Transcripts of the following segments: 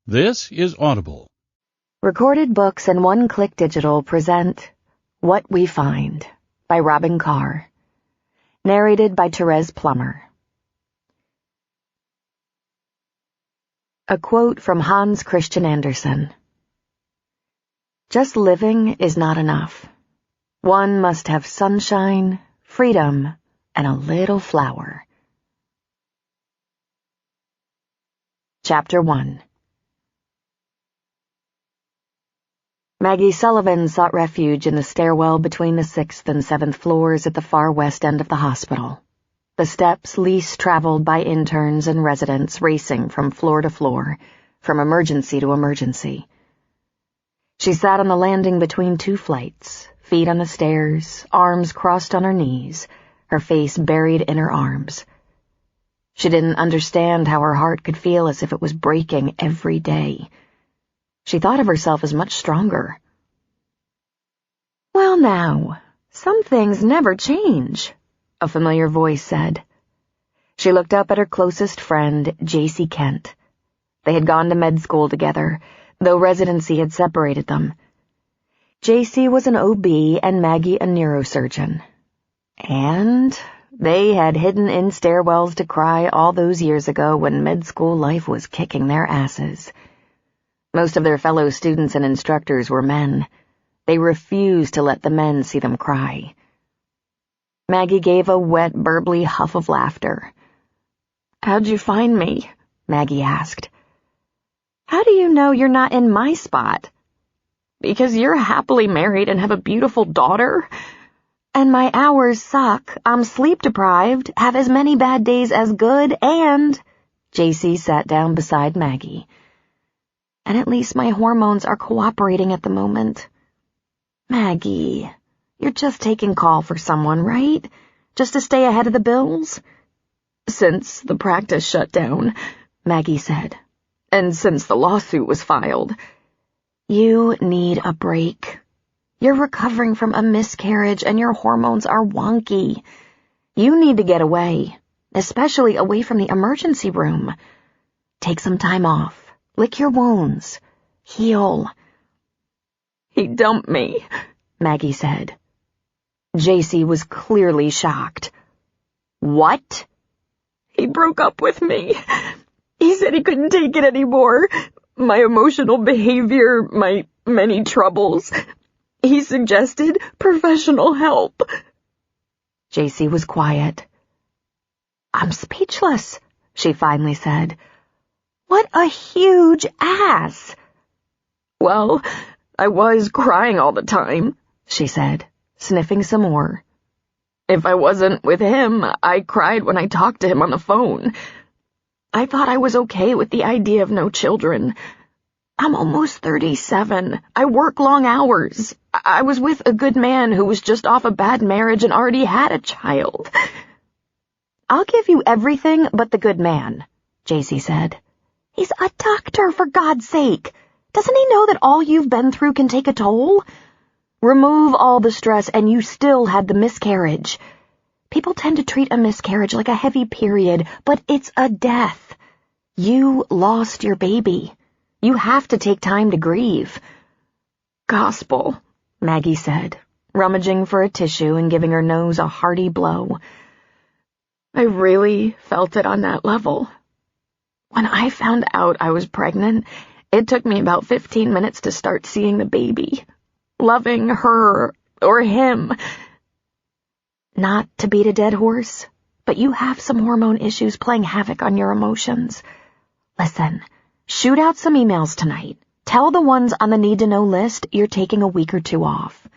This is Audible. Recorded Books and One Click Digital present What We Find by Robin Carr. Narrated by Therese Plummer. A quote from Hans Christian Andersen. Just living is not enough. One must have sunshine, freedom, and a little flower. Chapter 1. Maggie Sullivan sought refuge in the stairwell between the 6th and 7th floors at the far west end of the hospital, the steps least traveled by interns and residents racing from floor to floor, from emergency to emergency. She sat on the landing between two flights, feet on the stairs, arms crossed on her knees, her face buried in her arms. She didn't understand how her heart could feel as if it was breaking every day. She thought of herself as much stronger. "Well now, some things never change," a familiar voice said. She looked up at her closest friend, J.C. Kent. They had gone to med school together, though residency had separated them. J.C. was an OB and Maggie a neurosurgeon. And they had hidden in stairwells to cry all those years ago when med school life was kicking their asses. Most of their fellow students and instructors were men. They refused to let the men see them cry. Maggie gave a wet, burbly huff of laughter. "How'd you find me?" Maggie asked. "How do you know you're not in my spot?" "Because you're happily married and have a beautiful daughter. And my hours suck. I'm sleep-deprived, have as many bad days as good, and—" J.C. sat down beside Maggie. "And at least my hormones are cooperating at the moment." "Maggie, you're just taking call for someone, right? Just to stay ahead of the bills?" "Since the practice shut down," Maggie said. "And since the lawsuit was filed." "You need a break. You're recovering from a miscarriage and your hormones are wonky. You need to get away, especially away from the emergency room. Take some time off. Lick your wounds. Heal." "He dumped me," Maggie said. J.C. was clearly shocked. "What?" "He broke up with me. He said he couldn't take it anymore. My emotional behavior, my many troubles. He suggested professional help." J.C. was quiet. "I'm speechless," she finally said. "What a huge ass." "Well, I was crying all the time," she said, sniffing some more. "If I wasn't with him, I cried when I talked to him on the phone. I thought I was okay with the idea of no children. I'm almost 37. I work long hours. I was with a good man who was just off a bad marriage and already had a child." "I'll give you everything but the good man," J.C. said. "He's a doctor, for God's sake. Doesn't he know that all you've been through can take a toll? Remove all the stress and you still had the miscarriage. People tend to treat a miscarriage like a heavy period, but it's a death. You lost your baby. You have to take time to grieve." "Gospel," Maggie said, rummaging for a tissue and giving her nose a hearty blow. "I really felt it on that level. When I found out I was pregnant, it took me about 15 minutes to start seeing the baby, loving her or him. Not to beat a dead horse, but you have some hormone issues playing havoc on your emotions. Listen, shoot out some emails tonight. Tell the ones on the need-to-know list you're taking a week or two off."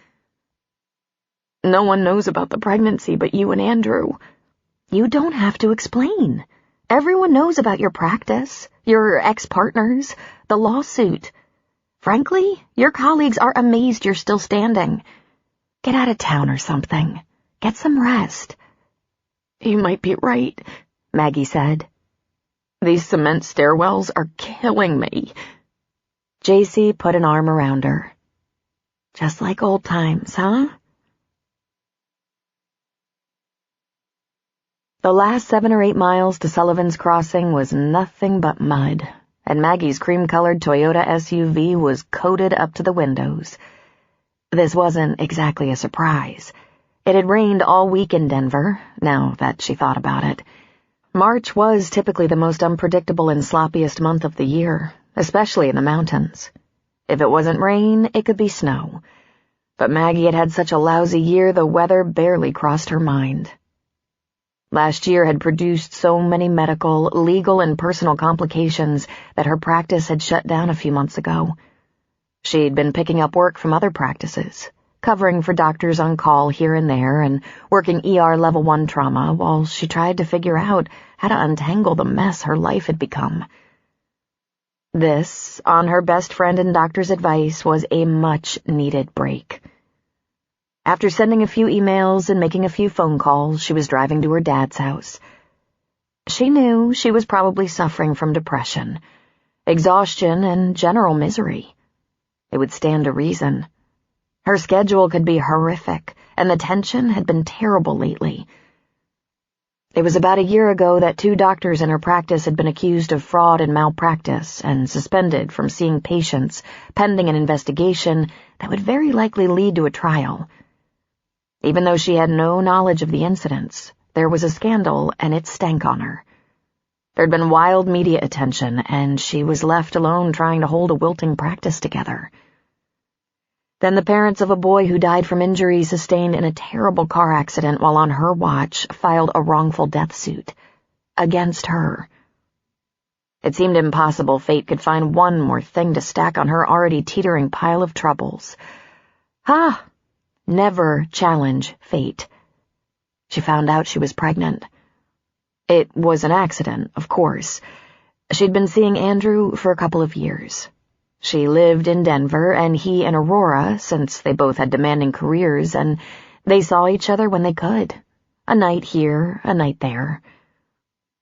"No one knows about the pregnancy but you and Andrew." "You don't have to explain. Everyone knows about your practice, your ex-partners, the lawsuit. Frankly, your colleagues are amazed you're still standing. Get out of town or something. Get some rest." "You might be right," Maggie said. "These cement stairwells are killing me." J.C. put an arm around her. "Just like old times, huh?" The last 7 or 8 miles to Sullivan's Crossing was nothing but mud, and Maggie's cream-colored Toyota SUV was coated up to the windows. This wasn't exactly a surprise. It had rained all week in Denver, now that she thought about it. March was typically the most unpredictable and sloppiest month of the year, especially in the mountains. If it wasn't rain, it could be snow. But Maggie had had such a lousy year, the weather barely crossed her mind. Last year had produced so many medical, legal, and personal complications that her practice had shut down a few months ago. She'd been picking up work from other practices, covering for doctors on call here and there, and working ER Level 1 trauma while she tried to figure out how to untangle the mess her life had become. This, on her best friend and doctor's advice, was a much-needed break. After sending a few emails and making a few phone calls, she was driving to her dad's house. She knew she was probably suffering from depression, exhaustion, and general misery. It would stand to reason. Her schedule could be horrific, and the tension had been terrible lately. It was about a year ago that 2 doctors in her practice had been accused of fraud and malpractice and suspended from seeing patients pending an investigation that would very likely lead to a trial. Even though she had no knowledge of the incidents, there was a scandal and it stank on her. There'd been wild media attention, and she was left alone trying to hold a wilting practice together. Then the parents of a boy who died from injuries sustained in a terrible car accident while on her watch filed a wrongful death suit against her. It seemed impossible fate could find one more thing to stack on her already teetering pile of troubles. Never challenge fate. She found out she was pregnant. It was an accident, of course. She'd been seeing Andrew for a couple of years. She lived in Denver, and he in Aurora, since they both had demanding careers, and they saw each other when they could. A night here, a night there.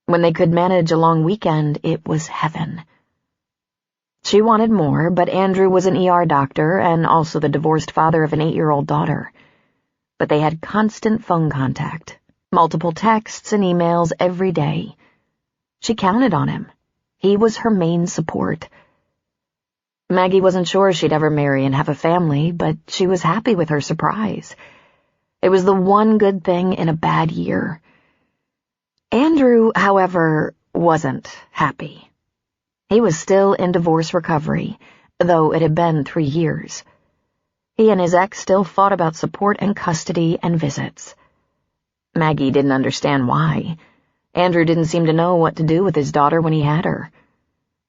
When they could manage a long weekend, it was heaven. She wanted more, but Andrew was an ER doctor and also the divorced father of an 8-year-old daughter. But they had constant phone contact, multiple texts and emails every day. She counted on him. He was her main support. Maggie wasn't sure she'd ever marry and have a family, but she was happy with her surprise. It was the one good thing in a bad year. Andrew, however, wasn't happy. He was still in divorce recovery, though it had been 3 years. He and his ex still fought about support and custody and visits. Maggie didn't understand why. Andrew didn't seem to know what to do with his daughter when he had her.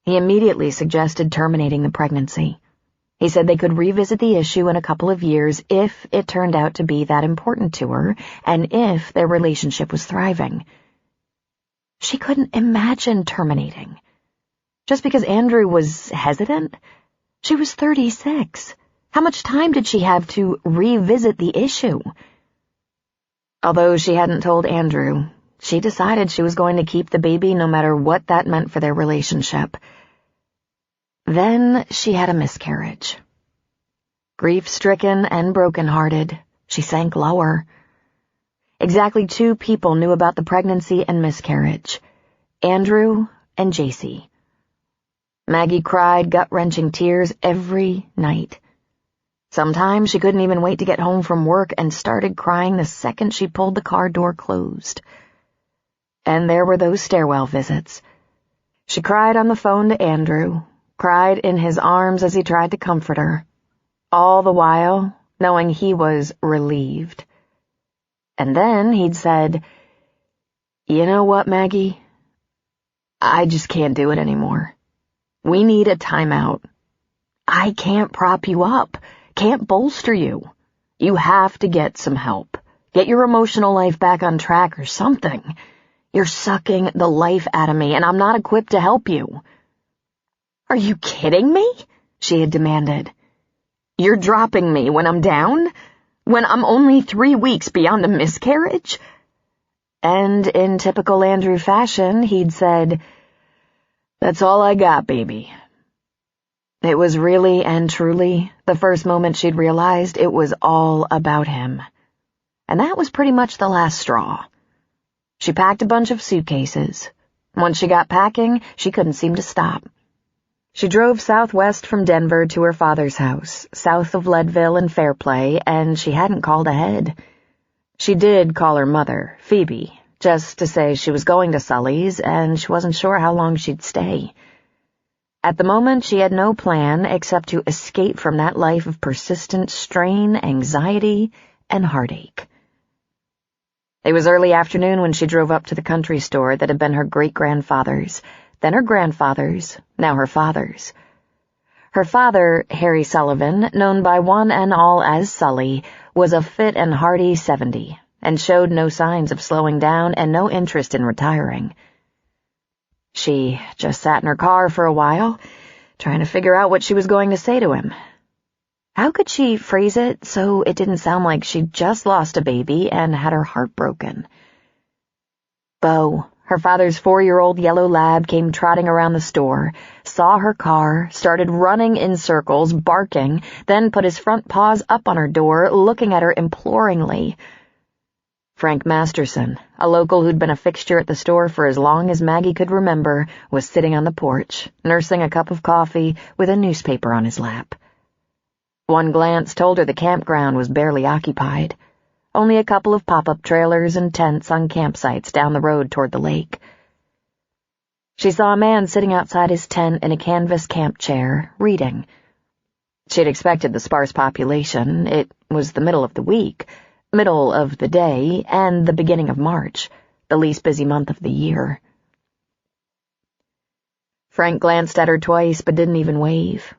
He immediately suggested terminating the pregnancy. He said they could revisit the issue in a couple of years if it turned out to be that important to her and if their relationship was thriving. She couldn't imagine terminating. Just because Andrew was hesitant? She was 36. How much time did she have to revisit the issue? Although she hadn't told Andrew, she decided she was going to keep the baby no matter what that meant for their relationship. Then she had a miscarriage. Grief-stricken and broken-hearted, she sank lower. Exactly 2 people knew about the pregnancy and miscarriage, Andrew and JC. Maggie cried gut-wrenching tears every night. Sometimes she couldn't even wait to get home from work and started crying the second she pulled the car door closed. And there were those stairwell visits. She cried on the phone to Andrew, cried in his arms as he tried to comfort her, all the while knowing he was relieved. And then he'd said, "You know what, Maggie? I just can't do it anymore. We need a timeout. I can't prop you up, can't bolster you. You have to get some help. Get your emotional life back on track or something. You're sucking the life out of me, and I'm not equipped to help you." "Are you kidding me?" she had demanded. "You're dropping me when I'm down? When I'm only 3 weeks beyond a miscarriage?" And in typical Andrew fashion, he'd said, "That's all I got, baby." It was really and truly the first moment she'd realized it was all about him. And that was pretty much the last straw. She packed a bunch of suitcases. Once she got packing, she couldn't seem to stop. She drove southwest from Denver to her father's house, south of Leadville and Fairplay, and she hadn't called ahead. She did call her mother, Phoebe, just to say she was going to Sully's and she wasn't sure how long she'd stay. At the moment, she had no plan except to escape from that life of persistent strain, anxiety, and heartache. It was early afternoon when she drove up to the country store that had been her great-grandfather's, then her grandfather's, now her father's. Her father, Harry Sullivan, known by one and all as Sully, was a fit and hearty 70, and showed no signs of slowing down and no interest in retiring. She just sat in her car for a while, trying to figure out what she was going to say to him. How could she phrase it so it didn't sound like she'd just lost a baby and had her heart broken? Bo, her father's 4-year-old yellow lab, came trotting around the store, saw her car, started running in circles, barking, then put his front paws up on her door, looking at her imploringly. Frank Masterson, a local who'd been a fixture at the store for as long as Maggie could remember, was sitting on the porch, nursing a cup of coffee with a newspaper on his lap. One glance told her the campground was barely occupied. Only a couple of pop-up trailers and tents on campsites down the road toward the lake. She saw a man sitting outside his tent in a canvas camp chair, reading. She'd expected the sparse population. It was the middle of the week, middle of the day, and the beginning of March, the least busy month of the year. Frank glanced at her twice but didn't even wave.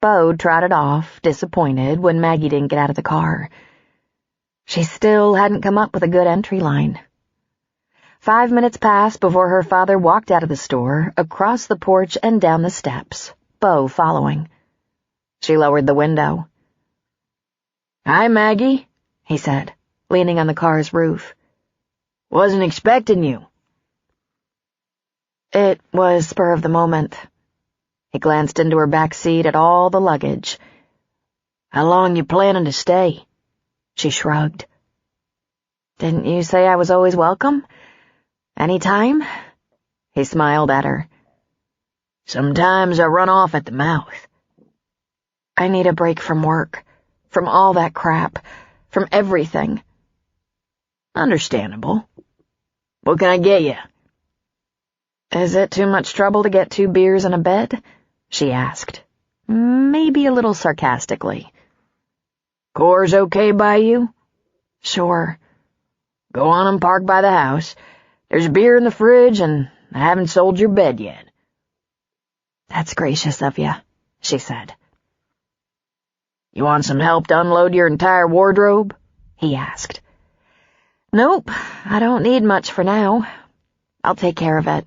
Bo trotted off, disappointed, when Maggie didn't get out of the car. She still hadn't come up with a good entry line. 5 minutes passed before her father walked out of the store, across the porch and down the steps, Bo following. She lowered the window. "Hi, Maggie," he said, leaning on the car's roof. "Wasn't expecting you." It was spur of the moment. He glanced into her back seat at all the luggage. "How long you planning to stay?" She shrugged. "Didn't you say I was always welcome? Any time?" He smiled at her. "Sometimes I run off at the mouth." "I need a break from work, from all that crap, from everything." "Understandable. What can I get you?" "Is it too much trouble to get 2 beers and a bed?" she asked, maybe a little sarcastically. "Coors okay by you?" "Sure." "Go on and park by the house. There's beer in the fridge, and I haven't sold your bed yet." "That's gracious of you," she said. "You want some help to unload your entire wardrobe?" he asked. "Nope, I don't need much for now. I'll take care of it."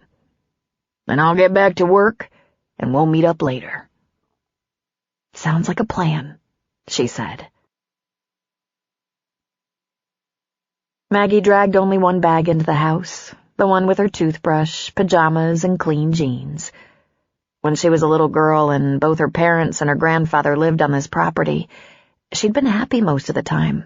"Then I'll get back to work, and we'll meet up later." "Sounds like a plan," she said. Maggie dragged only one bag into the house, the one with her toothbrush, pajamas, and clean jeans. When she was a little girl and both her parents and her grandfather lived on this property, she'd been happy most of the time.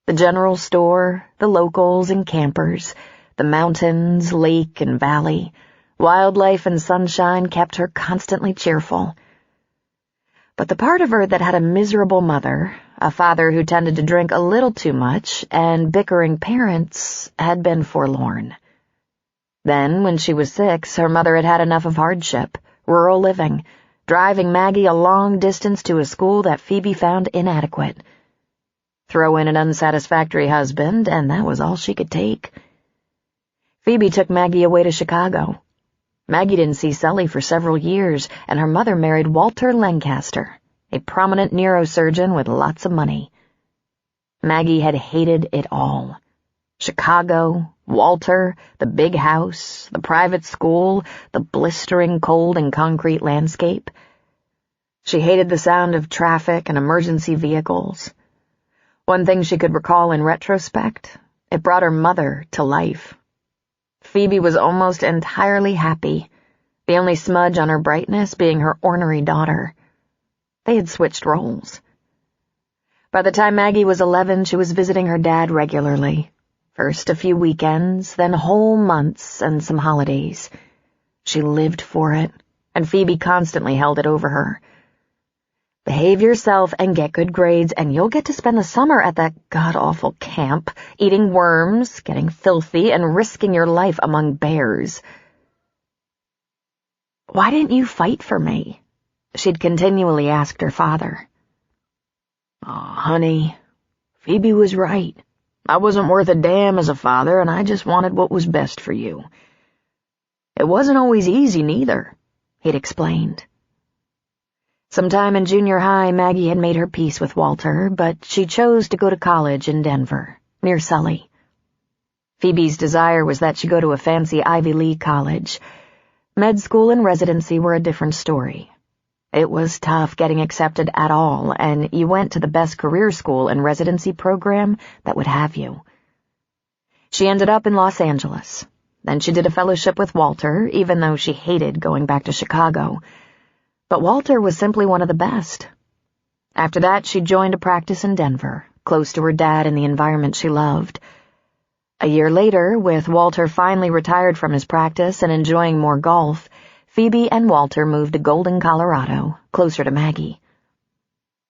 The general store, the locals and campers, the mountains, lake and valley, wildlife and sunshine kept her constantly cheerful. But the part of her that had a miserable mother, a father who tended to drink a little too much, and bickering parents, had been forlorn. Then, when she was 6, her mother had had enough of hardship, rural living, driving Maggie a long distance to a school that Phoebe found inadequate. Throw in an unsatisfactory husband, and that was all she could take. Phoebe took Maggie away to Chicago. Maggie didn't see Sully for several years, and her mother married Walter Lancaster, a prominent neurosurgeon with lots of money. Maggie had hated it all. Chicago, Walter, the big house, the private school, the blistering cold and concrete landscape. She hated the sound of traffic and emergency vehicles. One thing she could recall in retrospect, it brought her mother to life. Phoebe was almost entirely happy, the only smudge on her brightness being her ornery daughter. They had switched roles. By the time Maggie was 11, she was visiting her dad regularly. First a few weekends, then whole months and some holidays. She lived for it, and Phoebe constantly held it over her. Behave yourself and get good grades, and you'll get to spend the summer at that god-awful camp, eating worms, getting filthy, and risking your life among bears. Why didn't you fight for me? She'd continually asked her father. Oh, honey, Phoebe was right. I wasn't worth a damn as a father, and I just wanted what was best for you. It wasn't always easy, neither, he'd explained. Sometime in junior high, Maggie had made her peace with Walter, but she chose to go to college in Denver, near Sully. Phoebe's desire was that she go to a fancy Ivy League college. Med school and residency were a different story. It was tough getting accepted at all, and you went to the best career school and residency program that would have you. She ended up in Los Angeles. Then she did a fellowship with Walter, even though she hated going back to Chicago. But Walter was simply one of the best. After that, she joined a practice in Denver, close to her dad and the environment she loved. A year later, with Walter finally retired from his practice and enjoying more golf, Phoebe and Walter moved to Golden, Colorado, closer to Maggie.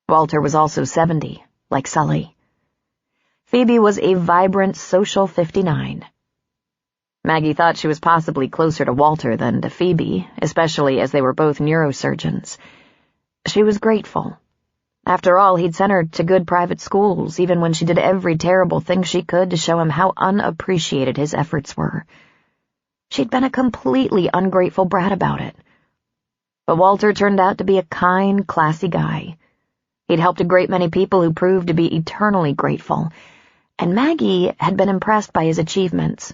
Walter was also 70, like Sully. Phoebe was a vibrant, social 59. Maggie thought she was possibly closer to Walter than to Phoebe, especially as they were both neurosurgeons. She was grateful. After all, he'd sent her to good private schools, even when she did every terrible thing she could to show him how unappreciated his efforts were. She'd been a completely ungrateful brat about it. But Walter turned out to be a kind, classy guy. He'd helped a great many people who proved to be eternally grateful, and Maggie had been impressed by his achievements.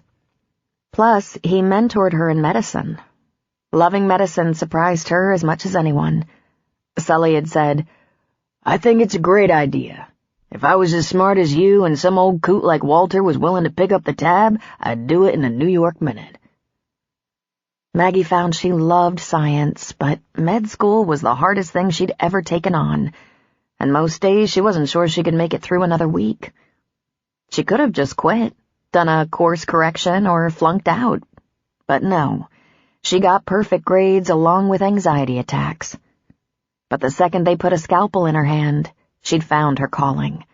Plus, he mentored her in medicine. Loving medicine surprised her as much as anyone. Sully had said, "I think it's a great idea. If I was as smart as you and some old coot like Walter was willing to pick up the tab, I'd do it in a New York minute." Maggie found she loved science, but med school was the hardest thing she'd ever taken on, and most days she wasn't sure she could make it through another week. She could have just quit, done a course correction, or flunked out. But no, she got perfect grades along with anxiety attacks. But the second they put a scalpel in her hand, she'd found her calling.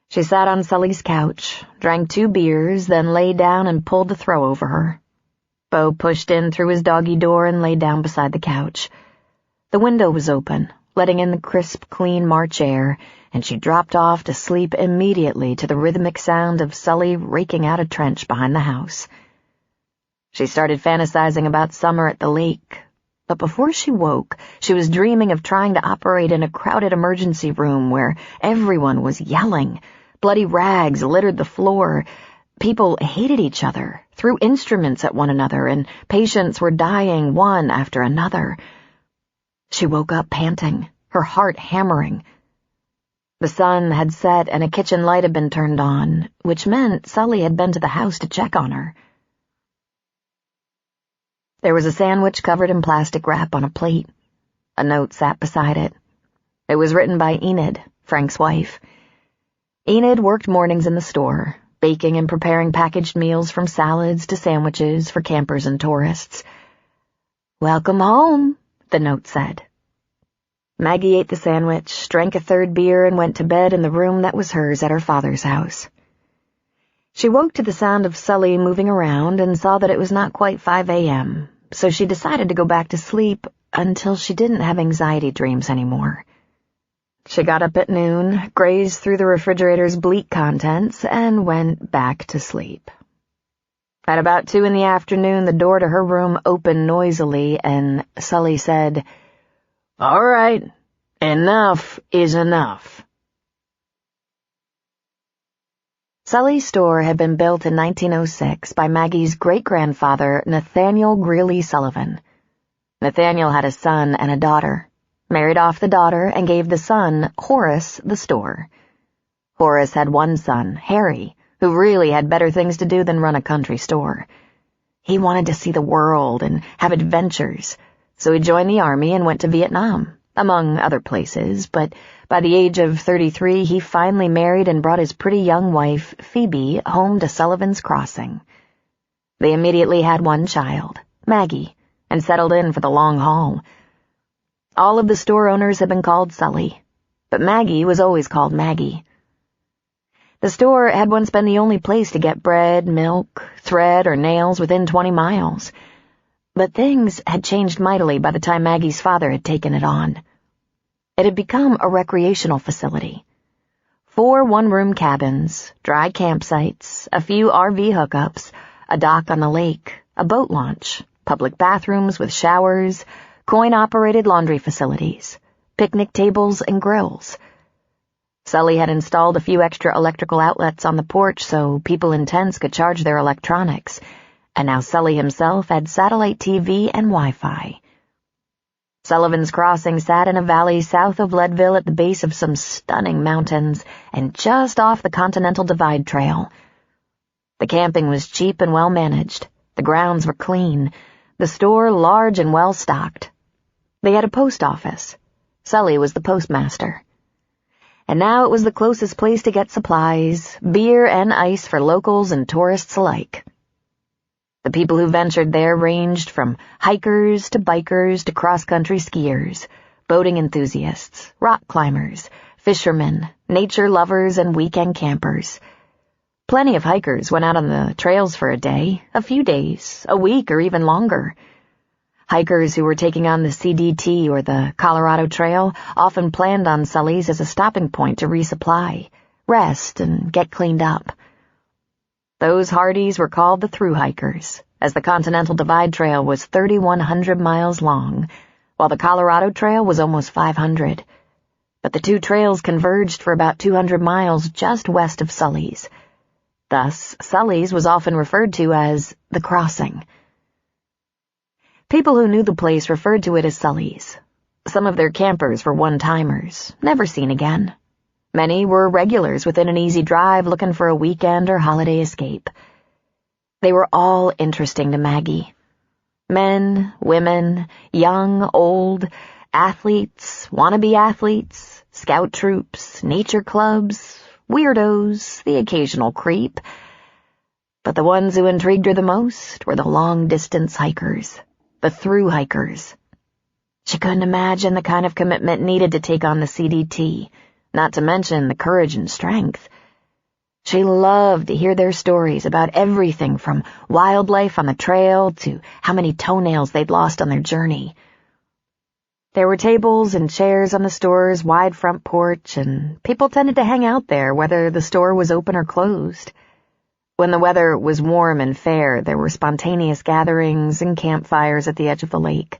She sat on Sully's couch, drank 2 beers, then lay down and pulled the throw over her. Beau pushed in through his doggy door and lay down beside the couch. The window was open, letting in the crisp, clean March air, and she dropped off to sleep immediately to the rhythmic sound of Sully raking out a trench behind the house. She started fantasizing about summer at the lake, but before she woke, she was dreaming of trying to operate in a crowded emergency room where everyone was yelling. Bloody rags littered the floor. People hated each other, threw instruments at one another, and patients were dying one after another. She woke up panting, her heart hammering. The sun had set and a kitchen light had been turned on, which meant Sully had been to the house to check on her. There was a sandwich covered in plastic wrap on a plate. A note sat beside it. It was written by Enid, Frank's wife. Enid worked mornings in the store, baking and preparing packaged meals from salads to sandwiches for campers and tourists. "Welcome home," the note said. Maggie ate the sandwich, drank a 3rd beer, and went to bed in the room that was hers at her father's house. She woke to the sound of Sully moving around and saw that it was not quite 5 a.m., so she decided to go back to sleep until she didn't have anxiety dreams anymore. She got up at noon, grazed through the refrigerator's bleak contents, and went back to sleep. At about 2 in the afternoon, the door to her room opened noisily, and Sully said, "All right, enough is enough." Sully's store had been built in 1906 by Maggie's great-grandfather, Nathaniel Greeley Sullivan. Nathaniel had a son and a daughter, married off the daughter, and gave the son, Horace, the store. Horace had one son, Harry, who really had better things to do than run a country store. He wanted to see the world and have adventures, so he joined the army and went to Vietnam, among other places, but by the age of 33 he finally married and brought his pretty young wife, Phoebe, home to Sullivan's Crossing. They immediately had one child, Maggie, and settled in for the long haul. All of the store owners had been called Sully, but Maggie was always called Maggie. The store had once been the only place to get bread, milk, thread, or nails within 20 miles. But things had changed mightily by the time Maggie's father had taken it on. It had become a recreational facility. 4 one-room cabins, dry campsites, a few RV hookups, a dock on the lake, a boat launch, public bathrooms with showers, coin-operated laundry facilities, picnic tables and grills. Sully had installed a few extra electrical outlets on the porch so people in tents could charge their electronics, and now Sully himself had satellite TV and Wi-Fi. Sullivan's Crossing sat in a valley south of Leadville at the base of some stunning mountains and just off the Continental Divide Trail. The camping was cheap and well managed. The grounds were clean. The store large and well stocked. They had a post office. Sully was the postmaster. And now it was the closest place to get supplies, beer and ice for locals and tourists alike. The people who ventured there ranged from hikers to bikers to cross-country skiers, boating enthusiasts, rock climbers, fishermen, nature lovers, and weekend campers. Plenty of hikers went out on the trails for a day, a few days, a week, or even longer. Hikers who were taking on the CDT or the Colorado Trail often planned on Sully's as a stopping point to resupply, rest, and get cleaned up. Those hardies were called the through hikers, as the Continental Divide Trail was 3,100 miles long, while the Colorado Trail was almost 500. But the two trails converged for about 200 miles just west of Sully's. Thus, Sully's was often referred to as the Crossing. People who knew the place referred to it as Sully's. Some of their campers were one-timers, never seen again. Many were regulars within an easy drive looking for a weekend or holiday escape. They were all interesting to Maggie. Men, women, young, old, athletes, wannabe athletes, scout troops, nature clubs, weirdos, the occasional creep. But the ones who intrigued her the most were the long-distance hikers, the through hikers. She couldn't imagine the kind of commitment needed to take on the CDT, not to mention the courage and strength. She loved to hear their stories about everything from wildlife on the trail to how many toenails they'd lost on their journey. There were tables and chairs on the store's wide front porch, and people tended to hang out there whether the store was open or closed. When the weather was warm and fair, there were spontaneous gatherings and campfires at the edge of the lake.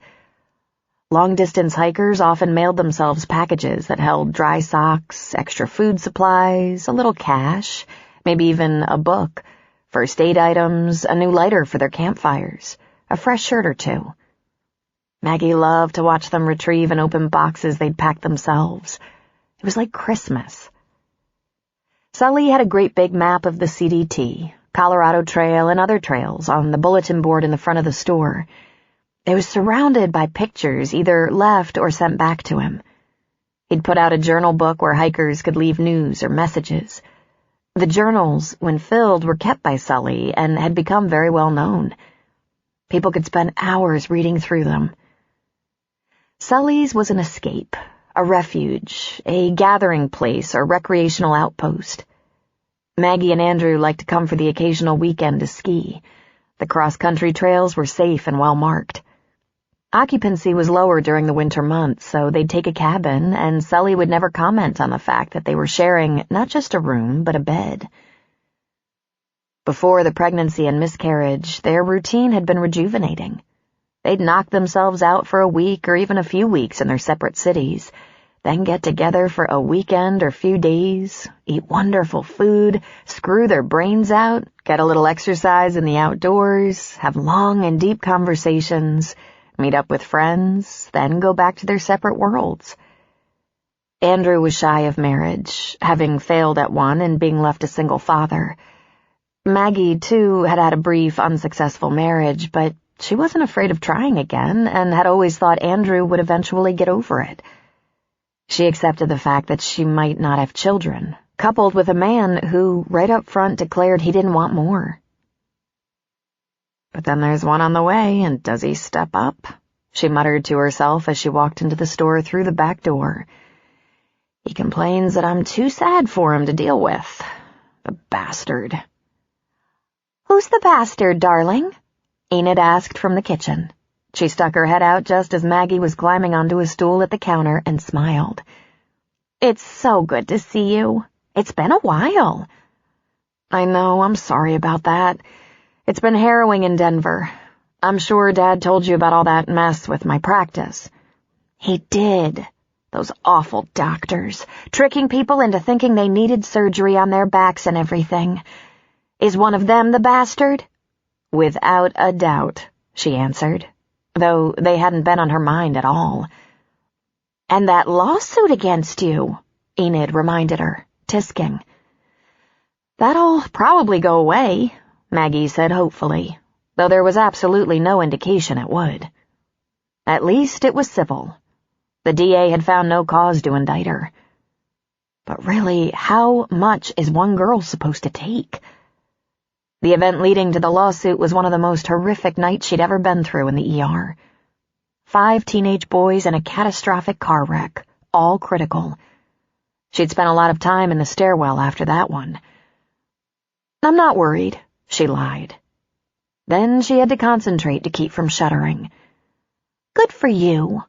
Long-distance hikers often mailed themselves packages that held dry socks, extra food supplies, a little cash, maybe even a book, first aid items, a new lighter for their campfires, a fresh shirt or two. Maggie loved to watch them retrieve and open boxes they'd packed themselves. It was like Christmas. Sully had a great big map of the CDT, Colorado Trail, and other trails on the bulletin board in the front of the store. It was surrounded by pictures either left or sent back to him. He'd put out a journal book where hikers could leave news or messages. The journals, when filled, were kept by Sully and had become very well known. People could spend hours reading through them. Sully's was an escape, a refuge, a gathering place or recreational outpost. Maggie and Andrew liked to come for the occasional weekend to ski. The cross-country trails were safe and well-marked. Occupancy was lower during the winter months, so they'd take a cabin, and Sully would never comment on the fact that they were sharing not just a room, but a bed. Before the pregnancy and miscarriage, their routine had been rejuvenating. They'd knock themselves out for a week or even a few weeks in their separate cities, then get together for a weekend or few days, eat wonderful food, screw their brains out, get a little exercise in the outdoors, have long and deep conversations, meet up with friends, then go back to their separate worlds. Andrew was shy of marriage, having failed at one and being left a single father. Maggie, too, had had a brief, unsuccessful marriage, but she wasn't afraid of trying again and had always thought Andrew would eventually get over it. She accepted the fact that she might not have children, coupled with a man who, right up front, declared he didn't want more. But then there's one on the way, and does he step up? She muttered to herself as she walked into the store through the back door. He complains that I'm too sad for him to deal with. The bastard. "Who's the bastard, darling?" Enid asked from the kitchen. She stuck her head out just as Maggie was climbing onto a stool at the counter and smiled. "It's so good to see you. It's been a while." "I know, I'm sorry about that. It's been harrowing in Denver. I'm sure Dad told you about all that mess with my practice." "He did. Those awful doctors, tricking people into thinking they needed surgery on their backs and everything. Is one of them the bastard?" "Without a doubt," she answered, though they hadn't been on her mind at all. "And that lawsuit against you," Enid reminded her, tisking. "That'll probably go away," Maggie said hopefully, though there was absolutely no indication it would. At least it was civil. The DA had found no cause to indict her. But really, how much is one girl supposed to take? The event leading to the lawsuit was one of the most horrific nights she'd ever been through in the ER. 5 teenage boys in a catastrophic car wreck, all critical. She'd spent a lot of time in the stairwell after that one. "I'm not worried," she lied. Then she had to concentrate to keep from shuddering. "Good for you.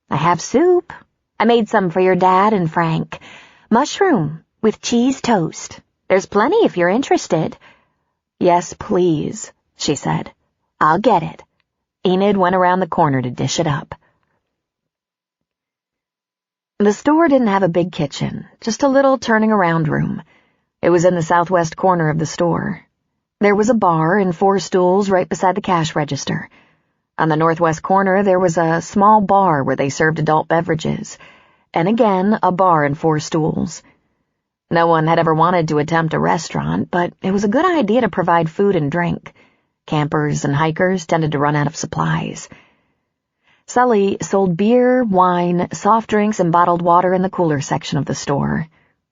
I have soup. I made some for your dad and Frank. Mushroom with cheese toast. There's plenty if you're interested." "Yes, please," she said. "I'll get it." Enid went around the corner to dish it up. The store didn't have a big kitchen, just a little turning-around room. It was in the southwest corner of the store. There was a bar and 4 stools right beside the cash register. On the northwest corner, there was a small bar where they served adult beverages, and again, a bar and 4 stools. No one had ever wanted to attempt a restaurant, but it was a good idea to provide food and drink. Campers and hikers tended to run out of supplies. Sully sold beer, wine, soft drinks, and bottled water in the cooler section of the store,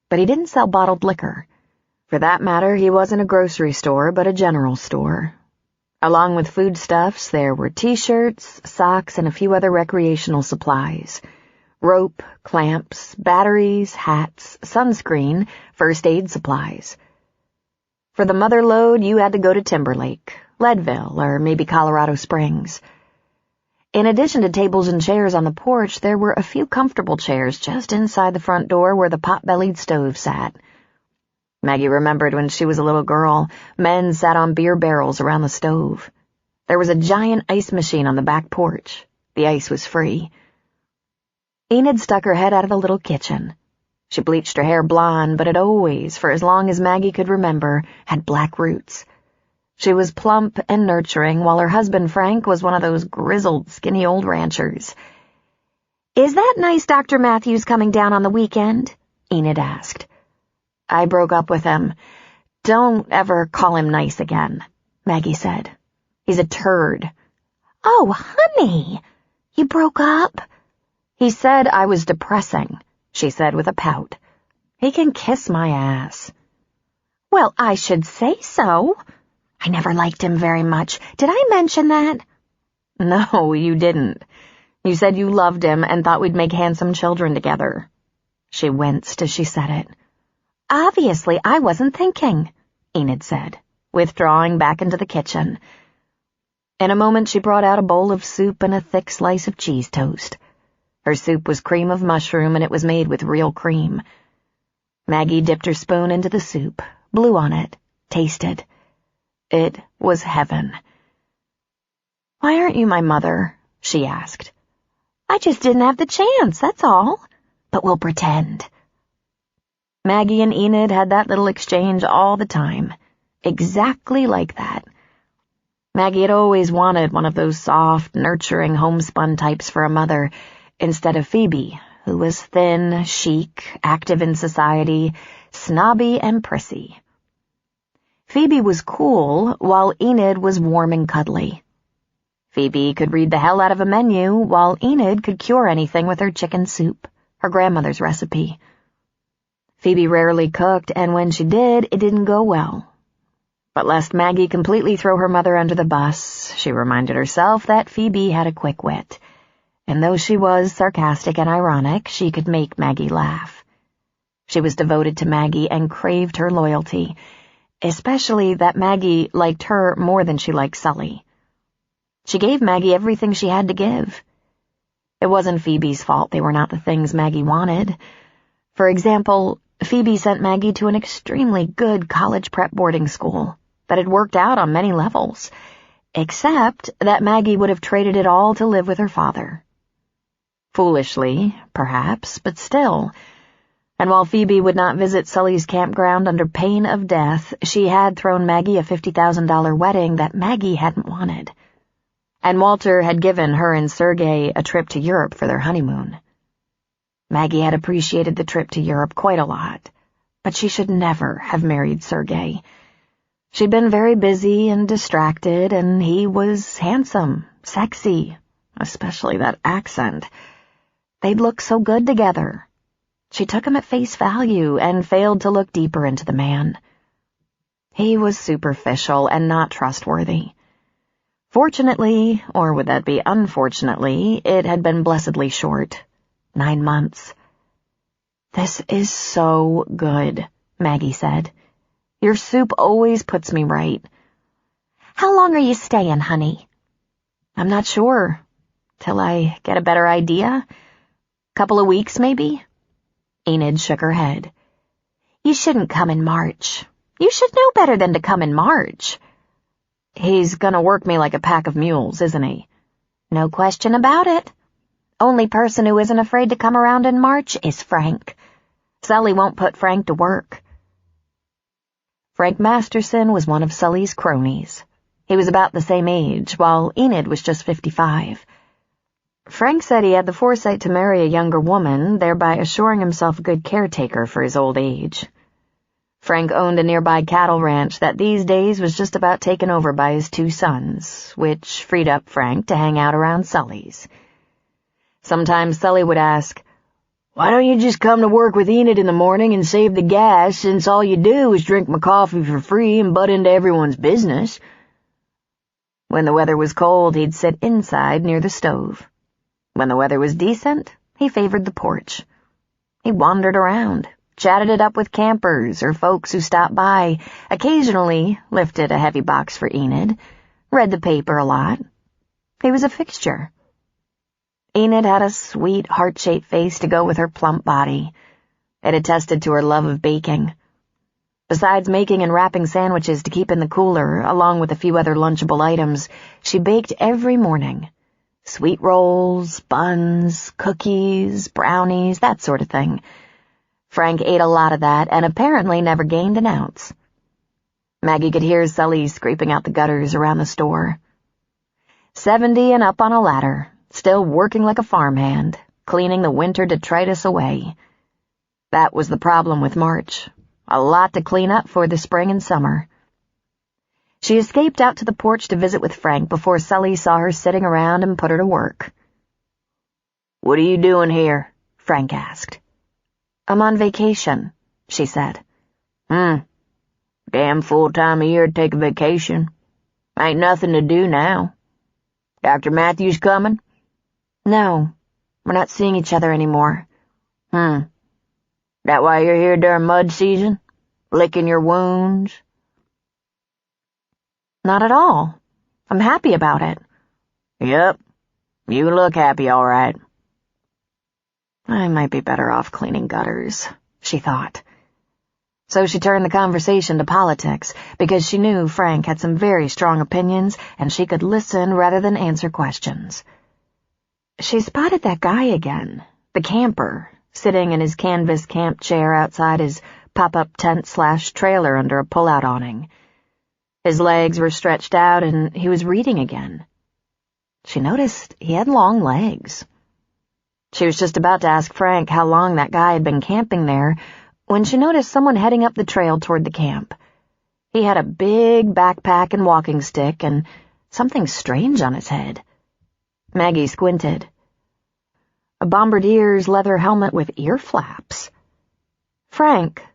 but he didn't sell bottled liquor. For that matter, he wasn't a grocery store, but a general store. Along with foodstuffs, there were t-shirts, socks, and a few other recreational supplies. Rope, clamps, batteries, hats, sunscreen, first aid supplies. For the mother lode, you had to go to Timberlake, Leadville, or maybe Colorado Springs. In addition to tables and chairs on the porch, there were a few comfortable chairs just inside the front door where the pot-bellied stove sat. Maggie remembered when she was a little girl, men sat on beer barrels around the stove. There was a giant ice machine on the back porch. The ice was free. Enid stuck her head out of the little kitchen. She bleached her hair blonde, but it always, for as long as Maggie could remember, had black roots. She was plump and nurturing, while her husband Frank was one of those grizzled, skinny old ranchers. "Is that nice Dr. Matthews coming down on the weekend?" Enid asked. "I broke up with him. Don't ever call him nice again," Maggie said. "He's a turd." "Oh, honey, you broke up?" "He said I was depressing," she said with a pout. "He can kiss my ass." "Well, I should say so. I never liked him very much. Did I mention that?" "No, you didn't. You said you loved him and thought we'd make handsome children together." She winced as she said it. "Obviously, I wasn't thinking," Enid said, withdrawing back into the kitchen. In a moment, she brought out a bowl of soup and a thick slice of cheese toast. Her soup was cream of mushroom, and it was made with real cream. Maggie dipped her spoon into the soup, blew on it, tasted. It was heaven. "Why aren't you my mother?" she asked. "I just didn't have the chance, that's all. But we'll pretend." Maggie and Enid had that little exchange all the time, exactly like that. Maggie had always wanted one of those soft, nurturing, homespun types for a mother, instead of Phoebe, who was thin, chic, active in society, snobby and prissy. Phoebe was cool, while Enid was warm and cuddly. Phoebe could read the hell out of a menu, while Enid could cure anything with her chicken soup, her grandmother's recipe. Phoebe rarely cooked, and when she did, it didn't go well. But lest Maggie completely throw her mother under the bus, she reminded herself that Phoebe had a quick wit, and though she was sarcastic and ironic, she could make Maggie laugh. She was devoted to Maggie and craved her loyalty, especially that Maggie liked her more than she liked Sully. She gave Maggie everything she had to give. It wasn't Phoebe's fault they were not the things Maggie wanted. For example, Phoebe sent Maggie to an extremely good college prep boarding school that had worked out on many levels, except that Maggie would have traded it all to live with her father. Foolishly, perhaps, but still. And while Phoebe would not visit Sully's campground under pain of death, she had thrown Maggie a $50,000 wedding that Maggie hadn't wanted. And Walter had given her and Sergei a trip to Europe for their honeymoon. Maggie had appreciated the trip to Europe quite a lot, but she should never have married Sergei. She'd been very busy and distracted, and he was handsome, sexy, especially that accent. They'd look so good together. She took him at face value and failed to look deeper into the man. He was superficial and not trustworthy. Fortunately, or would that be unfortunately, it had been blessedly short. 9 months. "This is so good," Maggie said. "Your soup always puts me right." "How long are you staying, honey?" "I'm not sure. Till I get a better idea. Couple of weeks, maybe?" Enid shook her head. "You shouldn't come in March. You should know better than to come in March." "He's gonna work me like a pack of mules, isn't he?" "No question about it. Only person who isn't afraid to come around in March is Frank. Sully won't put Frank to work." Frank Masterson was one of Sully's cronies. He was about the same age, while Enid was just 55. Frank said he had the foresight to marry a younger woman, thereby assuring himself a good caretaker for his old age. Frank owned a nearby cattle ranch that these days was just about taken over by his 2 sons, which freed up Frank to hang out around Sully's. Sometimes Sully would ask, "Why don't you just come to work with Enid in the morning and save the gas, since all you do is drink my coffee for free and butt into everyone's business?" When the weather was cold, he'd sit inside near the stove. When the weather was decent, he favored the porch. He wandered around, chatted it up with campers or folks who stopped by, occasionally lifted a heavy box for Enid, read the paper a lot. He was a fixture. Enid had a sweet, heart-shaped face to go with her plump body. It attested to her love of baking. Besides making and wrapping sandwiches to keep in the cooler, along with a few other lunchable items, she baked every morning. Sweet rolls, buns, cookies, brownies, that sort of thing. Frank ate a lot of that and apparently never gained an ounce. Maggie could hear Sully scraping out the gutters around the store. 70 and up on a ladder, still working like a farmhand, cleaning the winter detritus away. That was the problem with March. A lot to clean up for the spring and summer. She escaped out to the porch to visit with Frank before Sully saw her sitting around and put her to work. "What are you doing here?" Frank asked. "I'm on vacation," she said. Damn full time of year to take a vacation. Ain't nothing to do now. Dr. Matthews coming?" "No, we're not seeing each other anymore." That why you're here during mud season? Licking your wounds?" "Not at all. I'm happy about it." "Yep. You look happy, all right." I might be better off cleaning gutters, she thought. So she turned the conversation to politics, because she knew Frank had some very strong opinions, and she could listen rather than answer questions. She spotted that guy again, the camper, sitting in his canvas camp chair outside his pop-up tent/trailer under a pull-out awning. His legs were stretched out, and he was reading again. She noticed he had long legs. She was just about to ask Frank how long that guy had been camping there when she noticed someone heading up the trail toward the camp. He had a big backpack and walking stick and something strange on his head. Maggie squinted. A bombardier's leather helmet with ear flaps. "Frank,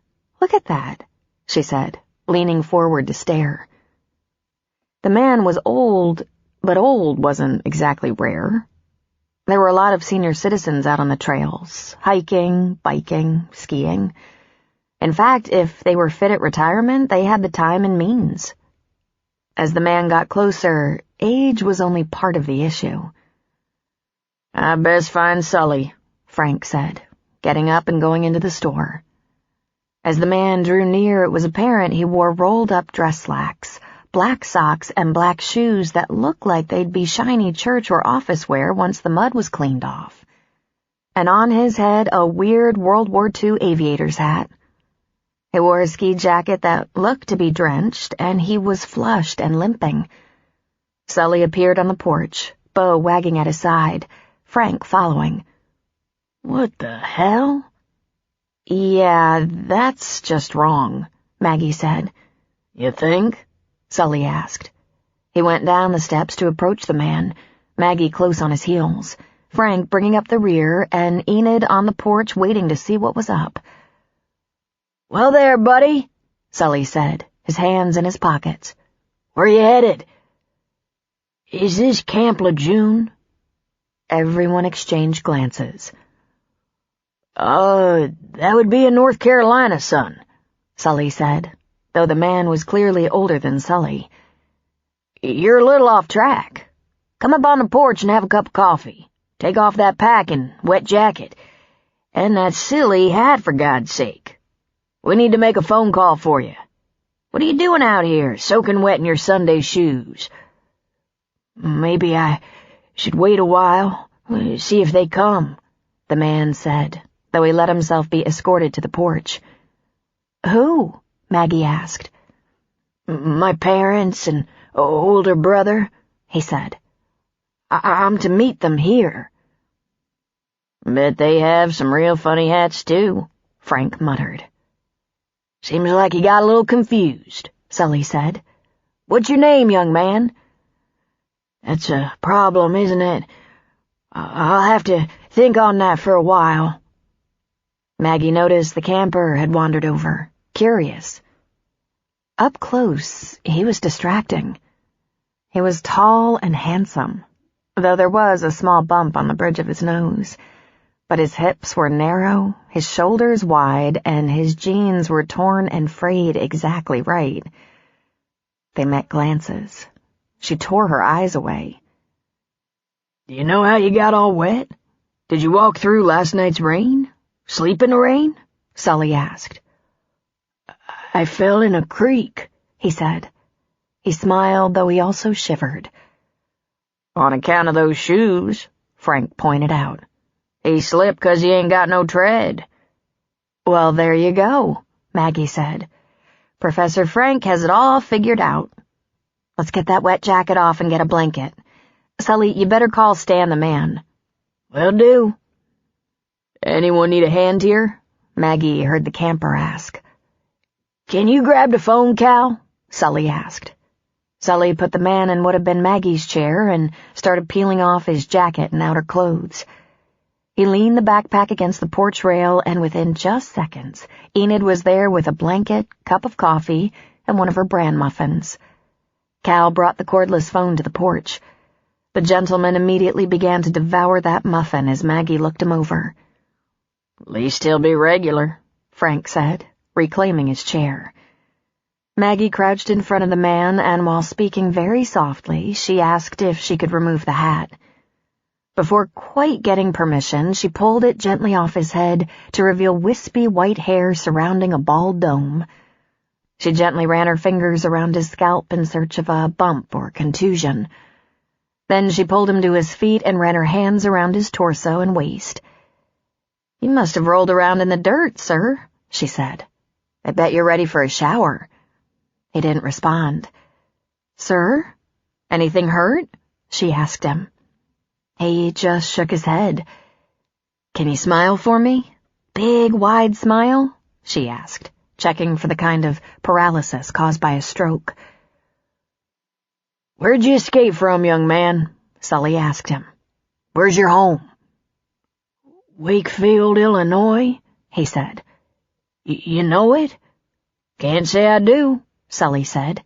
look at that," she said, leaning forward to stare. The man was old, but old wasn't exactly rare. There were a lot of senior citizens out on the trails, hiking, biking, skiing. In fact, if they were fit at retirement, they had the time and means. As the man got closer, age was only part of the issue. "I best find Sully," Frank said, getting up and going into the store. As the man drew near, it was apparent he wore rolled-up dress slacks, black socks, and black shoes that looked like they'd be shiny church or office wear once the mud was cleaned off. And on his head, a weird World War II aviator's hat. He wore a ski jacket that looked to be drenched, and he was flushed and limping. Sully appeared on the porch, Bo wagging at his side, Frank following. "What the hell?" "Yeah, that's just wrong," Maggie said. "You think?" Sully asked. He went down the steps to approach the man, Maggie close on his heels, Frank bringing up the rear, and Enid on the porch waiting to see what was up. "Well there, buddy," Sully said, his hands in his pockets. "Where you headed?" "Is this Camp Lejeune?" Everyone exchanged glances. That would be in North Carolina, son," Sully said, though the man was clearly older than Sully. "You're a little off track. Come up on the porch and have a cup of coffee. Take off that pack and wet jacket. And that silly hat, for God's sake. We need to make a phone call for you. What are you doing out here, soaking wet in your Sunday shoes?" "Maybe I should wait a while, see if they come," the man said, though he let himself be escorted to the porch. "Who?" Maggie asked. "My parents and older brother," he said. I'm to meet them here." "Bet they have some real funny hats, too," Frank muttered. "Seems like you got a little confused," Sully said. "What's your name, young man?" "That's a problem, isn't it? I'll have to think on that for a while." Maggie noticed the camper had wandered over, curious. Up close, he was distracting. He was tall and handsome, though there was a small bump on the bridge of his nose. But his hips were narrow, his shoulders wide, and his jeans were torn and frayed exactly right. They met glances. She tore her eyes away. "Do you know how you got all wet? Did you walk through last night's rain? Sleep in the rain?" Sully asked. "I fell in a creek," he said. He smiled, though he also shivered. "On account of those shoes," Frank pointed out. "He slipped 'cause he ain't got no tread." "Well, there you go," Maggie said. "Professor Frank has it all figured out. Let's get that wet jacket off and get a blanket. Sully, you better call Stan the man." "Will do." "Anyone need a hand here?" Maggie heard the camper ask. "Can you grab the phone, Cal?" Sully asked. Sully put the man in what had been Maggie's chair and started peeling off his jacket and outer clothes. He leaned the backpack against the porch rail, and within just seconds, Enid was there with a blanket, cup of coffee, and one of her bran muffins. Cal brought the cordless phone to the porch. The gentleman immediately began to devour that muffin as Maggie looked him over. "At least he'll be regular," Frank said, reclaiming his chair. Maggie crouched in front of the man, and while speaking very softly, she asked if she could remove the hat. Before quite getting permission, she pulled it gently off his head to reveal wispy white hair surrounding a bald dome. She gently ran her fingers around his scalp in search of a bump or contusion. Then she pulled him to his feet and ran her hands around his torso and waist. "You must have rolled around in the dirt, sir," she said. "I bet you're ready for a shower." He didn't respond. "Sir? Anything hurt?" she asked him. He just shook his head. "Can you smile for me? Big, wide smile?" she asked, checking for the kind of paralysis caused by a stroke. "Where'd you escape from, young man?" Sully asked him. "Where's your home?" "Wakefield, Illinois," he said. You know it?" "Can't say I do," Sully said,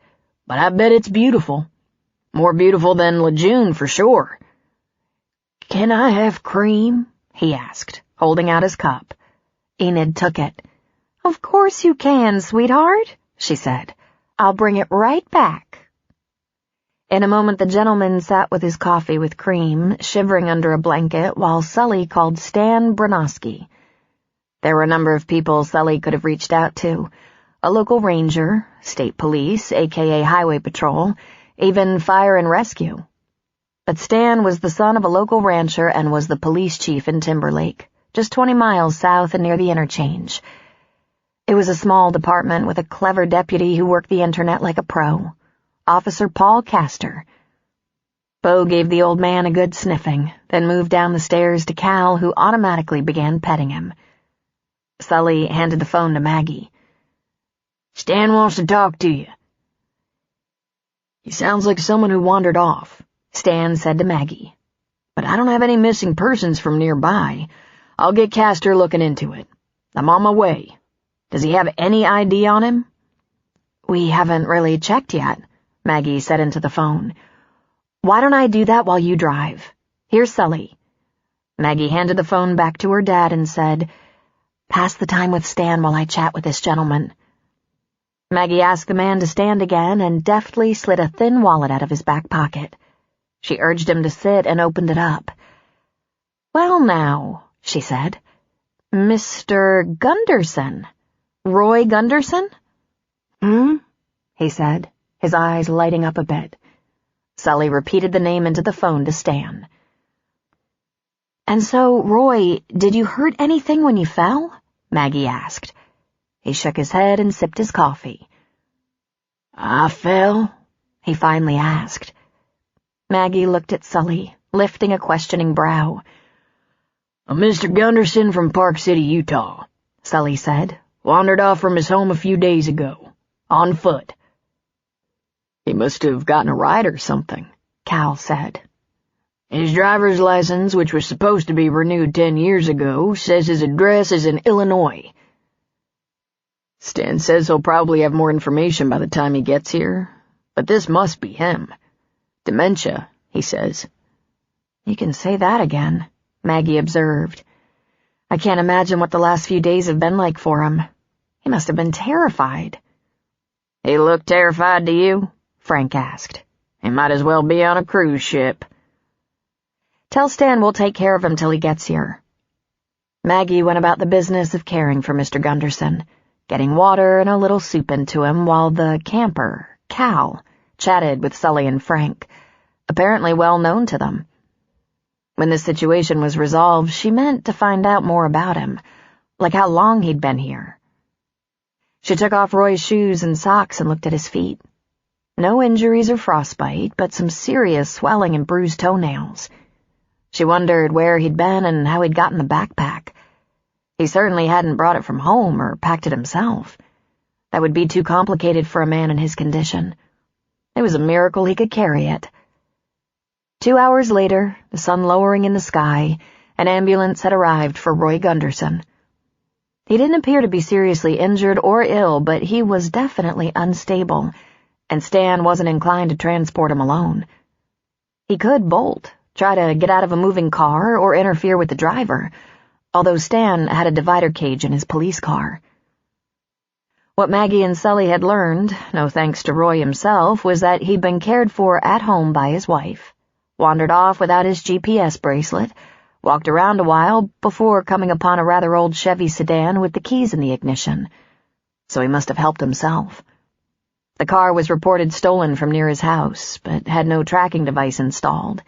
"but I bet it's beautiful. More beautiful than Lejeune for sure." "Can I have cream?" he asked, holding out his cup. Enid took it. "Of course you can, sweetheart," she said. "I'll bring it right back." In a moment the gentleman sat with his coffee with cream, shivering under a blanket, while Sully called Stan Bronosky. There were a number of people Sully could have reached out to. A local ranger, state police, aka highway patrol, even fire and rescue. But Stan was the son of a local rancher and was the police chief in Timberlake, just 20 miles south and near the interchange. It was a small department with a clever deputy who worked the internet like a pro, Officer Paul Castor. Bo gave the old man a good sniffing, then moved down the stairs to Cal, who automatically began petting him. Sully handed the phone to Maggie. "Stan wants to talk to you." "He sounds like someone who wandered off," Stan said to Maggie. "But I don't have any missing persons from nearby. I'll get Castor looking into it. I'm on my way. Does he have any ID on him?" "We haven't really checked yet," Maggie said into the phone. "Why don't I do that while you drive? Here's Sully." Maggie handed the phone back to her dad and said, "Pass the time with Stan while I chat with this gentleman." Maggie asked the man to stand again and deftly slid a thin wallet out of his back pocket. She urged him to sit and opened it up. "Well now," she said, "Mr. Gunderson. Roy Gunderson?" He said, his eyes lighting up a bit. Sully repeated the name into the phone to Stan. "And so, Roy, did you hurt anything when you fell?" Maggie asked. He shook his head and sipped his coffee. "I fell?" he finally asked. Maggie looked at Sully, lifting a questioning brow. "I'm Mr. Gunderson from Park City, Utah," Sully said. "Wandered off from his home a few days ago. On foot." "He must have gotten a ride or something," Cal said. "His driver's license, which was supposed to be renewed 10 years ago, says his address is in Illinois." "Stan says he'll probably have more information by the time he gets here, but this must be him. Dementia, he says." "You can say that again," Maggie observed. "I can't imagine what the last few days have been like for him. He must have been terrified." "He looked terrified to you?" Frank asked. "He might as well be on a cruise ship." "Tell Stan we'll take care of him till he gets here." Maggie went about the business of caring for Mr. Gunderson, getting water and a little soup into him while the camper, Cal, chatted with Sully and Frank, apparently well known to them. When the situation was resolved, she meant to find out more about him, like how long he'd been here. She took off Roy's shoes and socks and looked at his feet. No injuries or frostbite, but some serious swelling and bruised toenails. She wondered where he'd been and how he'd gotten the backpack. He certainly hadn't brought it from home or packed it himself. That would be too complicated for a man in his condition. It was a miracle he could carry it. 2 hours later, the sun lowering in the sky, an ambulance had arrived for Roy Gunderson. He didn't appear to be seriously injured or ill, but he was definitely unstable, and Stan wasn't inclined to transport him alone. He could bolt, try to get out of a moving car, or interfere with the driver, although Stan had a divider cage in his police car. What Maggie and Sully had learned, no thanks to Roy himself, was that he'd been cared for at home by his wife, wandered off without his GPS bracelet, walked around a while before coming upon a rather old Chevy sedan with the keys in the ignition. So he must have helped himself. The car was reported stolen from near his house, but had no tracking device installed.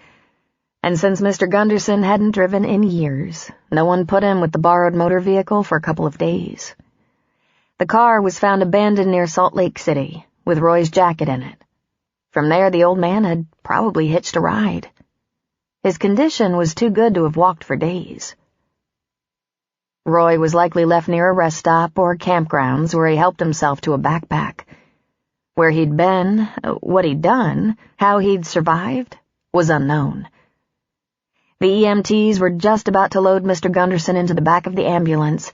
And since Mr. Gunderson hadn't driven in years, no one put him with the borrowed motor vehicle for a couple of days. The car was found abandoned near Salt Lake City, with Roy's jacket in it. From there, the old man had probably hitched a ride. His condition was too good to have walked for days. Roy was likely left near a rest stop or campgrounds where he helped himself to a backpack. Where he'd been, what he'd done, how he'd survived, was unknown. The EMTs were just about to load Mr. Gunderson into the back of the ambulance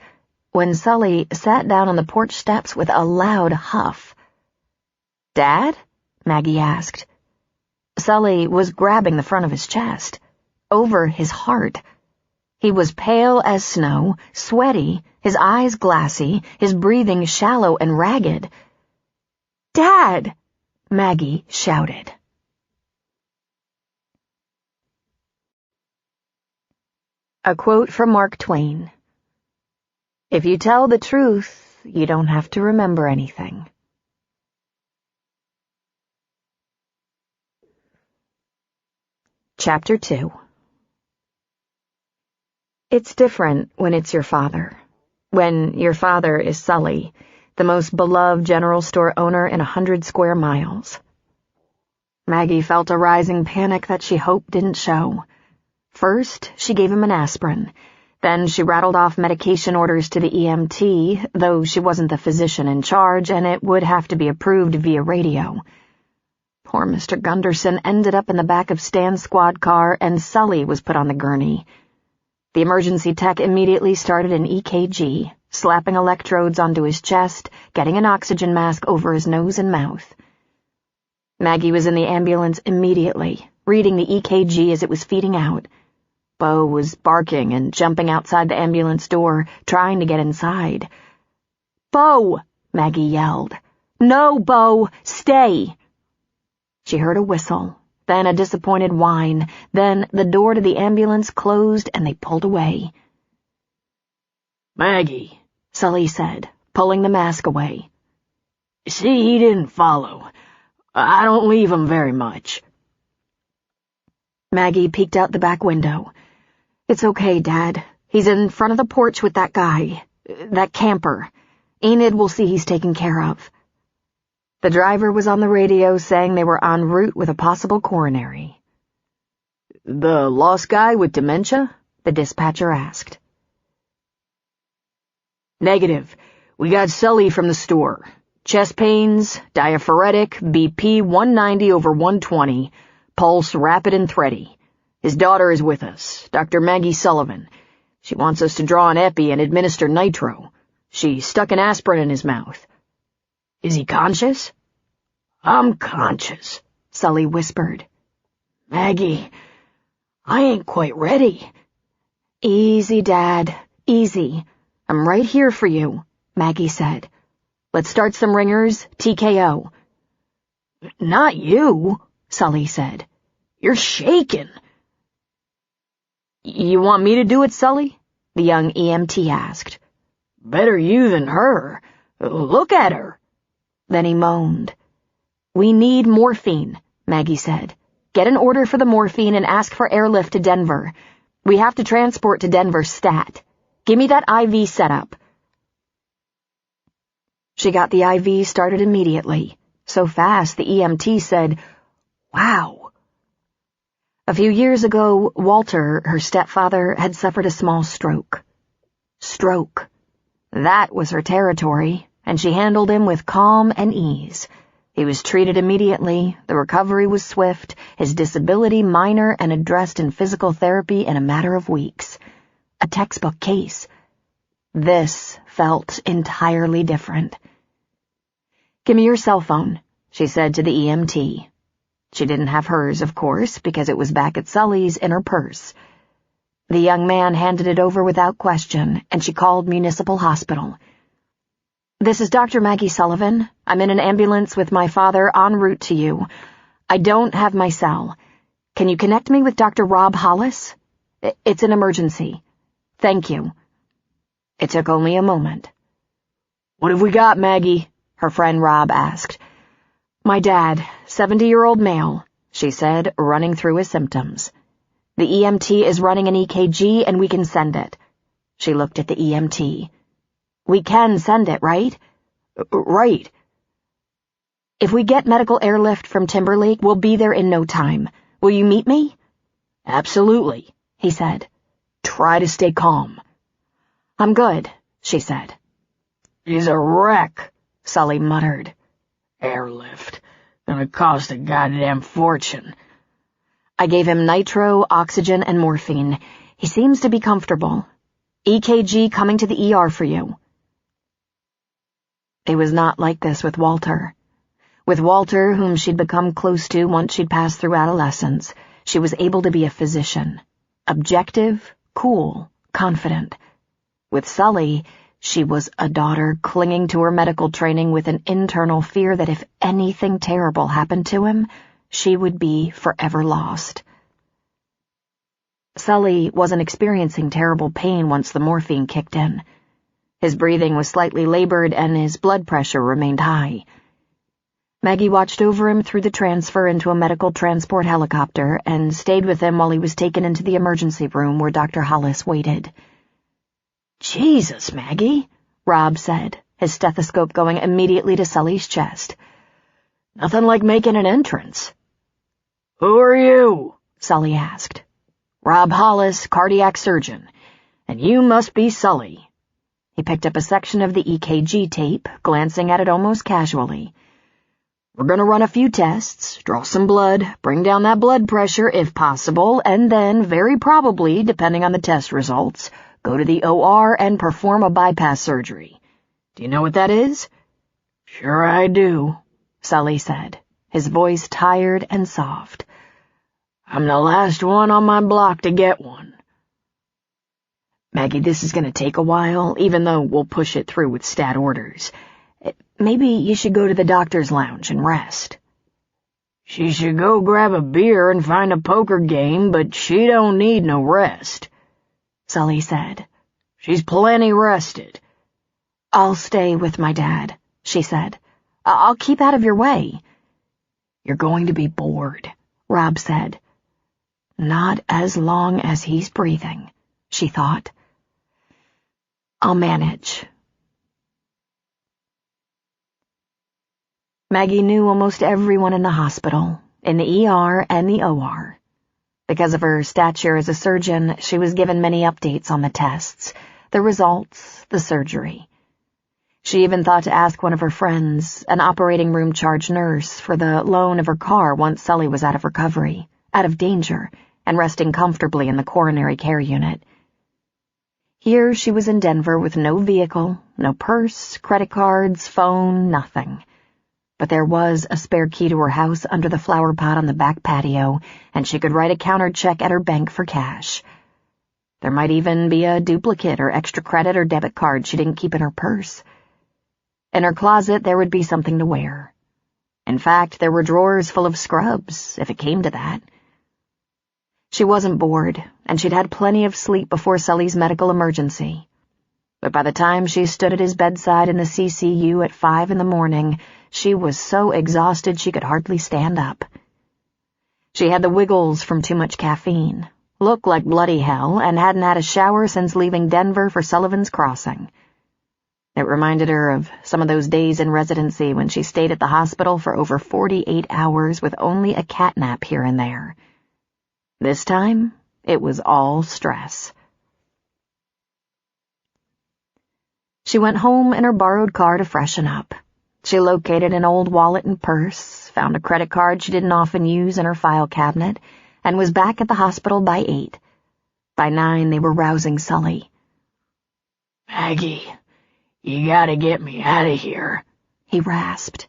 when Sully sat down on the porch steps with a loud huff. Dad? Maggie asked. Sully was grabbing the front of his chest, over his heart. He was pale as snow, sweaty, his eyes glassy, his breathing shallow and ragged. Dad! Maggie shouted. A quote from Mark Twain. If you tell the truth, you don't have to remember anything. Chapter 2. It's different when it's your father. When your father is Sully, the most beloved general store owner in 100 square miles. Maggie felt a rising panic that she hoped didn't show. First, she gave him an aspirin. Then she rattled off medication orders to the EMT, though she wasn't the physician in charge, and it would have to be approved via radio. Poor Mr. Gunderson ended up in the back of Stan's squad car, and Sully was put on the gurney. The emergency tech immediately started an EKG, slapping electrodes onto his chest, getting an oxygen mask over his nose and mouth. Maggie was in the ambulance immediately, reading the EKG as it was feeding out. Bo was barking and jumping outside the ambulance door, trying to get inside. "Bo!" Maggie yelled. "No, Bo! Stay!" She heard a whistle, then a disappointed whine, then the door to the ambulance closed and they pulled away. "Maggie," Sully said, pulling the mask away. "See, he didn't follow. I don't leave him very much." Maggie peeked out the back window. "It's okay, Dad. He's in front of the porch with that guy, that camper. Enid will see he's taken care of." The driver was on the radio saying they were en route with a possible coronary. "The lost guy with dementia?" the dispatcher asked. "Negative. We got Sully from the store. Chest pains, diaphoretic, BP 190 over 120, pulse rapid and thready. His daughter is with us, Dr. Maggie Sullivan. She wants us to draw an epi and administer nitro. She stuck an aspirin in his mouth. Is he conscious?" "I'm conscious," Sully whispered. "Maggie, I ain't quite ready." "Easy, Dad, easy. I'm right here for you," Maggie said. "Let's start some ringers, TKO." "Not you," Sully said. "You're shaking." "You want me to do it, Sully?" the young EMT asked. "Better you than her. Look at her." Then he moaned. "We need morphine," Maggie said. "Get an order for the morphine and ask for airlift to Denver. We have to transport to Denver stat. Give me that IV setup." She got the IV started immediately, so fast the EMT said, "Wow." A few years ago, Walter, her stepfather, had suffered a small stroke. Stroke. That was her territory, and she handled him with calm and ease. He was treated immediately, the recovery was swift, his disability minor and addressed in physical therapy in a matter of weeks. A textbook case. This felt entirely different. "Give me your cell phone," she said to the EMT. She didn't have hers, of course, because it was back at Sully's in her purse. The young man handed it over without question, and she called Municipal Hospital. "This is Dr. Maggie Sullivan. I'm in an ambulance with my father en route to you. I don't have my cell. Can you connect me with Dr. Rob Hollis? It's an emergency. Thank you." It took only a moment. "What have we got, Maggie?" her friend Rob asked. "My dad, 70-year-old male," she said, running through his symptoms. "The EMT is running an EKG and we can send it." She looked at the EMT. "We can send it, right?" "Right." "If we get medical airlift from Timberlake, we'll be there in no time. Will you meet me?" "Absolutely," he said. "Try to stay calm." "I'm good," she said. "He's a wreck," Sully muttered. "Airlift. Gonna cost a goddamn fortune." I gave him nitro, oxygen, and morphine. He seems to be comfortable. EKG coming to the ER for you. It was not like this with Walter. With Walter, whom she'd become close to once she'd passed through adolescence, she was able to be a physician. Objective, cool, confident. With Sully, she was a daughter clinging to her medical training with an internal fear that if anything terrible happened to him, she would be forever lost. Sully wasn't experiencing terrible pain once the morphine kicked in. His breathing was slightly labored and his blood pressure remained high. Maggie watched over him through the transfer into a medical transport helicopter and stayed with him while he was taken into the emergency room where Dr. Hollis waited. "Jesus, Maggie," Rob said, his stethoscope going immediately to Sully's chest. "Nothing like making an entrance." "Who are you?" Sully asked. "Rob Hollis, cardiac surgeon. And you must be Sully." He picked up a section of the EKG tape, glancing at it almost casually. "We're going to run a few tests, draw some blood, bring down that blood pressure if possible, and then, very probably, depending on the test results, go to the OR and perform a bypass surgery. Do you know what that is?" "Sure I do," Sully said, his voice tired and soft. "I'm the last one on my block to get one." "Maggie, this is going to take a while, even though we'll push it through with stat orders. Maybe you should go to the doctor's lounge and rest." "She should go grab a beer and find a poker game, but she don't need no rest," Sully said. "She's plenty rested." "I'll stay with my dad," she said. "I'll keep out of your way." "You're going to be bored," Rob said. "Not as long as he's breathing," she thought. "I'll manage." Maggie knew almost everyone in the hospital, in the ER and the OR. Because of her stature as a surgeon, she was given many updates on the tests, the results, the surgery. She even thought to ask one of her friends, an operating room charge nurse, for the loan of her car once Sully was out of recovery, out of danger, and resting comfortably in the coronary care unit. Here she was in Denver with no vehicle, no purse, credit cards, phone, nothing. But there was a spare key to her house under the flower pot on the back patio, and she could write a counter check at her bank for cash. There might even be a duplicate or extra credit or debit card she didn't keep in her purse. In her closet, there would be something to wear. In fact, there were drawers full of scrubs, if it came to that. She wasn't bored, and she'd had plenty of sleep before Sully's medical emergency. But by the time she stood at his bedside in the CCU at 5 a.m, she was so exhausted she could hardly stand up. She had the wiggles from too much caffeine, looked like bloody hell, and hadn't had a shower since leaving Denver for Sullivan's Crossing. It reminded her of some of those days in residency when she stayed at the hospital for over 48 hours with only a cat nap here and there. This time, it was all stress. She went home in her borrowed car to freshen up. She located an old wallet and purse, found a credit card she didn't often use in her file cabinet, and was back at the hospital by 8. By 9, they were rousing Sully. "Maggie, you gotta get me out of here," he rasped.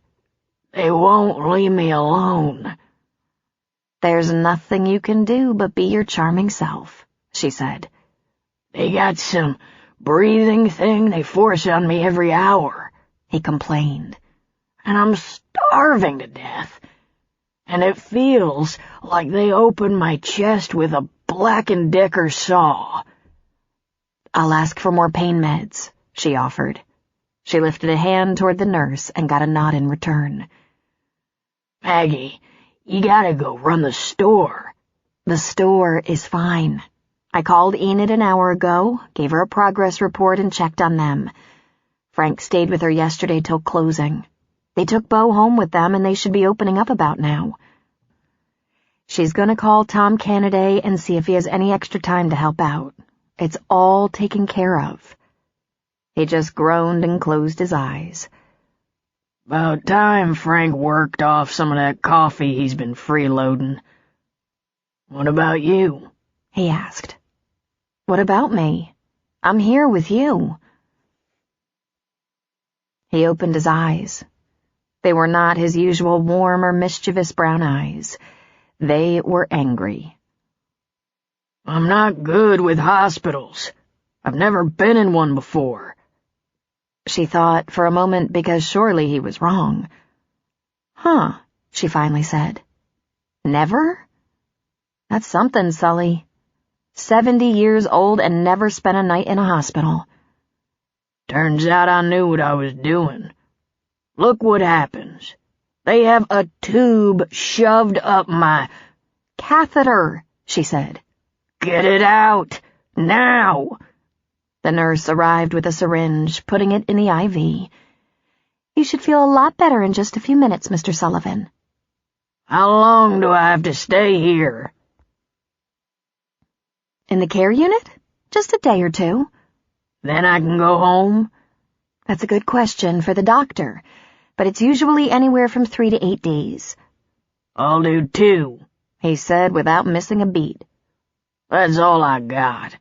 "They won't leave me alone." "There's nothing you can do but be your charming self," she said. "They got some breathing thing they force on me every hour," he complained. "And I'm starving to death. And it feels like they open my chest with a Black & Decker saw." "I'll ask for more pain meds," she offered. She lifted a hand toward the nurse and got a nod in return. "Maggie, you gotta go run the store." "The store is fine. I called Enid an hour ago, gave her a progress report, and checked on them. Frank stayed with her yesterday till closing. They took Beau home with them, and they should be opening up about now. She's going to call Tom Cannaday and see if he has any extra time to help out. It's all taken care of." He just groaned and closed his eyes. "About time Frank worked off some of that coffee he's been freeloading. What about you?" he asked. "What about me? I'm here with you." He opened his eyes. They were not his usual warm or mischievous brown eyes. They were angry. I'm not good with hospitals. I've never been in one before. She thought for a moment because surely he was wrong. Huh, she finally said. Never? That's something, Sully. 70 years old and never spent a night in a hospital. Turns out I knew what I was doing. Look what happens. They have a tube shoved up my... Catheter, she said. Get it out, now! The nurse arrived with a syringe, putting it in the IV. You should feel a lot better in just a few minutes, Mr. Sullivan. How long do I have to stay here? In the care unit? Just a day or two. Then I can go home? That's a good question for the doctor, but it's usually anywhere from 3 to 8 days. I'll do 2, he said without missing a beat. That's all I got.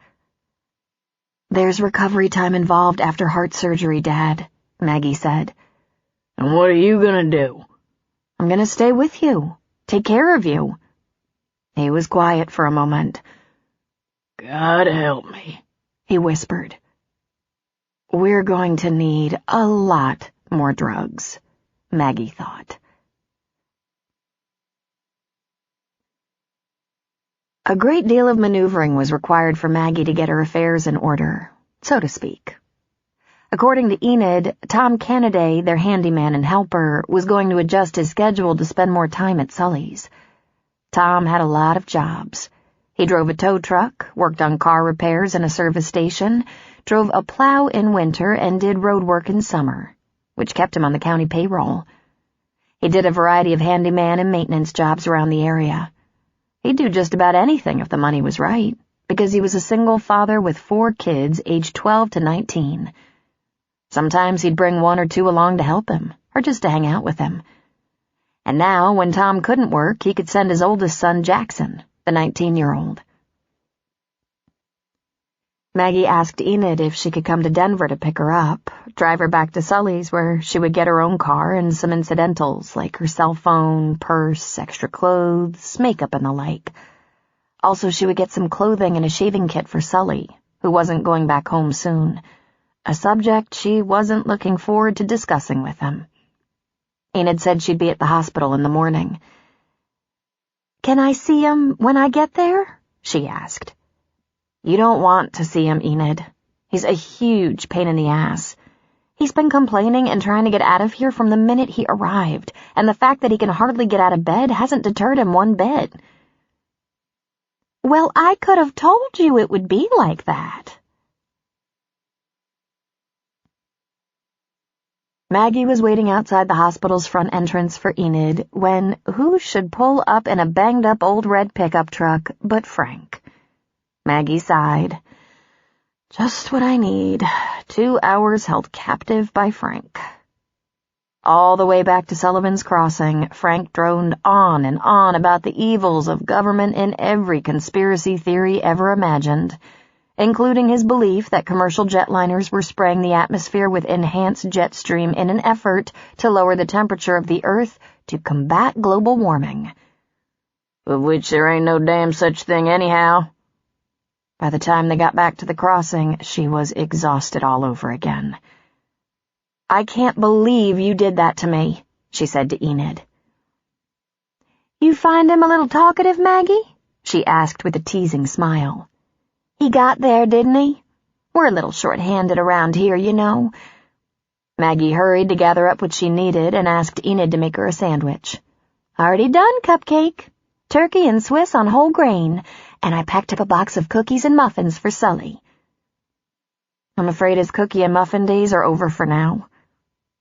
There's recovery time involved after heart surgery, Dad, Maggie said. And what are you gonna do? I'm gonna stay with you, take care of you. He was quiet for a moment. God help me, he whispered. We're going to need a lot more drugs, Maggie thought. A great deal of maneuvering was required for Maggie to get her affairs in order, so to speak. According to Enid, Tom Kennedy, their handyman and helper, was going to adjust his schedule to spend more time at Sully's. Tom had a lot of jobs. He drove a tow truck, worked on car repairs in a service station, drove a plow in winter, and did road work in summer, which kept him on the county payroll. He did a variety of handyman and maintenance jobs around the area. He'd do just about anything if the money was right, because he was a single father with 4 kids aged 12 to 19. Sometimes he'd bring 1 or 2 along to help him, or just to hang out with him. And now, when Tom couldn't work, he could send his oldest son, Jackson, the 19-year-old. Maggie asked Enid if she could come to Denver to pick her up, drive her back to Sully's where she would get her own car and some incidentals like her cell phone, purse, extra clothes, makeup, and the like. Also, she would get some clothing and a shaving kit for Sully, who wasn't going back home soon, a subject she wasn't looking forward to discussing with him. Enid said she'd be at the hospital in the morning. Can I see him when I get there? She asked. You don't want to see him, Enid. He's a huge pain in the ass. He's been complaining and trying to get out of here from the minute he arrived, and the fact that he can hardly get out of bed hasn't deterred him one bit. Well, I could have told you it would be like that. Maggie was waiting outside the hospital's front entrance for Enid when who should pull up in a banged-up old red pickup truck but Frank. Maggie sighed. Just what I need. 2 hours held captive by Frank. All the way back to Sullivan's Crossing, Frank droned on and on about the evils of government in every conspiracy theory ever imagined, including his belief that commercial jetliners were spraying the atmosphere with enhanced jet stream in an effort to lower the temperature of the Earth to combat global warming. Of which there ain't no damn such thing anyhow. By the time they got back to the crossing, she was exhausted all over again. I can't believe you did that to me, she said to Enid. You find him a little talkative, Maggie? She asked with a teasing smile. He got there, didn't he? We're a little short-handed around here, you know. Maggie hurried to gather up what she needed and asked Enid to make her a sandwich. Already done, Cupcake. Turkey and Swiss on whole grain, and I packed up a box of cookies and muffins for Sully. I'm afraid his cookie and muffin days are over for now.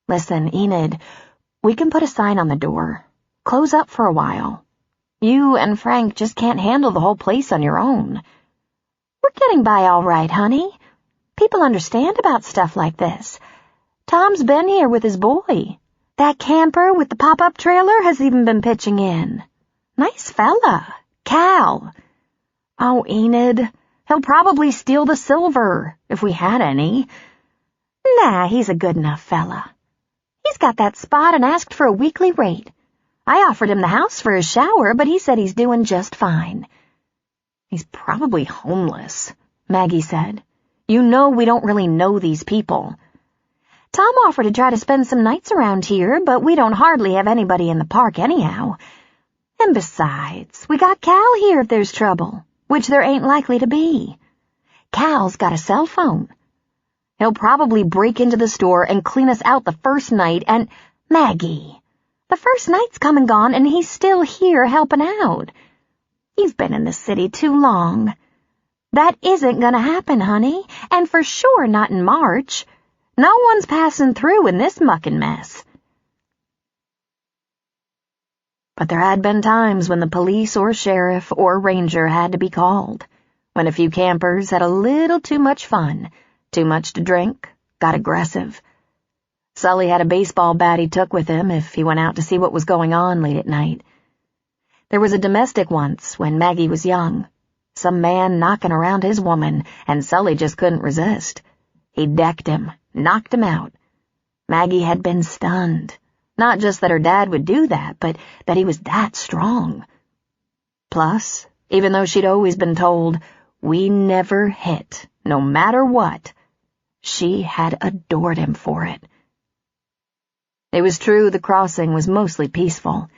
Listen, Enid, we can put a sign on the door. Close up for a while. You and Frank just can't handle the whole place on your own. We're getting by all right, honey. People understand about stuff like this. Tom's been here with his boy. That camper with the pop-up trailer has even been pitching in. Nice fella, Cal. Oh, Enid, he'll probably steal the silver, if we had any. Nah, he's a good enough fella. He's got that spot and asked for a weekly rate. I offered him the house for his shower, but he said he's doing just fine. He's probably homeless, Maggie said. You know we don't really know these people. Tom offered to try to spend some nights around here, but we don't hardly have anybody in the park anyhow. And besides, we got Cal here if there's trouble, which there ain't likely to be. Cal's got a cell phone. He'll probably break into the store and clean us out the first night and— Maggie, the first night's come and gone and he's still here helping out. You've been in the city too long. That isn't gonna happen, honey, and for sure not in March. No one's passing through in this mucking mess. But there had been times when the police or sheriff or ranger had to be called, when a few campers had a little too much fun, too much to drink, got aggressive. Sully had a baseball bat he took with him if he went out to see what was going on late at night. There was a domestic once when Maggie was young. Some man knocking around his woman, and Sully just couldn't resist. He decked him, knocked him out. Maggie had been stunned. Not just that her dad would do that, but that he was that strong. Plus, even though she'd always been told, we never hit, no matter what, she had adored him for it. It was true the crossing was mostly peaceful,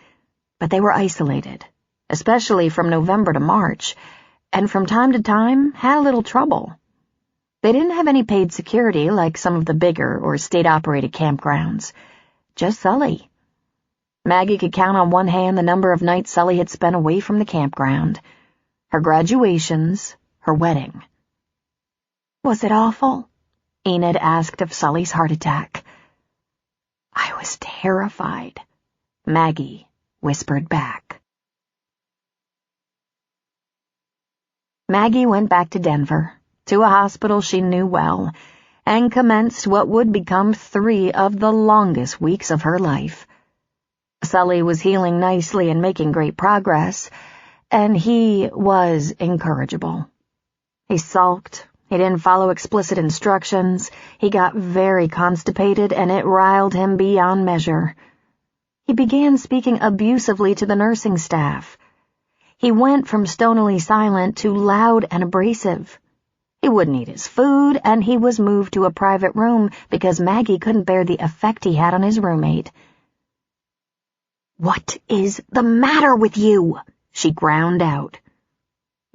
but they were isolated, especially from November to March, and from time to time had a little trouble. They didn't have any paid security like some of the bigger or state-operated campgrounds. Just Sully. Maggie could count on one hand the number of nights Sully had spent away from the campground. Her graduations, her wedding. Was it awful? Enid asked of Sully's heart attack. I was terrified, Maggie whispered back. Maggie went back to Denver, to a hospital she knew well, and commenced what would become 3 of the longest weeks of her life. Sully was healing nicely and making great progress, and he was incorrigible. He sulked, he didn't follow explicit instructions, he got very constipated, and it riled him beyond measure. He began speaking abusively to the nursing staff. He went from stonily silent to loud and abrasive. He wouldn't eat his food, and he was moved to a private room because Maggie couldn't bear the effect he had on his roommate. "What is the matter with you?" she ground out.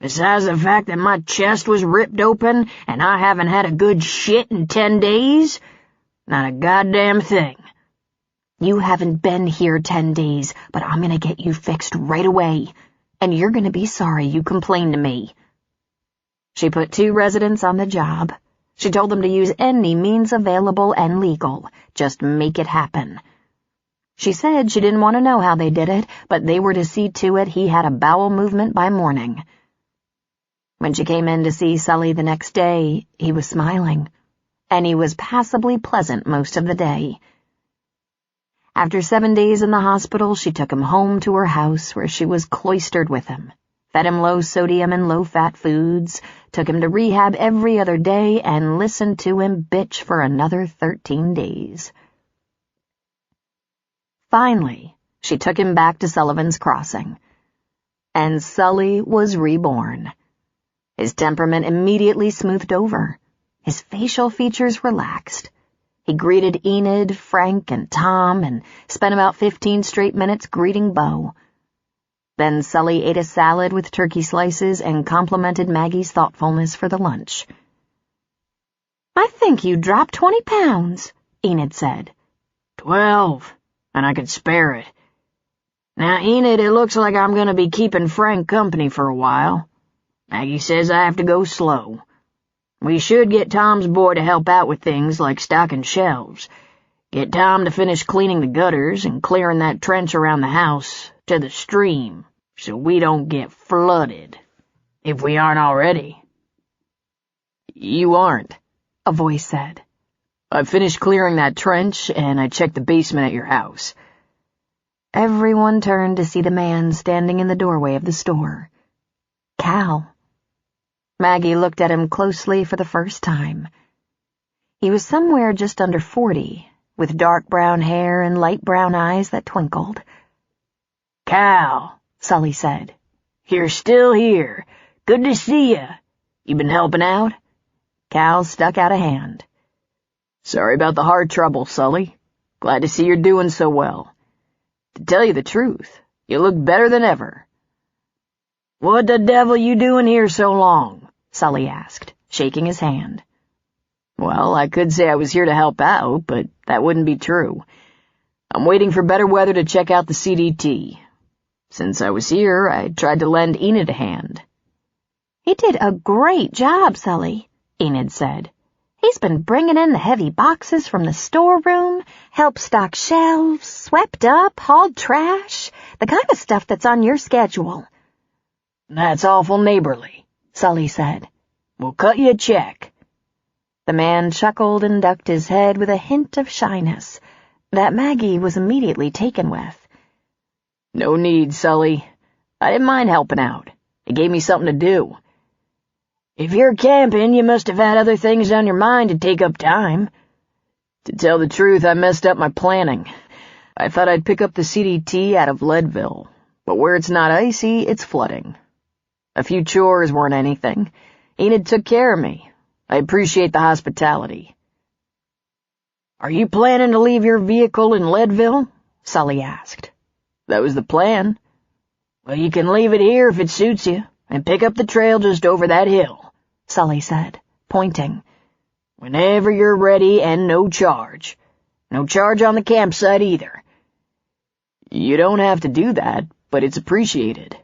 "Besides the fact that my chest was ripped open and I haven't had a good shit in 10 days? Not a goddamn thing." "You haven't been here 10 days, but I'm gonna get you fixed right away. And you're gonna be sorry you complained to me." She put 2 residents on the job. She told them to use any means available and legal. Just make it happen. She said she didn't want to know how they did it, but they were to see to it he had a bowel movement by morning. When she came in to see Sully the next day, he was smiling, and he was passably pleasant most of the day. After 7 days in the hospital, she took him home to her house where she was cloistered with him, fed him low-sodium and low-fat foods, took him to rehab every other day, and listened to him bitch for another 13 days. Finally, she took him back to Sullivan's Crossing, and Sully was reborn. His temperament immediately smoothed over. His facial features relaxed. He greeted Enid, Frank, and Tom, and spent about 15 straight minutes greeting Bo. Then Sully ate a salad with turkey slices and complimented Maggie's thoughtfulness for the lunch. "I think you dropped 20 pounds, Enid said. 12, and I could spare it. Now, Enid, it looks like I'm going to be keeping Frank company for a while. Maggie says I have to go slow. We should get Tom's boy to help out with things like stocking shelves. Get Tom to finish cleaning the gutters and clearing that trench around the house to the stream so we don't get flooded, if we aren't already." "You aren't," a voice said. "I finished clearing that trench, and I checked the basement at your house." Everyone turned to see the man standing in the doorway of the store. Cal. Maggie looked at him closely for the first time. He was somewhere just under 40, with dark brown hair and light brown eyes that twinkled. "Cal," Sully said. "You're still here. Good to see you. You been helping out?" Cal stuck out a hand. "Sorry about the heart trouble, Sully. Glad to see you're doing so well. To tell you the truth, you look better than ever." "What the devil you doing here so long?" Sully asked, shaking his hand. "Well, I could say I was here to help out, but that wouldn't be true. I'm waiting for better weather to check out the CDT. Since I was here, I tried to lend Enid a hand." "He did a great job, Sully," Enid said. "He's been bringing in the heavy boxes from the storeroom, helped stock shelves, swept up, hauled trash, the kind of stuff that's on your schedule." "That's awful neighborly," Sully said. "We'll cut you a check." The man chuckled and ducked his head with a hint of shyness that Maggie was immediately taken with. "No need, Sully. I didn't mind helping out. It gave me something to do." "If you're camping, you must have had other things on your mind to take up time." "To tell the truth, I messed up my planning. I thought I'd pick up the CDT out of Leadville, but where it's not icy, it's flooding. A few chores weren't anything. Enid took care of me. I appreciate the hospitality." "Are you planning to leave your vehicle in Leadville?" Sully asked. "That was the plan." "Well, you can leave it here if it suits you, and pick up the trail just over that hill," Sully said, pointing. "Whenever you're ready, and no charge. No charge on the campsite either." "You don't have to do that, but it's appreciated.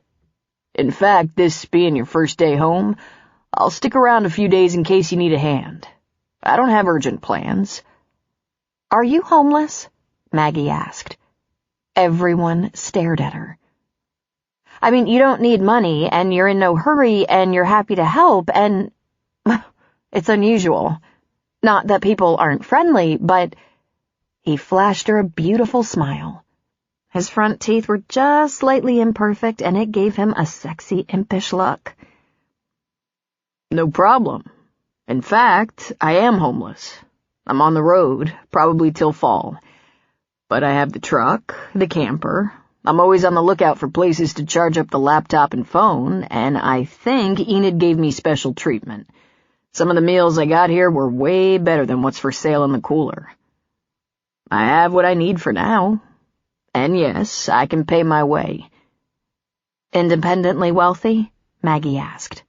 In fact, this being your first day home, I'll stick around a few days in case you need a hand. I don't have urgent plans." "Are you homeless?" Maggie asked. Everyone stared at her. "I mean, you don't need money, and you're in no hurry, and you're happy to help, and it's unusual. Not that people aren't friendly, but—" He flashed her a beautiful smile. His front teeth were just slightly imperfect, and it gave him a sexy, impish look. "No problem. In fact, I am homeless. I'm on the road, probably till fall. But I have the truck, the camper. I'm always on the lookout for places to charge up the laptop and phone, and I think Enid gave me special treatment. Some of the meals I got here were way better than what's for sale in the cooler. I have what I need for now. And yes, I can pay my way." "Independently wealthy?" Maggie asked.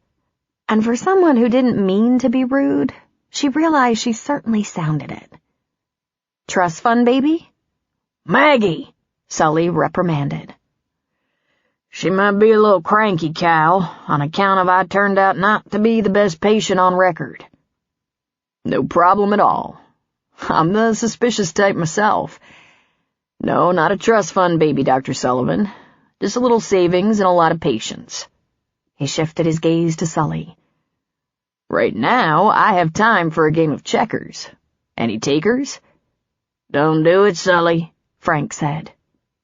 And for someone who didn't mean to be rude, she realized she certainly sounded it. "Trust fund baby?" "Maggie!" Sully reprimanded. "She might be a little cranky, Cal, on account of I turned out not to be the best patient on record." "No problem at all. I'm the suspicious type myself. No, not a trust fund baby, Dr. Sullivan. Just a little savings and a lot of patience." He shifted his gaze to Sully. "Right now, I have time for a game of checkers. Any takers?" "Don't do it, Sully," Frank said.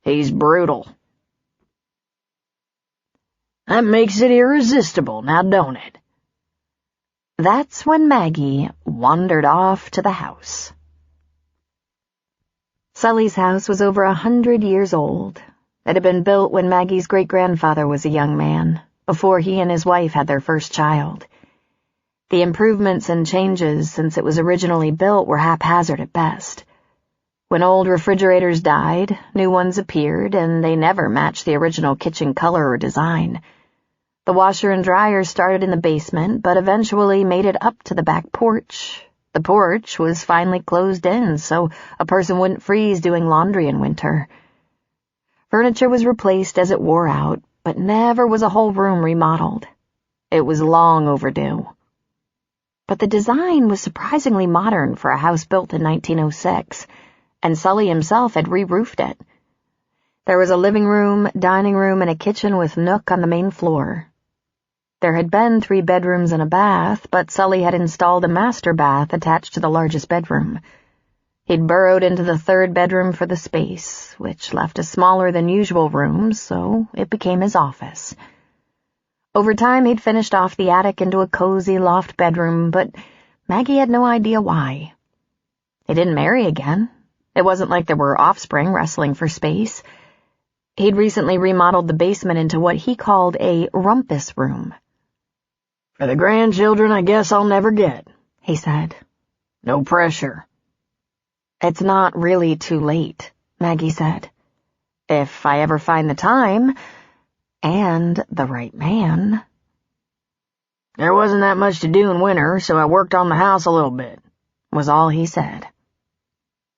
"He's brutal." "That makes it irresistible, now don't it?" That's when Maggie wandered off to the house. Sully's house was over 100 years old. It had been built when Maggie's great-grandfather was a young man, before he and his wife had their first child. The improvements and changes since it was originally built were haphazard at best. When old refrigerators died, new ones appeared, and they never matched the original kitchen color or design. The washer and dryer started in the basement, but eventually made it up to the back porch. The porch was finally closed in, so a person wouldn't freeze doing laundry in winter. Furniture was replaced as it wore out, but never was a whole room remodeled. It was long overdue. But the design was surprisingly modern for a house built in 1906, and Sully himself had re-roofed it. There was a living room, dining room, and a kitchen with nook on the main floor. There had been 3 bedrooms and a bath, but Sully had installed a master bath attached to the largest bedroom. He'd burrowed into the 3rd bedroom for the space, which left a smaller than usual room, so it became his office. Over time, he'd finished off the attic into a cozy loft bedroom, but Maggie had no idea why. He didn't marry again. It wasn't like there were offspring wrestling for space. He'd recently remodeled the basement into what he called a rumpus room. For the grandchildren I guess I'll never get, he said. No pressure. It's not really too late, Maggie said. If I ever find the time, and the right man. There wasn't that much to do in winter, so I worked on the house a little bit, was all he said.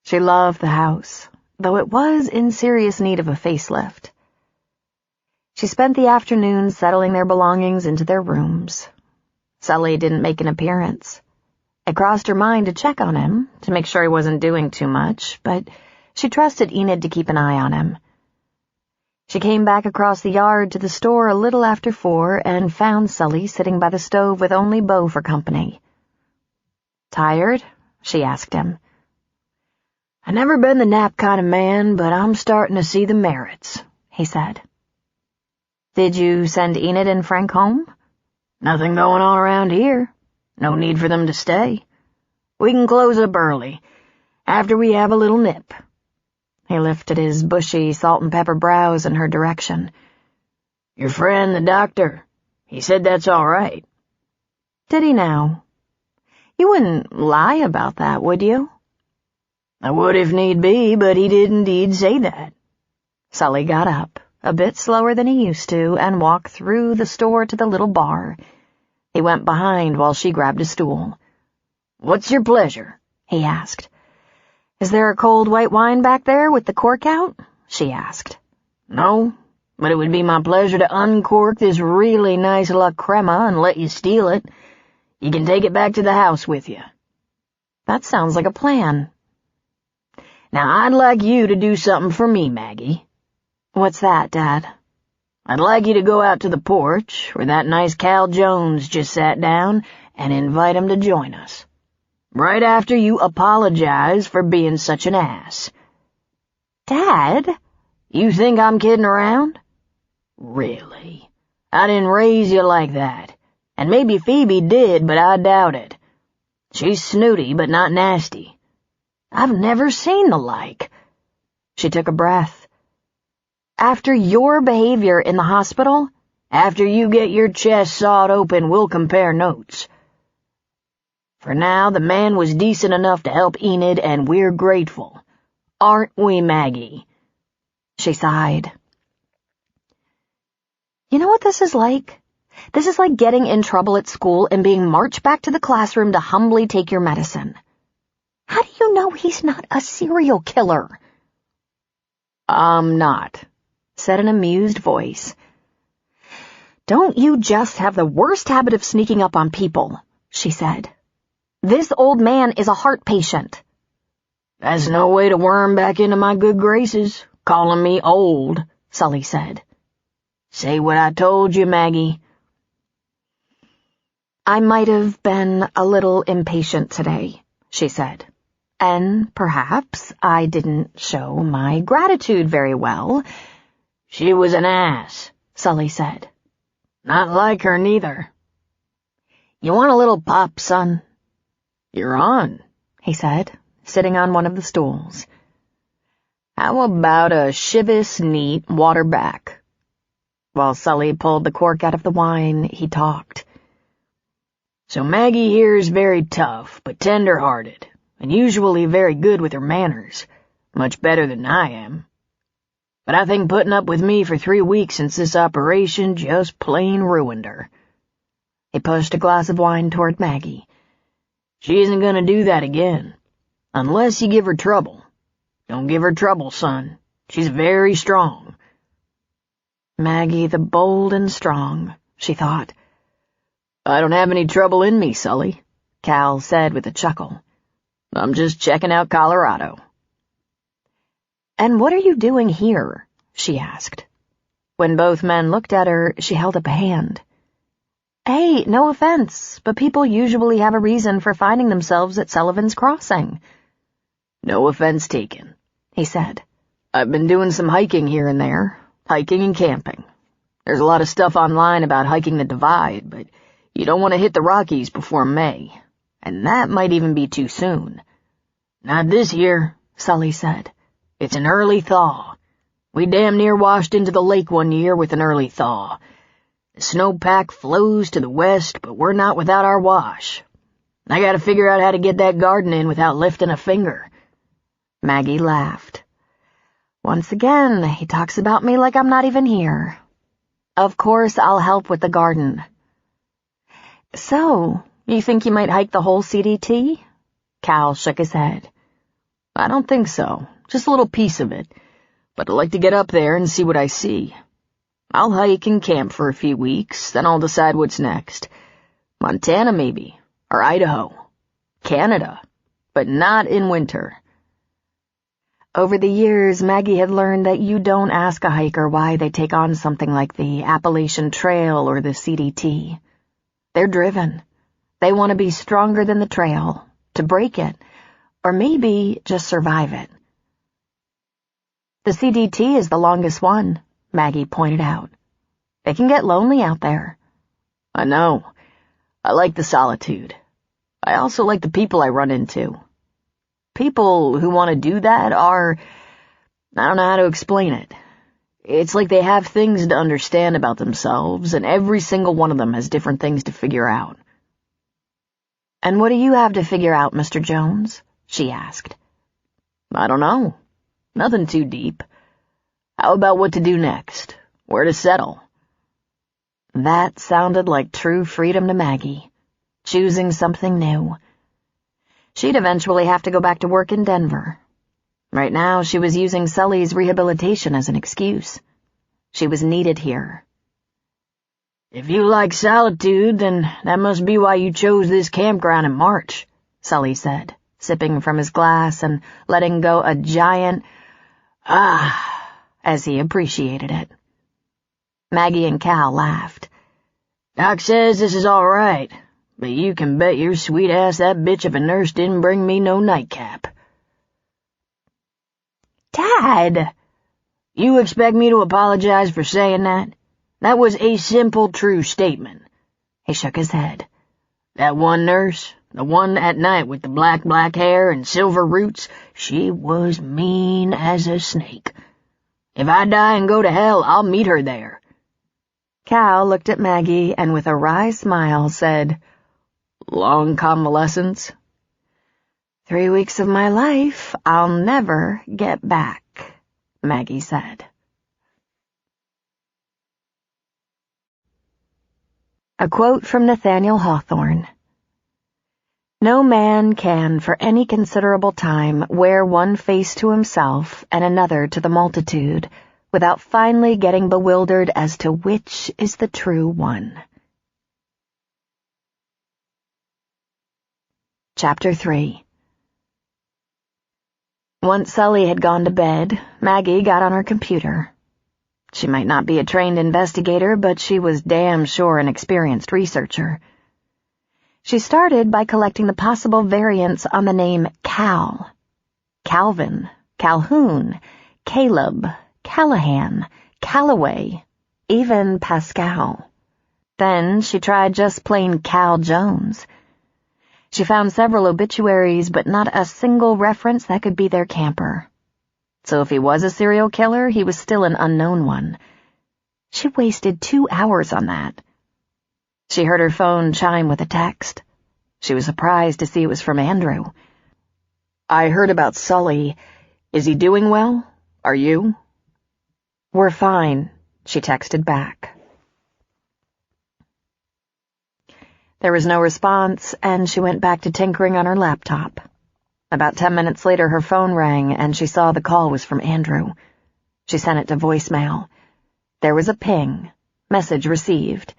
She loved the house, though it was in serious need of a facelift. She spent the afternoon settling their belongings into their rooms. Sully didn't make an appearance. It crossed her mind to check on him, to make sure he wasn't doing too much, but she trusted Enid to keep an eye on him. She came back across the yard to the store a little after 4 and found Sully sitting by the stove with only Bo for company. Tired? She asked him. I never been the nap kind of man, but I'm starting to see the merits, he said. Did you send Enid and Frank home? Nothing going on around here. No need for them to stay. We can close up early, after we have a little nip. He lifted his bushy, salt-and-pepper brows in her direction. Your friend, the doctor, he said that's all right. Did he now? You wouldn't lie about that, would you? I would if need be, but he did indeed say that. Sully got up, a bit slower than he used to, and walked through the store to the little bar. He went behind while she grabbed a stool. What's your pleasure? He asked. Is there a cold white wine back there with the cork out? She asked. No, but it would be my pleasure to uncork this really nice La Crema and let you steal it. You can take it back to the house with you. That sounds like a plan. Now, I'd like you to do something for me, Maggie. What's that, Dad? I'd like you to go out to the porch, where that nice Cal Jones just sat down, and invite him to join us. Right after you apologize for being such an ass. Dad? You think I'm kidding around? Really? I didn't raise you like that. And maybe Phoebe did, but I doubt it. She's snooty, but not nasty. I've never seen the like. She took a breath. After your behavior in the hospital? After you get your chest sawed open, we'll compare notes. For now, the man was decent enough to help Enid, and we're grateful. Aren't we, Maggie? She sighed. You know what this is like? This is like getting in trouble at school and being marched back to the classroom to humbly take your medicine. How do you know he's not a serial killer? I'm not, said an amused voice. Don't you just have the worst habit of sneaking up on people, she said. This old man is a heart patient. That's no way to worm back into my good graces, calling me old, Sully said. Say what I told you, Maggie. I might have been a little impatient today, she said. And perhaps I didn't show my gratitude very well. She was an ass, Sully said. Not like her, neither. You want a little pop, son? You're on, he said, sitting on one of the stools. How about a Chivas neat water back? While Sully pulled the cork out of the wine, he talked. So Maggie here is very tough, but tender-hearted, and usually very good with her manners, much better than I am. But I think putting up with me for 3 weeks since this operation just plain ruined her. He pushed a glass of wine toward Maggie. She isn't going to do that again, unless you give her trouble. Don't give her trouble, son. She's very strong. Maggie the bold and strong, she thought. I don't have any trouble in me, Sully, Cal said with a chuckle. I'm just checking out Colorado. And what are you doing here? She asked. When both men looked at her, she held up a hand. Hey, no offense, but people usually have a reason for finding themselves at Sullivan's Crossing. No offense taken, he said. I've been doing some hiking here and there, hiking and camping. There's a lot of stuff online about hiking the Divide, but you don't want to hit the Rockies before May, and that might even be too soon. Not this year, Sully said. It's an early thaw. We damn near washed into the lake one year with an early thaw. The snowpack flows to the west, but we're not without our wash. I gotta figure out how to get that garden in without lifting a finger." Maggie laughed. "Once again, he talks about me like I'm not even here. Of course I'll help with the garden." "So, you think you might hike the whole CDT?" Cal shook his head. "I don't think so. Just a little piece of it. But I'd like to get up there and see what I see. I'll hike and camp for a few weeks, then I'll decide what's next. Montana, maybe. Or Idaho. Canada. But not in winter." Over the years, Maggie had learned that you don't ask a hiker why they take on something like the Appalachian Trail or the CDT. They're driven. They want to be stronger than the trail, to break it, or maybe just survive it. "The CDT is the longest one," Maggie pointed out. "It can get lonely out there." "I know. I like the solitude. I also like the people I run into. People who want to do that are... I don't know how to explain it. It's like they have things to understand about themselves, and every single one of them has different things to figure out." "And what do you have to figure out, Mr. Jones?" she asked. "I don't know. Nothing too deep. How about what to do next? Where to settle?" That sounded like true freedom to Maggie. Choosing something new. She'd eventually have to go back to work in Denver. Right now, she was using Sully's rehabilitation as an excuse. She was needed here. "If you like solitude, then that must be why you chose this campground in March," Sully said, sipping from his glass and letting go a giant as he appreciated it. Maggie and Cal laughed. "Doc says this is all right, but you can bet your sweet ass that bitch of a nurse didn't bring me no nightcap." "Dad!" "You expect me to apologize for saying that? That was a simple, true statement." He shook his head. "That one nurse, the one at night with the black hair and silver roots, she was mean as a snake. If I die and go to hell, I'll meet her there." Cal looked at Maggie and with a wry smile said, "Long convalescence?" 3 weeks of my life I'll never get back," Maggie said. A quote from Nathaniel Hawthorne. "No man can for any considerable time wear one face to himself and another to the multitude, without finally getting bewildered as to which is the true one." Chapter 3. Once Sully had gone to bed, Maggie got on her computer. She might not be a trained investigator, but she was damn sure an experienced researcher. She started by collecting the possible variants on the name Cal. Calvin, Calhoun, Caleb, Callahan, Callaway, even Pascal. Then she tried just plain Cal Jones. She found several obituaries, but not a single reference that could be their camper. So if he was a serial killer, he was still an unknown one. She wasted 2 hours on that. She heard her phone chime with a text. She was surprised to see it was from Andrew. "I heard about Sully. Is he doing well? Are you?" "We're fine," she texted back. There was no response, and she went back to tinkering on her laptop. About 10 minutes later, her phone rang, and she saw the call was from Andrew. She sent it to voicemail. There was a ping. Message received.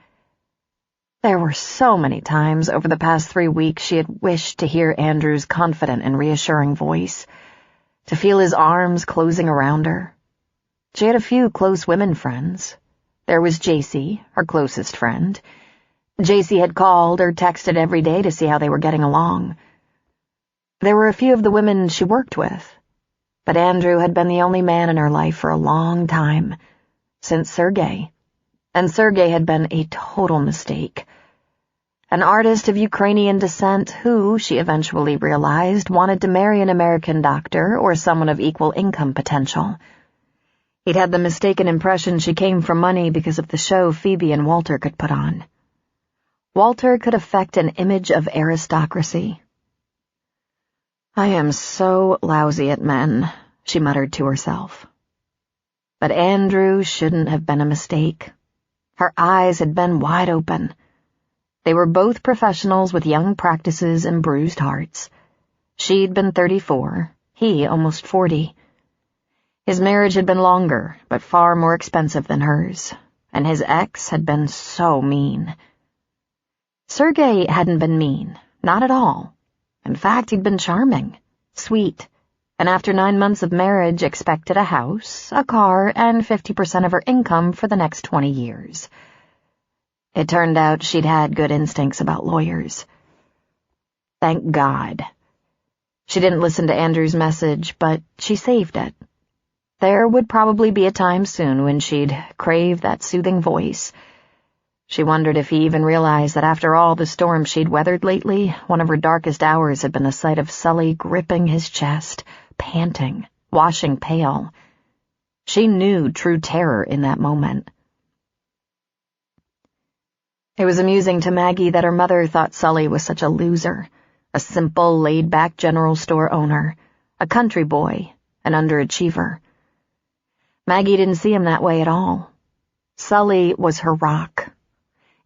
There were so many times over the past 3 weeks she had wished to hear Andrew's confident and reassuring voice, to feel his arms closing around her. She had a few close women friends. There was Jacie, her closest friend. Jacie had called or texted every day to see how they were getting along. There were a few of the women she worked with, but Andrew had been the only man in her life for a long time, since Sergei, and Sergei had been a total mistake. an artist of Ukrainian descent who, she eventually realized, wanted to marry an American doctor or someone of equal income potential. He'd had the mistaken impression she came from money because of the show Phoebe and Walter could put on. Walter could affect an image of aristocracy. "I am so lousy at men," she muttered to herself. But Andrew shouldn't have been a mistake. Her eyes had been wide open. They were both professionals with young practices and bruised hearts. She'd been 34, he almost 40. His marriage had been longer, but far more expensive than hers, and his ex had been so mean. Sergei hadn't been mean, not at all. In fact, he'd been charming, sweet, and after 9 months of marriage expected a house, a car, and 50% of her income for the next 20 years. It turned out she'd had good instincts about lawyers. Thank God. She didn't listen to Andrew's message, but she saved it. There would probably be a time soon when she'd crave that soothing voice. She wondered if he even realized that after all the storms she'd weathered lately, one of her darkest hours had been the sight of Sully gripping his chest, panting, washing pale. She knew true terror in that moment. It was amusing to Maggie that her mother thought Sully was such a loser, a simple, laid-back general store owner, a country boy, an underachiever. Maggie didn't see him that way at all. Sully was her rock.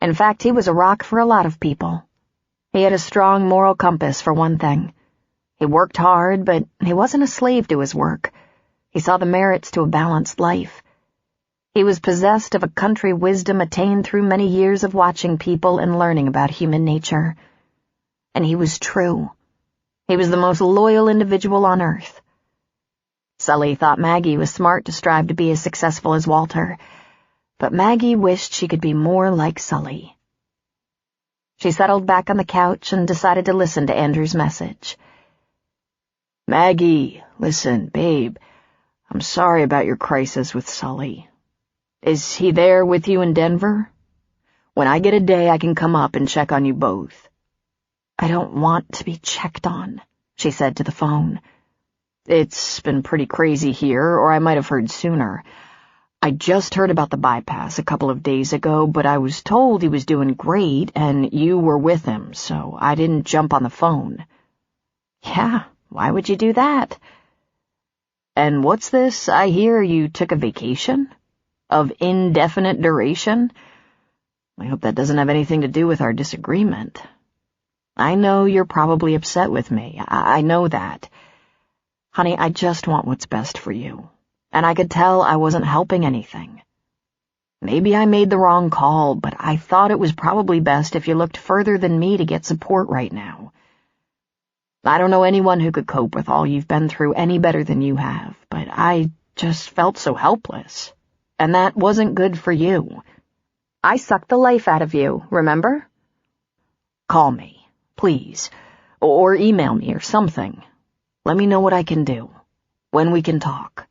In fact, he was a rock for a lot of people. He had a strong moral compass, for one thing. He worked hard, but he wasn't a slave to his work. He saw the merits to a balanced life. He was possessed of a country wisdom attained through many years of watching people and learning about human nature. And he was true. He was the most loyal individual on earth. Sully thought Maggie was smart to strive to be as successful as Walter, but Maggie wished she could be more like Sully. She settled back on the couch and decided to listen to Andrew's message. "Maggie, listen, babe, I'm sorry about your crisis with Sully. Is he there with you in Denver? When I get a day, I can come up and check on you both." "I don't want to be checked on," she said to the phone. "It's been pretty crazy here, or I might have heard sooner. I just heard about the bypass a couple of days ago, but I was told he was doing great and you were with him, so I didn't jump on the phone." "Yeah, why would you do that?" "And what's this? I hear you took a vacation? Of indefinite duration? I hope that doesn't have anything to do with our disagreement. I know you're probably upset with me. I know that. Honey, I just want what's best for you, and I could tell I wasn't helping anything. Maybe I made the wrong call, but I thought it was probably best if you looked further than me to get support right now. I don't know anyone who could cope with all you've been through any better than you have, but I just felt so helpless, and that wasn't good for you. I sucked the life out of you, remember? Call me, please, or email me or something. Let me know what I can do, when we can talk.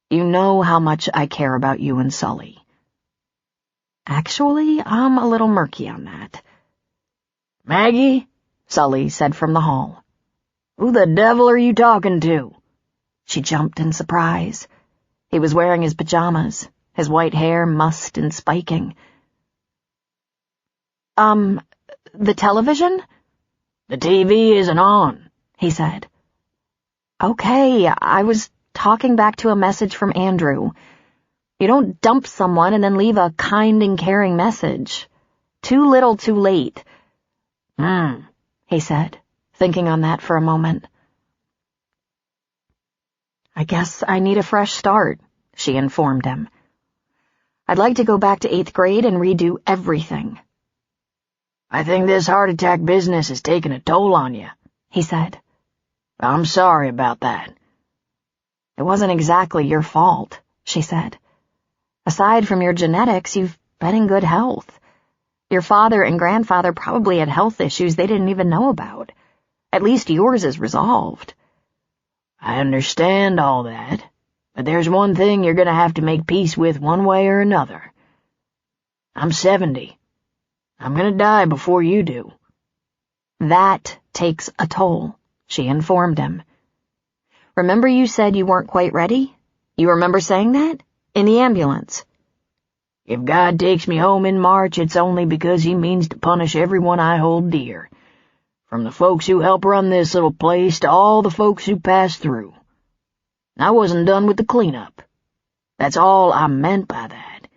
You know how much I care about you and Sully." "Actually, I'm a little murky on that." "Maggie," Sully said from the hall. "Who the devil are you talking to?" She jumped in surprise. He was wearing his pajamas, his white hair mussed and spiking. The television?" "The TV isn't on," he said. "Okay, I was talking back to a message from Andrew. You don't dump someone and then leave a kind and caring message. Too little, too late." He said, thinking on that for a moment. "I guess I need a fresh start," she informed him. "I'd like to go back to 8th grade and redo everything." "I think this heart attack business is taking a toll on you," he said. "I'm sorry about that." "It wasn't exactly your fault," she said. "Aside from your genetics, you've been in good health. Your father and grandfather probably had health issues they didn't even know about. At least yours is resolved." "I understand all that, but there's one thing you're going to have to make peace with one way or another. I'm 70. I'm gonna die before you do." "That takes a toll," she informed him. "Remember you said you weren't quite ready? You remember saying that? In the ambulance." "If God takes me home in March, it's only because he means to punish everyone I hold dear. From the folks who help run this little place to all the folks who pass through. I wasn't done with the cleanup. That's all I meant by that.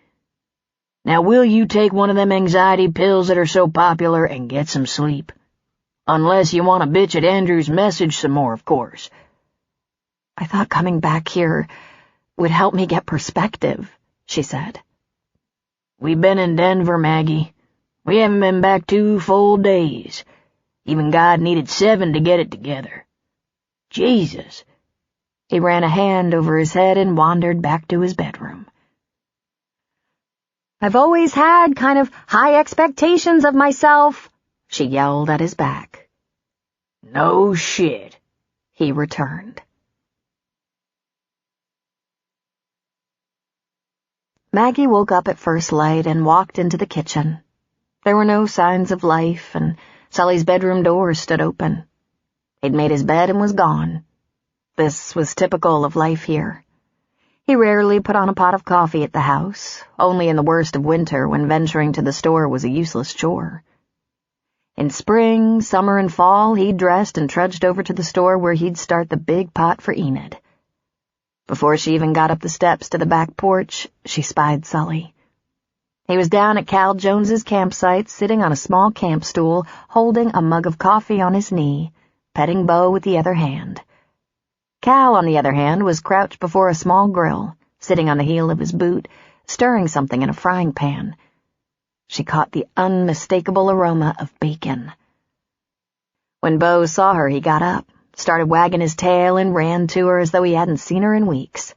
Now will you take one of them anxiety pills that are so popular and get some sleep? Unless you want to bitch at Andrew's message some more, of course." "I thought coming back here would help me get perspective," she said. "We've been in Denver, Maggie. We haven't been back 2 full days. Even God needed 7 to get it together. Jesus." He ran a hand over his head and wandered back to his bedroom. "I've always had kind of high expectations of myself," she yelled at his back. "No shit," he returned. Maggie woke up at first light and walked into the kitchen. There were no signs of life, and Sully's bedroom door stood open. He'd made his bed and was gone. This was typical of life here. He rarely put on a pot of coffee at the house, only in the worst of winter when venturing to the store was a useless chore. In spring, summer, and fall, he dressed and trudged over to the store where he'd start the big pot for Enid. Before she even got up the steps to the back porch, she spied Sully. He was down at Cal Jones's campsite, sitting on a small camp stool, holding a mug of coffee on his knee, petting Bo with the other hand. Cal, on the other hand, was crouched before a small grill, sitting on the heel of his boot, stirring something in a frying pan. She caught the unmistakable aroma of bacon. When Bo saw her, he got up, started wagging his tail, and ran to her as though he hadn't seen her in weeks.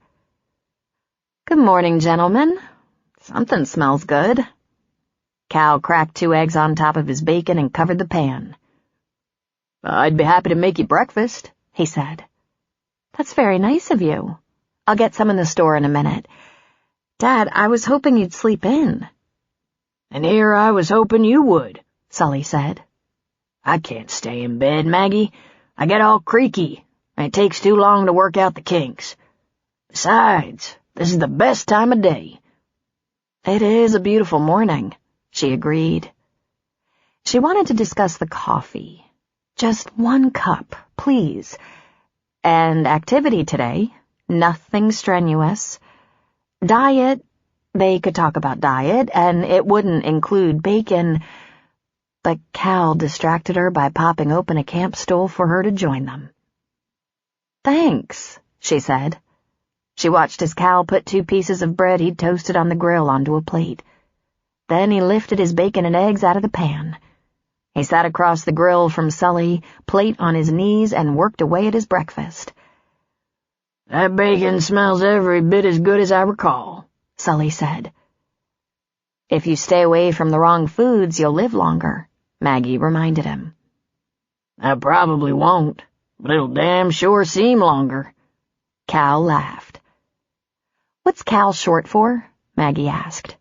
"Good morning, gentlemen. Something smells good." Cal cracked 2 eggs on top of his bacon and covered the pan. "I'd be happy to make you breakfast," he said. "That's very nice of you. I'll get some in the store in a minute. Dad, I was hoping you'd sleep in." "And here I was hoping you would," Sully said. "I can't stay in bed, Maggie. I get all creaky, and it takes too long to work out the kinks. Besides, this is the best time of day." "It is a beautiful morning," she agreed. She wanted to discuss the coffee. Just 1 cup, please. And activity today, nothing strenuous. Diet, they could talk about diet, and it wouldn't include bacon, but Cal distracted her by popping open a camp stool for her to join them. "Thanks," she said. She watched as Cal put 2 pieces of bread he'd toasted on the grill onto a plate. Then he lifted his bacon and eggs out of the pan. He sat across the grill from Sully, plate on his knees, and worked away at his breakfast. "That bacon smells every bit as good as I recall," Sully said. "If you stay away from the wrong foods, you'll live longer," Maggie reminded him. "I probably won't, but it'll damn sure seem longer." Cal laughed. "What's Cal short for?" Maggie asked.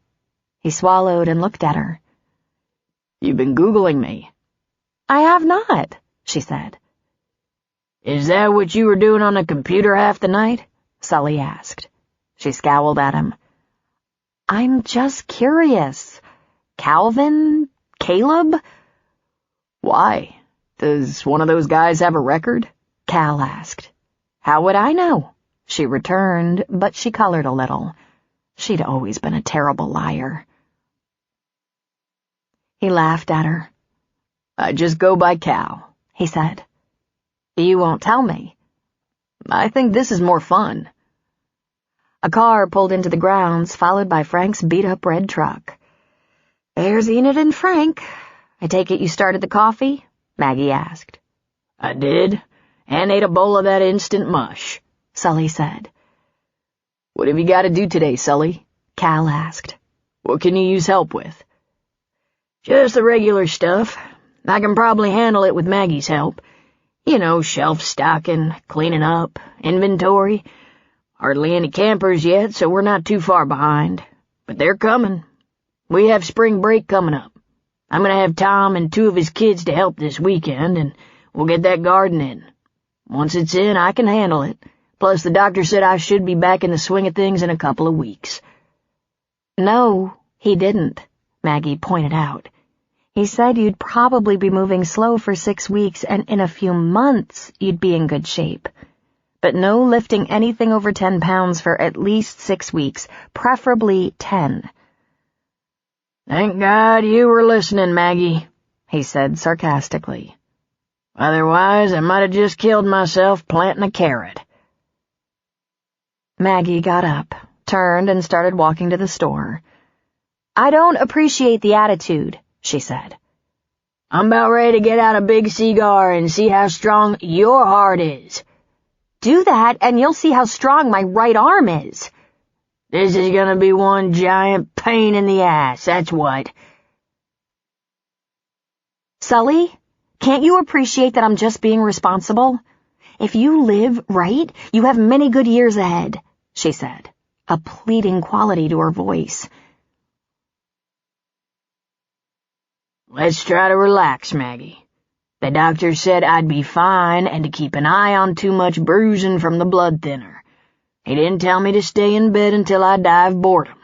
He swallowed and looked at her. "You've been Googling me." "I have not," she said. "Is that what you were doing on the computer half the night?" Sully asked. She scowled at him. "I'm just curious. Calvin? Caleb?" "Why? Does one of those guys have a record?" Cal asked. "How would I know?" she returned, but she colored a little. She'd always been a terrible liar. He laughed at her. "I just go by Cal," he said. "You won't tell me." "I think this is more fun." A car pulled into the grounds, followed by Frank's beat-up red truck. "There's Enid and Frank. I take it you started the coffee?" Maggie asked. "I did, and ate a bowl of that instant mush," Sully said. "What have you got to do today, Sully?" Cal asked. "What can you use help with?" "Just the regular stuff. I can probably handle it with Maggie's help. You know, shelf stocking, cleaning up, inventory. Hardly any campers yet, so we're not too far behind. But they're coming. We have spring break coming up. I'm gonna have Tom and 2 of his kids to help this weekend, and we'll get that garden in. Once it's in, I can handle it. Plus, the doctor said I should be back in the swing of things in a couple of weeks." "No, he didn't," Maggie pointed out. "He said you'd probably be moving slow for 6 weeks, and in a few months you'd be in good shape. But no lifting anything over 10 pounds for at least 6 weeks, preferably 10. "Thank God you were listening, Maggie," he said sarcastically. "Otherwise, I might have just killed myself planting a carrot." Maggie got up, turned, and started walking to the store. "I don't appreciate the attitude," she said. "I'm about ready to get out a big cigar and see how strong your heart is." "Do that, and you'll see how strong my right arm is." "This is gonna be one giant pain in the ass, that's what." "Sully, can't you appreciate that I'm just being responsible? If you live right, you have many good years ahead," she said, a pleading quality to her voice. "Let's try to relax, Maggie. The doctor said I'd be fine and to keep an eye on too much bruising from the blood thinner. He didn't tell me to stay in bed until I die of boredom."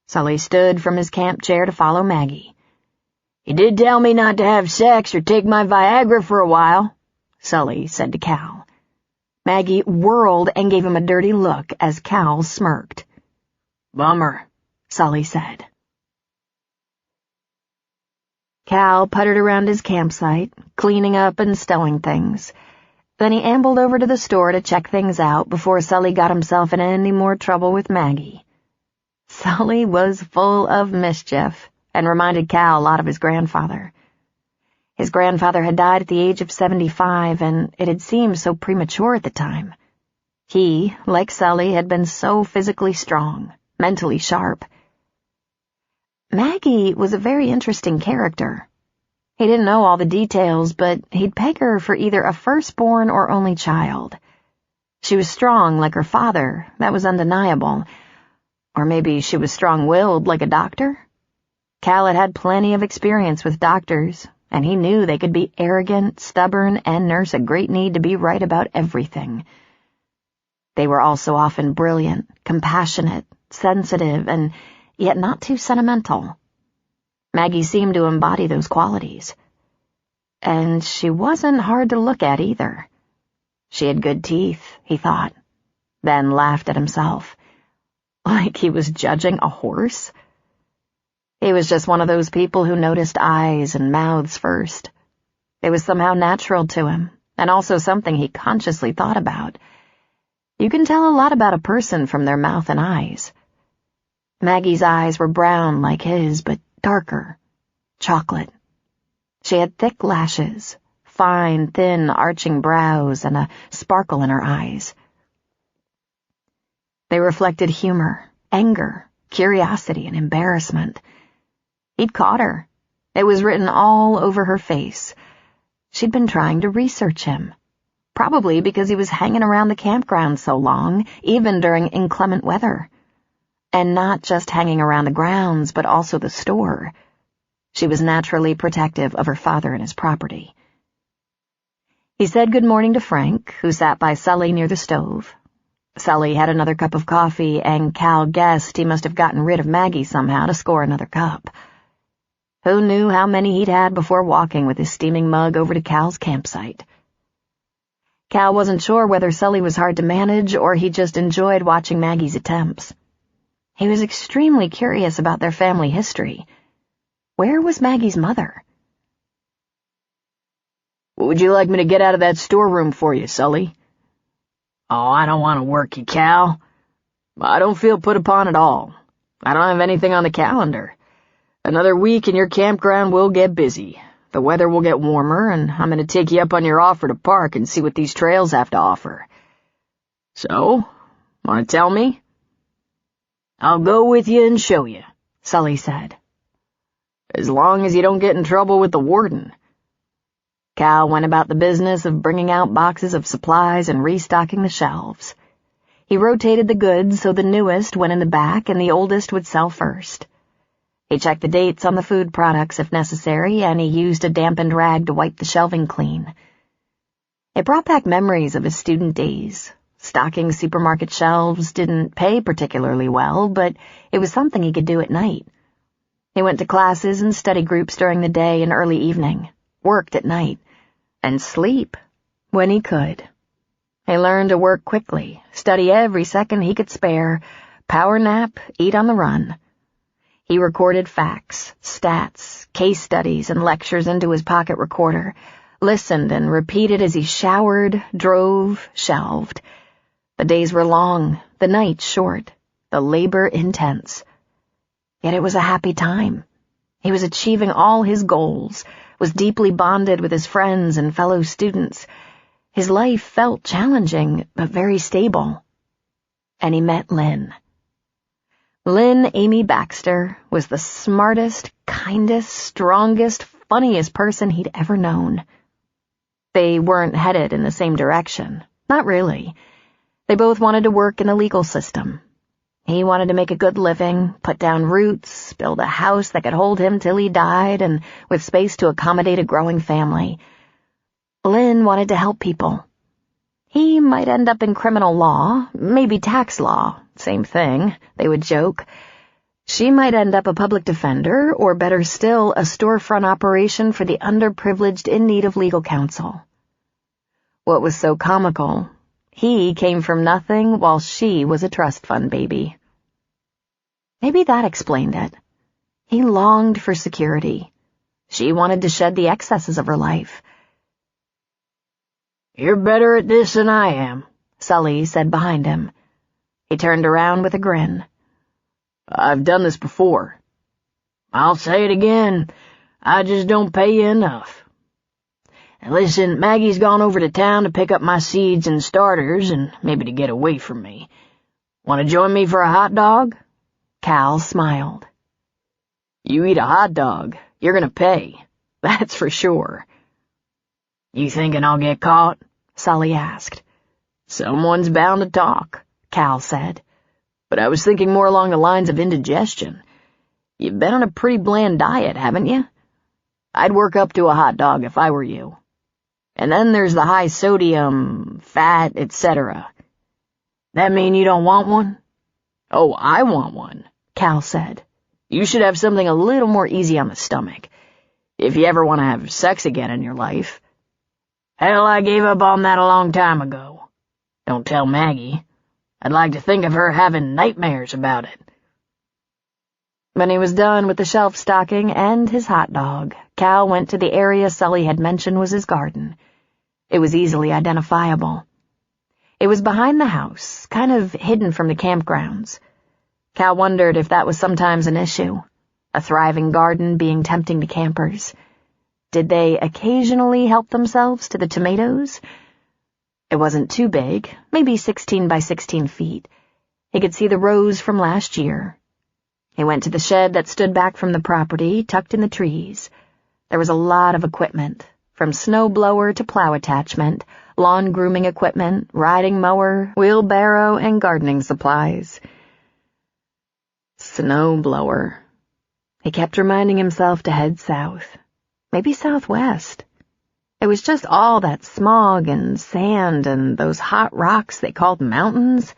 Sully stood from his camp chair to follow Maggie. "He did tell me not to have sex or take my Viagra for a while," Sully said to Cal. Maggie whirled and gave him a dirty look as Cal smirked. "Bummer," Sully said. Cal puttered around his campsite, cleaning up and stowing things. Then he ambled over to the store to check things out before Sully got himself in any more trouble with Maggie. Sully was full of mischief and reminded Cal a lot of his grandfather. His grandfather had died at the age of 75, and it had seemed so premature at the time. He, like Sully, had been so physically strong, mentally sharp. Maggie was a very interesting character. He didn't know all the details, but he'd peg her for either a firstborn or only child. She was strong like her father, that was undeniable. Or maybe she was strong-willed like a doctor? Cal had had plenty of experience with doctors, and he knew they could be arrogant, stubborn, and nurse a great need to be right about everything. They were also often brilliant, compassionate, sensitive, and yet not too sentimental. Maggie seemed to embody those qualities. And she wasn't hard to look at either. She had good teeth, he thought, then laughed at himself. Like he was judging a horse? He was just one of those people who noticed eyes and mouths first. It was somehow natural to him, and also something he consciously thought about. You can tell a lot about a person from their mouth and eyes. Maggie's eyes were brown like his, but darker, chocolate. She had thick lashes, fine, thin, arching brows, and a sparkle in her eyes. They reflected humor, anger, curiosity, and embarrassment. He'd caught her. It was written all over her face. She'd been trying to research him, probably because he was hanging around the campground so long, even during inclement weather. And not just hanging around the grounds, but also the store. She was naturally protective of her father and his property. He said good morning to Frank, who sat by Sully near the stove. Sully had another cup of coffee, and Cal guessed he must have gotten rid of Maggie somehow to score another cup. Who knew how many he'd had before walking with his steaming mug over to Cal's campsite? Cal wasn't sure whether Sully was hard to manage or he just enjoyed watching Maggie's attempts. He was extremely curious about their family history. Where was Maggie's mother? "Would you like me to get out of that storeroom for you, Sully?" "Oh, I don't want to work you, Cal. I don't feel put upon at all. I don't have anything on the calendar. Another week and your campground will get busy. The weather will get warmer, and I'm going to take you up on your offer to park and see what these trails have to offer. So, want to tell me?" "I'll go with you and show you," Sully said. "As long as you don't get in trouble with the warden." Cal went about the business of bringing out boxes of supplies and restocking the shelves. He rotated the goods so the newest went in the back and the oldest would sell first. He checked the dates on the food products if necessary, and he used a dampened rag to wipe the shelving clean. It brought back memories of his student days. Stocking supermarket shelves didn't pay particularly well, but it was something he could do at night. He went to classes and study groups during the day and early evening, worked at night, and sleep when he could. He learned to work quickly, study every second he could spare, power nap, eat on the run. He recorded facts, stats, case studies, and lectures into his pocket recorder, listened and repeated as he showered, drove, shelved. The days were long, the nights short, the labor intense. Yet it was a happy time. He was achieving all his goals, was deeply bonded with his friends and fellow students. His life felt challenging, but very stable. And he met Lynn. Lynn Amy Baxter was the smartest, kindest, strongest, funniest person he'd ever known. They weren't headed in the same direction. Not really. They both wanted to work in the legal system. He wanted to make a good living, put down roots, build a house that could hold him till he died, and with space to accommodate a growing family. Lynn wanted to help people. He might end up in criminal law, maybe tax law, same thing, they would joke. She might end up a public defender, or better still, a storefront operation for the underprivileged in need of legal counsel. What was so comical? He came from nothing while she was a trust fund baby. Maybe that explained it. He longed for security. She wanted to shed the excesses of her life. "You're better at this than I am," Sully said behind him. He turned around with a grin. "I've done this before. I'll say it again. I just don't pay you enough. And listen, Maggie's gone over to town to pick up my seeds and starters and maybe to get away from me. Want to join me for a hot dog?" Cal smiled. "You eat a hot dog, you're gonna pay. That's for sure." "You thinking I'll get caught?" Sully asked. "Someone's bound to talk," Cal said. "But I was thinking more along the lines of indigestion. You've been on a pretty bland diet, haven't you? I'd work up to a hot dog if I were you. And then there's the high sodium, fat, etc. That mean you don't want one?" "Oh, I want one," Cal said. "You should have something a little more easy on the stomach, if you ever want to have sex again in your life." "Hell, I gave up on that a long time ago. Don't tell Maggie. I'd like to think of her having nightmares about it." When he was done with the shelf stocking and his hot dog, Cal went to the area Sully had mentioned was his garden. It was easily identifiable. It was behind the house, kind of hidden from the campgrounds. Cal wondered if that was sometimes an issue, a thriving garden being tempting to campers. Did they occasionally help themselves to the tomatoes? It wasn't too big, maybe 16 by 16 feet. He could see the rows from last year. He went to the shed that stood back from the property, tucked in the trees. There was a lot of equipment, from snow blower to plow attachment, lawn grooming equipment, riding mower, wheelbarrow, and gardening supplies. Snow blower. He kept reminding himself to head south, maybe southwest. It was just all that smog and sand and those hot rocks they called mountains.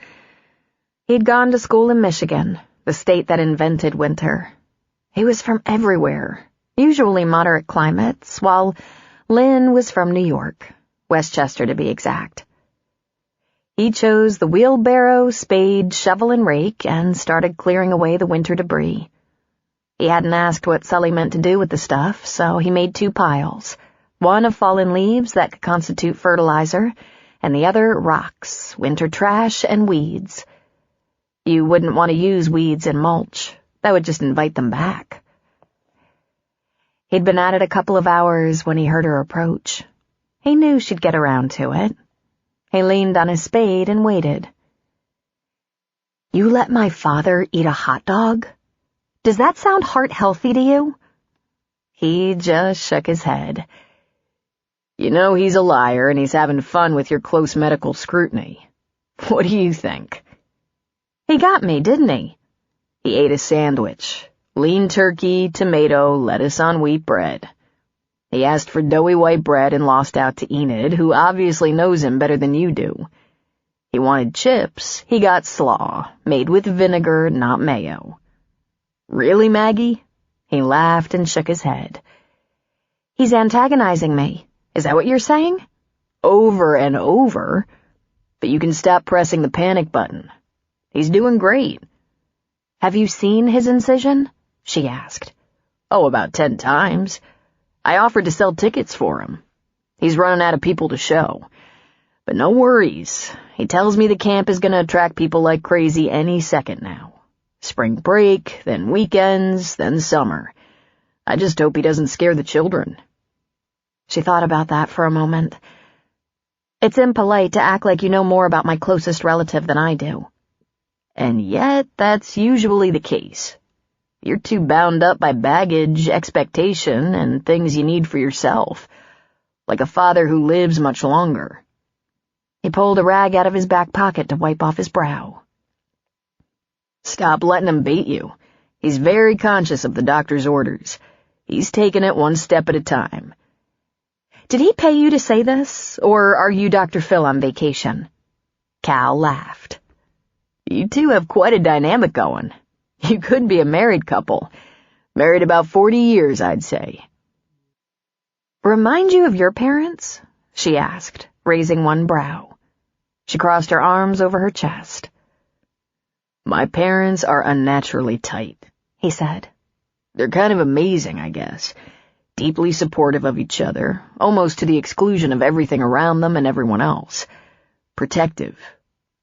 He'd gone to school in Michigan, the state that invented winter. He was from everywhere, usually moderate climates, while Lynn was from New York, Westchester to be exact. He chose the wheelbarrow, spade, shovel, and rake and started clearing away the winter debris. He hadn't asked what Sully meant to do with the stuff, so he made 2 piles, one of fallen leaves that could constitute fertilizer, and the other rocks, winter trash, and weeds. You wouldn't want to use weeds in mulch. That would just invite them back. He'd been at it a couple of hours when he heard her approach. He knew she'd get around to it. He leaned on his spade and waited. "You let my father eat a hot dog? Does that sound heart-healthy to you?" He just shook his head. "You know he's a liar and he's having fun with your close medical scrutiny. What do you think?" He got me, didn't he? He ate a sandwich. Lean turkey, tomato, lettuce on wheat bread. He asked for doughy white bread and lost out to Enid, who obviously knows him better than you do. He wanted chips. He got slaw, made with vinegar, not mayo. Really, Maggie? He laughed and shook his head. He's antagonizing me. Is that what you're saying? Over and over. But you can stop pressing the panic button. He's doing great. Have you seen his incision? She asked. Oh, about 10 times. I offered to sell tickets for him. He's running out of people to show. But no worries. He tells me the camp is going to attract people like crazy any second now. Spring break, then weekends, then summer. I just hope he doesn't scare the children. She thought about that for a moment. It's impolite to act like you know more about my closest relative than I do. And yet, that's usually the case. You're too bound up by baggage, expectation, and things you need for yourself. Like a father who lives much longer. He pulled a rag out of his back pocket to wipe off his brow. Stop letting him bait you. He's very conscious of the doctor's orders. He's taking it one step at a time. Did he pay you to say this, or are you Dr. Phil on vacation? Cal laughed. You two have quite a dynamic going. You could be a married couple. Married about 40 years, I'd say. Remind you of your parents? She asked, raising one brow. She crossed her arms over her chest. My parents are unnaturally tight, he said. They're kind of amazing, I guess. Deeply supportive of each other, almost to the exclusion of everything around them and everyone else. Protective.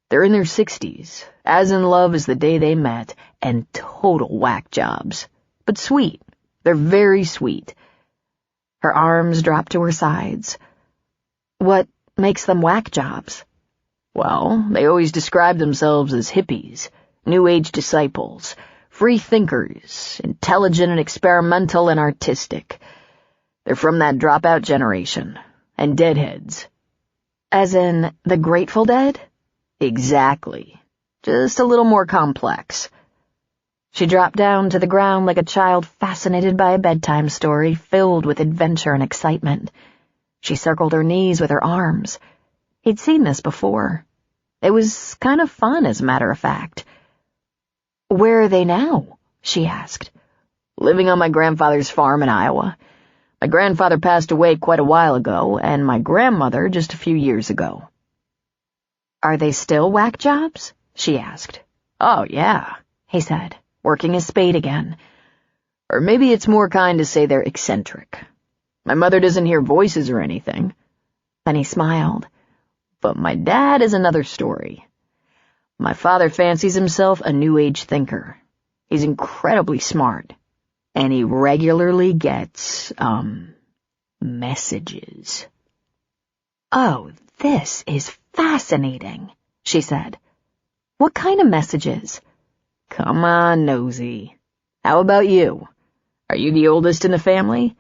They're in their 60s, as in love as the day they met, and total whack jobs. But sweet. They're very sweet. Her arms dropped to her sides. What makes them whack jobs? Well, they always describe themselves as hippies, New Age disciples, free thinkers, intelligent and experimental and artistic. They're from that dropout generation, and deadheads. As in the Grateful Dead? Exactly. Just a little more complex. She dropped down to the ground like a child fascinated by a bedtime story filled with adventure and excitement. She circled her knees with her arms. He'd seen this before. It was kind of fun, as a matter of fact. Where are they now? She asked. Living on my grandfather's farm in Iowa. My grandfather passed away quite a while ago, and my grandmother just a few years ago. Are they still whack jobs? She asked. Oh, yeah, he said, working his spade again. Or maybe it's more kind to say they're eccentric. My mother doesn't hear voices or anything. Then he smiled. But my dad is another story. My father fancies himself a New Age thinker. He's incredibly smart. And he regularly gets, messages. Oh, this is fascinating, she said. What kind of messages? Come on, nosy. How about you? Are you the oldest in the family?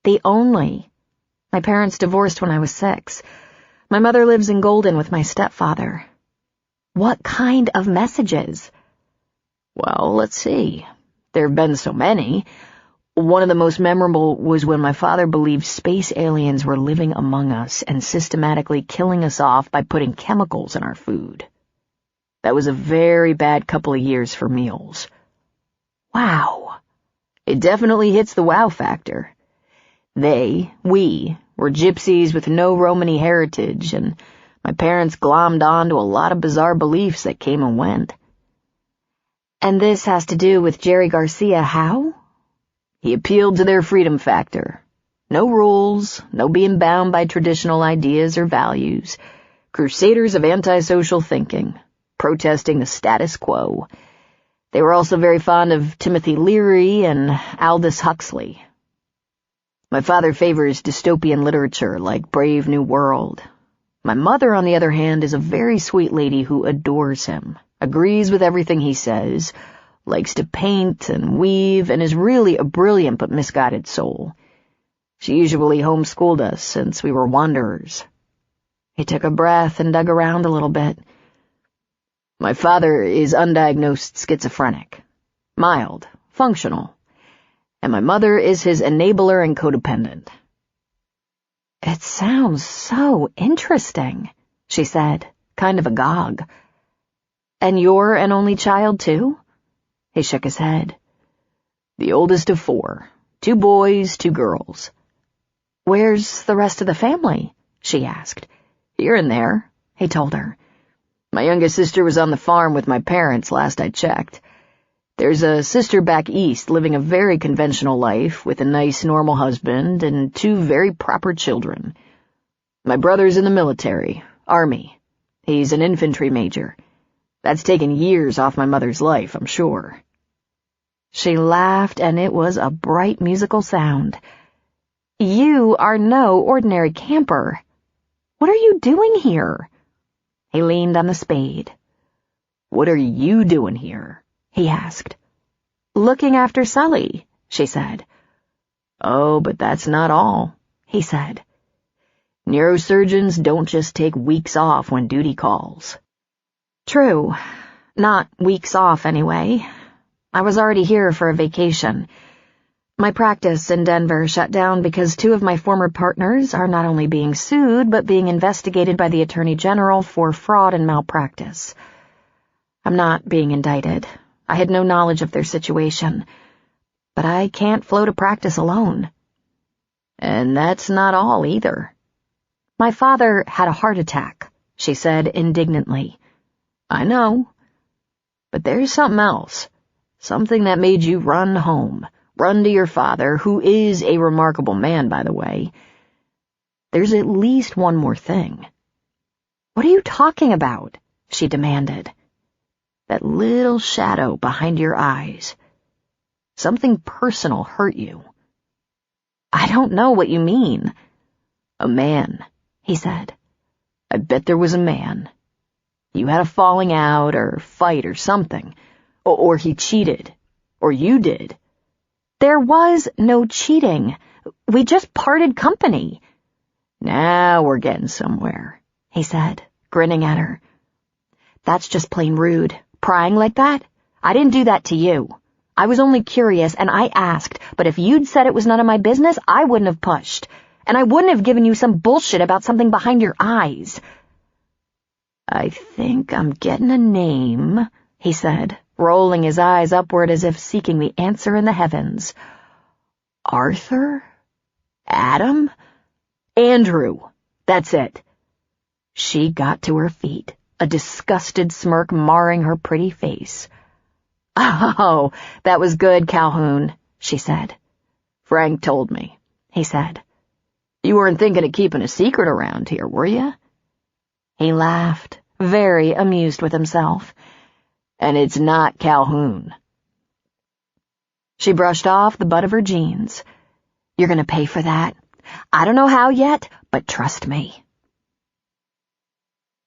The only. My parents divorced when I was 6. My mother lives in Golden with my stepfather. What kind of messages? Well, let's see. There have been so many. One of the most memorable was when my father believed space aliens were living among us and systematically killing us off by putting chemicals in our food. That was a very bad couple of years for meals. Wow. It definitely hits the wow factor. We were gypsies with no Romany heritage, and my parents glommed on to a lot of bizarre beliefs that came and went. And this has to do with Jerry Garcia how? He appealed to their freedom factor. No rules, no being bound by traditional ideas or values. Crusaders of antisocial thinking, protesting the status quo. They were also very fond of Timothy Leary and Aldous Huxley. My father favors dystopian literature like Brave New World. My mother, on the other hand, is a very sweet lady who adores him, agrees with everything he says, likes to paint and weave, and is really a brilliant but misguided soul. She usually homeschooled us since we were wanderers. He took a breath and dug around a little bit. My father is undiagnosed schizophrenic. Mild, functional. And my mother is his enabler and codependent. It sounds so interesting, she said, kind of agog. And you're an only child, too? He shook his head. The oldest of 4. 2 boys, 2 girls. Where's the rest of the family? She asked. Here and there, he told her. My youngest sister was on the farm with my parents last I checked. There's a sister back east living a very conventional life with a nice, normal husband and 2 very proper children. My brother's in the military, Army. He's an infantry major. That's taken years off my mother's life, I'm sure. She laughed, and it was a bright musical sound. You are no ordinary camper. What are you doing here? He leaned on the spade. What are you doing here? He asked. Looking after Sully, she said. Oh, but that's not all, he said. Neurosurgeons don't just take weeks off when duty calls. True. Not weeks off, anyway. I was already here for a vacation. My practice in Denver shut down because 2 of my former partners are not only being sued, but being investigated by the Attorney General for fraud and malpractice. I'm not being indicted. I had no knowledge of their situation. But I can't float a practice alone. And that's not all, either. My father had a heart attack, she said indignantly. I know. But there's something else. Something that made you run home. Run to your father, who is a remarkable man, by the way. There's at least one more thing. What are you talking about? She demanded. That little shadow behind your eyes. Something personal hurt you. I don't know what you mean. A man, he said. I bet there was a man. You had a falling out or fight or something. Or he cheated. Or you did. There was no cheating. We just parted company. Now we're getting somewhere, he said, grinning at her. That's just plain rude. Prying like that? I didn't do that to you. I was only curious, and I asked, but if you'd said it was none of my business, I wouldn't have pushed. And I wouldn't have given you some bullshit about something behind your eyes. I think I'm getting a name, he said, rolling his eyes upward as if seeking the answer in the heavens. Arthur? Adam? Andrew. That's it. She got to her feet, a disgusted smirk marring her pretty face. Oh, that was good, Calhoun, she said. Frank told me, he said. You weren't thinking of keeping a secret around here, were you? He laughed, very amused with himself. And it's not Calhoun. She brushed off the butt of her jeans. You're going to pay for that. I don't know how yet, but trust me.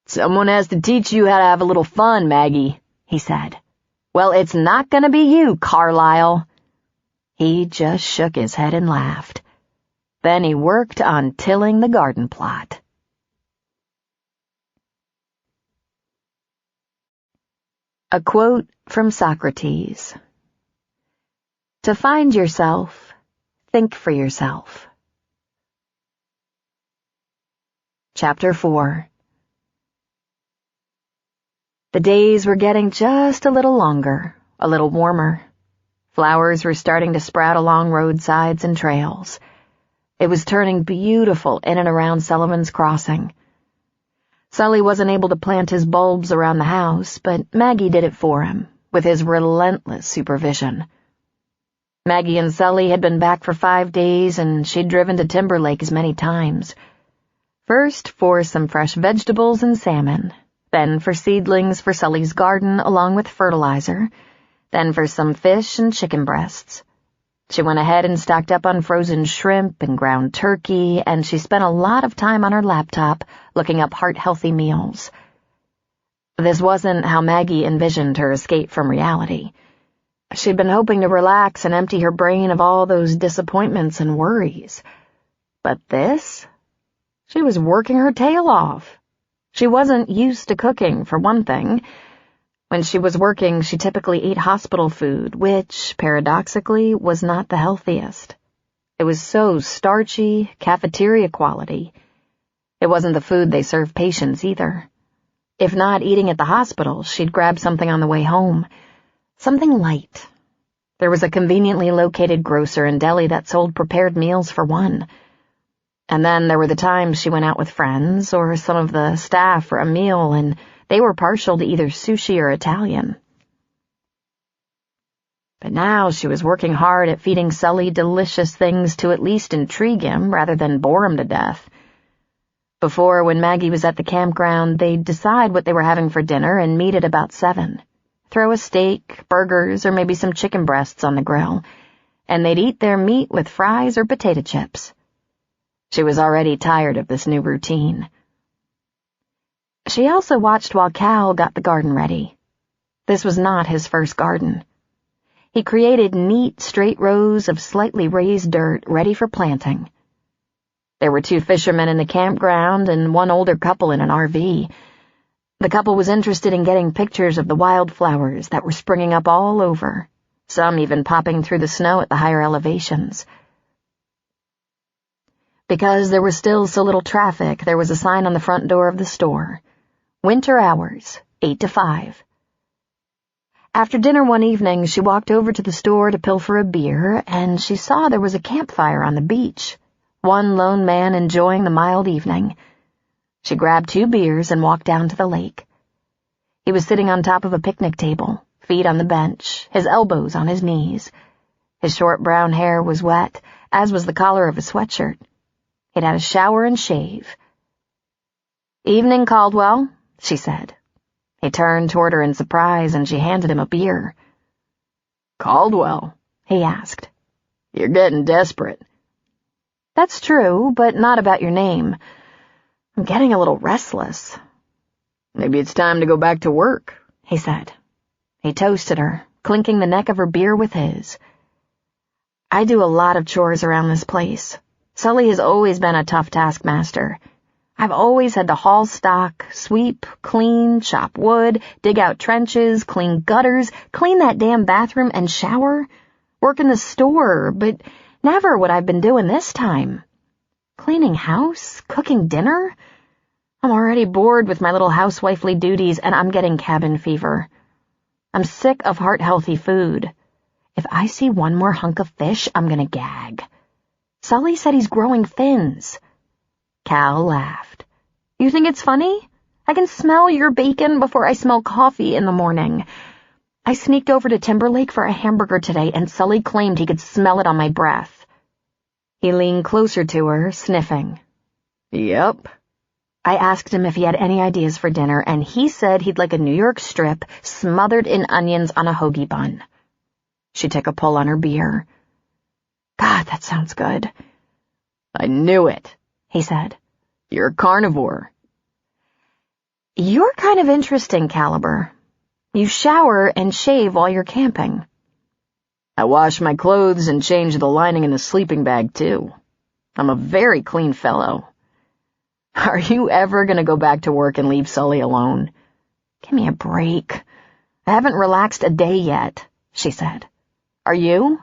Someone has to teach you how to have a little fun, Maggie, he said. Well, it's not going to be you, Carlisle. He just shook his head and laughed. Then he worked on tilling the garden plot. A quote from Socrates. To find yourself, think for yourself. Chapter 4. The days were getting just a little longer, a little warmer. Flowers were starting to sprout along roadsides and trails. It was turning beautiful in and around Sullivan's Crossing. Sully wasn't able to plant his bulbs around the house, but Maggie did it for him, with his relentless supervision. Maggie and Sully had been back for 5 days, and she'd driven to Timber Lake as many times. First for some fresh vegetables and salmon, then for seedlings for Sully's garden along with fertilizer, then for some fish and chicken breasts. She went ahead and stocked up on frozen shrimp and ground turkey, and she spent a lot of time on her laptop looking up heart-healthy meals. This wasn't how Maggie envisioned her escape from reality. She'd been hoping to relax and empty her brain of all those disappointments and worries. But this? She was working her tail off. She wasn't used to cooking, for one thing. When she was working, she typically ate hospital food, which, paradoxically, was not the healthiest. It was so starchy, cafeteria quality. It wasn't the food they serve patients either. If not eating at the hospital, she'd grab something on the way home. Something light. There was a conveniently located grocer and deli that sold prepared meals for one. And then there were the times she went out with friends or some of the staff for a meal, and they were partial to either sushi or Italian. But now she was working hard at feeding Sully delicious things to at least intrigue him rather than bore him to death. Before, when Maggie was at the campground, they'd decide what they were having for dinner and meet at about 7. Throw a steak, burgers, or maybe some chicken breasts on the grill, and they'd eat their meat with fries or potato chips. She was already tired of this new routine. She also watched while Cal got the garden ready. This was not his first garden. He created neat, straight rows of slightly raised dirt ready for planting. There were 2 fishermen in the campground and one older couple in an RV. The couple was interested in getting pictures of the wildflowers that were springing up all over, some even popping through the snow at the higher elevations. Because there was still so little traffic, there was a sign on the front door of the store. Winter hours, 8 to 5. After dinner one evening, she walked over to the store to pilfer a beer, and she saw there was a campfire on the beach. One lone man enjoying the mild evening. She grabbed 2 beers and walked down to the lake. He was sitting on top of a picnic table, feet on the bench, his elbows on his knees. His short brown hair was wet, as was the collar of his sweatshirt. He'd had a shower and shave. "Evening, Caldwell," she said. He turned toward her in surprise, and she handed him a beer. "Caldwell?" he asked. "You're getting desperate." "That's true, but not about your name. I'm getting a little restless." "Maybe it's time to go back to work," he said. He toasted her, clinking the neck of her beer with his. "I do a lot of chores around this place. Sully has always been a tough taskmaster. I've always had to haul stock, sweep, clean, chop wood, dig out trenches, clean gutters, clean that damn bathroom and shower, work in the store, but never what I've been doing this time. Cleaning house, cooking dinner. I'm already bored with my little housewifely duties, and I'm getting cabin fever. I'm sick of heart-healthy food. If I see one more hunk of fish, I'm gonna gag. Sully said he's growing fins." Cal laughed. "You think it's funny? I can smell your bacon before I smell coffee in the morning. I sneaked over to Timberlake for a hamburger today, and Sully claimed he could smell it on my breath." He leaned closer to her, sniffing. "Yep." I asked him if he had any ideas for dinner, and he said he'd like a New York strip smothered in onions on a hoagie bun. She took a pull on her beer. "God, that sounds good." "I knew it," he said. "You're a carnivore." "You're kind of interesting, Caliber. You shower and shave while you're camping." "I wash my clothes and change the lining in the sleeping bag, too. I'm a very clean fellow." "Are you ever going to go back to work and leave Sully alone?" "Give me a break. I haven't relaxed a day yet," she said. "Are you?"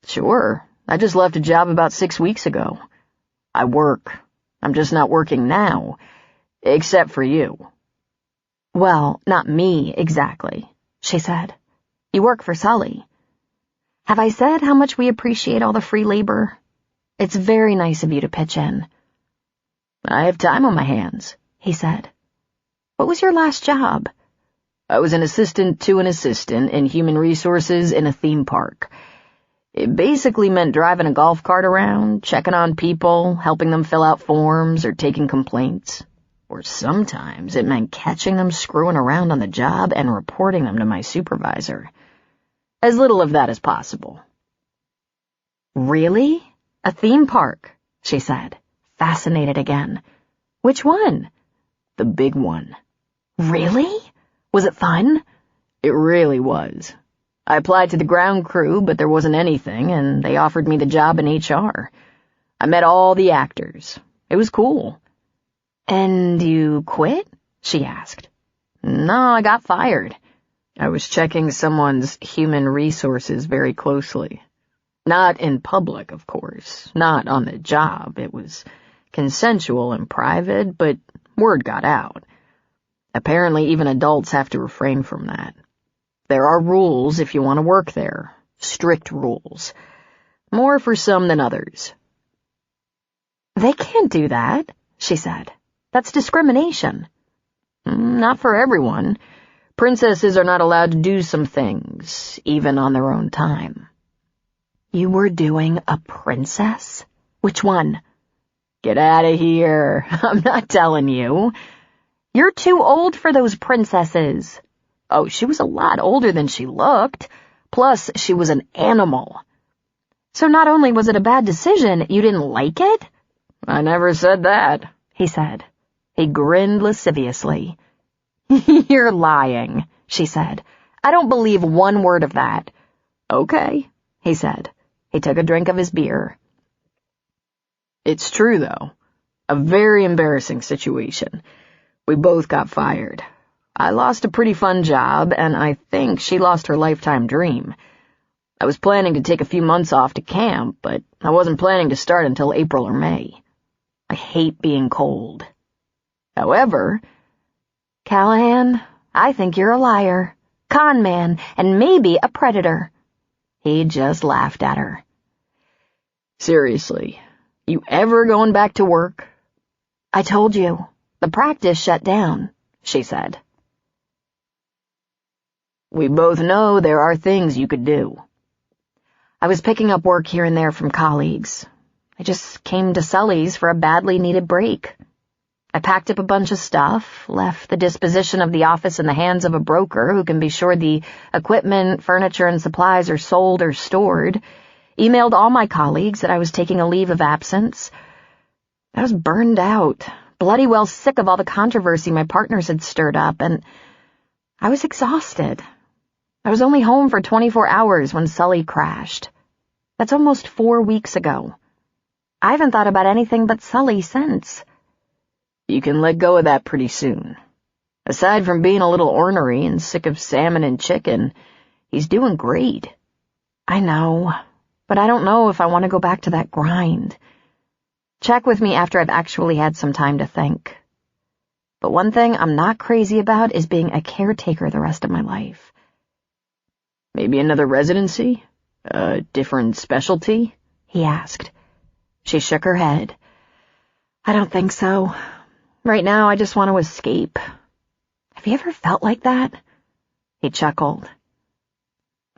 "Sure. I just left a job about 6 weeks ago. I work. I'm just not working now. Except for you." "Well, not me, exactly," she said. "You work for Sully. Have I said how much we appreciate all the free labor? It's very nice of you to pitch in." "I have time on my hands," he said. "What was your last job?" "I was an assistant to an assistant in human resources in a theme park. It basically meant driving a golf cart around, checking on people, helping them fill out forms, or taking complaints. Or sometimes it meant catching them screwing around on the job and reporting them to my supervisor. As little of that as possible." "Really? A theme park?" she said, fascinated again. "Which one?" "The big one." "Really? Was it fun?" "It really was. I applied to the ground crew, but there wasn't anything, and they offered me the job in HR. I met all the actors. It was cool." "And you quit?" she asked. No, I got fired. I was checking someone's human resources very closely. Not in public, of course. Not on the job. It was consensual and private, but word got out. Apparently even adults have to refrain from that. There are rules if you want to work there. Strict rules. More for some than others. They can't do that, she said. That's discrimination. Not for everyone. Princesses are not allowed to do some things, even on their own time. You were doing a princess? Which one? Get out of here. I'm not telling you. You're too old for those princesses. Oh, she was a lot older than she looked. Plus, she was an animal. So not only was it a bad decision, you didn't like it? I never said that, he said. He grinned lasciviously. You're lying, she said. I don't believe one word of that. Okay, he said. He took a drink of his beer. It's true, though. A very embarrassing situation. We both got fired. I lost a pretty fun job, and I think she lost her lifetime dream. I was planning to take a few months off to camp, but I wasn't planning to start until April or May. I hate being cold. However, Callahan, I think you're a liar, con man, and maybe a predator. He just laughed at her. Seriously, you ever going back to work? I told you, the practice shut down, she said. We both know there are things you could do. I was picking up work here and there from colleagues. I just came to Sully's for a badly needed break. I packed up a bunch of stuff, left the disposition of the office in the hands of a broker who can be sure the equipment, furniture, and supplies are sold or stored, emailed all my colleagues that I was taking a leave of absence. I was burned out, bloody well sick of all the controversy my partners had stirred up, and I was exhausted. I was only home for 24 hours when Sully crashed. That's almost 4 weeks ago. I haven't thought about anything but Sully since. You can let go of that pretty soon. Aside from being a little ornery and sick of salmon and chicken, he's doing great. I know, but I don't know if I want to go back to that grind. Check with me after I've actually had some time to think. But one thing I'm not crazy about is being a caretaker the rest of my life. Maybe another residency? A different specialty? He asked. She shook her head. I don't think so. Right now, I just want to escape. Have you ever felt like that? He chuckled.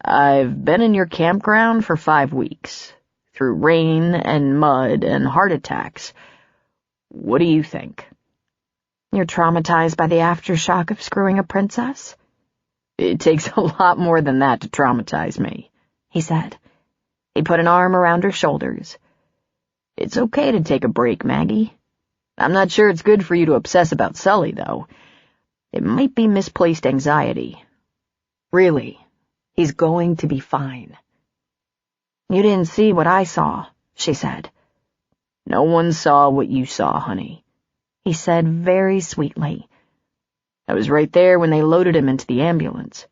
I've been in your campground for 5 weeks, through rain and mud and heart attacks. What do you think? You're traumatized by the aftershock of screwing a princess? It takes a lot more than that to traumatize me, he said. He put an arm around her shoulders. It's okay to take a break, Maggie. I'm not sure it's good for you to obsess about Sully, though. It might be misplaced anxiety. Really, he's going to be fine. You didn't see what I saw, she said. No one saw what you saw, honey, he said very sweetly. I was right there when they loaded him into the ambulance.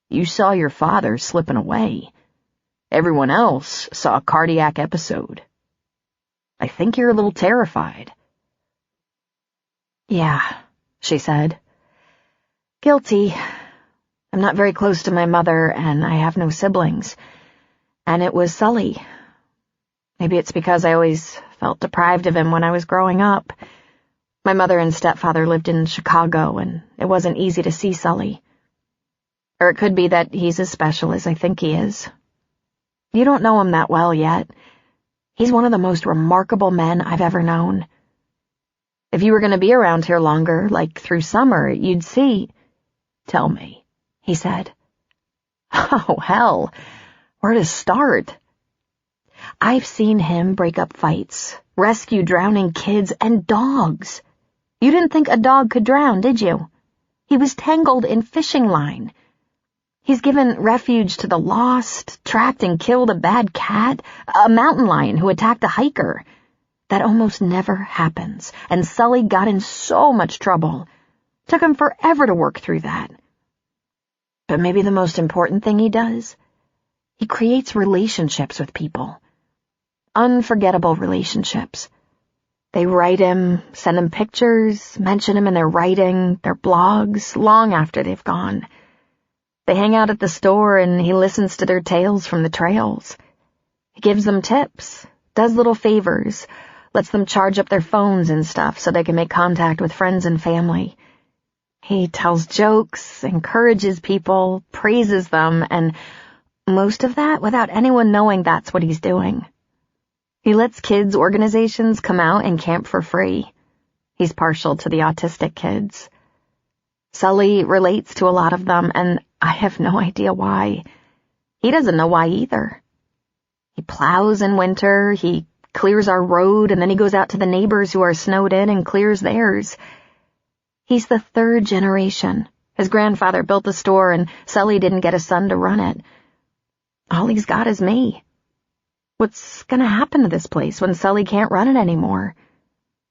You saw your father slipping away. Everyone else saw a cardiac episode. I think you're a little terrified. Yeah, she said. Guilty. I'm not very close to my mother, and I have no siblings. And it was Sully. Maybe it's because I always felt deprived of him when I was growing up. My mother and stepfather lived in Chicago, and it wasn't easy to see Sully. Or it could be that he's as special as I think he is. You don't know him that well yet. He's one of the most remarkable men I've ever known. If you were going to be around here longer, like through summer, you'd see. Tell me, he said. Oh, hell. Where to start? I've seen him break up fights, rescue drowning kids and dogs. You didn't think a dog could drown, did you? He was tangled in fishing line. He's given refuge to the lost, tracked and killed a bad cat, a mountain lion who attacked a hiker. That almost never happens, and Sully got in so much trouble. Took him forever to work through that. But maybe the most important thing he does? He creates relationships with people. Unforgettable relationships. They write him, send him pictures, mention him in their writing, their blogs, long after they've gone. They hang out at the store and he listens to their tales from the trails. He gives them tips, does little favors, lets them charge up their phones and stuff so they can make contact with friends and family. He tells jokes, encourages people, praises them, and most of that without anyone knowing that's what he's doing. He lets kids' organizations come out and camp for free. He's partial to the autistic kids. Sully relates to a lot of them, and I have no idea why. He doesn't know why either. He plows in winter, he clears our road, and then he goes out to the neighbors who are snowed in and clears theirs. He's the third generation. His grandfather built the store, and Sully didn't get a son to run it. All he's got is me. What's going to happen to this place when Sully can't run it anymore?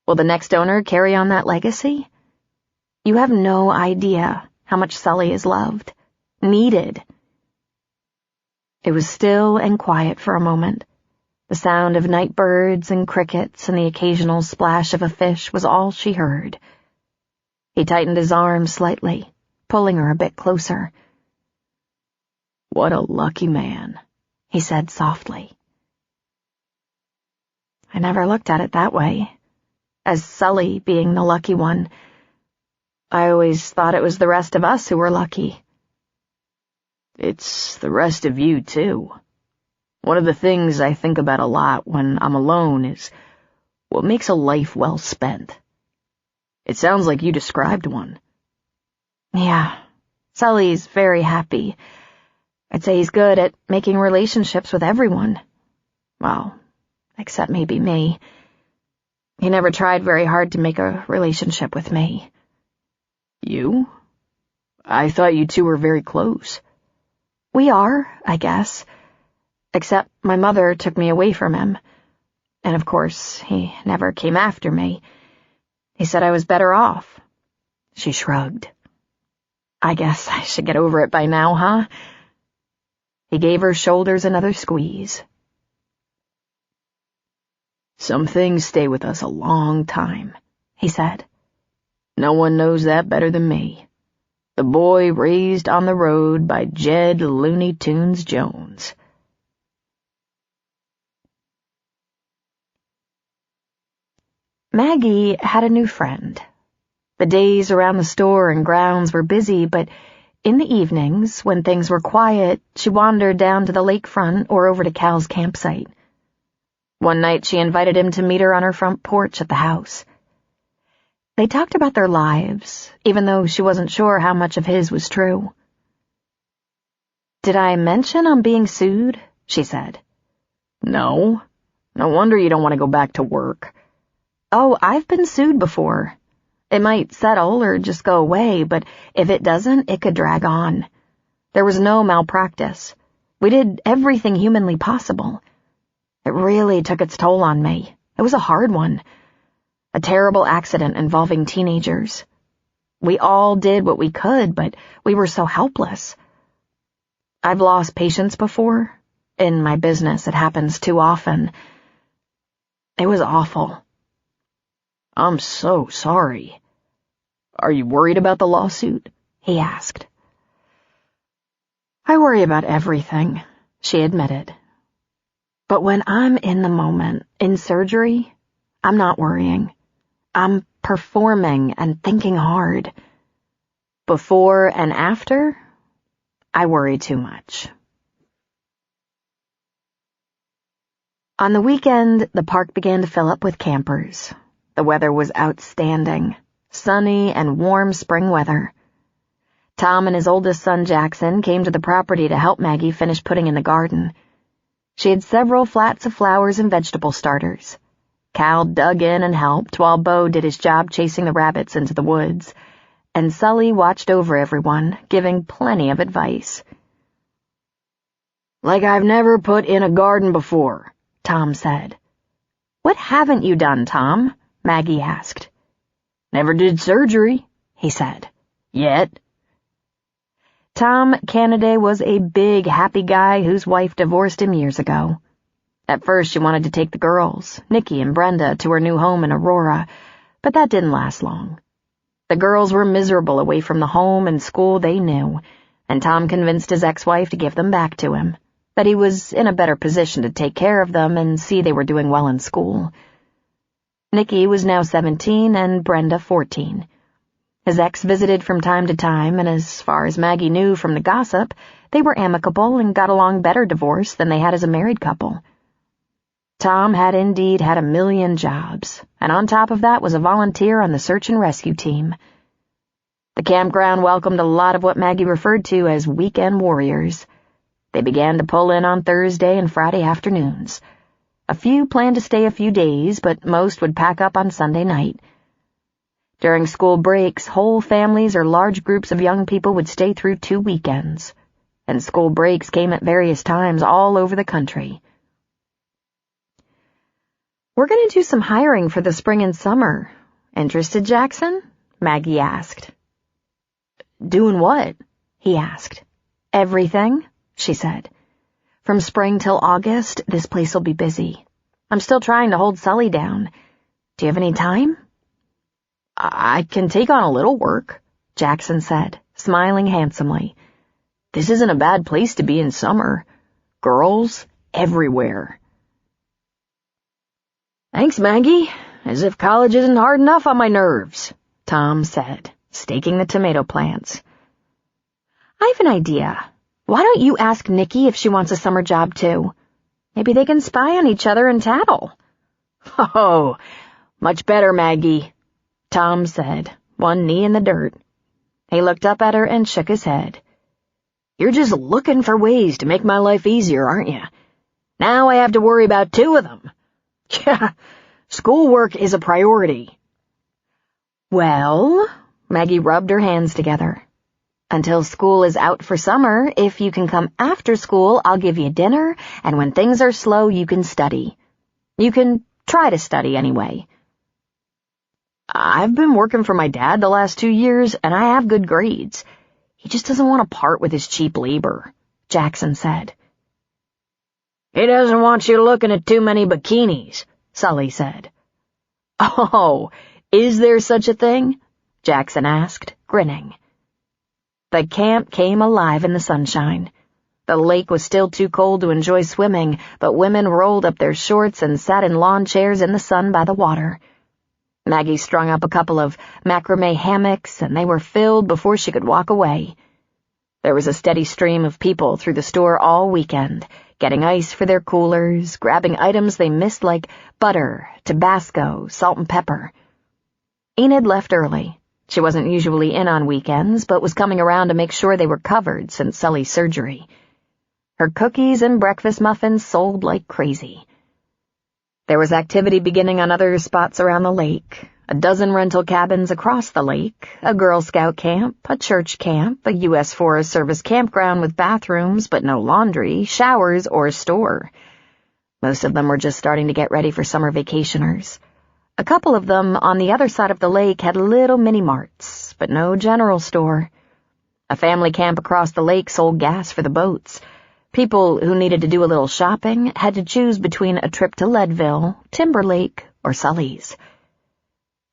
Will the next owner carry on that legacy? You have no idea how much Sully is loved, needed. It was still and quiet for a moment. The sound of night birds and crickets and the occasional splash of a fish was all she heard. He tightened his arm slightly, pulling her a bit closer. "What a lucky man," he said softly. I never looked at it that way, as Sully being the lucky one. I always thought it was the rest of us who were lucky. It's the rest of you, too. One of the things I think about a lot when I'm alone is what makes a life well spent. It sounds like you described one. Yeah, Sully's very happy. I'd say he's good at making relationships with everyone. Well, except maybe me. He never tried very hard to make a relationship with me. You? I thought you two were very close. We are, I guess. Except my mother took me away from him. And of course, he never came after me. He said I was better off. She shrugged. I guess I should get over it by now, huh? He gave her shoulders another squeeze. Some things stay with us a long time, he said. No one knows that better than me. The boy raised on the road by Jed Looney Tunes Jones. Maggie had a new friend. The days around the store and grounds were busy, but in the evenings, when things were quiet, she wandered down to the lakefront or over to Cal's campsite. One night she invited him to meet her on her front porch at the house. They talked about their lives, even though she wasn't sure how much of his was true. "Did I mention I'm being sued?" she said. No. No wonder you don't want to go back to work. Oh, I've been sued before. It might settle or just go away, but if it doesn't, it could drag on. There was no malpractice. We did everything humanly possible. It really took its toll on me. It was a hard one. A terrible accident involving teenagers. We all did what we could, but we were so helpless. I've lost patients before. In my business, it happens too often. It was awful. I'm so sorry. Are you worried about the lawsuit? He asked. I worry about everything, she admitted. But when I'm in the moment, in surgery, I'm not worrying. I'm performing and thinking hard. Before and after, I worry too much. On the weekend, the park began to fill up with campers. The weather was outstanding, sunny and warm spring weather. Tom and his oldest son Jackson came to the property to help Maggie finish putting in the garden. She had several flats of flowers and vegetable starters. Cal dug in and helped while Bo did his job chasing the rabbits into the woods, and Sully watched over everyone, giving plenty of advice. Like I've never put in a garden before, Tom said. What haven't you done, Tom? Maggie asked. Never did surgery, he said. Yet. Tom Cannaday was a big, happy guy whose wife divorced him years ago. At first, she wanted to take the girls, Nikki and Brenda, to her new home in Aurora, but that didn't last long. The girls were miserable away from the home and school they knew, and Tom convinced his ex-wife to give them back to him, that he was in a better position to take care of them and see they were doing well in school. Nikki was now 17 and Brenda 14. His ex visited from time to time, and as far as Maggie knew from the gossip, they were amicable and got along better divorced than they had as a married couple. Tom had indeed had a million jobs, and on top of that was a volunteer on the search and rescue team. The campground welcomed a lot of what Maggie referred to as weekend warriors. They began to pull in on Thursday and Friday afternoons. A few planned to stay a few days, but most would pack up on Sunday night. During school breaks, whole families or large groups of young people would stay through 2 weekends, and school breaks came at various times all over the country. "We're going to do some hiring for the spring and summer. Interested, Jackson?" Maggie asked. "Doing what?" he asked. "Everything," she said. "From spring till August, this place will be busy. I'm still trying to hold Sully down. Do you have any time?" "I can take on a little work," Jackson said, smiling handsomely. "This isn't a bad place to be in summer. Girls everywhere." "Thanks, Maggie. As if college isn't hard enough on my nerves," Tom said, staking the tomato plants. "I have an idea. Why don't you ask Nikki if she wants a summer job, too? Maybe they can spy on each other and tattle." "Oh, much better, Maggie," Tom said, one knee in the dirt. He looked up at her and shook his head. "You're just looking for ways to make my life easier, aren't you? Now I have to worry about 2 of them. Yeah, schoolwork is a priority." "Well," Maggie rubbed her hands together. "Until school is out for summer, if you can come after school, I'll give you dinner, and when things are slow, you can study. You can try to study anyway." "I've been working for my dad the last 2 years, and I have good grades. He just doesn't want to part with his cheap labor," Jackson said. "He doesn't want you looking at too many bikinis," Sully said. "Oh, is there such a thing?" Jackson asked, grinning. The camp came alive in the sunshine. The lake was still too cold to enjoy swimming, but women rolled up their shorts and sat in lawn chairs in the sun by the water. Maggie strung up a couple of macrame hammocks, and they were filled before she could walk away. There was a steady stream of people through the store all weekend, getting ice for their coolers, grabbing items they missed like butter, Tabasco, salt and pepper. Enid left early. She wasn't usually in on weekends, but was coming around to make sure they were covered since Sully's surgery. Her cookies and breakfast muffins sold like crazy. There was activity beginning on other spots around the lake. A dozen rental cabins across the lake, a Girl Scout camp, a church camp, a U.S. Forest Service campground with bathrooms but no laundry, showers, or store. Most of them were just starting to get ready for summer vacationers. A couple of them on the other side of the lake had little mini-marts, but no general store. A family camp across the lake sold gas for the boats. People who needed to do a little shopping had to choose between a trip to Leadville, Timberlake, or Sully's.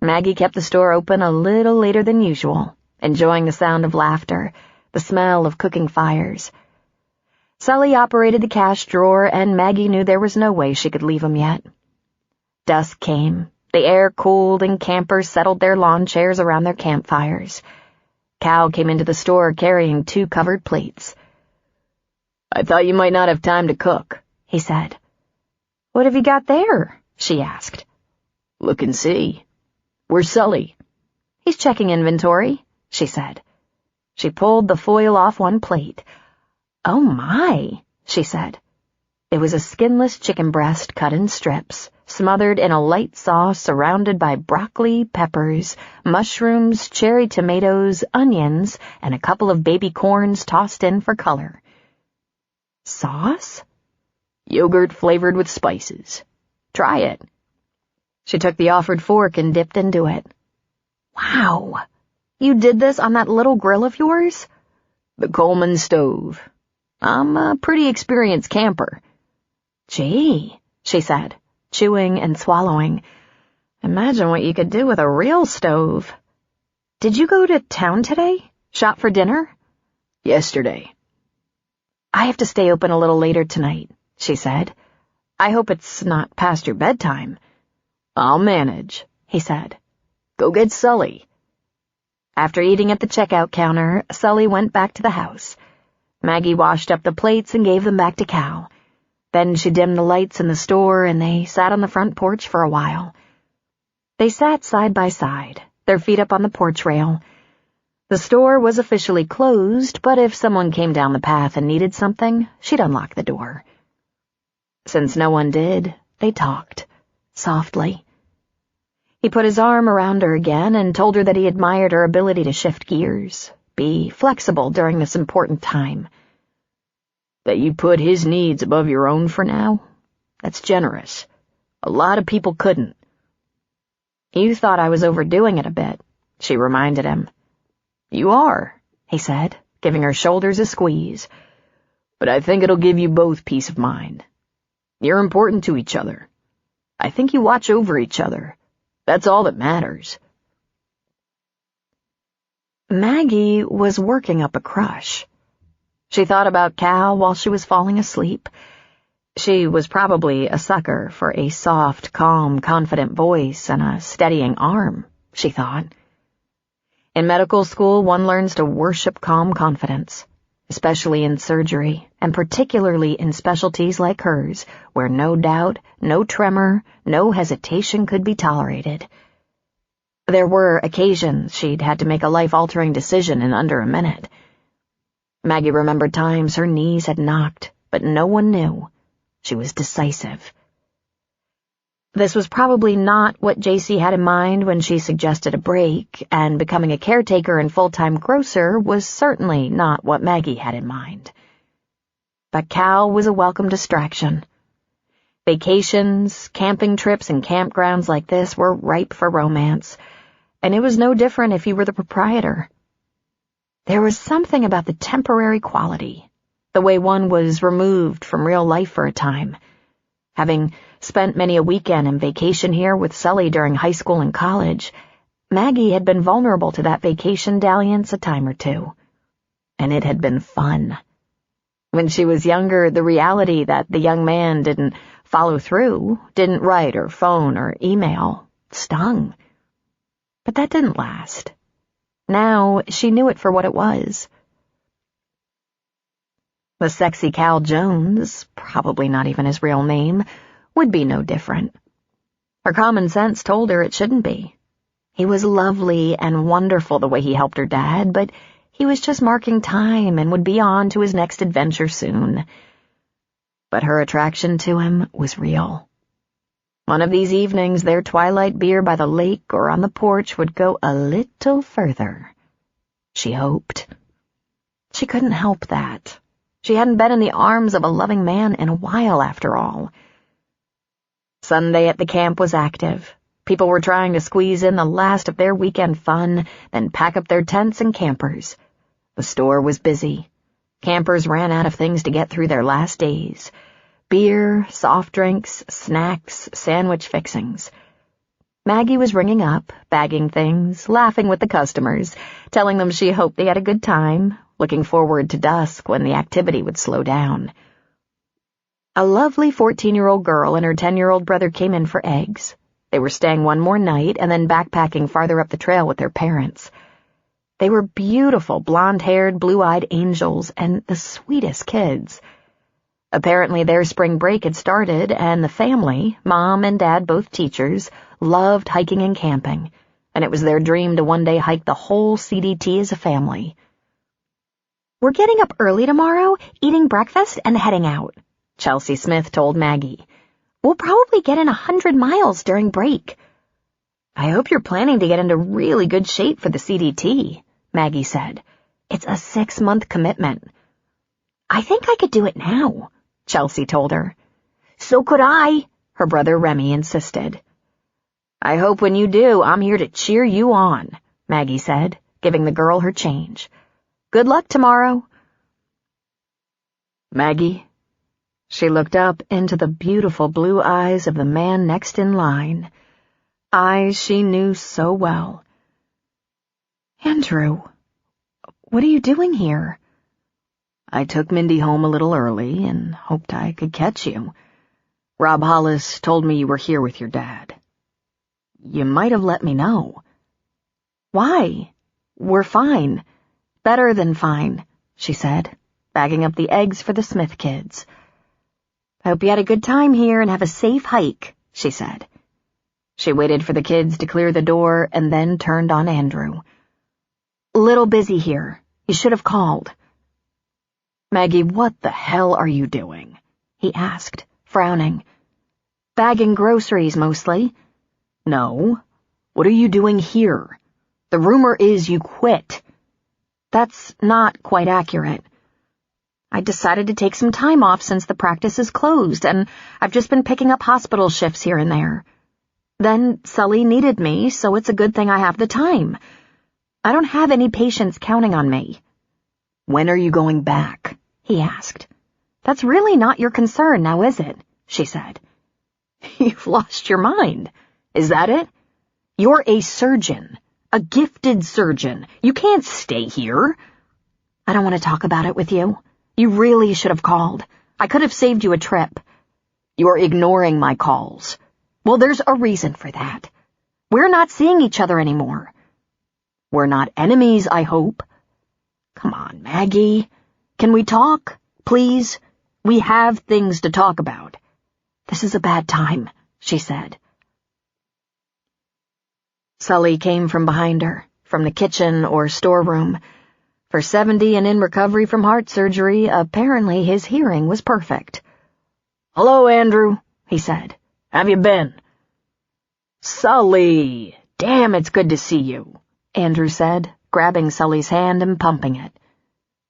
Maggie kept the store open a little later than usual, enjoying the sound of laughter, the smell of cooking fires. Sully operated the cash drawer, and Maggie knew there was no way she could leave him yet. Dusk came. The air cooled, and campers settled their lawn chairs around their campfires. Cal came into the store carrying 2 covered plates. "I thought you might not have time to cook," he said. "What have you got there?" she asked. "Look and see. Where's Sully?" "He's checking inventory," she said. She pulled the foil off one plate. "Oh my," she said. It was a skinless chicken breast cut in strips, smothered in a light sauce surrounded by broccoli, peppers, mushrooms, cherry tomatoes, onions, and a couple of baby corns tossed in for color. "Sauce?" "Yogurt flavored with spices. Try it." She took the offered fork and dipped into it. "Wow, You did this on that little grill of yours?" "The Coleman stove. I'm a pretty experienced camper." "Gee," she said, chewing and swallowing. "Imagine what you could do with a real stove. Did you go to town today? Shop for dinner?" "Yesterday." "I have to stay open a little later tonight," she said. "I hope it's not past your bedtime." "I'll manage," he said. "Go get Sully." After eating at the checkout counter, Sully went back to the house. Maggie washed up the plates and gave them back to Cal. Then she dimmed the lights in the store and they sat on the front porch for a while. They sat side by side, their feet up on the porch rail. The store was officially closed, but if someone came down the path and needed something, she'd unlock the door. Since no one did, they talked, softly. He put his arm around her again and told her that he admired her ability to shift gears, be flexible during this important time. "That you put his needs above your own for now? That's generous. A lot of people couldn't." "You thought I was overdoing it a bit," she reminded him. "You are," he said, giving her shoulders a squeeze. "But I think it'll give you both peace of mind. You're important to each other. I think you watch over each other. That's all that matters." Maggie was working up a crush. She thought about Cal while she was falling asleep. She was probably a sucker for a soft, calm, confident voice and a steadying arm, she thought. In medical school, one learns to worship calm confidence, especially in surgery, and particularly in specialties like hers, where no doubt, no tremor, no hesitation could be tolerated. There were occasions she'd had to make a life-altering decision in under a minute. Maggie remembered times her knees had knocked, but no one knew. She was decisive. This was probably not what JC had in mind when she suggested a break, and becoming a caretaker and full-time grocer was certainly not what Maggie had in mind. But Cal was a welcome distraction. Vacations, camping trips, and campgrounds like this were ripe for romance, and it was no different if he were the proprietor. There was something about the temporary quality, the way one was removed from real life for a time. Having spent many a weekend and vacation here with Sully during high school and college, Maggie had been vulnerable to that vacation dalliance a time or two. And it had been fun. When she was younger, the reality that the young man didn't follow through, didn't write or phone or email, stung. But that didn't last. Now she knew it for what it was. The sexy Cal Jones, probably not even his real name, would be no different. Her common sense told her it shouldn't be. He was lovely and wonderful the way he helped her dad, but he was just marking time and would be on to his next adventure soon. But her attraction to him was real. One of these evenings, their twilight beer by the lake or on the porch would go a little further. She hoped. She couldn't help that. She hadn't been in the arms of a loving man in a while, after all. Sunday at the camp was active. People were trying to squeeze in the last of their weekend fun, then pack up their tents and campers. The store was busy. Campers ran out of things to get through their last days. Beer, soft drinks, snacks, sandwich fixings. Maggie was ringing up, bagging things, laughing with the customers, telling them she hoped they had a good time, looking forward to dusk when the activity would slow down. A lovely 14-year-old girl and her 10-year-old brother came in for eggs. They were staying one more night and then backpacking farther up the trail with their parents. They were beautiful, blonde-haired, blue-eyed angels and the sweetest kids. Apparently their spring break had started, and the family, mom and dad both teachers, loved hiking and camping, and it was their dream to one day hike the whole CDT as a family. "We're getting up early tomorrow, eating breakfast, and heading out," Chelsea Smith told Maggie. "We'll probably get in 100 miles during break." "I hope you're planning to get into really good shape for the CDT," Maggie said. "It's a 6-month commitment." "I think I could do it now," Chelsea told her. "So could I," her brother Remy insisted. "I hope when you do, I'm here to cheer you on," Maggie said, giving the girl her change. "Good luck tomorrow." "Maggie?" She looked up into the beautiful blue eyes of the man next in line, eyes she knew so well. "Andrew, what are you doing here?" "I took Mindy home a little early and hoped I could catch you. Rob Hollis told me you were here with your dad. You might have let me know." "Why? We're fine. Better than fine," she said, bagging up the eggs for the Smith kids. "I hope you had a good time here and have a safe hike," she said. She waited for the kids to clear the door and then turned on Andrew. "Little busy here. You should have called." "Maggie, what the hell are you doing?" he asked, frowning. "Bagging groceries, mostly." "No. What are you doing here? The rumor is you quit." "That's not quite accurate. I decided to take some time off since the practice is closed, and I've just been picking up hospital shifts here and there. Then Sully needed me, so it's a good thing I have the time. I don't have any patients counting on me." "When are you going back?" he asked. "That's really not your concern now, is it?" she said. "You've lost your mind. Is that it? You're a surgeon, a gifted surgeon. You can't stay here." "I don't want to talk about it with you. You really should have called. I could have saved you a trip." "You're ignoring my calls." "Well, there's a reason for that. We're not seeing each other anymore." "We're not enemies, I hope." "Come on, Maggie. Can we talk? Please? We have things to talk about." "This is a bad time," she said. Sully came from behind her, from the kitchen or storeroom. For 70 and in recovery from heart surgery, apparently his hearing was perfect. "Hello, Andrew," he said. "Have you been?" "Sully! Damn, it's good to see you," Andrew said, grabbing Sully's hand and pumping it.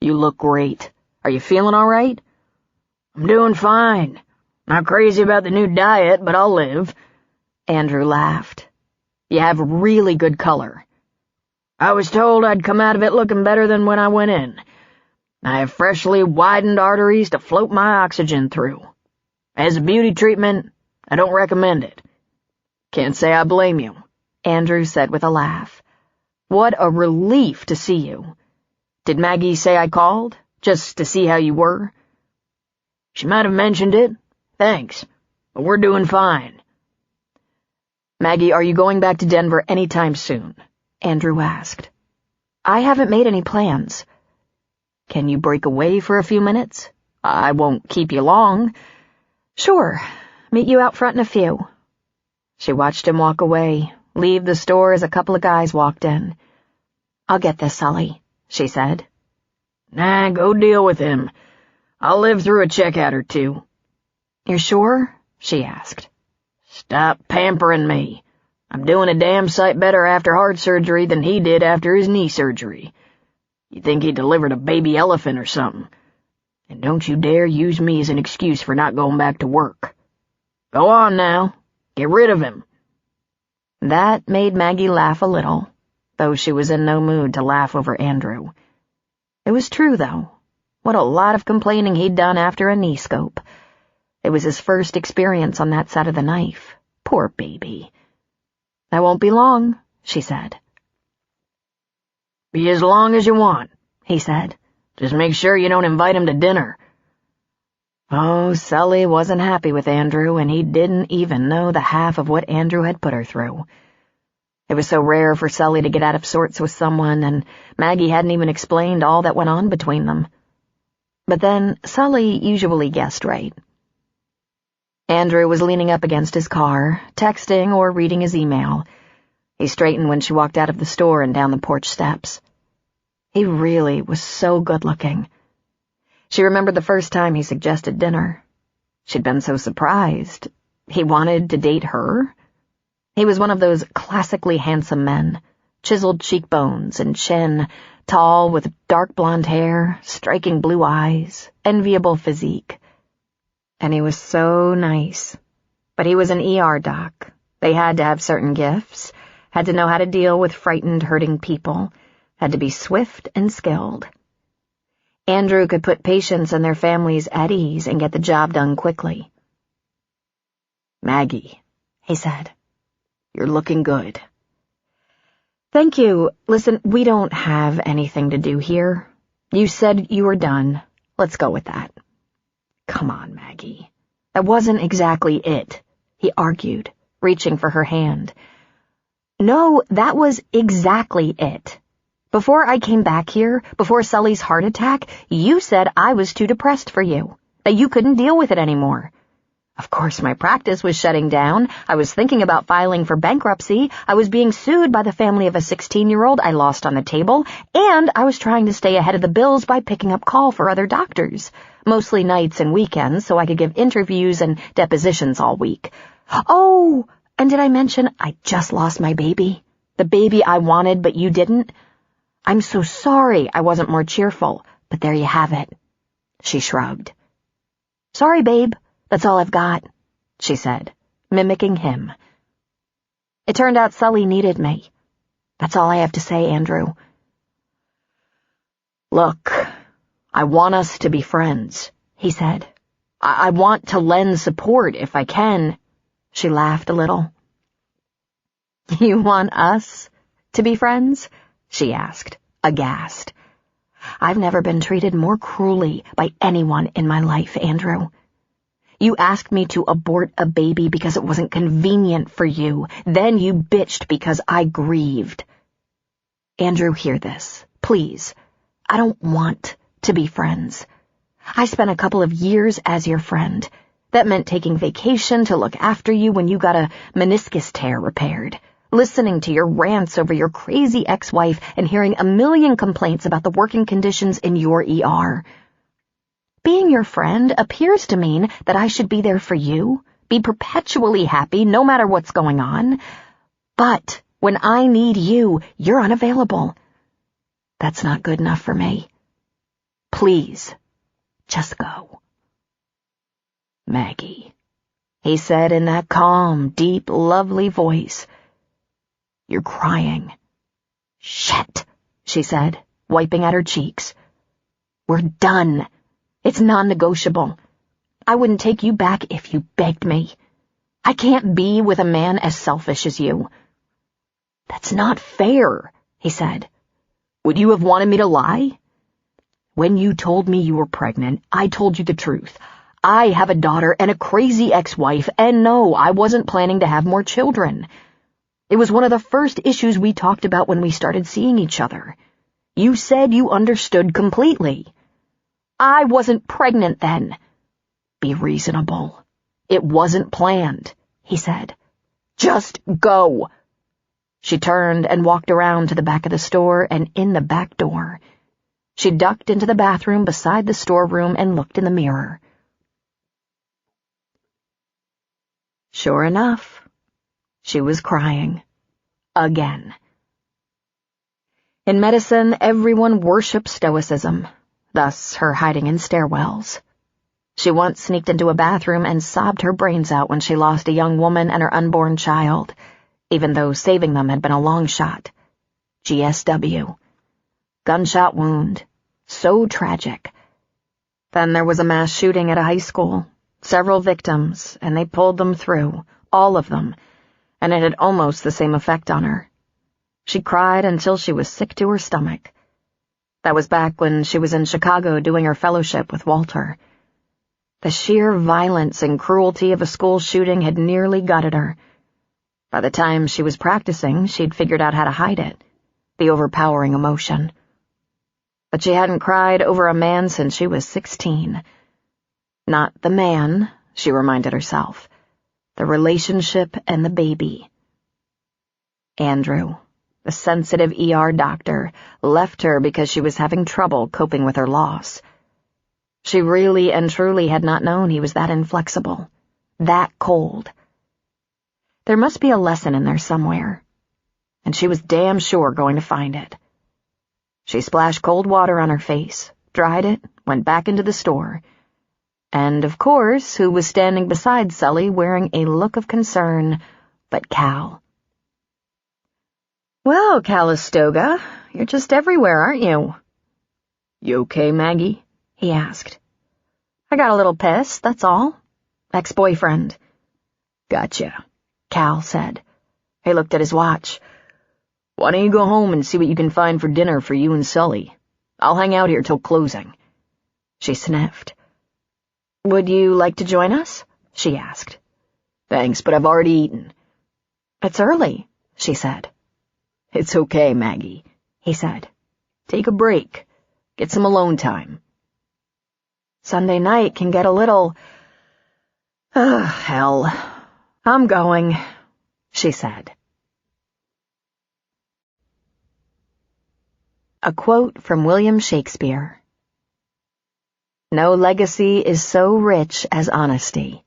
"You look great. Are you feeling all right?" "I'm doing fine. Not crazy about the new diet, but I'll live." Andrew laughed. "You have really good color." "I was told I'd come out of it looking better than when I went in. I have freshly widened arteries to float my oxygen through. As a beauty treatment, I don't recommend it." "Can't say I blame you," Andrew said with a laugh. "What a relief to see you. Did Maggie say I called, just to see how you were?" "She might have mentioned it. Thanks. But we're doing fine." "Maggie, are you going back to Denver anytime soon?" Andrew asked. "I haven't made any plans." "Can you break away for a few minutes? I won't keep you long." "Sure. Meet you out front in a few." She watched him walk away, leave the store as a couple of guys walked in. "I'll get this, Sully," she said. "Nah, go deal with him. I'll live through a checkout or two." "You're sure?" she asked. "Stop pampering me. I'm doing a damn sight better after heart surgery than he did after his knee surgery. You think he delivered a baby elephant or something. And don't you dare use me as an excuse for not going back to work. Go on now. Get rid of him." That made Maggie laugh a little, though she was in no mood to laugh over Andrew. It was true, though. What a lot of complaining he'd done after a knee scope. It was his first experience on that side of the knife. Poor baby. "I won't be long," she said. "Be as long as you want," he said. "Just make sure you don't invite him to dinner." Oh, Sully wasn't happy with Andrew, and he didn't even know the half of what Andrew had put her through. It was so rare for Sully to get out of sorts with someone, and Maggie hadn't even explained all that went on between them. But then Sully usually guessed right. Andrew was leaning up against his car, texting or reading his email. He straightened when she walked out of the store and down the porch steps. He really was so good-looking. She remembered the first time he suggested dinner. She'd been so surprised. He wanted to date her? He was one of those classically handsome men, chiseled cheekbones and chin, tall with dark blonde hair, striking blue eyes, enviable physique. And he was so nice. But he was an ER doc. They had to have certain gifts, had to know how to deal with frightened, hurting people, had to be swift and skilled. Andrew could put patients and their families at ease and get the job done quickly. "Maggie," he said, "you're looking good." "Thank you. Listen, we don't have anything to do here. You said you were done. Let's go with that." "Come on, Maggie." "That wasn't exactly it," he argued, reaching for her hand. "No, that was exactly it. Before I came back here, before Sully's heart attack, you said I was too depressed for you, that you couldn't deal with it anymore. Of course, my practice was shutting down. I was thinking about filing for bankruptcy. I was being sued by the family of a 16-year-old I lost on the table, and I was trying to stay ahead of the bills by picking up call for other doctors, mostly nights and weekends, so I could give interviews and depositions all week. Oh, and did I mention I just lost my baby? The baby I wanted, but you didn't? I'm so sorry I wasn't more cheerful, but there you have it." She shrugged. "Sorry, babe. That's all I've got," she said, mimicking him. "It turned out Sully needed me. That's all I have to say, Andrew." "Look, I want us to be friends," he said. I want to lend support if I can." She laughed a little. "You want us to be friends?" she asked, aghast. "I've never been treated more cruelly by anyone in my life, Andrew. You asked me to abort a baby because it wasn't convenient for you. Then you bitched because I grieved. Andrew, hear this, please. I don't want to be friends. I spent a couple of years as your friend. That meant taking vacation to look after you when you got a meniscus tear repaired, listening to your rants over your crazy ex-wife and hearing a million complaints about the working conditions in your ER. Being your friend appears to mean that I should be there for you, be perpetually happy no matter what's going on. But when I need you, you're unavailable. That's not good enough for me. Please, just go." "Maggie," he said in that calm, deep, lovely voice. "You're crying." "Shit," she said, wiping at her cheeks. "We're done. It's non-negotiable. I wouldn't take you back if you begged me. I can't be with a man as selfish as you." "That's not fair," he said. "Would you have wanted me to lie?" "When you told me you were pregnant, I told you the truth. I have a daughter and a crazy ex-wife, and no, I wasn't planning to have more children. It was one of the first issues we talked about when we started seeing each other. You said you understood completely. I wasn't pregnant then. Be reasonable. It wasn't planned," he said. "Just go." She turned and walked around to the back of the store and in the back door. She ducked into the bathroom beside the storeroom and looked in the mirror. Sure enough, she was crying. Again. In medicine, everyone worships stoicism, thus her hiding in stairwells. She once sneaked into a bathroom and sobbed her brains out when she lost a young woman and her unborn child, even though saving them had been a long shot. GSW. Gunshot wound. So tragic. Then there was a mass shooting at a high school. Several victims, and they pulled them through, all of them, and it had almost the same effect on her. She cried until she was sick to her stomach. That was back when she was in Chicago doing her fellowship with Walter. The sheer violence and cruelty of a school shooting had nearly gutted her. By the time she was practicing, she'd figured out how to hide it, the overpowering emotion. But she hadn't cried over a man since she was 16. Not the man, she reminded herself. The relationship and the baby. Andrew, the sensitive ER doctor, left her because she was having trouble coping with her loss. She really and truly had not known he was that inflexible, that cold. There must be a lesson in there somewhere, and she was damn sure going to find it. She splashed cold water on her face, dried it, went back into the store. And, of course, who was standing beside Sully wearing a look of concern but Cal. "Well, Calistoga, You're just everywhere, aren't you?" "You okay, Maggie?" he asked. "I got a little pissed, that's all. Ex-boyfriend." "Gotcha," Cal said. He looked at his watch. "Why don't you go home and see what you can find for dinner for you and Sully? I'll hang out here till closing." She sniffed. "Would you like to join us?" she asked. "Thanks, but I've already eaten." "It's early," she said. "It's okay, Maggie," he said. "Take a break. Get some alone time." "Sunday night can get a little... hell. I'm going," she said. A quote from William Shakespeare. "No legacy is so rich as honesty."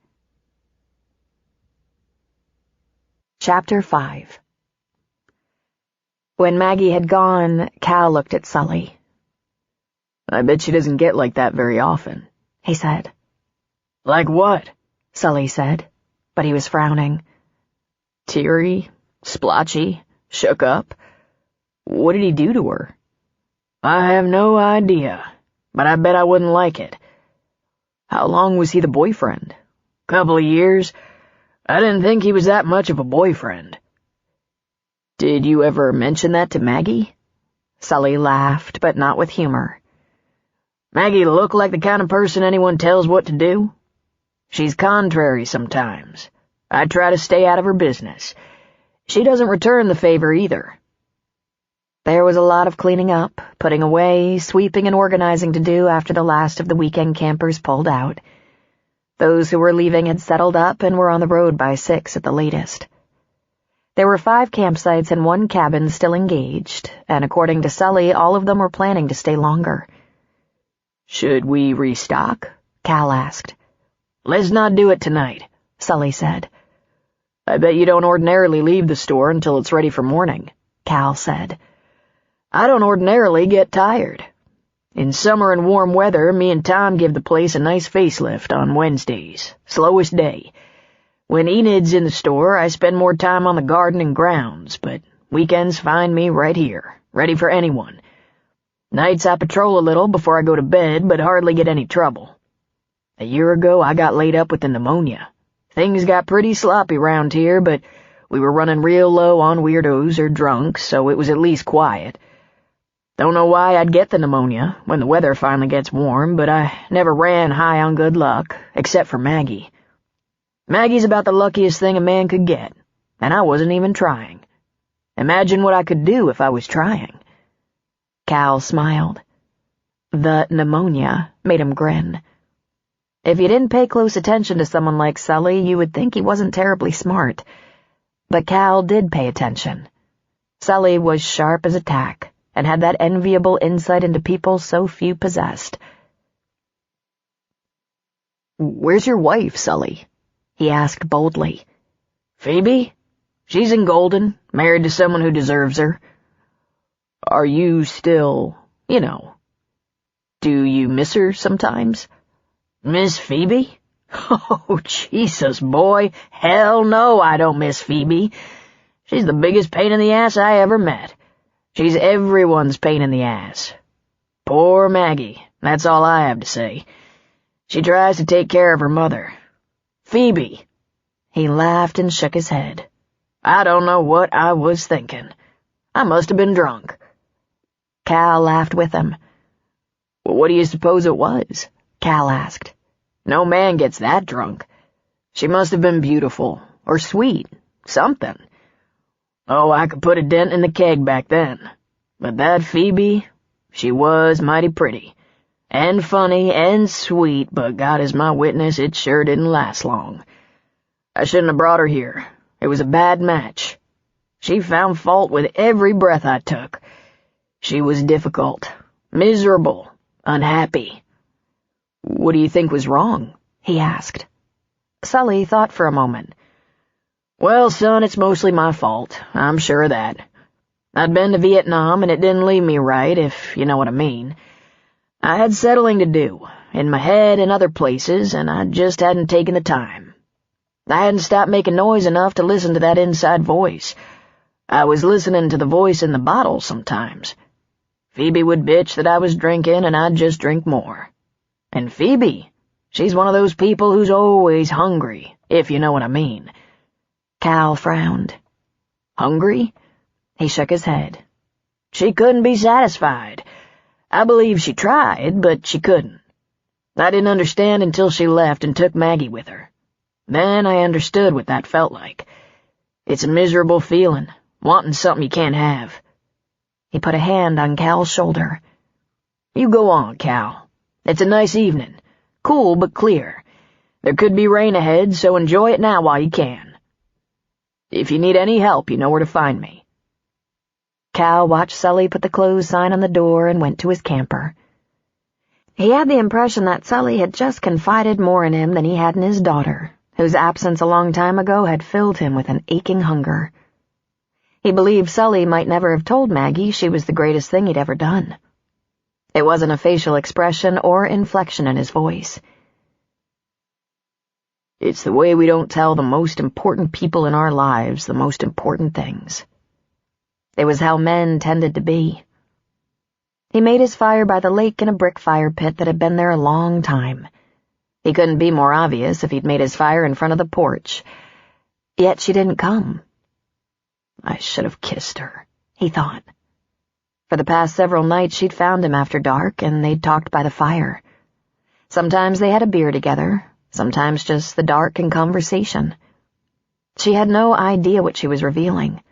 Chapter 5. When Maggie had gone, Cal looked at Sully. "I bet she doesn't get like that very often," he said. "Like what?" Sully said, but he was frowning. "Teary, splotchy, shook up. What did he do to her?" "I have no idea, but I bet I wouldn't like it." "How long was he the boyfriend?" "Couple of years. I didn't think he was that much of a boyfriend." "Did you ever mention that to Maggie?" Sully laughed, but not with humor. "Maggie look like the kind of person anyone tells what to do? She's contrary sometimes. I try to stay out of her business. She doesn't return the favor either." There was a lot of cleaning up, putting away, sweeping and organizing to do after the last of the weekend campers pulled out. Those who were leaving had settled up and were on the road by 6 at the latest. There were 5 campsites and 1 cabin still engaged, and according to Sully, all of them were planning to stay longer. "Should we restock?" Cal asked. "Let's not do it tonight," Sully said. "I bet you don't ordinarily leave the store until it's ready for morning," Cal said. "I don't ordinarily get tired. In summer and warm weather, me and Tom give the place a nice facelift on Wednesdays, slowest day. When Enid's in the store, I spend more time on the garden and grounds, but weekends find me right here, ready for anyone. Nights I patrol a little before I go to bed, but hardly get any trouble. A year ago, I got laid up with the pneumonia. Things got pretty sloppy round here, but we were running real low on weirdos or drunks, so it was at least quiet. Don't know why I'd get the pneumonia when the weather finally gets warm, but I never ran high on good luck, except for Maggie. Maggie's about the luckiest thing a man could get, and I wasn't even trying. Imagine what I could do if I was trying." Cal smiled. The pneumonia made him grin. If you didn't pay close attention to someone like Sully, you would think he wasn't terribly smart. But Cal did pay attention. Sully was sharp as a tack, and had that enviable insight into people so few possessed. "Where's your wife, Sully?" he asked boldly. "Phoebe? She's in Golden, married to someone who deserves her." "Are you still, do you miss her sometimes?" "Miss Phoebe? Oh, Jesus, boy, hell no, I don't miss Phoebe. She's the biggest pain in the ass I ever met. She's everyone's pain in the ass. Poor Maggie, that's all I have to say. She tries to take care of her mother. Phoebe." He laughed and shook his head. "I don't know what I was thinking. I must have been drunk." Cal laughed with him. "Well, what do you suppose it was?" Cal asked. "No man gets that drunk. She must have been beautiful, or sweet, something. Oh, I could put a dent in the keg back then. But that Phoebe, she was mighty pretty. And funny and sweet, but God is my witness, it sure didn't last long. I shouldn't have brought her here. It was a bad match. She found fault with every breath I took. She was difficult, miserable, unhappy." "What do you think was wrong?" he asked. Sully thought for a moment. "Well, son, it's mostly my fault. I'm sure of that. I'd been to Vietnam, and it didn't leave me right, if you know what I mean. I had settling to do, in my head and other places, and I just hadn't taken the time. I hadn't stopped making noise enough to listen to that inside voice. I was listening to the voice in the bottle sometimes. Phoebe would bitch that I was drinking and I'd just drink more. And Phoebe, she's one of those people who's always hungry, if you know what I mean." Cal frowned. "Hungry?" He shook his head. "She couldn't be satisfied. I believe she tried, but she couldn't. I didn't understand until she left and took Maggie with her. Then I understood what that felt like. It's a miserable feeling, wanting something you can't have." He put a hand on Cal's shoulder. "You go on, Cal. It's a nice evening. Cool but clear. There could be rain ahead, so enjoy it now while you can. If you need any help, you know where to find me." Cal watched Sully put the close sign on the door and went to his camper. He had the impression that Sully had just confided more in him than he had in his daughter, whose absence a long time ago had filled him with an aching hunger. He believed Sully might never have told Maggie she was the greatest thing he'd ever done. It wasn't a facial expression or inflection in his voice. "It's the way we don't tell the most important people in our lives the most important things." It was how men tended to be. He made his fire by the lake in a brick fire pit that had been there a long time. He couldn't be more obvious if he'd made his fire in front of the porch. Yet she didn't come. I should have kissed her, he thought. For the past several nights she'd found him after dark, and they'd talked by the fire. Sometimes they had a beer together, sometimes just the dark and conversation. She had no idea what she was revealing.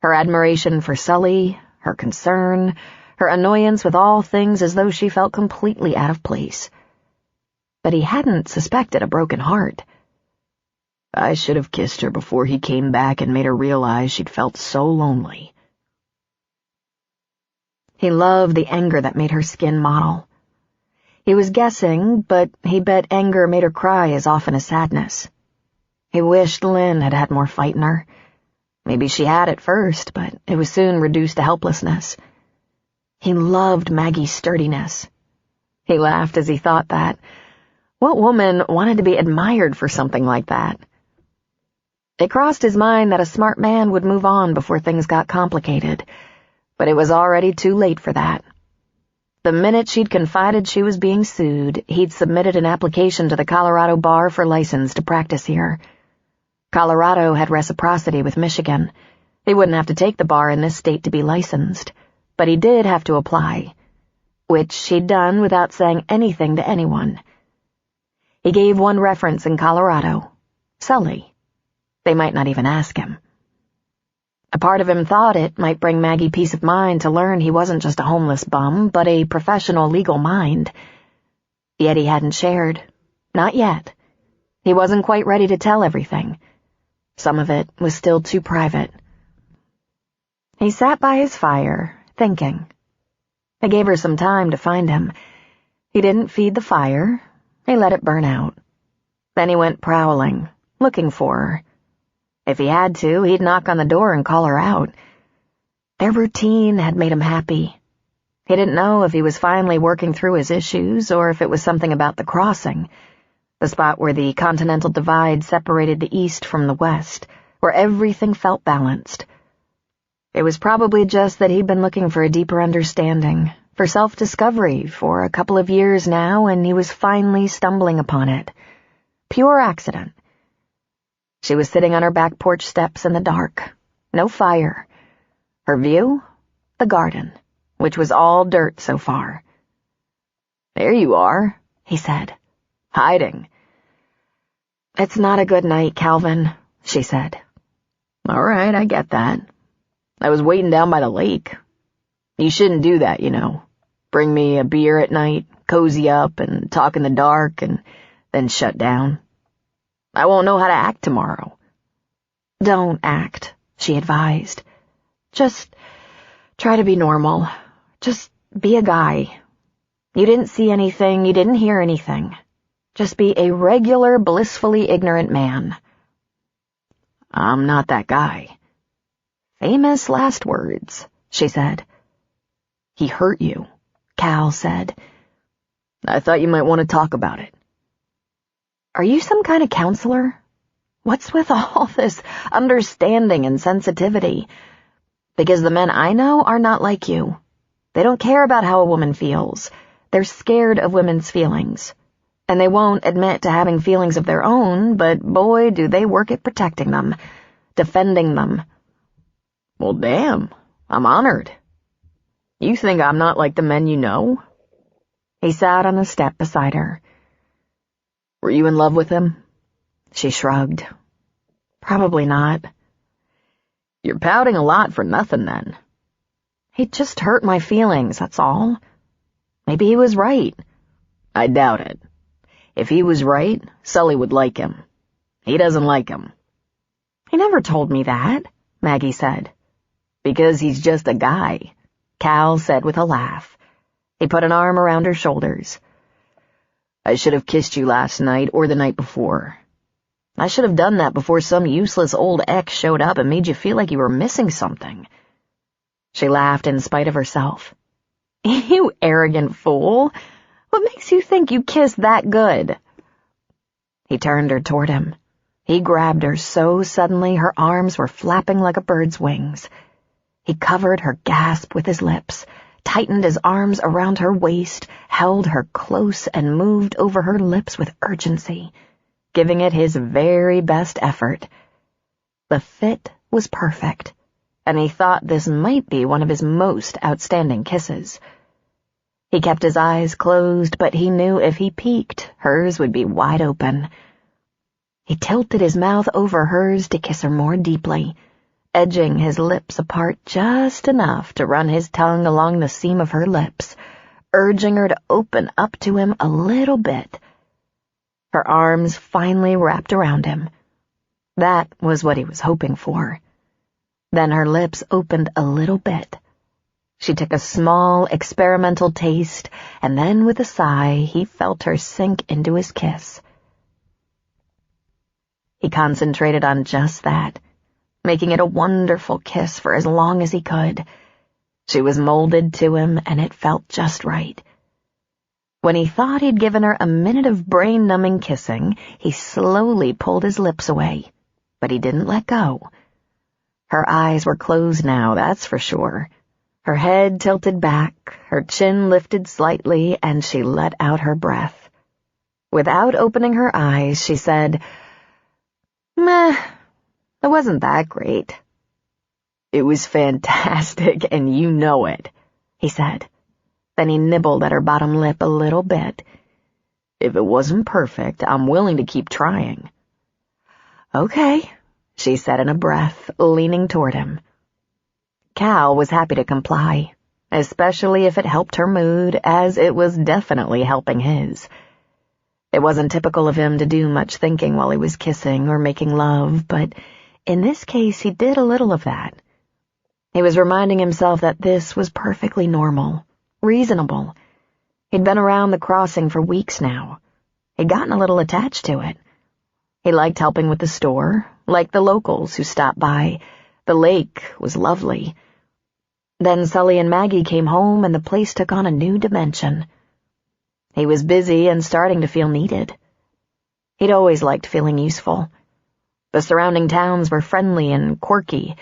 Her admiration for Sully, her concern, her annoyance with all things as though she felt completely out of place. But he hadn't suspected a broken heart. I should have kissed her before he came back and made her realize she'd felt so lonely. He loved the anger that made her skin mottle. He was guessing, but he bet anger made her cry as often as sadness. He wished Lynn had had more fight in her. Maybe she had at first, but it was soon reduced to helplessness. He loved Maggie's sturdiness. He laughed as he thought that. What woman wanted to be admired for something like that? It crossed his mind that a smart man would move on before things got complicated, but it was already too late for that. The minute she'd confided she was being sued, he'd submitted an application to the Colorado Bar for license to practice here. Colorado had reciprocity with Michigan. He wouldn't have to take the bar in this state to be licensed, but he did have to apply, which she'd done without saying anything to anyone. He gave one reference in Colorado, Sully. They might not even ask him. A part of him thought it might bring Maggie peace of mind to learn he wasn't just a homeless bum, but a professional legal mind. Yet he hadn't shared. Not yet. He wasn't quite ready to tell everything. Some of it was still too private. He sat by his fire, thinking. It gave her some time to find him. He didn't feed the fire. He let it burn out. Then he went prowling, looking for her. If he had to, he'd knock on the door and call her out. Their routine had made him happy. He didn't know if he was finally working through his issues or if it was something about the crossing, the spot where the continental divide separated the east from the west, where everything felt balanced. It was probably just that he'd been looking for a deeper understanding, for self-discovery, for a couple of years now, and he was finally stumbling upon it. Pure accident. She was sitting on her back porch steps in the dark. No fire. Her view? The garden, which was all dirt so far. "There you are," he said. "Hiding." "It's not a good night, Calvin," she said. "All right, I get that. I was waiting down by the lake. You shouldn't do that, you know. Bring me a beer at night, cozy up, and talk in the dark, and then shut down. I won't know how to act tomorrow." "Don't act," she advised. "Just try to be normal. Just be a guy. You didn't see anything, you didn't hear anything. Just be a regular, blissfully ignorant man." "I'm not that guy." "Famous last words," she said. "He hurt you," Cal said. "I thought you might want to talk about it." "Are you some kind of counselor? What's with all this understanding and sensitivity? Because the men I know are not like you. They don't care about how a woman feels. They're scared of women's feelings. And they won't admit to having feelings of their own, but boy, do they work at protecting them, defending them. Well, damn, I'm honored. You think I'm not like the men you know? He sat on the step beside her. Were you in love with him? She shrugged. Probably not. You're pouting a lot for nothing, then. He just hurt my feelings, that's all. Maybe he was right. I doubt it. If he was right, Sully would like him. He doesn't like him. He never told me that, Maggie said. Because he's just a guy, Cal said with a laugh. He put an arm around her shoulders. I should have kissed you last night or the night before. I should have done that before some useless old ex showed up and made you feel like you were missing something. She laughed in spite of herself. You arrogant fool. What makes you think you kissed that good? He turned her toward him. He grabbed her so suddenly her arms were flapping like a bird's wings. He covered her gasp with his lips, tightened his arms around her waist, held her close, and moved over her lips with urgency, giving it his very best effort. The fit was perfect, and he thought this might be one of his most outstanding kisses. He kept his eyes closed, but he knew if he peeked, hers would be wide open. He tilted his mouth over hers to kiss her more deeply, edging his lips apart just enough to run his tongue along the seam of her lips, urging her to open up to him a little bit. Her arms finally wrapped around him. That was what he was hoping for. Then her lips opened a little bit. She took a small, experimental taste, and then with a sigh, he felt her sink into his kiss. He concentrated on just that, making it a wonderful kiss for as long as he could. She was molded to him, and it felt just right. When he thought he'd given her a minute of brain-numbing kissing, he slowly pulled his lips away, but he didn't let go. Her eyes were closed now, that's for sure. Her head tilted back, her chin lifted slightly, and she let out her breath. Without opening her eyes, she said, "Meh, it wasn't that great." "It was fantastic, and you know it," he said. Then he nibbled at her bottom lip a little bit. "If it wasn't perfect, I'm willing to keep trying." "Okay," she said in a breath, leaning toward him. Cal was happy to comply, especially if it helped her mood, as it was definitely helping his. It wasn't typical of him to do much thinking while he was kissing or making love, but in this case he did a little of that. He was reminding himself that this was perfectly normal, reasonable. He'd been around the crossing for weeks now. He'd gotten a little attached to it. He liked helping with the store, liked the locals who stopped by. The lake was lovely. Then Sully and Maggie came home and the place took on a new dimension. He was busy and starting to feel needed. He'd always liked feeling useful. The surrounding towns were friendly and quirky.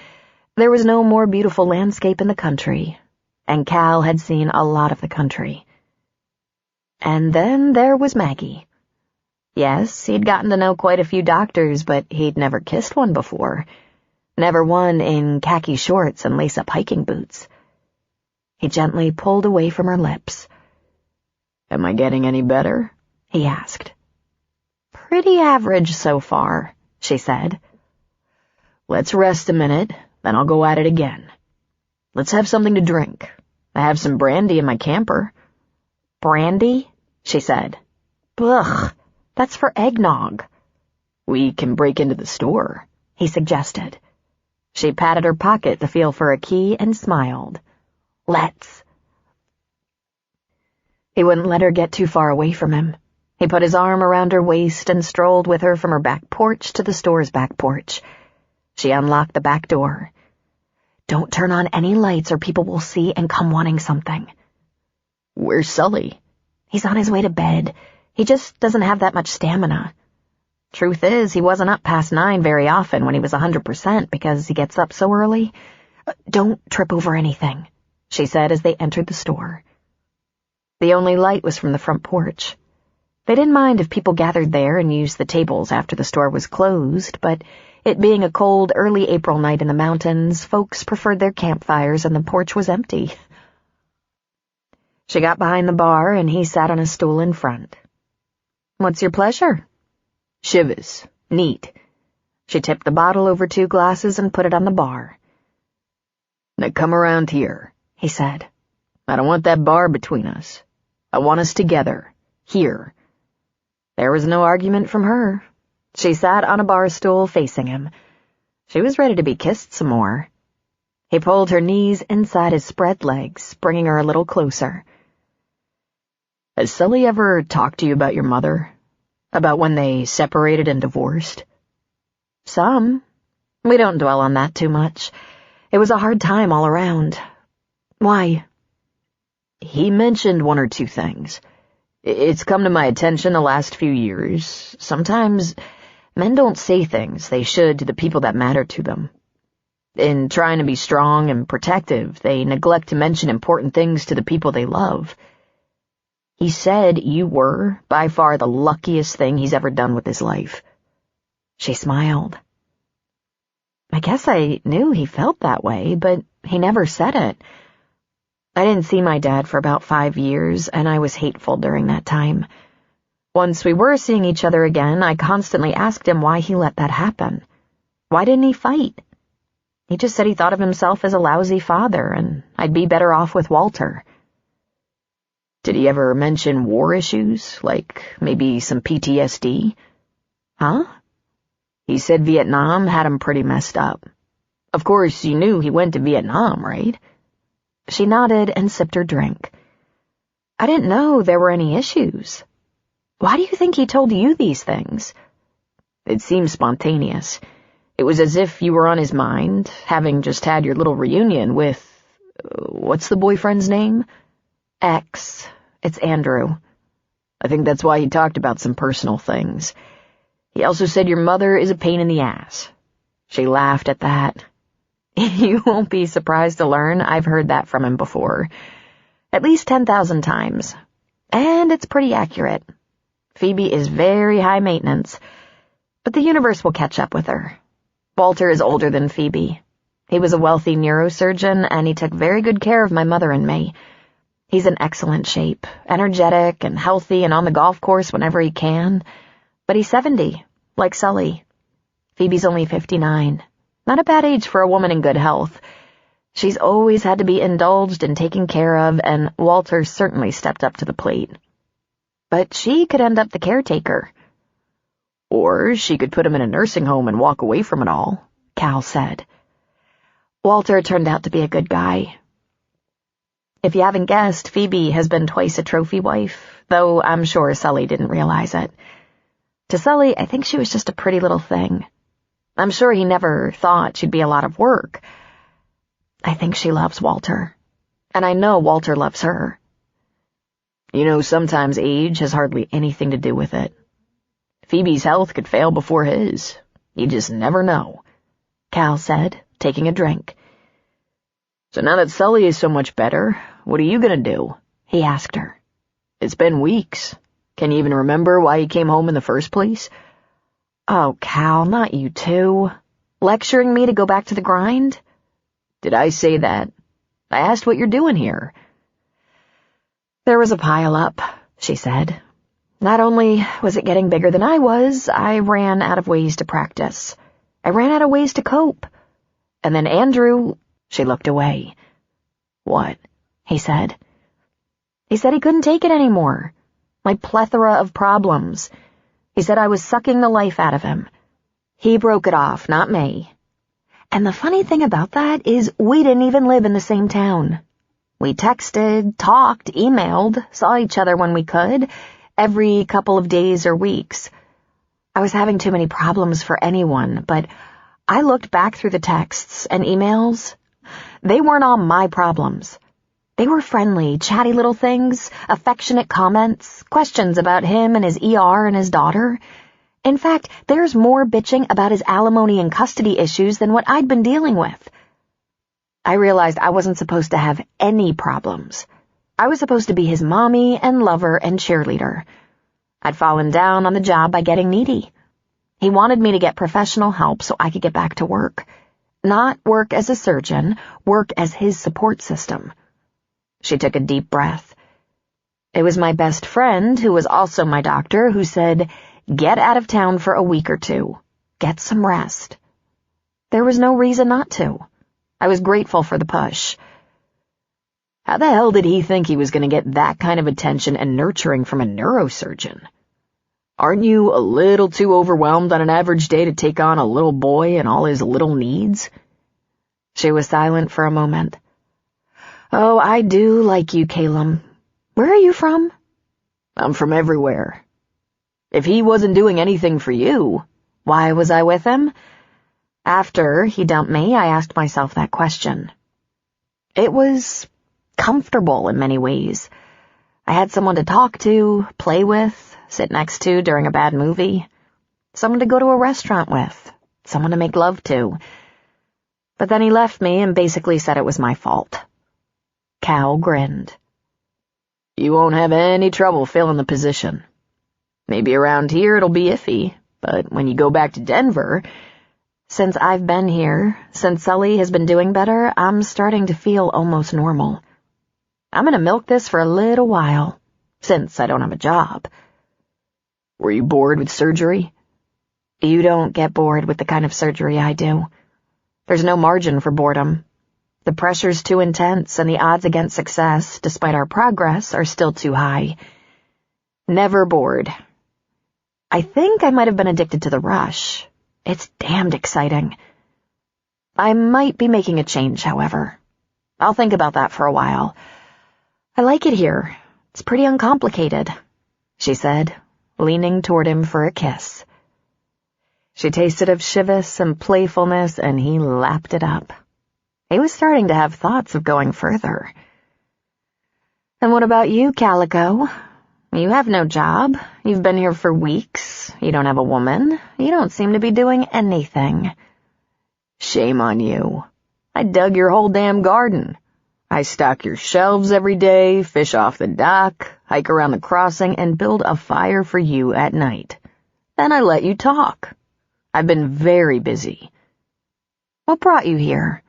There was no more beautiful landscape in the country, and Cal had seen a lot of the country. And then there was Maggie. Yes, he'd gotten to know quite a few doctors, but he'd never kissed one before. Never one in khaki shorts and lace-up hiking boots. He gently pulled away from her lips. "Am I getting any better?" he asked. "Pretty average so far," she said. "Let's rest a minute, then I'll go at it again. Let's have something to drink. I have some brandy in my camper." "Brandy?" she said. "Ugh, that's for eggnog." "We can break into the store," he suggested. She patted her pocket to feel for a key and smiled. "Let's." He wouldn't let her get too far away from him. He put his arm around her waist and strolled with her from her back porch to the store's back porch. She unlocked the back door. "Don't turn on any lights or people will see and come wanting something." "Where's Sully?" "He's on his way to bed. He just doesn't have that much stamina. Truth is, he wasn't up past 9 very often when he was 100% because he gets up so early. Don't trip over anything." she said as they entered the store. The only light was from the front porch. They didn't mind if people gathered there and used the tables after the store was closed, but it being a cold, early April night in the mountains, folks preferred their campfires and the porch was empty. She got behind the bar and he sat on a stool in front. "What's your pleasure?" "Shivas. Neat." She tipped the bottle over 2 glasses and put it on the bar. "Now come around here," he said. "I don't want that bar between us. I want us together. Here." There was no argument from her. She sat on a bar stool facing him. She was ready to be kissed some more. He pulled her knees inside his spread legs, bringing her a little closer. "Has Sully ever talked to you about your mother? About when they separated and divorced?" "Some. We don't dwell on that too much. It was a hard time all around. Why?" "He mentioned 1 or 2 things. It's come to my attention the last few years. Sometimes men don't say things they should to the people that matter to them. In trying to be strong and protective, they neglect to mention important things to the people they love. He said you were, by far, the luckiest thing he's ever done with his life." She smiled. "I guess I knew he felt that way, but he never said it. I didn't see my dad for about 5 years, and I was hateful during that time. Once we were seeing each other again, I constantly asked him why he let that happen. Why didn't he fight? He just said he thought of himself as a lousy father, and I'd be better off with Walter." "Did he ever mention war issues, like maybe some PTSD? "Huh?" "He said Vietnam had him pretty messed up. Of course, you knew he went to Vietnam, right?" She nodded and sipped her drink. "I didn't know there were any issues. Why do you think he told you these things?" "It seemed spontaneous. It was as if you were on his mind, having just had your little reunion with... what's the boyfriend's name?" "X. It's Andrew." "I think that's why he talked about some personal things. He also said your mother is a pain in the ass." She laughed at that. "You won't be surprised to learn I've heard that from him before. At least 10,000 times. And it's pretty accurate. Phoebe is very high maintenance, but the universe will catch up with her. Walter is older than Phoebe. He was a wealthy neurosurgeon, and he took very good care of my mother and me. He's in excellent shape, energetic and healthy and on the golf course whenever he can. But he's 70, like Sully. Phoebe's only 59. Not a bad age for a woman in good health. She's always had to be indulged and taken care of, and Walter certainly stepped up to the plate. But she could end up the caretaker." "Or she could put him in a nursing home and walk away from it all," Cal said. Walter turned out to be a good guy. If you haven't guessed, Phoebe has been twice a trophy wife, though I'm sure Sully didn't realize it. To Sully, I think she was just a pretty little thing. I'm sure he never thought she'd be a lot of work. I think she loves Walter, and I know Walter loves her. "You know, sometimes age has hardly anything to do with it. Phoebe's health could fail before his. You just never know," Cal said, taking a drink. "So now that Sully is so much better, what are you gonna do?" he asked her. "It's been weeks. Can you even remember why he came home in the first place?" "Oh, Cal, not you too. Lecturing me to go back to the grind?" "Did I say that? I asked what you're doing here." "There was a pile-up," she said. "Not only was it getting bigger than I was, I ran out of ways to practice. I ran out of ways to cope. And then Andrew..." She looked away. "What?" he said. "He said he couldn't take it anymore. My plethora of problems. He said I was sucking the life out of him. He broke it off, not me. And the funny thing about that is we didn't even live in the same town. We texted, talked, emailed, saw each other when we could, every couple of days or weeks. I was having too many problems for anyone, but I looked back through the texts and emails. They weren't all my problems. They were friendly, chatty little things, affectionate comments, questions about him and his ER and his daughter. In fact, there's more bitching about his alimony and custody issues than what I'd been dealing with. I realized I wasn't supposed to have any problems. I was supposed to be his mommy and lover and cheerleader. I'd fallen down on the job by getting needy. He wanted me to get professional help so I could get back to work. Not work as a surgeon, work as his support system. She took a deep breath. It was my best friend, who was also my doctor, who said, "Get out of town for a week or two. Get some rest." There was no reason not to. I was grateful for the push. How the hell did he think he was going to get that kind of attention and nurturing from a neurosurgeon? Aren't you a little too overwhelmed on an average day to take on a little boy and all his little needs? She was silent for a moment. Oh, I do like you, Calum. Where are you from? I'm from everywhere. If he wasn't doing anything for you, why was I with him? After he dumped me, I asked myself that question. It was comfortable in many ways. I had someone to talk to, play with, sit next to during a bad movie, someone to go to a restaurant with, someone to make love to. But then he left me and basically said it was my fault. Cal grinned. You won't have any trouble filling the position. Maybe around here it'll be iffy, but when you go back to Denver... Since I've been here, since Sully has been doing better, I'm starting to feel almost normal. I'm gonna milk this for a little while, since I don't have a job. Were you bored with surgery? You don't get bored with the kind of surgery I do. There's no margin for boredom. The pressure's too intense, and the odds against success, despite our progress, are still too high. Never bored. I think I might have been addicted to the rush. It's damned exciting. I might be making a change, however. I'll think about that for a while. I like it here. It's pretty uncomplicated, she said, leaning toward him for a kiss. She tasted of chivas and playfulness, and he lapped it up. He was starting to have thoughts of going further. And what about you, Calico? You have no job. You've been here for weeks. You don't have a woman. You don't seem to be doing anything. Shame on you. I dug your whole damn garden. I stock your shelves every day, fish off the dock, hike around the crossing, and build a fire for you at night. Then I let you talk. I've been very busy. What brought you here?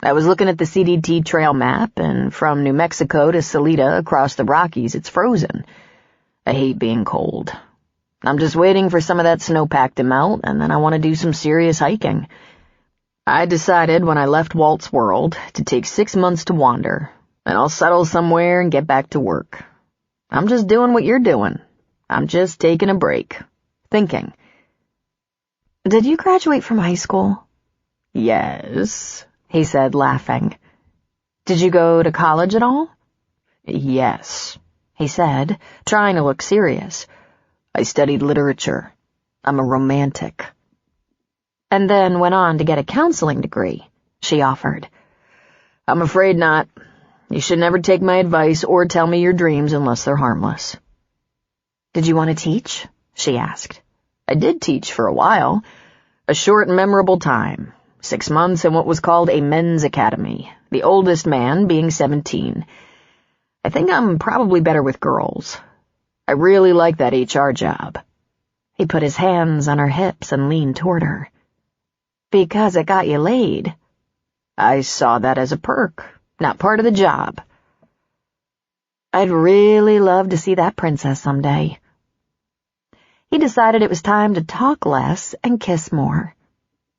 I was looking at the CDT trail map, and from New Mexico to Salida across the Rockies, it's frozen. I hate being cold. I'm just waiting for some of that snowpack to melt, and then I want to do some serious hiking. I decided when I left Walt's world to take 6 months to wander, and I'll settle somewhere and get back to work. I'm just doing what you're doing. I'm just taking a break. Thinking. Did you graduate from high school? Yes, he said, laughing. Did you go to college at all? Yes, he said, trying to look serious. I studied literature. I'm a romantic. And then went on to get a counseling degree, she offered. I'm afraid not. You should never take my advice or tell me your dreams unless they're harmless. Did you want to teach? She asked. I did teach for a while. A short and memorable time. 6 months in what was called a men's academy, the oldest man being 17. I think I'm probably better with girls. I really like that HR job. He put his hands on her hips and leaned toward her. Because it got you laid. I saw that as a perk, not part of the job. I'd really love to see that princess someday. He decided it was time to talk less and kiss more.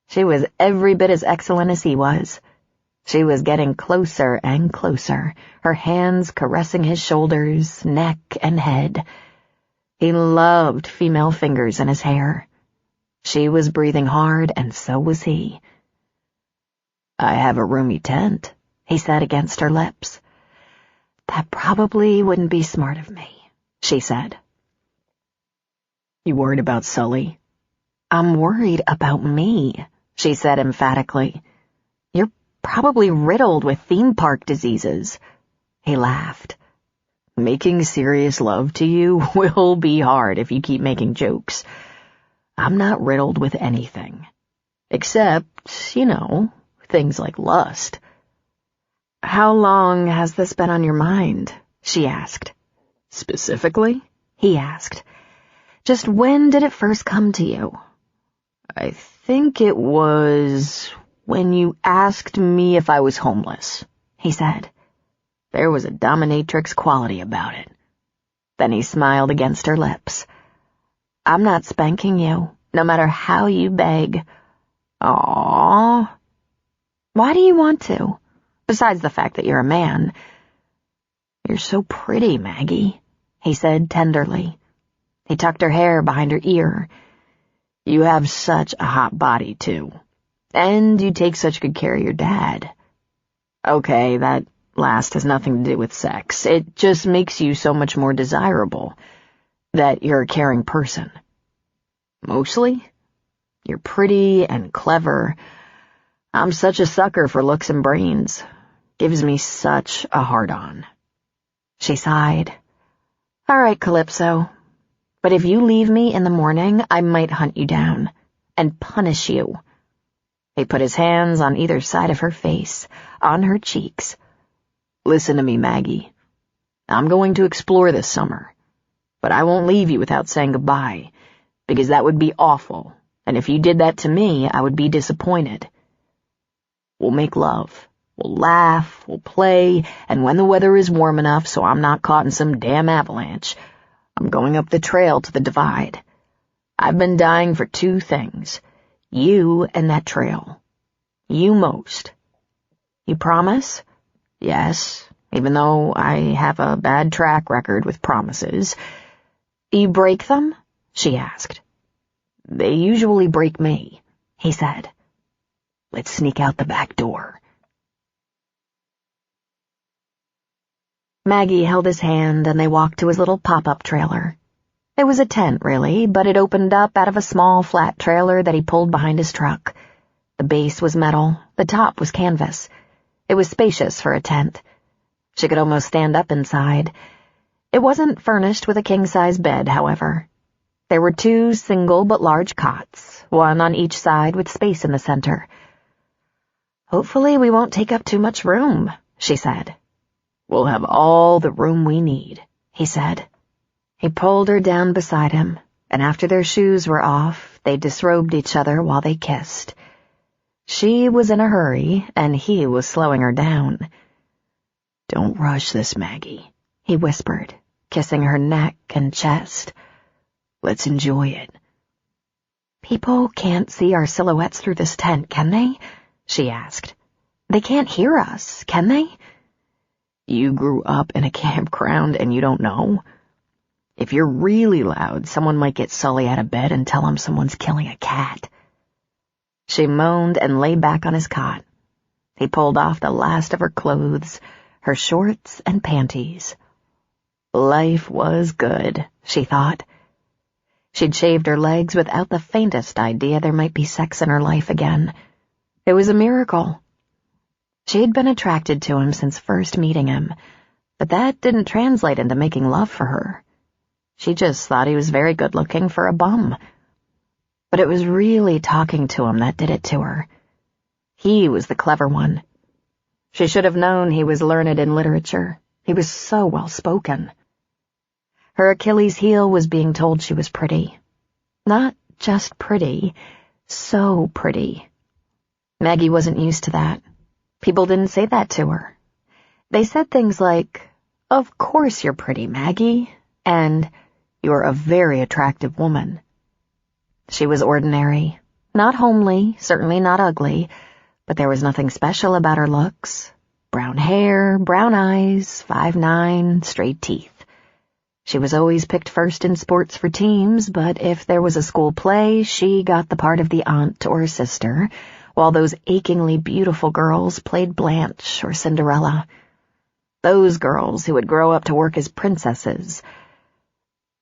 She was every bit as excellent as he was. She was getting closer and closer, her hands caressing his shoulders, neck, and head. He loved female fingers in his hair. She was breathing hard, and so was he. I have a roomy tent, he said against her lips. That probably wouldn't be smart of me, she said. You worried about Sully? I'm worried about me, she said emphatically. You're probably riddled with theme park diseases. He laughed. Making serious love to you will be hard if you keep making jokes. I'm not riddled with anything. Except, things like lust. How long has this been on your mind? She asked. Specifically? He asked. Just when did it first come to you? I think it was when you asked me if I was homeless, he said. There was a dominatrix quality about it. Then he smiled against her lips. I'm not spanking you, no matter how you beg. Aww. Why do you want to? Besides the fact that you're a man. You're so pretty, Maggie, he said tenderly. He tucked her hair behind her ear. You have such a hot body, too. And you take such good care of your dad. Okay, that last has nothing to do with sex. It just makes you so much more desirable. That you're a caring person. Mostly, you're pretty and clever. I'm such a sucker for looks and brains. Gives me such a hard-on. She sighed. All right, Calypso. But if you leave me in the morning, I might hunt you down and punish you. He put his hands on either side of her face, on her cheeks. Listen to me, Maggie. I'm going to explore this summer, but I won't leave you without saying goodbye, because that would be awful, and if you did that to me, I would be disappointed. We'll make love. We'll laugh, we'll play, and when the weather is warm enough so I'm not caught in some damn avalanche, I'm going up the trail to the divide. I've been dying for two things. You and that trail. You most. You promise? Yes, even though I have a bad track record with promises. You break them? She asked. They usually break me, he said. Let's sneak out the back door. Maggie held his hand and they walked to his little pop-up trailer. It was a tent, really, but it opened up out of a small flat trailer that he pulled behind his truck. The base was metal, the top was canvas. It was spacious for a tent. She could almost stand up inside. It wasn't furnished with a king-size bed, however. There were 2 single but large cots, one on each side with space in the center. Hopefully we won't take up too much room, she said. We'll have all the room we need, he said. He pulled her down beside him, and after their shoes were off, they disrobed each other while they kissed. She was in a hurry, and he was slowing her down. Don't rush this, Maggie, he whispered, kissing her neck and chest. Let's enjoy it. People can't see our silhouettes through this tent, can they? She asked. They can't hear us, can they? You grew up in a campground and you don't know? If you're really loud, someone might get Sully out of bed and tell him someone's killing a cat. She moaned and lay back on his cot. He pulled off the last of her clothes, her shorts and panties. Life was good, she thought. She'd shaved her legs without the faintest idea there might be sex in her life again. It was a miracle. She'd been attracted to him since first meeting him, but that didn't translate into making love for her. She just thought he was very good-looking for a bum. But it was really talking to him that did it to her. He was the clever one. She should have known he was learned in literature. He was so well-spoken. Her Achilles heel was being told she was pretty. Not just pretty, so pretty. Maggie wasn't used to that. People didn't say that to her. They said things like, "Of course you're pretty, Maggie," and "You're a very attractive woman." She was ordinary, not homely, certainly not ugly, but there was nothing special about her looks. Brown hair, brown eyes, 5'9", straight teeth. She was always picked first in sports for teams, but if there was a school play, she got the part of the aunt or sister, while those achingly beautiful girls played Blanche or Cinderella. Those girls who would grow up to work as princesses.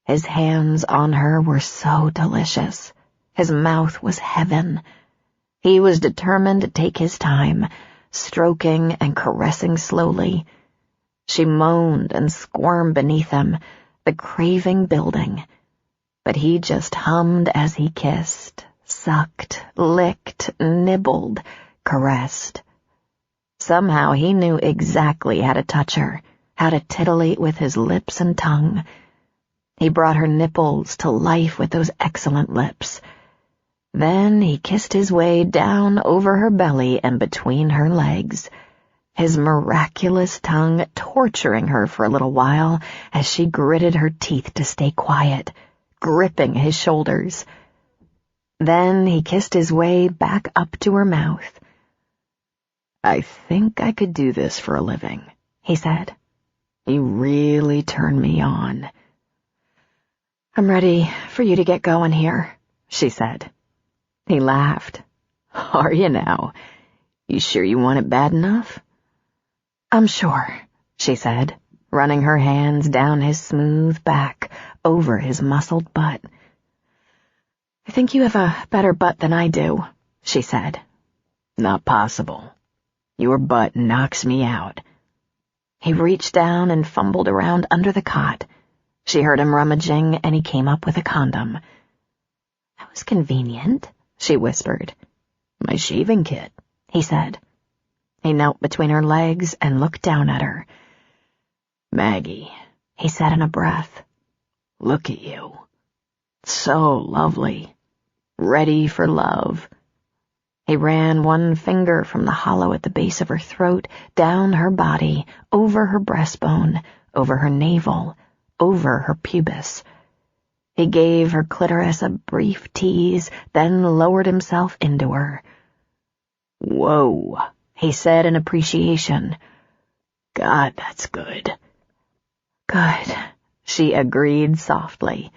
His hands on her were so delicious. His mouth was heaven. He was determined to take his time, stroking and caressing slowly. She moaned and squirmed beneath him, the craving building. But he just hummed as he kissed, sucked, licked, nibbled, caressed. Somehow he knew exactly how to touch her, how to titillate with his lips and tongue. He brought her nipples to life with those excellent lips. Then he kissed his way down over her belly and between her legs, his miraculous tongue torturing her for a little while as she gritted her teeth to stay quiet, gripping his shoulders. Then he kissed his way back up to her mouth. "I think I could do this for a living," he said. "You really turn me on." "I'm ready for you to get going here," she said. He laughed. "Are you now? You sure you want it bad enough?" "I'm sure," she said, running her hands down his smooth back, over his muscled butt. "I think you have a better butt than I do," she said. "Not possible. Your butt knocks me out." He reached down and fumbled around under the cot. She heard him rummaging, and he came up with a condom. "That was convenient," she whispered. "My shaving kit," he said. He knelt between her legs and looked down at her. "Maggie," he said in a breath, "look at you. So lovely. Ready for love." He ran one finger from the hollow at the base of her throat, down her body, over her breastbone, over her navel, over her pubis. He gave her clitoris a brief tease, then lowered himself into her. "Whoa," he said in appreciation. "God, that's good." "Good," she agreed softly.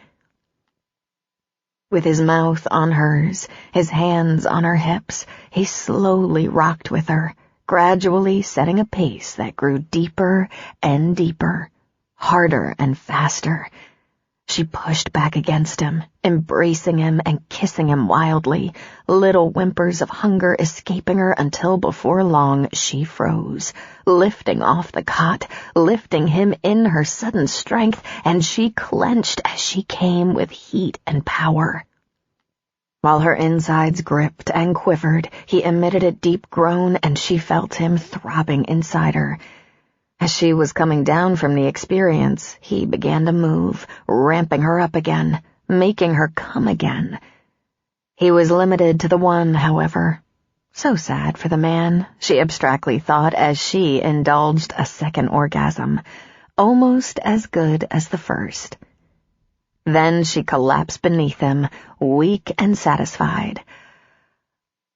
With his mouth on hers, his hands on her hips, he slowly rocked with her, gradually setting a pace that grew deeper and deeper, harder and faster. She pushed back against him, embracing him and kissing him wildly, little whimpers of hunger escaping her until before long she froze, lifting off the cot, lifting him in her sudden strength, and she clenched as she came with heat and power. While her insides gripped and quivered, he emitted a deep groan, and she felt him throbbing inside her. As she was coming down from the experience, he began to move, ramping her up again, making her come again. He was limited to the one, however. So sad for the man, she abstractly thought as she indulged a second orgasm, almost as good as the first. Then she collapsed beneath him, weak and satisfied.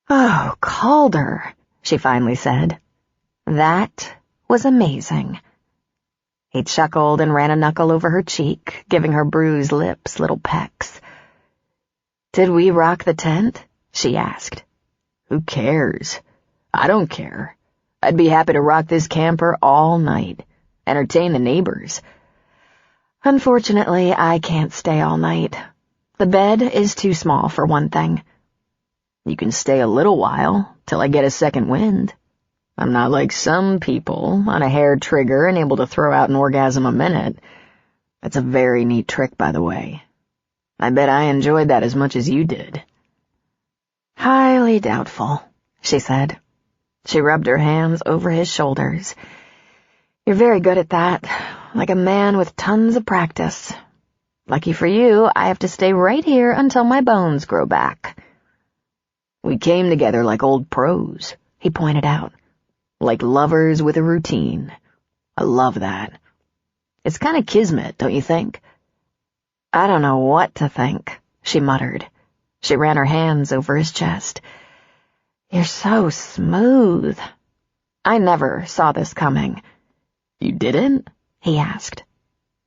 "Oh, Calder," she finally said. "That was amazing." He chuckled and ran a knuckle over her cheek, giving her bruised lips little pecks. "Did we rock the tent?" she asked. "Who cares? I don't care. I'd be happy to rock this camper all night, entertain the neighbors. Unfortunately, I can't stay all night. The bed is too small for one thing." "You can stay a little while, till I get a second wind. I'm not like some people, on a hair trigger and able to throw out an orgasm a minute. That's a very neat trick, by the way. I bet I enjoyed that as much as you did." "Highly doubtful," she said. She rubbed her hands over his shoulders. "You're very good at that, like a man with tons of practice. Lucky for you, I have to stay right here until my bones grow back." "We came together like old pros," he pointed out. "Like lovers with a routine. I love that. It's kind of kismet, don't you think?" "I don't know what to think," she muttered. She ran her hands over his chest. "You're so smooth." I never saw this coming. "You didn't?" he asked.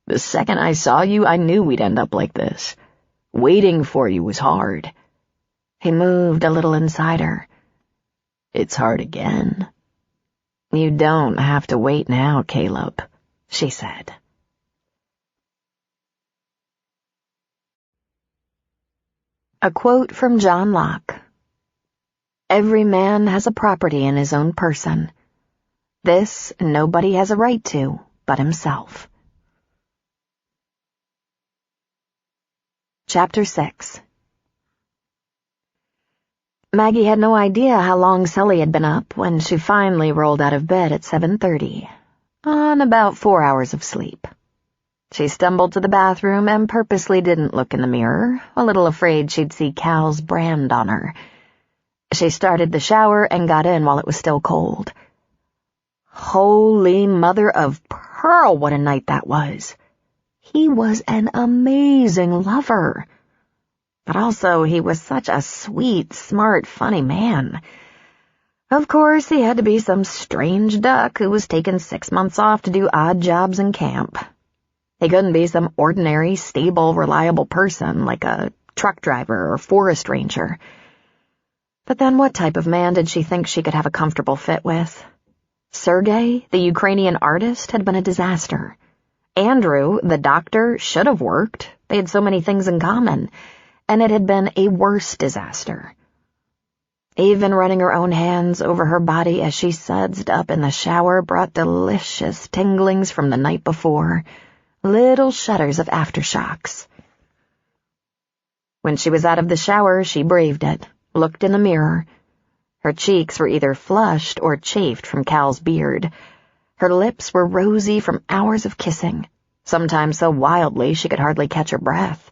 "The second I saw you, I knew we'd end up like this. Waiting for you was hard." He moved a little inside her. "It's hard again." "You don't have to wait now, Caleb," she said. A quote from John Locke. "Every man has a property in his own person. This nobody has a right to but himself." Chapter 6. Maggie had no idea how long Sully had been up when she finally rolled out of bed at 7:30, on about 4 hours of sleep. She stumbled to the bathroom and purposely didn't look in the mirror, a little afraid she'd see Cal's brand on her. She started the shower and got in while it was still cold. Holy mother of pearl, what a night that was. He was an amazing lover. But also, he was such a sweet, smart, funny man. Of course, he had to be some strange duck who was taking 6 months off to do odd jobs in camp. He couldn't be some ordinary, stable, reliable person like a truck driver or forest ranger. But then what type of man did she think she could have a comfortable fit with? Sergei, the Ukrainian artist, had been a disaster. Andrew, the doctor, should have worked. They had so many things in common. And it had been a worse disaster. Even running her own hands over her body as she sudsed up in the shower brought delicious tinglings from the night before, little shudders of aftershocks. When she was out of the shower, she braved it, looked in the mirror. Her cheeks were either flushed or chafed from Cal's beard. Her lips were rosy from hours of kissing, sometimes so wildly she could hardly catch her breath.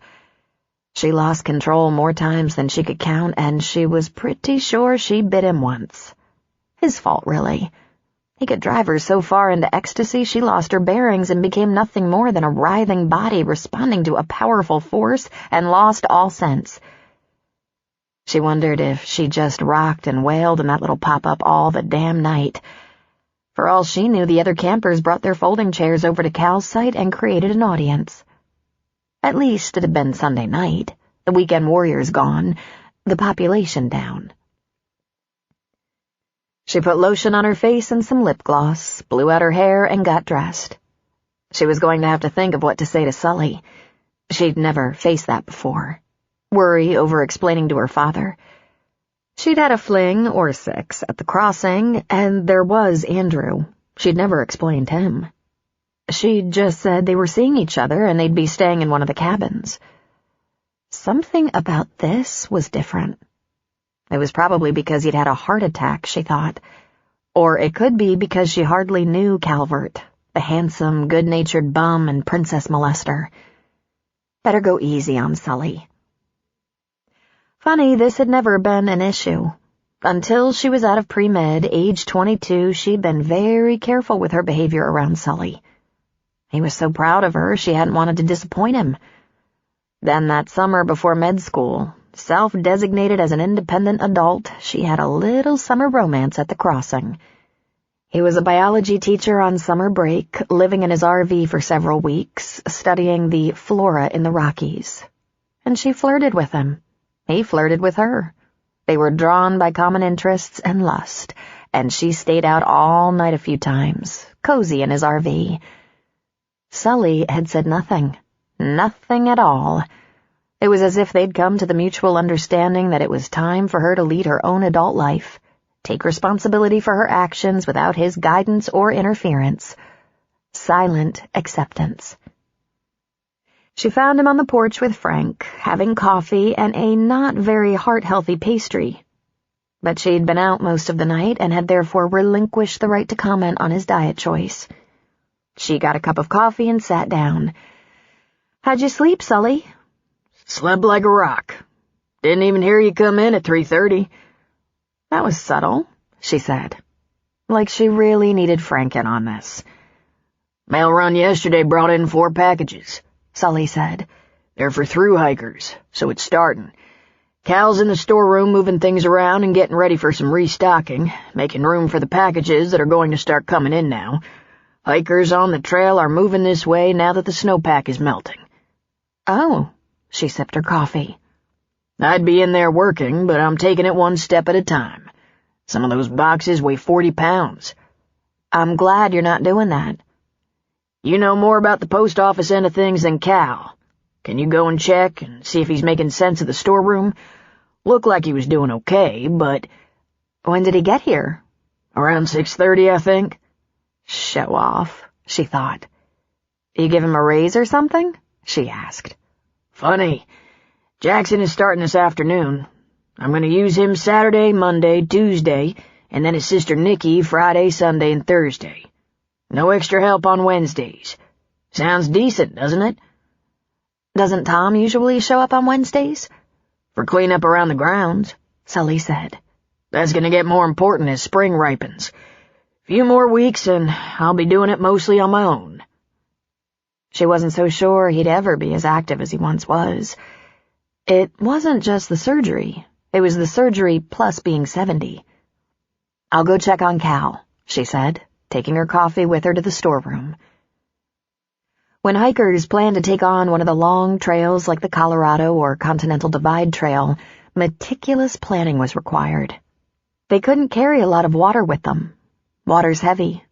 She lost control more times than she could count, and she was pretty sure she bit him once. His fault, really. He could drive her so far into ecstasy she lost her bearings and became nothing more than a writhing body responding to a powerful force and lost all sense. She wondered if she just rocked and wailed in that little pop-up all the damn night. For all she knew, the other campers brought their folding chairs over to Cal's site and created an audience. At least it had been Sunday night, the weekend warriors gone, the population down. She put lotion on her face and some lip gloss, blew out her hair, and got dressed. She was going to have to think of what to say to Sully. She'd never faced that before. Worry over explaining to her father. She'd had a fling, or 6, at the crossing, and there was Andrew. She'd never explained him. She'd just said they were seeing each other and they'd be staying in one of the cabins. Something about this was different. It was probably because he'd had a heart attack, she thought. Or it could be because she hardly knew Calvert, the handsome, good-natured bum and princess molester. Better go easy on Sully. Funny, this had never been an issue. Until she was out of pre-med, age 22, she'd been very careful with her behavior around Sully. He was so proud of her, she hadn't wanted to disappoint him. Then that summer before med school, self-designated as an independent adult, she had a little summer romance at the crossing. He was a biology teacher on summer break, living in his RV for several weeks, studying the flora in the Rockies. And she flirted with him. He flirted with her. They were drawn by common interests and lust, and she stayed out all night a few times, cozy in his RV. Sully had said nothing. Nothing at all. It was as if they'd come to the mutual understanding that it was time for her to lead her own adult life, take responsibility for her actions without his guidance or interference. Silent acceptance. She found him on the porch with Frank, having coffee and a not very heart-healthy pastry. But she'd been out most of the night and had therefore relinquished the right to comment on his diet choice. She got a cup of coffee and sat down. "How'd you sleep, Sully?" "Slept like a rock. Didn't even hear you come in at 3:30. "That was subtle," she said. Like she really needed Frank in on this. "Mail run yesterday brought in 4 packages, Sully said. "They're for through hikers, so it's starting. Cal's in the storeroom moving things around and getting ready for some restocking, making room for the packages that are going to start coming in now. Hikers on the trail are moving this way now that the snowpack is melting." "Oh," she sipped her coffee. "I'd be in there working, but I'm taking it one step at a time. Some of those boxes weigh 40 pounds. "I'm glad you're not doing that." "You know more about the post office end of things than Cal. Can you go and check and see if he's making sense of the storeroom? Looked like he was doing okay, but—" "When did he get here?" "Around 6:30, I think." Show off, she thought. "You give him a raise or something?" she asked. "Funny. Jackson is starting this afternoon. I'm going to use him Saturday, Monday, Tuesday, and then his sister Nikki Friday, Sunday, and Thursday. No extra help on Wednesdays. Sounds decent, doesn't it? Doesn't Tom usually show up on Wednesdays? For cleanup around the grounds, Sully said. That's going to get more important as spring ripens. Few more weeks and I'll be doing it mostly on my own. She wasn't so sure he'd ever be as active as he once was. It wasn't just the surgery. It was the surgery plus being 70. I'll go check on Cal, she said, taking her coffee with her to the storeroom. When hikers plan to take on one of the long trails like the Colorado or Continental Divide Trail, meticulous planning was required. They couldn't carry a lot of water with them. Water's heavy.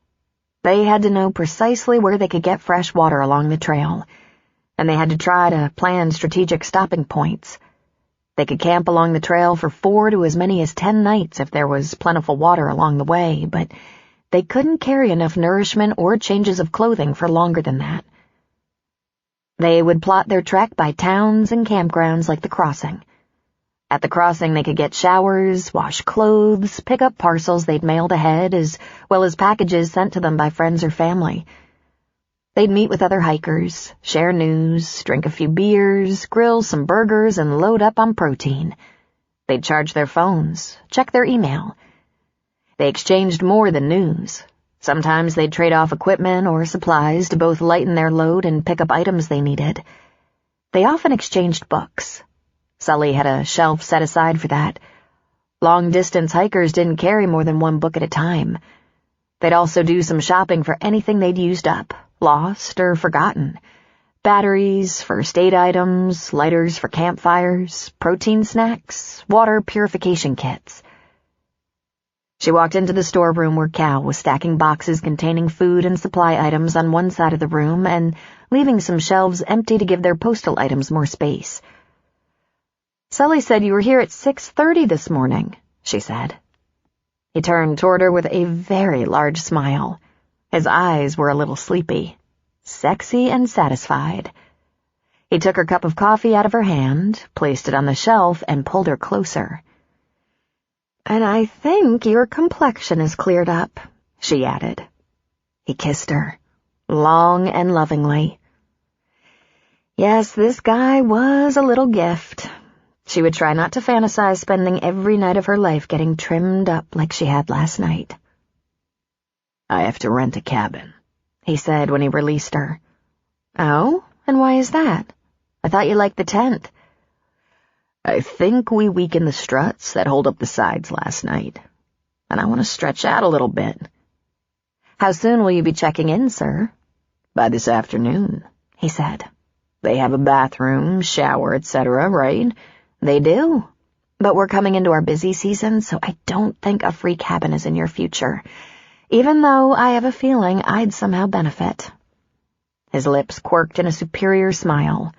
They had to know precisely where they could get fresh water along the trail, and they had to try to plan strategic stopping points. They could camp along the trail for 4 to as many as 10 nights if there was plentiful water along the way, but they couldn't carry enough nourishment or changes of clothing for longer than that. They would plot their trek by towns and campgrounds like the Crossing. At the Crossing, they could get showers, wash clothes, pick up parcels they'd mailed ahead, as well as packages sent to them by friends or family. They'd meet with other hikers, share news, drink a few beers, grill some burgers, and load up on protein. They'd charge their phones, check their email. They exchanged more than news. Sometimes they'd trade off equipment or supplies to both lighten their load and pick up items they needed. They often exchanged books. Sully had a shelf set aside for that. Long-distance hikers didn't carry more than 1 book at a time. They'd also do some shopping for anything they'd used up, lost, or forgotten. Batteries, first aid items, lighters for campfires, protein snacks, water purification kits. She walked into the storeroom where Cal was stacking boxes containing food and supply items on one side of the room and leaving some shelves empty to give their postal items more space. "Sully said you were here at 6:30 this morning," she said. He turned toward her with a very large smile. His eyes were a little sleepy, sexy and satisfied. He took her cup of coffee out of her hand, placed it on the shelf, and pulled her closer. "And I think your complexion is cleared up," she added. He kissed her, long and lovingly. Yes, this guy was a little gift. She would try not to fantasize spending every night of her life getting trimmed up like she had last night. "I have to rent a cabin," he said when he released her. "Oh? And why is that? I thought you liked the tent." "I think we weakened the struts that hold up the sides last night, and I want to stretch out a little bit." "How soon will you be checking in, sir?" "By this afternoon," he said. "They have a bathroom, shower, etc., right?" "They do. But we're coming into our busy season, so I don't think a free cabin is in your future, even though I have a feeling I'd somehow benefit." His lips quirked in a superior smile.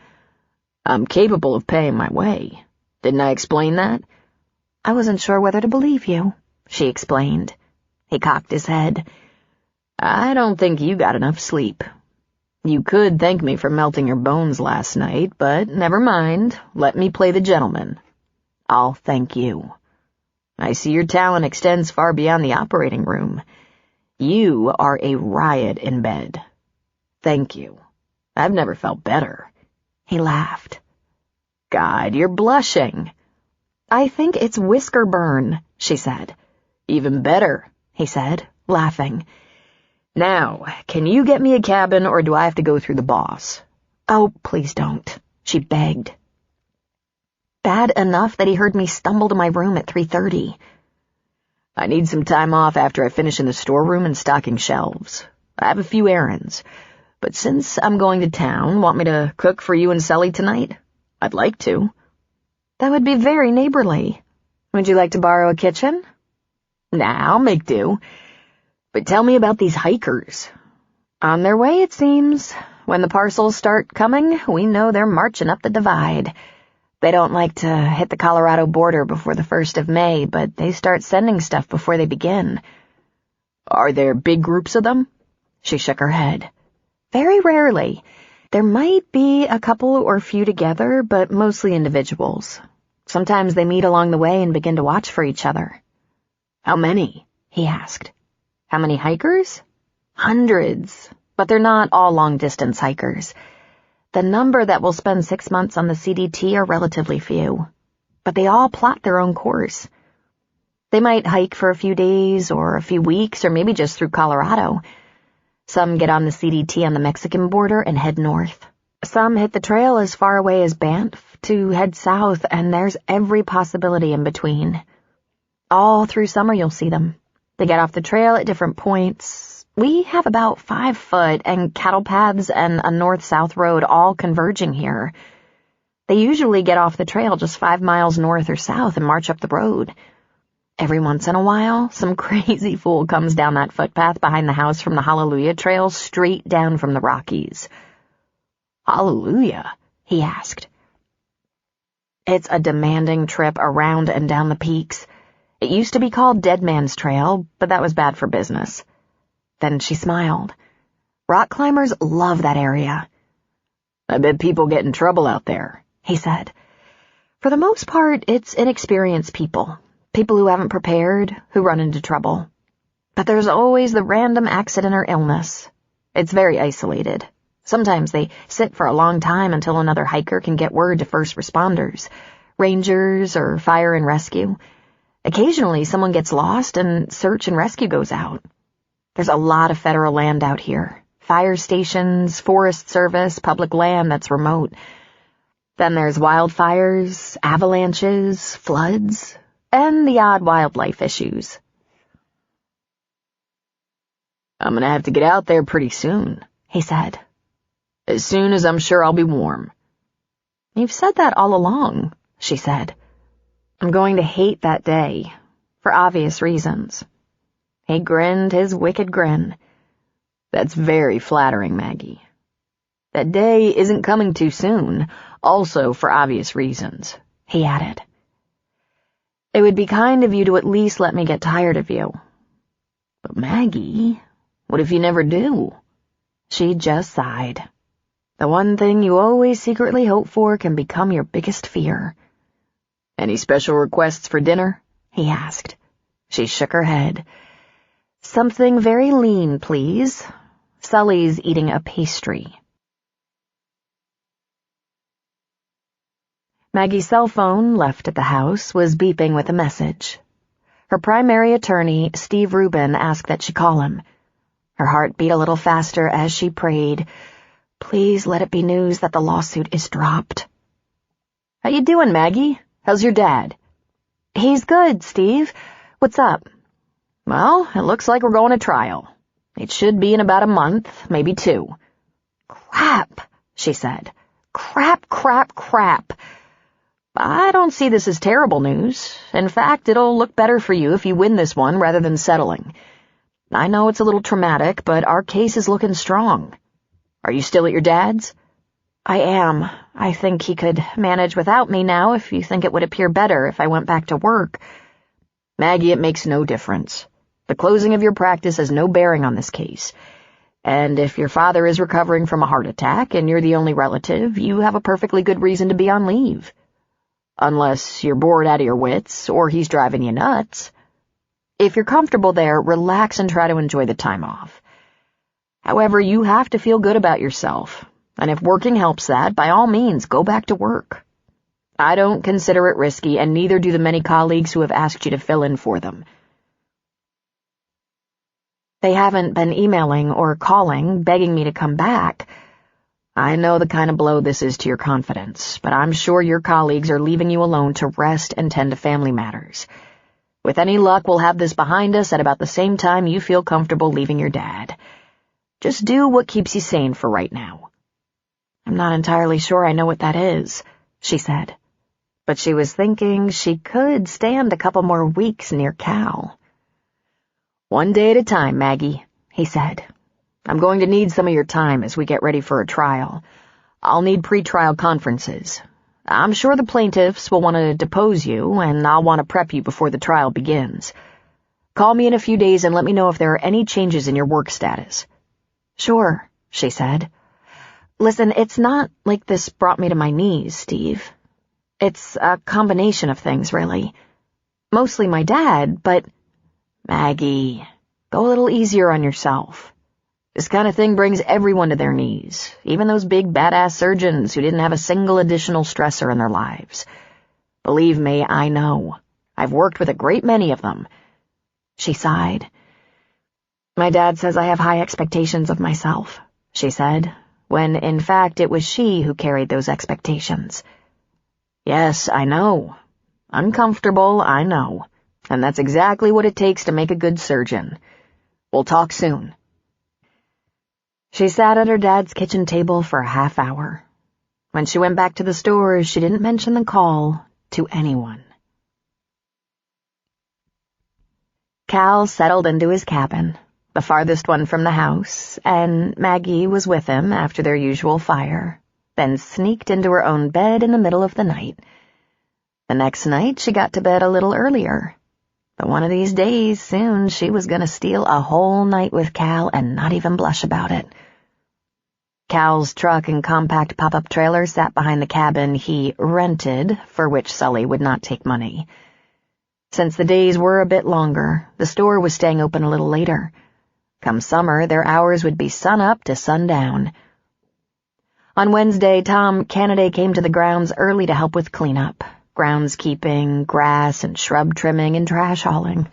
"I'm capable of paying my way. Didn't I explain that?" "I wasn't sure whether to believe you," she explained. He cocked his head. "I don't think you got enough sleep. You could thank me for melting your bones last night, but never mind. Let me play the gentleman. I'll thank you. I see your talent extends far beyond the operating room. You are a riot in bed. Thank you. I've never felt better." He laughed. "God, you're blushing." "I think it's whisker burn," she said. "Even better," he said, laughing. "Now, can you get me a cabin, or do I have to go through the boss?" "Oh, please don't," she begged. Bad enough that he heard me stumble to my room at 3:30. "I need some time off after I finish in the storeroom and stocking shelves. I have a few errands. But since I'm going to town, want me to cook for you and Sully tonight? I'd like to." "That would be very neighborly. Would you like to borrow a kitchen?" "Nah, I'll make do. But tell me about these hikers." "On their way, it seems. When the parcels start coming, we know they're marching up the divide. They don't like to hit the Colorado border before the 1st of May, but they start sending stuff before they begin." "Are there big groups of them?" She shook her head. "Very rarely. There might be a couple or few together, but mostly individuals. Sometimes they meet along the way and begin to watch for each other. How many? He asked. How many hikers? Hundreds, but they're not all long-distance hikers. The number that will spend 6 months on the CDT are relatively few, but they all plot their own course. They might hike for a few days or a few weeks or maybe just through Colorado. Some get on the CDT on the Mexican border and head north. Some hit the trail as far away as Banff to head south, and there's every possibility in between. All through summer you'll see them. They get off the trail at different points. We have about 5 foot and cattle paths and a north-south road all converging here. They usually get off the trail just 5 miles north or south and march up the road. Every once in a while, some crazy fool comes down that footpath behind the house from the Hallelujah Trail straight down from the Rockies. Hallelujah? He asked. It's a demanding trip around and down the peaks. It used to be called Dead Man's Trail, but that was bad for business. Then she smiled. Rock climbers love that area. I bet people get in trouble out there, he said. For the most part, it's inexperienced people. People who haven't prepared, who run into trouble. But there's always the random accident or illness. It's very isolated. Sometimes they sit for a long time until another hiker can get word to first responders, rangers, or fire and rescue. Occasionally, someone gets lost and search and rescue goes out. There's a lot of federal land out here. Fire stations, Forest Service, public land that's remote. Then there's wildfires, avalanches, floods, and the odd wildlife issues. I'm gonna have to get out there pretty soon, he said. As soon as I'm sure I'll be warm. You've said that all along, she said. I'm going to hate that day, for obvious reasons. He grinned his wicked grin. That's very flattering, Maggie. That day isn't coming too soon, also for obvious reasons, he added. It would be kind of you to at least let me get tired of you. But Maggie, what if you never do? She just sighed. The one thing you always secretly hope for can become your biggest fear. Any special requests for dinner? He asked. She shook her head. Something very lean, please. Sully's eating a pastry. Maggie's cell phone, left at the house, was beeping with a message. Her primary attorney, Steve Rubin, asked that she call him. Her heart beat a little faster as she prayed, "Please let it be news that the lawsuit is dropped." How you doing, Maggie? How's your dad? He's good, Steve. What's up? Well, it looks like we're going to trial. It should be in about a month, maybe 2. Crap, she said. Crap, crap, crap. I don't see this as terrible news. In fact, it'll look better for you if you win this one rather than settling. I know it's a little traumatic, but our case is looking strong. Are you still at your dad's? I am. I think he could manage without me now if you think it would appear better if I went back to work. Maggie, it makes no difference. The closing of your practice has no bearing on this case. And if your father is recovering from a heart attack and you're the only relative, you have a perfectly good reason to be on leave. Unless you're bored out of your wits or he's driving you nuts. If you're comfortable there, relax and try to enjoy the time off. However, you have to feel good about yourself, and if working helps that, by all means, go back to work. I don't consider it risky, and neither do the many colleagues who have asked you to fill in for them. They haven't been emailing or calling, begging me to come back. I know the kind of blow this is to your confidence, but I'm sure your colleagues are leaving you alone to rest and tend to family matters. With any luck, we'll have this behind us at about the same time you feel comfortable leaving your dad. Just do what keeps you sane for right now. I'm not entirely sure I know what that is, she said. But she was thinking she could stand a couple more weeks near Cal. One day at a time, Maggie, he said. I'm going to need some of your time as we get ready for a trial. I'll need pre-trial conferences. I'm sure the plaintiffs will want to depose you, and I'll want to prep you before the trial begins. Call me in a few days and let me know if there are any changes in your work status. Sure, she said. Listen, it's not like this brought me to my knees, Steve. It's a combination of things, really. Mostly my dad, but... Maggie, go a little easier on yourself. This kind of thing brings everyone to their knees, even those big badass surgeons who didn't have a single additional stressor in their lives. Believe me, I know. I've worked with a great many of them. She sighed. My dad says I have high expectations of myself, she said, when in fact it was she who carried those expectations. Yes, I know. Uncomfortable, I know. And that's exactly what it takes to make a good surgeon. We'll talk soon. She sat at her dad's kitchen table for a half hour. When she went back to the store, she didn't mention the call to anyone. Cal settled into his cabin, the farthest one from the house, and Maggie was with him after their usual fire, then sneaked into her own bed in the middle of the night. The next night she got to bed a little earlier. But one of these days, soon, she was going to steal a whole night with Cal and not even blush about it. Cal's truck and compact pop-up trailer sat behind the cabin he rented, for which Sully would not take money. Since the days were a bit longer, the store was staying open a little later. Come summer, their hours would be sun-up to sundown. On Wednesday, Tom Canada came to the grounds early to help with cleanup, groundskeeping, grass and shrub trimming, and trash hauling.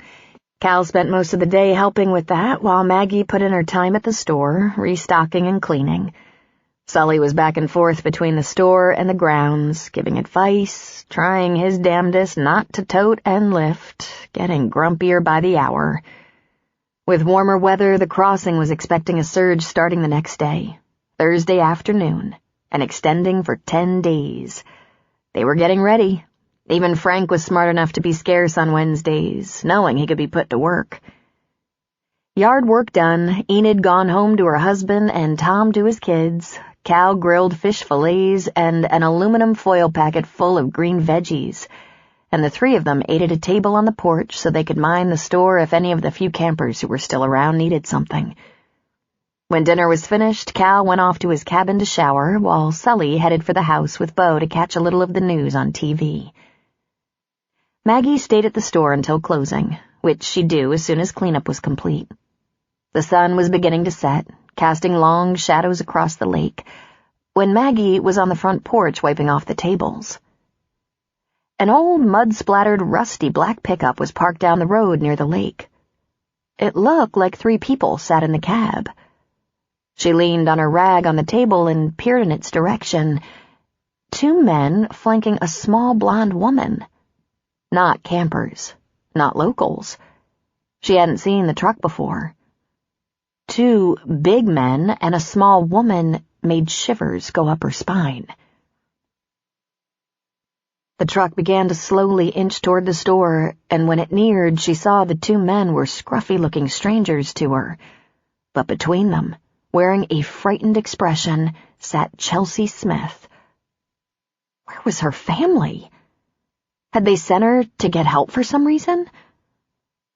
Cal spent most of the day helping with that, while Maggie put in her time at the store, restocking and cleaning. Sully was back and forth between the store and the grounds, giving advice, trying his damnedest not to tote and lift, getting grumpier by the hour. With warmer weather, the crossing was expecting a surge starting the next day, Thursday afternoon, and extending for 10 days. They were getting ready. Even Frank was smart enough to be scarce on Wednesdays, knowing he could be put to work. Yard work done, Enid gone home to her husband and Tom to his kids, Cal grilled fish fillets and an aluminum foil packet full of green veggies, and the three of them ate at a table on the porch so they could mind the store if any of the few campers who were still around needed something. When dinner was finished, Cal went off to his cabin to shower, while Sully headed for the house with Bo to catch a little of the news on TV. Maggie stayed at the store until closing, which she'd do as soon as cleanup was complete. The sun was beginning to set, casting long shadows across the lake, when Maggie was on the front porch wiping off the tables. An old mud-splattered, rusty black pickup was parked down the road near the lake. It looked like 3 people sat in the cab. She leaned on her rag on the table and peered in its direction. 2 men flanking a small blonde woman. Not campers, not locals. She hadn't seen the truck before. 2 big men and a small woman made shivers go up her spine. The truck began to slowly inch toward the store, and when it neared, she saw the 2 men were scruffy-looking strangers to her. But between them, wearing a frightened expression, sat Chelsea Smith. Where was her family? Had they sent her to get help for some reason?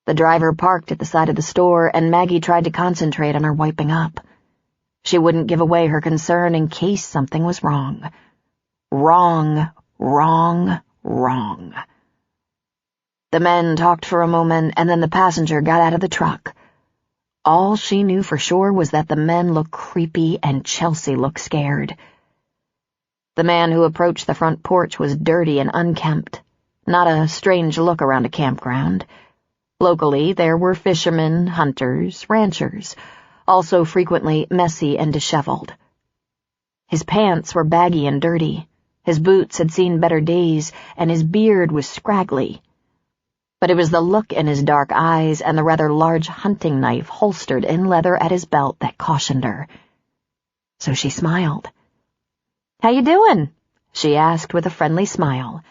The driver parked at the side of the store, and Maggie tried to concentrate on her wiping up. She wouldn't give away her concern in case something was wrong. Wrong, wrong, wrong. The men talked for a moment, and then the passenger got out of the truck. All she knew for sure was that the men looked creepy and Chelsea looked scared. The man who approached the front porch was dirty and unkempt, not a strange look around a campground. Locally, there were fishermen, hunters, ranchers, also frequently messy and disheveled. His pants were baggy and dirty, his boots had seen better days, and his beard was scraggly. But it was the look in his dark eyes and the rather large hunting knife holstered in leather at his belt that cautioned her. So she smiled. "How you doing?" she asked with a friendly smile.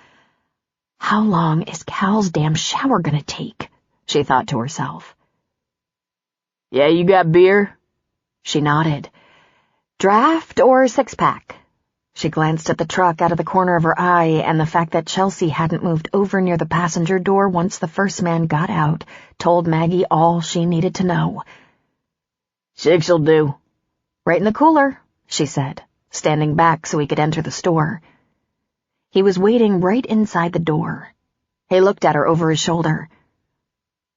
How long is Cal's damn shower gonna take? She thought to herself. "Yeah, you got beer?" She nodded. "Draft or 6-pack? She glanced at the truck out of the corner of her eye, and the fact that Chelsea hadn't moved over near the passenger door once the first man got out told Maggie all she needed to know. 6'll do. "Right in the cooler," she said, standing back so he could enter the store. He was waiting right inside the door. He looked at her over his shoulder.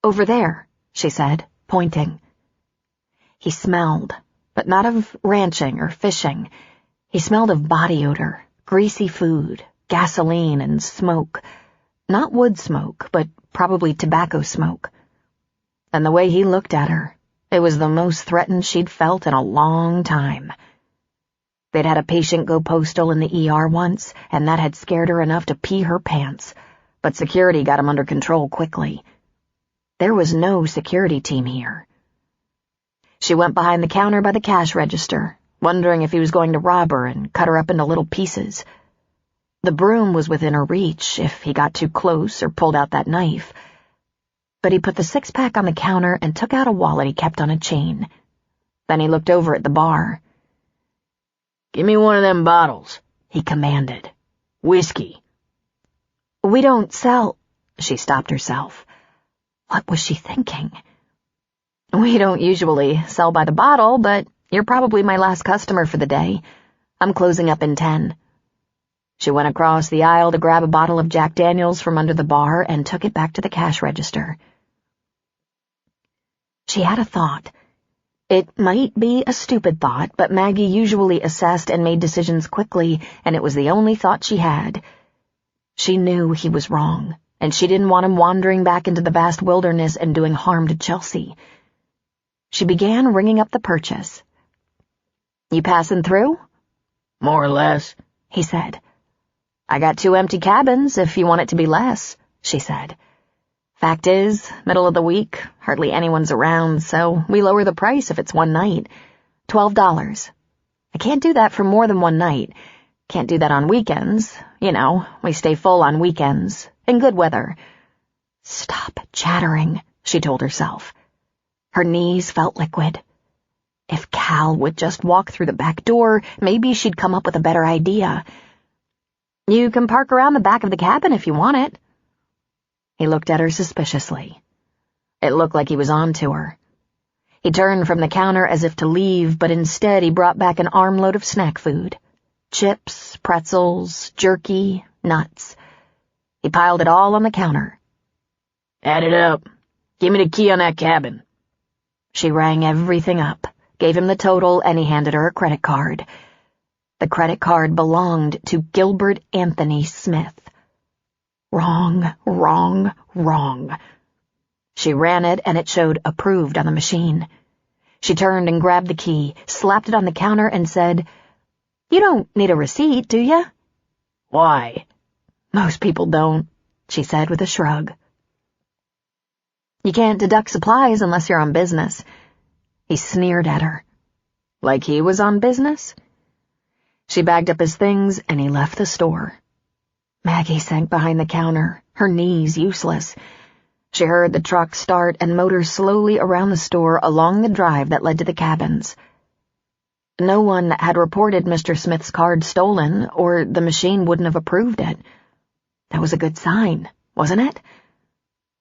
"Over there," she said, pointing. He smelled, but not of ranching or fishing. He smelled of body odor, greasy food, gasoline, and smoke. Not wood smoke, but probably tobacco smoke. And the way he looked at her, it was the most threatened she'd felt in a long time. They'd had a patient go postal in the ER once, and that had scared her enough to pee her pants, but security got him under control quickly. There was no security team here. She went behind the counter by the cash register, wondering if he was going to rob her and cut her up into little pieces. The broom was within her reach if he got too close or pulled out that knife. But he put the six-pack on the counter and took out a wallet he kept on a chain. Then he looked over at the bar. "Give me one of them bottles," he commanded. "Whiskey." "We don't sell—" She stopped herself. What was she thinking? "We don't usually sell by the bottle, but you're probably my last customer for the day. I'm closing up in 10. She went across the aisle to grab a bottle of Jack Daniels from under the bar and took it back to the cash register. She had a thought. It might be a stupid thought, but Maggie usually assessed and made decisions quickly, and it was the only thought she had. She knew he was wrong, and she didn't want him wandering back into the vast wilderness and doing harm to Chelsea. She began ringing up the purchase. "You passing through?" "More or less," he said. "I got 2 empty cabins if you want it to be less," she said. "Fact is, middle of the week, hardly anyone's around, so we lower the price if it's one night. $12. I can't do that for more than one night. Can't do that on weekends. You know, we stay full on weekends, in good weather." Stop chattering, she told herself. Her knees felt liquid. If Cal would just walk through the back door, maybe she'd come up with a better idea. "You can park around the back of the cabin if you want it." He looked at her suspiciously. It looked like he was on to her. He turned from the counter as if to leave, but instead he brought back an armload of snack food. Chips, pretzels, jerky, nuts. He piled it all on the counter. "Add it up. Give me the key on that cabin." She rang everything up, gave him the total, and he handed her a credit card. The credit card belonged to Gilbert Anthony Smith. Wrong, wrong, wrong. She ran it, and it showed approved on the machine. She turned and grabbed the key, slapped it on the counter, and said, "You don't need a receipt, do you?" "Why?" "Most people don't," she said with a shrug. "You can't deduct supplies unless you're on business." He sneered at her. Like he was on business? She bagged up his things, and he left the store. Maggie sank behind the counter, her knees useless. She heard the truck start and motor slowly around the store along the drive that led to the cabins. No one had reported Mr. Smith's card stolen, or the machine wouldn't have approved it. That was a good sign, wasn't it?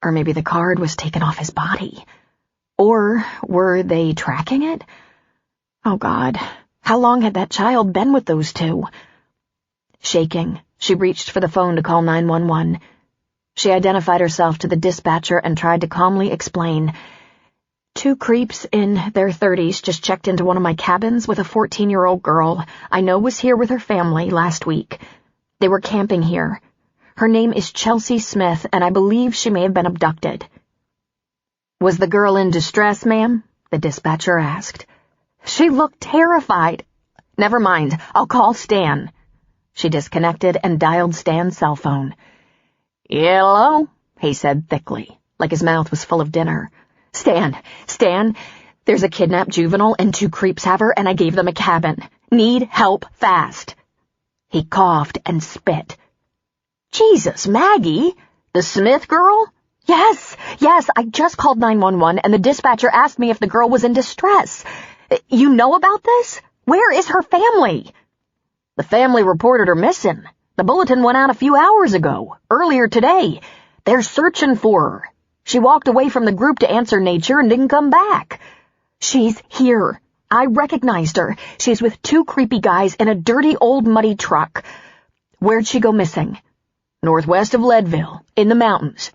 Or maybe the card was taken off his body. Or were they tracking it? Oh, God, how long had that child been with those two? Shaking, she reached for the phone to call 911. She identified herself to the dispatcher and tried to calmly explain. 2 creeps in their 30s just checked into one of my cabins with a 14-year-old girl I know was here with her family last week. They were camping here. Her name is Chelsea Smith, and I believe she may have been abducted. Was the girl in distress, ma'am? The dispatcher asked. She looked terrified. Never mind, I'll call Stan. She disconnected and dialed Stan's cell phone. Hello, he said thickly, like his mouth was full of dinner. Stan, there's a kidnapped juvenile and 2 creeps have her, and I gave them a cabin. Need help fast. He coughed and spit. Jesus, Maggie, the Smith girl? Yes, I just called 911 and the dispatcher asked me if the girl was in distress. You know about this? Where is her family? The family reported her missing. The bulletin went out a few hours ago, earlier today. They're searching for her. She walked away from the group to answer nature and didn't come back. She's here. I recognized her. She's with 2 creepy guys in a dirty old muddy truck. Where'd she go missing? Northwest of Leadville, in the mountains.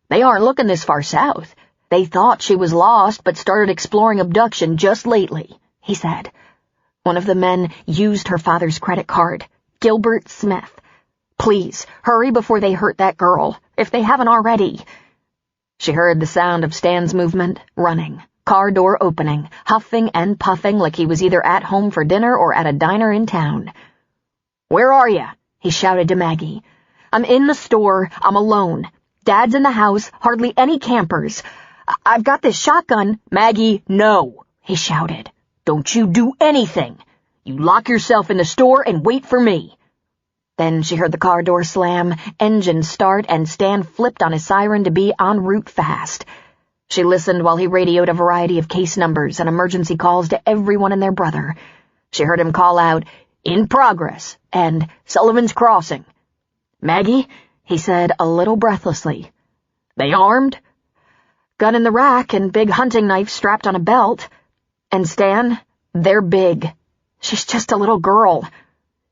They aren't looking this far south. They thought she was lost but started exploring abduction just lately," he said. One of the men used her father's credit card, Gilbert Smith. "Please, hurry before they hurt that girl, if they haven't already." She heard the sound of Stan's movement, running, car door opening, huffing and puffing like he was either at home for dinner or at a diner in town. "Where are you?" he shouted to Maggie. "I'm in the store. I'm alone. Dad's in the house, hardly any campers. I've got this shotgun." "Maggie, no," he shouted. "Don't you do anything. You lock yourself in the store and wait for me." Then she heard the car door slam, engine start, and Stan flipped on his siren to be en route fast. She listened while he radioed a variety of case numbers and emergency calls to everyone and their brother. She heard him call out, "In progress," and "Sullivan's Crossing." "Maggie," he said a little breathlessly. "They armed?" "Gun in the rack and big hunting knife strapped on a belt. And Stan, they're big. She's just a little girl."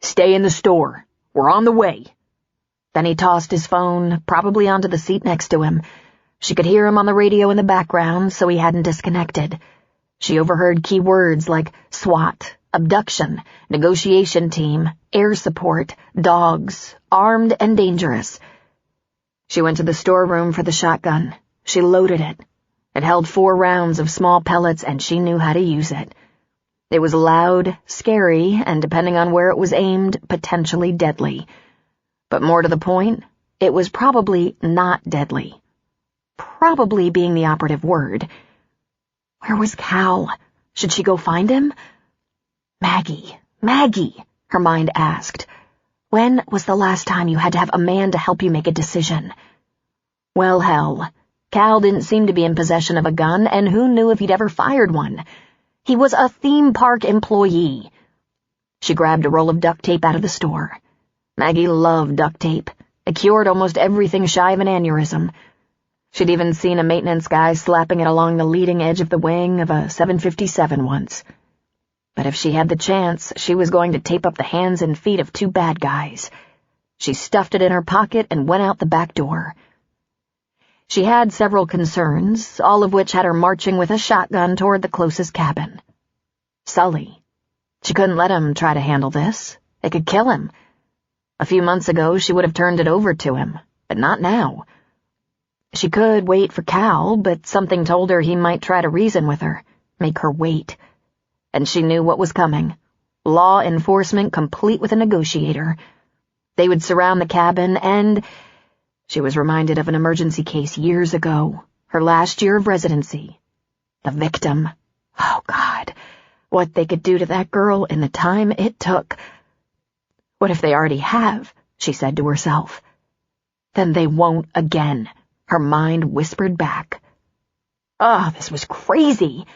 "Stay in the store. We're on the way." Then he tossed his phone, probably onto the seat next to him. She could hear him on the radio in the background, so he hadn't disconnected. She overheard key words like SWAT, abduction, negotiation team, air support, dogs, armed and dangerous. She went to the storeroom for the shotgun. She loaded it. It held 4 rounds of small pellets, and she knew how to use it. It was loud, scary, and depending on where it was aimed, potentially deadly. But more to the point, it was probably not deadly. Probably being the operative word. Where was Cal? Should she go find him? Maggie, her mind asked. When was the last time you had to have a man to help you make a decision? Well, hell, Cal didn't seem to be in possession of a gun, and who knew if he'd ever fired one? He was a theme park employee. She grabbed a roll of duct tape out of the store. Maggie loved duct tape. It cured almost everything shy of an aneurysm. She'd even seen a maintenance guy slapping it along the leading edge of the wing of a 757 once. But if she had the chance, she was going to tape up the hands and feet of 2 bad guys. She stuffed it in her pocket and went out the back door. She had several concerns, all of which had her marching with a shotgun toward the closest cabin. Sully. She couldn't let him try to handle this. It could kill him. A few months ago, she would have turned it over to him, but not now. She could wait for Cal, but something told her he might try to reason with her, make her wait. And she knew what was coming. Law enforcement complete with a negotiator. They would surround the cabin and... She was reminded of an emergency case years ago, her last year of residency. The victim. Oh, God. What they could do to that girl in the time it took. What if they already have? She said to herself. Then they won't again, her mind whispered back. Oh, this was crazy.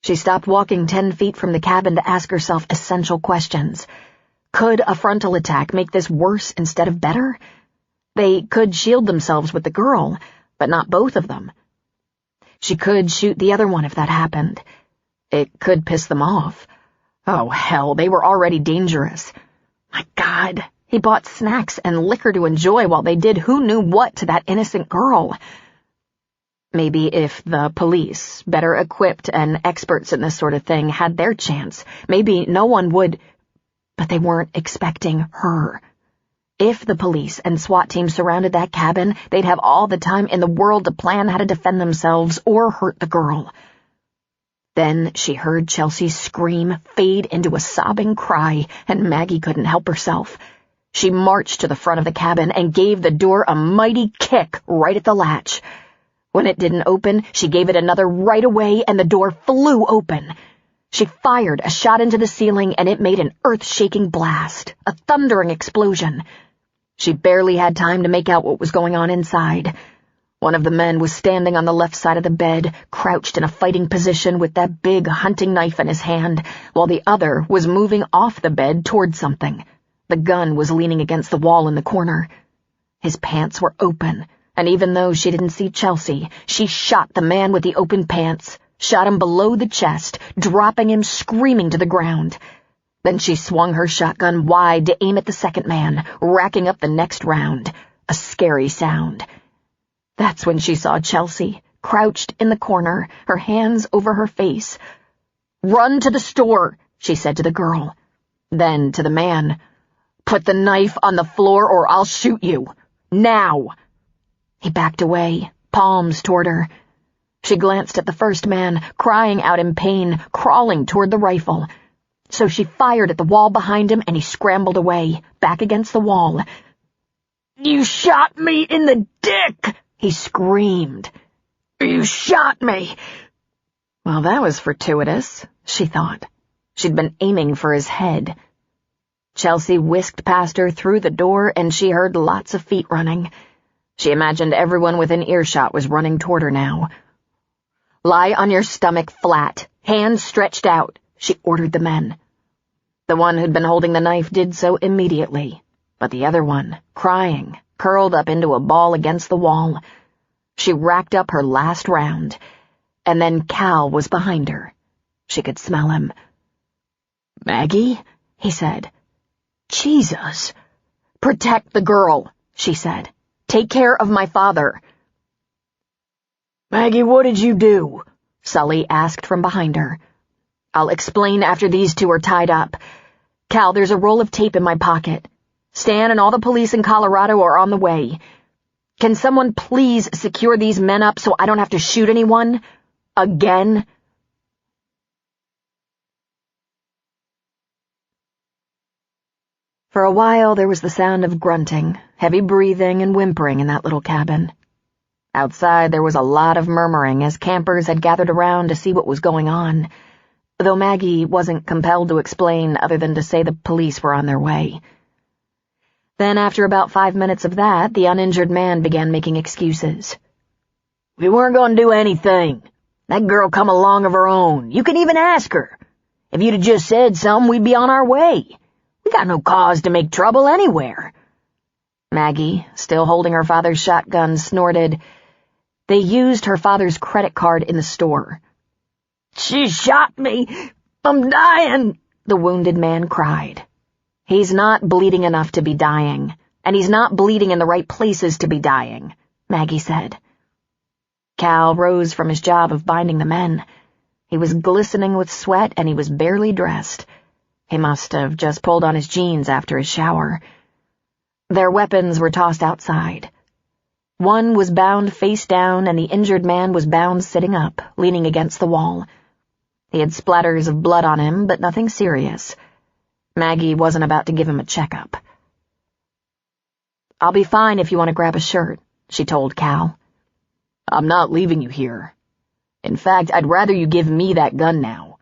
She stopped walking 10 feet from the cabin to ask herself essential questions. Could a frontal attack make this worse instead of better? They could shield themselves with the girl, but not both of them. She could shoot the other one if that happened. It could piss them off. Oh, hell, they were already dangerous. My God, he bought snacks and liquor to enjoy while they did who knew what to that innocent girl. Maybe if the police, better equipped and experts in this sort of thing, had their chance, maybe no one would... But they weren't expecting her. If the police and SWAT team surrounded that cabin, they'd have all the time in the world to plan how to defend themselves or hurt the girl. Then she heard Chelsea's scream fade into a sobbing cry, and Maggie couldn't help herself. She marched to the front of the cabin and gave the door a mighty kick right at the latch. When it didn't open, she gave it another right away, and the door flew open. She fired a shot into the ceiling, and it made an earth-shaking blast, a thundering explosion. She barely had time to make out what was going on inside. One of the men was standing on the left side of the bed, crouched in a fighting position with that big hunting knife in his hand, while the other was moving off the bed toward something. The gun was leaning against the wall in the corner. His pants were open, and even though she didn't see Chelsea, she shot the man with the open pants, shot him below the chest, dropping him screaming to the ground. Then she swung her shotgun wide to aim at the second man, racking up the next round. A scary sound. That's when she saw Chelsea, crouched in the corner, her hands over her face. "Run to the store," she said to the girl. Then to the man, "Put the knife on the floor or I'll shoot you. Now!" He backed away, palms toward her. She glanced at the first man, crying out in pain, crawling toward the rifle. So she fired at the wall behind him and he scrambled away, back against the wall. "You shot me in the dick!" he screamed. "You shot me!" Well, that was fortuitous, she thought. She'd been aiming for his head. Chelsea whisked past her through the door and she heard lots of feet running. She imagined everyone within earshot was running toward her now. "Lie on your stomach flat, hands stretched out," she ordered the men. The one who'd been holding the knife did so immediately, but the other one, crying, curled up into a ball against the wall. She racked up her last round, and then Cal was behind her. She could smell him. "Maggie?" he said. "Jesus." "Protect the girl," she said. "Take care of my father." "Maggie, what did you do?" Sully asked from behind her. "I'll explain after these two are tied up. Cal, there's a roll of tape in my pocket. Stan and all the police in Colorado are on the way. Can someone please secure these men up so I don't have to shoot anyone? Again?" For a while there was the sound of grunting, heavy breathing, and whimpering in that little cabin. Outside there was a lot of murmuring as campers had gathered around to see what was going on, though Maggie wasn't compelled to explain other than to say the police were on their way. Then after about 5 minutes of that, the uninjured man began making excuses. "We weren't going to do anything. That girl come along of her own. You can even ask her. If you'd have just said something, we'd be on our way. We got no cause to make trouble anywhere." Maggie, still holding her father's shotgun, snorted. "They used her father's credit card in the store." "She shot me. I'm dying," the wounded man cried. "He's not bleeding enough to be dying, and he's not bleeding in the right places to be dying," Maggie said. Cal rose from his job of binding the men. He was glistening with sweat and he was barely dressed. He must have just pulled on his jeans after his shower. Their weapons were tossed outside. One was bound face down and the injured man was bound sitting up, leaning against the wall. He had splatters of blood on him, but nothing serious. Maggie wasn't about to give him a checkup. "I'll be fine if you want to grab a shirt," she told Cal. "I'm not leaving you here. In fact, I'd rather you give me that gun now."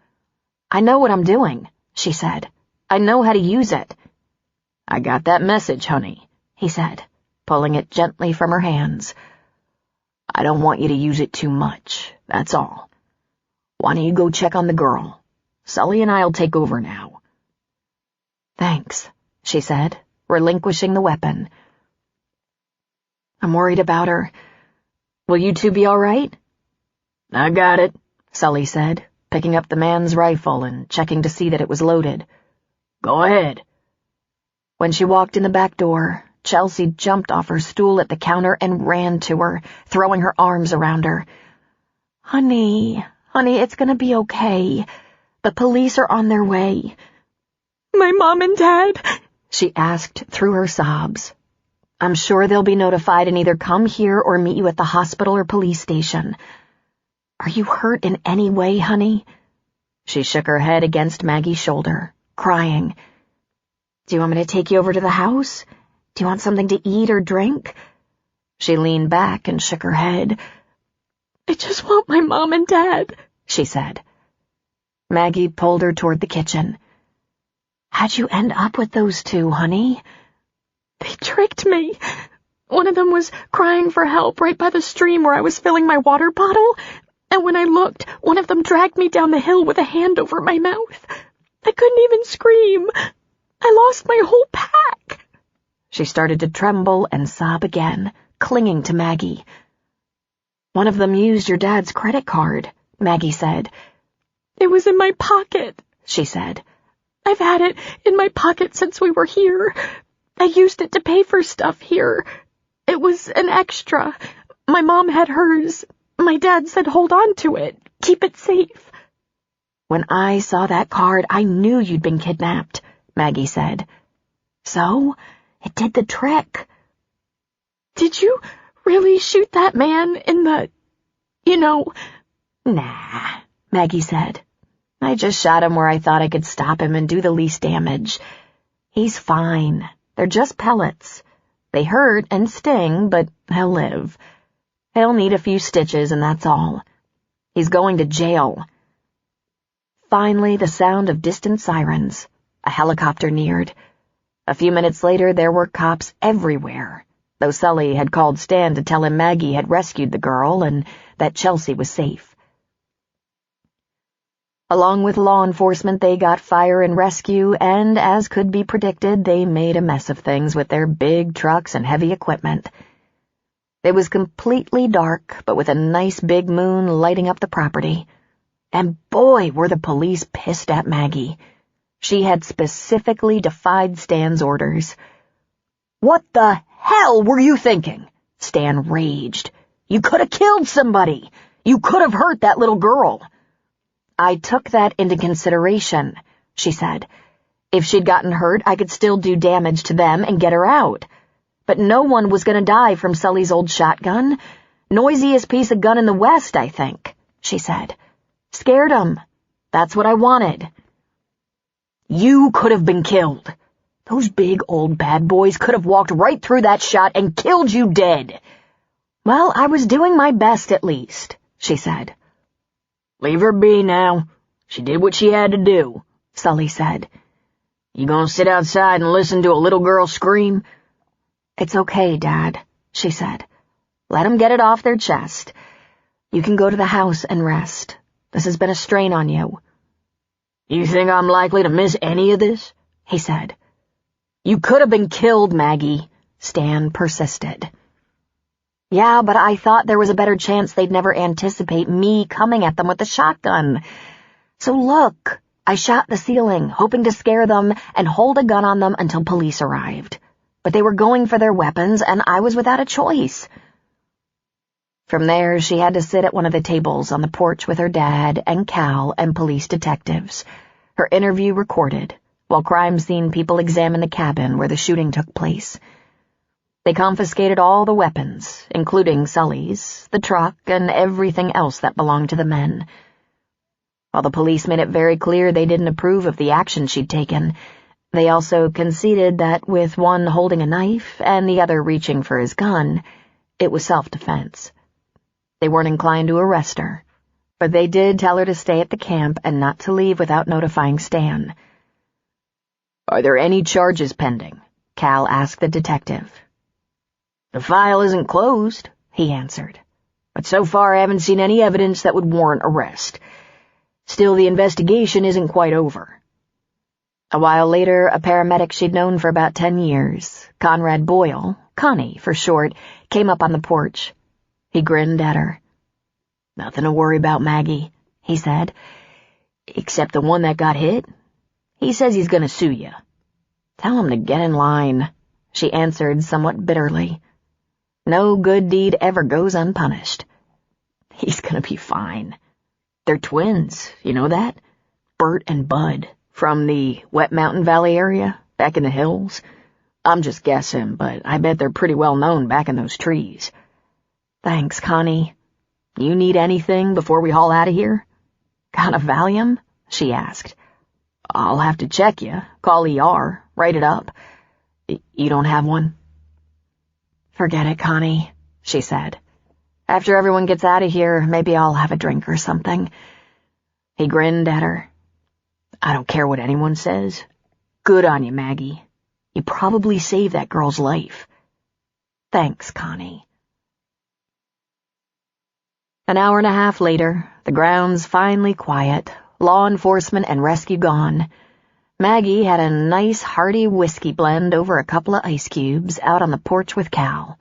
"I know what I'm doing," she said. "I know how to use it." "I got that message, honey," he said, pulling it gently from her hands. "I don't want you to use it too much, that's all. Why don't you go check on the girl? Sully and I'll take over now." "Thanks," she said, relinquishing the weapon. "I'm worried about her. Will you two be all right?" "I got it," Sully said, picking up the man's rifle and checking to see that it was loaded. "Go ahead." When she walked in the back door, Chelsea jumped off her stool at the counter and ran to her, throwing her arms around her. Honey, it's gonna be okay. The police are on their way." "My mom and dad?" she asked through her sobs. "I'm sure they'll be notified and either come here or meet you at the hospital or police station. Are you hurt in any way, honey?" She shook her head against Maggie's shoulder, crying. "Do you want me to take you over to the house? Do you want something to eat or drink?" She leaned back and shook her head. "I just want my mom and dad," she said. Maggie pulled her toward the kitchen. "How'd you end up with those two, honey?" "They tricked me. One of them was crying for help right by the stream where I was filling my water bottle, and when I looked, one of them dragged me down the hill with a hand over my mouth. I couldn't even scream. I lost my whole pack." She started to tremble and sob again, clinging to Maggie. "One of them used your dad's credit card," Maggie said. "It was in my pocket," she said. I've had it in my pocket since we were here. I used it to pay for stuff here. It was an extra. My mom had hers. My dad said hold on to it. Keep it safe. When I saw that card, I knew you'd been kidnapped, Maggie said. So, it did the trick. Did you really shoot that man in the... Nah, Maggie said. I just shot him where I thought I could stop him and do the least damage. He's fine. They're just pellets. They hurt and sting, but he'll live. He'll need a few stitches and that's all. He's going to jail. Finally, the sound of distant sirens. A helicopter neared. A few minutes later, there were cops everywhere, though Sully had called Stan to tell him Maggie had rescued the girl and that Chelsea was safe. Along with law enforcement, they got fire and rescue, and, as could be predicted, they made a mess of things with their big trucks and heavy equipment. It was completely dark, but with a nice big moon lighting up the property. And boy, were the police pissed at Maggie. She had specifically defied Stan's orders. "What the hell were you thinking?" Stan raged. "You could have killed somebody. You could have hurt that little girl." I took that into consideration, she said. If she'd gotten hurt, I could still do damage to them and get her out. But no one was going to die from Sully's old shotgun. Noisiest piece of gun in the West, I think, she said. Scared 'em. That's what I wanted. You could have been killed. Those big old bad boys could have walked right through that shot and killed you dead. Well, I was doing my best at least, she said. "Leave her be now. She did what she had to do," Sully said. "You gonna sit outside and listen to a little girl scream?" It's okay, Dad, she said. Let 'em get it off their chest. You can go to the house and rest. This has been a strain on you. "You think I'm likely to miss any of this?" he said. You could have been killed, Maggie, Stan persisted. Yeah, but I thought there was a better chance they'd never anticipate me coming at them with a shotgun. So look, I shot the ceiling, hoping to scare them and hold a gun on them until police arrived. But they were going for their weapons, and I was without a choice. From there, she had to sit at one of the tables on the porch with her dad and Cal and police detectives, her interview recorded, while crime scene people examined the cabin where the shooting took place. They confiscated all the weapons, including Sully's, the truck, and everything else that belonged to the men. While the police made it very clear they didn't approve of the action she'd taken, they also conceded that with one holding a knife and the other reaching for his gun, it was self-defense. They weren't inclined to arrest her, but they did tell her to stay at the camp and not to leave without notifying Stan. Are there any charges pending? Cal asked the detective. The file isn't closed, he answered, but so far I haven't seen any evidence that would warrant arrest. Still, the investigation isn't quite over. A while later, a paramedic she'd known for about 10 years, Conrad Boyle, Connie for short, came up on the porch. He grinned at her. Nothing to worry about, Maggie, he said, except the one that got hit. He says he's going to sue you. Tell him to get in line, she answered somewhat bitterly. No good deed ever goes unpunished. He's going to be fine. They're twins, you know that? Bert and Bud, from the Wet Mountain Valley area, back in the hills. I'm just guessing, but I bet they're pretty well known back in those trees. Thanks, Connie. You need anything before we haul out of here? Got a Valium? She asked. I'll have to check you, call ER, write it up. You don't have one? Forget it, Connie, she said. After everyone gets out of here, maybe I'll have a drink or something. He grinned at her. I don't care what anyone says. Good on you, Maggie. You probably saved that girl's life. Thanks, Connie. An hour and a half later, the grounds finally quiet, law enforcement and rescue gone. Maggie had a nice hearty whiskey blend over a couple of ice cubes out on the porch with Cal.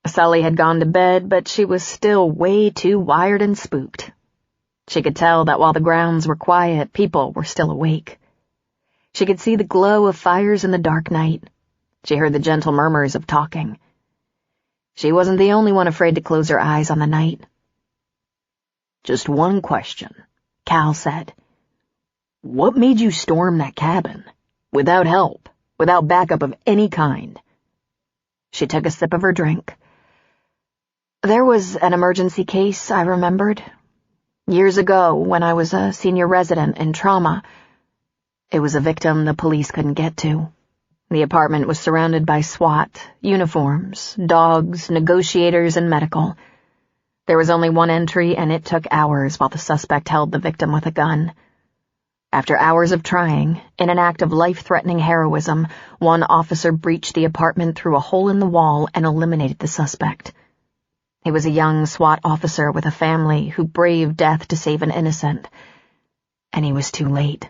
Sully had gone to bed, but she was still way too wired and spooked. She could tell that while the grounds were quiet, people were still awake. She could see the glow of fires in the dark night. She heard the gentle murmurs of talking. She wasn't the only one afraid to close her eyes on the night. "Just one question," Cal said. "What made you storm that cabin? Without help, without backup of any kind?" She took a sip of her drink. There was an emergency case, I remembered. Years ago, when I was a senior resident in trauma. It was a victim the police couldn't get to. The apartment was surrounded by SWAT, uniforms, dogs, negotiators, and medical. There was only one entry, and it took hours while the suspect held the victim with a gun. After hours of trying, in an act of life-threatening heroism, one officer breached the apartment through a hole in the wall and eliminated the suspect. He was a young SWAT officer with a family who braved death to save an innocent. And he was too late.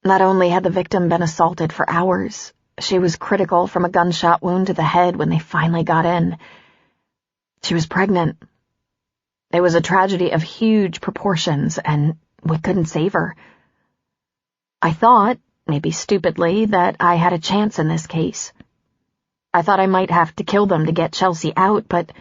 Not only had the victim been assaulted for hours, she was critical from a gunshot wound to the head when they finally got in. She was pregnant. It was a tragedy of huge proportions, and we couldn't save her. I thought, maybe stupidly, that I had a chance in this case. I thought I might have to kill them to get Chelsea out, but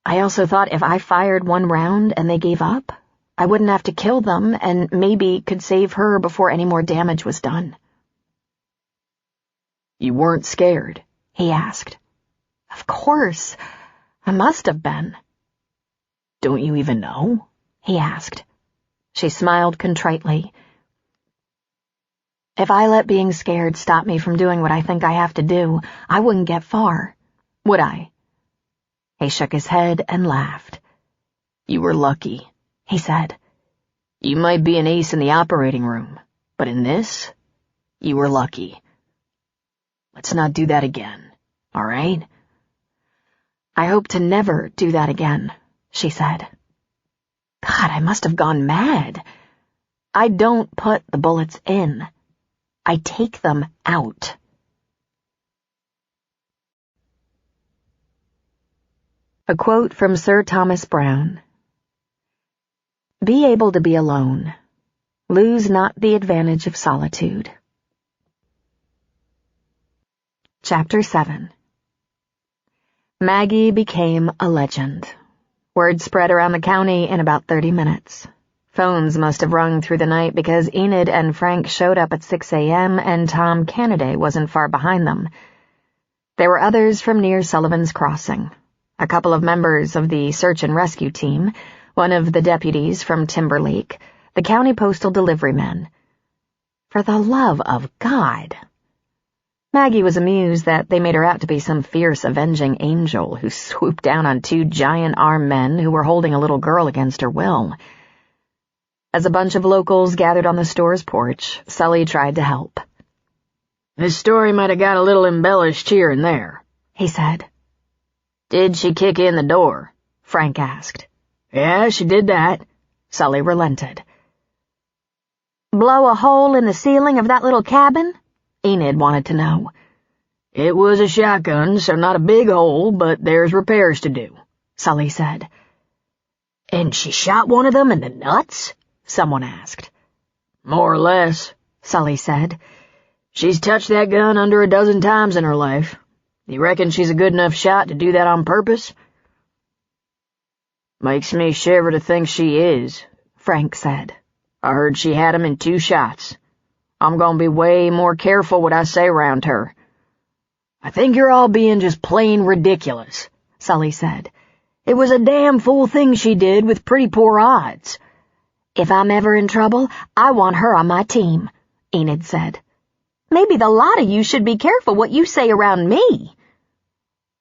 I also thought if I fired one round and they gave up, I wouldn't have to kill them and maybe could save her before any more damage was done. "You weren't scared?" he asked. Of course. I must have been. "Don't you even know?" he asked. She smiled contritely. If I let being scared stop me from doing what I think I have to do, I wouldn't get far, would I? He shook his head and laughed. "You were lucky," he said. "You might be an ace in the operating room, but in this, you were lucky. Let's not do that again, all right?" I hope to never do that again, she said. God, I must have gone mad. I don't put the bullets in. I take them out. A quote from Sir Thomas Browne. Be able to be alone. Lose not the advantage of solitude. Chapter 7. Maggie became a legend. Word spread around the county in about 30 minutes. Phones must have rung through the night because Enid and Frank showed up at 6 a.m. and Tom Cannaday wasn't far behind them. There were others from near Sullivan's Crossing, a couple of members of the search and rescue team, one of the deputies from Timberlake, the county postal delivery men. For the love of God! Maggie was amused that they made her out to be some fierce avenging angel who swooped down on two giant armed men who were holding a little girl against her will. As a bunch of locals gathered on the store's porch, Sully tried to help. "This story might have got a little embellished here and there," he said. "Did she kick in the door?" Frank asked. "Yeah, she did that." Sully relented. Blow a hole in the ceiling of that little cabin? Enid wanted to know. "It was a shotgun, so not a big hole, but there's repairs to do," Sully said. "And she shot one of them in the nuts?" someone asked. "More or less," Sully said. "She's touched that gun under a dozen times in her life. You reckon she's a good enough shot to do that on purpose?" "Makes me shiver to think she is," Frank said. "I heard she had 'em in 2 shots. I'm gonna be way more careful what I say around her." "I think you're all being just plain ridiculous," Sully said. "It was a damn fool thing she did with pretty poor odds." If I'm ever in trouble, I want her on my team, Enid said. Maybe the lot of you should be careful what you say around me.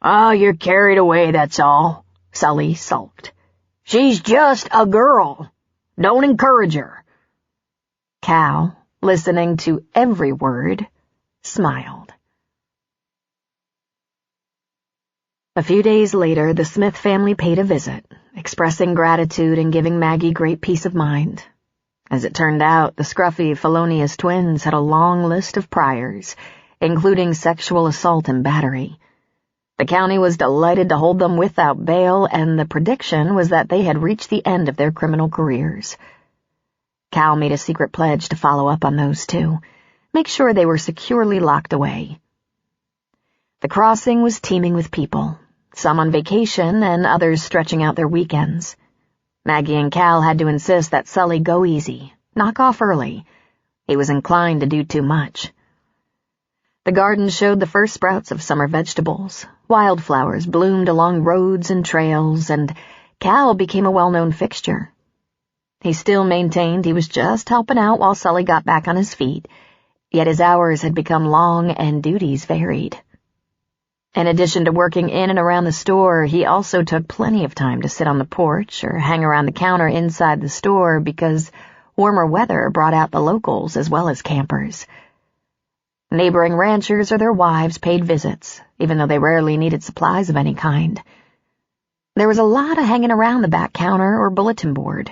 "Oh, you're carried away, that's all," Sully sulked. "She's just a girl. Don't encourage her." Cal, listening to every word, smiled. A few days later, the Smith family paid a visit, expressing gratitude and giving Maggie great peace of mind. As it turned out, the scruffy, felonious twins had a long list of priors, including sexual assault and battery. The county was delighted to hold them without bail, and the prediction was that they had reached the end of their criminal careers. Cal made a secret pledge to follow up on those two, make sure they were securely locked away. The crossing was teeming with people, some on vacation and others stretching out their weekends. Maggie and Cal had to insist that Sully go easy, knock off early. He was inclined to do too much. The garden showed the first sprouts of summer vegetables. Wildflowers bloomed along roads and trails, and Cal became a well-known fixture. He still maintained he was just helping out while Sully got back on his feet, yet his hours had become long and duties varied. In addition to working in and around the store, he also took plenty of time to sit on the porch or hang around the counter inside the store because warmer weather brought out the locals as well as campers. Neighboring ranchers or their wives paid visits, even though they rarely needed supplies of any kind. There was a lot of hanging around the back counter or bulletin board.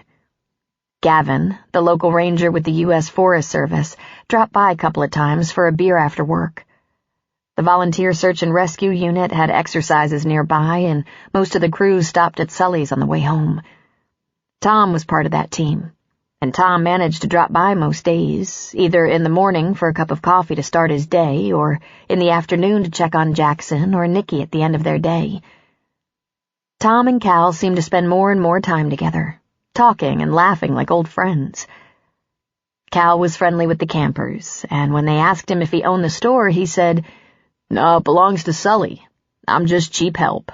Gavin, the local ranger with the U.S. Forest Service, dropped by a couple of times for a beer after work. The volunteer search and rescue unit had exercises nearby, and most of the crew stopped at Sully's on the way home. Tom was part of that team, and Tom managed to drop by most days, either in the morning for a cup of coffee to start his day, or in the afternoon to check on Jackson or Nikki at the end of their day. Tom and Cal seemed to spend more and more time together, talking and laughing like old friends. Cal was friendly with the campers, and when they asked him if he owned the store, he said, "No, it belongs to Sully. I'm just cheap help.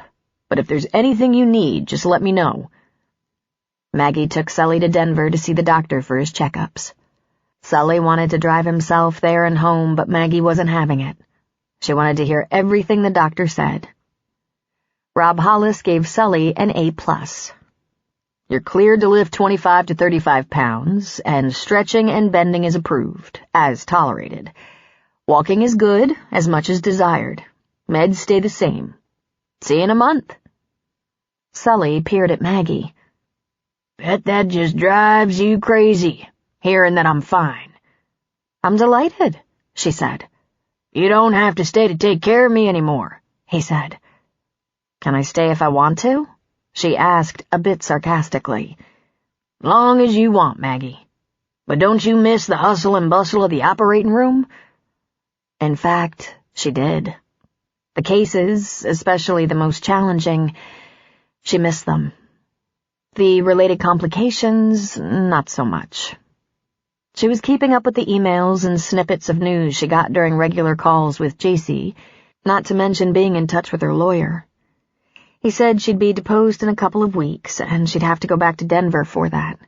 But if there's anything you need, just let me know." Maggie took Sully to Denver to see the doctor for his checkups. Sully wanted to drive himself there and home, but Maggie wasn't having it. She wanted to hear everything the doctor said. Rob Hollis gave Sully an A+. "You're cleared to lift 25 to 35 pounds, and stretching and bending is approved, as tolerated. Walking is good, as much as desired. Meds stay the same. See you in a month." Sully peered at Maggie. "Bet that just drives you crazy, hearing that I'm fine." "I'm delighted," she said. "You don't have to stay to take care of me anymore," he said. "Can I stay if I want to?" she asked, a bit sarcastically. "Long as you want, Maggie. But don't you miss the hustle and bustle of the operating room?" In fact, she did. The cases, especially the most challenging, she missed them. The related complications, not so much. She was keeping up with the emails and snippets of news she got during regular calls with JC, not to mention being in touch with her lawyer. He said she'd be deposed in a couple of weeks, and she'd have to go back to Denver for that.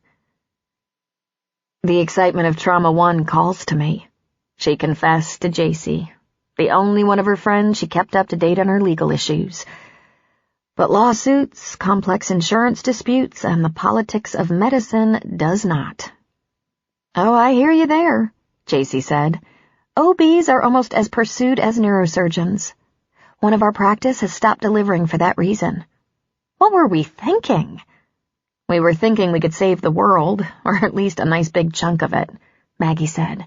"The excitement of Trauma 1 calls to me," she confessed to JC, the only one of her friends she kept up to date on her legal issues. But lawsuits, complex insurance disputes, and the politics of medicine does not. "Oh, I hear you there," JC said. "OBs are almost as pursued as neurosurgeons. One of our practice has stopped delivering for that reason." "What were we thinking?" "We were thinking we could save the world, or at least a nice big chunk of it," Maggie said.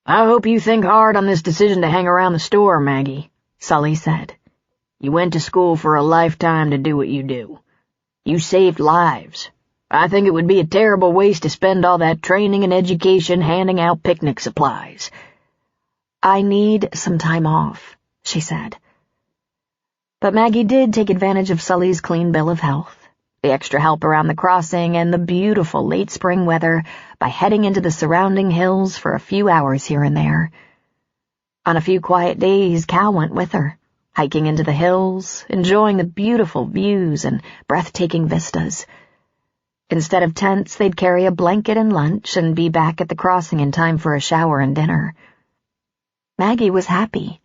"I hope you think hard on this decision to hang around the store, Maggie," Sully said. "You went to school for a lifetime to do what you do. You saved lives. I think it would be a terrible waste to spend all that training and education handing out picnic supplies." "I need some time off," she said. But Maggie did take advantage of Sully's clean bill of health, the extra help around the crossing, and the beautiful late spring weather by heading into the surrounding hills for a few hours here and there. On a few quiet days, Cal went with her, hiking into the hills, enjoying the beautiful views and breathtaking vistas. Instead of tents, they'd carry a blanket and lunch and be back at the crossing in time for a shower and dinner. Maggie was happy.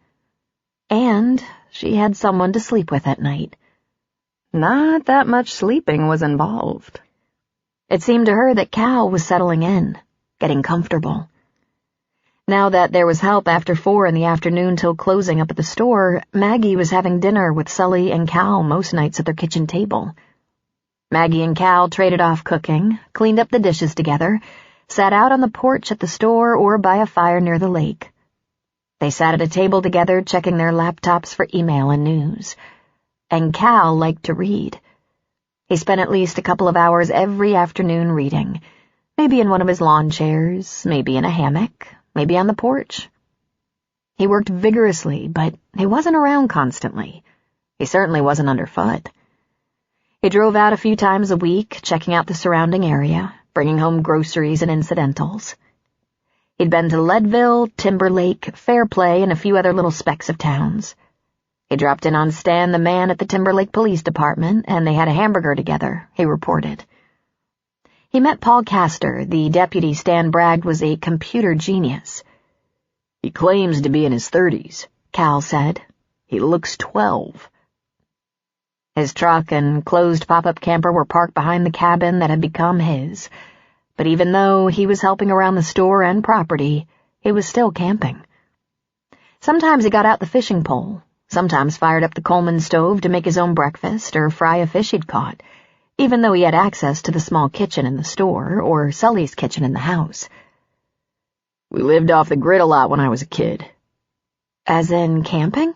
And she had someone to sleep with at night. Not that much sleeping was involved. It seemed to her that Cal was settling in, getting comfortable. Now that there was help after 4 in the afternoon till closing up at the store, Maggie was having dinner with Sully and Cal most nights at their kitchen table. Maggie and Cal traded off cooking, cleaned up the dishes together, sat out on the porch at the store or by a fire near the lake. They sat at a table together checking their laptops for email and news. And Cal liked to read. He spent at least a couple of hours every afternoon reading, maybe in one of his lawn chairs, maybe in a hammock, maybe on the porch. He worked vigorously, but he wasn't around constantly. He certainly wasn't underfoot. He drove out a few times a week, checking out the surrounding area, bringing home groceries and incidentals. He'd been to Leadville, Timberlake, Fairplay, and a few other little specks of towns. He dropped in on Stan, the man at the Timberlake Police Department, and they had a hamburger together, he reported. He met Paul Castor, the deputy Stan bragged was a computer genius. He claims to be in his 30s, Cal said. He looks 12. His truck and closed pop-up camper were parked behind the cabin that had become his, but even though he was helping around the store and property, he was still camping. Sometimes he got out the fishing pole, sometimes fired up the Coleman stove to make his own breakfast or fry a fish he'd caught, even though he had access to the small kitchen in the store or Sully's kitchen in the house. We lived off the grid a lot when I was a kid. As in camping?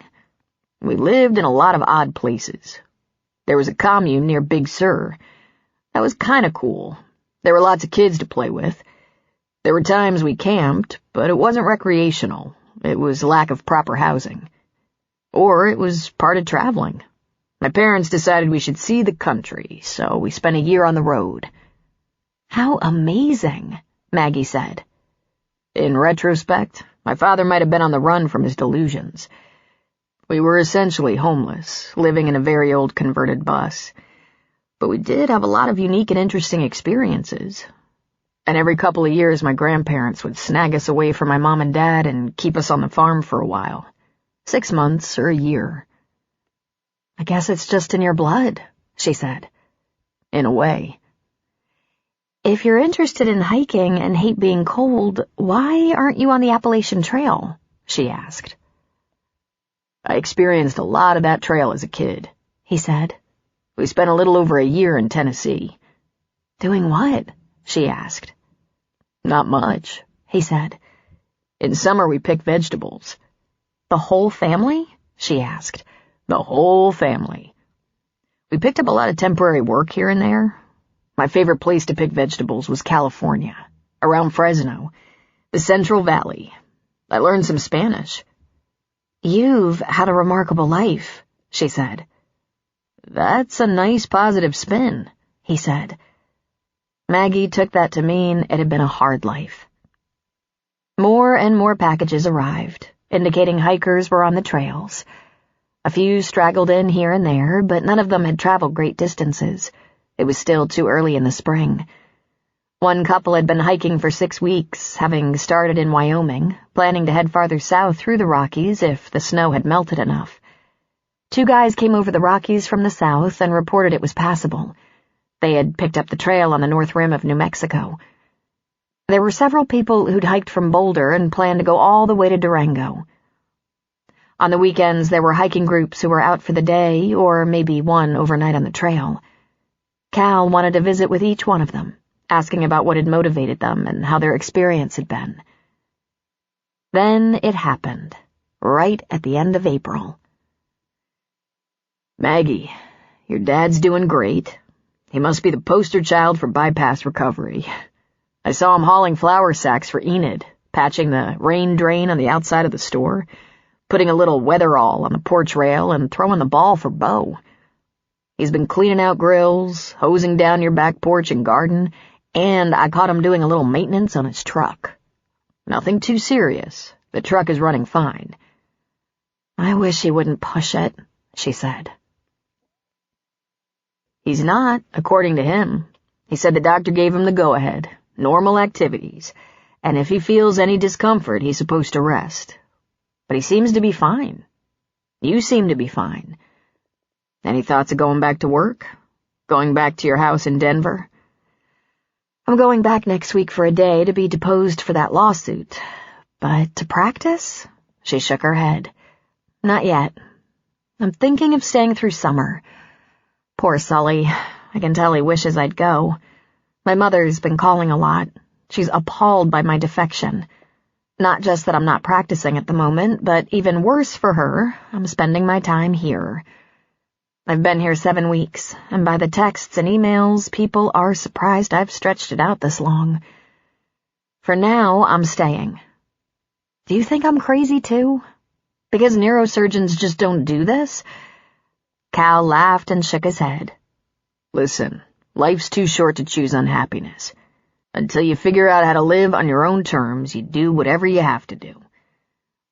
We lived in a lot of odd places. There was a commune near Big Sur. That was kind of cool. There were lots of kids to play with. There were times we camped, but it wasn't recreational. It was lack of proper housing. Or it was part of traveling. My parents decided we should see the country, so we spent a year on the road. How amazing, Maggie said. In retrospect, my father might have been on the run from his delusions. We were essentially homeless, living in a very old converted bus. But we did have a lot of unique and interesting experiences. And every couple of years my grandparents would snag us away from my mom and dad and keep us on the farm for a while. 6 months or a year. I guess it's just in your blood, she said. In a way. If you're interested in hiking and hate being cold, why aren't you on the Appalachian Trail? She asked. I experienced a lot of that trail as a kid, he said. We spent a little over a year in Tennessee. Doing what? She asked. Not much, he said. In summer we picked vegetables. The whole family? She asked. The whole family. We picked up a lot of temporary work here and there. My favorite place to pick vegetables was California, around Fresno, the Central Valley. I learned some Spanish. You've had a remarkable life, she said. That's a nice positive spin, he said. Maggie took that to mean it had been a hard life. More and more packages arrived, indicating hikers were on the trails. A few straggled in here and there, but none of them had traveled great distances. It was still too early in the spring. One couple had been hiking for 6 weeks, having started in Wyoming, planning to head farther south through the Rockies if the snow had melted enough. 2 guys came over the Rockies from the south and reported it was passable. They had picked up the trail on the north rim of New Mexico. There were several people who'd hiked from Boulder and planned to go all the way to Durango. On the weekends, there were hiking groups who were out for the day, or maybe one overnight on the trail. Cal wanted to visit with each one of them, asking about what had motivated them and how their experience had been. Then it happened, right at the end of April. Maggie, your dad's doing great. He must be the poster child for bypass recovery. I saw him hauling flour sacks for Enid, patching the rain drain on the outside of the store, putting a little weatherall on the porch rail, and throwing the ball for Bo. He's been cleaning out grills, hosing down your back porch and garden, and I caught him doing a little maintenance on his truck. Nothing too serious. The truck is running fine. I wish he wouldn't push it, she said. He's not, according to him. He said the doctor gave him the go-ahead, normal activities, and if he feels any discomfort, he's supposed to rest. But he seems to be fine. You seem to be fine. Any thoughts of going back to work? Going back to your house in Denver? I'm going back next week for a day to be deposed for that lawsuit. But to practice? She shook her head. Not yet. I'm thinking of staying through summer. Poor Sully. I can tell he wishes I'd go. My mother's been calling a lot. She's appalled by my defection. Not just that I'm not practicing at the moment, but even worse for her, I'm spending my time here. I've been here 7 weeks, and by the texts and emails, people are surprised I've stretched it out this long. For now, I'm staying. Do you think I'm crazy too? Because neurosurgeons just don't do this? Cal laughed and shook his head. Listen, life's too short to choose unhappiness. Until you figure out how to live on your own terms, you do whatever you have to do.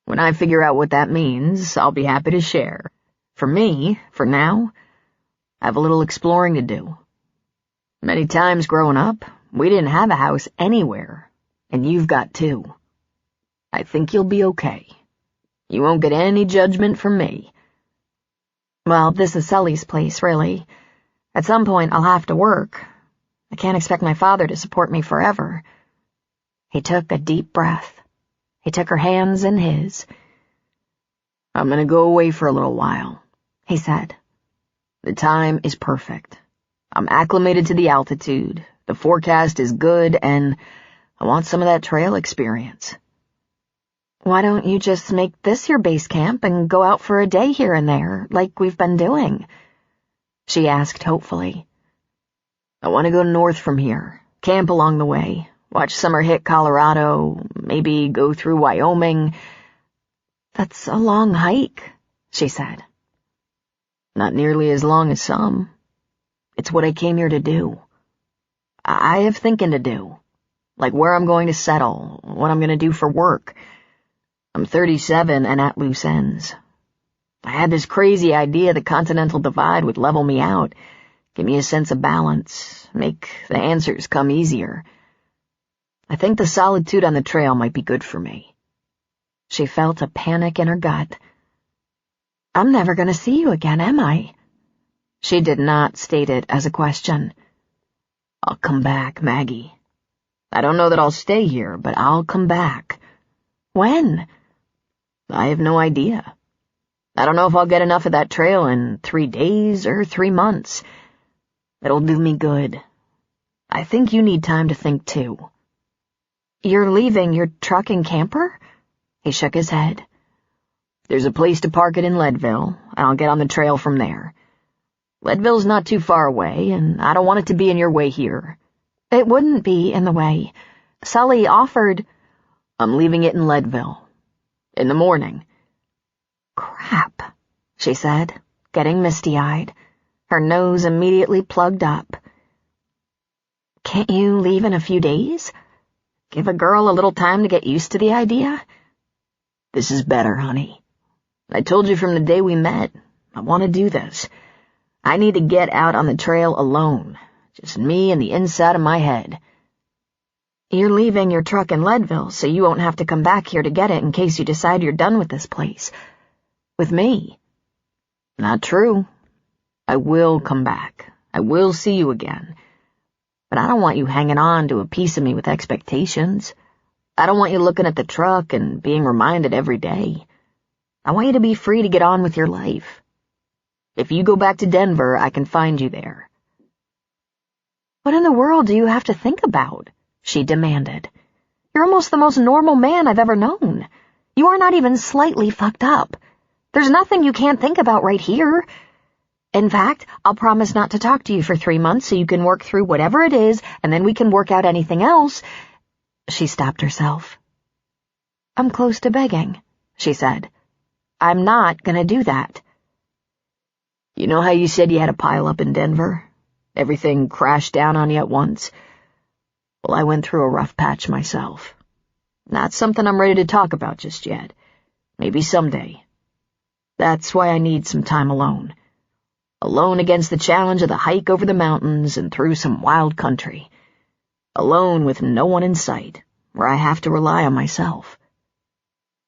When I figure out what that means, I'll be happy to share. For me, for now, I have a little exploring to do. Many times growing up, we didn't have a house anywhere, and you've got 2. I think you'll be okay. You won't get any judgment from me. Well, this is Sully's place, really. At some point, I'll have to work. I can't expect my father to support me forever. He took a deep breath. He took her hands in his. I'm gonna go away for a little while, he said. The time is perfect. I'm acclimated to the altitude, the forecast is good, and I want some of that trail experience. Why don't you just make this your base camp and go out for a day here and there, like we've been doing? She asked hopefully. I want to go north from here, camp along the way, watch summer hit Colorado, maybe go through Wyoming. That's a long hike, she said. Not nearly as long as some. It's what I came here to do. I have thinking to do, like where I'm going to settle, what I'm going to do for work. I'm 37 and at loose ends. I had this crazy idea the Continental Divide would level me out, give me a sense of balance, make the answers come easier. I think the solitude on the trail might be good for me. She felt a panic in her gut. I'm never going to see you again, am I? She did not state it as a question. I'll come back, Maggie. I don't know that I'll stay here, but I'll come back. When? I have no idea. I don't know if I'll get enough of that trail in 3 days or 3 months. It'll do me good. I think you need time to think too. You're leaving your truck and camper? He shook his head. There's a place to park it in Leadville, and I'll get on the trail from there. Leadville's not too far away, and I don't want it to be in your way here. It wouldn't be in the way. Sully offered. I'm leaving it in Leadville. In the morning. Crap, she said, getting misty-eyed, her nose immediately plugged up. Can't you leave in a few days? Give a girl a little time to get used to the idea? This is better, honey. I told you from the day we met, I want to do this. I need to get out on the trail alone, just me and the inside of my head. You're leaving your truck in Leadville, so you won't have to come back here to get it in case you decide you're done with this place. With me. Not true. I will come back. I will see you again. But I don't want you hanging on to a piece of me with expectations. I don't want you looking at the truck and being reminded every day. I want you to be free to get on with your life. If you go back to Denver, I can find you there. What in the world do you have to think about? She demanded. You're almost the most normal man I've ever known. You are not even slightly fucked up. There's nothing you can't think about right here. In fact, I'll promise not to talk to you for 3 months so you can work through whatever it is, and then we can work out anything else. She stopped herself. I'm close to begging, she said. I'm not gonna do that. You know how you said you had a pile up in Denver? Everything crashed down on you at once? Well, I went through a rough patch myself. Not something I'm ready to talk about just yet. Maybe someday. That's why I need some time alone. Alone against the challenge of the hike over the mountains and through some wild country. Alone with no one in sight, where I have to rely on myself.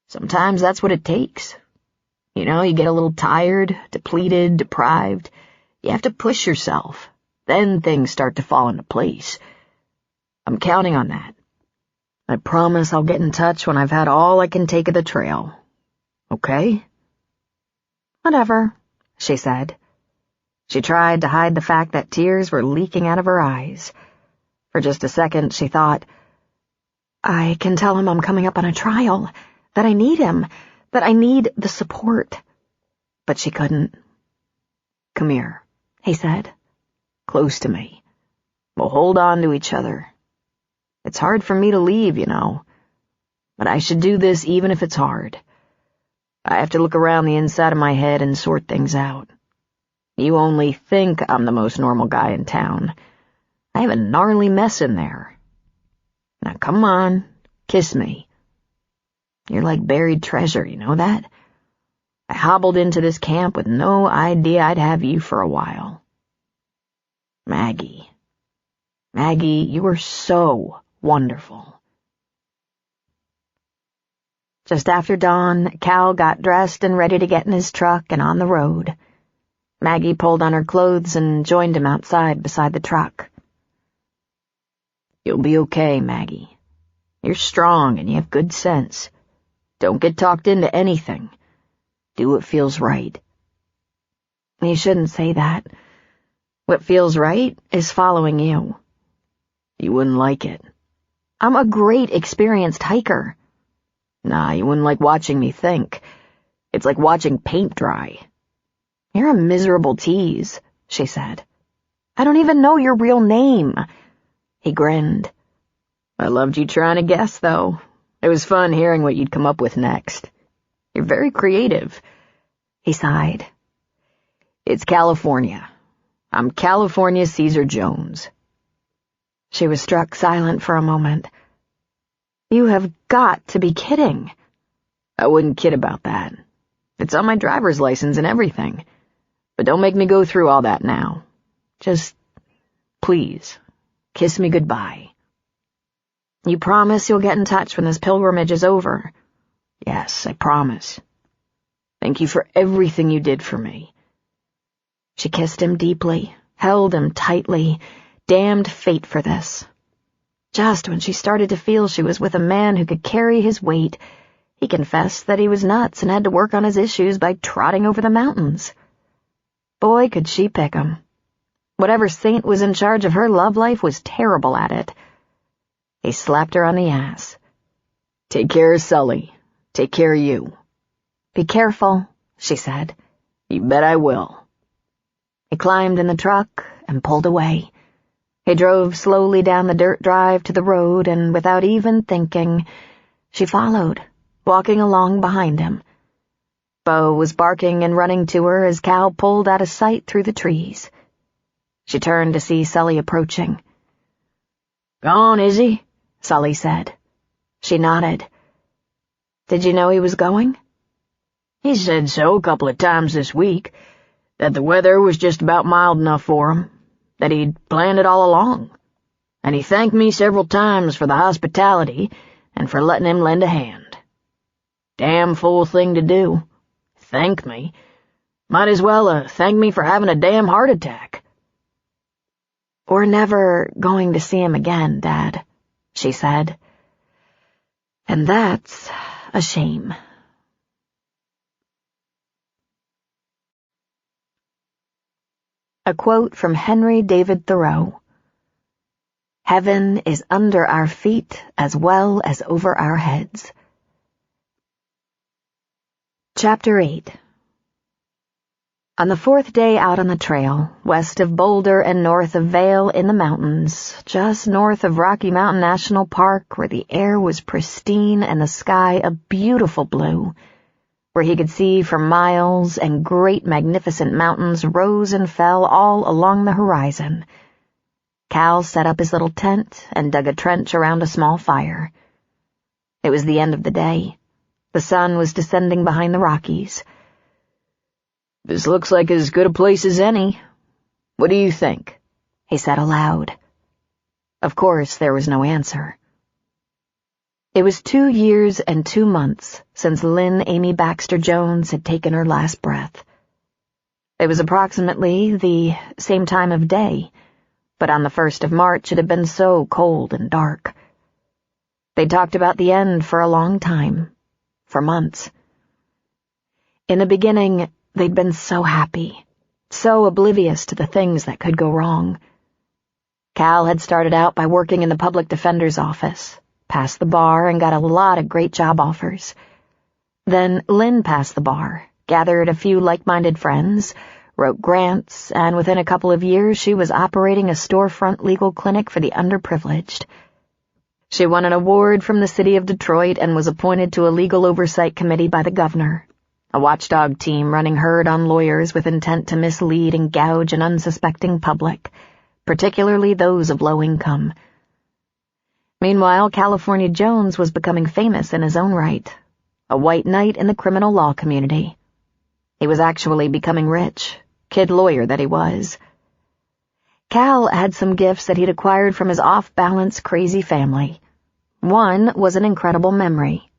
Sometimes that's what it takes. You know, you get a little tired, depleted, deprived. You have to push yourself. Then things start to fall into place. I'm counting on that. I promise I'll get in touch when I've had all I can take of the trail. Okay? Whatever, she said. She tried to hide the fact that tears were leaking out of her eyes. For just a second, she thought, I can tell him I'm coming up on a trial, that I need him, that I need the support. But she couldn't. Come here, he said. Close to me. We'll hold on to each other. It's hard for me to leave, you know. But I should do this even if it's hard. I have to look around the inside of my head and sort things out. You only think I'm the most normal guy in town. I have a gnarly mess in there. Now come on, kiss me. You're like buried treasure, you know that? I hobbled into this camp with no idea I'd have you for a while. Maggie, you were so wonderful. Just after dawn, Cal got dressed and ready to get in his truck and on the road. Maggie pulled on her clothes and joined him outside beside the truck. You'll be okay, Maggie. You're strong and you have good sense. Don't get talked into anything. Do what feels right. You shouldn't say that. What feels right is following you. You wouldn't like it. I'm a great experienced hiker. Nah, you wouldn't like watching me think. It's like watching paint dry. You're a miserable tease, she said. I don't even know your real name. He grinned. I loved you trying to guess, though. It was fun hearing what you'd come up with next. You're very creative. He sighed. It's California. I'm California Caesar Jones. She was struck silent for a moment. You have got to be kidding. I wouldn't kid about that. It's on my driver's license and everything. But don't make me go through all that now. Just, please, kiss me goodbye. You promise you'll get in touch when this pilgrimage is over? Yes, I promise. Thank you for everything you did for me. She kissed him deeply, held him tightly, damned fate for this. Just when she started to feel she was with a man who could carry his weight, he confessed that he was nuts and had to work on his issues by trotting over the mountains. Boy, could she pick him. Whatever saint was in charge of her love life was terrible at it. He slapped her on the ass. Take care of Sully. Take care of you. Be careful, she said. You bet I will. He climbed in the truck and pulled away. He drove slowly down the dirt drive to the road, and without even thinking, she followed, walking along behind him. Bo was barking and running to her as Cal pulled out of sight through the trees. She turned to see Sully approaching. Gone, is he? Sully said. She nodded. Did you know he was going? He said so a couple of times this week, that the weather was just about mild enough for him, that he'd planned it all along, and he thanked me several times for the hospitality and for letting him lend a hand. Damn fool thing to do. Thank me. Might as well thank me for having a damn heart attack. We're never going to see him again, Dad, she said. And that's a shame. A quote from Henry David Thoreau. Heaven is under our feet as well as over our heads. Chapter 8. On the fourth day out on the trail, west of Boulder and north of Vail in the mountains, just north of Rocky Mountain National Park, where the air was pristine and the sky a beautiful blue, where he could see for miles and great magnificent mountains rose and fell all along the horizon, Cal set up his little tent and dug a trench around a small fire. It was the end of the day. The sun was descending behind the Rockies. This looks like as good a place as any. What do you think? He said aloud. Of course, there was no answer. It was 2 years and 2 months since Lynn Amy Baxter Jones had taken her last breath. It was approximately the same time of day, but on the 1st of March it had been so cold and dark. They talked about the end for a long time, for months. In the beginning, they'd been so happy, so oblivious to the things that could go wrong. Cal had started out by working in the public defender's office, passed the bar, and got a lot of great job offers. Then Lynn passed the bar, gathered a few like-minded friends, wrote grants, and within a couple of years she was operating a storefront legal clinic for the underprivileged. She won an award from the city of Detroit and was appointed to a legal oversight committee by the governor, a watchdog team running herd on lawyers with intent to mislead and gouge an unsuspecting public, particularly those of low income. Meanwhile, California Jones was becoming famous in his own right, a white knight in the criminal law community. He was actually becoming rich, kid lawyer that he was. Cal had some gifts that he'd acquired from his off-balance crazy family. One was an incredible memory.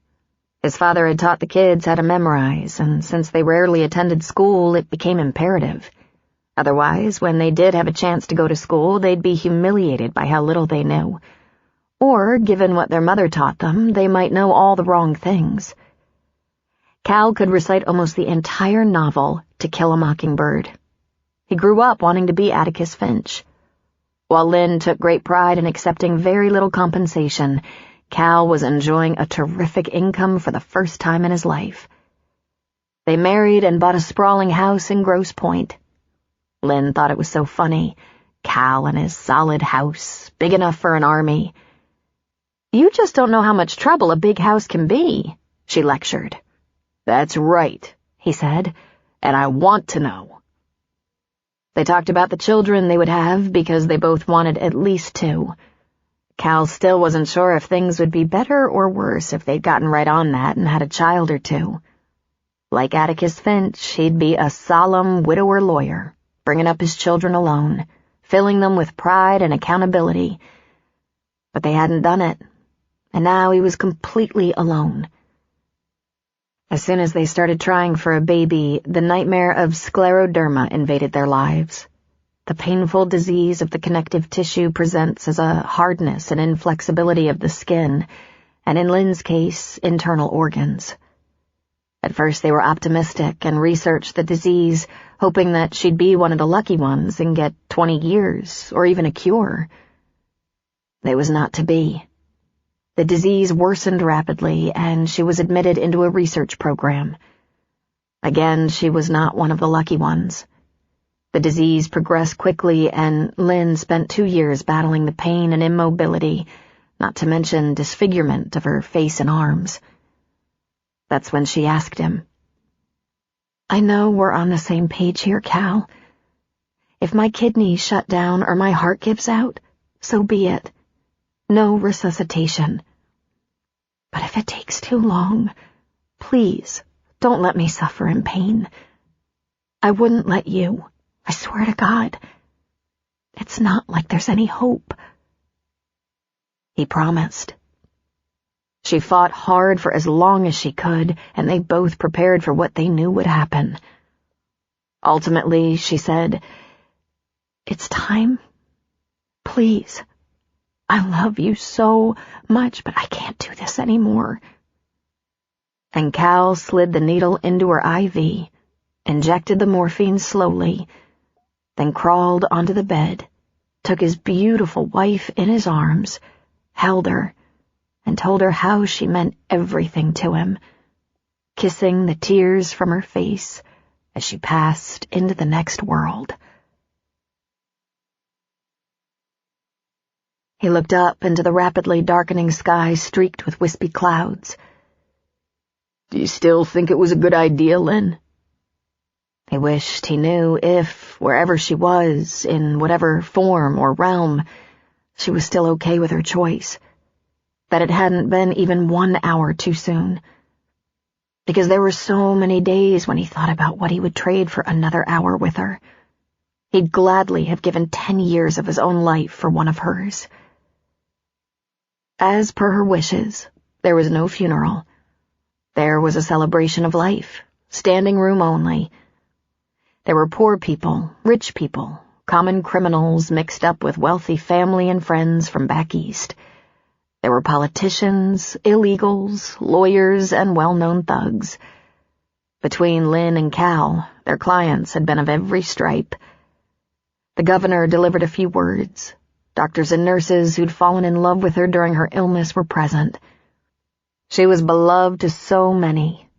His father had taught the kids how to memorize, and since they rarely attended school, it became imperative. Otherwise, when they did have a chance to go to school, they'd be humiliated by how little they knew. Or, given what their mother taught them, they might know all the wrong things. Cal could recite almost the entire novel, To Kill a Mockingbird. He grew up wanting to be Atticus Finch. While Lynn took great pride in accepting very little compensation, Cal was enjoying a terrific income for the first time in his life. They married and bought a sprawling house in Grosse Pointe. Lynn thought it was so funny. Cal and his solid house, big enough for an army. "You just don't know how much trouble a big house can be," she lectured. "That's right," he said, "and I want to know." They talked about the children they would have because they both wanted at least 2. Cal still wasn't sure if things would be better or worse if they'd gotten right on that and had a child or 2. Like Atticus Finch, he'd be a solemn widower lawyer, bringing up his children alone, filling them with pride and accountability. But they hadn't done it, and now he was completely alone. As soon as they started trying for a baby, the nightmare of scleroderma invaded their lives. The painful disease of the connective tissue presents as a hardness and inflexibility of the skin, and in Lynn's case, internal organs. At first they were optimistic and researched the disease, hoping that she'd be one of the lucky ones and get 20 years, or even a cure. It was not to be. The disease worsened rapidly, and she was admitted into a research program. Again, she was not one of the lucky ones. The disease progressed quickly, and Lynn spent 2 years battling the pain and immobility, not to mention disfigurement of her face and arms. That's when she asked him, "I know we're on the same page here, Cal. If my kidneys shut down or my heart gives out, so be it. No resuscitation. But if it takes too long, please don't let me suffer in pain. I wouldn't let you. I swear to God. It's not like there's any hope." He promised. She fought hard for as long as she could, and they both prepared for what they knew would happen. Ultimately, she said, "It's time. Please. I love you so much, but I can't do this anymore." And Cal slid the needle into her IV, injected the morphine slowly, then crawled onto the bed, took his beautiful wife in his arms, held her, and told her how she meant everything to him, kissing the tears from her face as she passed into the next world. He looked up into the rapidly darkening sky streaked with wispy clouds. "Do you still think it was a good idea, Lynn?" He wished he knew if, wherever she was, in whatever form or realm, she was still okay with her choice, that it hadn't been even 1 hour too soon. Because there were so many days when he thought about what he would trade for another hour with her. He'd gladly have given 10 years of his own life for one of hers. As per her wishes, there was no funeral. There was a celebration of life, standing room only. There were poor people, rich people, common criminals mixed up with wealthy family and friends from back east. There were politicians, illegals, lawyers, and well-known thugs. Between Lynn and Cal, their clients had been of every stripe. The governor delivered a few words. Doctors and nurses who'd fallen in love with her during her illness were present. She was beloved to so many.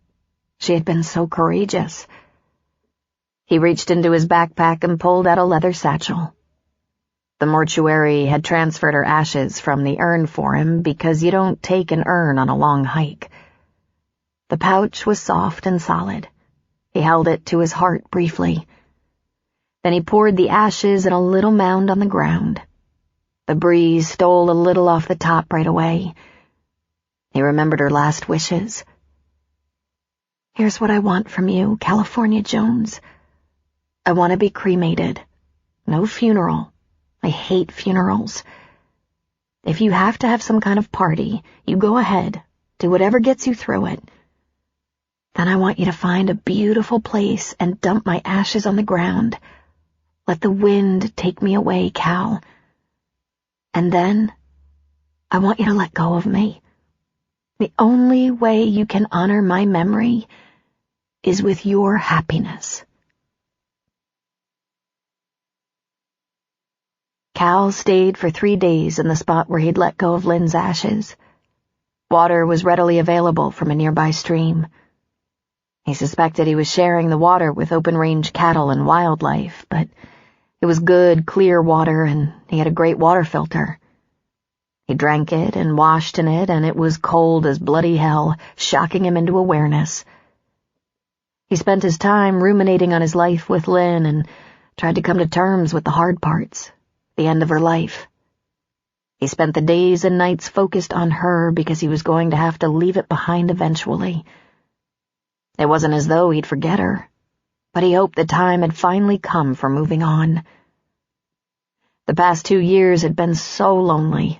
She had been so courageous. He reached into his backpack and pulled out a leather satchel. The mortuary had transferred her ashes from the urn for him because you don't take an urn on a long hike. The pouch was soft and solid. He held it to his heart briefly. Then he poured the ashes in a little mound on the ground. The breeze stole a little off the top right away. He remembered her last wishes. "Here's what I want from you, California Jones. I want to be cremated. No funeral. I hate funerals. If you have to have some kind of party, you go ahead, do whatever gets you through it. Then I want you to find a beautiful place and dump my ashes on the ground. Let the wind take me away, Cal. And then I want you to let go of me. The only way you can honor my memory is with your happiness." Cal stayed for 3 days in the spot where he'd let go of Lynn's ashes. Water was readily available from a nearby stream. He suspected he was sharing the water with open-range cattle and wildlife, but it was good, clear water, and he had a great water filter. He drank it and washed in it, and it was cold as bloody hell, shocking him into awareness. He spent his time ruminating on his life with Lynn and tried to come to terms with the hard parts. The end of her life. He spent the days and nights focused on her because he was going to have to leave it behind eventually. It wasn't as though he'd forget her, but he hoped the time had finally come for moving on. The past 2 years had been so lonely,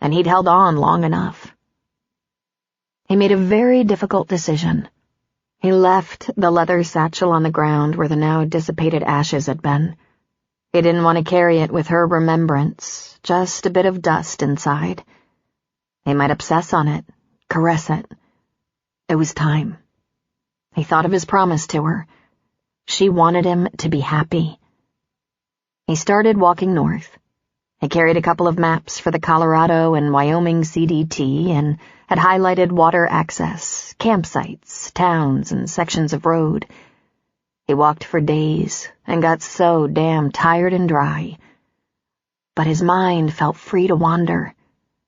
and he'd held on long enough. He made a very difficult decision. He left the leather satchel on the ground where the now dissipated ashes had been. He didn't want to carry it with her remembrance, just a bit of dust inside. He might obsess on it, caress it. It was time. He thought of his promise to her. She wanted him to be happy. He started walking north. He carried a couple of maps for the Colorado and Wyoming CDT and had highlighted water access, campsites, towns, and sections of road. He walked for days and got so damn tired and dry. But his mind felt free to wander,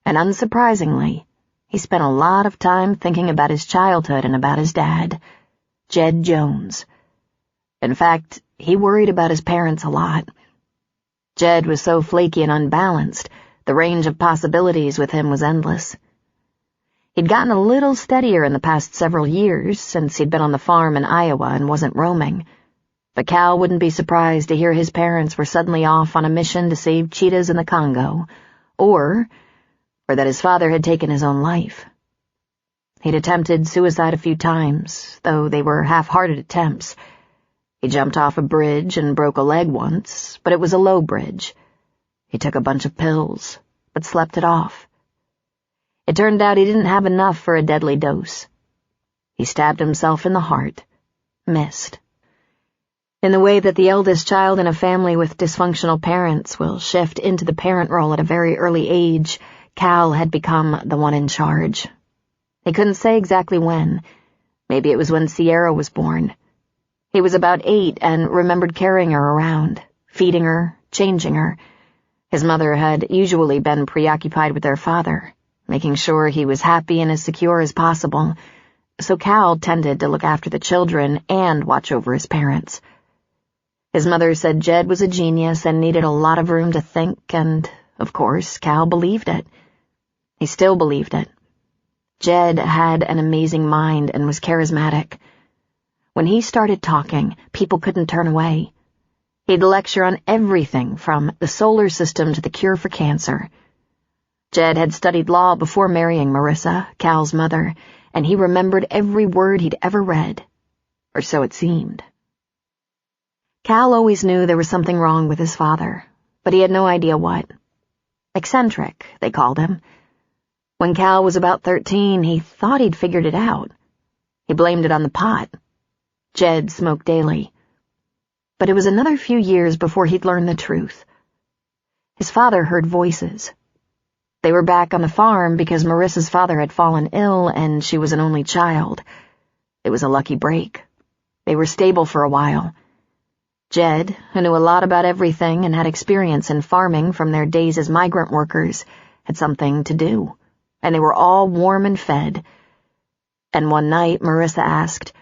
and unsurprisingly, he spent a lot of time thinking about his childhood and about his dad, Jed Jones. In fact, he worried about his parents a lot. Jed was so flaky and unbalanced, the range of possibilities with him was endless. He'd gotten a little steadier in the past several years since he'd been on the farm in Iowa and wasn't roaming. But Cal wouldn't be surprised to hear his parents were suddenly off on a mission to save cheetahs in the Congo, or that his father had taken his own life. He'd attempted suicide a few times, though they were half-hearted attempts. He jumped off a bridge and broke a leg once, but it was a low bridge. He took a bunch of pills, but slept it off. It turned out he didn't have enough for a deadly dose. He stabbed himself in the heart. Missed. In the way that the eldest child in a family with dysfunctional parents will shift into the parent role at a very early age, Cal had become the one in charge. He couldn't say exactly when. Maybe it was when Sierra was born. He was about 8 and remembered carrying her around, feeding her, changing her. His mother had usually been preoccupied with their father, making sure he was happy and as secure as possible, so Cal tended to look after the children and watch over his parents. His mother said Jed was a genius and needed a lot of room to think, and, of course, Cal believed it. He still believed it. Jed had an amazing mind and was charismatic. When he started talking, people couldn't turn away. He'd lecture on everything from the solar system to the cure for cancer. Jed had studied law before marrying Marissa, Cal's mother, and he remembered every word he'd ever read. Or so it seemed. Cal always knew there was something wrong with his father, but he had no idea what. Eccentric, they called him. When Cal was about 13, he thought he'd figured it out. He blamed it on the pot. Jed smoked daily. But it was another few years before he'd learn the truth. His father heard voices. They were back on the farm because Marissa's father had fallen ill and she was an only child. It was a lucky break. They were stable for a while. Jed, who knew a lot about everything and had experience in farming from their days as migrant workers, had something to do, and they were all warm and fed. And one night, Marissa asked,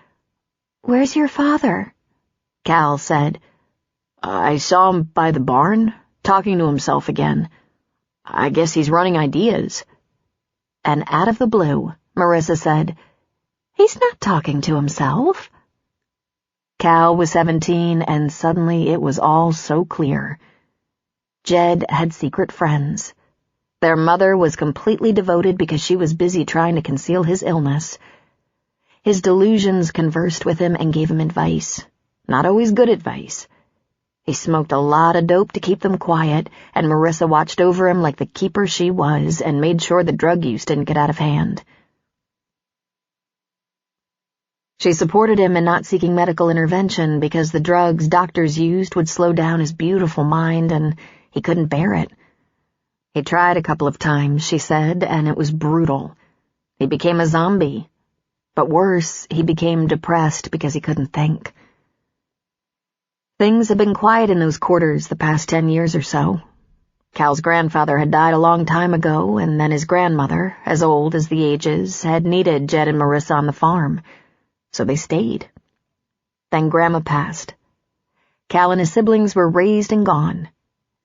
"Where's your father?" Cal said, "I saw him by the barn, talking to himself again. I guess he's running ideas." And out of the blue, Marissa said, "He's not talking to himself." Cal was 17, and suddenly it was all so clear. Jed had secret friends. Their mother was completely devoted because she was busy trying to conceal his illness. His delusions conversed with him and gave him advice. Not always good advice. He smoked a lot of dope to keep them quiet, and Marissa watched over him like the keeper she was and made sure the drug use didn't get out of hand. She supported him in not seeking medical intervention because the drugs doctors used would slow down his beautiful mind, and he couldn't bear it. He tried a couple of times, she said, and it was brutal. He became a zombie. But worse, he became depressed because he couldn't think. Things had been quiet in those quarters the past 10 years or so. Cal's grandfather had died a long time ago, and then his grandmother, as old as the ages, had needed Jed and Marissa on the farm. So they stayed. Then Grandma passed. Cal and his siblings were raised and gone.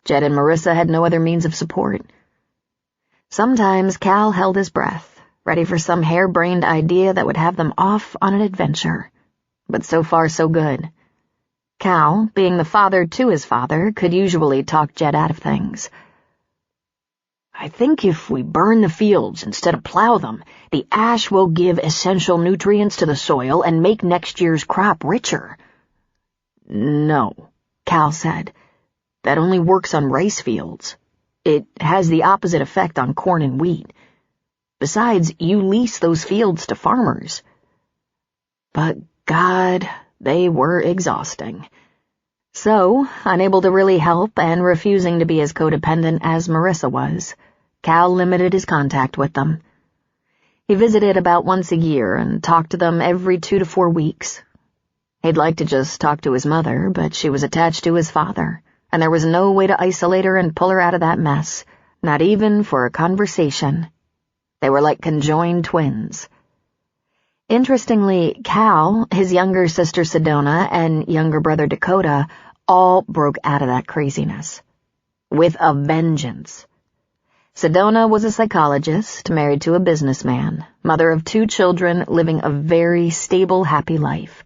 Jed and Marissa had no other means of support. Sometimes Cal held his breath, ready for some harebrained idea that would have them off on an adventure. But so far so good. Cal, being the father to his father, could usually talk Jed out of things. "I think if we burn the fields instead of plow them, the ash will give essential nutrients to the soil and make next year's crop richer." "No," Cal said. "That only works on rice fields. It has the opposite effect on corn and wheat. Besides, you lease those fields to farmers." But God, they were exhausting. So, unable to really help and refusing to be as codependent as Marissa was, Cal limited his contact with them. He visited about once a year and talked to them every 2 to 4 weeks. He'd like to just talk to his mother, but she was attached to his father, and there was no way to isolate her and pull her out of that mess, not even for a conversation. They were like conjoined twins. Interestingly, Cal, his younger sister Sedona, and younger brother Dakota all broke out of that craziness. With a vengeance. Sedona was a psychologist, married to a businessman, mother of 2 children, living a very stable, happy life.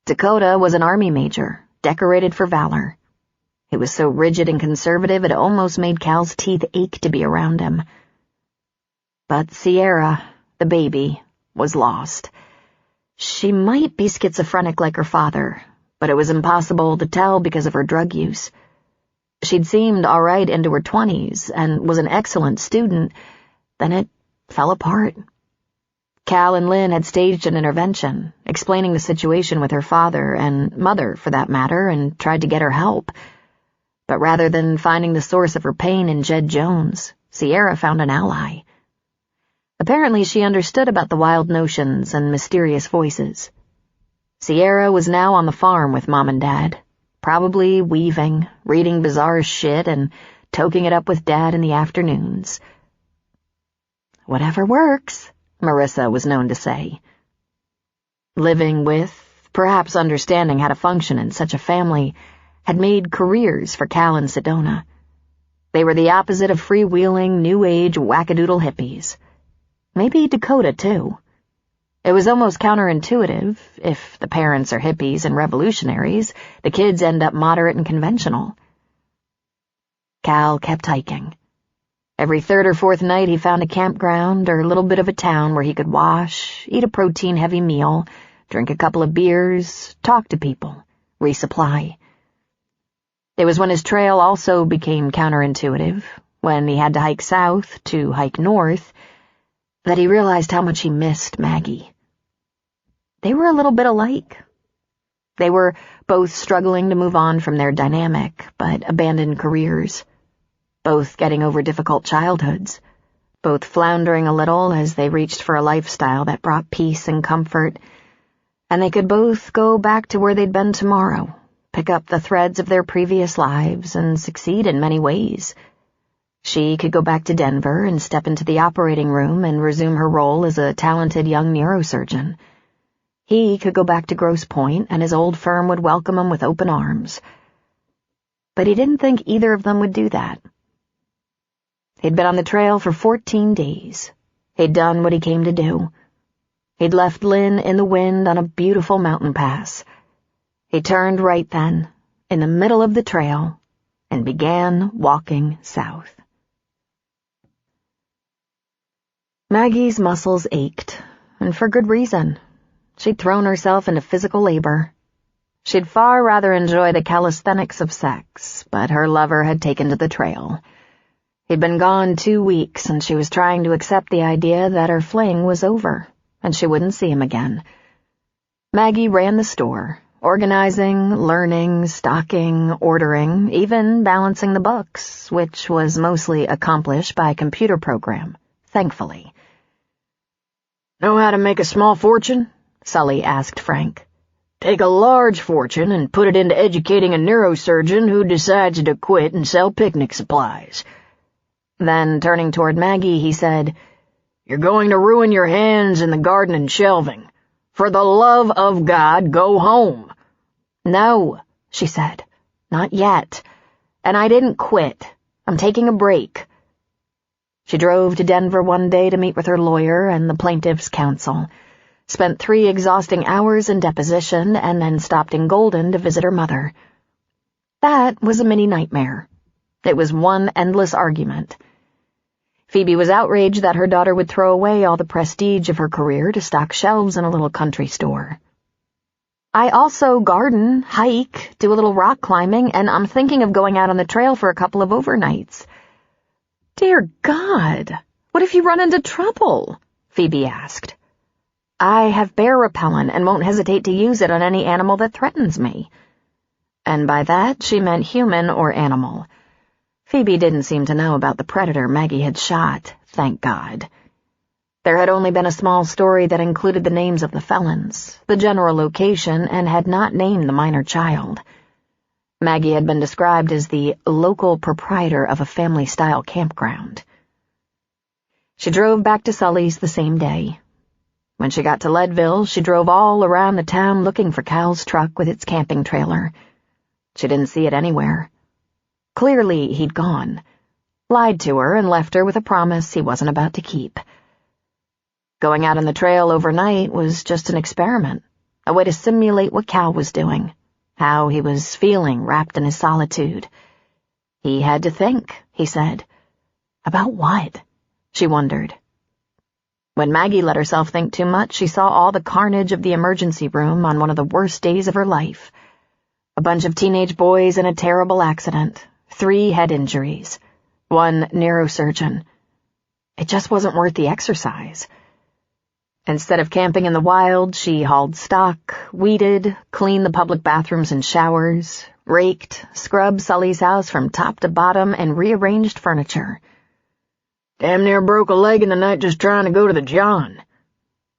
Dakota was an army major, decorated for valor. He was so rigid and conservative it almost made Cal's teeth ache to be around him. But Sierra, the baby, was lost. She might be schizophrenic like her father, but it was impossible to tell because of her drug use. She'd seemed all right into her 20s and was an excellent student. Then it fell apart. Cal and Lynn had staged an intervention, explaining the situation with her father and mother, for that matter, and tried to get her help. But rather than finding the source of her pain in Jed Jones, Sierra found an ally. Apparently she understood about the wild notions and mysterious voices. Sierra was now on the farm with Mom and Dad, probably weaving, reading bizarre shit, and toking it up with Dad in the afternoons. "Whatever works," Marissa was known to say. Living with, perhaps understanding how to function in such a family, had made careers for Cal and Sedona. They were the opposite of freewheeling, new-age, wackadoodle hippies. Maybe Dakota, too. It was almost counterintuitive. If the parents are hippies and revolutionaries, the kids end up moderate and conventional. Cal kept hiking. Every 3rd or 4th night he found a campground or a little bit of a town where he could wash, eat a protein-heavy meal, drink a couple of beers, talk to people, resupply. It was when his trail also became counterintuitive, when he had to hike south to hike north, that he realized how much he missed Maggie. They were a little bit alike. They were both struggling to move on from their dynamic but abandoned careers, both getting over difficult childhoods, both floundering a little as they reached for a lifestyle that brought peace and comfort, and they could both go back to where they'd been tomorrow, pick up the threads of their previous lives and succeed in many ways. She could go back to Denver and step into the operating room and resume her role as a talented young neurosurgeon. He could go back to Grosse Pointe and his old firm would welcome him with open arms. But he didn't think either of them would do that. He'd been on the trail for 14 days. He'd done what he came to do. He'd left Lynn in the wind on a beautiful mountain pass. He turned right then, in the middle of the trail, and began walking south. Maggie's muscles ached, and for good reason. She'd thrown herself into physical labor. She'd far rather enjoy the calisthenics of sex, but her lover had taken to the trail. He'd been gone 2 weeks, and she was trying to accept the idea that her fling was over, and she wouldn't see him again. Maggie ran the store, organizing, learning, stocking, ordering, even balancing the books, which was mostly accomplished by a computer program, thankfully. Know how to make a small fortune? Sully asked Frank. Take a large fortune and put it into educating a neurosurgeon who decides to quit and sell picnic supplies. Then, turning toward Maggie, he said, You're going to ruin your hands in the garden and shelving. For the love of God, go home. No, she said. Not yet. And I didn't quit. I'm taking a break. She drove to Denver one day to meet with her lawyer and the plaintiff's counsel, spent 3 exhausting hours in deposition, and then stopped in Golden to visit her mother. That was a mini nightmare. It was one endless argument. Phoebe was outraged that her daughter would throw away all the prestige of her career to stock shelves in a little country store. I also garden, hike, do a little rock climbing, and I'm thinking of going out on the trail for a couple of overnights. Dear God, what if you run into trouble? Phoebe asked. I have bear repellent and won't hesitate to use it on any animal that threatens me. And by that she meant human or animal. Phoebe didn't seem to know about the predator Maggie had shot, thank God. There had only been a small story that included the names of the felons, the general location, and had not named the minor child. Maggie had been described as the local proprietor of a family-style campground. She drove back to Sully's the same day. When she got to Leadville, she drove all around the town looking for Cal's truck with its camping trailer. She didn't see it anywhere. Clearly, he'd gone, lied to her, and left her with a promise he wasn't about to keep. Going out on the trail overnight was just an experiment, a way to simulate what Cal was doing, how he was feeling wrapped in his solitude. He had to think, he said. About what? She wondered. When Maggie let herself think too much, she saw all the carnage of the emergency room on one of the worst days of her life. A bunch of teenage boys in a terrible accident, 3 head injuries, 1 neurosurgeon. It just wasn't worth the exercise. Instead of camping in the wild, she hauled stock, weeded, cleaned the public bathrooms and showers, raked, scrubbed Sully's house from top to bottom, and rearranged furniture. Damn near broke a leg in the night just trying to go to the John.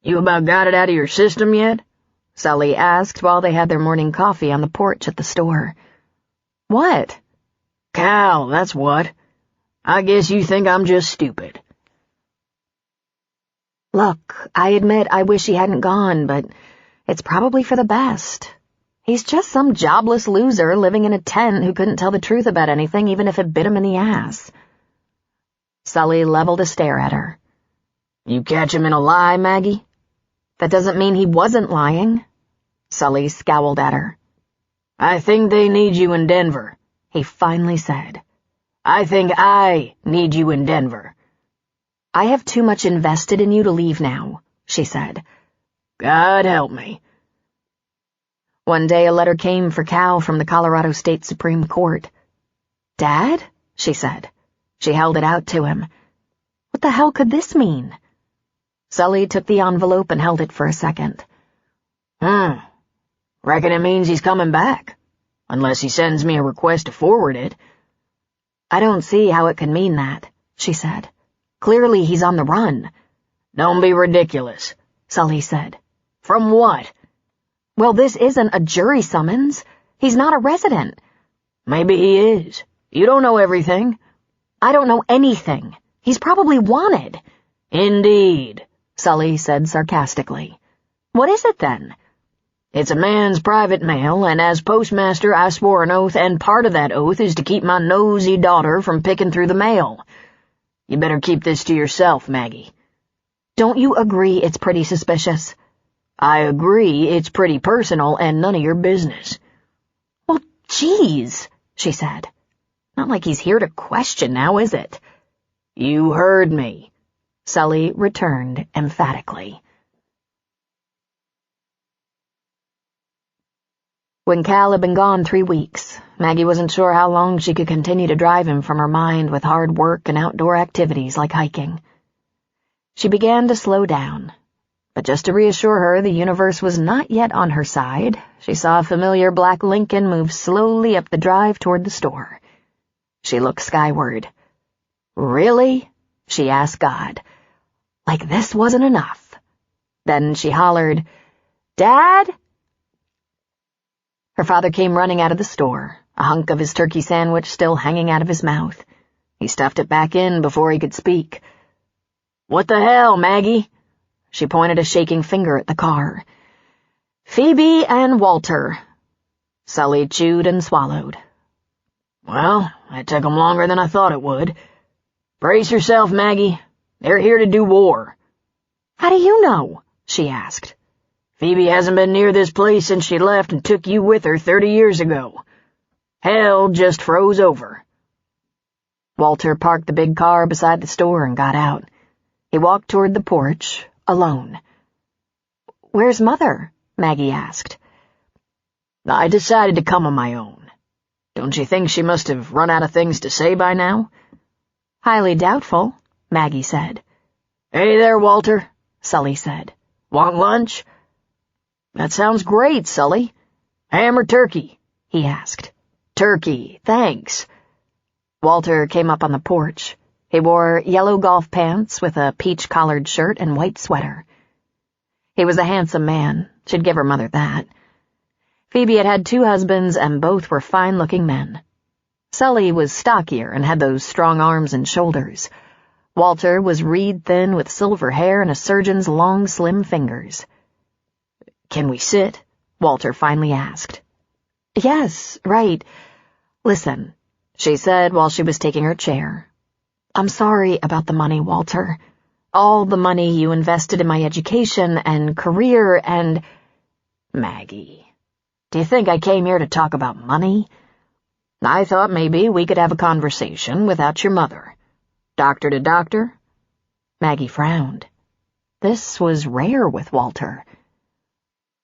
You about got it out of your system yet? Sully asked while they had their morning coffee on the porch at the store. What? Cal, that's what. I guess you think I'm just stupid. Look, I admit I wish he hadn't gone, but it's probably for the best. He's just some jobless loser living in a tent who couldn't tell the truth about anything even if it bit him in the ass. Sully leveled a stare at her. You catch him in a lie, Maggie? That doesn't mean he wasn't lying. Sully scowled at her. I think they need you in Denver, he finally said. I think I need you in Denver. I have too much invested in you to leave now, she said. God help me. One day a letter came for Cal from the Colorado State Supreme Court. Dad? She said. She held it out to him. What the hell could this mean? Sully took the envelope and held it for a second. Reckon it means he's coming back. Unless he sends me a request to forward it. I don't see how it could mean that, she said. Clearly he's on the run. Don't be ridiculous, Sully said. From what? Well, this isn't a jury summons. He's not a resident. Maybe he is. You don't know everything. I don't know anything. He's probably wanted. Indeed, Sully said sarcastically. What is it then? It's a man's private mail, and as postmaster I swore an oath, and part of that oath is to keep my nosy daughter from picking through the mail. You better keep this to yourself, Maggie. Don't you agree it's pretty suspicious? I agree it's pretty personal and none of your business. Well, geez, she said. Not like he's here to question now, is it? You heard me, Sully returned emphatically. When Cal had been gone 3 weeks, Maggie wasn't sure how long she could continue to drive him from her mind with hard work and outdoor activities like hiking. She began to slow down, but just to reassure her the universe was not yet on her side, she saw a familiar black Lincoln move slowly up the drive toward the store. She looked skyward. Really? She asked God. Like this wasn't enough. Then she hollered, Dad? Her father came running out of the store, a hunk of his turkey sandwich still hanging out of his mouth. He stuffed it back in before he could speak. What the hell, Maggie? She pointed a shaking finger at the car. Phoebe and Walter. Sully chewed and swallowed. Well, that took 'em longer than I thought it would. Brace yourself, Maggie. They're here to do war. How do you know? She asked. Phoebe hasn't been near this place since she left and took you with her 30 years ago. Hell just froze over. Walter parked the big car beside the store and got out. He walked toward the porch, alone. Where's Mother? Maggie asked. I decided to come on my own. Don't you think she must have run out of things to say by now? Highly doubtful, Maggie said. Hey there, Walter, Sully said. Want lunch? That sounds great, Sully. Ham or turkey? He asked. Turkey, thanks. Walter came up on the porch. He wore yellow golf pants with a peach-collared shirt and white sweater. He was a handsome man. She'd give her mother that. Phoebe had had 2 husbands, and both were fine-looking men. Sully was stockier and had those strong arms and shoulders. Walter was reed-thin with silver hair and a surgeon's long, slim fingers. Can we sit? Walter finally asked. Yes, right. Listen, she said while she was taking her chair. I'm sorry about the money, Walter. All the money you invested in my education and career and... Maggie, do you think I came here to talk about money? I thought maybe we could have a conversation without your mother. Doctor to doctor? Maggie frowned. This was rare with Walter.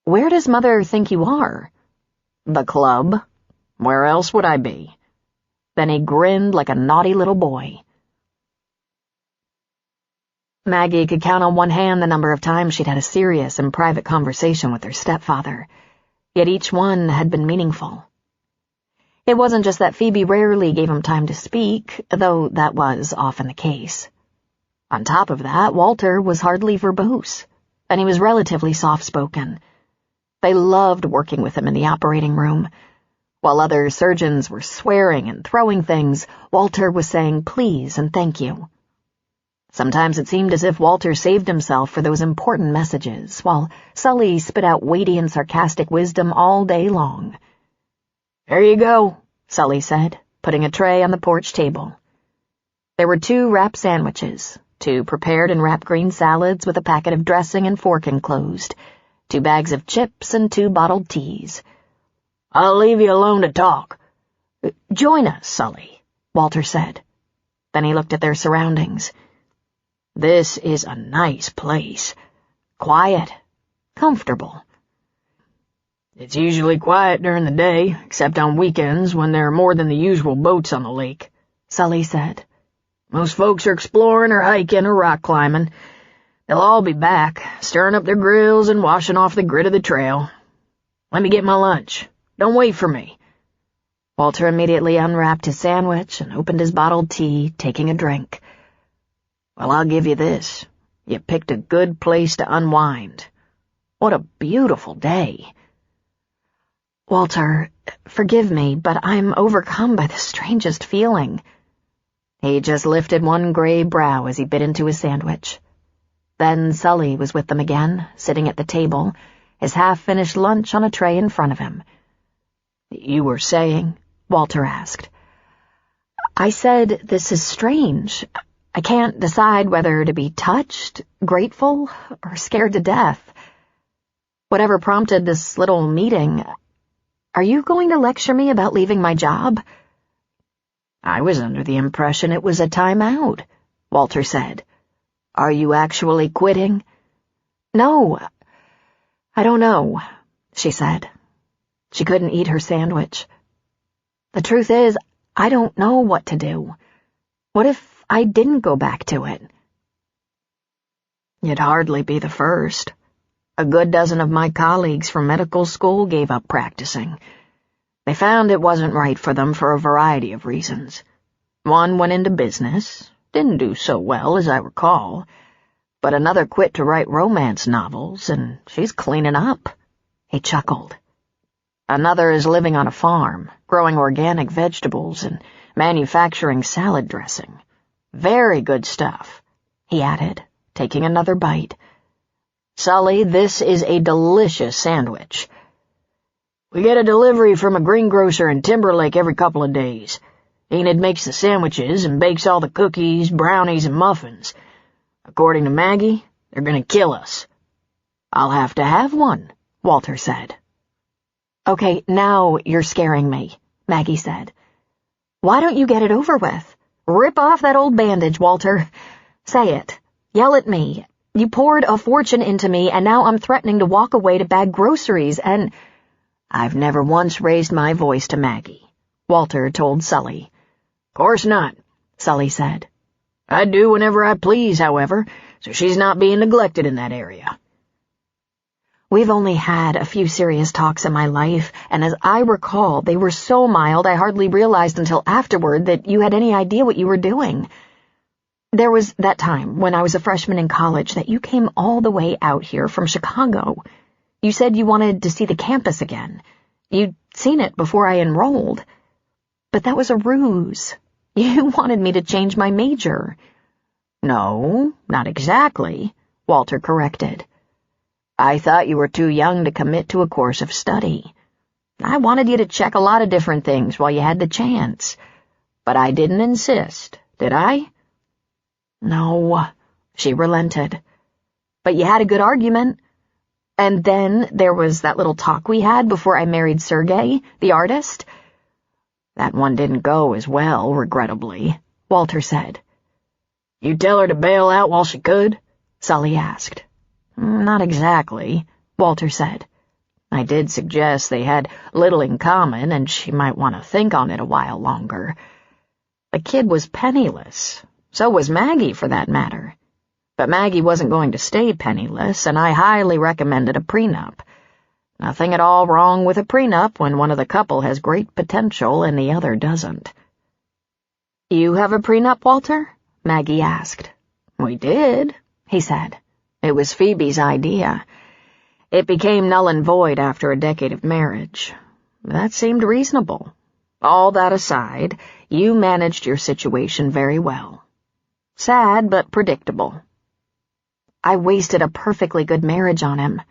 Where does Mother think you are? The club. Where else would I be? Then he grinned like a naughty little boy. Maggie could count on one hand the number of times she'd had a serious and private conversation with her stepfather, yet each one had been meaningful. It wasn't just that Phoebe rarely gave him time to speak, though that was often the case. On top of that, Walter was hardly verbose, and he was relatively soft-spoken. They loved working with him in the operating room. While other surgeons were swearing and throwing things, Walter was saying please and thank you. Sometimes it seemed as if Walter saved himself for those important messages, while Sully spit out weighty and sarcastic wisdom all day long. There you go, Sully said, putting a tray on the porch table. There were 2 wrap sandwiches, 2 prepared and wrapped green salads with a packet of dressing and fork enclosed, 2 bags of chips and 2 bottled teas. I'll leave you alone to talk. Join us, Sully, Walter said. Then he looked at their surroundings. This is a nice place. Quiet. Comfortable. It's usually quiet during the day, except on weekends when there are more than the usual boats on the lake, Sully said. Most folks are exploring or hiking or rock climbing. They'll all be back, stirring up their grills and washing off the grit of the trail. Let me get my lunch. Don't wait for me. Walter immediately unwrapped his sandwich and opened his bottled tea, taking a drink. Well, I'll give you this. You picked a good place to unwind. What a beautiful day. Walter, forgive me, but I'm overcome by the strangest feeling. He just lifted one gray brow as he bit into his sandwich. Then Sully was with them again, sitting at the table, his half-finished lunch on a tray in front of him. You were saying? Walter asked. I said this is strange. I can't decide whether to be touched, grateful, or scared to death. Whatever prompted this little meeting, are you going to lecture me about leaving my job? I was under the impression it was a time out, Walter said. Are you actually quitting? No, I don't know, she said. She couldn't eat her sandwich. The truth is, I don't know what to do. What if I didn't go back to it? You'd hardly be the first. A good dozen of my colleagues from medical school gave up practicing. They found it wasn't right for them for a variety of reasons. One went into business, didn't do so well as I recall, but another quit to write romance novels, and she's cleaning up. He chuckled. Another is living on a farm, growing organic vegetables and manufacturing salad dressing. Very good stuff, he added, taking another bite. Sully, this is a delicious sandwich. We get a delivery from a greengrocer in Timberlake every couple of days. Enid makes the sandwiches and bakes all the cookies, brownies, and muffins. According to Maggie, they're going to kill us. I'll have to have one, Walter said. Okay, now you're scaring me, Maggie said. Why don't you get it over with? Rip off that old bandage, Walter. Say it. Yell at me. You poured a fortune into me, and now I'm threatening to walk away to bag groceries, and— I've never once raised my voice to Maggie, Walter told Sully. Course not, Sully said. I do whenever I please, however, so she's not being neglected in that area. We've only had a few serious talks in my life, and as I recall, they were so mild I hardly realized until afterward that you had any idea what you were doing. There was that time when I was a freshman in college that you came all the way out here from Chicago. You said you wanted to see the campus again. You'd seen it before I enrolled. But that was a ruse. You wanted me to change my major. No, not exactly, Walter corrected. I thought you were too young to commit to a course of study. I wanted you to check a lot of different things while you had the chance. But I didn't insist, did I? No, she relented. But you had a good argument. And then there was that little talk we had before I married Sergei, the artist. That one didn't go as well, regrettably, Walter said. You tell her to bail out while she could? Sully asked. Not exactly, Walter said. I did suggest they had little in common and she might want to think on it a while longer. The kid was penniless. So was Maggie, for that matter. But Maggie wasn't going to stay penniless, and I highly recommended a prenup. Nothing at all wrong with a prenup when one of the couple has great potential and the other doesn't. You have a prenup, Walter? Maggie asked. We did, he said. It was Phoebe's idea. It became null and void after a decade of marriage. That seemed reasonable. All that aside, you managed your situation very well. Sad, but predictable. I wasted a perfectly good marriage on him.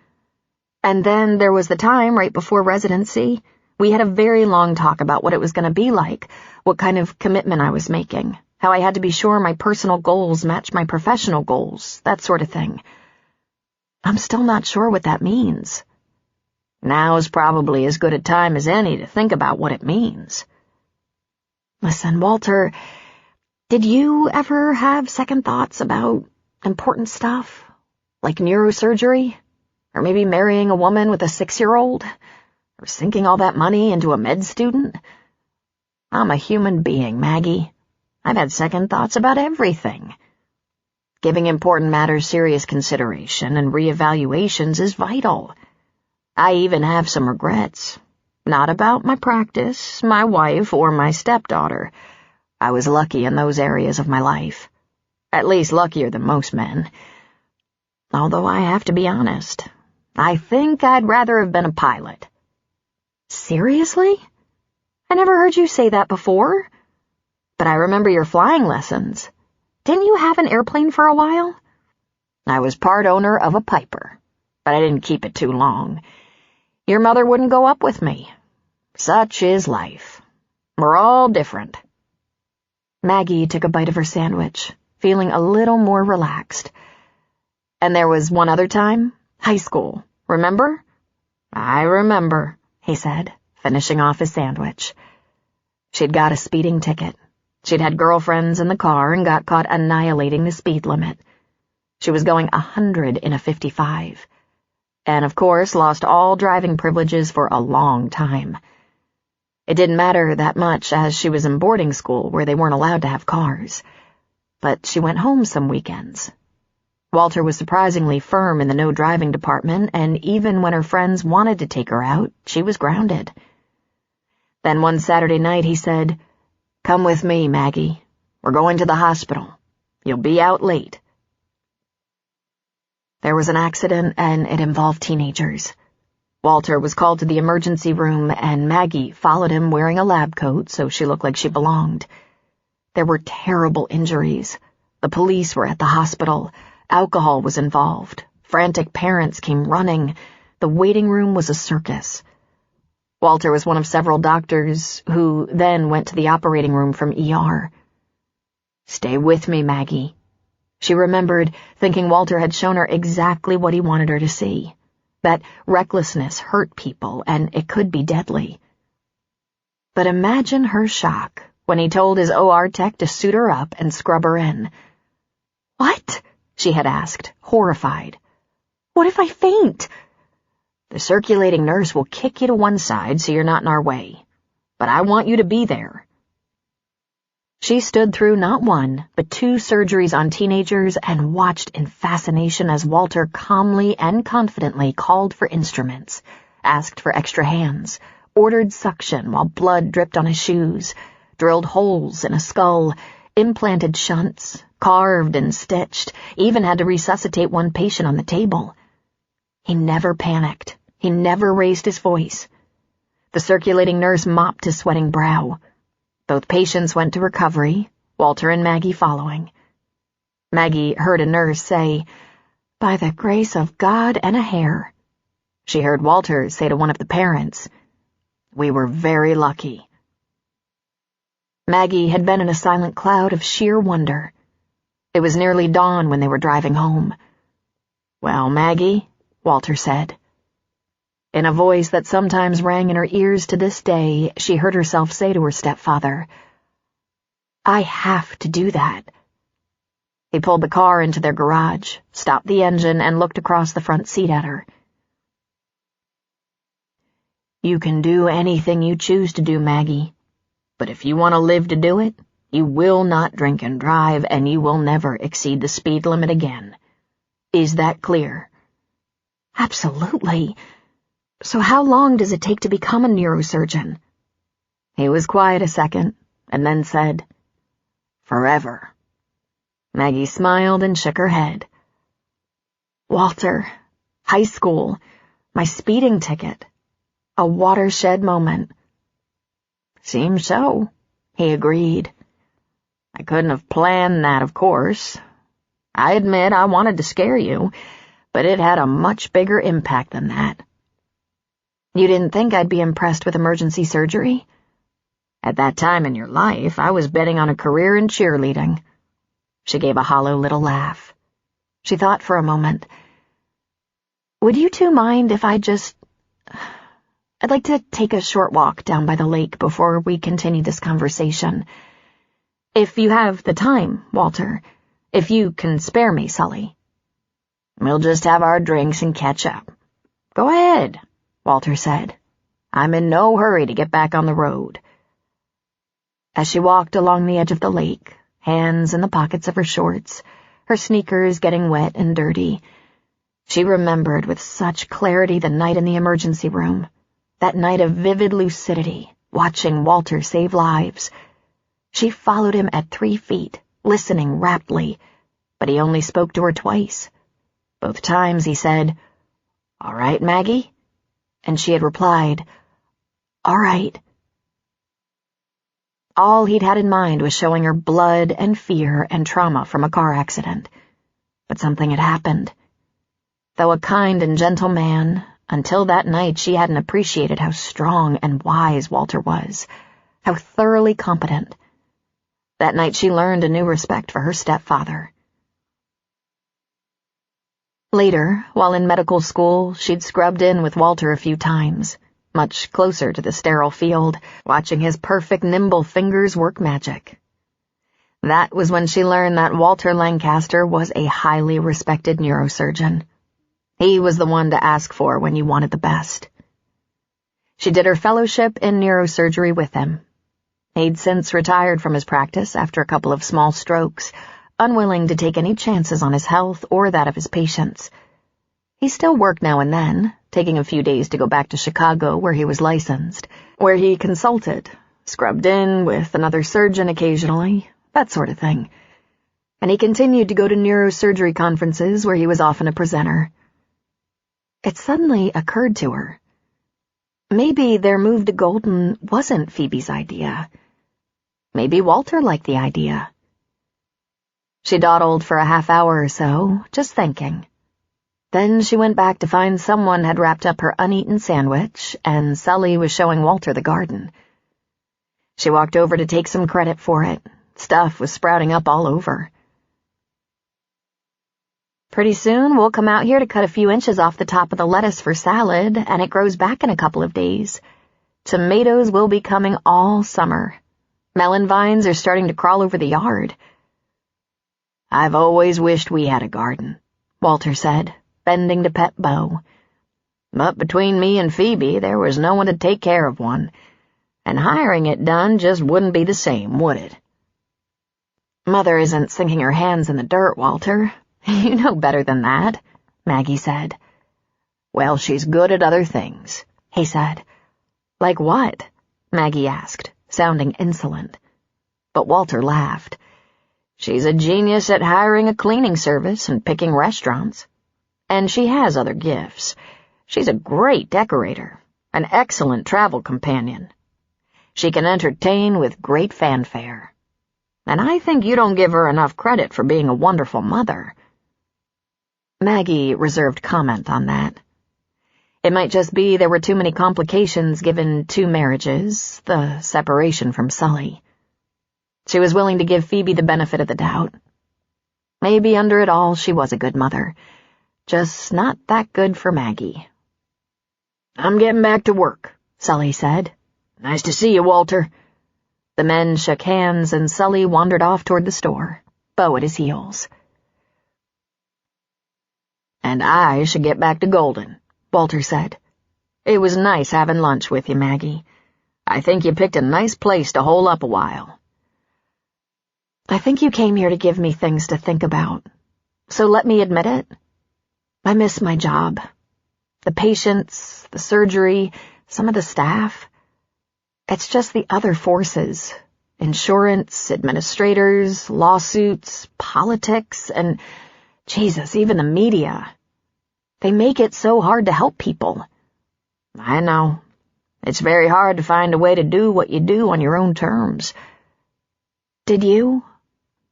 And then there was the time right before residency. We had a very long talk about what it was going to be like, what kind of commitment I was making, how I had to be sure my personal goals match my professional goals, that sort of thing. I'm still not sure what that means. Now's probably as good a time as any to think about what it means. Listen, Walter, did you ever have second thoughts about important stuff? Like neurosurgery? Or maybe marrying a woman with a 6-year-old? Or sinking all that money into a med student? I'm a human being, Maggie. I've had second thoughts about everything. Giving important matters serious consideration and reevaluations is vital. I even have some regrets. Not about my practice, my wife, or my stepdaughter. I was lucky in those areas of my life. At least luckier than most men. Although I have to be honest, I think I'd rather have been a pilot. Seriously? I never heard you say that before. But I remember your flying lessons. Didn't you have an airplane for a while? I was part owner of a Piper, but I didn't keep it too long. Your mother wouldn't go up with me. Such is life. We're all different. Maggie took a bite of her sandwich, feeling a little more relaxed. And there was one other time, high school, remember? I remember, he said, finishing off his sandwich. She'd got a speeding ticket. She'd had girlfriends in the car and got caught annihilating the speed limit. She was going 100 in a 55. And of course lost all driving privileges for a long time. It didn't matter that much as she was in boarding school where they weren't allowed to have cars. But she went home some weekends. Walter was surprisingly firm in the no driving department, and even when her friends wanted to take her out, she was grounded. Then one Saturday night he said, "Come with me, Maggie. We're going to the hospital. You'll be out late." There was an accident, and it involved teenagers. Walter was called to the emergency room, and Maggie followed him wearing a lab coat so she looked like she belonged. There were terrible injuries. The police were at the hospital. Alcohol was involved. Frantic parents came running. The waiting room was a circus. Walter was one of several doctors who then went to the operating room from ER. "Stay with me, Maggie." She remembered, thinking Walter had shown her exactly what he wanted her to see. That recklessness hurt people, and it could be deadly. But imagine her shock when he told his OR tech to suit her up and scrub her in. "What?" she had asked, horrified. "What if I faint?" "The circulating nurse will kick you to one side so you're not in our way. But I want you to be there." She stood through not one, but 2 surgeries on teenagers and watched in fascination as Walter calmly and confidently called for instruments, asked for extra hands, ordered suction while blood dripped on his shoes, drilled holes in a skull, implanted shunts, carved and stitched, even had to resuscitate one patient on the table. He never panicked. He never raised his voice. The circulating nurse mopped his sweating brow. Both patients went to recovery, Walter and Maggie following. Maggie heard a nurse say, "By the grace of God and a hair." She heard Walter say to one of the parents, "We were very lucky." Maggie had been in a silent cloud of sheer wonder. It was nearly dawn when they were driving home. "Well, Maggie," Walter said. In a voice that sometimes rang in her ears to this day, she heard herself say to her stepfather, "I have to do that." He pulled the car into their garage, stopped the engine, and looked across the front seat at her. "You can do anything you choose to do, Maggie. But if you want to live to do it, you will not drink and drive, and you will never exceed the speed limit again. Is that clear?" "Absolutely. So how long does it take to become a neurosurgeon?" He was quiet a second, and then said, "Forever." Maggie smiled and shook her head. "Walter, high school, my speeding ticket, a watershed moment." "Seems so," he agreed. "I couldn't have planned that, of course. I admit I wanted to scare you, but it had a much bigger impact than that." "You didn't think I'd be impressed with emergency surgery?" "At that time in your life, I was betting on a career in cheerleading." She gave a hollow little laugh. She thought for a moment. "Would you two mind if I'd like to take a short walk down by the lake before we continue this conversation. If you have the time, Walter. If you can spare me, Sully." "We'll just have our drinks and catch up." "Go ahead," Walter said. "I'm in no hurry to get back on the road." As she walked along the edge of the lake, hands in the pockets of her shorts, her sneakers getting wet and dirty, she remembered with such clarity the night in the emergency room, that night of vivid lucidity, watching Walter save lives. She followed him at 3 feet, listening raptly, but he only spoke to her twice. Both times he said, "All right, Maggie?" And she had replied, All right. All he'd had in mind was showing her blood and fear and trauma from a car accident. But something had happened. Though a kind and gentle man, until that night she hadn't appreciated how strong and wise Walter was, how thoroughly competent. That night she learned a new respect for her stepfather. Later, while in medical school, she'd scrubbed in with Walter a few times, much closer to the sterile field, watching his perfect nimble fingers work magic. That was when she learned that Walter Lancaster was a highly respected neurosurgeon. He was the one to ask for when you wanted the best. She did her fellowship in neurosurgery with him. He'd since retired from his practice after a couple of small strokes, unwilling to take any chances on his health or that of his patients. He still worked now and then, taking a few days to go back to Chicago where he was licensed, where he consulted, scrubbed in with another surgeon occasionally, that sort of thing. And he continued to go to neurosurgery conferences where he was often a presenter. It suddenly occurred to her. Maybe their move to Golden wasn't Phoebe's idea. Maybe Walter liked the idea. She dawdled for a half hour or so, just thinking. Then she went back to find someone had wrapped up her uneaten sandwich, and Sully was showing Walter the garden. She walked over to take some credit for it. Stuff was sprouting up all over. Pretty soon we'll come out here to cut a few inches off the top of the lettuce for salad, and it grows back in a couple of days. Tomatoes will be coming all summer. Melon vines are starting to crawl over the yard. I've always wished we had a garden, Walter said, bending to pet Bo. But between me and Phoebe, there was no one to take care of one, and hiring it done just wouldn't be the same, would it? Mother isn't sinking her hands in the dirt, Walter. You know better than that, Maggie said. Well, she's good at other things, he said. Like what? Maggie asked, sounding insolent. But Walter laughed. She's a genius at hiring a cleaning service and picking restaurants. And she has other gifts. She's a great decorator, an excellent travel companion. She can entertain with great fanfare. And I think you don't give her enough credit for being a wonderful mother. Maggie reserved comment on that. It might just be there were too many complications given 2 marriages, the separation from Sully. She was willing to give Phoebe the benefit of the doubt. Maybe under it all she was a good mother, just not that good for Maggie. I'm getting back to work, Sully said. Nice to see you, Walter. The men shook hands and Sully wandered off toward the store, Bo at his heels. And I should get back to Golden, Walter said. It was nice having lunch with you, Maggie. I think you picked a nice place to hole up a while. I think you came here to give me things to think about. So let me admit it. I miss my job. The patients, the surgery, some of the staff. It's just the other forces. Insurance, administrators, lawsuits, politics, and, Jesus, even the media. They make it so hard to help people. I know. It's very hard to find a way to do what you do on your own terms. Did you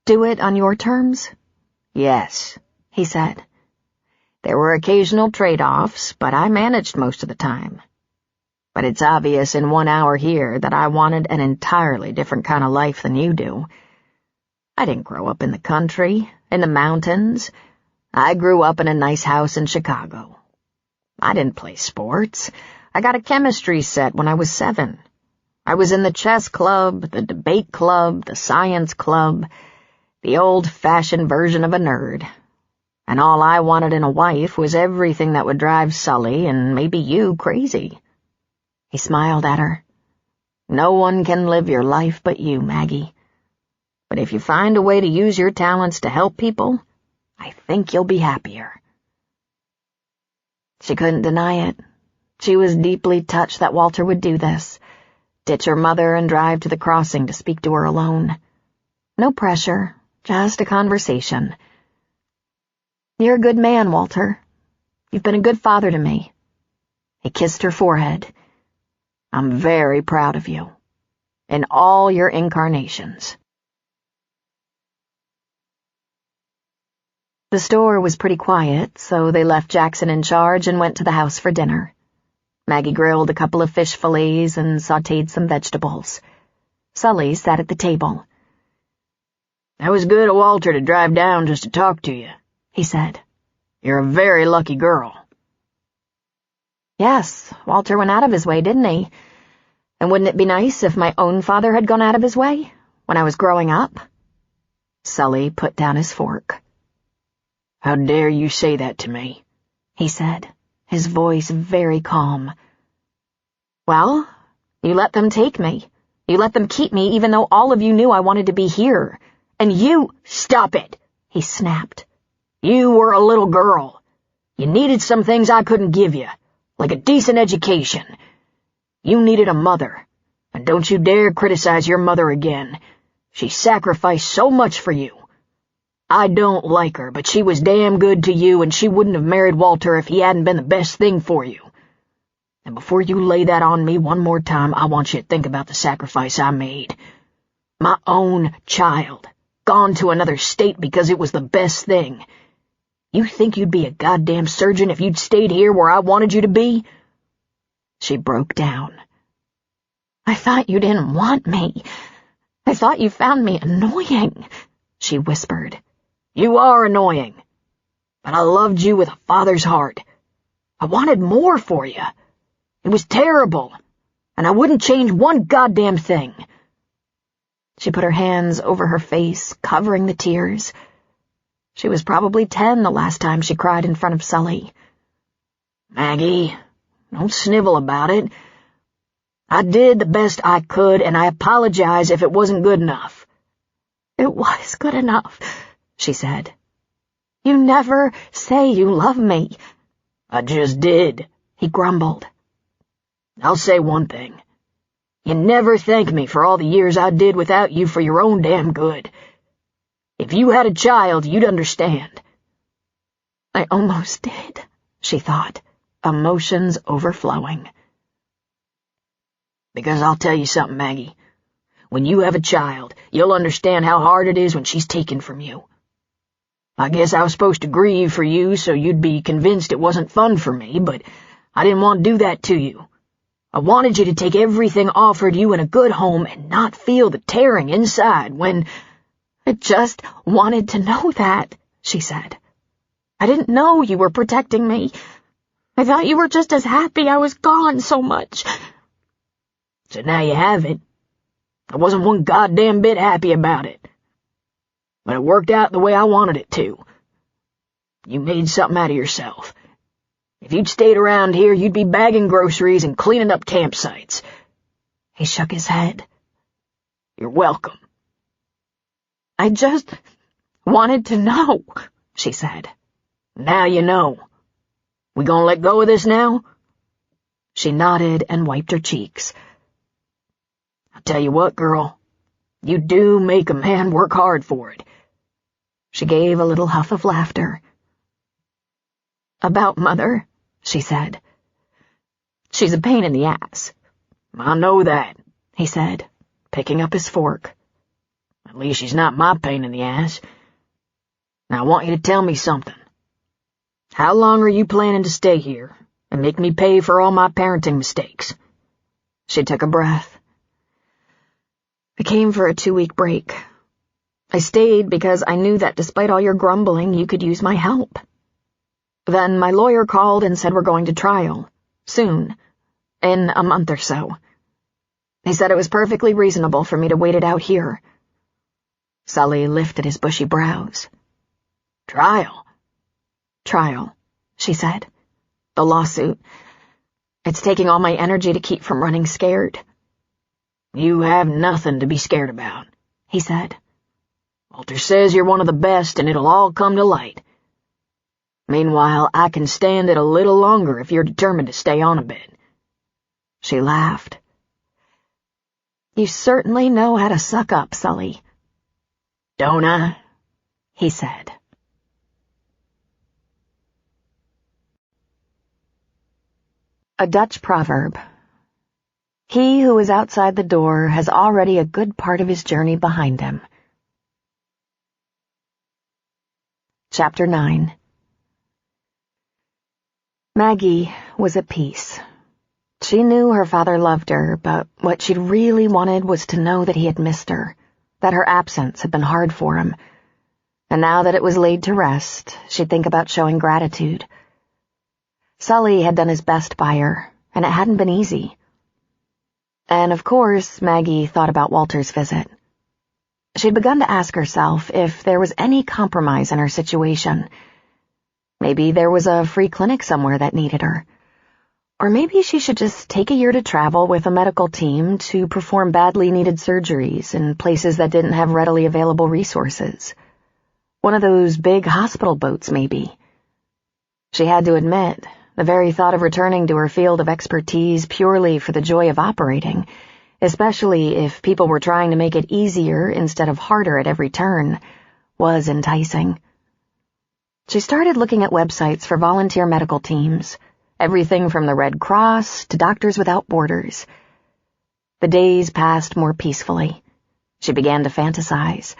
do it on your terms? Yes, he said. There were occasional trade-offs, but I managed most of the time. But it's obvious in 1 hour here that I wanted an entirely different kind of life than you do. I didn't grow up in the country, in the mountains. I grew up in a nice house in Chicago. I didn't play sports. I got a chemistry set when I was 7. I was in the chess club, the debate club, the science club, the old-fashioned version of a nerd. And all I wanted in a wife was everything that would drive Sully and maybe you crazy. He smiled at her. No one can live your life but you, Maggie. But if you find a way to use your talents to help people, I think you'll be happier. She couldn't deny it. She was deeply touched that Walter would do this. Ditch her mother and drive to the crossing to speak to her alone. No pressure, just a conversation. You're a good man, Walter. You've been a good father to me. He kissed her forehead. I'm very proud of you. In all your incarnations. The store was pretty quiet, so they left Jackson in charge and went to the house for dinner. Maggie grilled a couple of fish fillets and sautéed some vegetables. Sully sat at the table. "That was good of Walter to drive down just to talk to you," he said. "You're a very lucky girl." Yes, Walter went out of his way, didn't he? And wouldn't it be nice if my own father had gone out of his way when I was growing up? Sully put down his fork. "How dare you say that to me?" he said, his voice very calm. Well, you let them take me. You let them keep me even though all of you knew I wanted to be here. And you— "Stop it," he snapped. "You were a little girl. You needed some things I couldn't give you, like a decent education. You needed a mother, and don't you dare criticize your mother again. She sacrificed so much for you. I don't like her, but she was damn good to you, and she wouldn't have married Walter if he hadn't been the best thing for you. And before you lay that on me one more time, I want you to think about the sacrifice I made. My own child, gone to another state because it was the best thing. You think you'd be a goddamn surgeon if you'd stayed here where I wanted you to be?" She broke down. I thought you didn't want me. I thought you found me annoying, she whispered. "You are annoying, but I loved you with a father's heart. I wanted more for you. It was terrible, and I wouldn't change one goddamn thing." She put her hands over her face, covering the tears. She was probably 10 the last time she cried in front of Sully. "Maggie, don't snivel about it. I did the best I could, and I apologize if it wasn't good enough." "It was good enough," she said. "You never say you love me." "I just did," he grumbled. "I'll say one thing. You never thank me for all the years I did without you for your own damn good. If you had a child, you'd understand." I almost did, she thought, emotions overflowing. "Because I'll tell you something, Maggie. When you have a child, you'll understand how hard it is when she's taken from you. I guess I was supposed to grieve for you so you'd be convinced it wasn't fun for me, but I didn't want to do that to you. I wanted you to take everything offered you in a good home and not feel the tearing inside when—" "I just wanted to know that," she said. "I didn't know you were protecting me. I thought you were just as happy I was gone so much." "So now you have it. I wasn't one goddamn bit happy about it. But it worked out the way I wanted it to. You made something out of yourself. If you'd stayed around here, you'd be bagging groceries and cleaning up campsites." He shook his head. "You're welcome." "I just wanted to know," she said. "Now you know. We gonna let go of this now?" She nodded and wiped her cheeks. "I'll tell you what, girl. You do make a man work hard for it." She gave a little huff of laughter. "About Mother," she said. "She's a pain in the ass." "I know that," he said, picking up his fork. "At least she's not my pain in the ass. Now I want you to tell me something. How long are you planning to stay here and make me pay for all my parenting mistakes?" She took a breath. "I came for a 2-week break. I stayed because I knew that despite all your grumbling, you could use my help. Then my lawyer called and said we're going to trial. Soon. In a month or so. He said it was perfectly reasonable for me to wait it out here." Sully lifted his bushy brows. "Trial?" "Trial," she said. "The lawsuit. It's taking all my energy to keep from running scared." "You have nothing to be scared about," he said. "Walter says you're one of the best, and it'll all come to light. Meanwhile, I can stand it a little longer if you're determined to stay on a bit." She laughed. "You certainly know how to suck up, Sully." "Don't I?" he said. A Dutch proverb. He who is outside the door has already a good part of his journey behind him. Chapter 9. Maggie was at peace. She knew her father loved her, but what she really wanted was to know that he had missed her, that her absence had been hard for him. And now that it was laid to rest, she'd think about showing gratitude. Sully had done his best by her, and it hadn't been easy. And of course, Maggie thought about Walter's visit. She'd begun to ask herself if there was any compromise in her situation. Maybe there was a free clinic somewhere that needed her. Or maybe she should just take a year to travel with a medical team to perform badly needed surgeries in places that didn't have readily available resources. One of those big hospital boats, maybe. She had to admit, the very thought of returning to her field of expertise purely for the joy of operating, especially if people were trying to make it easier instead of harder at every turn, was enticing. She started looking at websites for volunteer medical teams, everything from the Red Cross to Doctors Without Borders. The days passed more peacefully. She began to fantasize.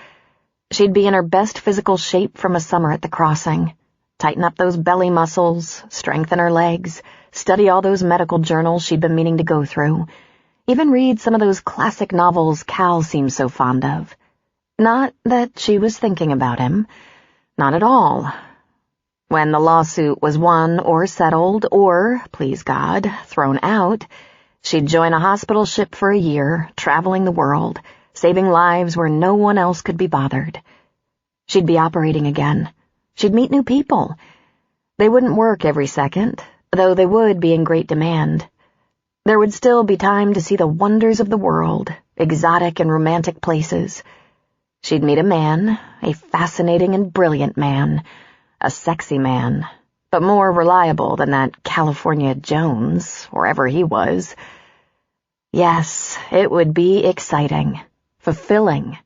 She'd be in her best physical shape from a summer at the crossing, tighten up those belly muscles, strengthen her legs, study all those medical journals she'd been meaning to go through, even read some of those classic novels Cal seemed so fond of. Not that she was thinking about him. Not at all. When the lawsuit was won or settled or, please God, thrown out, she'd join a hospital ship for a year, traveling the world, saving lives where no one else could be bothered. She'd be operating again. She'd meet new people. They wouldn't work every second, though they would be in great demand. There would still be time to see the wonders of the world, exotic and romantic places. She'd meet a man, a fascinating and brilliant man, a sexy man, but more reliable than that California Jones, wherever he was. Yes, it would be exciting, fulfilling.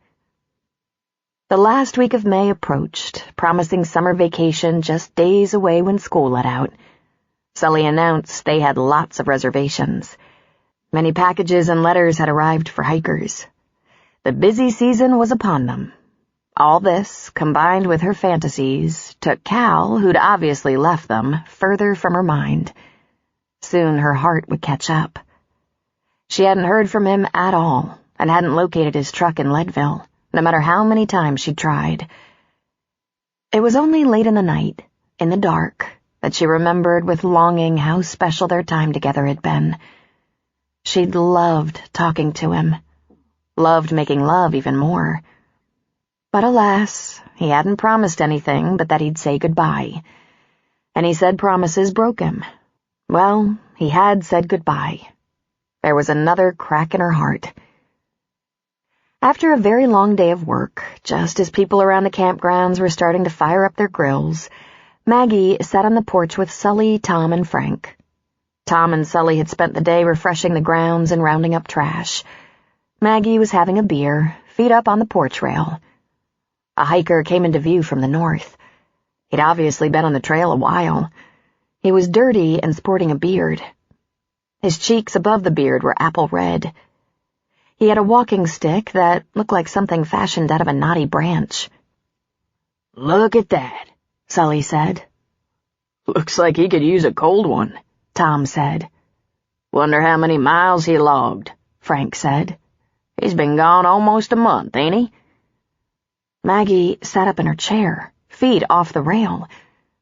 The last week of May approached, promising summer vacation just days away when school let out. Sully announced they had lots of reservations. Many packages and letters had arrived for hikers. The busy season was upon them. All this, combined with her fantasies, took Cal, who'd obviously left them, further from her mind. Soon her heart would catch up. She hadn't heard from him at all, and hadn't located his truck in Leadville, no matter how many times she'd tried. It was only late in the night, in the dark, that she remembered with longing how special their time together had been. She'd loved talking to him, loved making love even more. But alas, he hadn't promised anything but that he'd say goodbye. And he said promises broke him. Well, he had said goodbye. There was another crack in her heart. After a very long day of work, just as people around the campgrounds were starting to fire up their grills, Maggie sat on the porch with Sully, Tom, and Frank. Tom and Sully had spent the day refreshing the grounds and rounding up trash. Maggie was having a beer, feet up on the porch rail. A hiker came into view from the north. He'd obviously been on the trail a while. He was dirty and sporting a beard. His cheeks above the beard were apple red. He had a walking stick that looked like something fashioned out of a knotty branch. "Look at that," Sully said. "Looks like he could use a cold one," Tom said. "Wonder how many miles he logged," Frank said. "He's been gone almost a month, ain't he?" Maggie sat up in her chair, feet off the rail.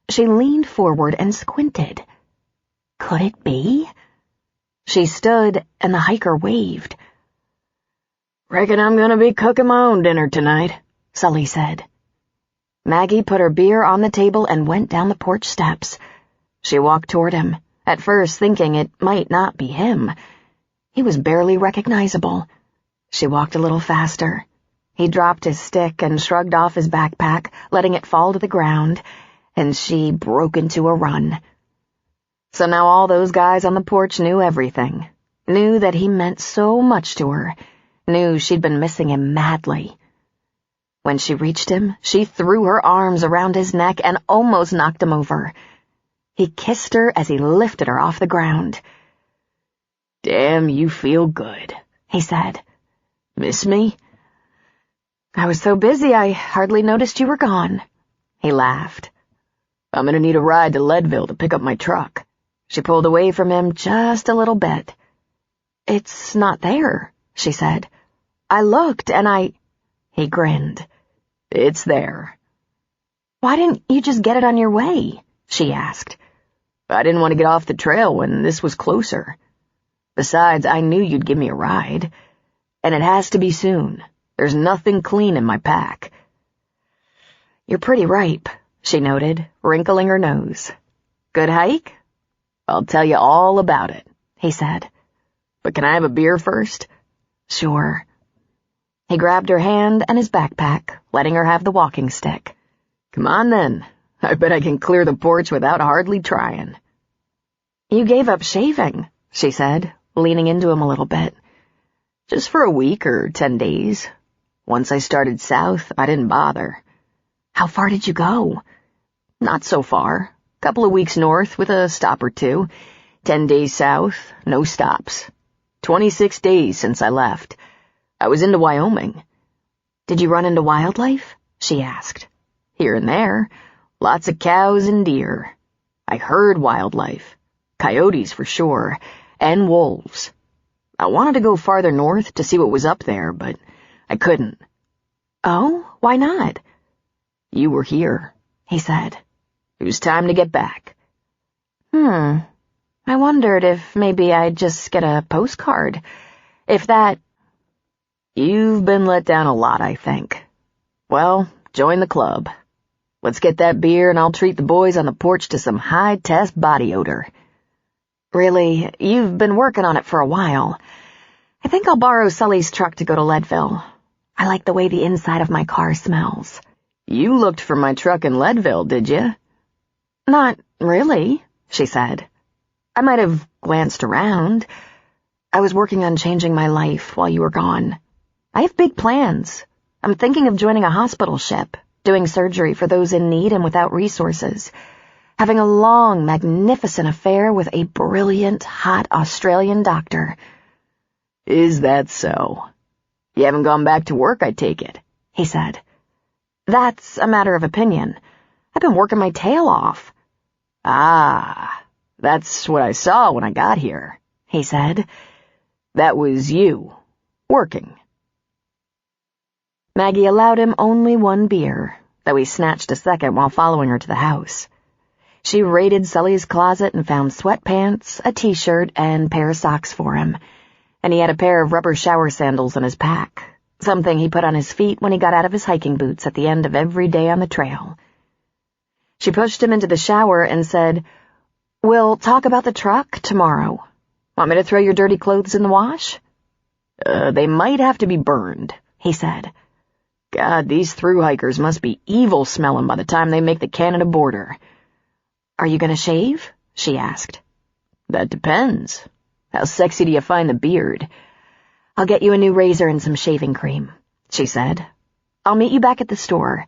She leaned forward and squinted. Could it be? She stood, and the hiker waved. "Reckon I'm gonna be cooking my own dinner tonight," Sully said. Maggie put her beer on the table and went down the porch steps. She walked toward him, at first thinking it might not be him. He was barely recognizable. She walked a little faster. He dropped his stick and shrugged off his backpack, letting it fall to the ground, and she broke into a run. So now all those guys on the porch knew everything, knew that he meant so much to her, knew she'd been missing him madly. When she reached him, she threw her arms around his neck and almost knocked him over. He kissed her as he lifted her off the ground. Damn, you feel good, he said. Miss me? I was so busy I hardly noticed you were gone. He laughed. I'm gonna need a ride to Leadville to pick up my truck. She pulled away from him just a little bit. It's not there, she said. I looked and He grinned. It's there. Why didn't you just get it on your way? She asked. I didn't want to get off the trail when this was closer. Besides, I knew you'd give me a ride. And it has to be soon. There's nothing clean in my pack. You're pretty ripe, she noted, wrinkling her nose. Good hike? I'll tell you all about it, he said. But can I have a beer first? Sure. He grabbed her hand and his backpack, letting her have the walking stick. Come on then. I bet I can clear the porch without hardly trying. You gave up shaving, she said, leaning into him a little bit. Just for a week or 10 days. Once I started south, I didn't bother. How far did you go? Not so far. Couple of weeks north with a stop or two. 10 days south, no stops. 26 days since I left. I was into Wyoming. Did you run into wildlife? She asked. Here and there. Lots of cows and deer. I heard wildlife. Coyotes for sure. And wolves. I wanted to go farther north to see what was up there, but I couldn't. Oh, why not? You were here, he said. It was time to get back. I wondered if maybe I'd just get a postcard. If that... You've been let down a lot, I think. Well, join the club. Let's get that beer and I'll treat the boys on the porch to some high-test body odor. Really, you've been working on it for a while. I think I'll borrow Sully's truck to go to Leadville. I like the way the inside of my car smells. You looked for my truck in Leadville, did you? Not really, she said. I might have glanced around. I was working on changing my life while you were gone. I have big plans. I'm thinking of joining a hospital ship, doing surgery for those in need and without resources, having a long, magnificent affair with a brilliant, hot Australian doctor. Is that so? You haven't gone back to work, I take it, he said. That's a matter of opinion. I've been working my tail off. Ah, that's what I saw when I got here, he said. That was you, working. Maggie allowed him only one beer, though he snatched a second while following her to the house. She raided Sully's closet and found sweatpants, a t-shirt, and pair of socks for him, and he had a pair of rubber shower sandals in his pack, something he put on his feet when he got out of his hiking boots at the end of every day on the trail. She pushed him into the shower and said, "We'll talk about the truck tomorrow. Want me to throw your dirty clothes in the wash?" They might have to be burned, he said. God, these thru-hikers must be evil smelling by the time they make the Canada border. Are you going to shave? She asked. That depends. How sexy do you find the beard? I'll get you a new razor and some shaving cream, she said. I'll meet you back at the store.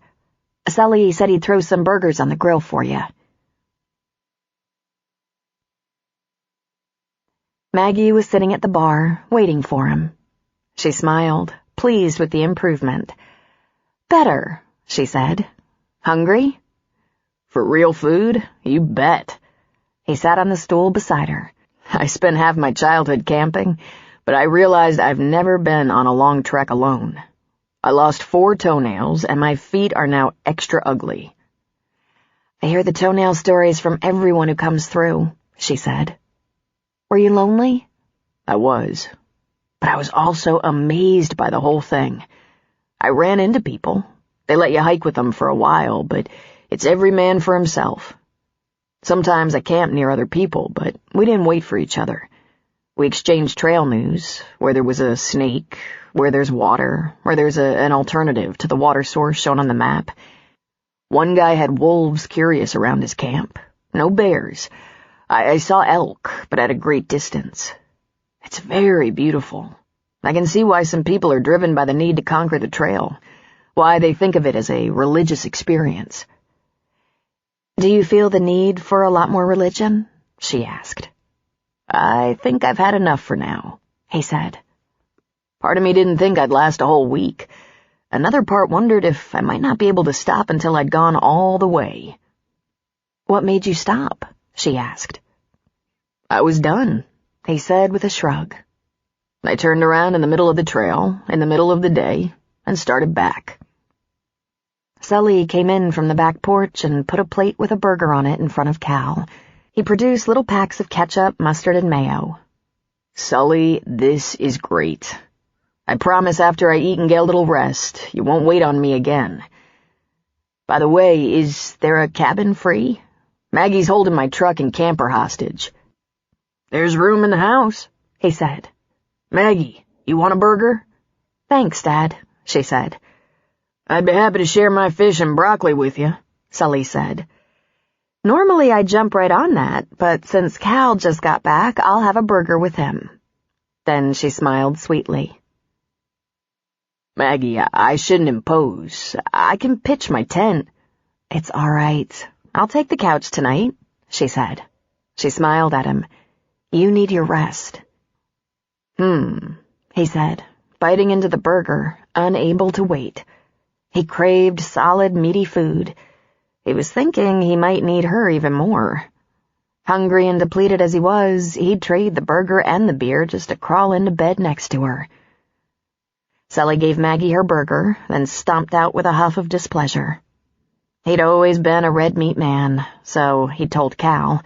Sully said he'd throw some burgers on the grill for you. Maggie was sitting at the bar, waiting for him. She smiled, pleased with the improvement. Better, she said. Hungry? For real food? You bet. He sat on the stool beside her. I spent half my childhood camping, but I realized I've never been on a long trek alone. I lost 4 toenails, and my feet are now extra ugly. I hear the toenail stories from everyone who comes through, she said. Were you lonely? I was. But I was also amazed by the whole thing. I ran into people. They let you hike with them for a while, but it's every man for himself. Sometimes I camped near other people, but we didn't wait for each other. We exchanged trail news, where there was a snake, where there's water, where there's an alternative to the water source shown on the map. One guy had wolves curious around his camp. No bears. I saw elk, but at a great distance. It's very beautiful. I can see why some people are driven by the need to conquer the trail, why they think of it as a religious experience. Do you feel the need for a lot more religion? She asked. I think I've had enough for now, he said. Part of me didn't think I'd last a whole week. Another part wondered if I might not be able to stop until I'd gone all the way. What made you stop? She asked. I was done, he said with a shrug. I turned around in the middle of the trail, in the middle of the day, and started back. Sully came in from the back porch and put a plate with a burger on it in front of Cal. He produced little packs of ketchup, mustard, and mayo. Sully, this is great. I promise after I eat and get a little rest, you won't wait on me again. By the way, is there a cabin free? Maggie's holding my truck and camper hostage. There's room in the house, he said. Maggie, you want a burger? Thanks, Dad, she said. I'd be happy to share my fish and broccoli with you, Sully said. Normally I'd jump right on that, but since Cal just got back, I'll have a burger with him. Then she smiled sweetly. Maggie, I shouldn't impose. I can pitch my tent. It's all right. I'll take the couch tonight, she said. She smiled at him. You need your rest. He said, biting into the burger, unable to wait. He craved solid, meaty food. He was thinking he might need her even more. Hungry and depleted as he was, he'd trade the burger and the beer just to crawl into bed next to her. Sully gave Maggie her burger, then stomped out with a huff of displeasure. He'd always been a red meat man, so he told Cal.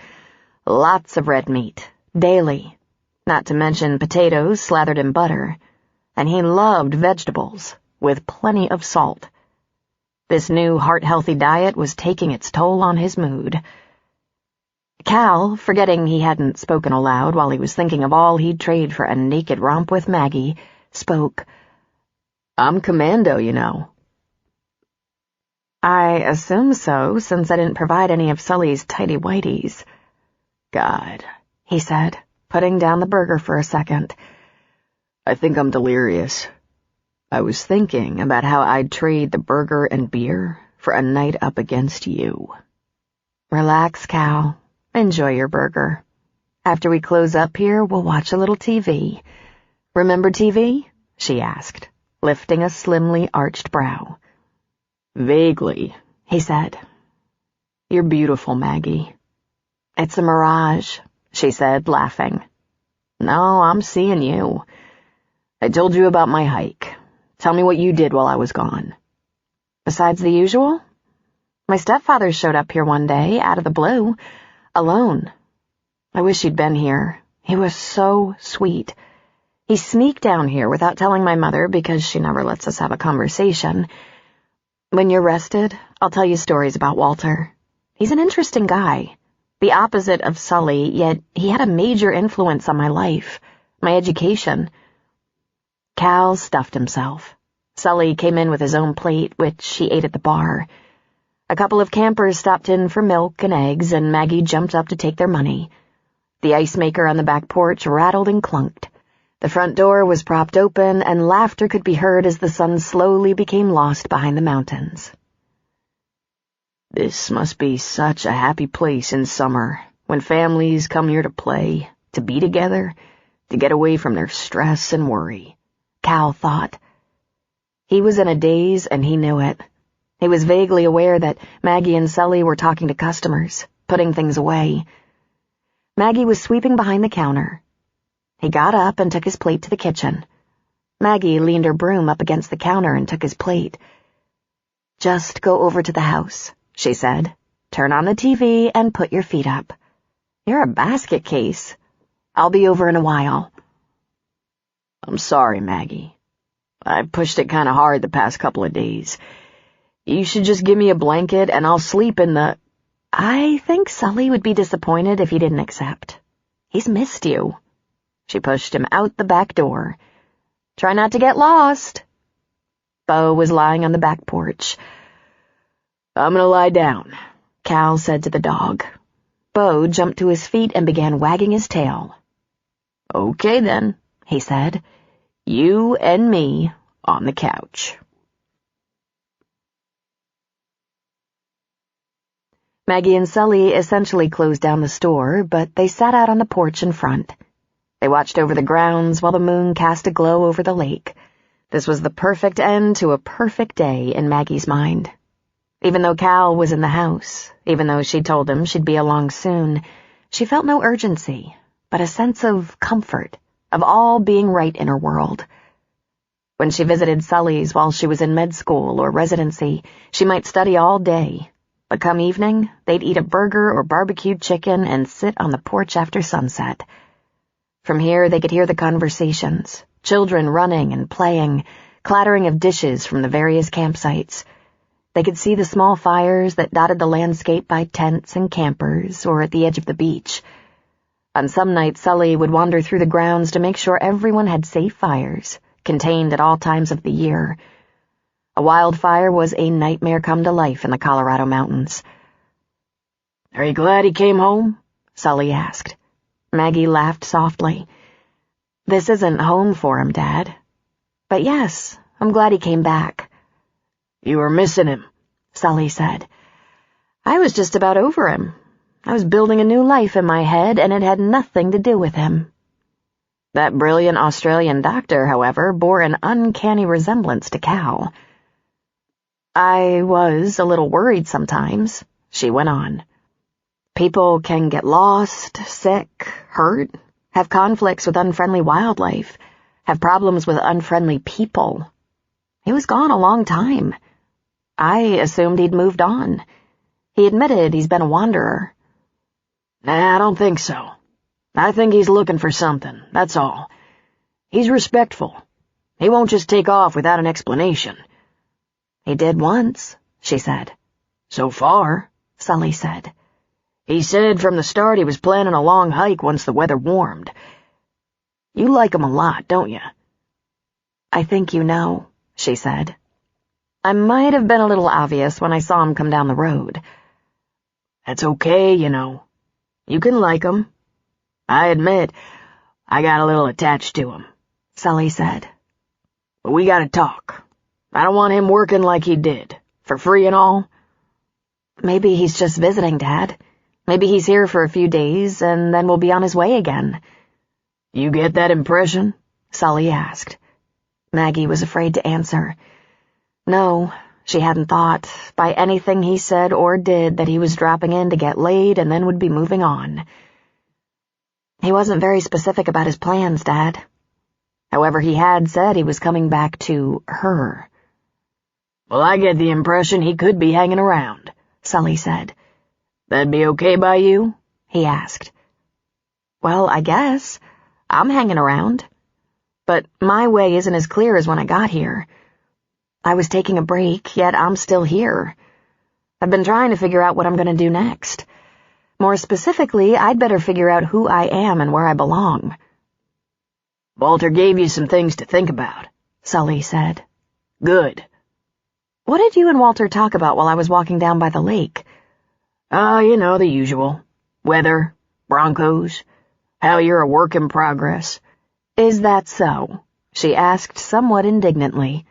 Lots of red meat, daily, not to mention potatoes slathered in butter, and he loved vegetables, with plenty of salt. This new heart-healthy diet was taking its toll on his mood. Cal, forgetting he hadn't spoken aloud while he was thinking of all he'd trade for a naked romp with Maggie, spoke. I'm commando, you know. I assume so, since I didn't provide any of Sully's tighty-whities. God, he said, putting down the burger for a second. I think I'm delirious. I was thinking about how I'd trade the burger and beer for a night up against you. Relax, Cal. Enjoy your burger. After we close up here, we'll watch a little TV. Remember TV? She asked, lifting a slimly arched brow. Vaguely, he said. You're beautiful, Maggie. It's a mirage, she said, laughing. No, I'm seeing you. I told you about my hike. Tell me what you did while I was gone. Besides the usual? My stepfather showed up here one day, out of the blue, alone. I wish he'd been here. He was so sweet. He sneaked down here without telling my mother because she never lets us have a conversation. When you're rested, I'll tell you stories about Walter. He's an interesting guy. The opposite of Sully, yet he had a major influence on my life, my education. Cal stuffed himself. Sully came in with his own plate, which she ate at the bar. A couple of campers stopped in for milk and eggs, and Maggie jumped up to take their money. The ice maker on the back porch rattled and clunked. The front door was propped open, and laughter could be heard as the sun slowly became lost behind the mountains. This must be such a happy place in summer, when families come here to play, to be together, to get away from their stress and worry, Cal thought. He was in a daze, and he knew it. He was vaguely aware that Maggie and Sully were talking to customers, putting things away. Maggie was sweeping behind the counter. He got up and took his plate to the kitchen. Maggie leaned her broom up against the counter and took his plate. Just go over to the house, she said. Turn on the TV and put your feet up. You're a basket case. I'll be over in a while. I'm sorry, Maggie. I've pushed it kind of hard the past couple of days. You should just give me a blanket and I'll sleep in the... I think Sully would be disappointed if he didn't accept. He's missed you. She pushed him out the back door. Try not to get lost. Bo was lying on the back porch. I'm gonna lie down, Cal said to the dog. Bo jumped to his feet and began wagging his tail. Okay then, he said. You and me on the couch. Maggie and Sully essentially closed down the store, but they sat out on the porch in front. They watched over the grounds while the moon cast a glow over the lake. This was the perfect end to a perfect day in Maggie's mind. Even though Cal was in the house, even though she told him she'd be along soon, she felt no urgency, but a sense of comfort, of all being right in her world. When she visited Sully's while she was in med school or residency, she might study all day, but come evening, they'd eat a burger or barbecued chicken and sit on the porch after sunset. From here, they could hear the conversations, children running and playing, clattering of dishes from the various campsites. They could see the small fires that dotted the landscape by tents and campers or at the edge of the beach. On some nights, Sully would wander through the grounds to make sure everyone had safe fires, contained at all times of the year. A wildfire was a nightmare come to life in the Colorado mountains. "Are you glad he came home?" Sully asked. Maggie laughed softly. "This isn't home for him, Dad. But yes, I'm glad he came back." "You were missing him," Sully said. "I was just about over him. I was building a new life in my head, and it had nothing to do with him." That brilliant Australian doctor, however, bore an uncanny resemblance to Cal. "I was a little worried sometimes," she went on. "People can get lost, sick, hurt, have conflicts with unfriendly wildlife, have problems with unfriendly people. He was gone a long time. I assumed he'd moved on. He admitted he's been a wanderer." "Nah, I don't think so. I think he's looking for something, that's all. He's respectful. He won't just take off without an explanation." "He did once," she said. "So far," Sully said. "He said from the start he was planning a long hike once the weather warmed. You like him a lot, don't you?" "I think you know," she said. "I might have been a little obvious when I saw him come down the road." "That's okay, you know. You can like him. I admit, I got a little attached to him," Sully said. "But we gotta talk. I don't want him working like he did, for free and all." "Maybe he's just visiting, Dad. Maybe he's here for a few days, and then will be on his way again." "You get that impression?" Sully asked. Maggie was afraid to answer. No, she hadn't thought, by anything he said or did, that he was dropping in to get laid and then would be moving on. "He wasn't very specific about his plans, Dad. However, he had said he was coming back to her." "Well, I get the impression he could be hanging around," Sully said. "That'd be okay by you?" he asked. "Well, I guess. I'm hanging around. But my way isn't as clear as when I got here. I was taking a break, yet I'm still here. I've been trying to figure out what I'm going to do next. More specifically, I'd better figure out who I am and where I belong." "Walter gave you some things to think about," Sully said. "Good." "What did you and Walter talk about while I was walking down by the lake?" You know, the usual. Weather, Broncos, how you're a work in progress." "Is that so?" she asked somewhat indignantly.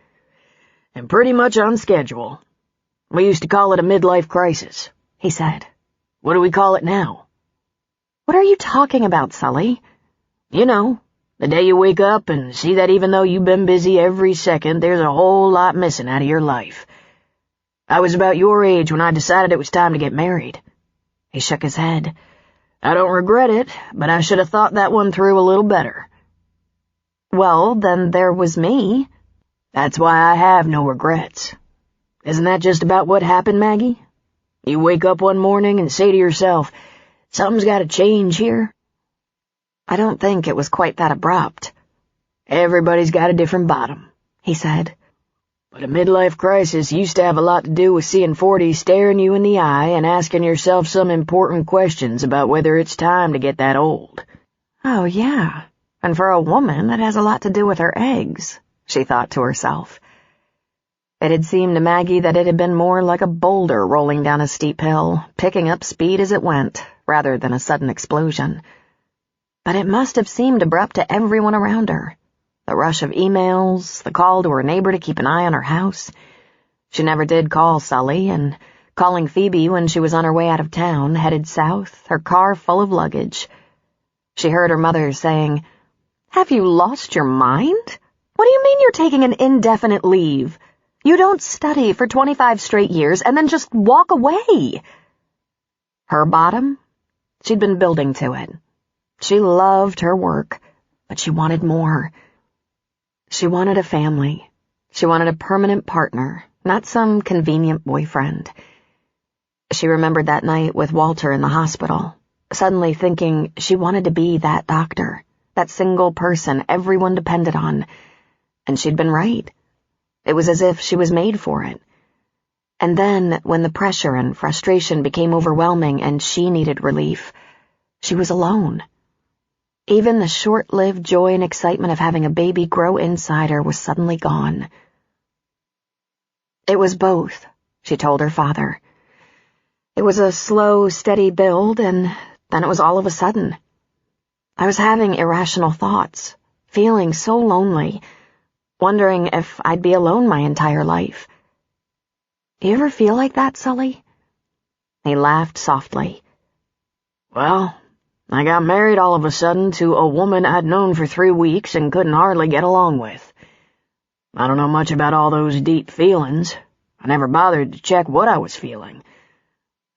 "And pretty much on schedule. We used to call it a midlife crisis," he said. "What do we call it now?" "What are you talking about, Sully?" "You know, the day you wake up and see that even though you've been busy every second, there's a whole lot missing out of your life. I was about your age when I decided it was time to get married." He shook his head. "I don't regret it, but I should have thought that one through a little better." "Well, then there was me." "That's why I have no regrets. Isn't that just about what happened, Maggie? You wake up one morning and say to yourself, something's got to change here?" "I don't think it was quite that abrupt." "Everybody's got a different bottom," he said. "But a midlife crisis used to have a lot to do with seeing 40 staring you in the eye and asking yourself some important questions about whether it's time to get that old." "Oh, yeah. And for a woman, that has a lot to do with her eggs," she thought to herself. It had seemed to Maggie that it had been more like a boulder rolling down a steep hill, picking up speed as it went, rather than a sudden explosion. But it must have seemed abrupt to everyone around her. The rush of emails, the call to her neighbor to keep an eye on her house. She never did call Sully, and calling Phoebe when she was on her way out of town, headed south, her car full of luggage. She heard her mother saying, "Have you lost your mind? What do you mean you're taking an indefinite leave? You don't study for 25 straight years and then just walk away." Her bottom? She'd been building to it. She loved her work, but she wanted more. She wanted a family. She wanted a permanent partner, not some convenient boyfriend. She remembered that night with Walter in the hospital, suddenly thinking she wanted to be that doctor, that single person everyone depended on. And she'd been right. It was as if she was made for it. And then, when the pressure and frustration became overwhelming and she needed relief, she was alone. Even the short-lived joy and excitement of having a baby grow inside her was suddenly gone. It was both, she told her father. It was a slow, steady build, and then it was all of a sudden. I was having irrational thoughts, feeling so lonely, wondering if I'd be alone my entire life. You ever feel like that, Sully? He laughed softly. Well, I got married all of a sudden to a woman I'd known for 3 weeks and couldn't hardly get along with. I don't know much about all those deep feelings. I never bothered to check what I was feeling.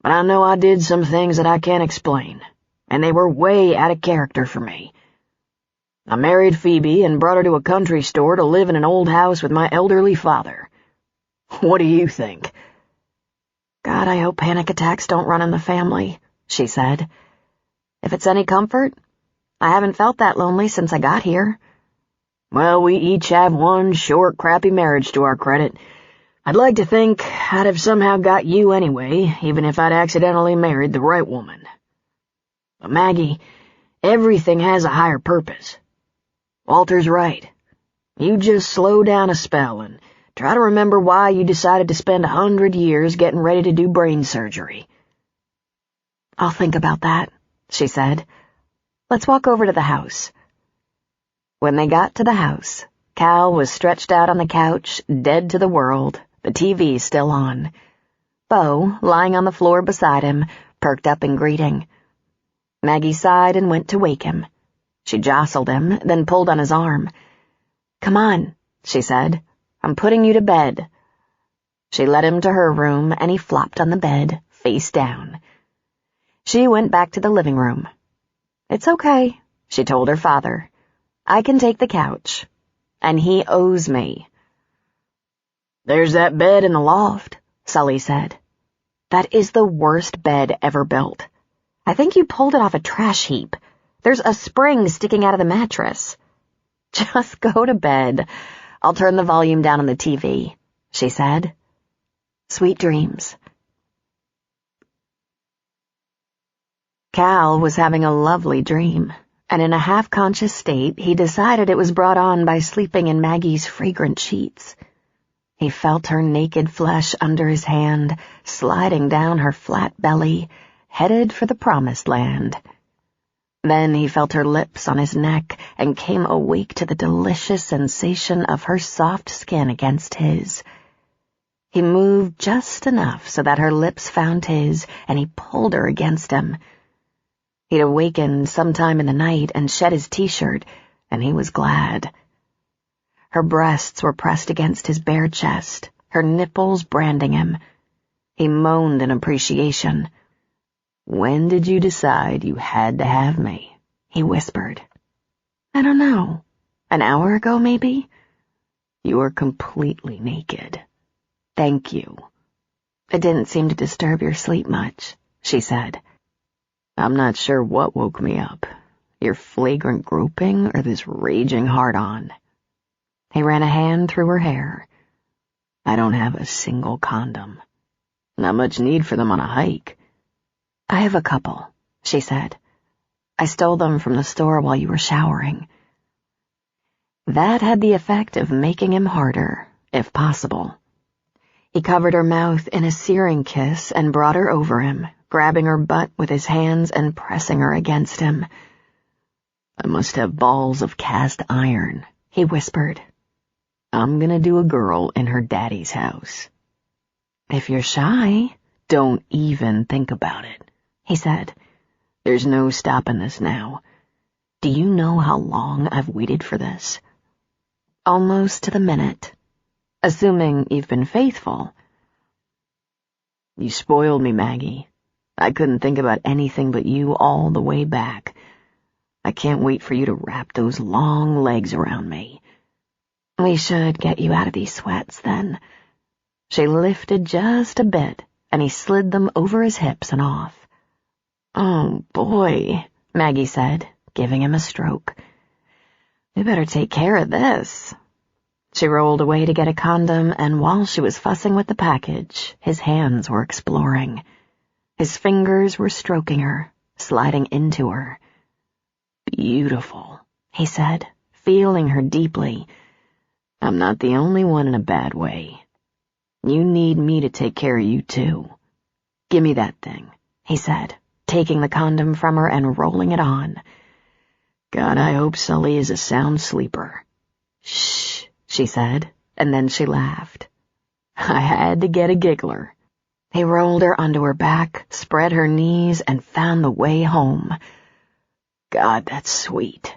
But I know I did some things that I can't explain, and they were way out of character for me. I married Phoebe and brought her to a country store to live in an old house with my elderly father. What do you think? God, I hope panic attacks don't run in the family, she said. If it's any comfort, I haven't felt that lonely since I got here. Well, we each have one short, crappy marriage to our credit. I'd like to think I'd have somehow got you anyway, even if I'd accidentally married the right woman. But Maggie, everything has a higher purpose. Walter's right. You just slow down a spell and try to remember why you decided to spend 100 years getting ready to do brain surgery. I'll think about that, she said. Let's walk over to the house. When they got to the house, Cal was stretched out on the couch, dead to the world, the TV still on. Bo, lying on the floor beside him, perked up in greeting. Maggie sighed and went to wake him. She jostled him, then pulled on his arm. "Come on," she said. "I'm putting you to bed." She led him to her room, and he flopped on the bed, face down. She went back to the living room. "It's okay," she told her father. "I can take the couch. And he owes me." "There's that bed in the loft," Sully said. "That is the worst bed ever built. I think you pulled it off a trash heap. There's a spring sticking out of the mattress." "Just go to bed. I'll turn the volume down on the TV," she said. "Sweet dreams." Cal was having a lovely dream, and in a half-conscious state, he decided it was brought on by sleeping in Maggie's fragrant sheets. He felt her naked flesh under his hand, sliding down her flat belly, headed for the promised land. Then he felt her lips on his neck and came awake to the delicious sensation of her soft skin against his. He moved just enough so that her lips found his, and he pulled her against him. He'd awakened sometime in the night and shed his t-shirt, and he was glad. Her breasts were pressed against his bare chest, her nipples branding him. He moaned in appreciation. "When did you decide you had to have me?" he whispered. "I don't know. An hour ago, maybe?" "You were completely naked. Thank you." "It didn't seem to disturb your sleep much," she said. "I'm not sure what woke me up, your flagrant groping or this raging hard-on." He ran a hand through her hair. "I don't have a single condom. Not much need for them on a hike." "I have a couple," she said. "I stole them from the store while you were showering." That had the effect of making him harder, if possible. He covered her mouth in a searing kiss and brought her over him, grabbing her butt with his hands and pressing her against him. "I must have balls of cast iron," he whispered. "I'm gonna do a girl in her daddy's house." "If you're shy," Don't even think about it, he said. There's no stopping this now. Do you know how long I've waited for this? Almost to the minute. Assuming you've been faithful. You spoiled me, Maggie. I couldn't think about anything but you all the way back. I can't wait for you to wrap those long legs around me. We should get you out of these sweats, then. She lifted just a bit, and he slid them over his hips and off. Oh, boy, Maggie said, giving him a stroke. We better take care of this. She rolled away to get a condom, and while she was fussing with the package, his hands were exploring. His fingers were stroking her, sliding into her. Beautiful, he said, feeling her deeply. I'm not the only one in a bad way. You need me to take care of you, too. Give me that thing, he said, taking the condom from her and rolling it on. God, I hope Sully is a sound sleeper. Shh, she said, and then she laughed. I had to get a giggler. He rolled her onto her back, spread her knees, and found the way home. God, that's sweet.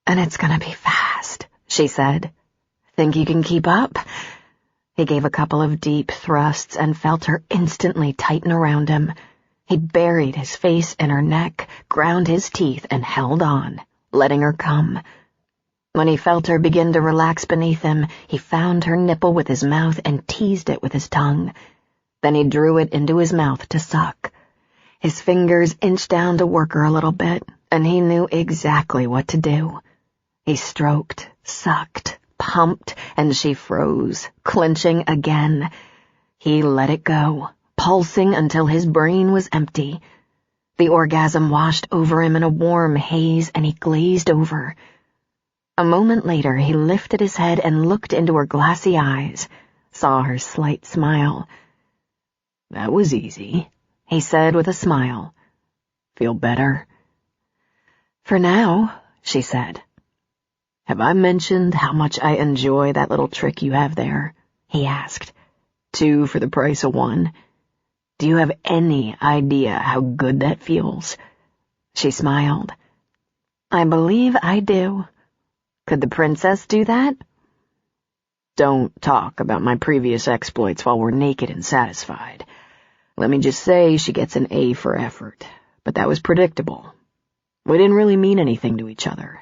And it's gonna be fast, she said. Think you can keep up? He gave a couple of deep thrusts and felt her instantly tighten around him. He buried his face in her neck, ground his teeth, and held on, letting her come. When he felt her begin to relax beneath him, he found her nipple with his mouth and teased it with his tongue. Then he drew it into his mouth to suck. His fingers inched down to work her a little bit, and he knew exactly what to do. He stroked, sucked, pumped, and she froze, clenching again. He let it go, pulsing until his brain was empty. The orgasm washed over him in a warm haze, and he glazed over. A moment later, he lifted his head and looked into her glassy eyes, saw her slight smile. That was easy, he said with a smile. Feel better? For now, she said. Have I mentioned how much I enjoy that little trick you have there? He asked. 2 for the price of 1. Do you have any idea how good that feels? She smiled. I believe I do. Could the princess do that? Don't talk about my previous exploits while we're naked and satisfied. Let me just say she gets an A for effort, but that was predictable. We didn't really mean anything to each other.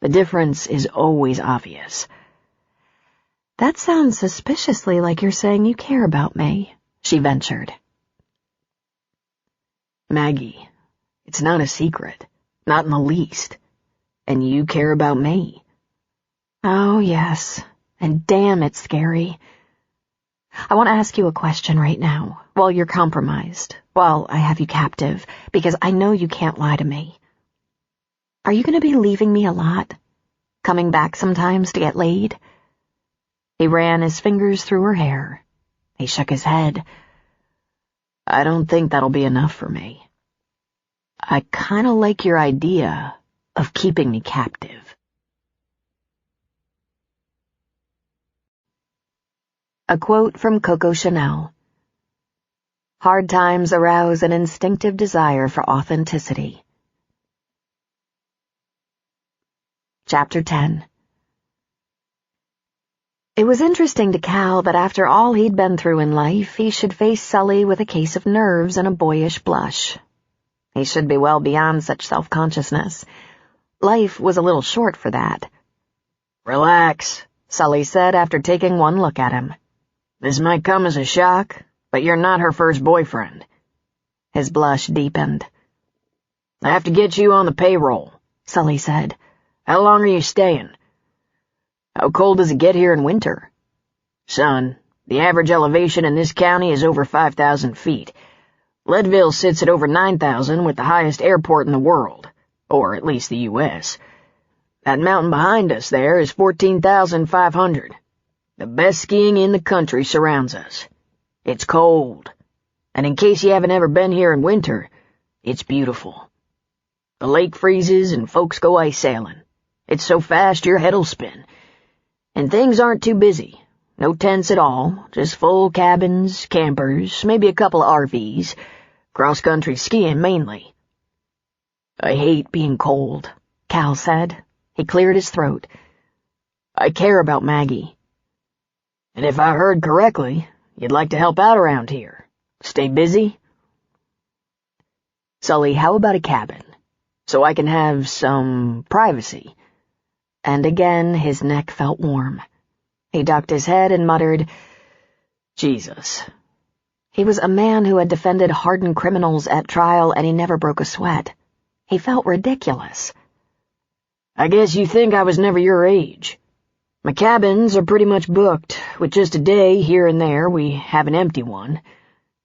The difference is always obvious. That sounds suspiciously like you're saying you care about me, she ventured. Maggie, it's not a secret, not in the least. And you care about me. Oh, yes, and damn, it's scary. I want to ask you a question right now, while you're compromised, while I have you captive, because I know you can't lie to me. Are you going to be leaving me a lot? Coming back sometimes to get laid? He ran his fingers through her hair. He shook his head. I don't think that'll be enough for me. I kind of like your idea of keeping me captive. A quote from Coco Chanel. Hard times arouse an instinctive desire for authenticity. Chapter 10. It was interesting to Cal that after all he'd been through in life, he should face Sully with a case of nerves and a boyish blush. He should be well beyond such self-consciousness. Life was a little short for that. Relax, Sully said after taking one look at him. This might come as a shock, but you're not her first boyfriend. His blush deepened. I have to get you on the payroll, Sully said. How long are you staying? How cold does it get here in winter? Son, the average elevation in this county is over 5,000 feet. Leadville sits at over 9,000 with the highest airport in the world, or at least the U.S. That mountain behind us there is 14,500. The best skiing in the country surrounds us. It's cold, and in case you haven't ever been here in winter, it's beautiful. The lake freezes and folks go ice sailing. It's so fast your head'll spin. And things aren't too busy. No tents at all, just full cabins, campers, maybe a couple of RVs. Cross-country skiing mainly. I hate being cold, Cal said. He cleared his throat. I care about Maggie. And if I heard correctly, you'd like to help out around here. Stay busy? Sully, how about a cabin? So I can have some privacy. And again his neck felt warm. He ducked his head and muttered, Jesus. He was a man who had defended hardened criminals at trial, and he never broke a sweat. He felt ridiculous. I guess you think I was never your age. My cabins are pretty much booked. With just a day here and there, we have an empty one.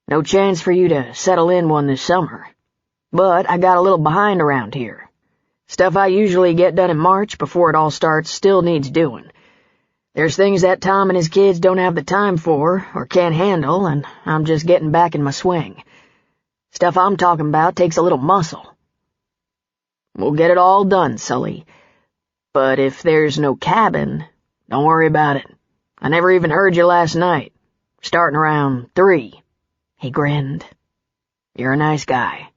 No chance for you to settle in one this summer. But I got a little behind around here. Stuff I usually get done in March before it all starts still needs doing. There's things that Tom and his kids don't have the time for or can't handle, and I'm just getting back in my swing. Stuff I'm talking about takes a little muscle. We'll get it all done, Sully. But if there's no cabin, don't worry about it. I never even heard you last night. Starting around 3. He grinned. You're a nice guy.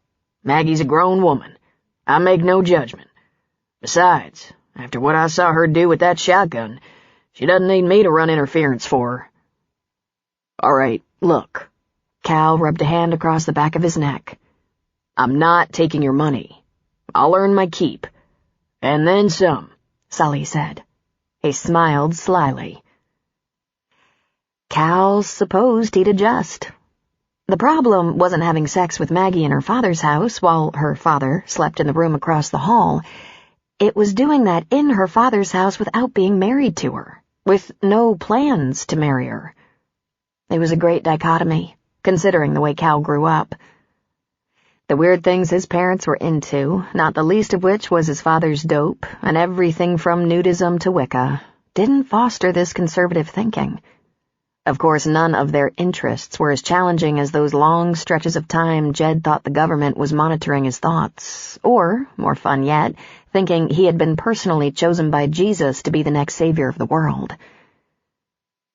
Maggie's a grown woman. I make no judgment. Besides, after what I saw her do with that shotgun, she doesn't need me to run interference for her. All right, look. Cal rubbed a hand across the back of his neck. I'm not taking your money. I'll earn my keep. And then some, Sully said. He smiled slyly. Cal supposed he'd adjust. The problem wasn't having sex with Maggie in her father's house while her father slept in the room across the hall. It was doing that in her father's house without being married to her, with no plans to marry her. It was a great dichotomy, considering the way Cal grew up. The weird things his parents were into, not the least of which was his father's dope, and everything from nudism to Wicca, didn't foster this conservative thinking. Of course, none of their interests were as challenging as those long stretches of time Jed thought the government was monitoring his thoughts, or, more fun yet, thinking he had been personally chosen by Jesus to be the next savior of the world.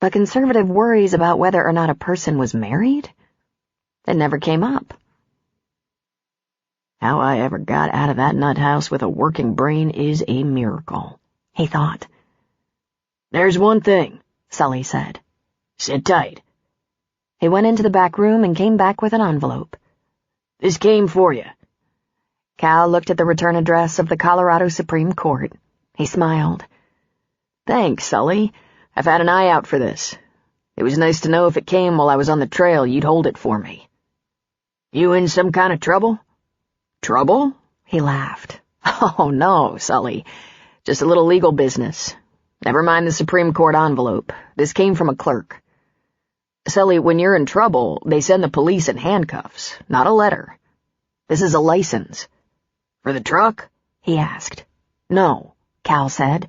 But conservative worries about whether or not a person was married? It never came up. How I ever got out of that nut house with a working brain is a miracle, he thought. There's one thing, Sully said. Sit tight. He went into the back room and came back with an envelope. This came for you. Cal looked at the return address of the Colorado Supreme Court. He smiled. Thanks, Sully. I've had an eye out for this. It was nice to know if it came while I was on the trail, you'd hold it for me. You in some kind of trouble? Trouble? He laughed. Oh, no, Sully. Just a little legal business. Never mind the Supreme Court envelope. This came from a clerk. Sully, when you're in trouble, they send the police in handcuffs, not a letter. This is a license. For the truck? He asked. No, Cal said.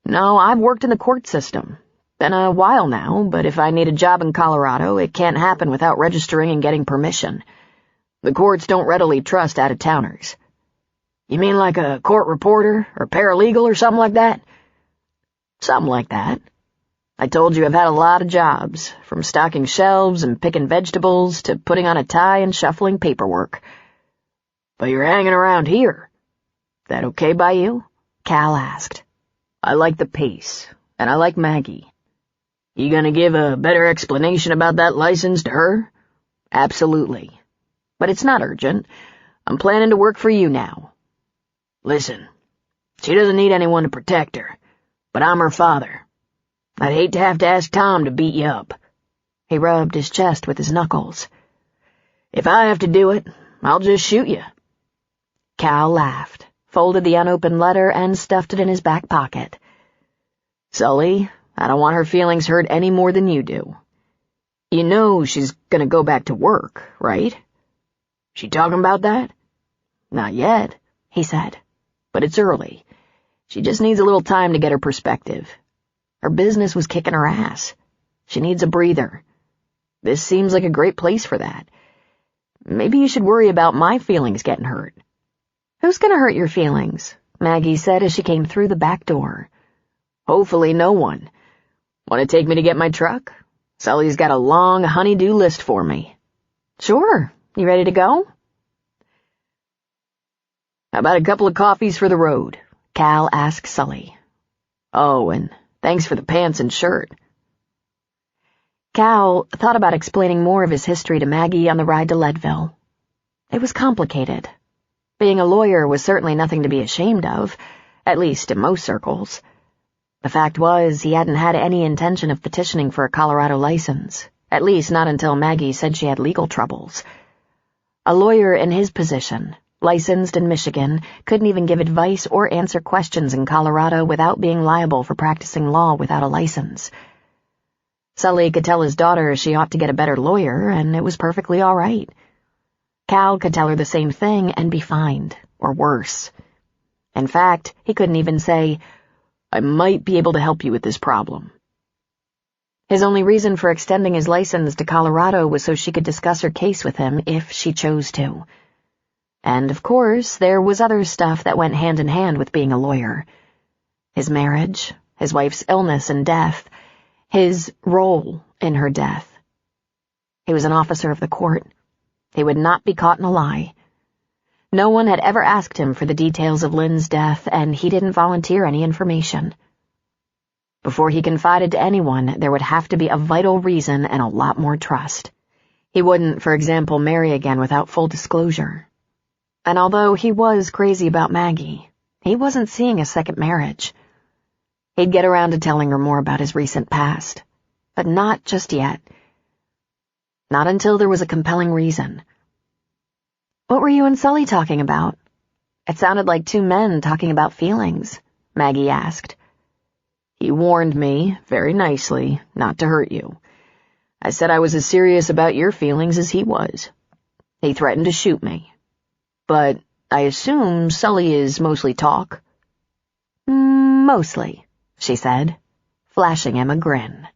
No, I've worked in the court system. Been a while now, but if I need a job in Colorado, it can't happen without registering and getting permission. The courts don't readily trust out-of-towners. You mean like a court reporter or paralegal or something like that? Something like that. I told you I've had a lot of jobs, from stocking shelves and picking vegetables to putting on a tie and shuffling paperwork. But you're hanging around here. That okay by you? Cal asked. I like the pace, and I like Maggie. You gonna give a better explanation about that license to her? Absolutely. But it's not urgent. I'm planning to work for you now. Listen, she doesn't need anyone to protect her, but I'm her father. I'd hate to have to ask Tom to beat you up. He rubbed his chest with his knuckles. If I have to do it, I'll just shoot you. Cal laughed, folded the unopened letter, and stuffed it in his back pocket. Sully, I don't want her feelings hurt any more than you do. You know she's gonna go back to work, right? She talking about that? Not yet, he said. But it's early. She just needs a little time to get her perspective. Her business was kicking her ass. She needs a breather. This seems like a great place for that. Maybe you should worry about my feelings getting hurt. Who's gonna hurt your feelings? Maggie said as she came through the back door. Hopefully no one. Want to take me to get my truck? Sully's got a long honey-do list for me. Sure. You ready to go? How about a couple of coffees for the road? Cal asked Sully. Oh, and thanks for the pants and shirt. Cal thought about explaining more of his history to Maggie on the ride to Leadville. It was complicated. Being a lawyer was certainly nothing to be ashamed of, at least in most circles. The fact was, he hadn't had any intention of petitioning for a Colorado license, at least not until Maggie said she had legal troubles. A lawyer in his position, licensed in Michigan, couldn't even give advice or answer questions in Colorado without being liable for practicing law without a license. Sully could tell his daughter she ought to get a better lawyer, and it was perfectly all right. Cal could tell her the same thing and be fined, or worse. In fact, he couldn't even say, I might be able to help you with this problem. His only reason for extending his license to Colorado was so she could discuss her case with him if she chose to. And, of course, there was other stuff that went hand in hand with being a lawyer. His marriage, his wife's illness and death, his role in her death. He was an officer of the court. He would not be caught in a lie. No one had ever asked him for the details of Lynn's death, and he didn't volunteer any information. Before he confided to anyone, there would have to be a vital reason and a lot more trust. He wouldn't, for example, marry again without full disclosure. And although he was crazy about Maggie, he wasn't seeing a second marriage. He'd get around to telling her more about his recent past, but not just yet. Not until there was a compelling reason. What were you and Sully talking about? It sounded like two men talking about feelings, Maggie asked. He warned me, very nicely, not to hurt you. I said I was as serious about your feelings as he was. He threatened to shoot me. But I assume Sully is mostly talk? Mostly, she said, flashing him a grin.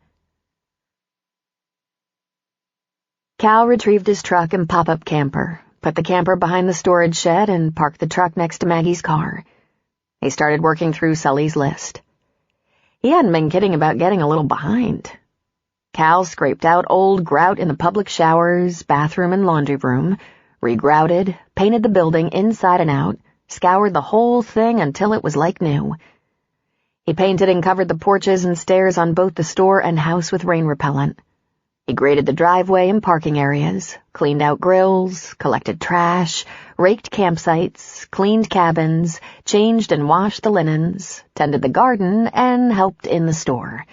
Cal retrieved his truck and pop-up camper, put the camper behind the storage shed, and parked the truck next to Maggie's car. He started working through Sully's list. He hadn't been kidding about getting a little behind. Cal scraped out old grout in the public showers, bathroom, and laundry room, regrouted, painted the building inside and out, scoured the whole thing until it was like new. He painted and covered the porches and stairs on both the store and house with rain repellent. He graded the driveway and parking areas, cleaned out grills, collected trash, raked campsites, cleaned cabins, changed and washed the linens, tended the garden, and helped in the store.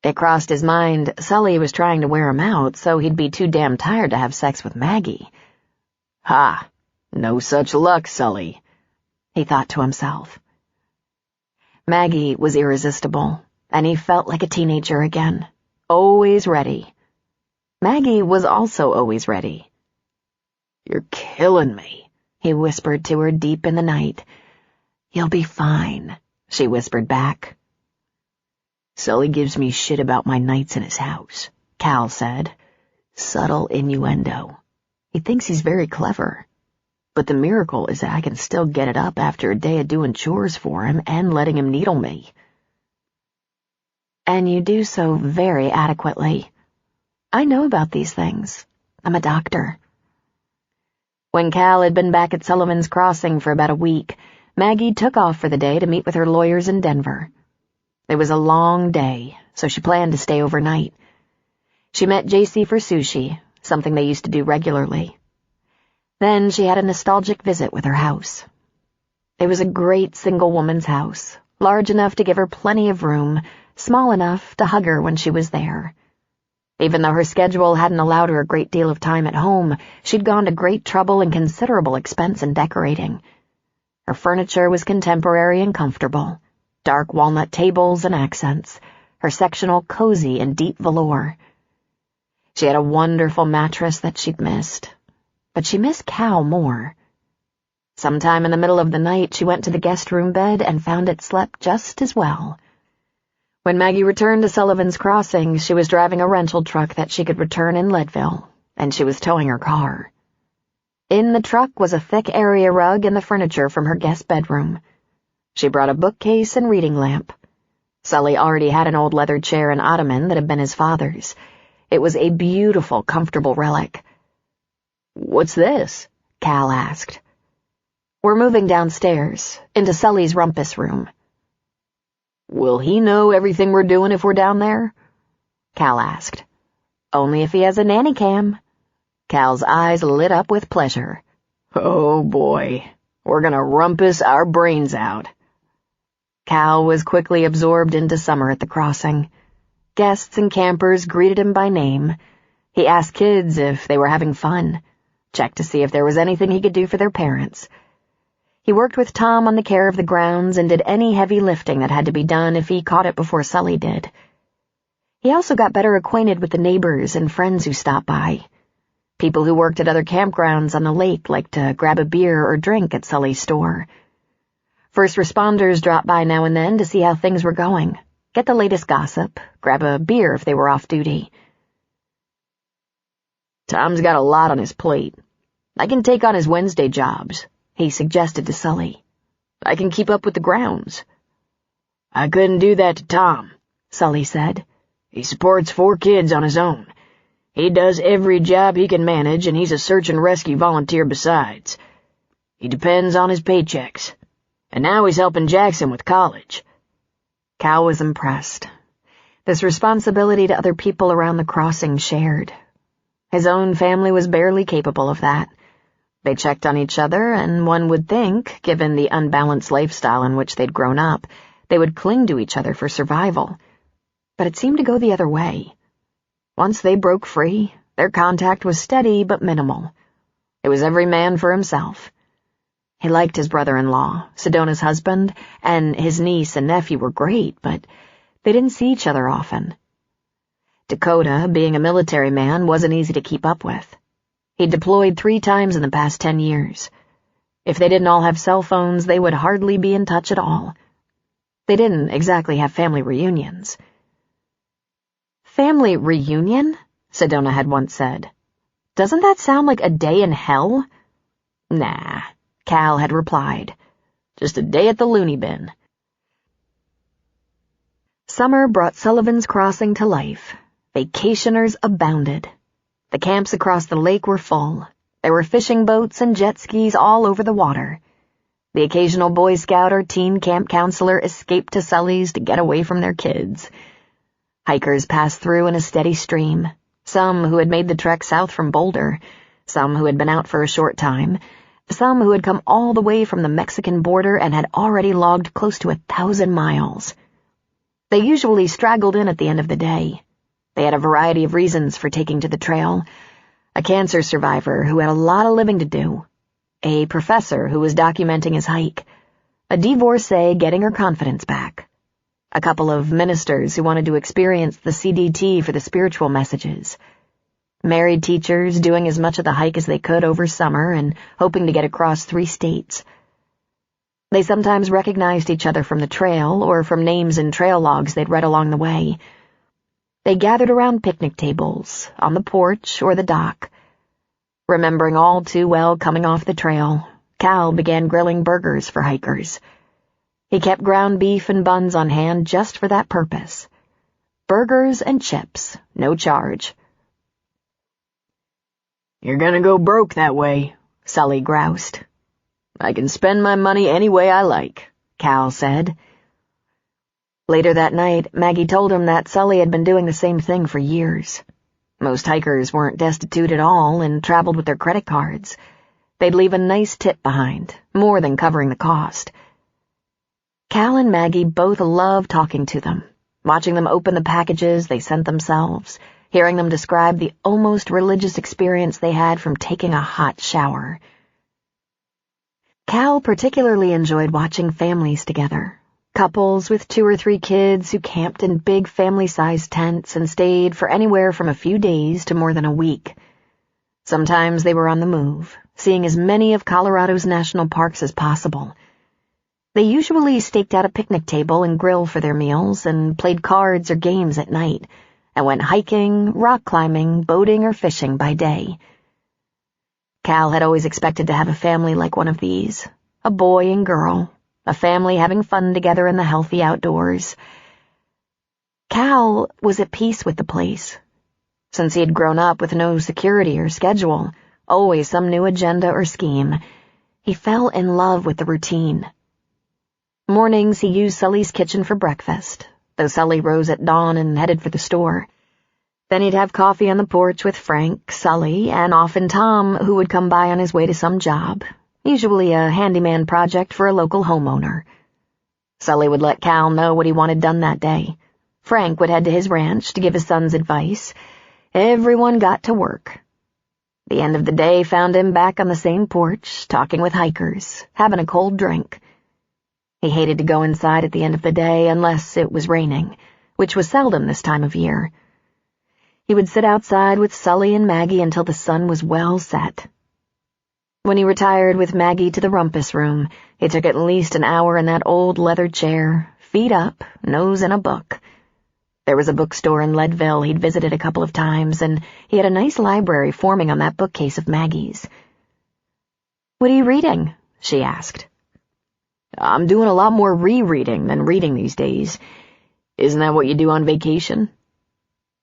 It crossed his mind Sully was trying to wear him out so he'd be too damn tired to have sex with Maggie. Ha! No such luck, Sully, he thought to himself. Maggie was irresistible, and he felt like a teenager again, always ready. Maggie was also always ready. You're killing me, he whispered to her deep in the night. You'll be fine, she whispered back. Sully gives me shit about my nights in his house, Cal said. Subtle innuendo. He thinks he's very clever. But the miracle is that I can still get it up after a day of doing chores for him and letting him needle me. And you do so very adequately. I know about these things. I'm a doctor. When Cal had been back at Sullivan's Crossing for about a week, Maggie took off for the day to meet with her lawyers in Denver. It was a long day, so she planned to stay overnight. She met JC for sushi, something they used to do regularly. Then she had a nostalgic visit with her house. It was a great single woman's house, large enough to give her plenty of room, small enough to hug her when she was there. Even though her schedule hadn't allowed her a great deal of time at home, she'd gone to great trouble and considerable expense in decorating. Her furniture was contemporary and comfortable. Dark walnut tables and accents, her sectional cozy in deep velour. She had a wonderful mattress that she'd missed, but she missed Cal more. Sometime in the middle of the night, she went to the guest room bed and found it slept just as well. When Maggie returned to Sullivan's Crossing, she was driving a rental truck that she could return in Leadville, and she was towing her car. In the truck was a thick area rug and the furniture from her guest bedroom. She brought a bookcase and reading lamp. Sully already had an old leather chair and ottoman that had been his father's. It was a beautiful, comfortable relic. "What's this?" Cal asked. "We're moving downstairs, into Sully's rumpus room." "Will he know everything we're doing if we're down there?" Cal asked. "Only if he has a nanny cam." Cal's eyes lit up with pleasure. "Oh boy, we're gonna rumpus our brains out." Cal was quickly absorbed into summer at the crossing. Guests and campers greeted him by name. He asked kids if they were having fun, checked to see if there was anything he could do for their parents. He worked with Tom on the care of the grounds and did any heavy lifting that had to be done if he caught it before Sully did. He also got better acquainted with the neighbors and friends who stopped by. People who worked at other campgrounds on the lake liked to grab a beer or drink at Sully's store. First responders dropped by now and then to see how things were going, get the latest gossip, grab a beer if they were off duty. "Tom's got a lot on his plate. I can take on his Wednesday jobs," he suggested to Sully. "I can keep up with the grounds." "I couldn't do that to Tom," Sully said. "He supports 4 kids on his own. He does every job he can manage, and he's a search and rescue volunteer besides. He depends on his paychecks. And now he's helping Jackson with college." Cal was impressed. This responsibility to other people around the crossing shared. His own family was barely capable of that. They checked on each other, and one would think, given the unbalanced lifestyle in which they'd grown up, they would cling to each other for survival. But it seemed to go the other way. Once they broke free, their contact was steady but minimal. It was every man for himself. He liked his brother-in-law, Sedona's husband, and his niece and nephew were great, but they didn't see each other often. Dakota, being a military man, wasn't easy to keep up with. He'd deployed 3 times in the past 10 years. If they didn't all have cell phones, they would hardly be in touch at all. They didn't exactly have family reunions. "Family reunion?" Sedona had once said. "Doesn't that sound like a day in hell?" "Nah," Cal had replied. "Just a day at the loony bin." Summer brought Sullivan's Crossing to life. Vacationers abounded. The camps across the lake were full. There were fishing boats and jet skis all over the water. The occasional Boy Scout or teen camp counselor escaped to Sully's to get away from their kids. Hikers passed through in a steady stream, some who had made the trek south from Boulder, some who had been out for a short time, some who had come all the way from the Mexican border and had already logged close to 1,000 miles. They usually straggled in at the end of the day. They had a variety of reasons for taking to the trail. A cancer survivor who had a lot of living to do, a professor who was documenting his hike, a divorcee getting her confidence back, a couple of ministers who wanted to experience the CDT for the spiritual messages, married teachers doing as much of the hike as they could over summer and hoping to get across 3 states. They sometimes recognized each other from the trail or from names in trail logs they'd read along the way. They gathered around picnic tables, on the porch or the dock. Remembering all too well coming off the trail, Cal began grilling burgers for hikers. He kept ground beef and buns on hand just for that purpose. Burgers and chips, no charge. "You're gonna go broke that way," Sully groused. "I can spend my money any way I like," Cal said. Later that night, Maggie told him that Sully had been doing the same thing for years. Most hikers weren't destitute at all and traveled with their credit cards. They'd leave a nice tip behind, more than covering the cost. Cal and Maggie both loved talking to them, watching them open the packages they sent themselves, hearing them describe the almost religious experience they had from taking a hot shower. Cal particularly enjoyed watching families together, couples with 2 or 3 kids who camped in big family-sized tents and stayed for anywhere from a few days to more than a week. Sometimes they were on the move, seeing as many of Colorado's national parks as possible. They usually staked out a picnic table and grill for their meals and played cards or games at night, and went hiking, rock climbing, boating, or fishing by day. Cal had always expected to have a family like one of these, a boy and girl, a family having fun together in the healthy outdoors. Cal was at peace with the place. Since he had grown up with no security or schedule, always some new agenda or scheme, he fell in love with the routine. Mornings he used Sully's kitchen for breakfast, though Sully rose at dawn and headed for the store. Then he'd have coffee on the porch with Frank, Sully, and often Tom, who would come by on his way to some job, usually a handyman project for a local homeowner. Sully would let Cal know what he wanted done that day. Frank would head to his ranch to give his sons advice. Everyone got to work. The end of the day found him back on the same porch, talking with hikers, having a cold drink. He hated to go inside at the end of the day unless it was raining, which was seldom this time of year. He would sit outside with Sully and Maggie until the sun was well set. When he retired with Maggie to the rumpus room, he took at least an hour in that old leather chair, feet up, nose in a book. There was a bookstore in Leadville he'd visited a couple of times, and he had a nice library forming on that bookcase of Maggie's. "What are you reading?" she asked. "I'm doing a lot more rereading than reading these days. Isn't that what you do on vacation?"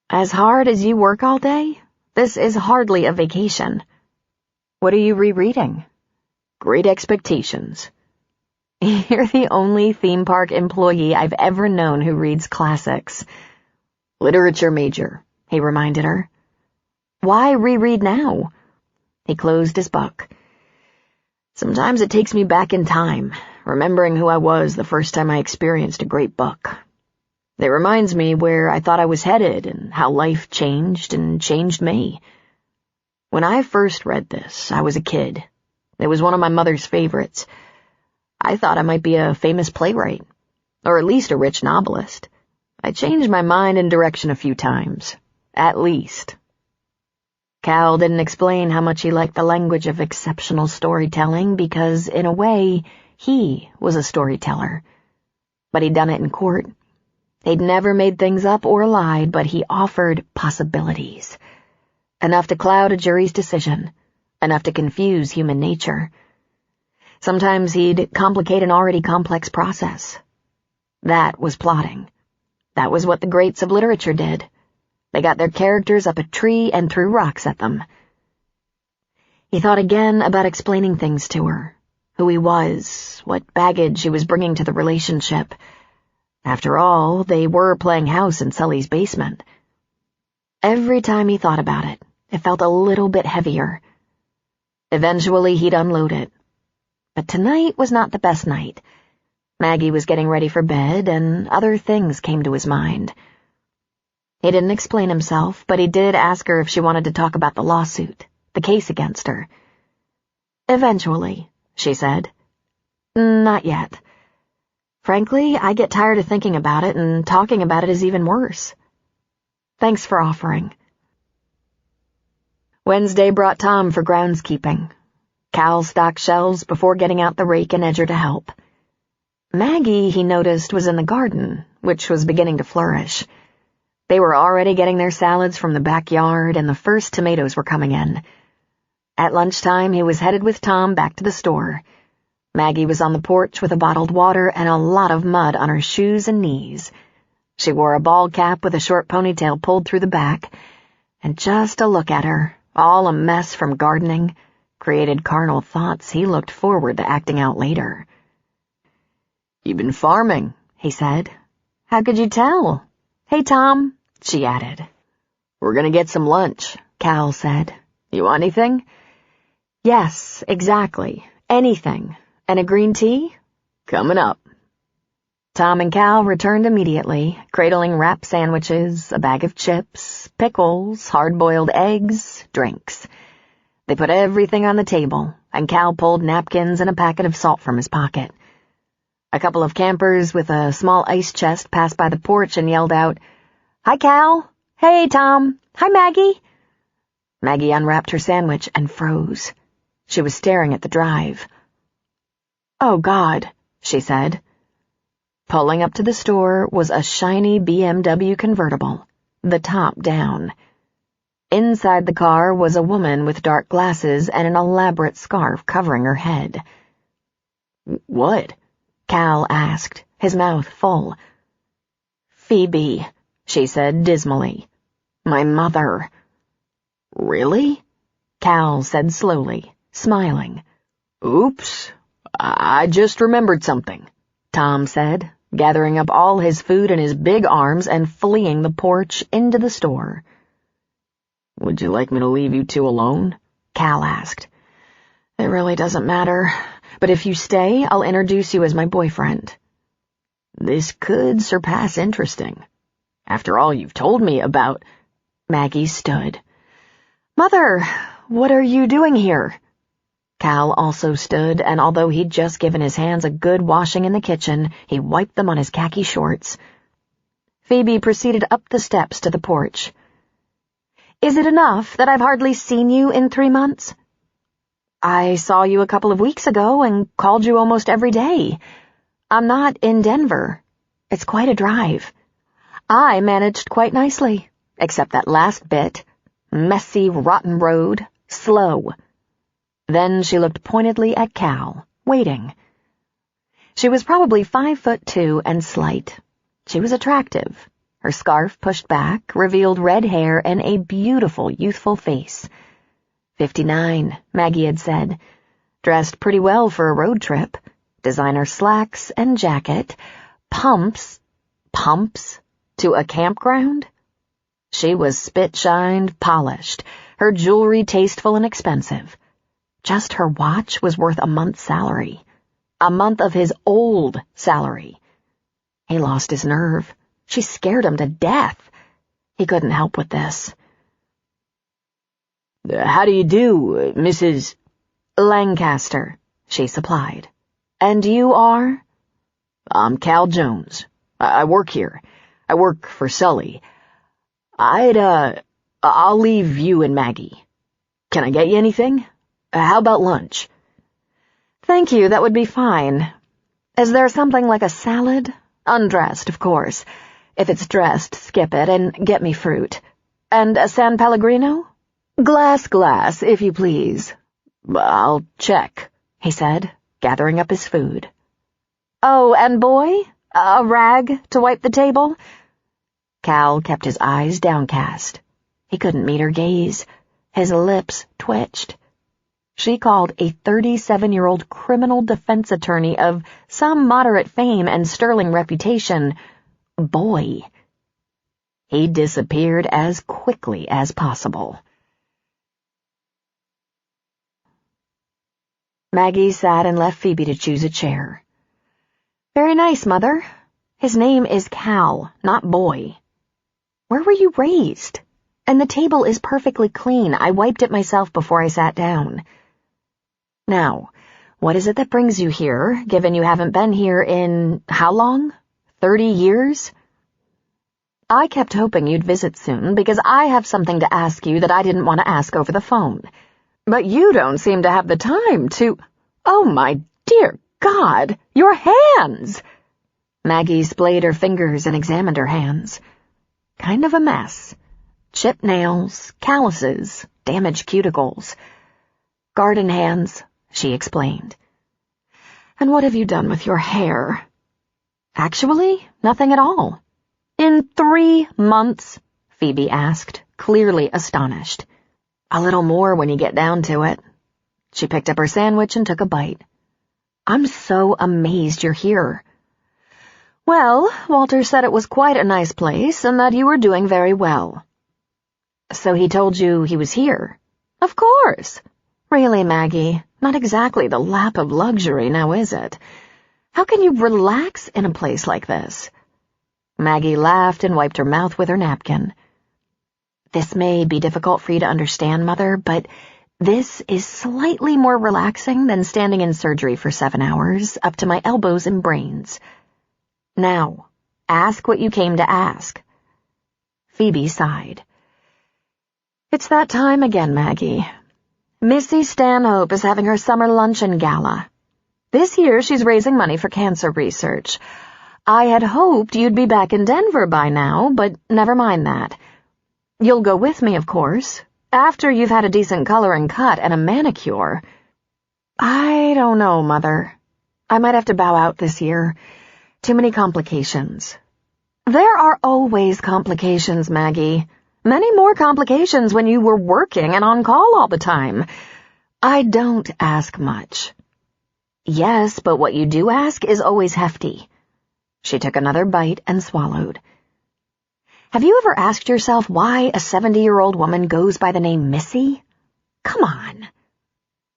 "As hard as you work all day? This is hardly a vacation." "What are you rereading?" "Great Expectations." "You're the only theme park employee I've ever known who reads classics." "Literature major," he reminded her. "Why reread now?" He closed his book. "Sometimes it takes me back in time, remembering who I was the first time I experienced a great book. It reminds me where I thought I was headed and how life changed and changed me. When I first read this, I was a kid. It was one of my mother's favorites. I thought I might be a famous playwright, or at least a rich novelist. I changed my mind and direction a few times, at least." Cal didn't explain how much he liked the language of exceptional storytelling because, in a way, he was a storyteller. But he'd done it in court. He'd never made things up or lied, but he offered possibilities. Enough to cloud a jury's decision, enough to confuse human nature. Sometimes he'd complicate an already complex process. That was plotting. That was what the greats of literature did. They got their characters up a tree and threw rocks at them. He thought again about explaining things to her, who he was, what baggage he was bringing to the relationship. After all, they were playing house in Sully's basement. Every time he thought about it, it felt a little bit heavier. Eventually, he'd unload it. But tonight was not the best night. Maggie was getting ready for bed, and other things came to his mind. He didn't explain himself, but he did ask her if she wanted to talk about the lawsuit, the case against her. "Eventually," she said. "Not yet. Frankly, I get tired of thinking about it, and talking about it is even worse. Thanks for offering." Wednesday brought Tom for groundskeeping. Cal stocked shelves before getting out the rake and edger to help. Maggie, he noticed, was in the garden, which was beginning to flourish. They were already getting their salads from the backyard, and the first tomatoes were coming in. At lunchtime, he was headed with Tom back to the store. Maggie was on the porch with a bottled water and a lot of mud on her shoes and knees. She wore a bald cap with a short ponytail pulled through the back, and just to look at her, all a mess from gardening, created carnal thoughts he looked forward to acting out later. "You've been farming," he said. "How could you tell?" "Hey, Tom," she added. "We're gonna get some lunch," Cal said. "You want anything?" "Yes, exactly. Anything. And a green tea?" "Coming up." Tom and Cal returned immediately, cradling wrap sandwiches, a bag of chips, pickles, hard-boiled eggs, drinks. They put everything on the table, and Cal pulled napkins and a packet of salt from his pocket. A couple of campers with a small ice chest passed by the porch and yelled out, "Hi, Cal. Hey, Tom. Hi, Maggie." Maggie unwrapped her sandwich and froze. She was staring at the drive. "Oh, God," she said. Pulling up to the store was a shiny BMW convertible, the top down. Inside the car was a woman with dark glasses and an elaborate scarf covering her head. "What?" Cal asked, his mouth full. "Phoebe," she said dismally. My mother. Really? Cal said slowly, smiling. Oops, I just remembered something, Tom said, gathering up all his food in his big arms and fleeing the porch into the store. Would you like me to leave you two alone? Cal asked. It really doesn't matter, but if you stay, I'll introduce you as my boyfriend. This could surpass interesting. After all you've told me about... Maggie stood. Mother, what are you doing here? Cal also stood, and although he'd just given his hands a good washing in the kitchen, he wiped them on his khaki shorts. Phoebe proceeded up the steps to the porch. Is it enough that I've hardly seen you in 3 months? I saw you a couple of weeks ago and called you almost every day. I'm not in Denver. It's quite a drive. I managed quite nicely, except that last bit. Messy, rotten road, slow. Then she looked pointedly at Cal, waiting. She was probably 5'2" and slight. She was attractive. Her scarf pushed back revealed red hair and a beautiful, youthful face. 59, Maggie had said. Dressed pretty well for a road trip. Designer slacks and jacket. Pumps to a campground? She was spit-shined, polished, her jewelry tasteful and expensive. Just her watch was worth a month's salary. A month of his old salary. He lost his nerve. She scared him to death. He couldn't help with this. How do you do, Mrs. Lancaster, she supplied. And you are? I'm Cal Jones. I work here. I work for Sully. I'll leave you and Maggie. Can I get you anything? How about lunch? Thank you, that would be fine. Is there something like a salad? Undressed, of course. If it's dressed, skip it and get me fruit. And a San Pellegrino? Glass, if you please. I'll check, he said, gathering up his food. Oh, and boy, a rag to wipe the table? Cal kept his eyes downcast. He couldn't meet her gaze. His lips twitched. She called a 37-year-old criminal defense attorney of some moderate fame and sterling reputation boy. He disappeared as quickly as possible. Maggie sat and left Phoebe to choose a chair. Very nice, Mother. His name is Cal, not Boy. Where were you raised? And the table is perfectly clean. I wiped it myself before I sat down. Now, what is it that brings you here, given you haven't been here in how long? 30 years? I kept hoping you'd visit soon because I have something to ask you that I didn't want to ask over the phone. But you don't seem to have the time to... Oh, my dear God, your hands! Maggie splayed her fingers and examined her hands. Kind of a mess. Chipped nails, calluses, damaged cuticles. Garden hands, she explained. And what have you done with your hair? Actually, nothing at all. In 3 months? Phoebe asked, clearly astonished. A little more when you get down to it. She picked up her sandwich and took a bite. I'm so amazed you're here. Well, Walter said it was quite a nice place and that you were doing very well. So he told you he was here? Of course. Really, Maggie, not exactly the lap of luxury, now is it? How can you relax in a place like this? Maggie laughed and wiped her mouth with her napkin. This may be difficult for you to understand, Mother, but this is slightly more relaxing than standing in surgery for 7 hours, up to my elbows in brains. Now, ask what you came to ask. Phoebe sighed. It's that time again, Maggie. Missy Stanhope is having her summer luncheon gala. This year she's raising money for cancer research. I had hoped you'd be back in Denver by now, but never mind that. You'll go with me, of course, after you've had a decent color and cut and a manicure. I don't know, Mother. I might have to bow out this year. Too many complications. There are always complications, Maggie. Many more complications when you were working and on call all the time. I don't ask much. Yes, but what you do ask is always hefty. She took another bite and swallowed. Have you ever asked yourself why a 70-year-old woman goes by the name Missy? Come on.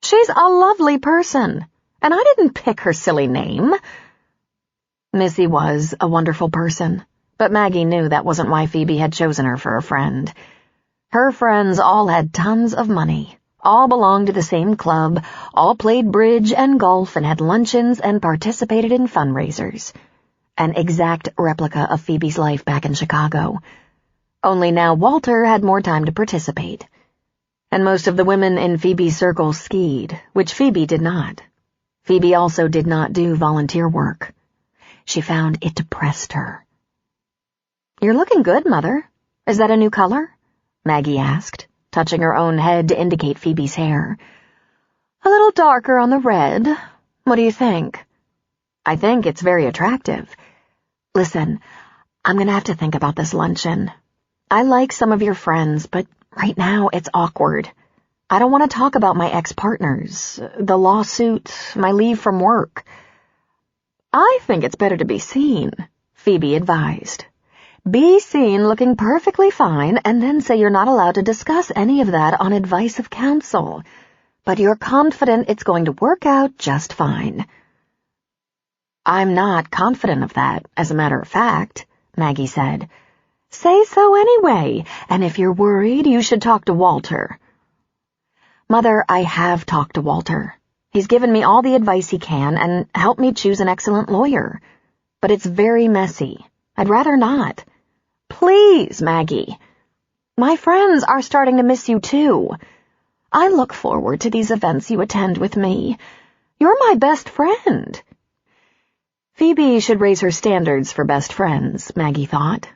She's a lovely person, and I didn't pick her silly name. Missy was a wonderful person, but Maggie knew that wasn't why Phoebe had chosen her for a friend. Her friends all had tons of money, all belonged to the same club, all played bridge and golf and had luncheons and participated in fundraisers. An exact replica of Phoebe's life back in Chicago. Only now Walter had more time to participate. And most of the women in Phoebe's circle skied, which Phoebe did not. Phoebe also did not do volunteer work. She found it depressed her. "You're looking good, Mother. Is that a new color?" Maggie asked, touching her own head to indicate Phoebe's hair. "A little darker on the red. What do you think?" "I think it's very attractive. Listen, I'm gonna have to think about this luncheon. I like some of your friends, but right now it's awkward. I don't want to talk about my ex-partners, the lawsuit, my leave from work." "I think it's better to be seen," Phoebe advised. "Be seen looking perfectly fine and then say you're not allowed to discuss any of that on advice of counsel, but you're confident it's going to work out just fine." "I'm not confident of that, as a matter of fact," Maggie said. "Say so anyway, and if you're worried, you should talk to Walter." "Mother, I have talked to Walter. He's given me all the advice he can and helped me choose an excellent lawyer. But it's very messy. I'd rather not." "Please, Maggie. My friends are starting to miss you, too. I look forward to these events you attend with me. You're my best friend." Phoebe should raise her standards for best friends, Maggie thought.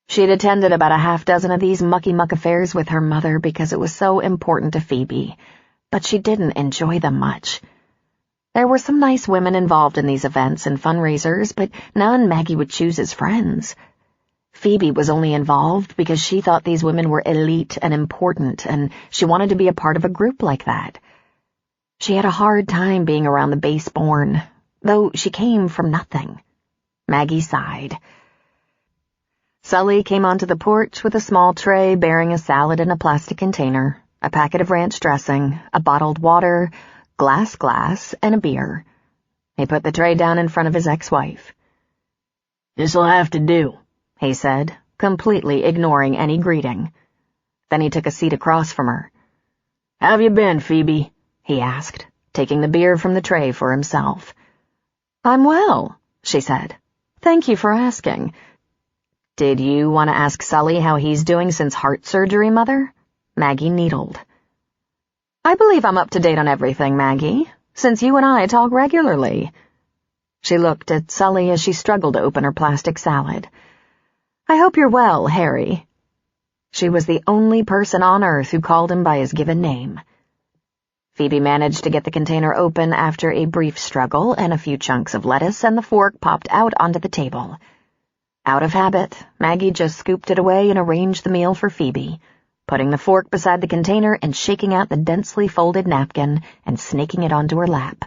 She'd attended about a half-dozen of these mucky-muck affairs with her mother because it was so important to Phoebe, but she didn't enjoy them much. There were some nice women involved in these events and fundraisers, but none Maggie would choose as friends. Phoebe was only involved because she thought these women were elite and important, and she wanted to be a part of a group like that. She had a hard time being around the base-born, though she came from nothing. Maggie sighed. Sully came onto the porch with a small tray bearing a salad in a plastic container, a packet of ranch dressing, a bottled water, glass, and a beer. He put the tray down in front of his ex-wife. "This'll have to do," he said, completely ignoring any greeting. Then he took a seat across from her. "How've you been, Phoebe?" he asked, taking the beer from the tray for himself. "I'm well," she said. "Thank you for asking." "Did you want to ask Sully how he's doing since heart surgery, Mother?" Maggie needled. "I believe I'm up to date on everything, Maggie, since you and I talk regularly." She looked at Sully as she struggled to open her plastic salad. "I hope you're well, Harry." She was the only person on earth who called him by his given name. Phoebe managed to get the container open after a brief struggle, and a few chunks of lettuce and the fork popped out onto the table. Out of habit, Maggie just scooped it away and arranged the meal for Phoebe, putting the fork beside the container and shaking out the densely folded napkin and snaking it onto her lap.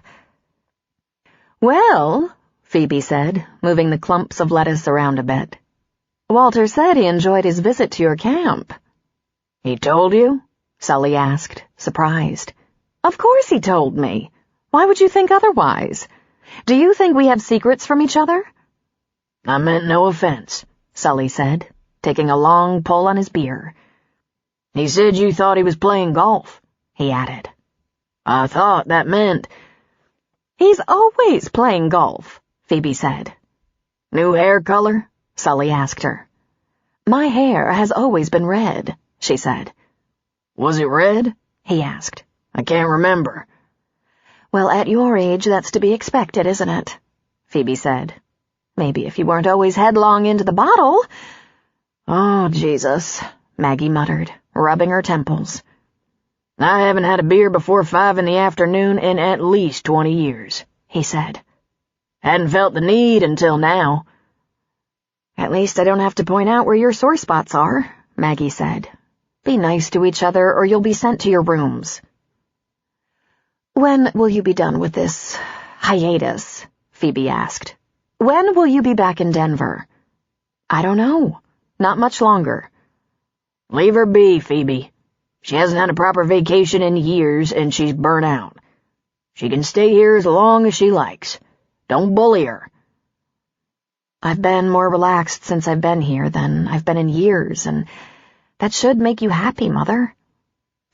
"Well," Phoebe said, moving the clumps of lettuce around a bit, "Walter said he enjoyed his visit to your camp." "He told you?" Sully asked, surprised. "Of course he told me. Why would you think otherwise? Do you think we have secrets from each other?" "I meant no offense," Sully said, taking a long pull on his beer. "He said you thought he was playing golf," he added. "I thought that meant—" "He's always playing golf," Phoebe said. "New hair color?" Sully asked her. "My hair has always been red," she said. "Was it red?" he asked. "I can't remember." "Well, at your age, that's to be expected, isn't it?" Phoebe said. "Maybe if you weren't always headlong into the bottle." "Oh, Jesus," Maggie muttered, rubbing her temples. "I haven't had a beer before 5 in the afternoon in at least 20 years, he said. "Hadn't felt the need until now." At least I don't have to point out where your sore spots are, Maggie said. Be nice to each other or you'll be sent to your rooms. When will you be done with this hiatus? Phoebe asked. When will you be back in Denver? I don't know. Not much longer. Leave her be, Phoebe. She hasn't had a proper vacation in years, and she's burnt out. She can stay here as long as she likes. Don't bully her. I've been more relaxed since I've been here than I've been in years, and that should make you happy, Mother.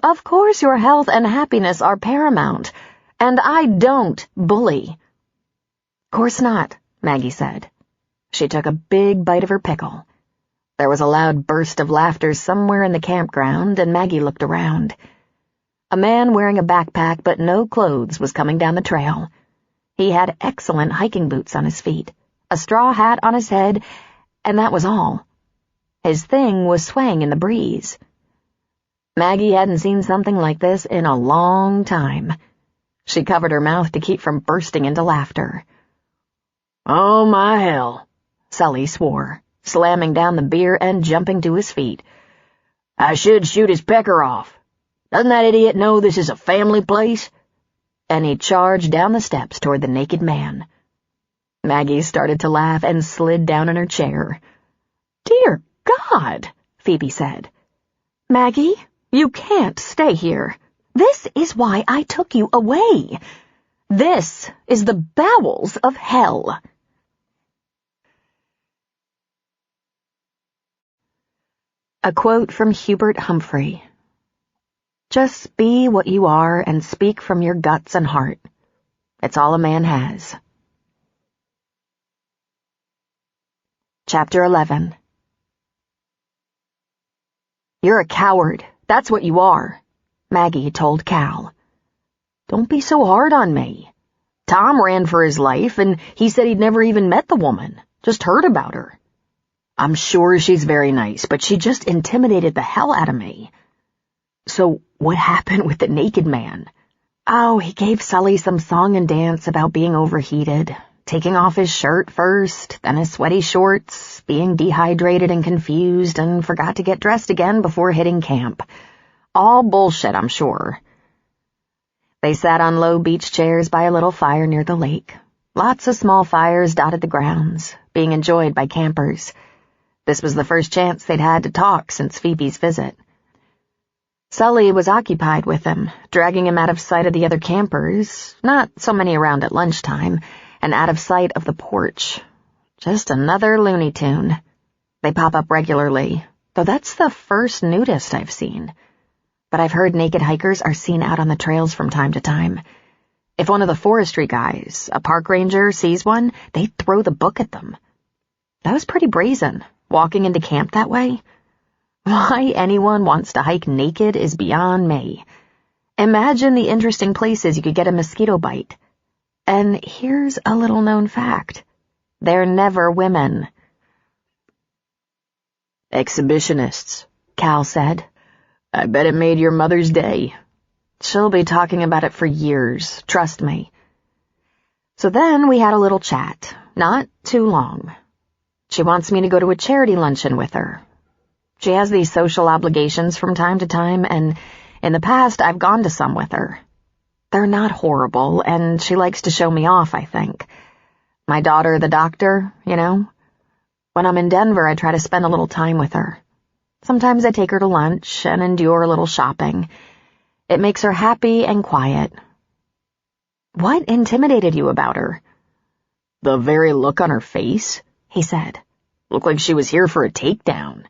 Of course your health and happiness are paramount, and I don't bully. Course not, Maggie said. She took a big bite of her pickle. There was a loud burst of laughter somewhere in the campground, and Maggie looked around. A man wearing a backpack but no clothes was coming down the trail. He had excellent hiking boots on his feet, a straw hat on his head, and that was all. His thing was swaying in the breeze. Maggie hadn't seen something like this in a long time. She covered her mouth to keep from bursting into laughter. Oh, my hell, Sully swore, slamming down the beer and jumping to his feet. I should shoot his pecker off. Doesn't that idiot know this is a family place? And he charged down the steps toward the naked man. Maggie started to laugh and slid down in her chair. Dear God, Phoebe said. Maggie, you can't stay here. This is why I took you away. This is the bowels of hell. A quote from Hubert Humphrey. Just be what you are and speak from your guts and heart. It's all a man has. Chapter 11. You're a coward. That's what you are, Maggie told Cal. Don't be so hard on me. Tom ran for his life, and he said he'd never even met the woman, just heard about her. I'm sure she's very nice, but she just intimidated the hell out of me. So what happened with the naked man? Oh, he gave Sully some song and dance about being overheated, taking off his shirt first, then his sweaty shorts, being dehydrated and confused, and forgot to get dressed again before hitting camp. All bullshit, I'm sure. They sat on low beach chairs by a little fire near the lake. Lots of small fires dotted the grounds, being enjoyed by campers. This was the first chance they'd had to talk since Phoebe's visit. Sully was occupied with him, dragging him out of sight of the other campers, not so many around at lunchtime, and out of sight of the porch. Just another Looney Tune. They pop up regularly, though that's the first nudist I've seen. But I've heard naked hikers are seen out on the trails from time to time. If one of the forestry guys, a park ranger, sees one, they throw the book at them. That was pretty brazen, walking into camp that way. Why anyone wants to hike naked is beyond me. Imagine the interesting places you could get a mosquito bite. And here's a little-known fact. They're never women. Exhibitionists, Cal said. I bet it made your mother's day. She'll be talking about it for years, trust me. So then we had a little chat, not too long. She wants me to go to a charity luncheon with her. She has these social obligations from time to time, and in the past I've gone to some with her. They're not horrible, and she likes to show me off, I think. My daughter, the doctor, you know. When I'm in Denver, I try to spend a little time with her. Sometimes I take her to lunch and endure a little shopping. It makes her happy and quiet. What intimidated you about her? The very look on her face, he said. Looked like she was here for a takedown.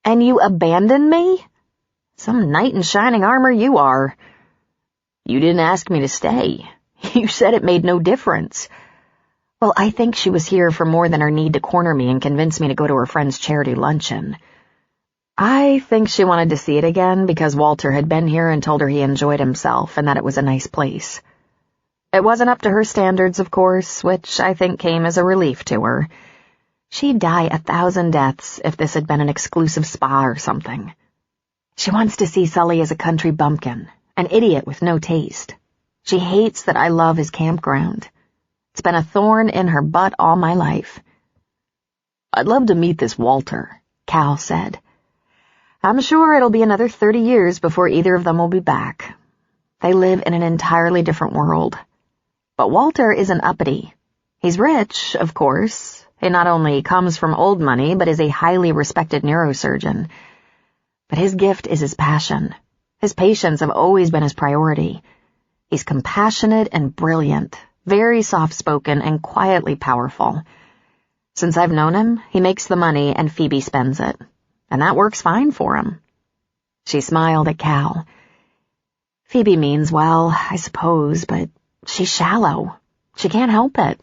And you abandoned me? Some knight in shining armor you are. You didn't ask me to stay. You said it made no difference. Well, I think she was here for more than her need to corner me and convince me to go to her friend's charity luncheon. I think she wanted to see it again because Walter had been here and told her he enjoyed himself and that it was a nice place. It wasn't up to her standards, of course, which I think came as a relief to her. She'd die 1,000 deaths if this had been an exclusive spa or something. She wants to see Sully as a country bumpkin, an idiot with no taste. She hates that I love his campground. It's been a thorn in her butt all my life. I'd love to meet this Walter, Cal said. I'm sure it'll be another 30 years before either of them will be back. They live in an entirely different world. But Walter isn't uppity. He's rich, of course. He not only comes from old money, but is a highly respected neurosurgeon. But his gift is his passion. His patients have always been his priority. He's compassionate and brilliant, very soft-spoken and quietly powerful. Since I've known him, he makes the money and Phoebe spends it. And that works fine for him. She smiled at Cal. Phoebe means well, I suppose, but she's shallow. She can't help it.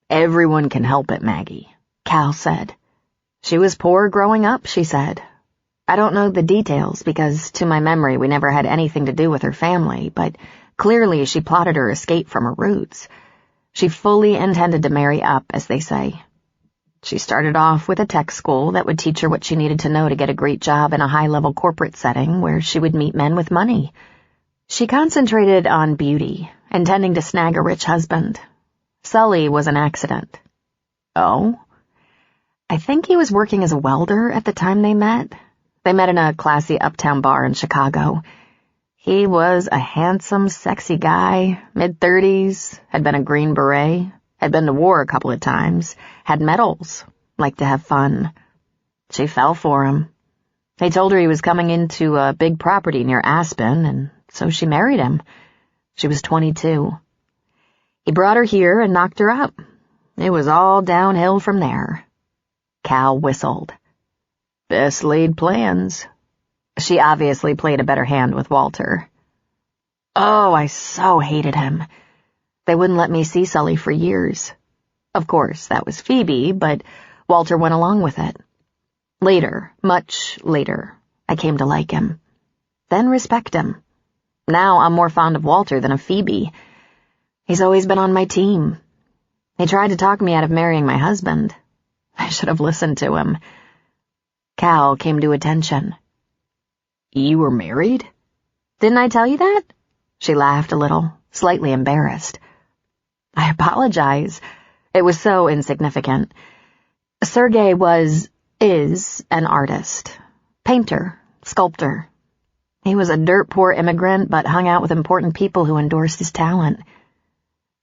Everyone can help it, Maggie, Cal said. She was poor growing up, she said. I don't know the details because, to my memory, we never had anything to do with her family, but clearly she plotted her escape from her roots. She fully intended to marry up, as they say. She started off with a tech school that would teach her what she needed to know to get a great job in a high-level corporate setting where she would meet men with money. She concentrated on beauty, intending to snag a rich husband. Sully was an accident. Oh? I think he was working as a welder at the time they met. They met in a classy uptown bar in Chicago. He was a handsome, sexy guy, mid-30s, had been a Green Beret, had been to war a couple of times, had medals, liked to have fun. She fell for him. He told her he was coming into a big property near Aspen, and so she married him. She was 22. He brought her here and knocked her up. It was all downhill from there. Cal whistled. Best laid plans. She obviously played a better hand with Walter. Oh, I so hated him. They wouldn't let me see Sully for years. Of course, that was Phoebe, but Walter went along with it. Later, much later, I came to like him. Then respect him. Now I'm more fond of Walter than of Phoebe. He's always been on my team. He tried to talk me out of marrying my husband. I should have listened to him. Cal came to attention. You were married? Didn't I tell you that? She laughed a little, slightly embarrassed. I apologize. It was so insignificant. Sergei is an artist. Painter, sculptor. He was a dirt-poor immigrant, but hung out with important people who endorsed his talent.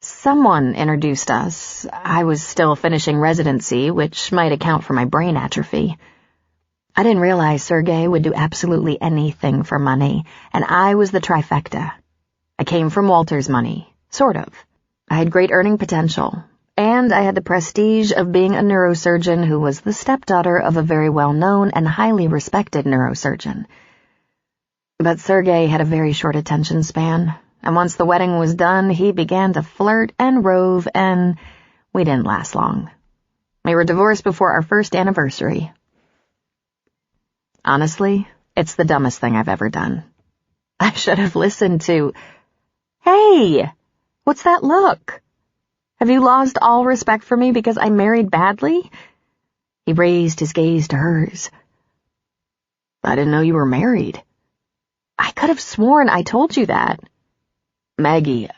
Someone introduced us. I was still finishing residency, which might account for my brain atrophy. I didn't realize Sergei would do absolutely anything for money, and I was the trifecta. I came from Walter's money, sort of. I had great earning potential, and I had the prestige of being a neurosurgeon who was the stepdaughter of a very well-known and highly respected neurosurgeon. But Sergei had a very short attention span, and once the wedding was done, he began to flirt and rove, and we didn't last long. We were divorced before our first anniversary. Honestly, it's the dumbest thing I've ever done. I should have listened to... Hey! What's that look? Have you lost all respect for me because I married badly? He raised his gaze to hers. I didn't know you were married. I could have sworn I told you that. Maggie,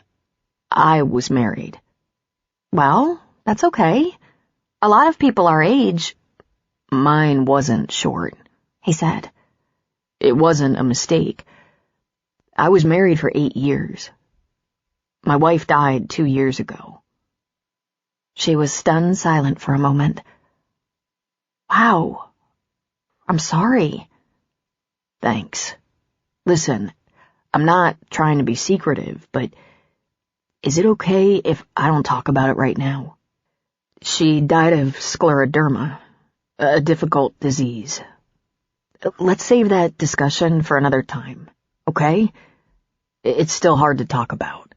I was married. Well, that's okay. A lot of people our age... Mine wasn't short, he said. It wasn't a mistake. I was married for 8 years. My wife died 2 years ago. She was stunned silent for a moment. Wow. I'm sorry. Thanks. Listen, I'm not trying to be secretive, but is it okay if I don't talk about it right now? She died of scleroderma, a difficult disease. Let's save that discussion for another time, okay? It's still hard to talk about.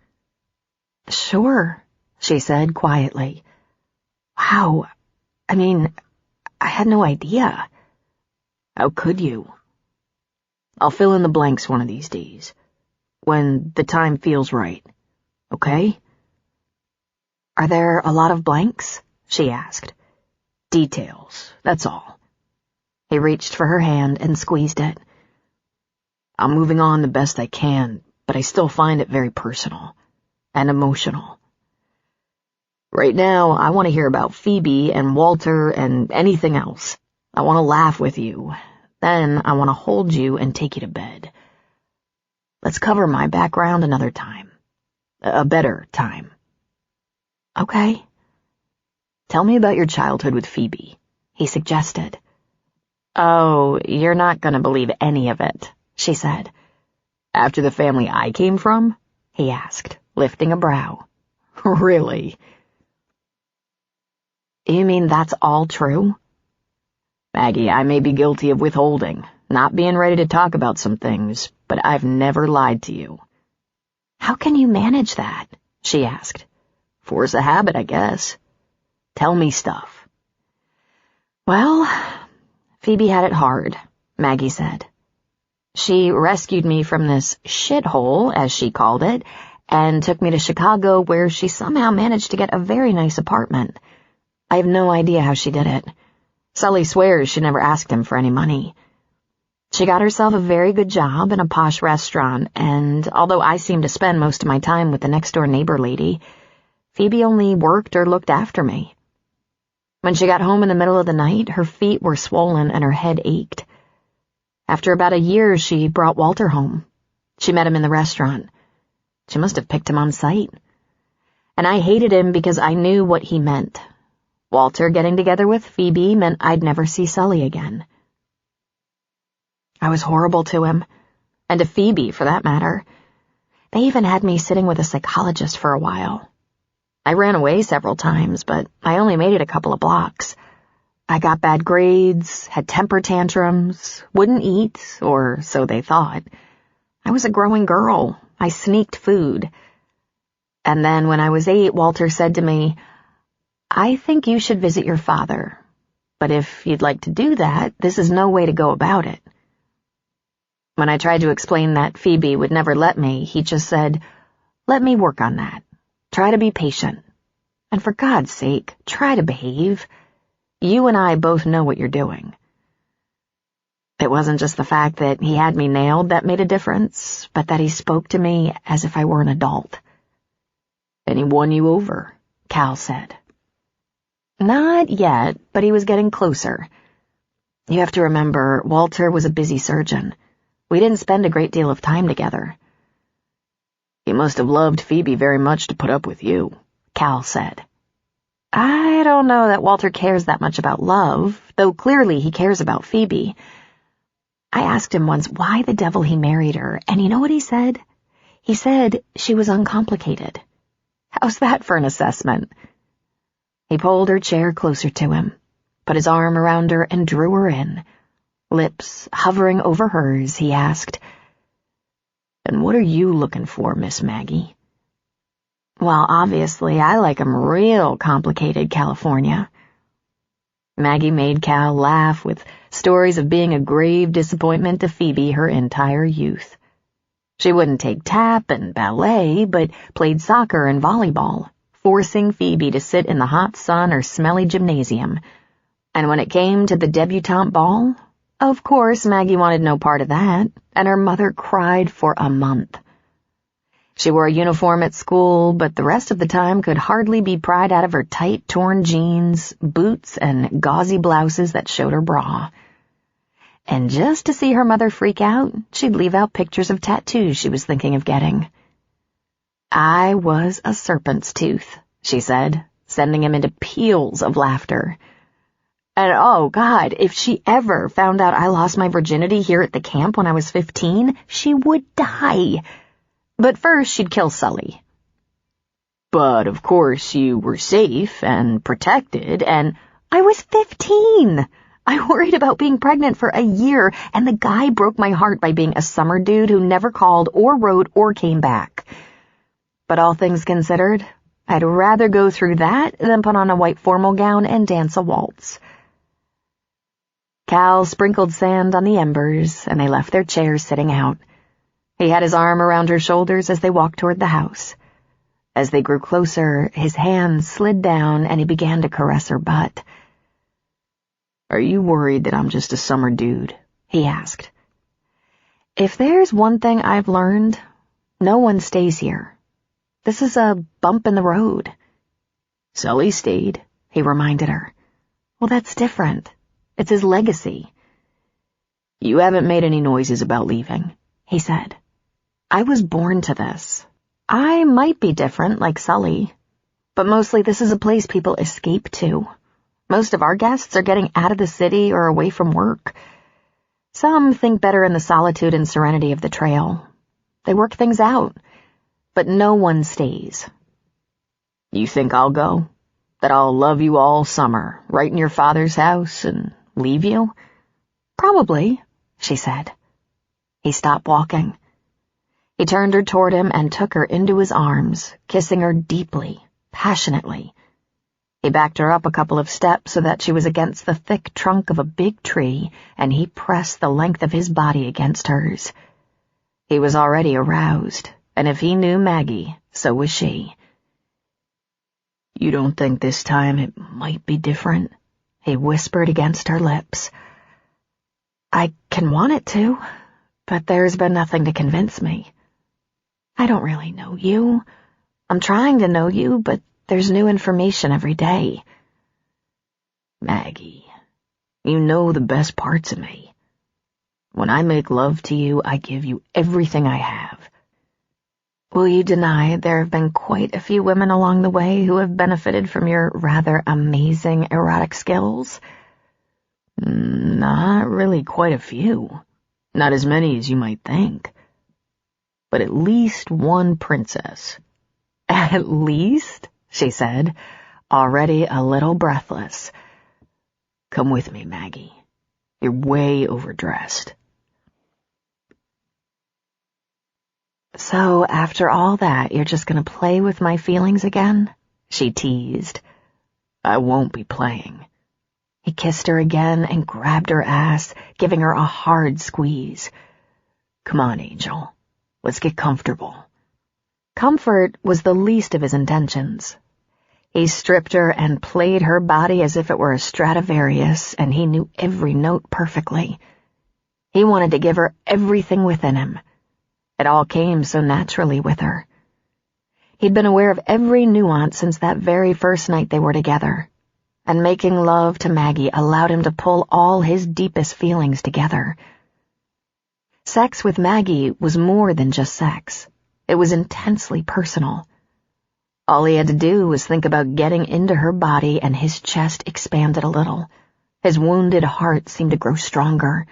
Sure, she said quietly. Wow, I mean, I had no idea. How could you? I'll fill in the blanks one of these days, when the time feels right, okay? Are there a lot of blanks? She asked. Details, that's all. He reached for her hand and squeezed it. I'm moving on the best I can, but I still find it very personal and emotional. Right now, I want to hear about Phoebe and Walter and anything else. I want to laugh with you. Then I want to hold you and take you to bed. Let's cover my background another time. A better time. Okay. Tell me about your childhood with Phoebe, he suggested. Oh, you're not going to believe any of it, she said. After the family I came from? He asked, lifting a brow. Really? You mean that's all true? Maggie, I may be guilty of withholding, not being ready to talk about some things, but I've never lied to you. How can you manage that? She asked. Force a habit, I guess. Tell me stuff. Well, Phoebe had it hard, Maggie said. She rescued me from this shithole, as she called it, and took me to Chicago, where she somehow managed to get a very nice apartment. I have no idea how she did it. Sully swears she never asked him for any money. She got herself a very good job in a posh restaurant, and although I seemed to spend most of my time with the next-door neighbor lady, Phoebe only worked or looked after me. When she got home in the middle of the night, her feet were swollen and her head ached. After about a year, she brought Walter home. She met him in the restaurant. She must have picked him on sight. And I hated him because I knew what he meant. Walter getting together with Phoebe meant I'd never see Sully again. I was horrible to him, and to Phoebe, for that matter. They even had me sitting with a psychologist for a while. I ran away several times, but I only made it a couple of blocks. I got bad grades, had temper tantrums, wouldn't eat, or so they thought. I was a growing girl. I sneaked food. And then when I was 8, Walter said to me, "I think you should visit your father. But if you'd like to do that, this is no way to go about it." When I tried to explain that Phoebe would never let me, he just said, "Let me work on that. Try to be patient. And for God's sake, try to behave. You and I both know what you're doing." It wasn't just the fact that he had me nailed that made a difference, but that he spoke to me as if I were an adult. "And he won you over," Cal said. "Not yet, but he was getting closer. You have to remember, Walter was a busy surgeon. We didn't spend a great deal of time together." "He must have loved Phoebe very much to put up with you," Cal said. "I don't know that Walter cares that much about love, though clearly he cares about Phoebe. I asked him once why the devil he married her, and you know what he said? He said she was uncomplicated. How's that for an assessment?" He pulled her chair closer to him, put his arm around her and drew her in. Lips hovering over hers, he asked, "And what are you looking for, Miss Maggie?" "Well, obviously, I like 'em real complicated, California." Maggie made Cal laugh with stories of being a grave disappointment to Phoebe her entire youth. She wouldn't take tap and ballet, but played soccer and volleyball, forcing Phoebe to sit in the hot sun or smelly gymnasium. And when it came to the debutante ball, of course Maggie wanted no part of that, and her mother cried for a month. She wore a uniform at school, but the rest of the time could hardly be pried out of her tight, torn jeans, boots, and gauzy blouses that showed her bra. And just to see her mother freak out, she'd leave out pictures of tattoos she was thinking of getting. "I was a serpent's tooth," she said, sending him into peals of laughter. And oh, God, if she ever found out I lost my virginity here at the camp when I was 15, she would die. But first, she'd kill Sully. "But, of course, you were safe and protected, and—" "I was 15! I worried about being pregnant for a year, and the guy broke my heart by being a summer dude who never called or wrote or came back. But all things considered, I'd rather go through that than put on a white formal gown and dance a waltz." Cal sprinkled sand on the embers, and they left their chairs sitting out. He had his arm around her shoulders as they walked toward the house. As they grew closer, his hand slid down and he began to caress her butt. "Are you worried that I'm just a summer dude?" he asked. "If there's one thing I've learned, no one stays here. This is a bump in the road." Sully stayed, he reminded her. Well, that's different. It's his legacy. You haven't made any noises about leaving, he said. I was born to this. I might be different, like Sully, but mostly this is a place people escape to. Most of our guests are getting out of the city or away from work. Some think better in the solitude and serenity of the trail. They work things out, but no one stays. You think I'll go? That I'll love you all summer, right in your father's house, and leave you? Probably, she said. He stopped walking. He turned her toward him and took her into his arms, kissing her deeply, passionately. He backed her up a couple of steps so that she was against the thick trunk of a big tree, and he pressed the length of his body against hers. He was already aroused, and if he knew Maggie, so was she. You don't think this time it might be different? He whispered against her lips. I can want it to, but there's been nothing to convince me. I don't really know you. I'm trying to know you, but there's new information every day. Maggie, you know the best parts of me. When I make love to you, I give you everything I have. Will you deny there have been quite a few women along the way who have benefited from your rather amazing erotic skills? Not really quite a few. Not as many as you might think. But at least one princess. At least, she said, already a little breathless. Come with me, Maggie. You're way overdressed. So after all that, you're just gonna play with my feelings again? She teased. I won't be playing. He kissed her again and grabbed her ass, giving her a hard squeeze. Come on, Angel. Let's get comfortable. Comfort was the least of his intentions. He stripped her and played her body as if it were a Stradivarius, and he knew every note perfectly. He wanted to give her everything within him. It all came so naturally with her. He'd been aware of every nuance since that very first night they were together, and making love to Maggie allowed him to pull all his deepest feelings together. Sex with Maggie was more than just sex. It was intensely personal. All he had to do was think about getting into her body, and his chest expanded a little. His wounded heart seemed to grow stronger.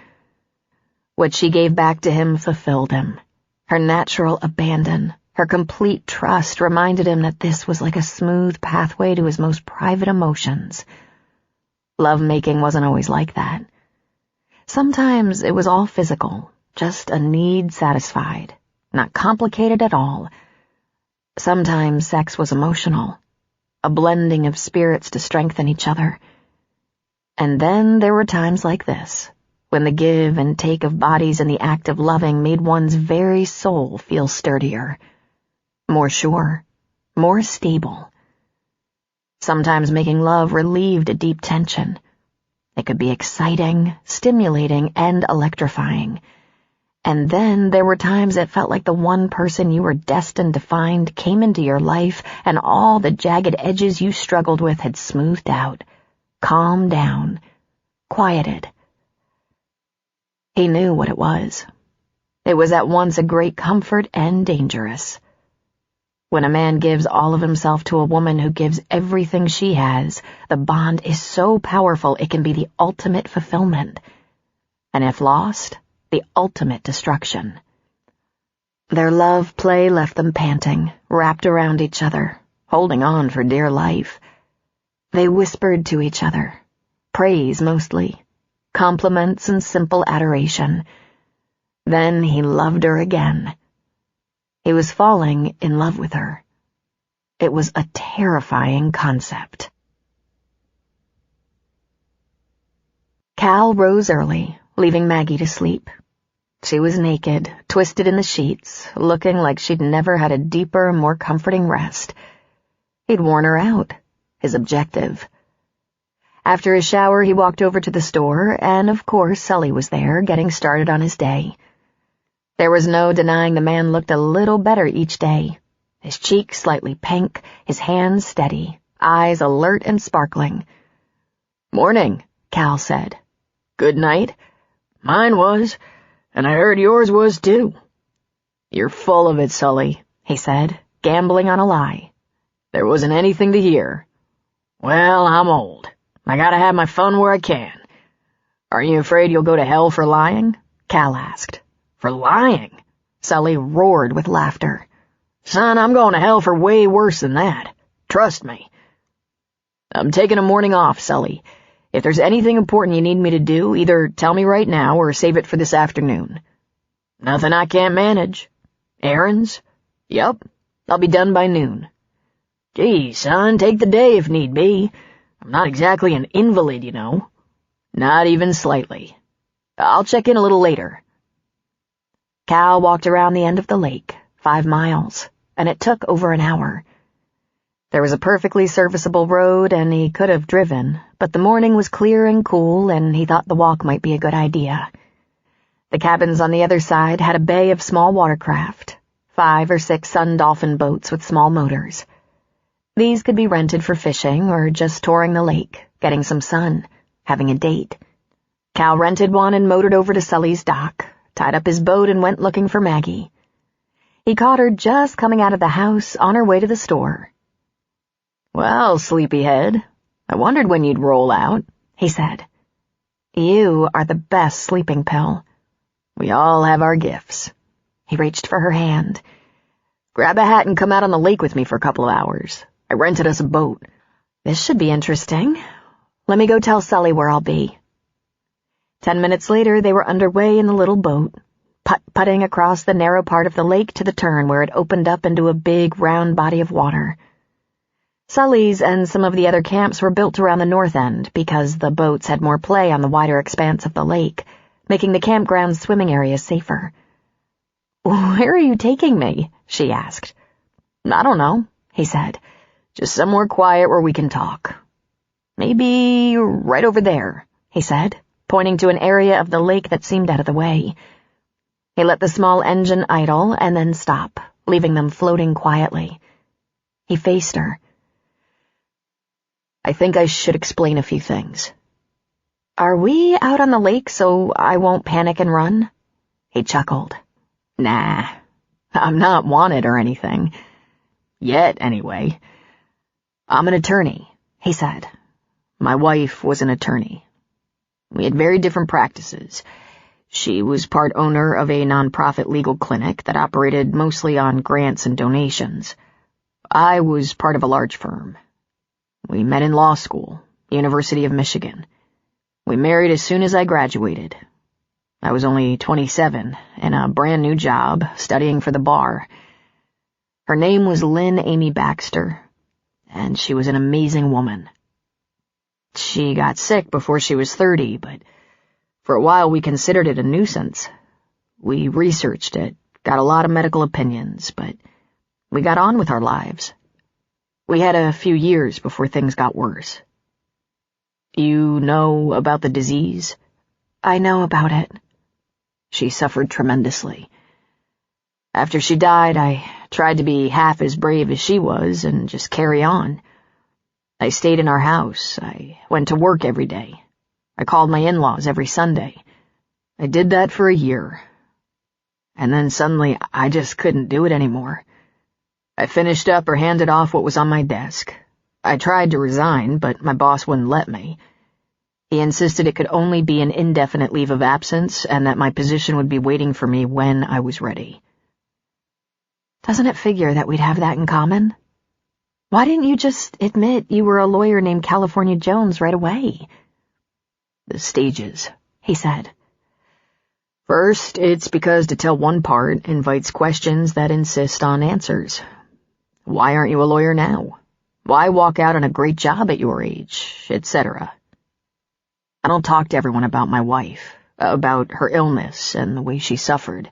What she gave back to him fulfilled him. Her natural abandon, her complete trust reminded him that this was like a smooth pathway to his most private emotions. Lovemaking wasn't always like that. Sometimes it was all physical, just a need satisfied, not complicated at all. Sometimes sex was emotional, a blending of spirits to strengthen each other. And then there were times like this, when the give and take of bodies in the act of loving made one's very soul feel sturdier, more sure, more stable. Sometimes making love relieved a deep tension. It could be exciting, stimulating, and electrifying. And then there were times it felt like the one person you were destined to find came into your life, and all the jagged edges you struggled with had smoothed out, calmed down, quieted. He knew what it was. It was at once a great comfort and dangerous. When a man gives all of himself to a woman who gives everything she has, the bond is so powerful it can be the ultimate fulfillment. And if lost, the ultimate destruction. Their love play left them panting, wrapped around each other, holding on for dear life. They whispered to each other, praise mostly, compliments and simple adoration. Then he loved her again. He was falling in love with her. It was a terrifying concept. Cal rose early, leaving Maggie to sleep. She was naked, twisted in the sheets, looking like she'd never had a deeper, more comforting rest. He'd worn her out, his objective. After his shower, he walked over to the store, and of course Sully was there, getting started on his day. There was no denying the man looked a little better each day, his cheeks slightly pink, his hands steady, eyes alert and sparkling. "Morning," Cal said. "Good night." "Mine was, and I heard yours was too." "You're full of it, Sully," he said, gambling on a lie. "There wasn't anything to hear." "Well, I'm old. I gotta have my fun where I can." "Aren't you afraid you'll go to hell for lying?" Cal asked. "For lying?" Sully roared with laughter. "Son, I'm going to hell for way worse than that. Trust me." "I'm taking a morning off, Sully. If there's anything important you need me to do, either tell me right now or save it for this afternoon." "Nothing I can't manage." "Errands?" "Yup. I'll be done by noon." "Gee, son, take the day if need be. I'm not exactly an invalid, you know." "Not even slightly. I'll check in a little later." Cal walked around the end of the lake, 5 miles, and it took over an hour. There was a perfectly serviceable road, and he could have driven, but the morning was clear and cool, and he thought the walk might be a good idea. The cabins on the other side had a bay of small watercraft, 5 or 6 sun dolphin boats with small motors. These could be rented for fishing or just touring the lake, getting some sun, having a date. Cal rented one and motored over to Sully's dock, tied up his boat and went looking for Maggie. He caught her just coming out of the house on her way to the store. "Well, sleepyhead, I wondered when you'd roll out," he said. "You are the best sleeping pill." "We all have our gifts." He reached for her hand. "Grab a hat and come out on the lake with me for a couple of hours. I rented us a boat." "This should be interesting. Let me go tell Sully where I'll be." 10 minutes later, they were underway in the little boat, putt-putting across the narrow part of the lake to the turn where it opened up into a big, round body of water. Sully's and some of the other camps were built around the north end because the boats had more play on the wider expanse of the lake, making the campground's swimming areas safer. "Where are you taking me?" she asked. "I don't know," he said. "Just somewhere quiet where we can talk. Maybe right over there," he said, pointing to an area of the lake that seemed out of the way. He let the small engine idle and then stop, leaving them floating quietly. He faced her. "I think I should explain a few things." "Are we out on the lake so I won't panic and run?" He chuckled. "Nah, I'm not wanted or anything. Yet, anyway. I'm an attorney," he said. "My wife was an attorney. We had very different practices. She was part owner of a nonprofit legal clinic that operated mostly on grants and donations. I was part of a large firm. We met in law school, University of Michigan. We married as soon as I graduated. I was only 27, in a brand new job, studying for the bar. Her name was Lynn Amy Baxter, and she was an amazing woman. She got sick before she was 30, but for a while we considered it a nuisance. We researched it, got a lot of medical opinions, but we got on with our lives. We had a few years before things got worse." "You know about the disease?" "I know about it." "She suffered tremendously. After she died, I tried to be half as brave as she was and just carry on. I stayed in our house. I went to work every day. I called my in-laws every Sunday. I did that for a year. And then suddenly, I just couldn't do it anymore. I finished up or handed off what was on my desk. I tried to resign, but my boss wouldn't let me. He insisted it could only be an indefinite leave of absence and that my position would be waiting for me when I was ready." "Doesn't it figure that we'd have that in common? Why didn't you just admit you were a lawyer named California Jones right away?" "The stages," he said. "First, it's because to tell one part invites questions that insist on answers. Why aren't you a lawyer now? Why walk out on a great job at your age, etc. I don't talk to everyone about my wife, about her illness and the way she suffered.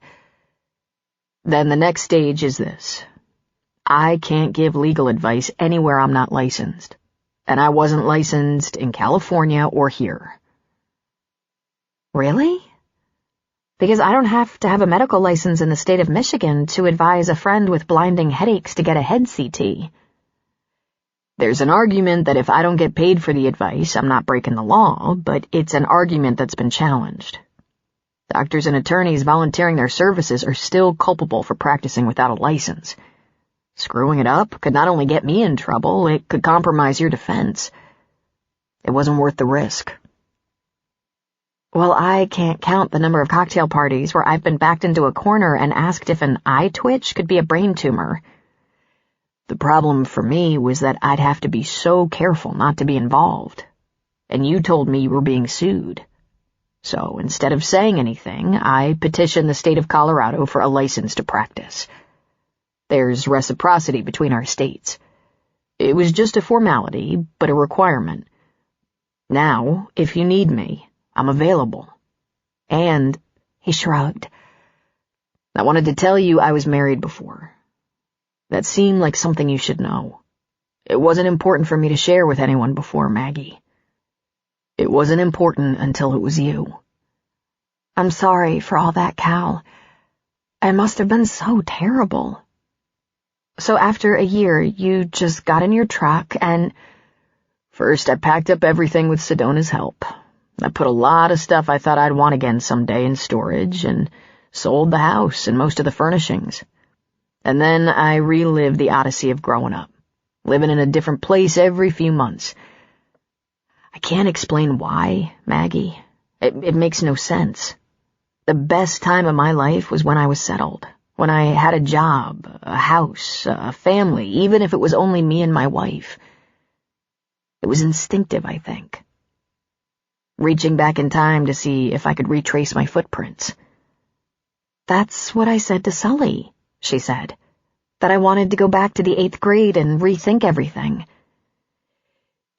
Then the next stage is this. I can't give legal advice anywhere I'm not licensed, and I wasn't licensed in California or here." "Really? Because I don't have to have a medical license in the state of Michigan to advise a friend with blinding headaches to get a head CT." There's an argument that if I don't get paid for the advice, I'm not breaking the law, but it's an argument that's been challenged. Doctors and attorneys volunteering their services are still culpable for practicing without a license. Screwing it up could not only get me in trouble, it could compromise your defense. It wasn't worth the risk. Well, I can't count the number of cocktail parties where I've been backed into a corner and asked if an eye twitch could be a brain tumor. The problem for me was that I'd have to be so careful not to be involved. And you told me you were being sued. So instead of saying anything, I petitioned the state of Colorado for a license to practice. There's reciprocity between our states. It was just a formality, but a requirement. Now, if you need me, I'm available. And, he shrugged, I wanted to tell you I was married before. That seemed like something you should know. It wasn't important for me to share with anyone before, Maggie. It wasn't important until it was you. I'm sorry for all that, Cal. I must have been so terrible. So after a year, you just got in your truck and... First, I packed up everything with Sedona's help. I put a lot of stuff I thought I'd want again someday in storage and sold the house and most of the furnishings. And then I relived the odyssey of growing up, living in a different place every few months. I can't explain why, Maggie. It makes no sense. The best time of my life was when I was settled, when I had a job, a house, a family, even if it was only me and my wife. It was instinctive, I think. Reaching back in time to see if I could retrace my footprints. That's what I said to Sully, she said, that I wanted to go back to the 8th grade and rethink everything.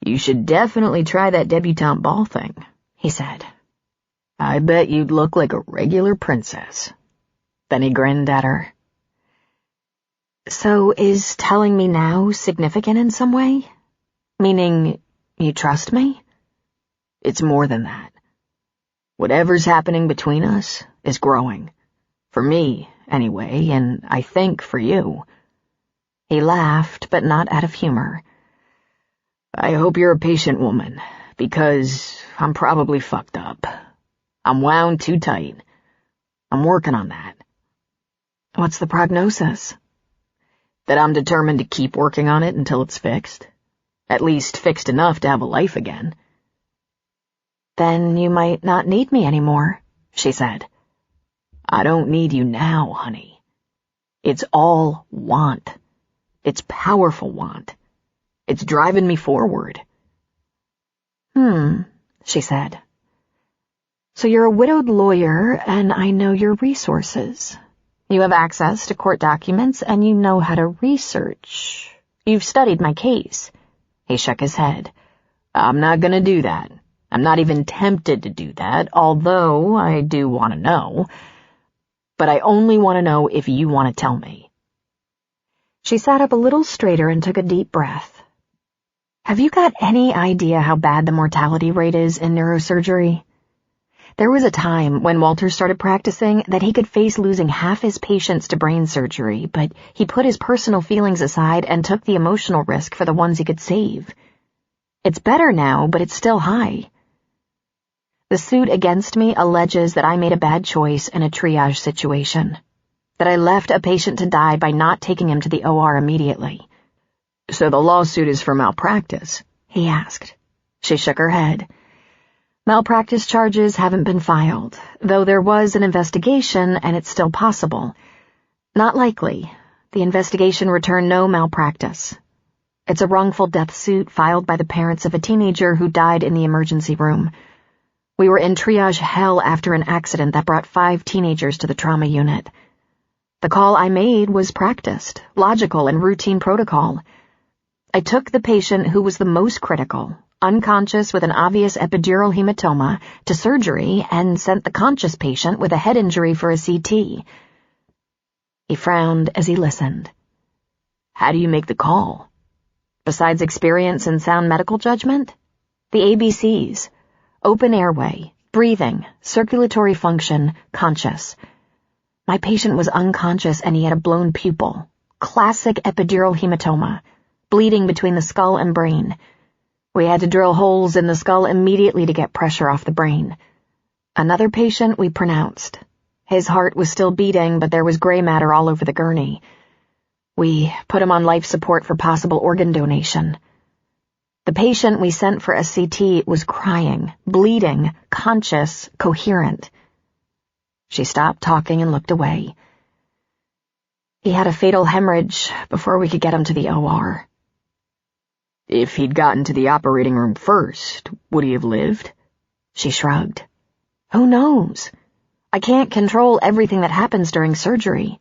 You should definitely try that debutante ball thing, he said. I bet you'd look like a regular princess. Then he grinned at her. So is telling me now significant in some way? Meaning you trust me? It's more than that. Whatever's happening between us is growing. For me, anyway, and I think for you. He laughed, but not out of humor. I hope you're a patient woman, because I'm probably fucked up. I'm wound too tight. I'm working on that. What's the prognosis? That I'm determined to keep working on it until it's fixed. At least fixed enough to have a life again. Then you might not need me anymore, she said. I don't need you now, honey. It's all want. It's powerful want. It's driving me forward. She said. So you're a widowed lawyer, and I know your resources. You have access to court documents, and you know how to research. You've studied my case. He shook his head. I'm not gonna do that. I'm not even tempted to do that, although I do want to know. But I only want to know if you want to tell me. She sat up a little straighter and took a deep breath. Have you got any idea how bad the mortality rate is in neurosurgery? There was a time when Walter started practicing that he could face losing half his patients to brain surgery, but he put his personal feelings aside and took the emotional risk for the ones he could save. It's better now, but it's still high. The suit against me alleges that I made a bad choice in a triage situation, that I left a patient to die by not taking him to the OR immediately. So the lawsuit is for malpractice? He asked. She shook her head. Malpractice charges haven't been filed, though there was an investigation and it's still possible. Not likely. The investigation returned no malpractice. It's a wrongful death suit filed by the parents of a teenager who died in the emergency room. We were in triage hell after an accident that brought 5 teenagers to the trauma unit. The call I made was practiced, logical, and routine protocol. I took the patient who was the most critical, unconscious with an obvious epidural hematoma, to surgery and sent the conscious patient with a head injury for a CT. He frowned as he listened. How do you make the call? Besides experience and sound medical judgment? The ABCs. Open airway, breathing, circulatory function, conscious. My patient was unconscious and he had a blown pupil. Classic epidural hematoma. bleeding between the skull and brain. We had to drill holes in the skull immediately to get pressure off the brain. Another patient we pronounced. His heart was still beating, but there was gray matter all over the gurney. We put him on life support for possible organ donation. The patient we sent for a CT was crying, bleeding, conscious, coherent. She stopped talking and looked away. He had a fatal hemorrhage before we could get him to the OR. If he'd gotten to the operating room first, would he have lived? She shrugged. Who knows? I can't control everything that happens during surgery.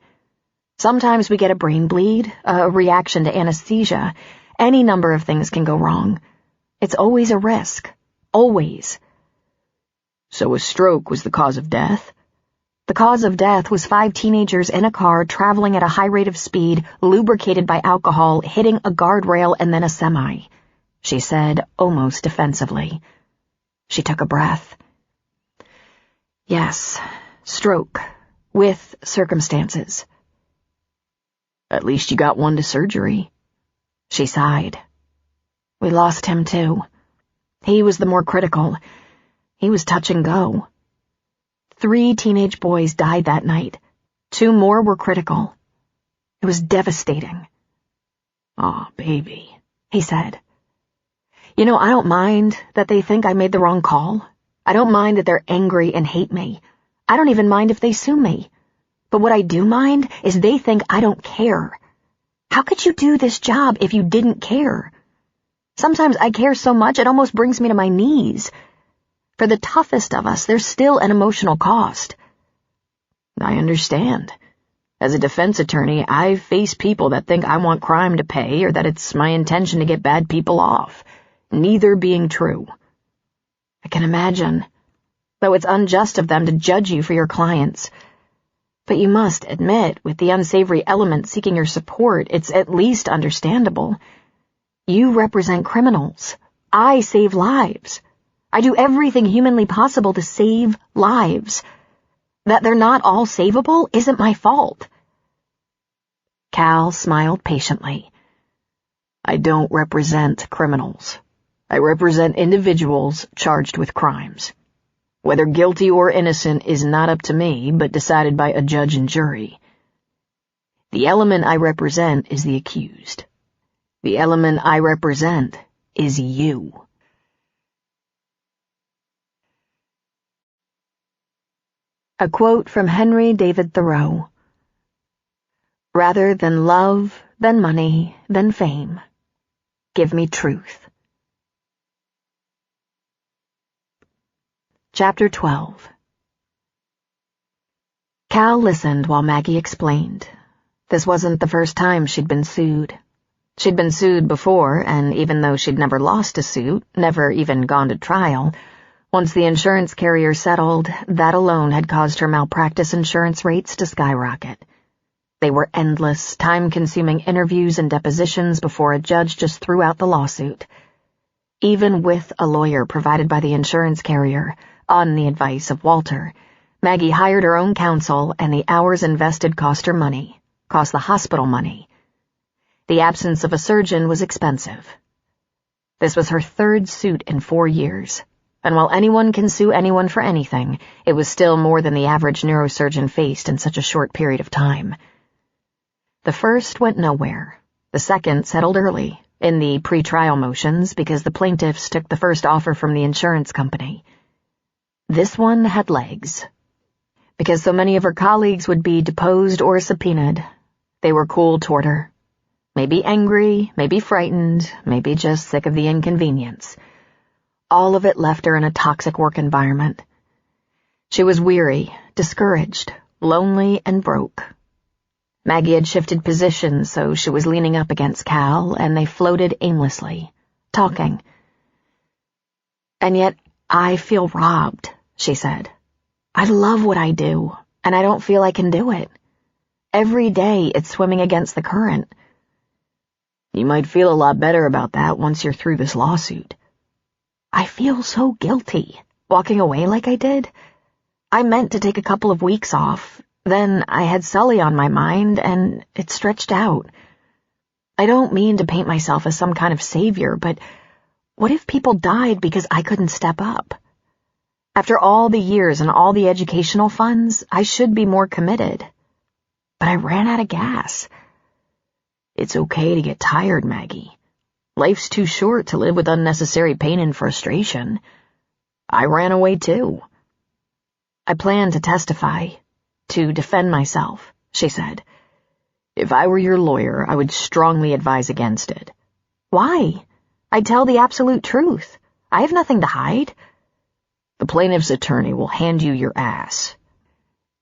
Sometimes we get a brain bleed, a reaction to anesthesia. Any number of things can go wrong. It's always a risk. Always. So a stroke was the cause of death? The cause of death was 5 teenagers in a car traveling at a high rate of speed, lubricated by alcohol, hitting a guardrail and then a semi, she said, almost defensively. She took a breath. Yes, stroke, with circumstances. At least you got one to surgery. She sighed. We lost him too. He was the more critical. He was touch and go. 3 teenage boys died that night. 2 more were critical. It was devastating. Aw, baby, he said. You know, I don't mind that they think I made the wrong call. I don't mind that they're angry and hate me. I don't even mind if they sue me. But what I do mind is they think I don't care. How could you do this job if you didn't care? Sometimes I care so much it almost brings me to my knees. For the toughest of us, there's still an emotional cost. I understand. As a defense attorney, I've faced people that think I want crime to pay or that it's my intention to get bad people off, neither being true. I can imagine, though it's unjust of them to judge you for your clients. But you must admit, with the unsavory element seeking your support, it's at least understandable. You represent criminals. I save lives. I do everything humanly possible to save lives. That they're not all savable isn't my fault. Cal smiled patiently. I don't represent criminals. I represent individuals charged with crimes. Whether guilty or innocent is not up to me, but decided by a judge and jury. The element I represent is the accused. The element I represent is you. A quote from Henry David Thoreau. Rather than love, than money, than fame, give me truth. Chapter 12. Cal listened while Maggie explained. This wasn't the first time she'd been sued. She'd been sued before, and even though she'd never lost a suit, never even gone to trial, once the insurance carrier settled, that alone had caused her malpractice insurance rates to skyrocket. They were endless, time-consuming interviews and depositions before a judge just threw out the lawsuit. Even with a lawyer provided by the insurance carrier, on the advice of Walter, Maggie hired her own counsel, and the hours invested cost her money, cost the hospital money. The absence of a surgeon was expensive. This was her 3rd suit in 4 years. And while anyone can sue anyone for anything, it was still more than the average neurosurgeon faced in such a short period of time. The first went nowhere. The second settled early, in the pre-trial motions, because the plaintiffs took the first offer from the insurance company. This one had legs. Because so many of her colleagues would be deposed or subpoenaed, they were cool toward her. Maybe angry, maybe frightened, maybe just sick of the inconvenience. All of it left her in a toxic work environment. She was weary, discouraged, lonely, and broke. Maggie had shifted positions, so she was leaning up against Cal, and they floated aimlessly, talking. And yet, I feel robbed, she said. I love what I do, and I don't feel I can do it. Every day it's swimming against the current. You might feel a lot better about that once you're through this lawsuit. I feel so guilty, walking away like I did. I meant to take a couple of weeks off. Then I had Sully on my mind, and it stretched out. I don't mean to paint myself as some kind of savior, but what if people died because I couldn't step up? After all the years and all the educational funds, I should be more committed. But I ran out of gas. It's okay to get tired, Maggie. Life's too short to live with unnecessary pain and frustration. I ran away too. I plan to testify, to defend myself, she said. If I were your lawyer, I would strongly advise against it. Why? I'd tell the absolute truth. I have nothing to hide. The plaintiff's attorney will hand you your ass.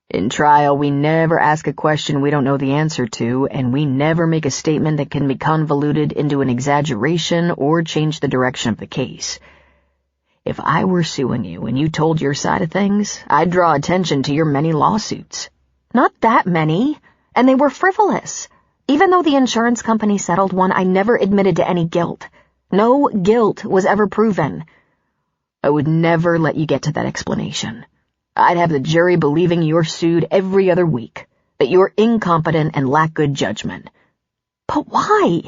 In trial, we never ask a question we don't know the answer to, and we never make a statement that can be convoluted into an exaggeration or change the direction of the case. If I were suing you and you told your side of things, I'd draw attention to your many lawsuits. Not that many, and they were frivolous. Even though the insurance company settled one, I never admitted to any guilt. No guilt was ever proven. I would never let you get to that explanation. I'd have the jury believing you're sued every other week, that you're incompetent and lack good judgment. But why?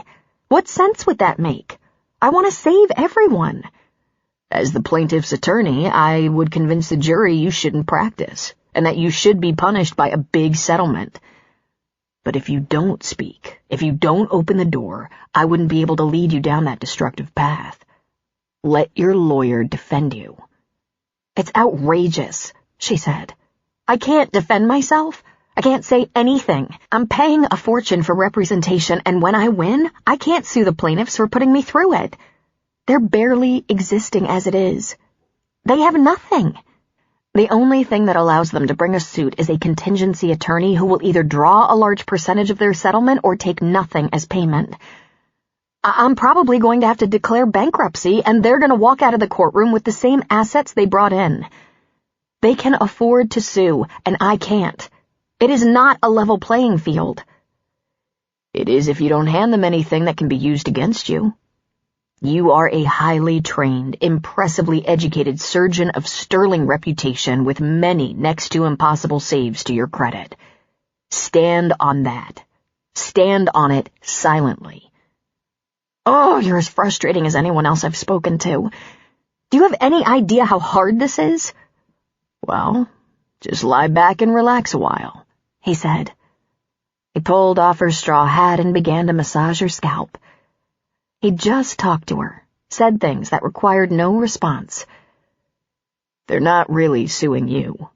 What sense would that make? I want to save everyone. As the plaintiff's attorney, I would convince the jury you shouldn't practice, and that you should be punished by a big settlement. But if you don't speak, if you don't open the door, I wouldn't be able to lead you down that destructive path. Let your lawyer defend you. It's outrageous, she said. I can't defend myself. I can't say anything. I'm paying a fortune for representation, and when I win, I can't sue the plaintiffs for putting me through it. They're barely existing as it is. They have nothing. The only thing that allows them to bring a suit is a contingency attorney who will either draw a large percentage of their settlement or take nothing as payment. I'm probably going to have to declare bankruptcy, and they're going to walk out of the courtroom with the same assets they brought in. They can afford to sue, and I can't. It is not a level playing field. It is if you don't hand them anything that can be used against you. You are a highly trained, impressively educated surgeon of sterling reputation with many next to impossible saves to your credit. Stand on that. Stand on it silently. Oh, you're as frustrating as anyone else I've spoken to. Do you have any idea how hard this is? Well, just lie back and relax a while, he said. He pulled off her straw hat and began to massage her scalp. He'd just talked to her, said things that required no response. They're not really suing you.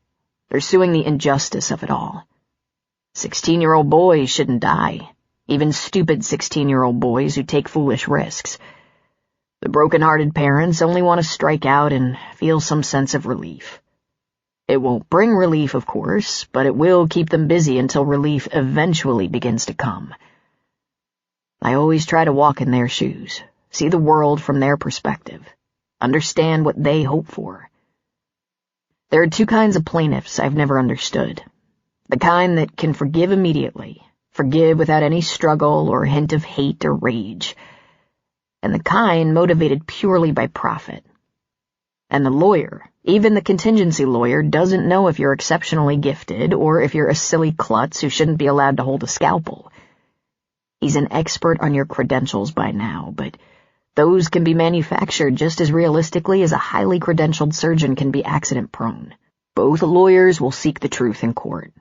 They're suing the injustice of it all. 16-year-old boys shouldn't die. Even stupid 16-year-old boys who take foolish risks. The broken-hearted parents only want to strike out and feel some sense of relief. It won't bring relief, of course, but it will keep them busy until relief eventually begins to come. I always try to walk in their shoes, see the world from their perspective, understand what they hope for. There are two kinds of plaintiffs I've never understood. The kind that can forgive immediately, forgive without any struggle or hint of hate or rage, and the kind motivated purely by profit. And the lawyer, even the contingency lawyer, doesn't know if you're exceptionally gifted or if you're a silly klutz who shouldn't be allowed to hold a scalpel. He's an expert on your credentials by now, but those can be manufactured just as realistically as a highly credentialed surgeon can be accident-prone. Both lawyers will seek the truth in court.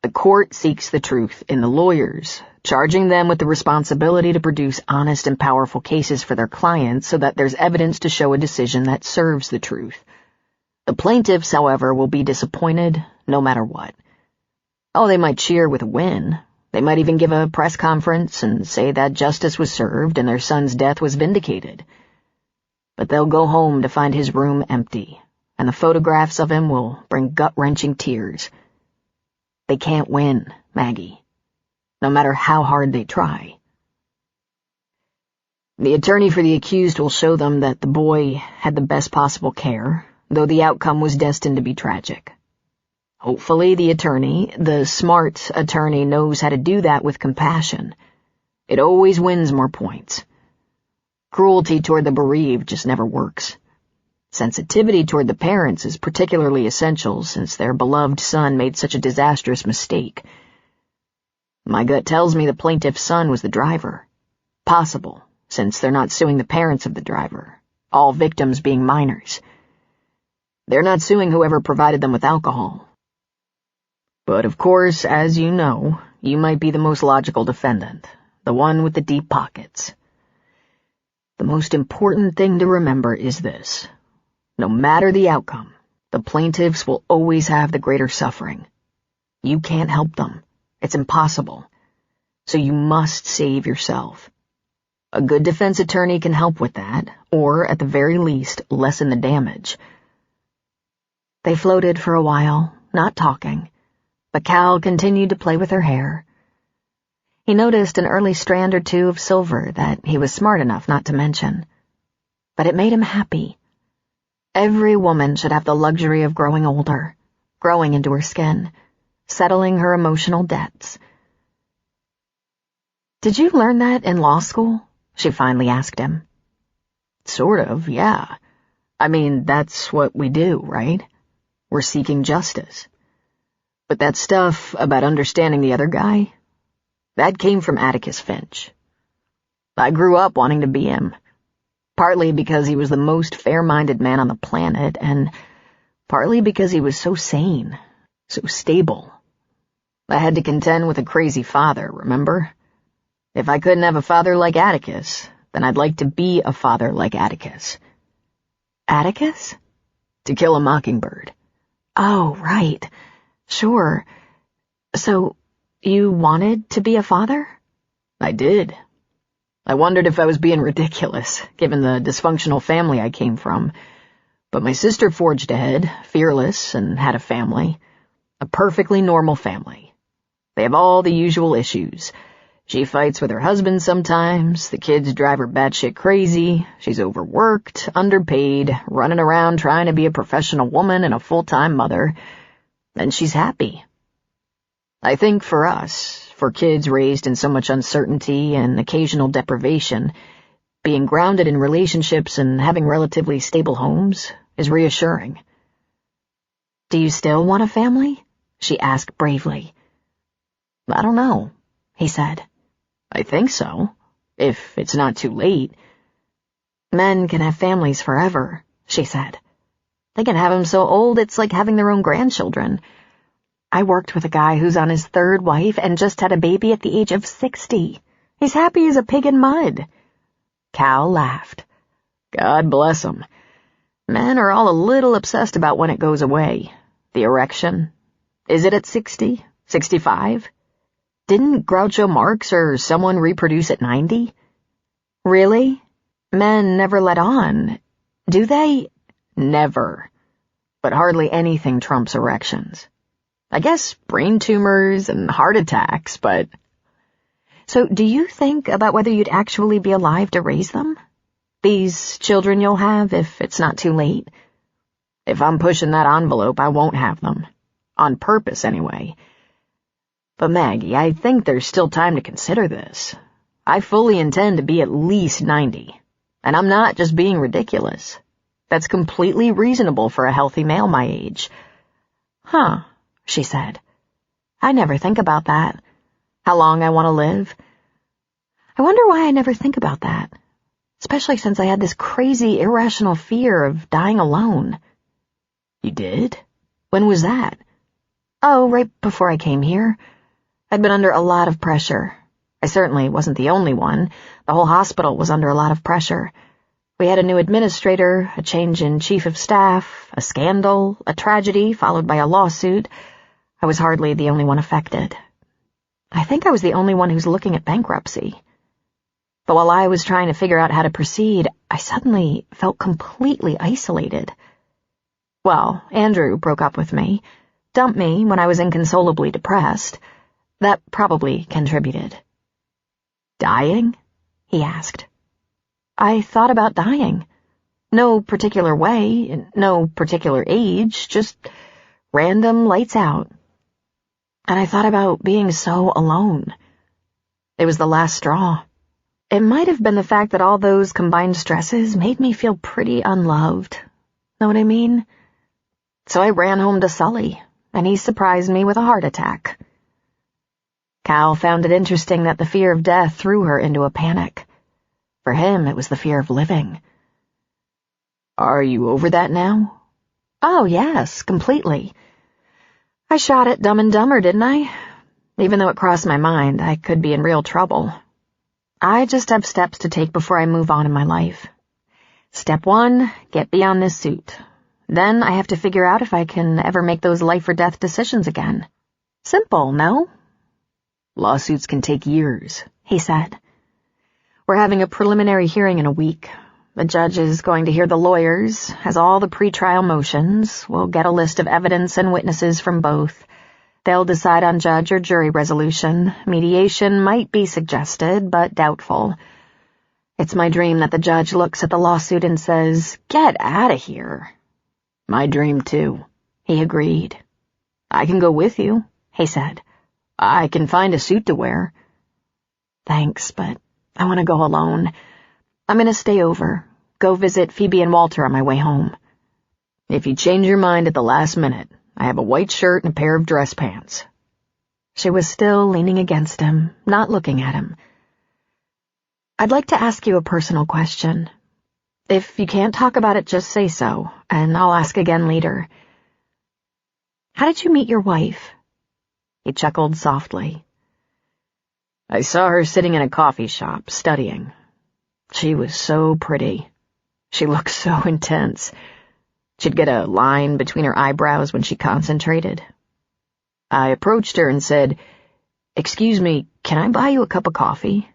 The court seeks the truth in the lawyers, charging them with the responsibility to produce honest and powerful cases for their clients so that there's evidence to show a decision that serves the truth. The plaintiffs, however, will be disappointed no matter what. Oh, they might cheer with a win. They might even give a press conference and say that justice was served and their son's death was vindicated. But they'll go home to find his room empty, and the photographs of him will bring gut-wrenching tears. They can't win, Maggie, no matter how hard they try. The attorney for the accused will show them that the boy had the best possible care, though the outcome was destined to be tragic. Hopefully the attorney, the smart attorney, knows how to do that with compassion. It always wins more points. Cruelty toward the bereaved just never works. Sensitivity toward the parents is particularly essential since their beloved son made such a disastrous mistake. My gut tells me the plaintiff's son was the driver. Possible, since they're not suing the parents of the driver, all victims being minors. They're not suing whoever provided them with alcohol. But of course, as you know, you might be the most logical defendant, the one with the deep pockets. The most important thing to remember is this. No matter the outcome, the plaintiffs will always have the greater suffering. You can't help them. It's impossible. So you must save yourself. A good defense attorney can help with that, or at the very least, lessen the damage. They floated for a while, not talking, but Cal continued to play with her hair. He noticed an early strand or two of silver that he was smart enough not to mention. But it made him happy. Every woman should have the luxury of growing older, growing into her skin, settling her emotional debts. "Did you learn that in law school?" she finally asked him. "Sort of, yeah. I mean, that's what we do, right? We're seeking justice. But that stuff about understanding the other guy, that came from Atticus Finch. I grew up wanting to be him, partly because he was the most fair-minded man on the planet, and partly because he was so sane, so stable. I had to contend with a crazy father, remember? If I couldn't have a father like Atticus, then I'd like to be a father like Atticus." "Atticus?" "To Kill a Mockingbird." "Oh, right. Sure. So, you wanted to be a father?" "I did. I wondered if I was being ridiculous, given the dysfunctional family I came from. But my sister forged ahead, fearless, and had a family. A perfectly normal family. They have all the usual issues. She fights with her husband sometimes, the kids drive her batshit crazy, she's overworked, underpaid, running around trying to be a professional woman and a full-time mother, and she's happy. I think for us, for kids raised in so much uncertainty and occasional deprivation, being grounded in relationships and having relatively stable homes is reassuring." "Do you still want a family?" she asked bravely. "I don't know," he said. "I think so, if it's not too late." "Men can have families forever," she said. "They can have them so old it's like having their own grandchildren. I worked with a guy who's on his third wife and just had a baby at the age of 60. He's happy as a pig in mud." Cal laughed. "God bless him. Men are all a little obsessed about when it goes away. The erection. Is it at 60? 65? Didn't Groucho Marx or someone reproduce at 90? "Really? Men never let on, do they?" "Never. But hardly anything trumps erections. I guess brain tumors and heart attacks, but..." "So do you think about whether you'd actually be alive to raise them? These children you'll have if it's not too late?" "If I'm pushing that envelope, I won't have them. On purpose, anyway. But Maggie, I think there's still time to consider this. I fully intend to be at least 90, and I'm not just being ridiculous. That's completely reasonable for a healthy male my age." "Huh," she said. "I never think about that. How long I want to live. I wonder why I never think about that, especially since I had this crazy, irrational fear of dying alone." "You did? When was that?" "Oh, right before I came here. I'd been under a lot of pressure. I certainly wasn't the only one. The whole hospital was under a lot of pressure. We had a new administrator, a change in chief of staff, a scandal, a tragedy followed by a lawsuit. I was hardly the only one affected. I think I was the only one who's looking at bankruptcy. But while I was trying to figure out how to proceed, I suddenly felt completely isolated. Well, Andrew broke up with me, dumped me when I was inconsolably depressed. That probably contributed." "Dying?" he asked. "I thought about dying. No particular way, no particular age, just random lights out. And I thought about being so alone. It was the last straw. It might have been the fact that all those combined stresses made me feel pretty unloved. Know what I mean? So I ran home to Sully, and he surprised me with a heart attack." Cal found it interesting that the fear of death threw her into a panic. For him, it was the fear of living. Are you over that now? Oh, yes, completely. I shot at Dumb and Dumber, didn't I? Even though it crossed my mind, I could be in real trouble. I just have steps to take before I move on in my life. Step 1, get beyond this suit. Then I have to figure out if I can ever make those life or death decisions again. Simple, no? Lawsuits can take years, he said. We're having a preliminary hearing in a week. The judge is going to hear the lawyers, has all the pretrial motions, we'll get a list of evidence and witnesses from both. They'll decide on judge or jury resolution. Mediation might be suggested, but doubtful. It's my dream that the judge looks at the lawsuit and says, "Get out of here." My dream, too, he agreed. I can go with you, he said. I can find a suit to wear. Thanks, but I want to go alone. I'm going to stay over, go visit Phoebe and Walter on my way home. If you change your mind at the last minute, I have a white shirt and a pair of dress pants. She was still leaning against him, not looking at him. I'd like to ask you a personal question. If you can't talk about it, just say so, and I'll ask again later. How did you meet your wife? He chuckled softly. I saw her sitting in a coffee shop, studying. She was so pretty. She looked so intense. She'd get a line between her eyebrows when she concentrated. I approached her and said, "Excuse me, can I buy you a cup of coffee?"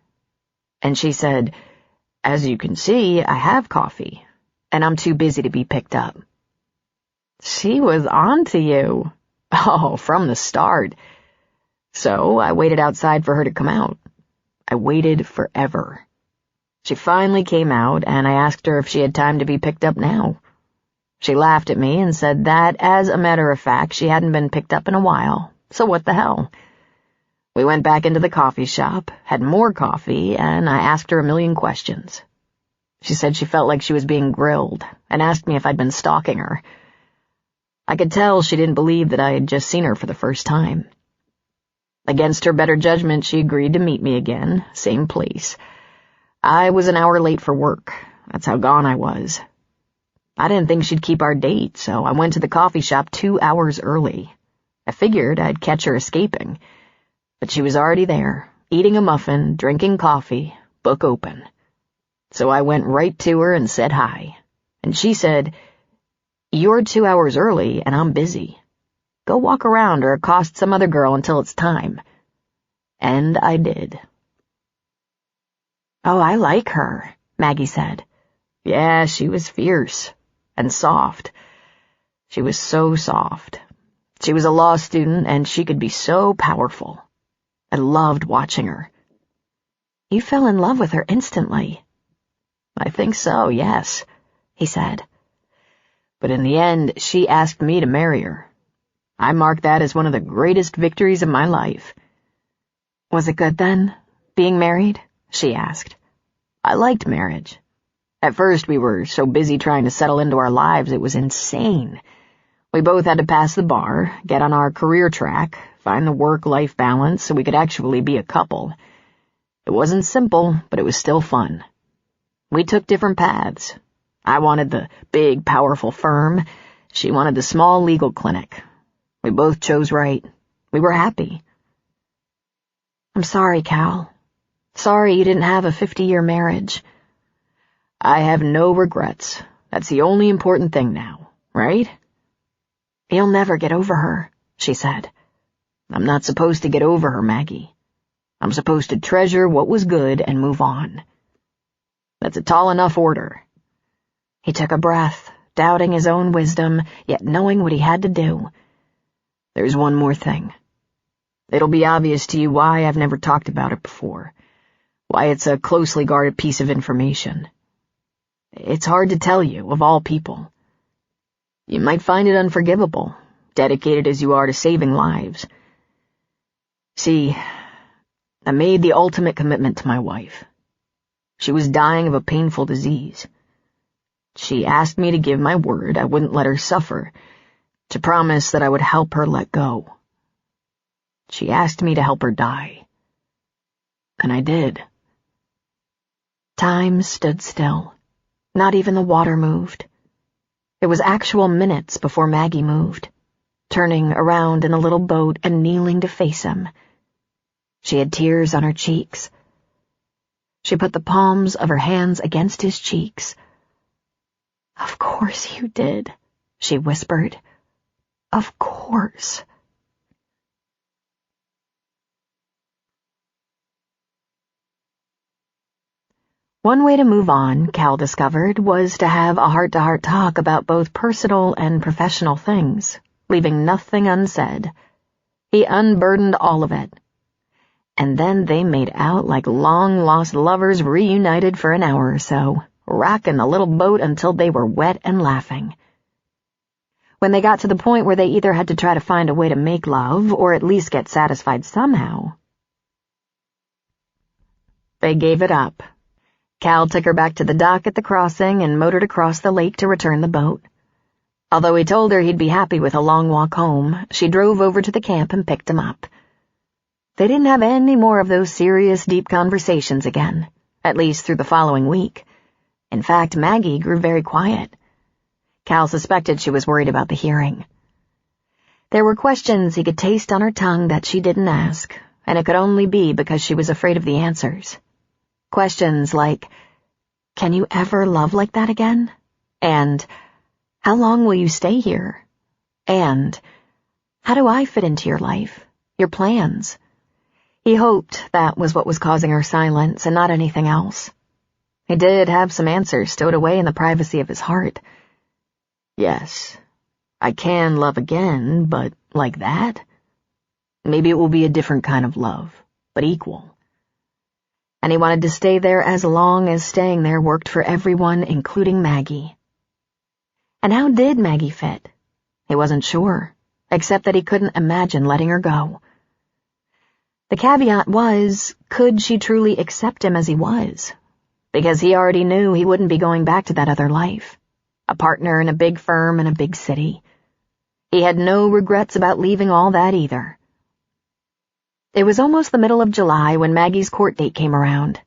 And she said, "As you can see, I have coffee, and I'm too busy to be picked up." She was on to you. Oh, from the start. So I waited outside for her to come out. I waited forever. She finally came out, and I asked her if she had time to be picked up now. She laughed at me and said that, as a matter of fact, she hadn't been picked up in a while, so what the hell? We went back into the coffee shop, had more coffee, and I asked her a million questions. She said she felt like she was being grilled, and asked me if I'd been stalking her. I could tell she didn't believe that I had just seen her for the first time. Against her better judgment, she agreed to meet me again, same place. I was an hour late for work. That's how gone I was. I didn't think she'd keep our date, so I went to the coffee shop 2 hours early. I figured I'd catch her escaping. But she was already there, eating a muffin, drinking coffee, book open. So I went right to her and said hi. And she said, "You're 2 hours early, and I'm busy. Go walk around or accost some other girl until it's time." And I did. "Oh, I like her," Maggie said. Yeah, she was fierce and soft. She was so soft. She was a law student, and she could be so powerful. I loved watching her. You fell in love with her instantly. I think so, yes, he said. But in the end, she asked me to marry her. I marked that as one of the greatest victories of my life. Was it good then, being married? She asked. I liked marriage. At first, we were so busy trying to settle into our lives, it was insane. We both had to pass the bar, get on our career track, find the work-life balance so we could actually be a couple. It wasn't simple, but it was still fun. We took different paths. I wanted the big, powerful firm. She wanted the small legal clinic. We both chose right. We were happy. I'm sorry, Cal. Sorry you didn't have a 50-year marriage. I have no regrets. That's the only important thing now, right? You'll never get over her, she said. I'm not supposed to get over her, Maggie. I'm supposed to treasure what was good and move on. That's a tall enough order. He took a breath, doubting his own wisdom, yet knowing what he had to do. There's one more thing. It'll be obvious to you why I've never talked about it before, why it's a closely guarded piece of information. It's hard to tell you, of all people. You might find it unforgivable, dedicated as you are to saving lives. See, I made the ultimate commitment to my wife. She was dying of a painful disease. She asked me to give my word I wouldn't let her suffer, to promise that I would help her let go. She asked me to help her die. And I did. Time stood still. Not even the water moved. It was actual minutes before Maggie moved, turning around in the little boat and kneeling to face him. She had tears on her cheeks. She put the palms of her hands against his cheeks. "Of course you did," she whispered. "Of course." One way to move on, Cal discovered, was to have a heart-to-heart talk about both personal and professional things, leaving nothing unsaid. He unburdened all of it. And then they made out like long-lost lovers reunited for an hour or so, rocking the little boat until they were wet and laughing. When they got to the point where they either had to try to find a way to make love or at least get satisfied somehow, they gave it up. Cal took her back to the dock at the crossing and motored across the lake to return the boat. Although he told her he'd be happy with a long walk home, she drove over to the camp and picked him up. They didn't have any more of those serious, deep conversations again, at least through the following week. In fact, Maggie grew very quiet. Cal suspected she was worried about the hearing. There were questions he could taste on her tongue that she didn't ask, and it could only be because she was afraid of the answers. Questions like, "Can you ever love like that again?" And, "How long will you stay here?" And, "How do I fit into your life, your plans?" He hoped that was what was causing her silence and not anything else. He did have some answers stowed away in the privacy of his heart. "Yes, I can love again, but like that? Maybe it will be a different kind of love, but equal." And he wanted to stay there as long as staying there worked for everyone, including Maggie. And how did Maggie fit? He wasn't sure, except that he couldn't imagine letting her go. The caveat was, could she truly accept him as he was? Because he already knew he wouldn't be going back to that other life. A partner in a big firm in a big city. He had no regrets about leaving all that either. It was almost the middle of July when Maggie's court date came around.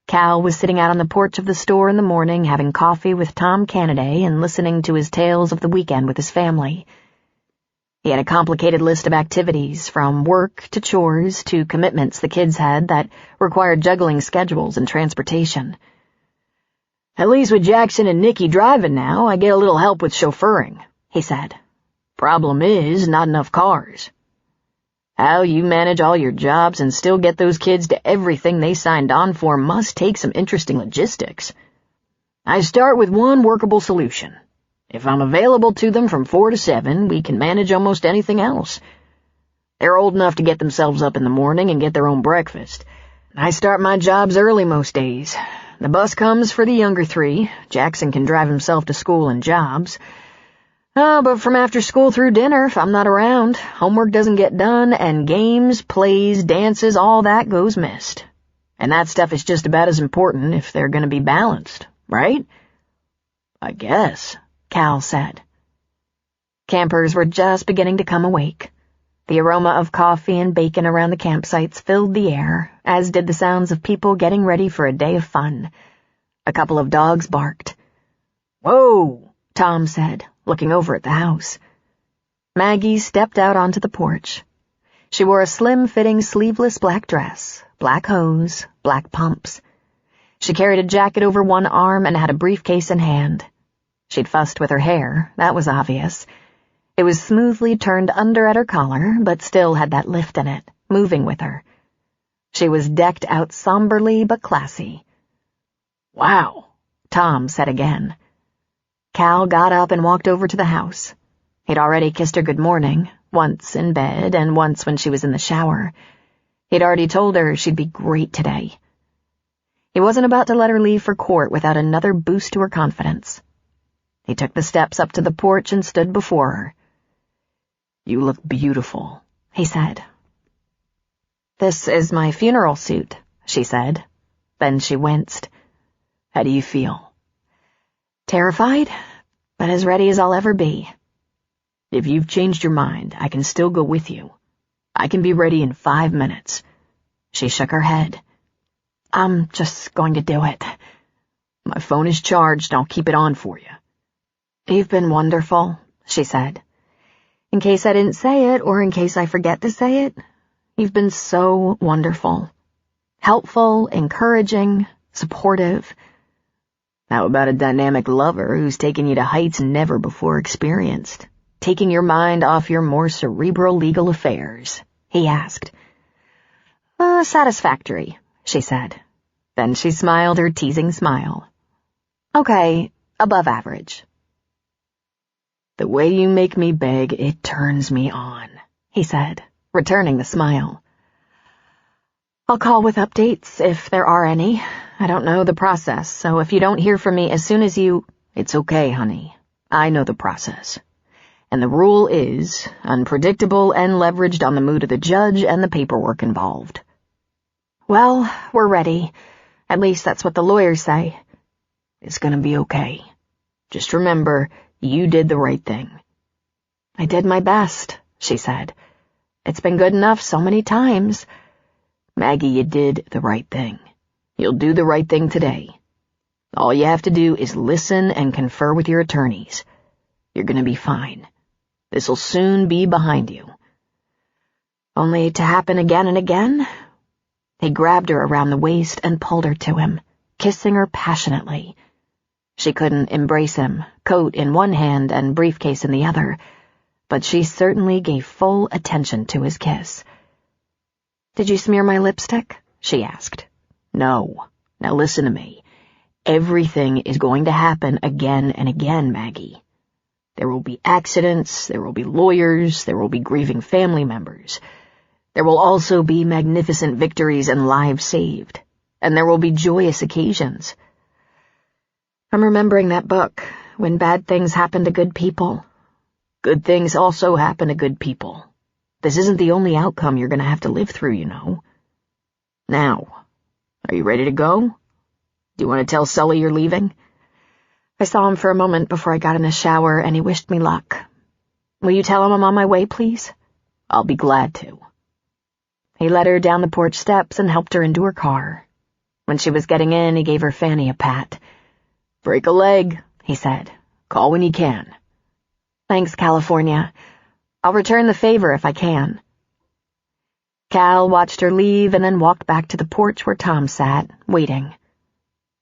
Cal was sitting out on the porch of the store in the morning having coffee with Tom Cannaday and listening to his tales of the weekend with his family. He had a complicated list of activities, from work to chores to commitments the kids had that required juggling schedules and transportation. "At least with Jackson and Nikki driving now, I get a little help with chauffeuring," he said. "Problem is, not enough cars. How you manage all your jobs and still get those kids to everything they signed on for must take some interesting logistics. I start with one workable solution. If I'm available to them from 4 to 7, we can manage almost anything else. They're old enough to get themselves up in the morning and get their own breakfast. I start my jobs early most days. The bus comes for the younger 3. Jackson can drive himself to school and jobs. But from after school through dinner, if I'm not around, homework doesn't get done, and games, plays, dances, all that goes missed. And that stuff is just about as important if they're going to be balanced, right?" "I guess," Cal said. Campers were just beginning to come awake. The aroma of coffee and bacon around the campsites filled the air, as did the sounds of people getting ready for a day of fun. A couple of dogs barked. "Whoa," Tom said, looking over at the house. Maggie stepped out onto the porch. She wore a slim-fitting sleeveless black dress, black hose, black pumps. She carried a jacket over one arm and had a briefcase in hand. She'd fussed with her hair, that was obvious. It was smoothly turned under at her collar, but still had that lift in it, moving with her. She was decked out somberly but classy. "Wow," Tom said again. Cal got up and walked over to the house. He'd already kissed her good morning, once in bed and once when she was in the shower. He'd already told her she'd be great today. He wasn't about to let her leave for court without another boost to her confidence. He took the steps up to the porch and stood before her. "You look beautiful," he said. "This is my funeral suit," she said. Then she winced. "How do you feel?" "Terrified, but as ready as I'll ever be." "If you've changed your mind, I can still go with you. I can be ready in 5 minutes. She shook her head. "I'm just going to do it." My phone is charged and I'll keep it on for you. You've been wonderful, she said. In case I didn't say it, or in case I forget to say it, you've been so wonderful. Helpful, encouraging, supportive. How about a dynamic lover who's taken you to heights never before experienced, taking your mind off your more cerebral legal affairs? He asked. Satisfactory, she said. Then she smiled her teasing smile. Okay, above average. The way you make me beg, it turns me on, he said, returning the smile. I'll call with updates, if there are any. I don't know the process, so if you don't hear from me as soon as you... It's okay, honey. I know the process. And the rule is unpredictable and leveraged on the mood of the judge and the paperwork involved. Well, we're ready. At least that's what the lawyers say. It's gonna be okay. Just remember, you did the right thing. I did my best, she said. It's been good enough so many times. Maggie, you did the right thing. You'll do the right thing today. All you have to do is listen and confer with your attorneys. You're gonna be fine. This'll soon be behind you. Only to happen again and again? He grabbed her around the waist and pulled her to him, kissing her passionately. She couldn't embrace him, coat in one hand and briefcase in the other, but she certainly gave full attention to his kiss. Did you smear my lipstick? She asked. No. Now listen to me. Everything is going to happen again and again, Maggie. There will be accidents, there will be lawyers, there will be grieving family members. There will also be magnificent victories and lives saved, and there will be joyous occasions. I'm remembering that book, When Bad Things Happen to Good People. Good things also happen to good people. This isn't the only outcome you're going to have to live through, you know. Now, are you ready to go? Do you want to tell Sully you're leaving? I saw him for a moment before I got in the shower, and he wished me luck. Will you tell him I'm on my way, please? I'll be glad to. He led her down the porch steps and helped her into her car. When she was getting in, he gave her fanny a pat. Break a leg, he said. Call when you can. Thanks, California. I'll return the favor if I can. Cal watched her leave and then walked back to the porch where Tom sat, waiting.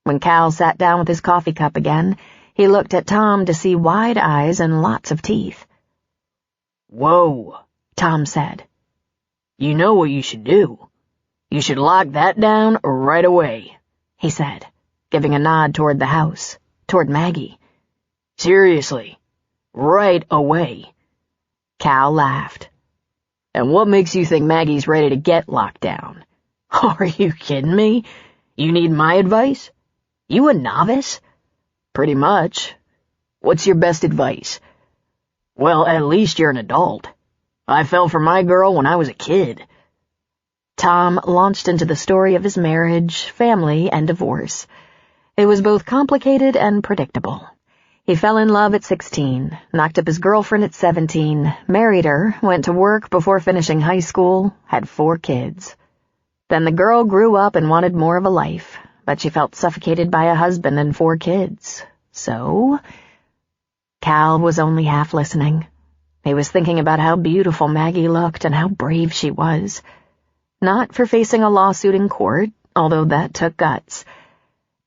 When Cal sat down with his coffee cup again, he looked at Tom to see wide eyes and lots of teeth. Whoa, Tom said. You know what you should do. You should lock that down right away, he said, giving a nod toward the house, toward Maggie. Seriously, right away. Cal laughed. And what makes you think Maggie's ready to get locked down? Are you kidding me? You need my advice? You a novice? Pretty much. What's your best advice? Well, at least you're an adult. I fell for my girl when I was a kid. Tom launched into the story of his marriage, family, and divorce. It was both complicated and predictable. He fell in love at 16, knocked up his girlfriend at 17, married her, went to work before finishing high school, had 4 kids. Then the girl grew up and wanted more of a life, but she felt suffocated by a husband and 4 kids. So, Cal was only half listening. He was thinking about how beautiful Maggie looked and how brave she was. Not for facing a lawsuit in court, although that took guts.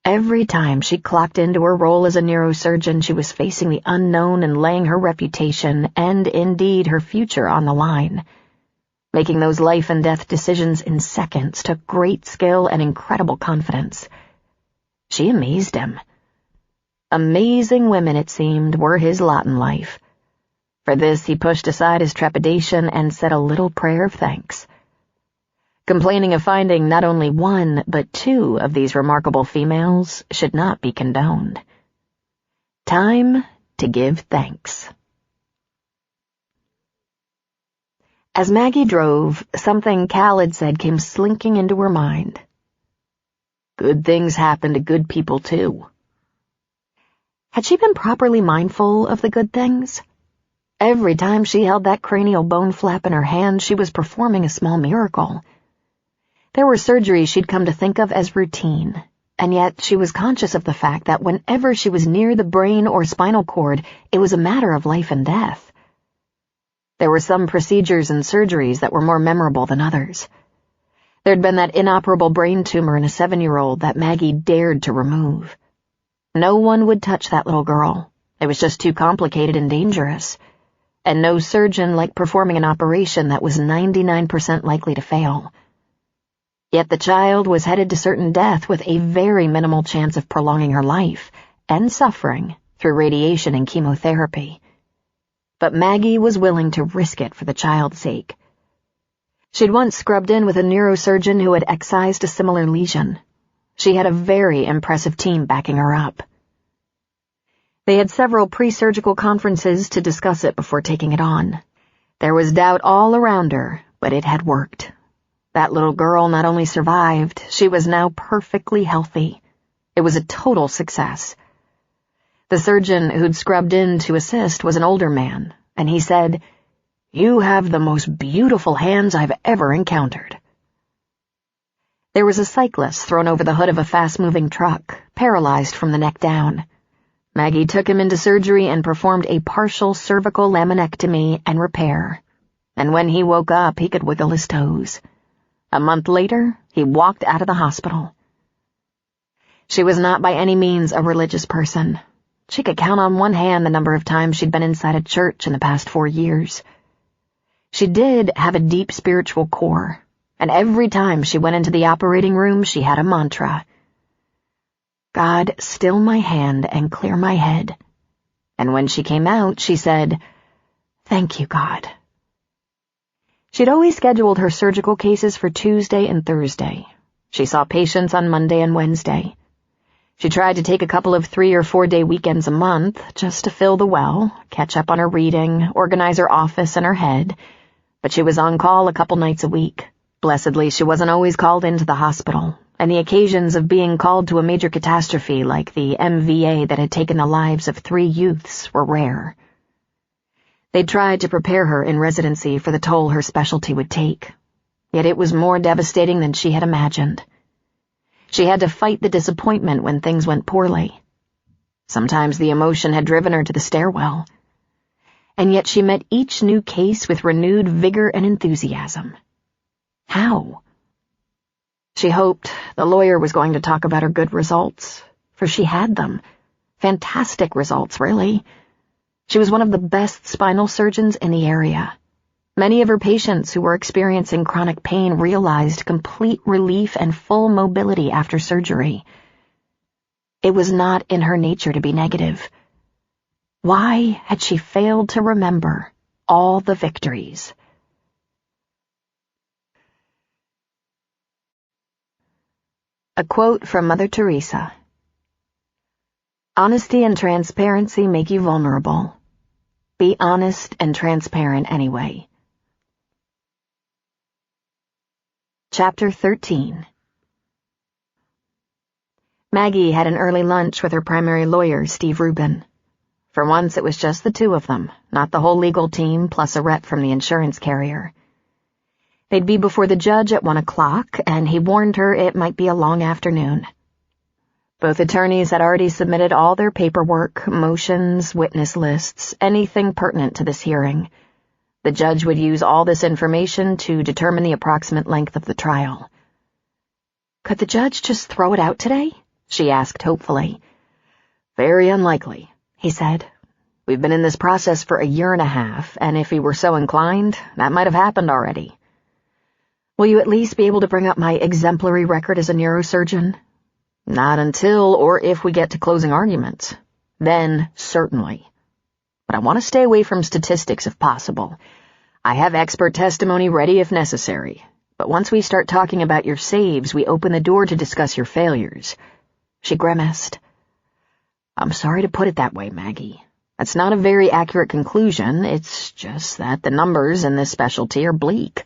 Every time she clocked into her role as a neurosurgeon, she was facing the unknown and laying her reputation and, indeed, her future on the line. Making those life-and-death decisions in seconds took great skill and incredible confidence. She amazed him. Amazing women, it seemed, were his lot in life. For this, he pushed aside his trepidation and said a little prayer of thanks. Complaining of finding not only 1, but 2 of these remarkable females should not be condoned. Time to give thanks. As Maggie drove, something Cal had said came slinking into her mind. Good things happen to good people, too. Had she been properly mindful of the good things? Every time she held that cranial bone flap in her hand, she was performing a small miracle. There were surgeries she'd come to think of as routine, and yet she was conscious of the fact that whenever she was near the brain or spinal cord, it was a matter of life and death. There were some procedures and surgeries that were more memorable than others. There'd been that inoperable brain tumor in a 7-year-old that Maggie dared to remove. No one would touch that little girl. It was just too complicated and dangerous. And no surgeon liked performing an operation that was 99% likely to fail. Yet the child was headed to certain death with a very minimal chance of prolonging her life and suffering through radiation and chemotherapy. But Maggie was willing to risk it for the child's sake. She'd once scrubbed in with a neurosurgeon who had excised a similar lesion. She had a very impressive team backing her up. They had several pre-surgical conferences to discuss it before taking it on. There was doubt all around her, but it had worked. That little girl not only survived, she was now perfectly healthy. It was a total success. The surgeon who'd scrubbed in to assist was an older man, and he said, "You have the most beautiful hands I've ever encountered." There was a cyclist thrown over the hood of a fast-moving truck, paralyzed from the neck down. Maggie took him into surgery and performed a partial cervical laminectomy and repair. And when he woke up, he could wiggle his toes. A month later, he walked out of the hospital. She was not by any means a religious person. She could count on one hand the number of times she'd been inside a church in the past 4 years. She did have a deep spiritual core, and every time she went into the operating room, she had a mantra. God, still my hand and clear my head. And when she came out, she said, "Thank you, God." She'd always scheduled her surgical cases for Tuesday and Thursday. She saw patients on Monday and Wednesday. She tried to take a couple of 3 or 4 day weekends a month just to fill the well, catch up on her reading, organize her office and her head, but she was on call a couple nights a week. Blessedly, she wasn't always called into the hospital, and the occasions of being called to a major catastrophe like the MVA that had taken the lives of 3 youths were rare. They tried to prepare her in residency for the toll her specialty would take, yet it was more devastating than she had imagined. She had to fight the disappointment when things went poorly. Sometimes the emotion had driven her to the stairwell, and yet she met each new case with renewed vigor and enthusiasm. How? She hoped the lawyer was going to talk about her good results, for she had them. Fantastic results, really. She was one of the best spinal surgeons in the area. Many of her patients who were experiencing chronic pain realized complete relief and full mobility after surgery. It was not in her nature to be negative. Why had she failed to remember all the victories? A quote from Mother Teresa. Honesty and transparency make you vulnerable. Be honest and transparent anyway. Chapter 13. Maggie had an early lunch with her primary lawyer, Steve Rubin. For once, it was just the two of them, not the whole legal team plus a rep from the insurance carrier. They'd be before the judge at 1 o'clock, and he warned her it might be a long afternoon. Both attorneys had already submitted all their paperwork, motions, witness lists, anything pertinent to this hearing. The judge would use all this information to determine the approximate length of the trial. Could the judge just throw it out today? She asked hopefully. Very unlikely, he said. We've been in this process for 1.5 years, and if he were so inclined, that might have happened already. Will you at least be able to bring up my exemplary record as a neurosurgeon? Not until or if we get to closing arguments. Then, certainly. But I want to stay away from statistics if possible. I have expert testimony ready if necessary, but once we start talking about your saves, we open the door to discuss your failures. She grimaced. I'm sorry to put it that way, Maggie. That's not a very accurate conclusion. It's just that the numbers in this specialty are bleak,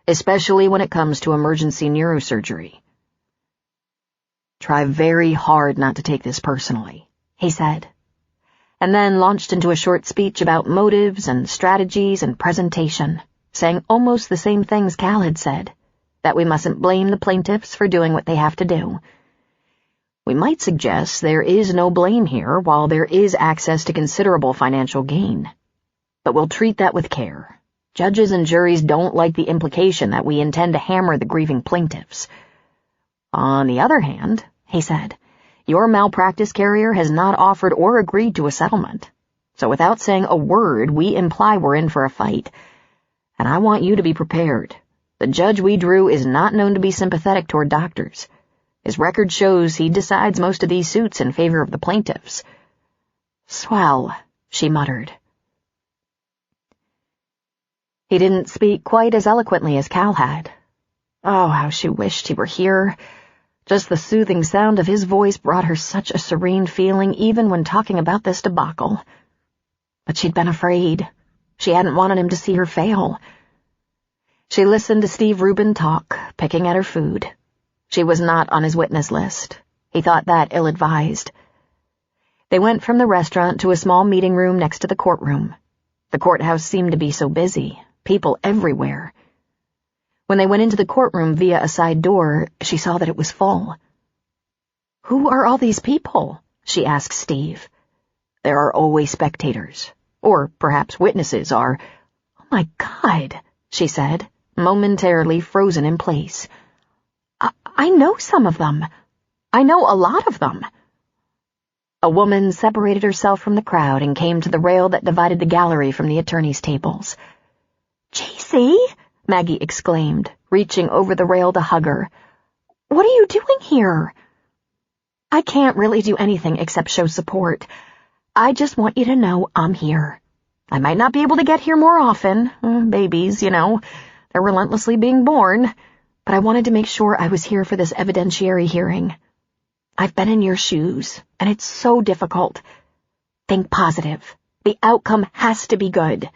especially when it comes to emergency neurosurgery. Try very hard not to take this personally, he said, and then launched into a short speech about motives and strategies and presentation, saying almost the same things Cal had said, that we mustn't blame the plaintiffs for doing what they have to do. We might suggest there is no blame here while there is access to considerable financial gain. But we'll treat that with care. Judges and juries don't like the implication that we intend to hammer the grieving plaintiffs. On the other hand, he said, your malpractice carrier has not offered or agreed to a settlement. So without saying a word, we imply we're in for a fight. And I want you to be prepared. The judge we drew is not known to be sympathetic toward doctors. His record shows he decides most of these suits in favor of the plaintiffs. Swell, she muttered. He didn't speak quite as eloquently as Cal had. Oh, how she wished he were here. Just the soothing sound of his voice brought her such a serene feeling even when talking about this debacle. But she'd been afraid. She hadn't wanted him to see her fail. She listened to Steve Rubin talk, picking at her food. She was not on his witness list. He thought that ill-advised. They went from the restaurant to a small meeting room next to the courtroom. The courthouse seemed to be so busy, people everywhere. When they went into the courtroom via a side door, she saw that it was full. Who are all these people? She asked Steve. There are always spectators. Or perhaps witnesses are. Oh my God, she said, momentarily frozen in place. I know some of them. I know a lot of them. A woman separated herself from the crowd and came to the rail that divided the gallery from the attorneys' tables. JC, Maggie exclaimed, reaching over the rail to hug her. What are you doing here? I can't really do anything except show support. I just want you to know I'm here. I might not be able to get here more often. Babies, you know, they're relentlessly being born. But I wanted to make sure I was here for this evidentiary hearing. I've been in your shoes, and it's so difficult. Think positive. The outcome has to be good.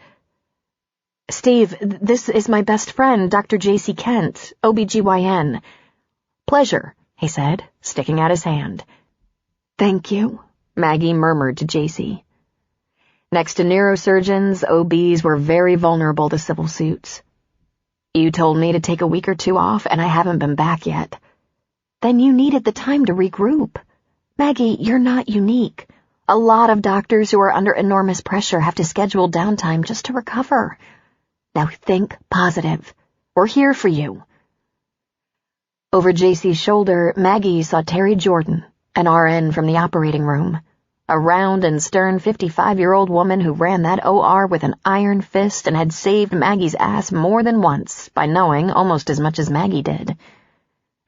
Steve, this is my best friend, Dr. J.C. Kent, OBGYN. Pleasure, he said, sticking out his hand. Thank you, Maggie murmured to J.C. Next to neurosurgeons, OBs were very vulnerable to civil suits. You told me to take a week or two off, and I haven't been back yet. Then you needed the time to regroup. Maggie, you're not unique. A lot of doctors who are under enormous pressure have to schedule downtime just to recover. Now think positive. We're here for you. Over JC's shoulder, Maggie saw Terry Jordan, an RN from the operating room, a round and stern 55-year-old woman who ran that OR with an iron fist and had saved Maggie's ass more than once by knowing almost as much as Maggie did.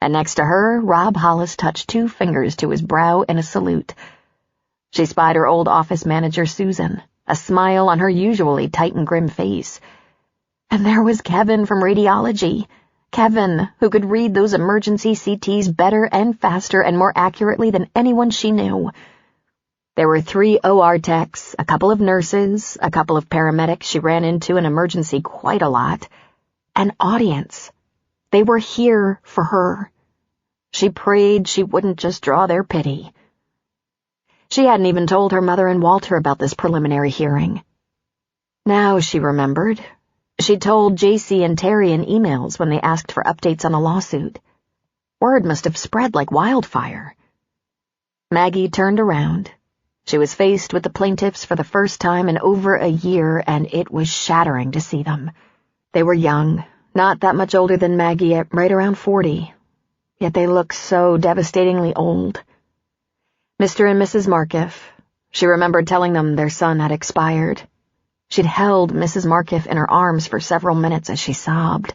And next to her, Rob Hollis touched 2 fingers to his brow in a salute. She spied her old office manager, Susan, a smile on her usually tight and grim face. And there was Kevin from radiology. Kevin, who could read those emergency CTs better and faster and more accurately than anyone she knew. There were 3 OR techs, a couple of nurses, a couple of paramedics she ran into in emergency quite a lot. An audience. They were here for her. She prayed she wouldn't just draw their pity. She hadn't even told her mother and Walter about this preliminary hearing. Now she remembered. She'd told JC and Terry in emails when they asked for updates on a lawsuit. Word must have spread like wildfire. Maggie turned around. She was faced with the plaintiffs for the first time in over a year, and it was shattering to see them. They were young, not that much older than Maggie, at right around 40. Yet they looked so devastatingly old. Mr. and Mrs. Markiff. She remembered telling them their son had expired. She'd held Mrs. Markiff in her arms for several minutes as she sobbed.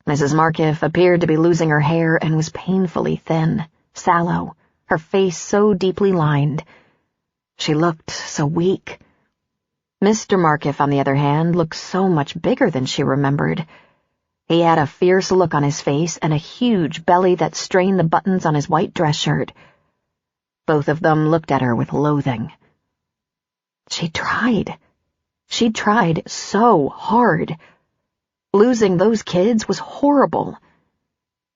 Mrs. Markiff appeared to be losing her hair and was painfully thin, sallow, her face so deeply lined. She looked so weak. Mr. Markiff, on the other hand, looked so much bigger than she remembered. He had a fierce look on his face and a huge belly that strained the buttons on his white dress shirt. Both of them looked at her with loathing. She tried. She'd tried so hard. Losing those kids was horrible.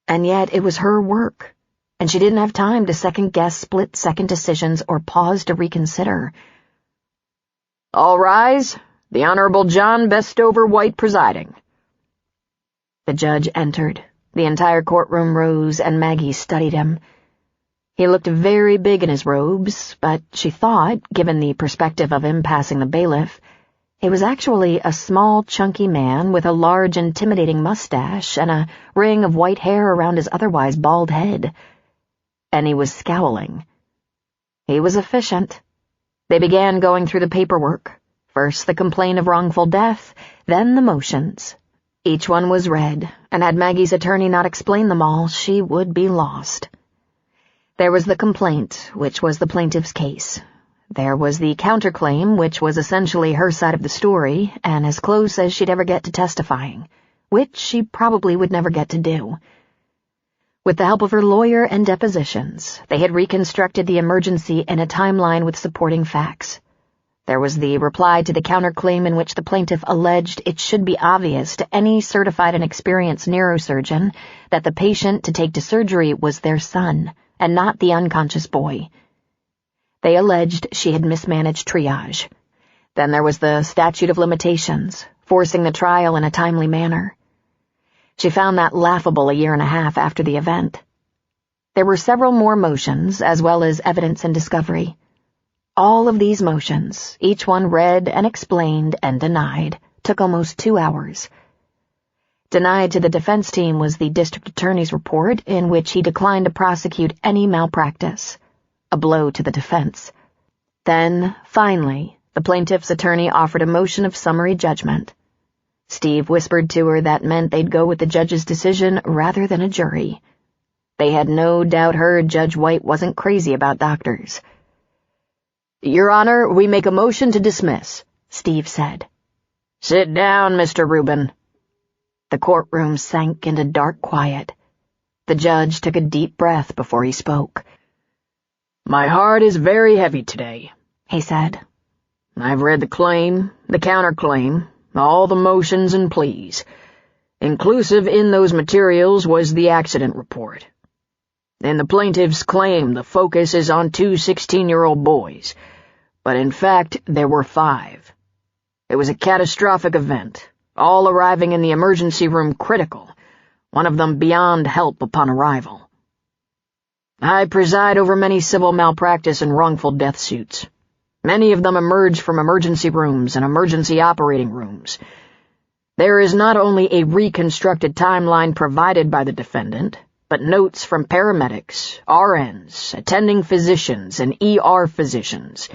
And yet it was her work, and she didn't have time to second-guess split-second decisions or pause to reconsider. All rise. The Honorable John Bestover White presiding. The judge entered. The entire courtroom rose, and Maggie studied him. He looked very big in his robes, but she thought, given the perspective of him passing the bailiff, he was actually a small, chunky man with a large, intimidating mustache and a ring of white hair around his otherwise bald head. And he was scowling. He was efficient. They began going through the paperwork. First the complaint of wrongful death, then the motions. Each one was read, and had Maggie's attorney not explained them all, she would be lost. There was the complaint, which was the plaintiff's case. There was the counterclaim, which was essentially her side of the story, and as close as she'd ever get to testifying, which she probably would never get to do. With the help of her lawyer and depositions, they had reconstructed the emergency in a timeline with supporting facts. There was the reply to the counterclaim in which the plaintiff alleged it should be obvious to any certified and experienced neurosurgeon that the patient to take to surgery was their son, and not the unconscious boy. They alleged she had mismanaged triage. Then there was the statute of limitations, forcing the trial in a timely manner. She found that laughable a year and a half after the event. There were several more motions, as well as evidence and discovery. All of these motions, each one read and explained and denied, took almost 2 hours. Denied to the defense team was the district attorney's report, in which he declined to prosecute any malpractice. A blow to the defense. Then, finally, the plaintiff's attorney offered a motion of summary judgment. Steve whispered to her that meant they'd go with the judge's decision rather than a jury. They had no doubt heard Judge White wasn't crazy about doctors. "Your Honor, we make a motion to dismiss," Steve said. "Sit down, Mr. Rubin." The courtroom sank into dark quiet. The judge took a deep breath before he spoke. "My heart is very heavy today," he said. "I've read the claim, the counterclaim, all the motions and pleas. Inclusive in those materials was the accident report. In the plaintiff's claim, the focus is on 2 16-year-old boys, but in fact there were 5. It was a catastrophic event, all arriving in the emergency room critical, one of them beyond help upon arrival. I preside over many civil malpractice and wrongful death suits. Many of them emerge from emergency rooms and emergency operating rooms. There is not only a reconstructed timeline provided by the defendant, but notes from paramedics, RNs, attending physicians, and ER physicians,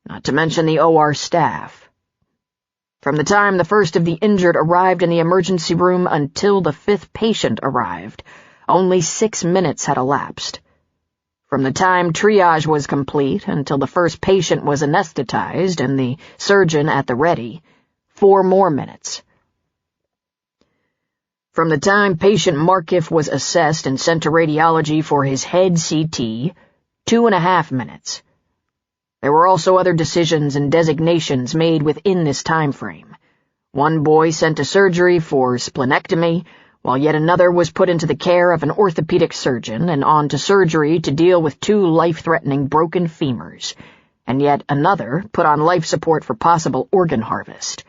not to mention the OR staff. From the time the first of the injured arrived in the emergency room until the 5th patient arrived, only 6 minutes had elapsed. From the time triage was complete until the first patient was anesthetized and the surgeon at the ready, 4 more minutes. From the time patient Markiff was assessed and sent to radiology for his head CT, 2.5 minutes. There were also other decisions and designations made within this time frame. One boy sent to surgery for splenectomy, while yet another was put into the care of an orthopedic surgeon and on to surgery to deal with 2 life-threatening broken femurs, and yet another put on life support for possible organ harvest.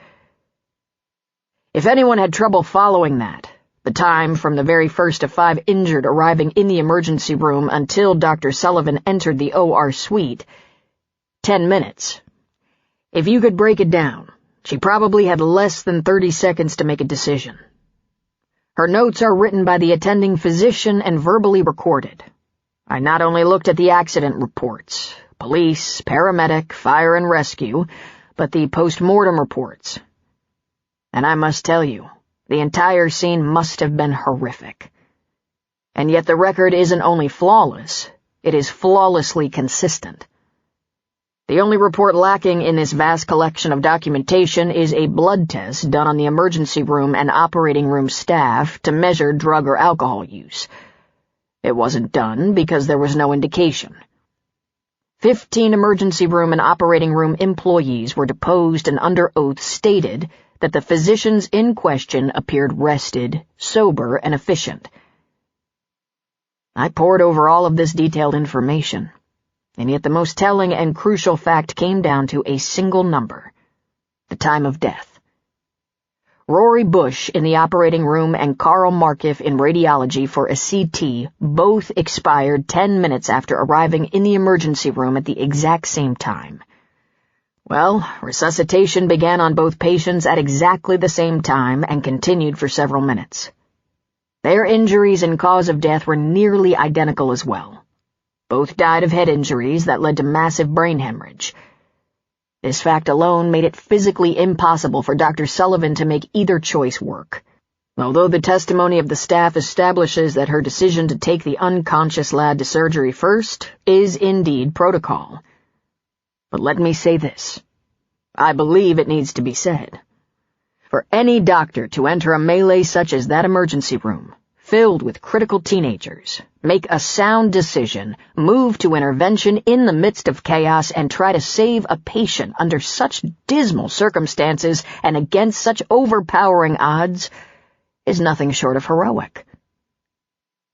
If anyone had trouble following that, the time from the very first of 5 injured arriving in the emergency room until Dr. Sullivan entered the OR suite, 10 minutes. If you could break it down, she probably had less than 30 seconds to make a decision. Her notes are written by the attending physician and verbally recorded. I not only looked at the accident reports, police, paramedic, fire and rescue, but the post-mortem reports. And I must tell you, the entire scene must have been horrific. And yet the record isn't only flawless, it is flawlessly consistent. The only report lacking in this vast collection of documentation is a blood test done on the emergency room and operating room staff to measure drug or alcohol use. It wasn't done because there was no indication. 15 emergency room and operating room employees were deposed and under oath stated that the physicians in question appeared rested, sober, and efficient. I pored over all of this detailed information. And yet the most telling and crucial fact came down to a single number: the time of death. Rory Bush in the operating room and Carl Markiff in radiology for a CT both expired 10 minutes after arriving in the emergency room at the exact same time. Well, resuscitation began on both patients at exactly the same time and continued for several minutes. Their injuries and cause of death were nearly identical as well. Both died of head injuries that led to massive brain hemorrhage. This fact alone made it physically impossible for Dr. Sullivan to make either choice work, although the testimony of the staff establishes that her decision to take the unconscious lad to surgery first is indeed protocol. But let me say this. I believe it needs to be said. For any doctor to enter a melee such as that emergency room, filled with critical teenagers, make a sound decision, move to intervention in the midst of chaos, and try to save a patient under such dismal circumstances and against such overpowering odds, is nothing short of heroic.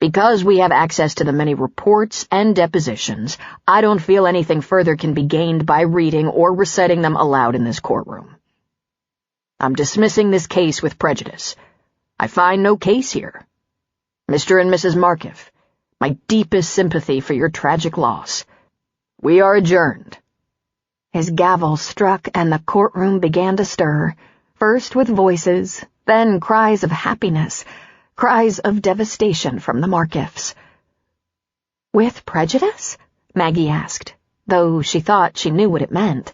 Because we have access to the many reports and depositions, I don't feel anything further can be gained by reading or reciting them aloud in this courtroom. I'm dismissing this case with prejudice. I find no case here. Mr. and Mrs. Markiff, my deepest sympathy for your tragic loss. We are adjourned. His gavel struck and the courtroom began to stir, first with voices, then cries of happiness, cries of devastation from the Markiffs. With prejudice? Maggie asked, though she thought she knew what it meant.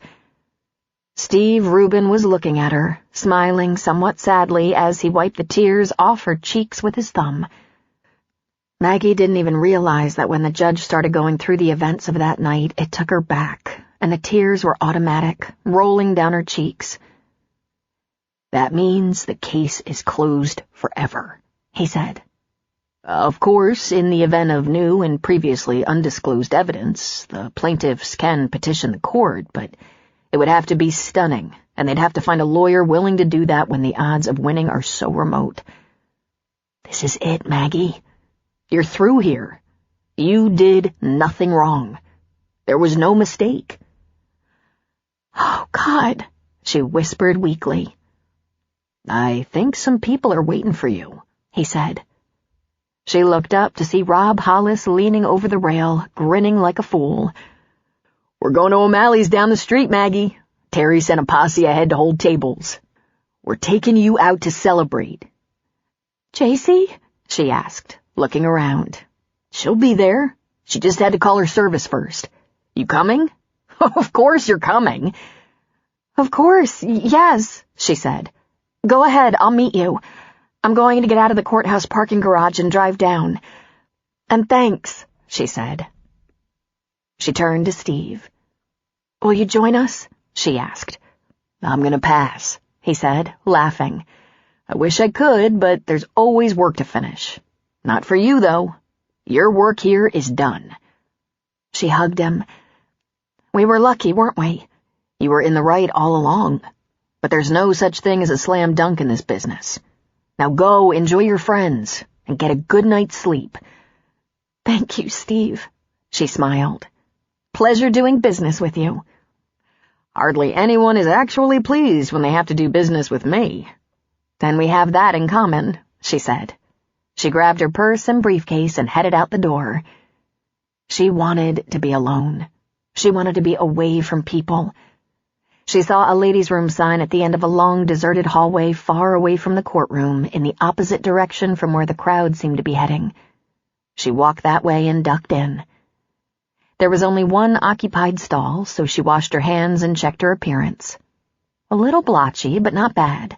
Steve Rubin was looking at her, smiling somewhat sadly as he wiped the tears off her cheeks with his thumb. Maggie didn't even realize that when the judge started going through the events of that night, it took her back, and the tears were automatic, rolling down her cheeks. That means the case is closed forever, he said. Of course, in the event of new and previously undisclosed evidence, the plaintiffs can petition the court, but it would have to be stunning, and they'd have to find a lawyer willing to do that when the odds of winning are so remote. This is it, Maggie. You're through here. You did nothing wrong. There was no mistake. Oh, God, she whispered weakly. I think some people are waiting for you, he said. She looked up to see Rob Hollis leaning over the rail, grinning like a fool. We're going to O'Malley's down the street, Maggie. Terry sent a posse ahead to hold tables. We're taking you out to celebrate. JC? She asked, looking around. She'll be there. She just had to call her service first. You coming? Of course you're coming. Of course, yes, she said. Go ahead, I'll meet you. I'm going to get out of the courthouse parking garage and drive down. And thanks, she said. She turned to Steve. Will you join us? She asked. I'm going to pass, he said, laughing. I wish I could, but there's always work to finish. Not for you, though. Your work here is done. She hugged him. We were lucky, weren't we? You were in the right all along. But there's no such thing as a slam dunk in this business. Now go enjoy your friends and get a good night's sleep. Thank you, Steve, she smiled. Pleasure doing business with you. Hardly anyone is actually pleased when they have to do business with me. Then we have that in common, she said. She grabbed her purse and briefcase and headed out the door. She wanted to be alone. She wanted to be away from people. She saw a ladies' room sign at the end of a long, deserted hallway far away from the courtroom in the opposite direction from where the crowd seemed to be heading. She walked that way and ducked in. There was only one occupied stall, so she washed her hands and checked her appearance. A little blotchy, but not bad.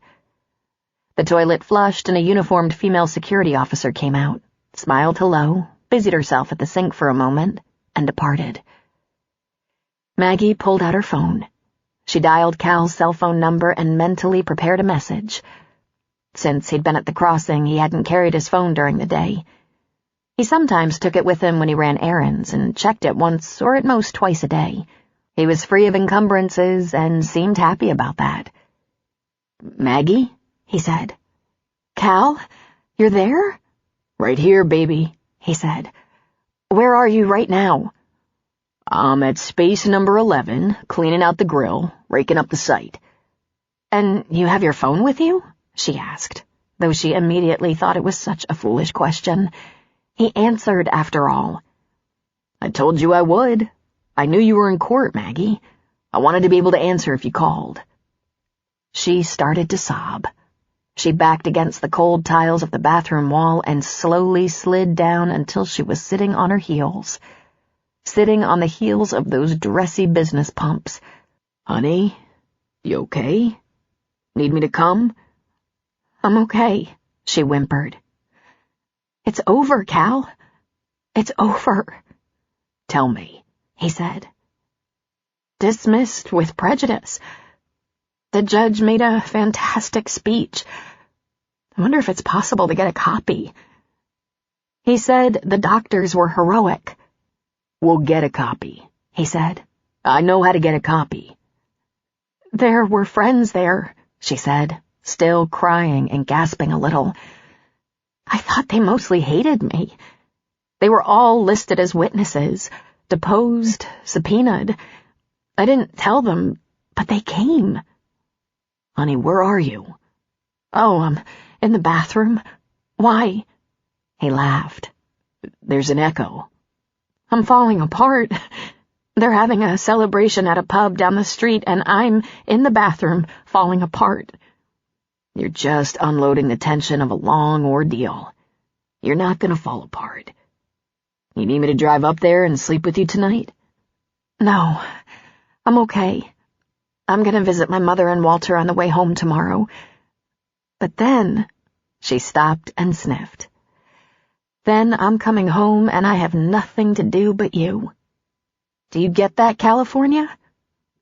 The toilet flushed and a uniformed female security officer came out, smiled hello, busied herself at the sink for a moment, and departed. Maggie pulled out her phone. She dialed Cal's cell phone number and mentally prepared a message. Since he'd been at the crossing, he hadn't carried his phone during the day. He sometimes took it with him when he ran errands and checked it once or at most twice a day. He was free of encumbrances and seemed happy about that. Maggie? He said. Cal, you're there? Right here, baby, he said. Where are you right now? I'm at space number 11, cleaning out the grill, raking up the site. And you have your phone with you? she asked, though she immediately thought it was such a foolish question. He answered, after all. I told you I would. I knew you were in court, Maggie. I wanted to be able to answer if you called. She started to sob. She backed against the cold tiles of the bathroom wall and slowly slid down until she was sitting on her heels. Sitting on the heels of those dressy business pumps. Honey, you okay? Need me to come? I'm okay, she whimpered. It's over, Cal. It's over. Tell me, he said. Dismissed with prejudice. The judge made a fantastic speech. I wonder if it's possible to get a copy. He said the doctors were heroic. We'll get a copy, he said. I know how to get a copy. There were friends there, she said, still crying and gasping a little. I thought they mostly hated me. They were all listed as witnesses, deposed, subpoenaed. I didn't tell them, but they came. Honey, where are you? Oh, I'm in the bathroom. Why? He laughed. There's an echo. I'm falling apart. They're having a celebration at a pub down the street, and I'm in the bathroom, falling apart. You're just unloading the tension of a long ordeal. You're not gonna fall apart. You need me to drive up there and sleep with you tonight? No, I'm okay. I'm gonna visit my mother and Walter on the way home tomorrow. But then, she stopped and sniffed. Then I'm coming home and I have nothing to do but you. Do you get that, California?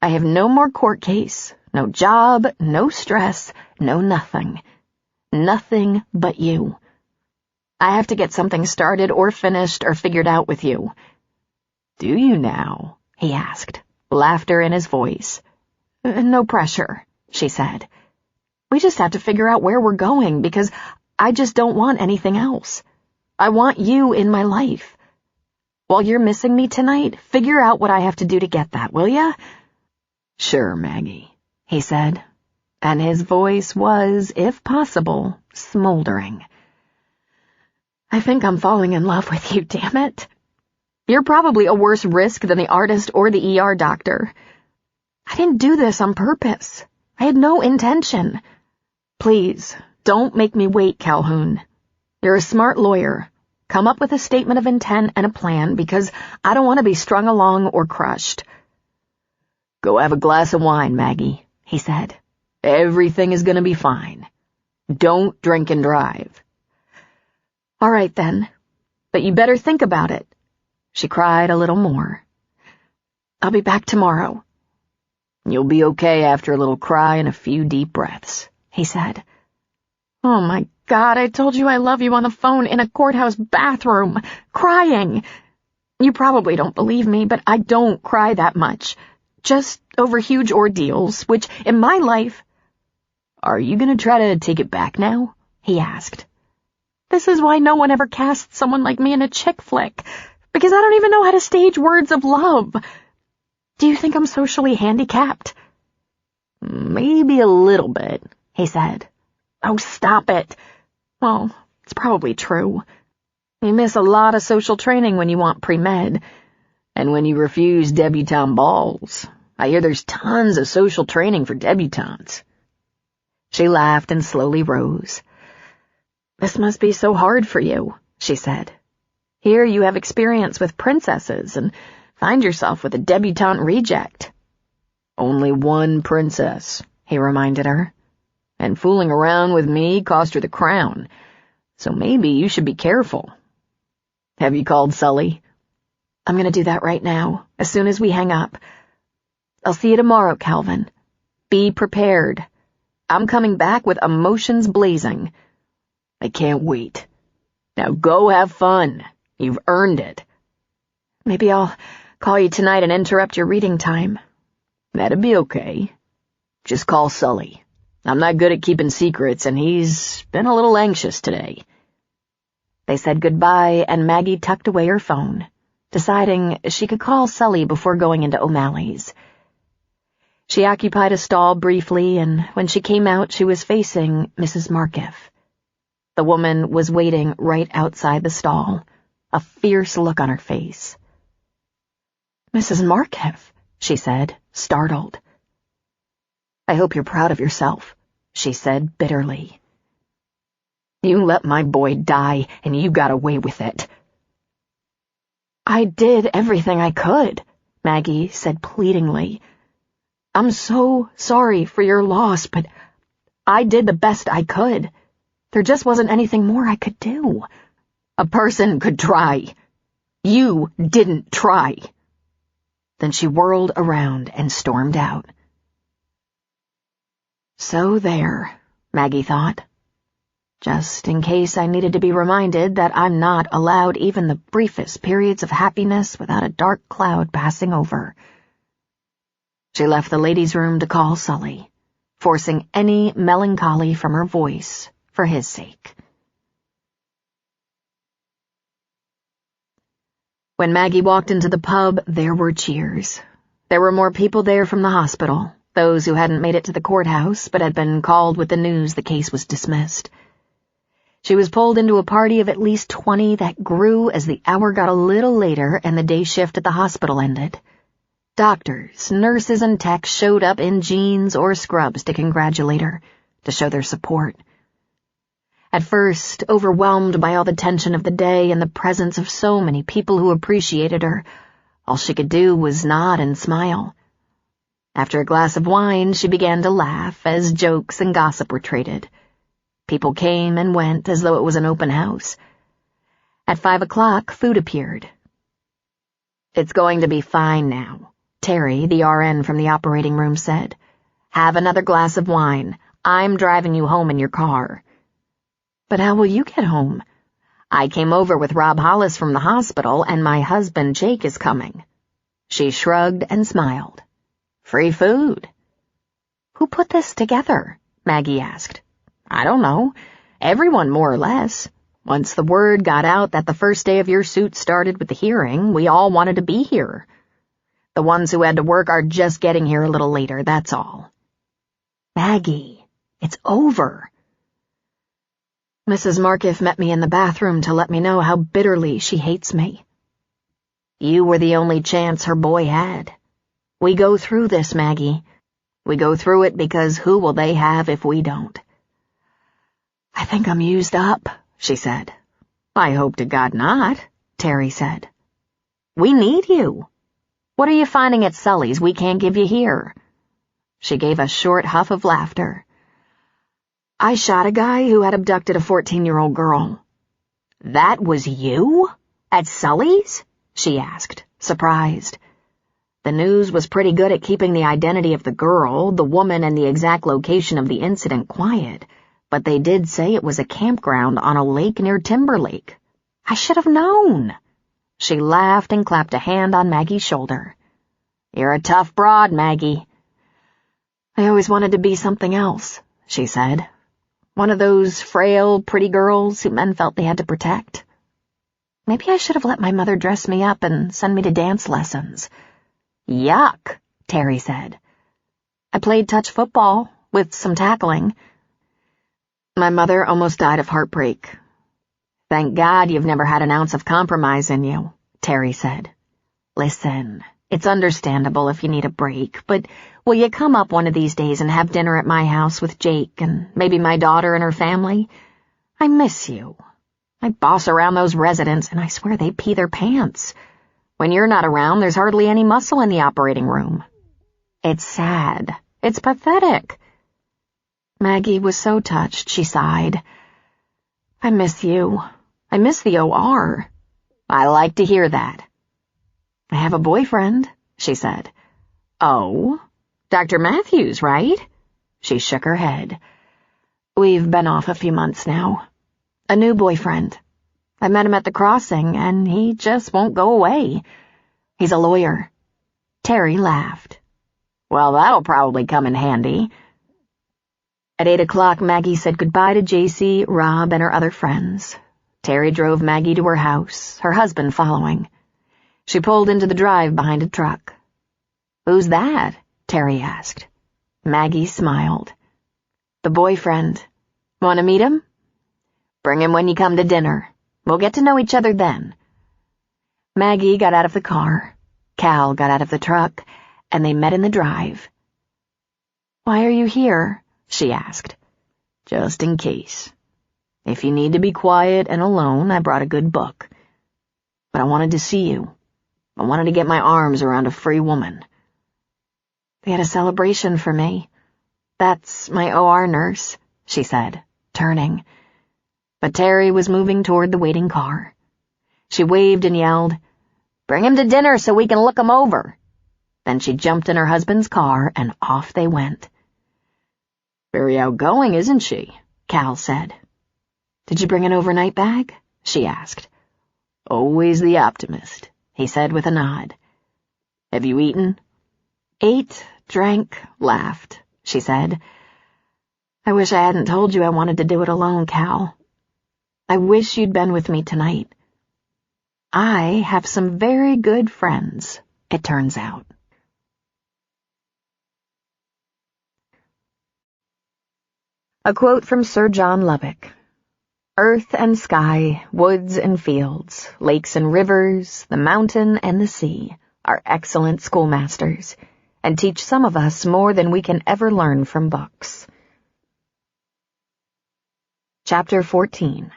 I have no more court case, no job, no stress, no nothing. Nothing but you. I have to get something started or finished or figured out with you. Do you now? He asked, laughter in his voice. No pressure, she said. We just have to figure out where we're going because I just don't want anything else. I want you in my life. While you're missing me tonight, figure out what I have to do to get that, will ya? Sure, Maggie, he said, and his voice was, if possible, smoldering. I think I'm falling in love with you, damn it. You're probably a worse risk than the artist or the ER doctor. I didn't do this on purpose. I had no intention. Please, don't make me wait, Calhoun. You're a smart lawyer. Come up with a statement of intent and a plan because I don't want to be strung along or crushed. Go have a glass of wine, Maggie, he said. Everything is going to be fine. Don't drink and drive. All right, then. But you better think about it. She cried a little more. I'll be back tomorrow. You'll be okay after a little cry and a few deep breaths, he said. Oh my God, I told you I love you on the phone in a courthouse bathroom, crying. You probably don't believe me, but I don't cry that much. Just over huge ordeals, which in my life... Are you going to try to take it back now? He asked. This is why no one ever casts someone like me in a chick flick, because I don't even know how to stage words of love. Do you think I'm socially handicapped? Maybe a little bit, he said. Oh, stop it. Well, it's probably true. You miss a lot of social training when you want pre-med. And when you refuse debutante balls. I hear there's tons of social training for debutantes. She laughed and slowly rose. This must be so hard for you, she said. Here you have experience with princesses and find yourself with a debutante reject. Only one princess, he reminded her. And fooling around with me cost her the crown. So maybe you should be careful. Have you called Sully? I'm going to do that right now, as soon as we hang up. I'll see you tomorrow, Calvin. Be prepared. I'm coming back with emotions blazing. I can't wait. Now go have fun. You've earned it. Maybe I'll call you tonight and interrupt your reading time. That'd be okay. Just call Sully. I'm not good at keeping secrets, and he's been a little anxious today. They said goodbye, and Maggie tucked away her phone, deciding she could call Sully before going into O'Malley's. She occupied a stall briefly, and when she came out, she was facing Mrs. Markiff. The woman was waiting right outside the stall, a fierce look on her face. "Mrs. Markiff," she said, startled. "I hope you're proud of yourself," she said bitterly. "You let my boy die, and you got away with it." "I did everything I could," Maggie said pleadingly. "I'm so sorry for your loss, but I did the best I could. There just wasn't anything more I could do." "A person could try. You didn't try." Then she whirled around and stormed out. So there, Maggie thought. Just in case I needed to be reminded that I'm not allowed even the briefest periods of happiness without a dark cloud passing over. She left the ladies' room to call Sully, forcing any melancholy from her voice for his sake. When Maggie walked into the pub, there were cheers. There were more people there from the hospital, those who hadn't made it to the courthouse but had been called with the news the case was dismissed. She was pulled into a party of at least 20 that grew as the hour got a little later and the day shift at the hospital ended. Doctors, nurses, and techs showed up in jeans or scrubs to congratulate her, to show their support. At first, overwhelmed by all the tension of the day and the presence of so many people who appreciated her, all she could do was nod and smile. After a glass of wine, she began to laugh as jokes and gossip were traded. People came and went as though it was an open house. At 5 o'clock, food appeared. "It's going to be fine now," Terry, the RN from the operating room, said. "Have another glass of wine. I'm driving you home in your car." "But how will you get home?" "I came over with Rob Hollis from the hospital, and my husband Jake is coming." She shrugged and smiled. "Free food." "Who put this together?" Maggie asked. "I don't know. Everyone, more or less. Once the word got out that the first day of your suit started with the hearing, we all wanted to be here. The ones who had to work are just getting here a little later, that's all." "Maggie, it's over." "Mrs. Markiff met me in the bathroom to let me know how bitterly she hates me." "You were the only chance her boy had. We go through this, Maggie. We go through it because who will they have if we don't?" "I think I'm used up," she said. "I hope to God not," Terry said. "We need you. What are you finding at Sully's we can't give you here?" She gave a short huff of laughter. "I shot a guy who had abducted a 14-year-old girl." "That was you? At Sully's?" she asked, surprised. The news was pretty good at keeping the identity of the girl, the woman, and the exact location of the incident quiet, but they did say it was a campground on a lake near Timberlake. "I should have known." She laughed and clapped a hand on Maggie's shoulder. "You're a tough broad, Maggie." "I always wanted to be something else," she said. "One of those frail, pretty girls who men felt they had to protect. Maybe I should have let my mother dress me up and send me to dance lessons." "Yuck," Terry said. "I played touch football, with some tackling." "My mother almost died of heartbreak." "Thank God you've never had an ounce of compromise in you," Terry said. "Listen, it's understandable if you need a break, but will you come up one of these days and have dinner at my house with Jake and maybe my daughter and her family? I miss you. I boss around those residents, and I swear they pee their pants. When you're not around, there's hardly any muscle in the operating room. It's sad. It's pathetic." Maggie was so touched, she sighed. "I miss you. I miss the OR." "I like to hear that." "I have a boyfriend," she said. "Oh? Dr. Matthews, right?" She shook her head. "We've been off a few months now. A new boyfriend. I met him at the crossing, and he just won't go away. He's a lawyer." Terry laughed. "Well, that'll probably come in handy." At 8 o'clock, Maggie said goodbye to JC, Rob, and her other friends. Terry drove Maggie to her house, her husband following. She pulled into the drive behind a truck. "Who's that?" Terry asked. Maggie smiled. The boyfriend. Want to meet him? Bring him when you come to dinner. We'll get to know each other then. Maggie got out of the car. Cal got out of the truck, and they met in the drive. Why are you here? She asked. Just in case. If you need to be quiet and alone, I brought a good book. But I wanted to see you. I wanted to get my arms around a free woman. They had a celebration for me. That's my OR nurse, she said, turning. But Terry was moving toward the waiting car. She waved and yelled, Bring him to dinner so we can look him over. Then she jumped in her husband's car and off they went. Very outgoing, isn't she? Cal said. Did you bring an overnight bag? She asked. Always the optimist, he said with a nod. Have you eaten? Ate, drank, laughed, she said. I wish I hadn't told you I wanted to do it alone, Cal. I wish you'd been with me tonight. I have some very good friends, it turns out. A quote from Sir John Lubbock. Earth and sky, woods and fields, lakes and rivers, the mountain and the sea are excellent schoolmasters, and teach some of us more than we can ever learn from books. Chapter 14.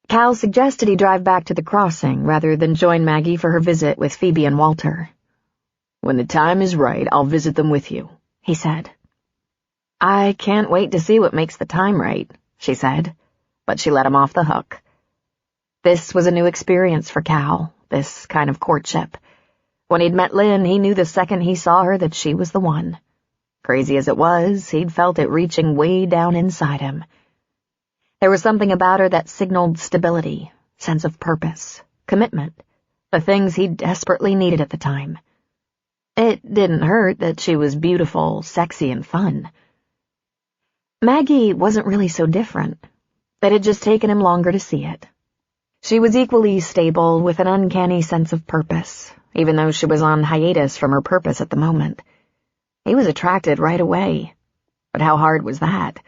Cal suggested he drive back to the crossing rather than join Maggie for her visit with Phoebe and Walter. When the time is right, I'll visit them with you, he said. I can't wait to see what makes the time right, she said, but she let him off the hook. This was a new experience for Cal, this kind of courtship. When he'd met Lynn, he knew the second he saw her that she was the one. Crazy as it was, he'd felt it reaching way down inside him. There was something about her that signaled stability, sense of purpose, commitment, the things he desperately needed at the time. It didn't hurt that she was beautiful, sexy, and fun. Maggie wasn't really so different. It had just taken him longer to see it. She was equally stable with an uncanny sense of purpose, even though she was on hiatus from her purpose at the moment. He was attracted right away. But how hard was that?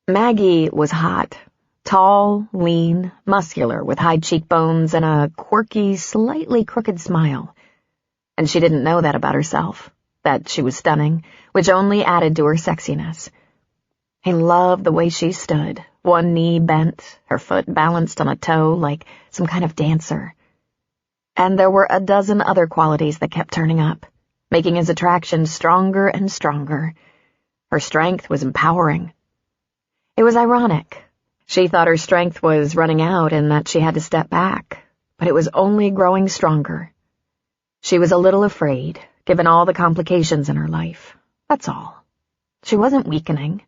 Maggie was hot, tall, lean, muscular, with high cheekbones and a quirky, slightly crooked smile. And she didn't know that about herself, that she was stunning, which only added to her sexiness. He loved the way she stood, one knee bent, her foot balanced on a toe like some kind of dancer. And there were a dozen other qualities that kept turning up, making his attraction stronger and stronger. Her strength was empowering. It was ironic. She thought her strength was running out and that she had to step back, but it was only growing stronger. She was a little afraid, given all the complications in her life. That's all. She wasn't weakening.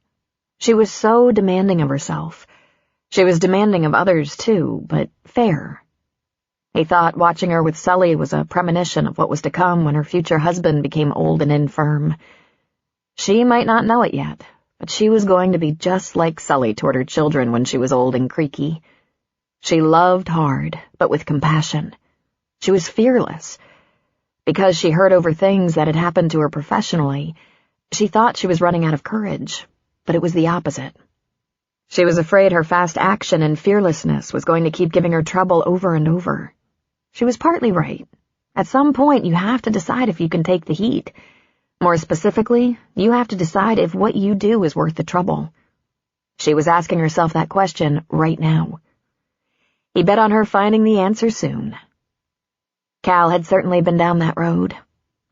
She was so demanding of herself. She was demanding of others, too, but fair. He thought watching her with Sully was a premonition of what was to come when her future husband became old and infirm. She might not know it yet, but she was going to be just like Sully toward her children when she was old and creaky. She loved hard, but with compassion. She was fearless. Because she heard over things that had happened to her professionally, she thought she was running out of courage, but it was the opposite. She was afraid her fast action and fearlessness was going to keep giving her trouble over and over. She was partly right. At some point, you have to decide if you can take the heat. More specifically, you have to decide if what you do is worth the trouble. She was asking herself that question right now. He bet on her finding the answer soon. Cal had certainly been down that road.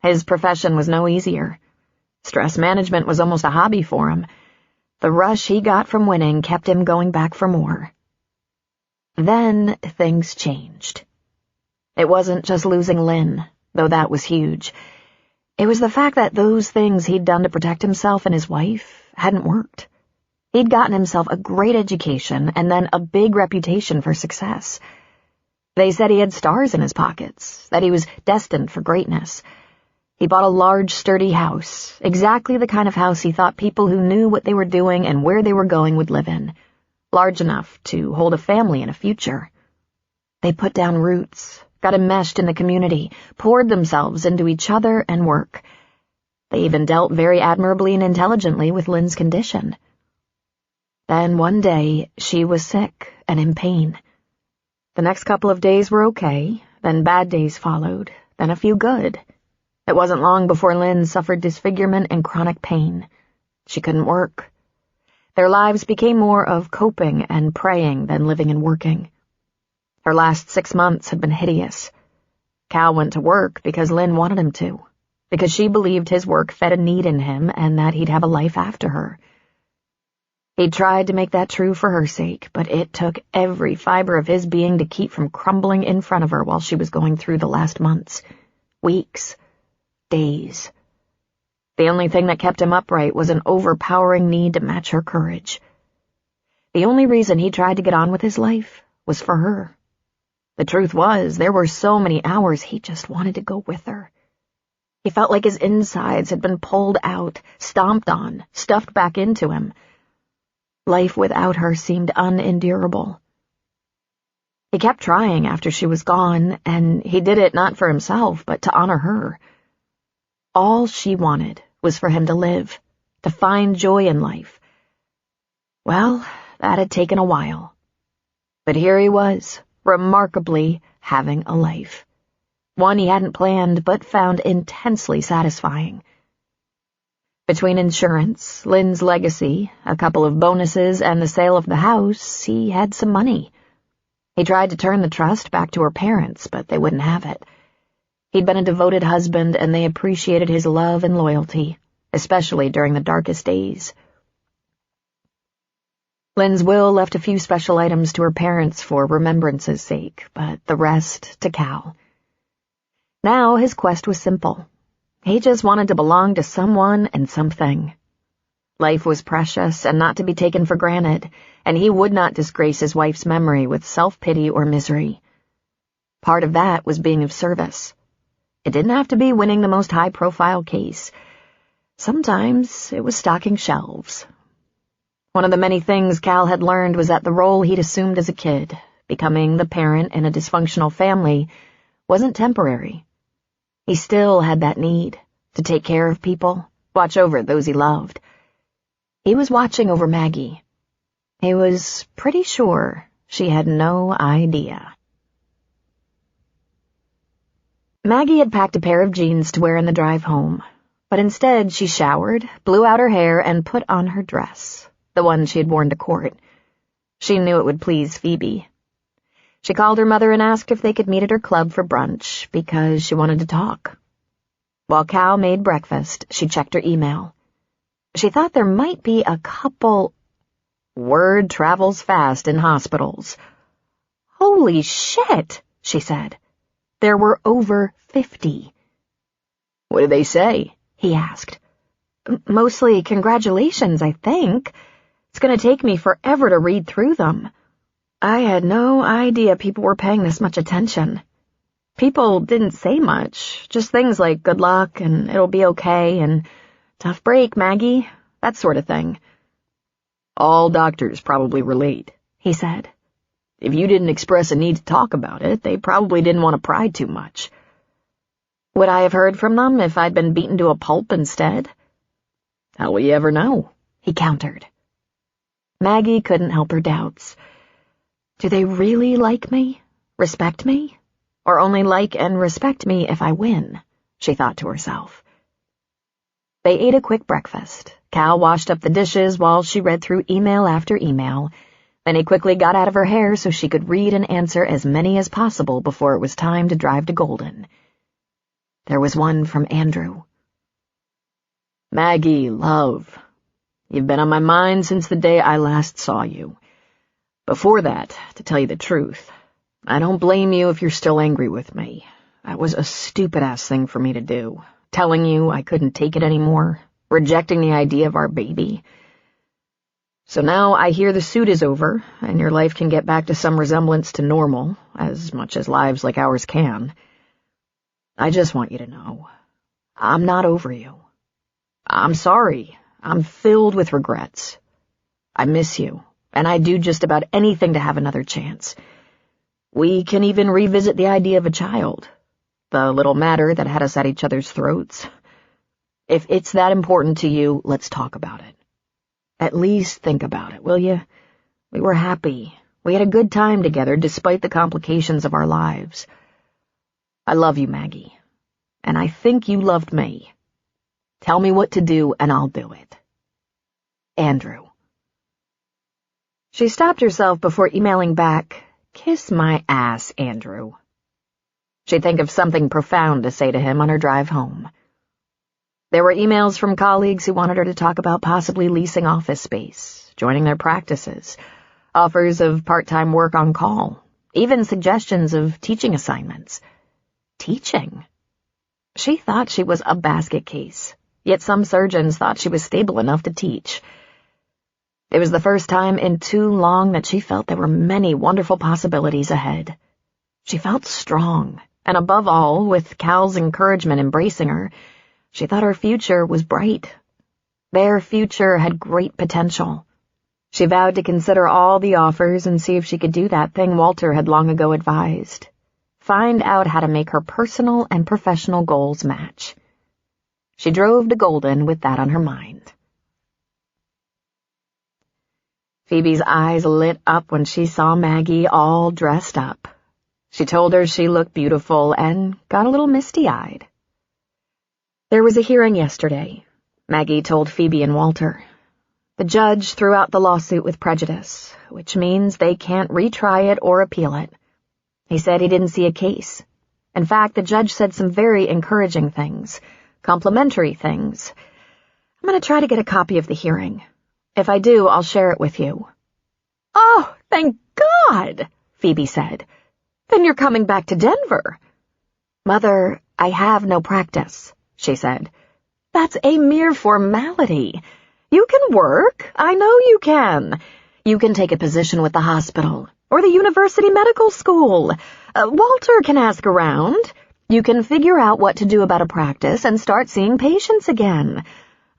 His profession was no easier. Stress management was almost a hobby for him. The rush he got from winning kept him going back for more. Then things changed. It wasn't just losing Lynn, though that was huge. It was the fact that those things he'd done to protect himself and his wife hadn't worked. He'd gotten himself a great education and then a big reputation for success. They said he had stars in his pockets, that he was destined for greatness. He bought a large, sturdy house, exactly the kind of house he thought people who knew what they were doing and where they were going would live in, large enough to hold a family and a future. They put down roots, got enmeshed in the community, poured themselves into each other and work. They even dealt very admirably and intelligently with Lynn's condition. Then one day, she was sick and in pain. The next couple of days were okay, then bad days followed, then a few good. It wasn't long before Lynn suffered disfigurement and chronic pain. She couldn't work. Their lives became more of coping and praying than living and working. Her last 6 months had been hideous. Cal went to work because Lynn wanted him to, because she believed his work fed a need in him and that he'd have a life after her. He tried to make that true for her sake, but it took every fiber of his being to keep from crumbling in front of her while she was going through the last months, weeks, days. The only thing that kept him upright was an overpowering need to match her courage. The only reason he tried to get on with his life was for her. The truth was, there were so many hours he just wanted to go with her. He felt like his insides had been pulled out, stomped on, stuffed back into him. Life without her seemed unendurable. He kept trying after she was gone, and he did it not for himself, but to honor her. All she wanted was for him to live, to find joy in life. Well, that had taken a while. But here he was, remarkably having a life. One he hadn't planned, but found intensely satisfying. Between insurance, Lynn's legacy, a couple of bonuses, and the sale of the house, he had some money. He tried to turn the trust back to her parents, but they wouldn't have it. He'd been a devoted husband, and they appreciated his love and loyalty, especially during the darkest days. Lynn's will left a few special items to her parents for remembrance's sake, but the rest to Cal. Now his quest was simple. He just wanted to belong to someone and something. Life was precious and not to be taken for granted, and he would not disgrace his wife's memory with self-pity or misery. Part of that was being of service. It didn't have to be winning the most high-profile case. Sometimes it was stocking shelves. One of the many things Cal had learned was that the role he'd assumed as a kid, becoming the parent in a dysfunctional family, wasn't temporary. He still had that need to take care of people, watch over those he loved. He was watching over Maggie. He was pretty sure she had no idea. Maggie had packed a pair of jeans to wear in the drive home, but instead she showered, blew out her hair, and put on her dress, the one she had worn to court. She knew it would please Phoebe. She called her mother and asked if they could meet at her club for brunch, because she wanted to talk. While Cal made breakfast, she checked her email. She thought there might be a couple... Word travels fast in hospitals. "Holy shit," she said. There were over 50. "What did they say?" he asked. "Mostly congratulations, I think. It's going to take me forever to read through them. I had no idea people were paying this much attention. People didn't say much, just things like good luck and it'll be okay and tough break, Maggie, that sort of thing." "All doctors probably relate," he said. "If you didn't express a need to talk about it, they probably didn't want to pry too much." Would I have heard from them if I'd been beaten to a pulp instead? "How will you ever know?" he countered. Maggie couldn't help her doubts. Do they really like me, respect me, or only like and respect me if I win? She thought to herself. They ate a quick breakfast. Cal washed up the dishes while she read through email after email. Then he quickly got out of her hair so she could read and answer as many as possible before it was time to drive to Golden. There was one from Andrew. "Maggie, love, you've been on my mind since the day I last saw you. Before that, to tell you the truth, I don't blame you if you're still angry with me. That was a stupid-ass thing for me to do, telling you I couldn't take it anymore, rejecting the idea of our baby. So now I hear the suit is over, and your life can get back to some resemblance to normal, as much as lives like ours can. I just want you to know, I'm not over you. I'm sorry. I'm filled with regrets. I miss you, and I'd do just about anything to have another chance. We can even revisit the idea of a child, the little matter that had us at each other's throats. If it's that important to you, let's talk about it. At least think about it, will you? We were happy. We had a good time together despite the complications of our lives. I love you, Maggie, and I think you loved me. Tell me what to do and I'll do it. Andrew. She stopped herself before emailing back, "Kiss my ass, Andrew." She'd think of something profound to say to him on her drive home. There were emails from colleagues who wanted her to talk about possibly leasing office space, joining their practices, offers of part-time work on call, even suggestions of teaching assignments. Teaching? She thought she was a basket case, yet some surgeons thought she was stable enough to teach. It was the first time in too long that she felt there were many wonderful possibilities ahead. She felt strong, and above all, with Cal's encouragement embracing her, she thought her future was bright. Their future had great potential. She vowed to consider all the offers and see if she could do that thing Walter had long ago advised. Find out how to make her personal and professional goals match. She drove to Golden with that on her mind. Phoebe's eyes lit up when she saw Maggie all dressed up. She told her she looked beautiful and got a little misty-eyed. There was a hearing yesterday, Maggie told Phoebe and Walter. The judge threw out the lawsuit with prejudice, which means they can't retry it or appeal it. He said he didn't see a case. In fact, the judge said some very encouraging things, complimentary things. I'm going to try to get a copy of the hearing. If I do, I'll share it with you. Oh, thank God, Phoebe said. Then you're coming back to Denver. Mother, I have no practice, she said. That's a mere formality. You can work. I know you can. You can take a position with the hospital or the university medical school. Walter can ask around. You can figure out what to do about a practice and start seeing patients again.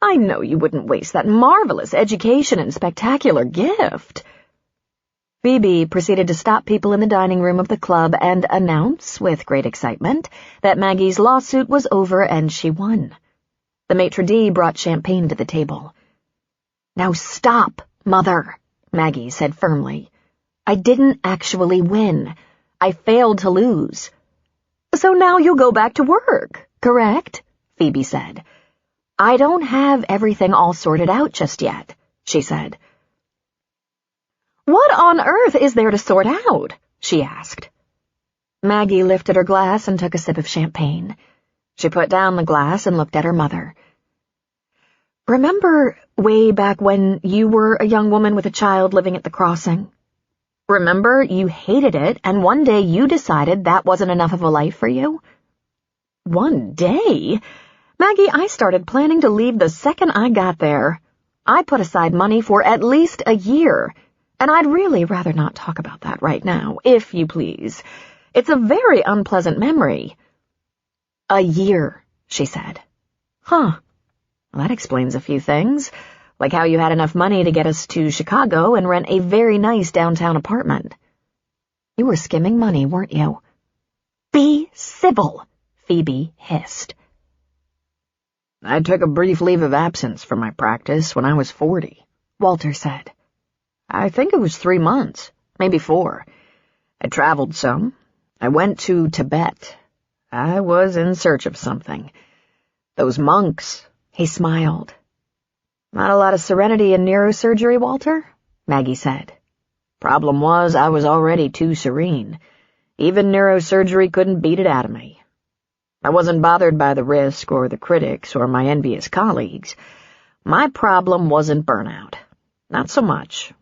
I know you wouldn't waste that marvelous education and spectacular gift. Phoebe proceeded to stop people in the dining room of the club and announce, with great excitement, that Maggie's lawsuit was over and she won. The maitre d' brought champagne to the table. Now stop, Mother, Maggie said firmly. I didn't actually win. I failed to lose. So now you'll go back to work, correct? Phoebe said. I don't have everything all sorted out just yet, she said. What on earth is there to sort out? She asked. Maggie lifted her glass and took a sip of champagne. She put down the glass and looked at her mother. Remember way back when you were a young woman with a child living at the crossing? Remember you hated it and one day you decided that wasn't enough of a life for you? One day? Maggie, I started planning to leave the second I got there. I put aside money for at least a year, and I'd really rather not talk about that right now, if you please. It's a very unpleasant memory. A year, she said. Huh. Well, that explains a few things, like how you had enough money to get us to Chicago and rent a very nice downtown apartment. You were skimming money, weren't you? Be civil, Phoebe hissed. I took a brief leave of absence from my practice when I was 40, Walter said. I think it was 3 months, maybe 4. I traveled some. I went to Tibet. I was in search of something. Those monks, he smiled. Not a lot of serenity in neurosurgery, Walter, Maggie said. Problem was, I was already too serene. Even neurosurgery couldn't beat it out of me. I wasn't bothered by the risk or the critics or my envious colleagues. My problem wasn't burnout. Not so much.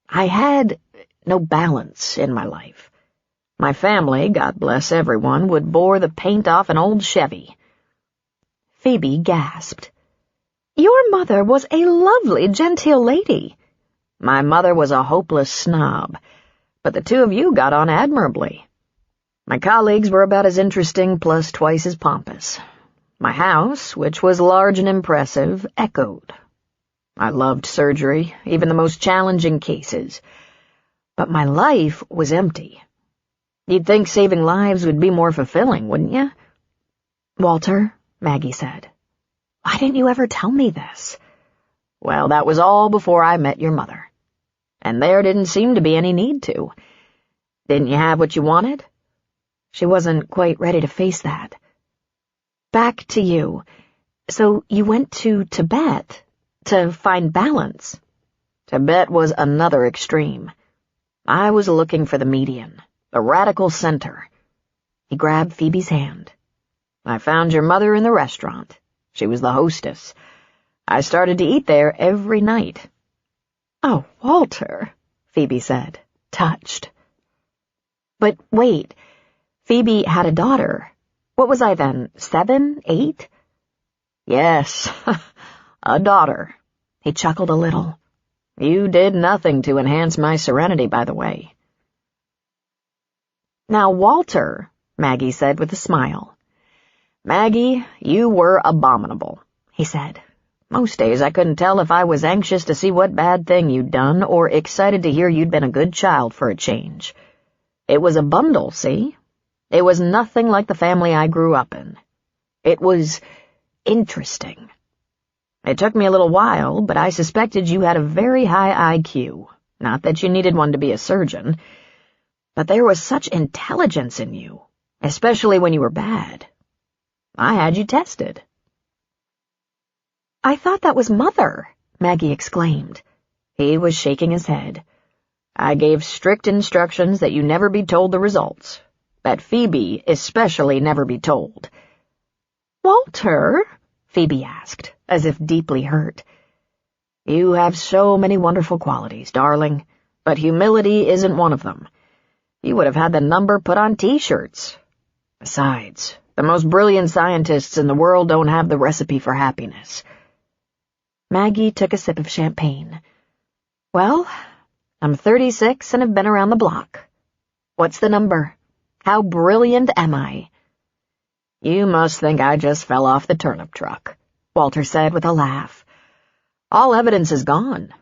I had no balance in my life. My family, God bless everyone, would bore the paint off an old Chevy. Phoebe gasped. Your mother was a lovely, genteel lady. My mother was a hopeless snob, but the two of you got on admirably. My colleagues were about as interesting plus twice as pompous. My house, which was large and impressive, echoed. I loved surgery, even the most challenging cases. But my life was empty. You'd think saving lives would be more fulfilling, wouldn't you? Walter, Maggie said, why didn't you ever tell me this? Well, that was all before I met your mother. And there didn't seem to be any need to. Didn't you have what you wanted? She wasn't quite ready to face that. Back to you. So you went to Tibet to find balance. Tibet was another extreme. I was looking for the median, the radical center. He grabbed Phoebe's hand. I found your mother in the restaurant. She was the hostess. I started to eat there every night. Oh, Walter, Phoebe said, touched. But wait, Phoebe had a daughter. What was I then, 7, 8? Yes, a daughter. He chuckled a little. You did nothing to enhance my serenity, by the way. Now, Walter, Maggie said with a smile. Maggie, you were abominable, he said. Most days I couldn't tell if I was anxious to see what bad thing you'd done or excited to hear you'd been a good child for a change. It was a bundle, see? It was nothing like the family I grew up in. It was interesting. It took me a little while, but I suspected you had a very high IQ. Not that you needed one to be a surgeon. But there was such intelligence in you, especially when you were bad. I had you tested. I thought that was Mother, Maggie exclaimed. He was shaking his head. I gave strict instructions that you never be told the results. That Phoebe especially never be told. Walter? Phoebe asked, as if deeply hurt. You have so many wonderful qualities, darling, but humility isn't one of them. You would have had the number put on T-shirts. Besides, the most brilliant scientists in the world don't have the recipe for happiness. Maggie took a sip of champagne. Well, I'm 36 and have been around the block. What's the number? How brilliant am I? You must think I just fell off the turnip truck, Walter said with a laugh. All evidence is gone.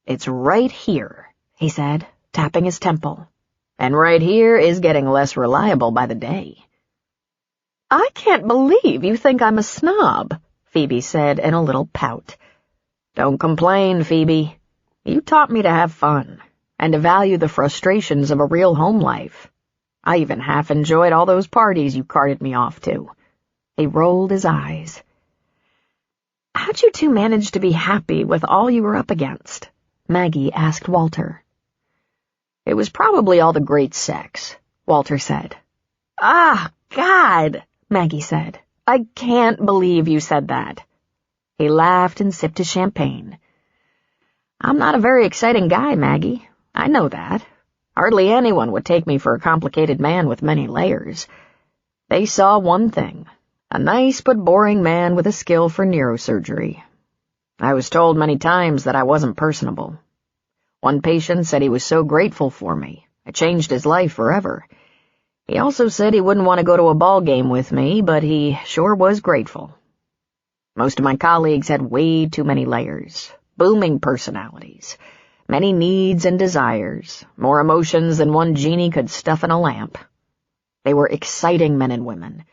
It's right here, he said, tapping his temple. And right here is getting less reliable by the day. I can't believe you think I'm a snob, Phoebe said in a little pout. Don't complain, Phoebe. You taught me to have fun, and to value the frustrations of a real home life. I even half enjoyed all those parties you carted me off to. He rolled his eyes. How'd you two manage to be happy with all you were up against? Maggie asked Walter. It was probably all the great sex, Walter said. Ah, God, Maggie said. I can't believe you said that. He laughed and sipped his champagne. I'm not a very exciting guy, Maggie. I know that. Hardly anyone would take me for a complicated man with many layers. They saw one thing, a nice but boring man with a skill for neurosurgery. I was told many times that I wasn't personable. One patient said he was so grateful for me. It changed his life forever. He also said he wouldn't want to go to a ball game with me, but he sure was grateful. Most of my colleagues had way too many layers, booming personalities, many needs and desires, more emotions than one genie could stuff in a lamp. They were exciting men and women.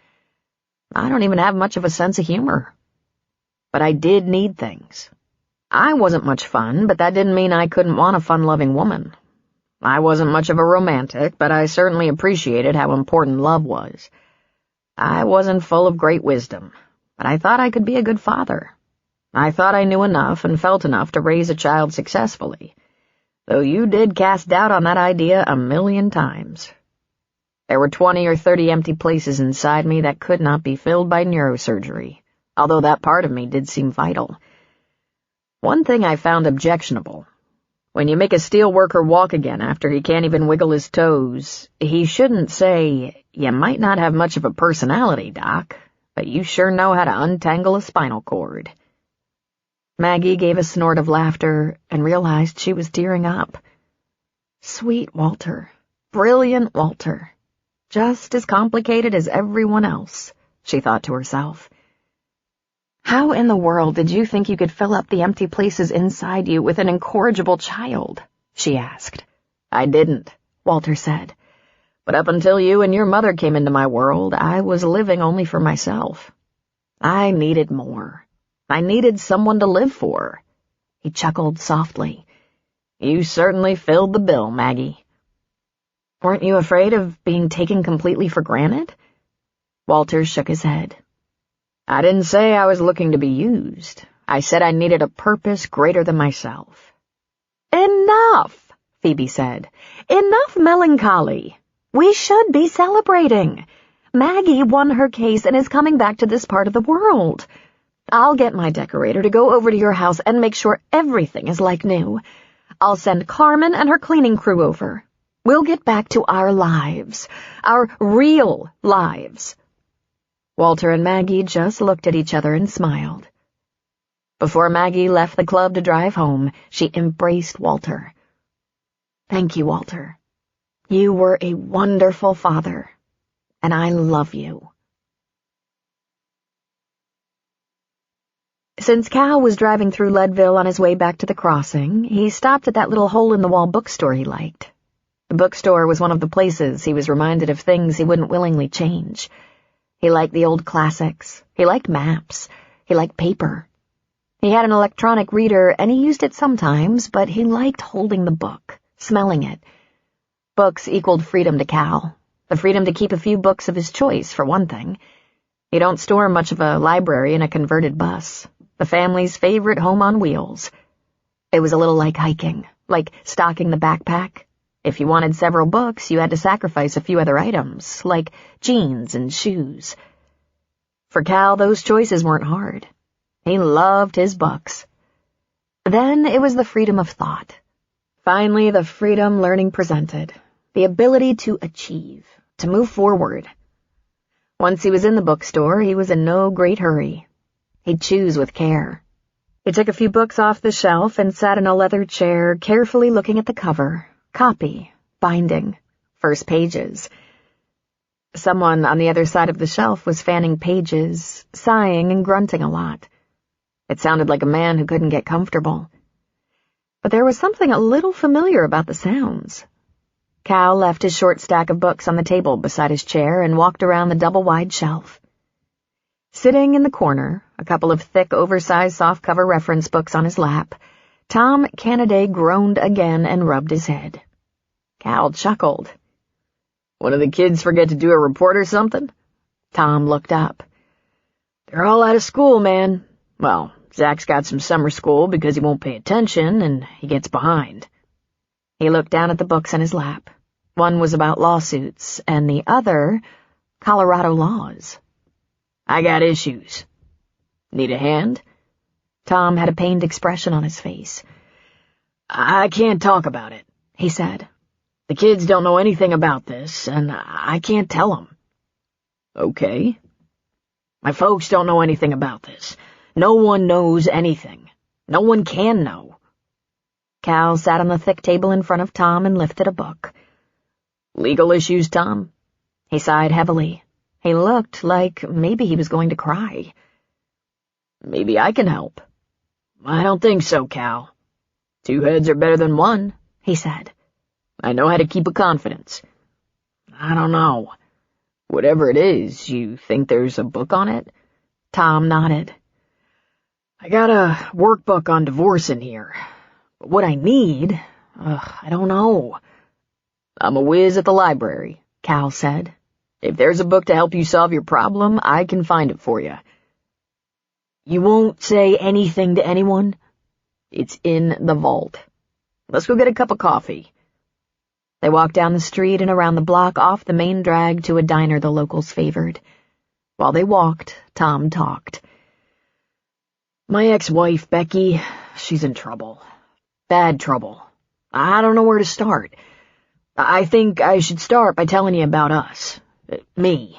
I don't even have much of a sense of humor. But I did need things. I wasn't much fun, but that didn't mean I couldn't want a fun-loving woman. I wasn't much of a romantic, but I certainly appreciated how important love was. I wasn't full of great wisdom, but I thought I could be a good father. I thought I knew enough and felt enough to raise a child successfully, though you did cast doubt on that idea 1,000,000 times. There were 20 or 30 empty places inside me that could not be filled by neurosurgery, although that part of me did seem vital. One thing I found objectionable. When you make a steel worker walk again after he can't even wiggle his toes, he shouldn't say, "You might not have much of a personality, Doc, but you sure know how to untangle a spinal cord." Maggie gave a snort of laughter and realized she was tearing up. Sweet Walter, brilliant Walter, just as complicated as everyone else, she thought to herself. How in the world did you think you could fill up the empty places inside you with an incorrigible child? She asked. I didn't, Walter said. But up until you and your mother came into my world, I was living only for myself. I needed more. I needed someone to live for." He chuckled softly. "You certainly filled the bill, Maggie." "Weren't you afraid of being taken completely for granted?" Walter shook his head. "I didn't say I was looking to be used. I said I needed a purpose greater than myself." "Enough," Phoebe said. "Enough melancholy. We should be celebrating. Maggie won her case and is coming back to this part of the world. I'll get my decorator to go over to your house and make sure everything is like new. I'll send Carmen and her cleaning crew over. We'll get back to our lives, our real lives." Walter and Maggie just looked at each other and smiled. Before Maggie left the club to drive home, she embraced Walter. "Thank you, Walter. You were a wonderful father, and I love you." Since Cal was driving through Leadville on his way back to the crossing, he stopped at that little hole-in-the-wall bookstore he liked. The bookstore was one of the places he was reminded of things he wouldn't willingly change. He liked the old classics. He liked maps. He liked paper. He had an electronic reader, and he used it sometimes, but he liked holding the book, smelling it. Books equaled freedom to Cal, the freedom to keep a few books of his choice, for one thing. You don't store much of a library in a converted bus, the family's favorite home on wheels. It was a little like hiking, like stocking the backpack. If you wanted several books, you had to sacrifice a few other items, like jeans and shoes. For Cal, those choices weren't hard. He loved his books. Then it was the freedom of thought. Finally, the freedom learning presented, the ability to achieve, to move forward. Once he was in the bookstore, he was in no great hurry. He'd choose with care. He took a few books off the shelf and sat in a leather chair, carefully looking at the cover, copy, binding, first pages. Someone on the other side of the shelf was fanning pages, sighing and grunting a lot. It sounded like a man who couldn't get comfortable. But there was something a little familiar about the sounds. Cal left his short stack of books on the table beside his chair and walked around the double-wide shelf. Sitting in the corner, a couple of thick, oversized softcover reference books on his lap, Tom Canaday groaned again and rubbed his head. Cal chuckled. "One of the kids forget to do a report or something?" Tom looked up. "They're all out of school, man. Well, Zach's got some summer school because he won't pay attention, and he gets behind." He looked down at the books in his lap. One was about lawsuits, and the other, Colorado laws. "I got issues. Need a hand?" Tom had a pained expression on his face. "I can't talk about it," he said. "The kids don't know anything about this, and I can't tell them." "Okay." "My folks don't know anything about this. No one knows anything. No one can know." Cal sat on the thick table in front of Tom and lifted a book. "Legal issues, Tom?" He sighed heavily. He looked like maybe he was going to cry. "Maybe I can help." "I don't think so, Cal. 2 heads are better than 1, he said. "I know how to keep a confidence." "I don't know. Whatever it is, you think there's a book on it?" Tom nodded. "I got a workbook on divorce in here. But what I need, I don't know." "I'm a whiz at the library," Cal said. "If there's a book to help you solve your problem, I can find it for you." "You won't say anything to anyone?" "It's in the vault. Let's go get a cup of coffee." They walked down the street and around the block off the main drag to a diner the locals favored. While they walked, Tom talked. "My ex-wife, Becky, she's in trouble. Bad trouble. I don't know where to start. I think I should start by telling you about us. Me.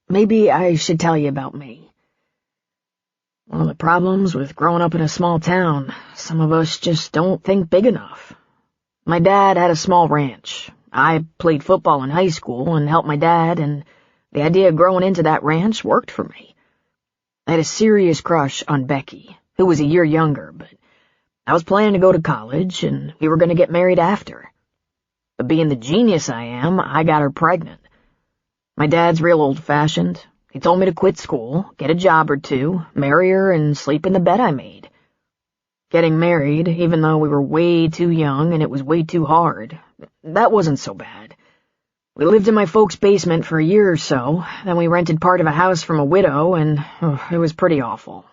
Maybe I should tell you about me. One of the problems with growing up in a small town, some of us just don't think big enough. My dad had a small ranch. I played football in high school and helped my dad, and the idea of growing into that ranch worked for me. I had a serious crush on Becky, who was a year younger, but I was planning to go to college, and we were going to get married after. But being the genius I am, I got her pregnant. My dad's real old-fashioned. He told me to quit school, get a job or two, marry her, and sleep in the bed I made. Getting married, even though we were way too young and it was way too hard, that wasn't so bad. We lived in my folks' basement for a year or so, then we rented part of a house from a widow, and it was pretty awful.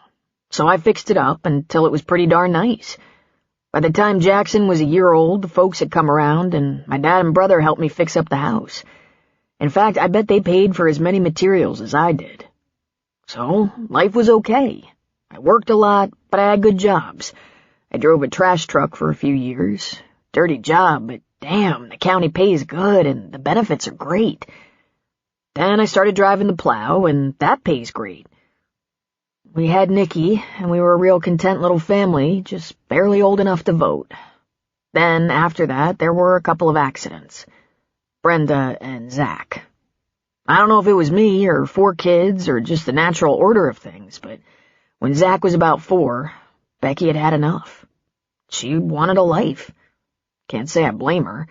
So I fixed it up until it was pretty darn nice. By the time Jackson was a year old, the folks had come around, and my dad and brother helped me fix up the house. In fact, I bet they paid for as many materials as I did. So, life was okay. I worked a lot, but I had good jobs. I drove a trash truck for a few years. Dirty job, but damn, the county pays good and the benefits are great. Then I started driving the plow, and that pays great. We had Nikki, and we were a real content little family, just barely old enough to vote. Then, after that, there were a couple of accidents. Brenda and Zach. I don't know if it was me or 4 kids or just the natural order of things, but when Zach was about 4, Becky had had enough. She wanted a life. Can't say I blame her.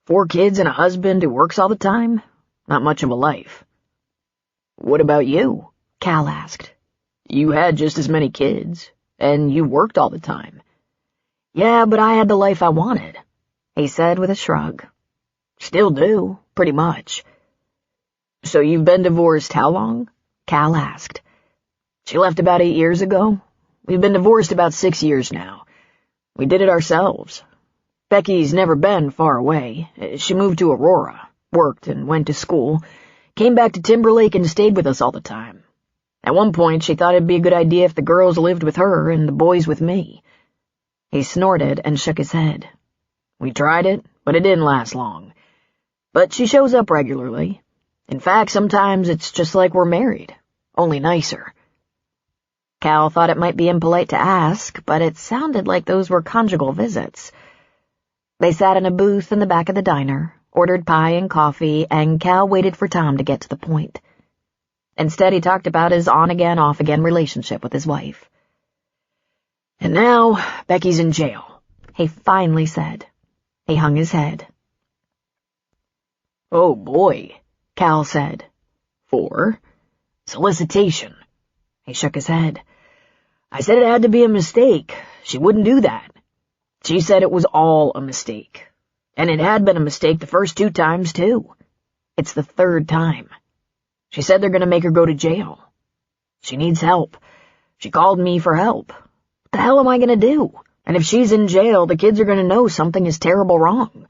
4 kids and a husband who works all the time? Not much of a life. What about you? Cal asked. You had just as many kids, and you worked all the time. Yeah, but I had the life I wanted, he said with a shrug. Still do, pretty much. So you've been divorced how long? Cal asked. She left about 8 years ago. We've been divorced about 6 years now. We did it ourselves. Becky's never been far away. She moved to Aurora, worked and went to school, came back to Timberlake and stayed with us all the time. At one point, she thought it'd be a good idea if the girls lived with her and the boys with me. He snorted and shook his head. We tried it, but it didn't last long. But she shows up regularly. In fact, sometimes it's just like we're married, only nicer. Cal thought it might be impolite to ask, but it sounded like those were conjugal visits. They sat in a booth in the back of the diner, ordered pie and coffee, and Cal waited for Tom to get to the point. Instead, he talked about his on-again, off-again relationship with his wife. And now, Becky's in jail, he finally said. He hung his head. Oh, boy, Cal said. For solicitation. He shook his head. I said it had to be a mistake. She wouldn't do that. She said it was all a mistake. And it had been a mistake the first 2 times, too. It's the 3rd time. She said they're going to make her go to jail. She needs help. She called me for help. What the hell am I going to do? And if she's in jail, the kids are going to know something is terrible wrong.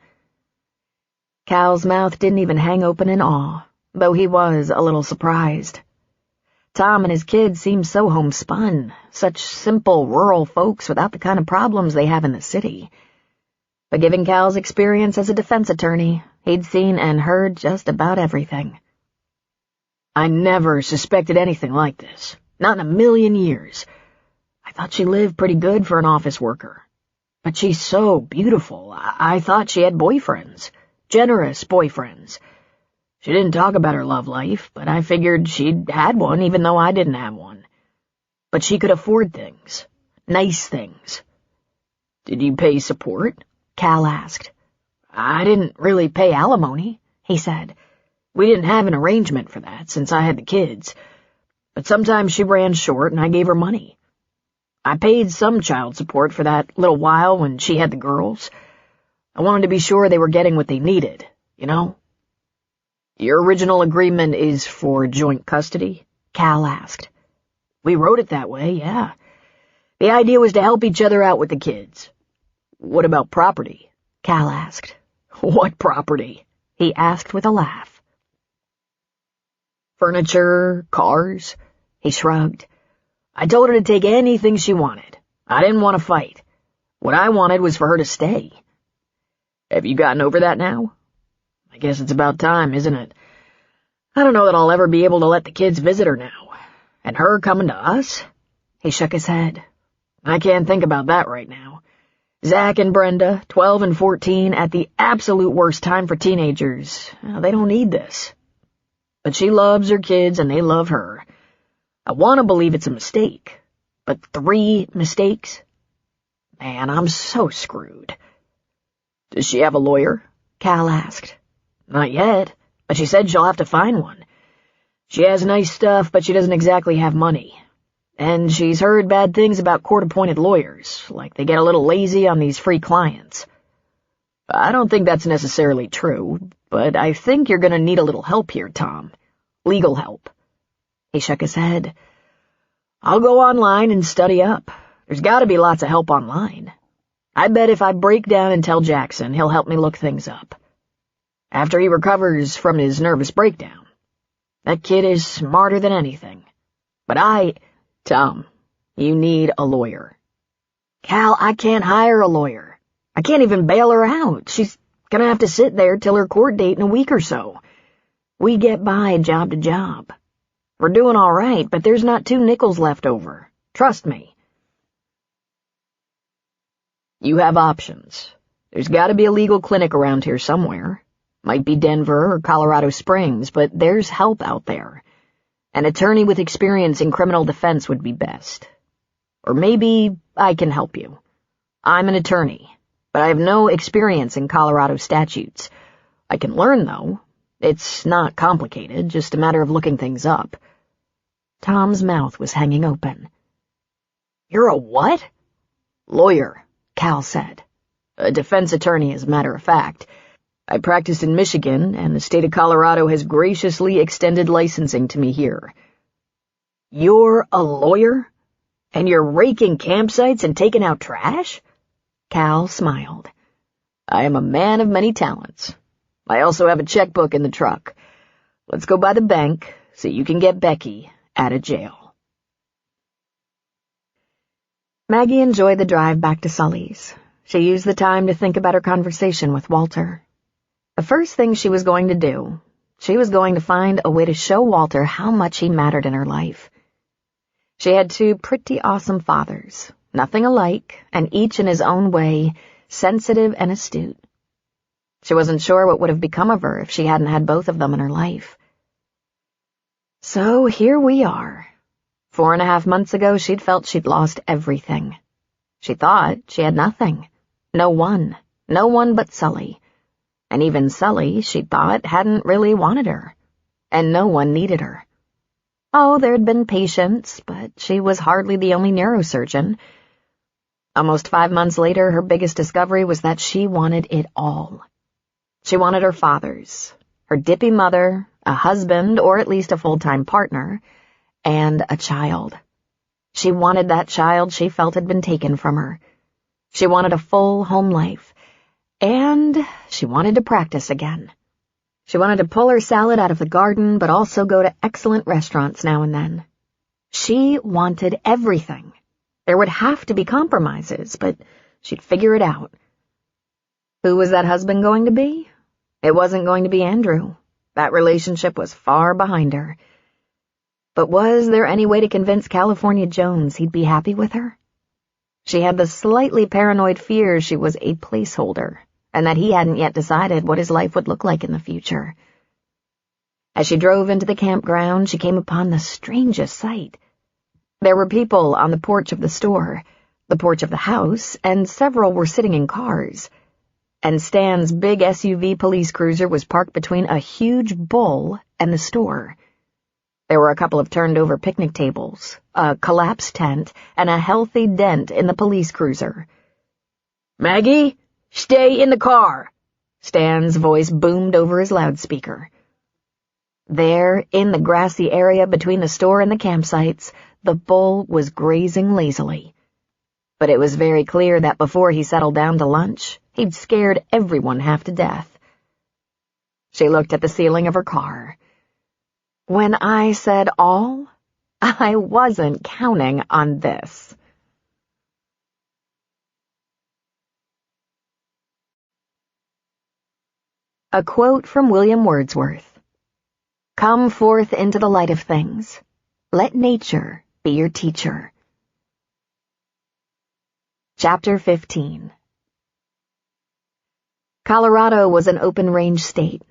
Cal's mouth didn't even hang open in awe, though he was a little surprised. Tom and his kids seemed so homespun, such simple rural folks without the kind of problems they have in the city. But given Cal's experience as a defense attorney, he'd seen and heard just about everything. I never suspected anything like this, not in a million years. I thought she lived pretty good for an office worker. But she's so beautiful. I thought she had boyfriends. Generous boyfriends. She didn't talk about her love life, but I figured she'd had one even though I didn't have one. But she could afford things. Nice things. Did you pay support? Cal asked. I didn't really pay alimony, he said. We didn't have an arrangement for that since I had the kids. But sometimes she ran short and I gave her money. I paid some child support for that little while when she had the girls. I wanted to be sure they were getting what they needed, you know? Your original agreement is for joint custody? Cal asked. We wrote it that way, yeah. The idea was to help each other out with the kids. What about property? Cal asked. What property? He asked with a laugh. Furniture, cars? He shrugged. I told her to take anything she wanted. I didn't want to fight. What I wanted was for her to stay. Have you gotten over that now? I guess it's about time, isn't it? I don't know that I'll ever be able to let the kids visit her now. And her coming to us? He shook his head. I can't think about that right now. Zach and Brenda, 12 and 14, at the absolute worst time for teenagers. They don't need this. But she loves her kids and they love her. I want to believe it's a mistake. But 3 mistakes? Man, I'm so screwed. Does she have a lawyer? Cal asked. Not yet, but she said she'll have to find one. She has nice stuff, but she doesn't exactly have money. And she's heard bad things about court-appointed lawyers, like they get a little lazy on these free clients. I don't think that's necessarily true, but I think you're gonna need a little help here, Tom. Legal help. He shook his head. I'll go online and study up. There's gotta be lots of help online. I bet if I break down and tell Jackson, he'll help me look things up. After he recovers from his nervous breakdown. That kid is smarter than anything. But Tom, you need a lawyer. Cal, I can't hire a lawyer. I can't even bail her out. She's gonna have to sit there till her court date in a week or so. We get by job to job. We're doing all right, but there's not 2 nickels left over. Trust me. You have options. There's gotta be a legal clinic around here somewhere. Might be Denver or Colorado Springs, but there's help out there. An attorney with experience in criminal defense would be best. Or maybe I can help you. I'm an attorney, but I have no experience in Colorado statutes. I can learn, though. It's not complicated, just a matter of looking things up. Tom's mouth was hanging open. You're a what? Lawyer, Cal said. A defense attorney, as a matter of fact. I practiced in Michigan, and the state of Colorado has graciously extended licensing to me here. You're a lawyer? And you're raking campsites and taking out trash? Cal smiled. I am a man of many talents. I also have a checkbook in the truck. Let's go by the bank so you can get Becky out of jail. Maggie enjoyed the drive back to Sully's. She used the time to think about her conversation with Walter. The first thing she was going to do, she was going to find a way to show Walter how much he mattered in her life. She had 2 pretty awesome fathers, nothing alike, and each in his own way, sensitive and astute. She wasn't sure what would have become of her if she hadn't had both of them in her life. So here we are. 4.5 months ago, she'd felt she'd lost everything. She thought she had nothing. No one but Sully. And even Sully, she thought, hadn't really wanted her. And no one needed her. Oh, there'd been patients, but she was hardly the only neurosurgeon. Almost 5 months later, her biggest discovery was that she wanted it all. She wanted her fathers, her dippy mother, a husband, or at least a full-time partner, and a child. She wanted that child she felt had been taken from her. She wanted a full home life. And she wanted to practice again. She wanted to pull her salad out of the garden, but also go to excellent restaurants now and then. She wanted everything. There would have to be compromises, but she'd figure it out. Who was that husband going to be? It wasn't going to be Andrew. That relationship was far behind her. But was there any way to convince California Jones he'd be happy with her? She had the slightly paranoid fear she was a placeholder, and that he hadn't yet decided what his life would look like in the future. As she drove into the campground, she came upon the strangest sight. There were people on the porch of the store, the porch of the house, and several were sitting in cars. And Stan's big SUV police cruiser was parked between a huge bull and the store. There were a couple of turned-over picnic tables, a collapsed tent, and a healthy dent in the police cruiser. "Maggie, stay in the car!" Stan's voice boomed over his loudspeaker. There, in the grassy area between the store and the campsites, the bull was grazing lazily. But it was very clear that before he settled down to lunch, he'd scared everyone half to death. She looked at the ceiling of her car. When I said all, I wasn't counting on this. A quote from William Wordsworth. Come forth into the light of things. Let nature be your teacher. Chapter 15. Colorado was an open-range state.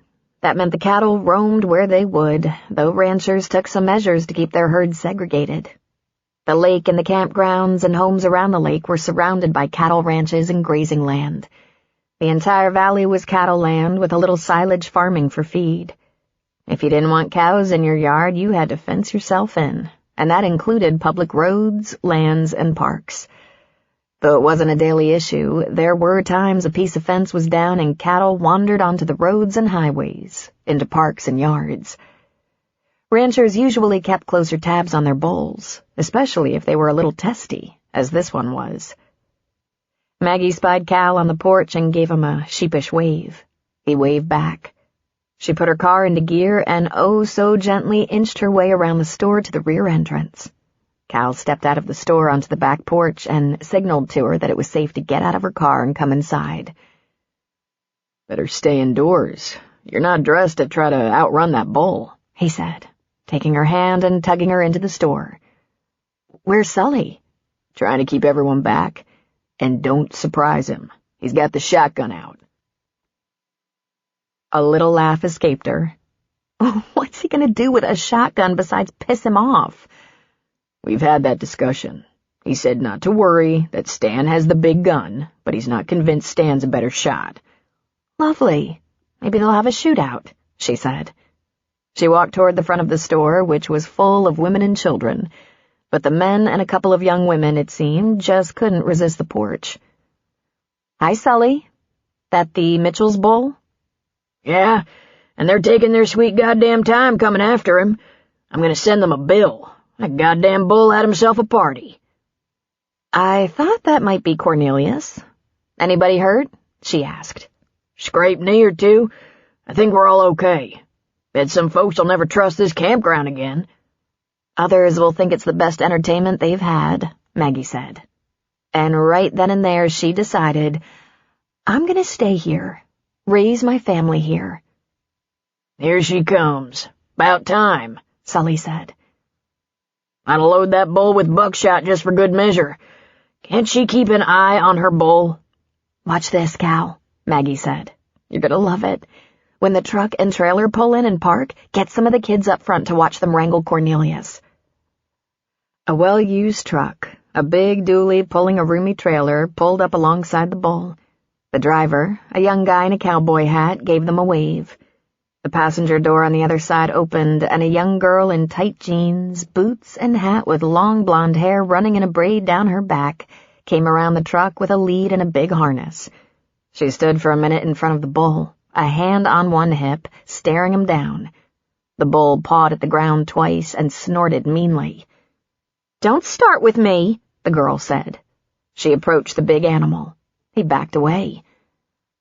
That meant the cattle roamed where they would, though ranchers took some measures to keep their herds segregated. The lake and the campgrounds and homes around the lake were surrounded by cattle ranches and grazing land. The entire valley was cattle land with a little silage farming for feed. If you didn't want cows in your yard, you had to fence yourself in, and that included public roads, lands, and parks. Though it wasn't a daily issue, there were times a piece of fence was down and cattle wandered onto the roads and highways, into parks and yards. Ranchers usually kept closer tabs on their bulls, especially if they were a little testy, as this one was. Maggie spied Cal on the porch and gave him a sheepish wave. He waved back. She put her car into gear and oh so gently inched her way around the store to the rear entrance. Cal stepped out of the store onto the back porch and signaled to her that it was safe to get out of her car and come inside. "Better stay indoors. You're not dressed to try to outrun that bull," he said, taking her hand and tugging her into the store. "Where's Sully?" "Trying to keep everyone back. And don't surprise him. He's got the shotgun out." A little laugh escaped her. What's he going to do with a shotgun besides piss him off? "We've had that discussion. He said not to worry, that Stan has the big gun, but he's not convinced Stan's a better shot." "Lovely. Maybe they'll have a shootout," she said. She walked toward the front of the store, which was full of women and children, but the men and a couple of young women, it seemed, just couldn't resist the porch. "Hi, Sully. That the Mitchell's bull?" "Yeah, and they're taking their sweet goddamn time coming after him. I'm gonna send them a bill. That goddamn bull had himself a party." "I thought that might be Cornelius. Anybody hurt?" she asked. "Scraped knee or two. I think we're all okay. Bet some folks will never trust this campground again." "Others will think it's the best entertainment they've had," Maggie said. And right then and there she decided, I'm going to stay here, raise my family here. "Here she comes. 'Bout time," Sully said. "I'd load that bull with buckshot just for good measure. Can't she keep an eye on her bull?" "Watch this, Cal," Maggie said. "You're going to love it. When the truck and trailer pull in and park, get some of the kids up front to watch them wrangle Cornelius." A well-used truck, a big dually pulling a roomy trailer, pulled up alongside the bull. The driver, a young guy in a cowboy hat, gave them a wave. The passenger door on the other side opened, and a young girl in tight jeans, boots, and hat with long blonde hair running in a braid down her back came around the truck with a lead and a big harness. She stood for a minute in front of the bull, a hand on one hip, staring him down. The bull pawed at the ground twice and snorted meanly. "Don't start with me," the girl said. She approached the big animal. He backed away.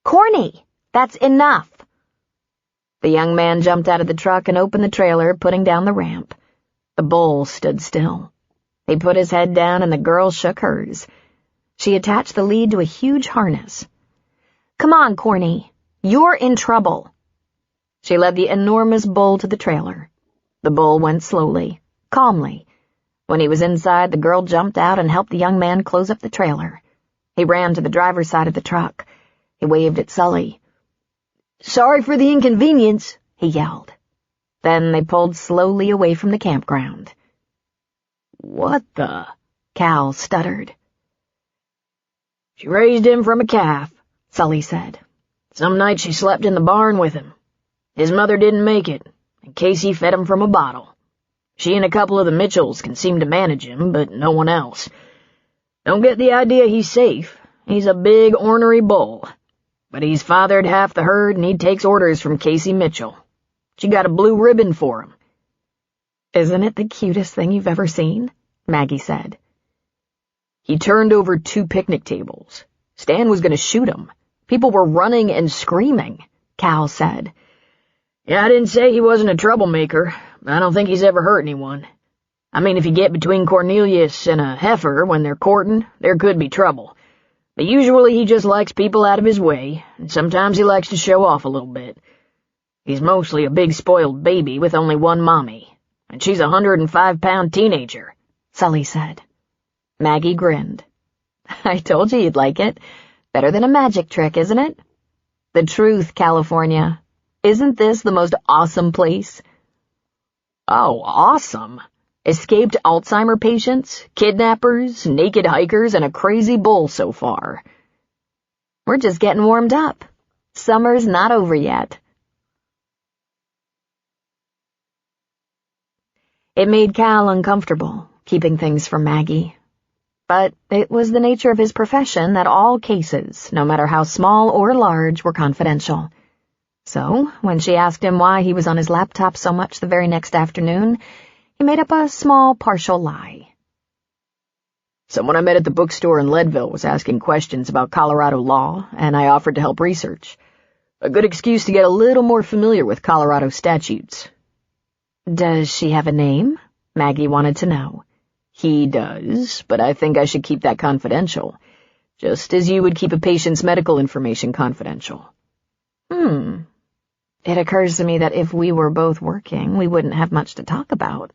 "Corny, that's enough." The young man jumped out of the truck and opened the trailer, putting down the ramp. The bull stood still. He put his head down and the girl shook hers. She attached the lead to a huge harness. "Come on, Corny. You're in trouble." She led the enormous bull to the trailer. The bull went slowly, calmly. When he was inside, the girl jumped out and helped the young man close up the trailer. He ran to the driver's side of the truck. He waved at Sully. "Sorry for the inconvenience," he yelled. Then they pulled slowly away from the campground. "What the?" Cal stuttered. "She raised him from a calf," Sully said. "Some night she slept in the barn with him. His mother didn't make it, and Casey fed him from a bottle. She and a couple of the Mitchells can seem to manage him, but no one else. Don't get the idea he's safe. He's a big, ornery bull. But he's fathered half the herd, and he takes orders from Casey Mitchell. She got a blue ribbon for him." "Isn't it the cutest thing you've ever seen?" Maggie said. "He turned over 2 picnic tables. Stan was going to shoot him. People were running and screaming," Cal said. "Yeah, I didn't say he wasn't a troublemaker. I don't think he's ever hurt anyone. I mean, if you get between Cornelius and a heifer when they're courting, there could be trouble. But usually he just likes people out of his way, and sometimes he likes to show off a little bit. He's mostly a big spoiled baby with only one mommy, and she's a 105-pound teenager," Sully said. Maggie grinned. "I told you you'd like it. Better than a magic trick, isn't it? The truth, California. Isn't this the most awesome place?" "Oh, awesome. Escaped Alzheimer patients, kidnappers, naked hikers, and a crazy bull so far." We're just getting warmed up. Summer's not over yet. It made Cal uncomfortable, keeping things from Maggie. But it was the nature of his profession that all cases, no matter how small or large, were confidential. So, when she asked him why he was on his laptop so much the very next afternoon, he made up a small, partial lie. Someone I met at the bookstore in Leadville was asking questions about Colorado law, and I offered to help research. A good excuse to get a little more familiar with Colorado statutes. Does she have a name? Maggie wanted to know. He does, but I think I should keep that confidential, just as you would keep a patient's medical information confidential. It occurs to me that if we were both working, we wouldn't have much to talk about.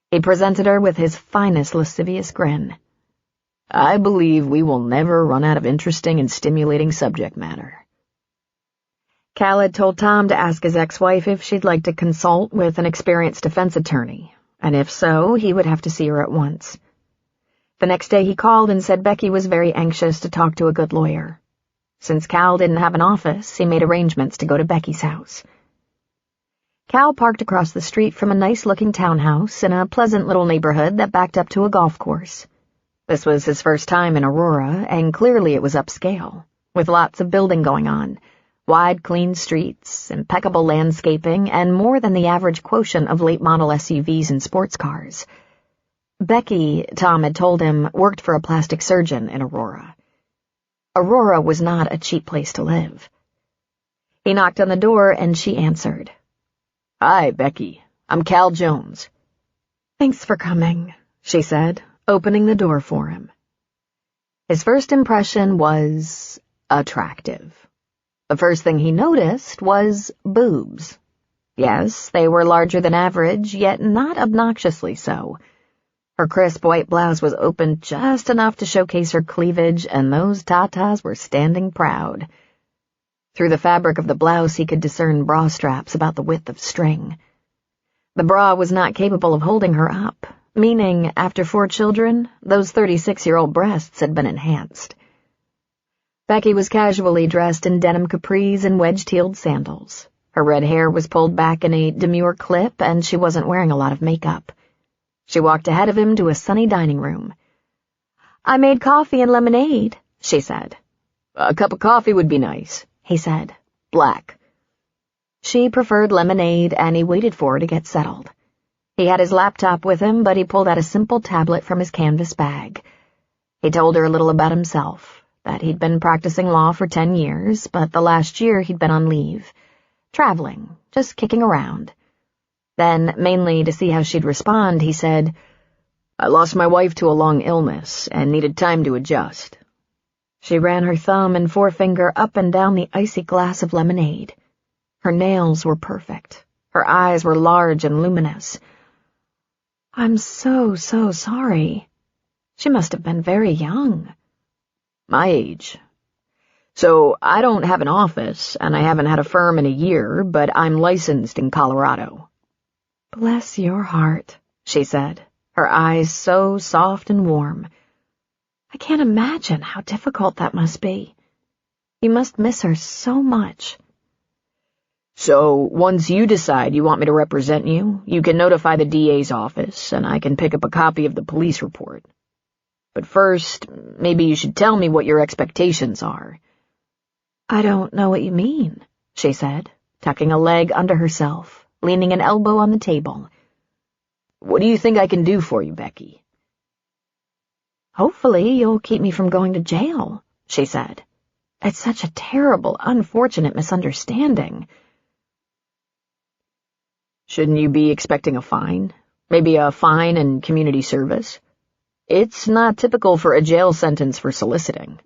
He presented her with his finest lascivious grin. I believe we will never run out of interesting and stimulating subject matter. Cal had told Tom to ask his ex-wife if she'd like to consult with an experienced defense attorney, and if so, he would have to see her at once. The next day he called and said Becky was very anxious to talk to a good lawyer. Since Cal didn't have an office, he made arrangements to go to Becky's house. Cal parked across the street from a nice-looking townhouse in a pleasant little neighborhood that backed up to a golf course. This was his first time in Aurora, and clearly it was upscale, with lots of building going on, wide, clean streets, impeccable landscaping, and more than the average quotient of late-model SUVs and sports cars. Becky, Tom had told him, worked for a plastic surgeon in Aurora. Aurora was not a cheap place to live. He knocked on the door, and she answered. Hi, Becky. I'm Cal Jones. Thanks for coming, she said, opening the door for him. His first impression was attractive. The first thing he noticed was boobs. Yes, they were larger than average, yet not obnoxiously so. Her crisp white blouse was open just enough to showcase her cleavage, and those tatas were standing proud. Through the fabric of the blouse he could discern bra straps about the width of string. The bra was not capable of holding her up, meaning, after 4 children, those 36-year-old breasts had been enhanced. Becky was casually dressed in denim capris and wedge-heeled sandals. Her red hair was pulled back in a demure clip, and she wasn't wearing a lot of makeup. She walked ahead of him to a sunny dining room. I made coffee and lemonade, she said. A cup of coffee would be nice, he said. Black. She preferred lemonade, and he waited for her to get settled. He had his laptop with him, but he pulled out a simple tablet from his canvas bag. He told her a little about himself, that he'd been practicing law for 10 years, but the last year he'd been on leave, traveling, just kicking around. Then, mainly to see how she'd respond, he said, I lost my wife to a long illness and needed time to adjust. She ran her thumb and forefinger up and down the icy glass of lemonade. Her nails were perfect. Her eyes were large and luminous. I'm so sorry. She must have been very young. My age. So I don't have an office, and I haven't had a firm in a year, but I'm licensed in Colorado. Bless your heart, she said, her eyes so soft and warm. I can't imagine how difficult that must be. You must miss her so much. So, once you decide you want me to represent you, you can notify the DA's office, and I can pick up a copy of the police report. But first, maybe you should tell me what your expectations are. I don't know what you mean, she said, tucking a leg under herself, leaning an elbow on the table. What do you think I can do for you, Becky? Hopefully you'll keep me from going to jail, she said. It's such a terrible, unfortunate misunderstanding. Shouldn't you be expecting a fine? Maybe a fine and community service? It's not typical for a jail sentence for soliciting.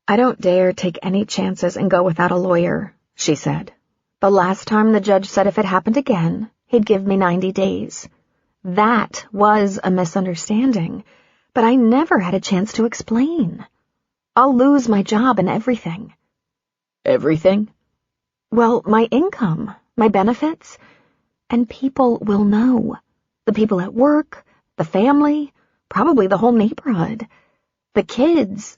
I don't dare take any chances and go without a lawyer, she said. The last time the judge said if it happened again, he'd give me 90 days. That was a misunderstanding, but I never had a chance to explain. I'll lose my job and everything. Everything? Well, my income, my benefits, and people will know. The people at work, the family, probably the whole neighborhood. The kids.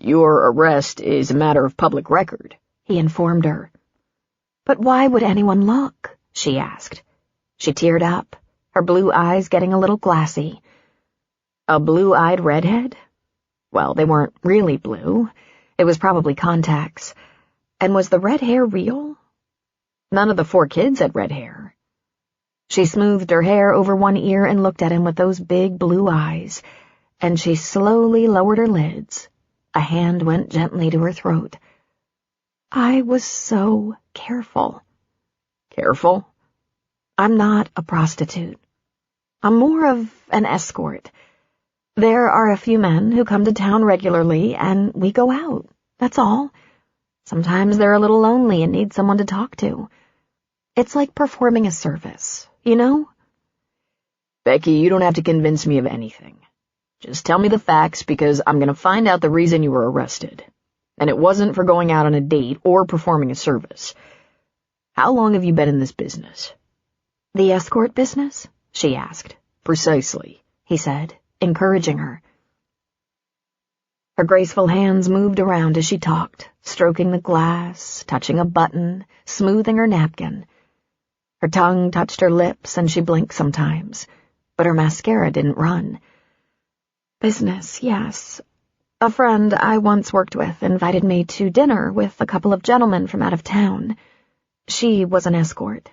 Your arrest is a matter of public record, he informed her. But why would anyone look? She asked. She teared up, her blue eyes getting a little glassy. A blue-eyed redhead? Well, they weren't really blue. It was probably contacts. And was the red hair real? None of the 4 kids had red hair. She smoothed her hair over one ear and looked at him with those big blue eyes, and she slowly lowered her lids. A hand went gently to her throat. I was so careful. Careful? I'm not a prostitute. I'm more of an escort. There are a few men who come to town regularly, and we go out. That's all. Sometimes they're a little lonely and need someone to talk to. It's like performing a service, you know? Becky, you don't have to convince me of anything. Just tell me the facts, because I'm going to find out the reason you were arrested. And it wasn't for going out on a date or performing a service. How long have you been in this business? The escort business? She asked. Precisely, he said, encouraging her. Her graceful hands moved around as she talked, stroking the glass, touching a button, smoothing her napkin. Her tongue touched her lips and she blinked sometimes, but her mascara didn't run. Business, yes. A friend I once worked with invited me to dinner with a couple of gentlemen from out of town. She was an escort.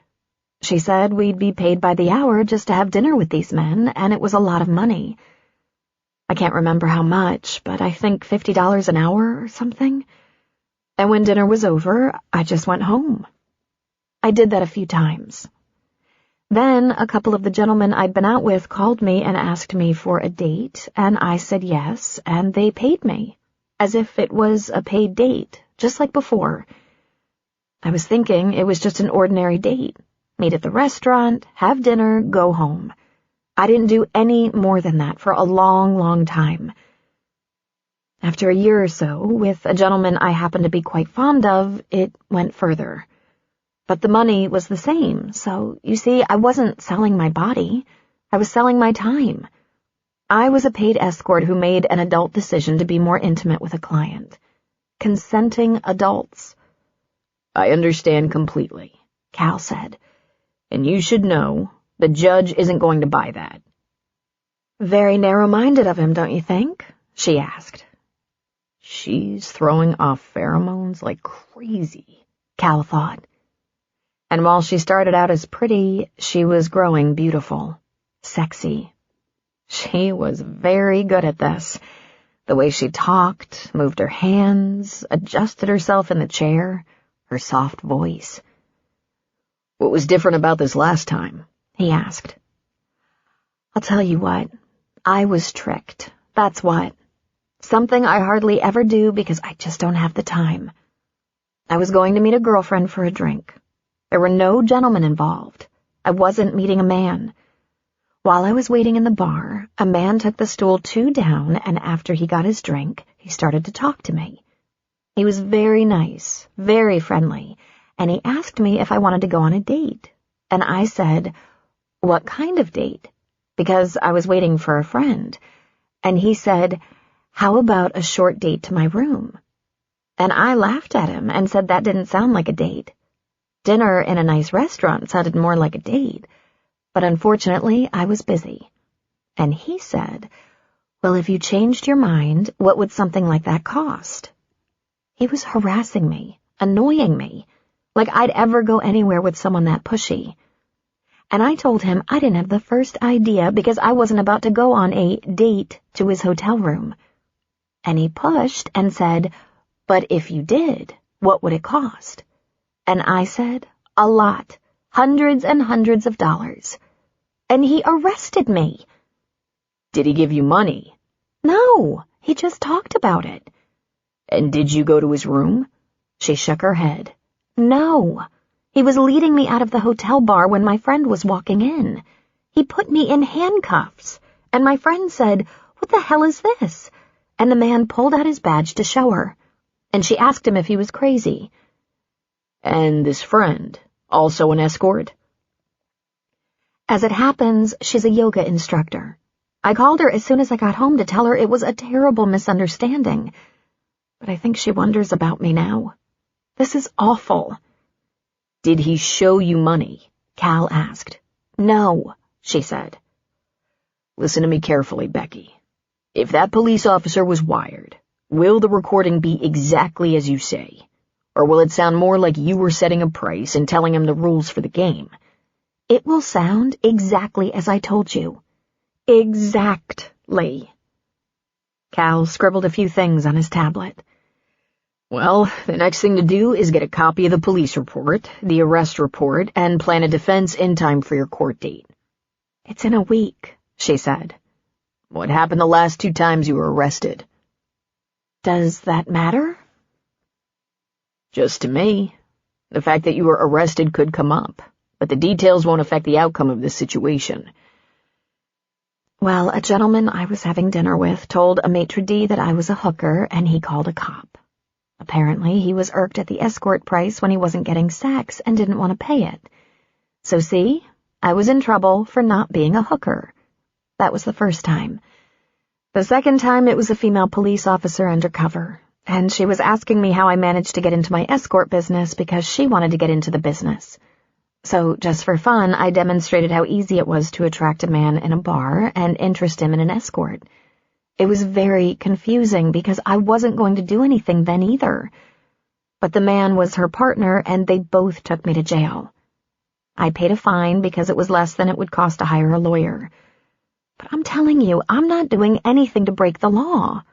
She said we'd be paid by the hour just to have dinner with these men, and it was a lot of money. I can't remember how much, but I think $50 an hour or something. And when dinner was over, I just went home. I did that a few times. Then a couple of the gentlemen I'd been out with called me and asked me for a date, and I said yes, and they paid me, as if it was a paid date, just like before. I was thinking it was just an ordinary date. Meet at the restaurant, have dinner, go home. I didn't do any more than that for a long, long time. After a year or so, with a gentleman I happened to be quite fond of, it went further. But the money was the same, so, you see, I wasn't selling my body. I was selling my time. I was a paid escort who made an adult decision to be more intimate with a client. Consenting adults. I understand completely, Cal said. And you should know, the judge isn't going to buy that. Very narrow-minded of him, don't you think? She asked. She's throwing off pheromones like crazy, Cal thought. And while she started out as pretty, she was growing beautiful, sexy. She was very good at this. The way she talked, moved her hands, adjusted herself in the chair, her soft voice. What was different about this last time? He asked. I'll tell you what, I was tricked, that's what. Something I hardly ever do because I just don't have the time. I was going to meet a girlfriend for a drink. There were no gentlemen involved. I wasn't meeting a man. While I was waiting in the bar, a man took the stool 2 down, and after he got his drink, he started to talk to me. He was very nice, very friendly, and he asked me if I wanted to go on a date. And I said, what kind of date? Because I was waiting for a friend. And he said, how about a short date to my room? And I laughed at him and said that didn't sound like a date. Dinner in a nice restaurant sounded more like a date, but unfortunately I was busy. And he said, well, if you changed your mind, what would something like that cost? He was harassing me, annoying me, like I'd ever go anywhere with someone that pushy. And I told him I didn't have the first idea because I wasn't about to go on a date to his hotel room. And he pushed and said, but if you did, what would it cost? And I said, a lot, hundreds and hundreds of dollars. And he arrested me. Did he give you money? No, he just talked about it. And did you go to his room? She shook her head. No, he was leading me out of the hotel bar when my friend was walking in. He put me in handcuffs, and my friend said, what the hell is this? And the man pulled out his badge to show her, and she asked him if he was crazy. And this friend, also an escort? As it happens, she's a yoga instructor. I called her as soon as I got home to tell her it was a terrible misunderstanding. but I think she wonders about me now. This is awful. Did he show you money? Cal asked. No, she said. Listen to me carefully, Becky. If that police officer was wired, will the recording be exactly as you say? Or will it sound more like you were setting a price and telling him the rules for the game? It will sound exactly as I told you. Exactly. Cal scribbled a few things on his tablet. Well, the next thing to do is get a copy of the police report, the arrest report, and plan a defense in time for your court date. It's in a week, she said. What happened the last 2 times you were arrested? Does that matter? Just to me. The fact that you were arrested could come up, but the details won't affect the outcome of this situation. Well, a gentleman I was having dinner with told a maitre d' that I was a hooker, and he called a cop. Apparently, he was irked at the escort price when he wasn't getting sex and didn't want to pay it. So see, I was in trouble for not being a hooker. That was the first time. The second time, it was a female police officer undercover, and she was asking me how I managed to get into my escort business because she wanted to get into the business. So, just for fun, I demonstrated how easy it was to attract a man in a bar and interest him in an escort. It was very confusing because I wasn't going to do anything then either. But the man was her partner, and they both took me to jail. I paid a fine because it was less than it would cost to hire a lawyer. But I'm telling you, I'm not doing anything to break the law.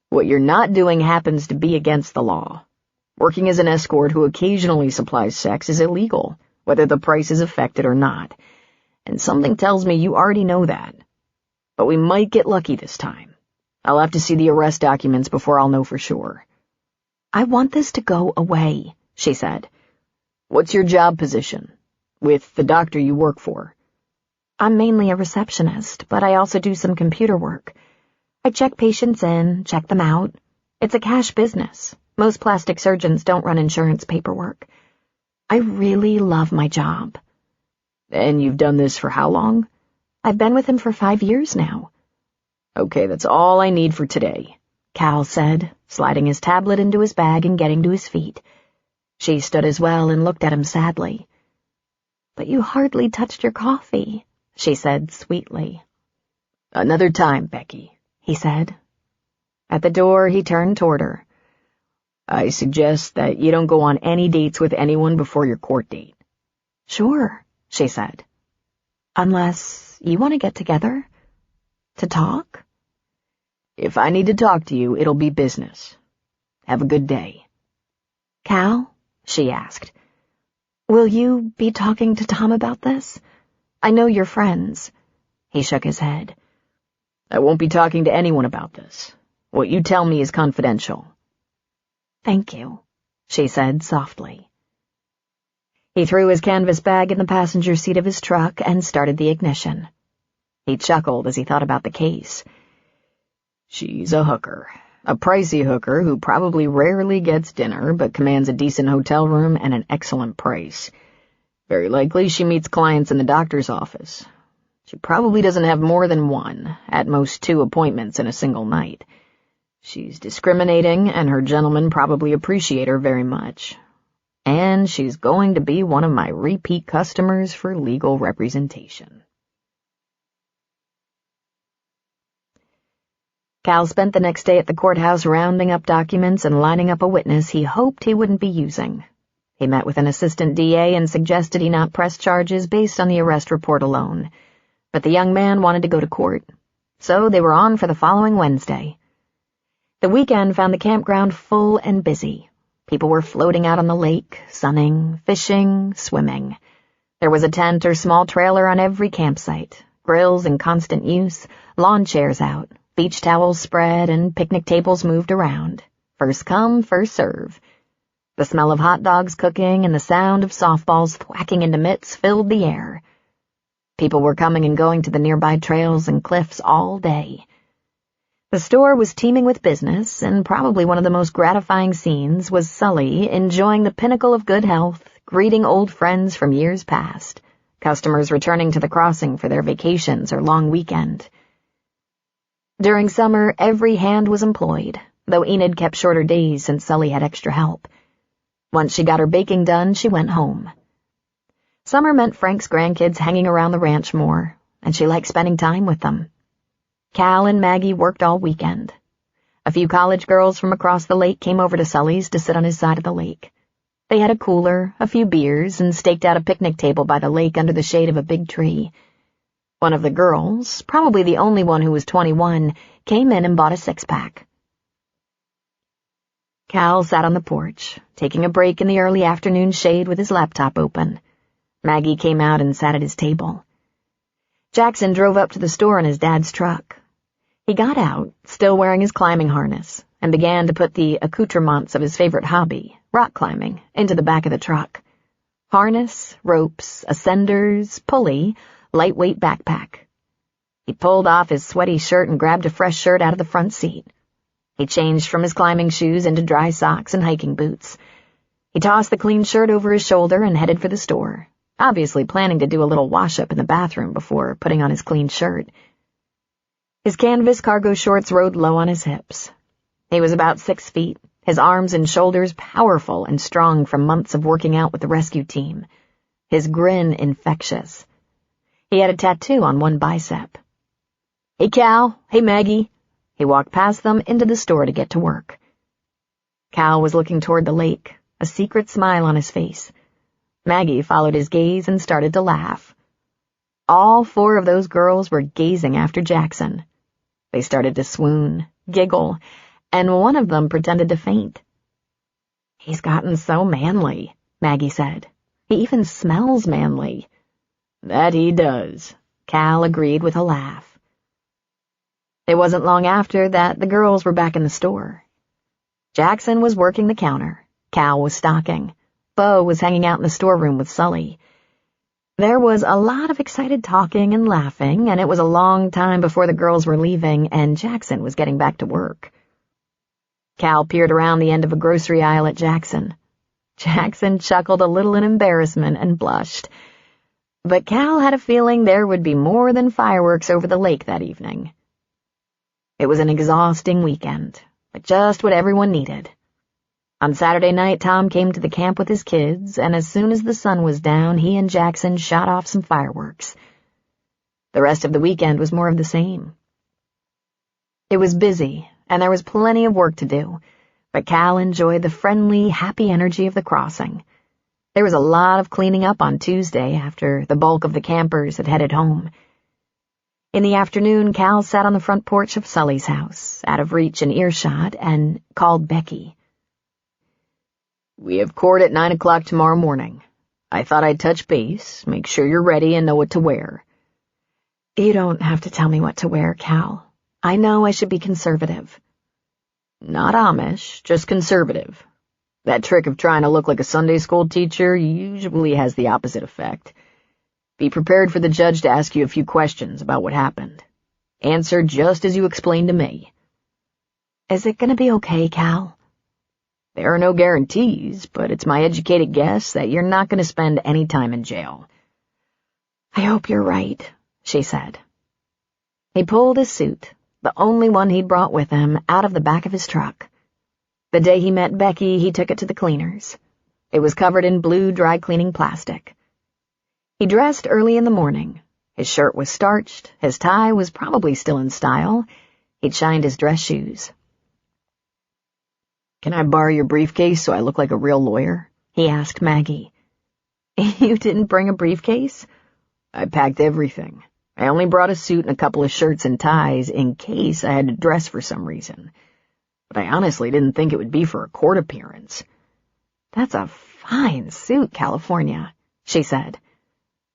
What you're not doing happens to be against the law. Working as an escort who occasionally supplies sex is illegal, whether the price is affected or not. And something tells me you already know that. But we might get lucky this time. I'll have to see the arrest documents before I'll know for sure. I want this to go away, she said. What's your job position? With the doctor you work for? I'm mainly a receptionist, but I also do some computer work. I check patients in, check them out. It's a cash business. Most plastic surgeons don't run insurance paperwork. I really love my job. And you've done this for how long? I've been with him for 5 years now. Okay, that's all I need for today, Cal said, sliding his tablet into his bag and getting to his feet. She stood as well and looked at him sadly. But you hardly touched your coffee, she said sweetly. Another time, Becky, he said. At the door, he turned toward her. I suggest that you don't go on any dates with anyone before your court date. Sure, she said. Unless you want to get together? To talk? If I need to talk to you, it'll be business. Have a good day. Cal, she asked, will you be talking to Tom about this? I know you're friends. He shook his head. I won't be talking to anyone about this. What you tell me is confidential. Thank you, she said softly. He threw his canvas bag in the passenger seat of his truck and started the ignition. He chuckled as he thought about the case. She's a hooker. A pricey hooker who probably rarely gets dinner but commands a decent hotel room and an excellent price. Very likely she meets clients in the doctor's office. She probably doesn't have more than 1, at most 2 appointments in a single night. She's discriminating, and her gentlemen probably appreciate her very much. And she's going to be one of my repeat customers for legal representation. Cal spent the next day at the courthouse rounding up documents and lining up a witness he hoped he wouldn't be using. He met with an assistant DA and suggested he not press charges based on the arrest report alone. But the young man wanted to go to court, so they were on for the following Wednesday. The weekend found the campground full and busy. People were floating out on the lake, sunning, fishing, swimming. There was a tent or small trailer on every campsite, grills in constant use, lawn chairs out, beach towels spread, and picnic tables moved around. First come, first serve. The smell of hot dogs cooking and the sound of softballs thwacking into mitts filled the air. People were coming and going to the nearby trails and cliffs all day. The store was teeming with business, and probably one of the most gratifying scenes was Sully enjoying the pinnacle of good health, greeting old friends from years past, customers returning to the crossing for their vacations or long weekend. During summer, every hand was employed. though Enid kept shorter days since Sully had extra help. Once she got her baking done, she went home. Summer meant Frank's grandkids hanging around the ranch more, and she liked spending time with them. Cal and Maggie worked all weekend. A few college girls from across the lake came over to Sully's to sit on his side of the lake. They had a cooler, a few beers, and staked out a picnic table by the lake under the shade of a big tree. One of the girls, probably the only one who was 21, came in and bought a six-pack. Cal sat on the porch, taking a break in the early afternoon shade with his laptop open. Maggie came out and sat at his table. Jackson drove up to the store in his dad's truck. He got out, still wearing his climbing harness, and began to put the accoutrements of his favorite hobby, rock climbing, into the back of the truck. Harness, ropes, ascenders, pulley, lightweight backpack. He pulled off his sweaty shirt and grabbed a fresh shirt out of the front seat. He changed from his climbing shoes into dry socks and hiking boots. He tossed the clean shirt over his shoulder and headed for the store, obviously planning to do a little wash-up in the bathroom before putting on his clean shirt. His canvas cargo shorts rode low on his hips. He was about 6 feet, his arms and shoulders powerful and strong from months of working out with the rescue team. His grin infectious. He had a tattoo on one bicep. "Hey, Cal. Hey, Maggie." He walked past them into the store to get to work. Cal was looking toward the lake, a secret smile on his face. Maggie followed his gaze and started to laugh. All 4 of those girls were gazing after Jackson. They started to swoon, giggle, and one of them pretended to faint. "He's gotten so manly," Maggie said. "He even smells manly." "That he does," Cal agreed with a laugh. It wasn't long after that the girls were back in the store. Jackson was working the counter. Cal was stocking. Bo was hanging out in the storeroom with Sully. There was a lot of excited talking and laughing, and it was a long time before the girls were leaving and Jackson was getting back to work. Cal peered around the end of a grocery aisle at Jackson. Jackson chuckled a little in embarrassment and blushed. But Cal had a feeling there would be more than fireworks over the lake that evening. It was an exhausting weekend, but just what everyone needed. On Saturday night, Tom came to the camp with his kids, and as soon as the sun was down, he and Jackson shot off some fireworks. The rest of the weekend was more of the same. It was busy, and there was plenty of work to do, but Cal enjoyed the friendly, happy energy of the crossing. There was a lot of cleaning up on Tuesday after the bulk of the campers had headed home. In the afternoon, Cal sat on the front porch of Sully's house, out of reach and earshot, and called Becky. "We have court at 9 o'clock tomorrow morning. I thought I'd touch base, make sure you're ready and know what to wear." "You don't have to tell me what to wear, Cal. I know I should be conservative." "Not Amish, just conservative. That trick of trying to look like a Sunday school teacher usually has the opposite effect. Be prepared for the judge to ask you a few questions about what happened. Answer just as you explained to me." "Is it going to be okay, Cal?" "There are no guarantees, but it's my educated guess that you're not going to spend any time in jail." "I hope you're right," she said. He pulled his suit, the only one he'd brought with him, out of the back of his truck. The day he met Becky, he took it to the cleaners. It was covered in blue dry-cleaning plastic. He dressed early in the morning. His shirt was starched, his tie was probably still in style. He'd shined his dress shoes. "Can I borrow your briefcase so I look like a real lawyer?" he asked Maggie. "You didn't bring a briefcase?" "I packed everything. I only brought a suit and a couple of shirts and ties in case I had to dress for some reason. But I honestly didn't think it would be for a court appearance." "That's a fine suit, California," she said.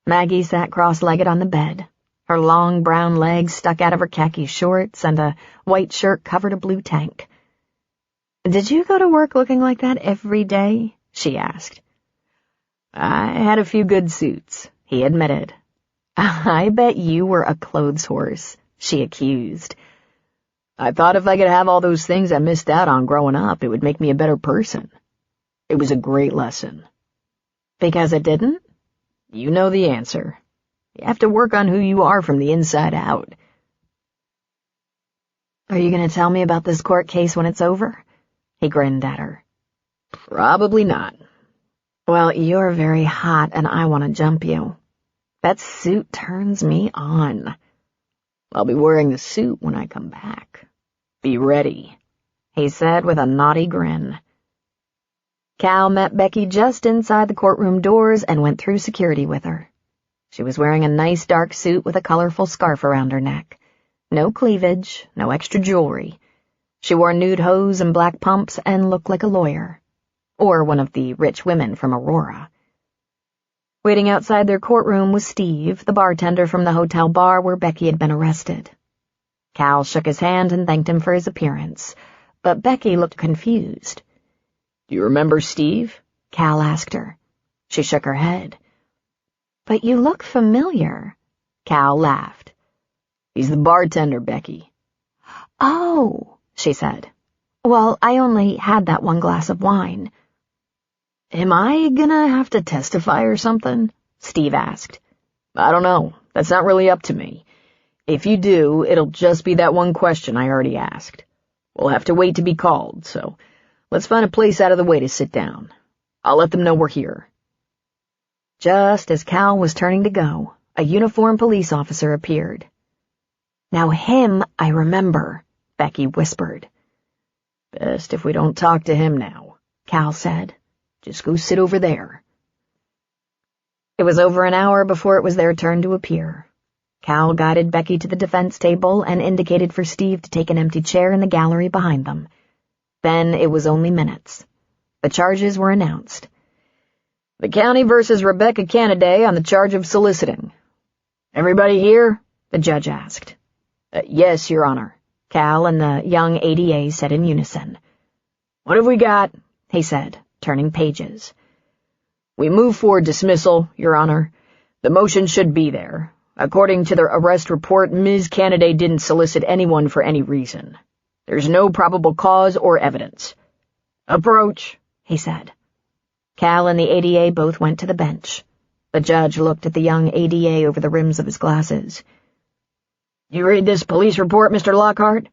Maggie sat cross-legged on the bed. Her long brown legs stuck out of her khaki shorts, and a white shirt covered a blue tank. "Did you go to work looking like that every day?" she asked. "I had a few good suits," he admitted. "I bet you were a clothes horse," she accused. "I thought if I could have all those things I missed out on growing up, it would make me a better person. It was a great lesson." "Because it didn't?" "You know the answer. You have to work on who you are from the inside out." Are you going to tell me about this court case when it's over? He grinned at her. Probably not. Well, you're very hot and I want to jump you. That suit turns me on. I'll be wearing the suit when I come back. Be ready, he said with a naughty grin. Cal met Becky just inside the courtroom doors and went through security with her. She was wearing a nice dark suit with a colorful scarf around her neck. No cleavage, no extra jewelry. She wore nude hose and black pumps and looked like a lawyer. Or one of the rich women from Aurora. Waiting outside their courtroom was Steve, the bartender from the hotel bar where Becky had been arrested. Cal shook his hand and thanked him for his appearance, but Becky looked confused. Do you remember Steve? Cal asked her. She shook her head. But you look familiar. Cal laughed. He's the bartender, Becky. Oh, she said. Well, I only had that one glass of wine. Am I gonna have to testify or something? Steve asked. I don't know. That's not really up to me. If you do, it'll just be that one question I already asked. We'll have to wait to be called, so let's find a place out of the way to sit down. I'll let them know we're here. Just as Cal was turning to go, a uniformed police officer appeared. Now him I remember, Becky whispered. Best if we don't talk to him now, Cal said. Just go sit over there. It was over an hour before it was their turn to appear. Cal guided Becky to the defense table and indicated for Steve to take an empty chair in the gallery behind them. Then it was only minutes. The charges were announced. The county versus Rebecca Cannaday on the charge of soliciting. Everybody here? The judge asked. Yes, Your Honor, Cal and the young ADA said in unison. What have we got? He said, turning pages. We move for dismissal, Your Honor. The motion should be there. According to the arrest report, Ms. Cannaday didn't solicit anyone for any reason. There's no probable cause or evidence. Approach, he said. Cal and the ADA both went to the bench. The judge looked at the young ADA over the rims of his glasses. You read this police report, Mr. Lockhart?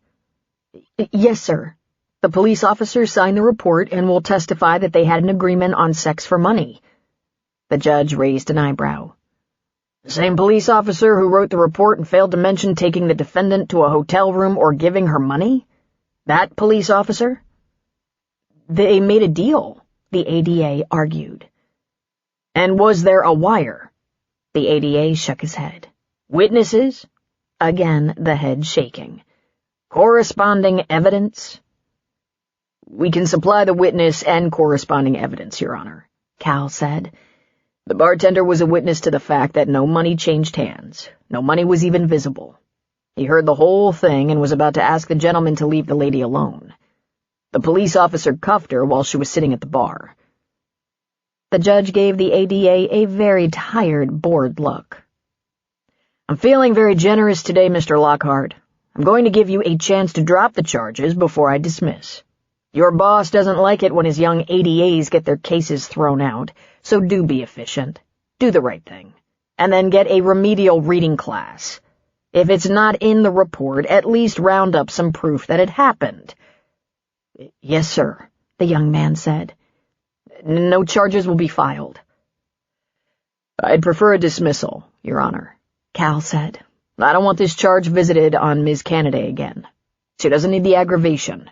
Yes, sir. The police officers signed the report and will testify that they had an agreement on sex for money. The judge raised an eyebrow. The same police officer who wrote the report and failed to mention taking the defendant to a hotel room or giving her money? That police officer? They made a deal, the ADA argued. And was there a wire? The ADA shook his head. Witnesses? Again, the head shaking. Corresponding evidence? We can supply the witness and corresponding evidence, Your Honor, Cal said. The bartender was a witness to the fact that no money changed hands. No money was even visible. He heard the whole thing and was about to ask the gentleman to leave the lady alone. The police officer cuffed her while she was sitting at the bar. The judge gave the ADA a very tired, bored look. I'm feeling very generous today, Mr. Lockhart. I'm going to give you a chance to drop the charges before I dismiss. Your boss doesn't like it when his young ADAs get their cases thrown out, so do be efficient. Do the right thing. And then get a remedial reading class. If it's not in the report, at least round up some proof that it happened. Yes, sir, the young man said. No charges will be filed. I'd prefer a dismissal, Your Honor, Cal said. I don't want this charge visited on Ms. Cannaday again. She doesn't need the aggravation.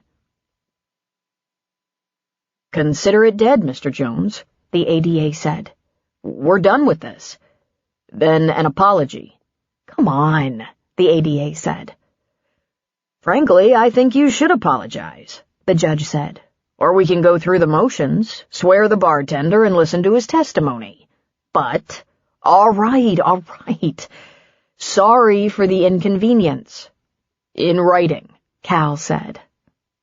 Consider it dead, Mr. Jones, the ADA said. We're done with this. Then an apology. Come on, the ADA said. Frankly, I think you should apologize, the judge said. Or we can go through the motions, swear the bartender, and listen to his testimony. But, all right. Sorry for the inconvenience. In writing, Cal said.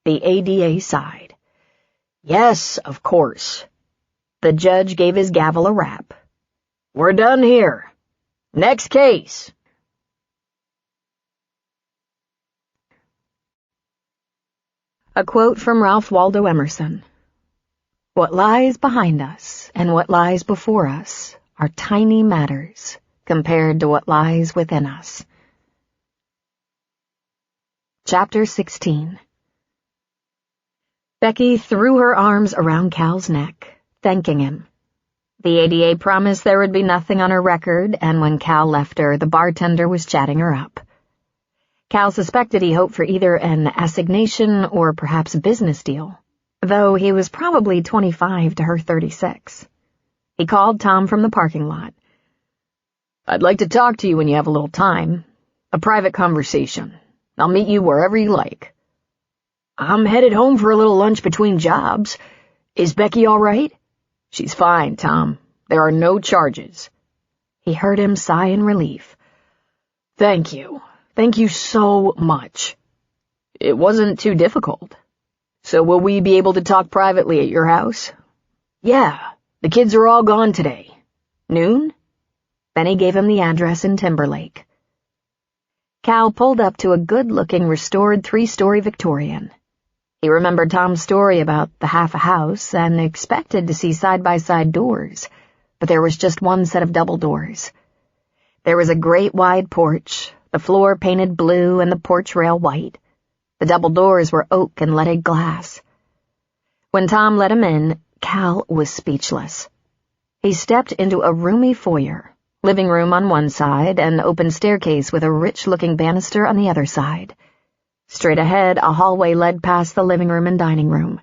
The ADA sighed. Yes, of course. The judge gave his gavel a rap. We're done here. Next case. A quote from Ralph Waldo Emerson. What lies behind us and what lies before us are tiny matters compared to what lies within us. Chapter 16. Becky threw her arms around Cal's neck, thanking him. The ADA promised there would be nothing on her record, and when Cal left her, the bartender was chatting her up. Cal suspected he hoped for either an assignation or perhaps a business deal, though he was probably 25 to her 36. He called Tom from the parking lot. "I'd like to talk to you when you have a little time. A private conversation. I'll meet you wherever you like." "I'm headed home for a little lunch between jobs. Is Becky all right?" "She's fine, Tom. There are no charges." He heard him sigh in relief. "Thank you. Thank you so much. It wasn't too difficult. So will we be able to talk privately at your house?" "Yeah. The kids are all gone today. Noon?" Then he gave him the address in Timberlake. Cal pulled up to a good-looking, restored 3-story Victorian. He remembered Tom's story about the half a house and expected to see side-by-side doors, but there was just one set of double doors. There was a great wide porch, the floor painted blue and the porch rail white. The double doors were oak and leaded glass. When Tom let him in, Cal was speechless. He stepped into a roomy foyer, living room on one side, and open staircase with a rich-looking banister on the other side. Straight ahead, a hallway led past the living room and dining room.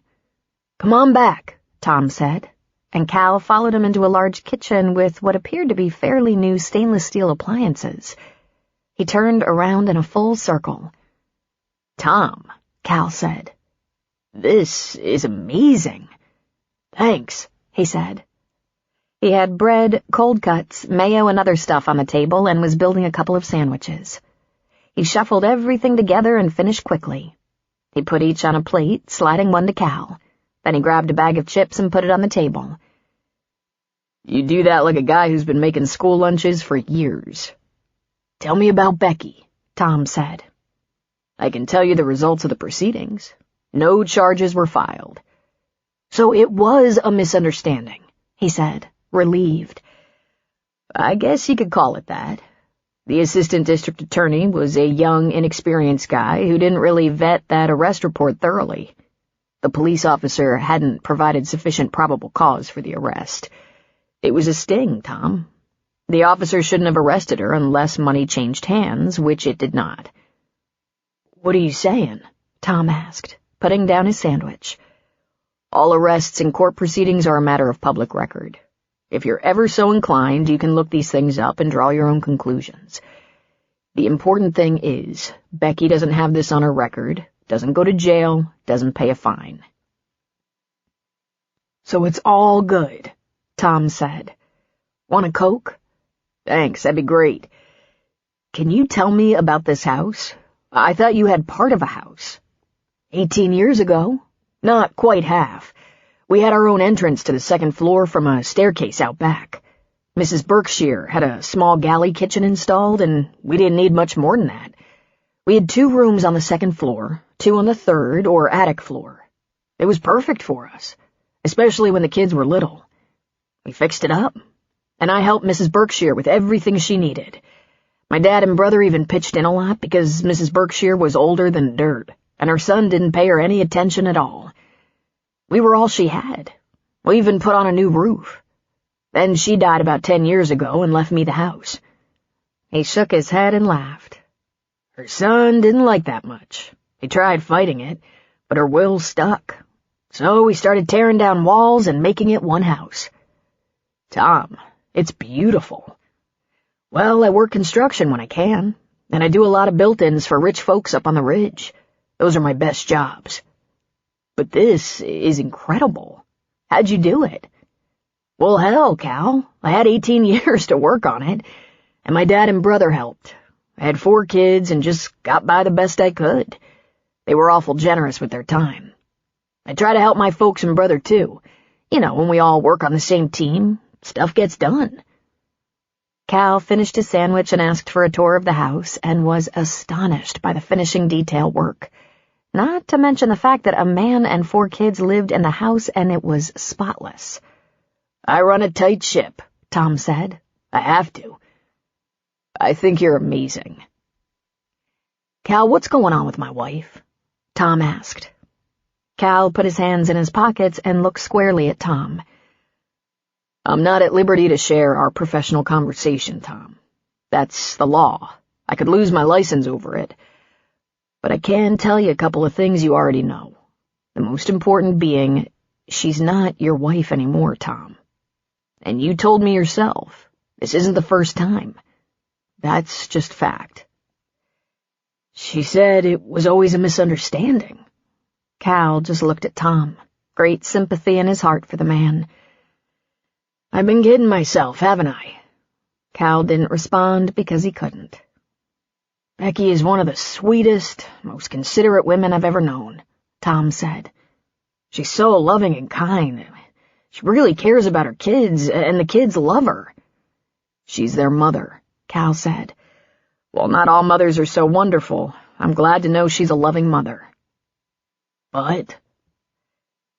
"Come on back," Tom said, and Cal followed him into a large kitchen with what appeared to be fairly new stainless steel appliances. He turned around in a full circle. "Tom," Cal said. "This is amazing." "Thanks," he said. He had bread, cold cuts, mayo, and other stuff on the table and was building a couple of sandwiches. He shuffled everything together and finished quickly. He put each on a plate, sliding one to Cal. Then he grabbed a bag of chips and put it on the table. "You do that like a guy who's been making school lunches for years. Tell me about Becky," Tom said. "I can tell you the results of the proceedings. No charges were filed." "So it was a misunderstanding," he said, relieved. "I guess you could call it that. The assistant district attorney was a young, inexperienced guy who didn't really vet that arrest report thoroughly. The police officer hadn't provided sufficient probable cause for the arrest. It was a sting, Tom. The officer shouldn't have arrested her unless money changed hands, which it did not." "What are you saying?" Tom asked, putting down his sandwich. "All arrests and court proceedings are a matter of public record. If you're ever so inclined, you can look these things up and draw your own conclusions. The important thing is, Becky doesn't have this on her record, doesn't go to jail, doesn't pay a fine." "So it's all good," Tom said. "Want a Coke?" "Thanks, that'd be great. Can you tell me about this house? I thought you had part of a house." 18 years ago. "Not quite half. We had our own entrance to the second floor from a staircase out back. Mrs. Berkshire had a small galley kitchen installed, and we didn't need much more than that. We had 2 rooms on the second floor, 2 on the third, or attic floor. It was perfect for us, especially when the kids were little. We fixed it up, and I helped Mrs. Berkshire with everything she needed. My dad and brother even pitched in a lot because Mrs. Berkshire was older than dirt, and her son didn't pay her any attention at all. We were all she had. We even put on a new roof. Then she died about 10 years ago and left me the house." He shook his head and laughed. "Her son didn't like that much. He tried fighting it, but her will stuck. So we started tearing down walls and making it one house. Tom, it's beautiful. Well, I work construction when I can, and I do a lot of built-ins for rich folks up on the ridge. Those are my best jobs. But this is incredible. How'd you do it?" "Well, hell, Cal, I had 18 years to work on it, and my dad and brother helped. I had 4 kids and just got by the best I could. They were awful generous with their time. I try to help my folks and brother, too. You know, when we all work on the same team, stuff gets done." Cal finished his sandwich and asked for a tour of the house and was astonished by the finishing detail work. Not to mention the fact that a man and 4 kids lived in the house and it was spotless. "I run a tight ship," Tom said. "I have to. I think you're amazing." Cal, what's going on with my wife? Tom asked. Cal put his hands in his pockets and looked squarely at Tom. I'm not at liberty to share our professional conversation, Tom. That's the law. I could lose my license over it. But I can tell you a couple of things you already know. The most important being, she's not your wife anymore, Tom. And you told me yourself, this isn't the first time. That's just fact. She said it was always a misunderstanding. Cal just looked at Tom, great sympathy in his heart for the man. I've been kidding myself, haven't I? Cal didn't respond because he couldn't. Becky is one of the sweetest, most considerate women I've ever known, Tom said. She's so loving and kind. She really cares about her kids, and the kids love her. She's their mother, Cal said. While not all mothers are so wonderful, I'm glad to know she's a loving mother. But,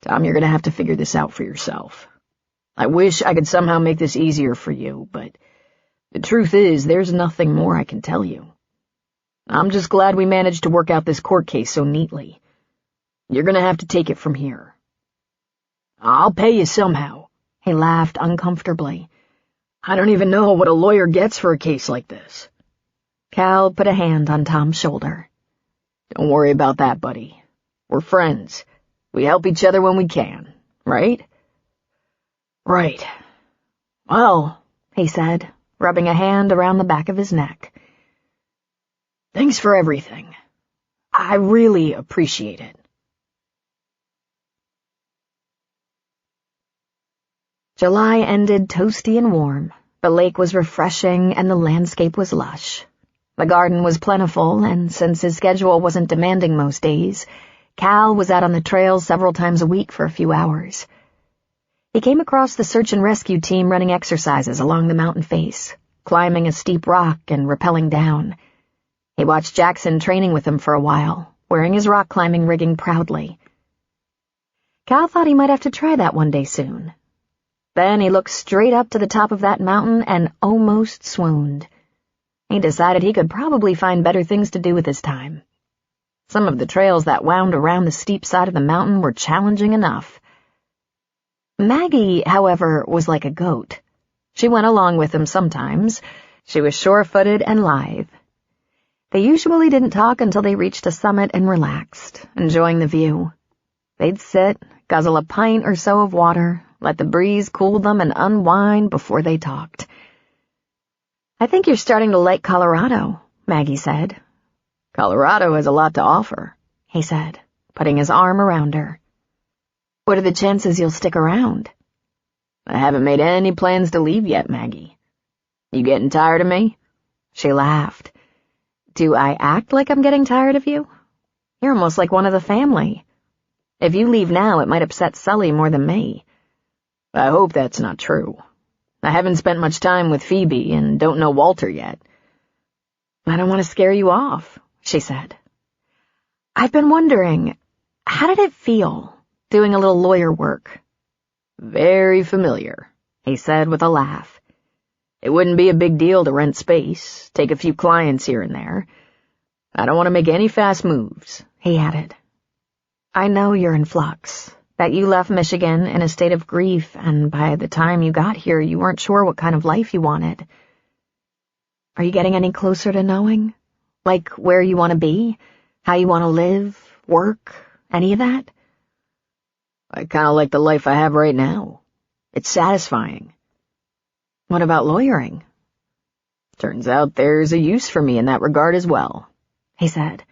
Tom, you're going to have to figure this out for yourself. I wish I could somehow make this easier for you, but the truth is there's nothing more I can tell you. I'm just glad we managed to work out this court case so neatly. You're going to have to take it from here. I'll pay you somehow. He laughed uncomfortably. I don't even know what a lawyer gets for a case like this. Cal put a hand on Tom's shoulder. Don't worry about that, buddy. We're friends. We help each other when we can, right? Right. Well, he said, rubbing a hand around the back of his neck. Thanks for everything. I really appreciate it. July ended toasty and warm. The lake was refreshing and the landscape was lush. The garden was plentiful, and since his schedule wasn't demanding most days, Cal was out on the trails several times a week for a few hours. He came across the search and rescue team running exercises along the mountain face, climbing a steep rock and rappelling down. He watched Jackson training with him for a while, wearing his rock climbing rigging proudly. Cal thought he might have to try that one day soon. Then he looked straight up to the top of that mountain and almost swooned. He decided he could probably find better things to do with his time. Some of the trails that wound around the steep side of the mountain were challenging enough. Maggie, however, was like a goat. She went along with him sometimes. She was sure-footed and lithe. They usually didn't talk until they reached a summit and relaxed, enjoying the view. They'd sit, guzzle a pint or so of water, let the breeze cool them, and unwind before they talked. I think you're starting to like Colorado, Maggie said. Colorado has a lot to offer, he said, putting his arm around her. What are the chances you'll stick around? I haven't made any plans to leave yet, Maggie. You getting tired of me? She laughed. Do I act like I'm getting tired of you? You're almost like one of the family. If you leave now, it might upset Sully more than me. I hope that's not true. I haven't spent much time with Phoebe and don't know Walter yet. I don't want to scare you off, she said. I've been wondering, how did it feel, doing a little lawyer work? Very familiar, he said with a laugh. It wouldn't be a big deal to rent space, take a few clients here and there. I don't want to make any fast moves, he added. I know you're in flux, that you left Michigan in a state of grief, and by the time you got here, you weren't sure what kind of life you wanted. Are you getting any closer to knowing? Like where you want to be, how you want to live, work, any of that? I kind of like the life I have right now. It's satisfying. What about lawyering? Turns out there's a use for me in that regard as well, he said.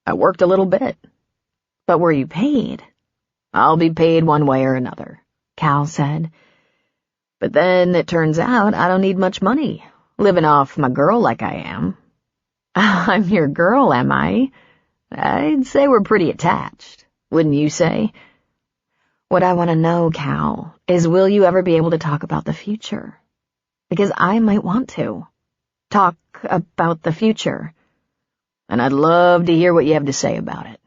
I worked a little bit. But were you paid? I'll be paid one way or another, Cal said. But then it turns out I don't need much money, living off my girl like I am. I'm your girl, am I? I'd say we're pretty attached, wouldn't you say? What I want to know, Cal, is will you ever be able to talk about the future? Because I might want to. Talk about the future. And I'd love to hear what you have to say about it.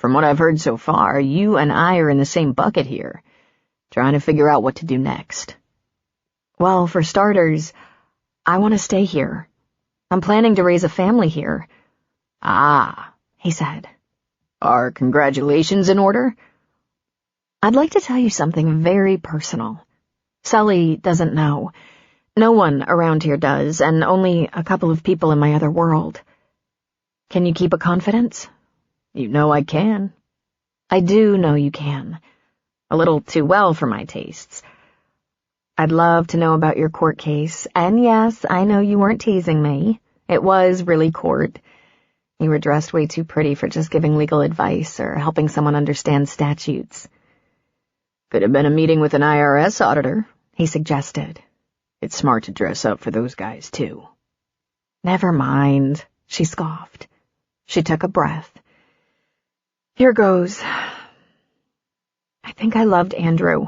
From what I've heard so far, you and I are in the same bucket here, trying to figure out what to do next. Well, for starters, I want to stay here. I'm planning to raise a family here. Ah, he said. Are congratulations in order? I'd like to tell you something very personal. Sully doesn't know. No one around here does, and only a couple of people in my other world. Can you keep a confidence? You know I can. I do know you can. A little too well for my tastes. I'd love to know about your court case, and yes, I know you weren't teasing me. It was really court. You were dressed way too pretty for just giving legal advice or helping someone understand statutes. Could have been a meeting with an IRS auditor, he suggested. It's smart to dress up for those guys, too. Never mind, she scoffed. She took a breath. Here goes. I think I loved Andrew.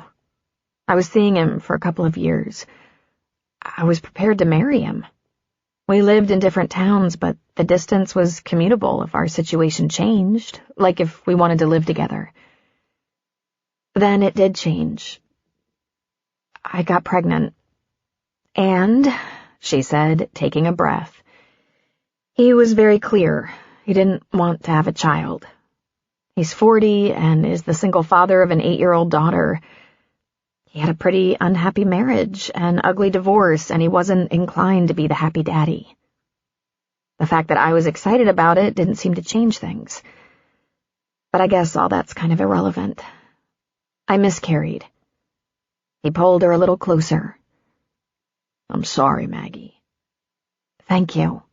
I was seeing him for a couple of years. I was prepared to marry him. We lived in different towns, but the distance was commutable if our situation changed, like if we wanted to live together. Then it did change. I got pregnant. And, she said, taking a breath, he was very clear. He didn't want to have a child. He's 40 and is the single father of an 8-year-old daughter. He had a pretty unhappy marriage, an ugly divorce, and he wasn't inclined to be the happy daddy. The fact that I was excited about it didn't seem to change things. But I guess all that's kind of irrelevant. I miscarried. He pulled her a little closer. I'm sorry, Maggie. Thank you.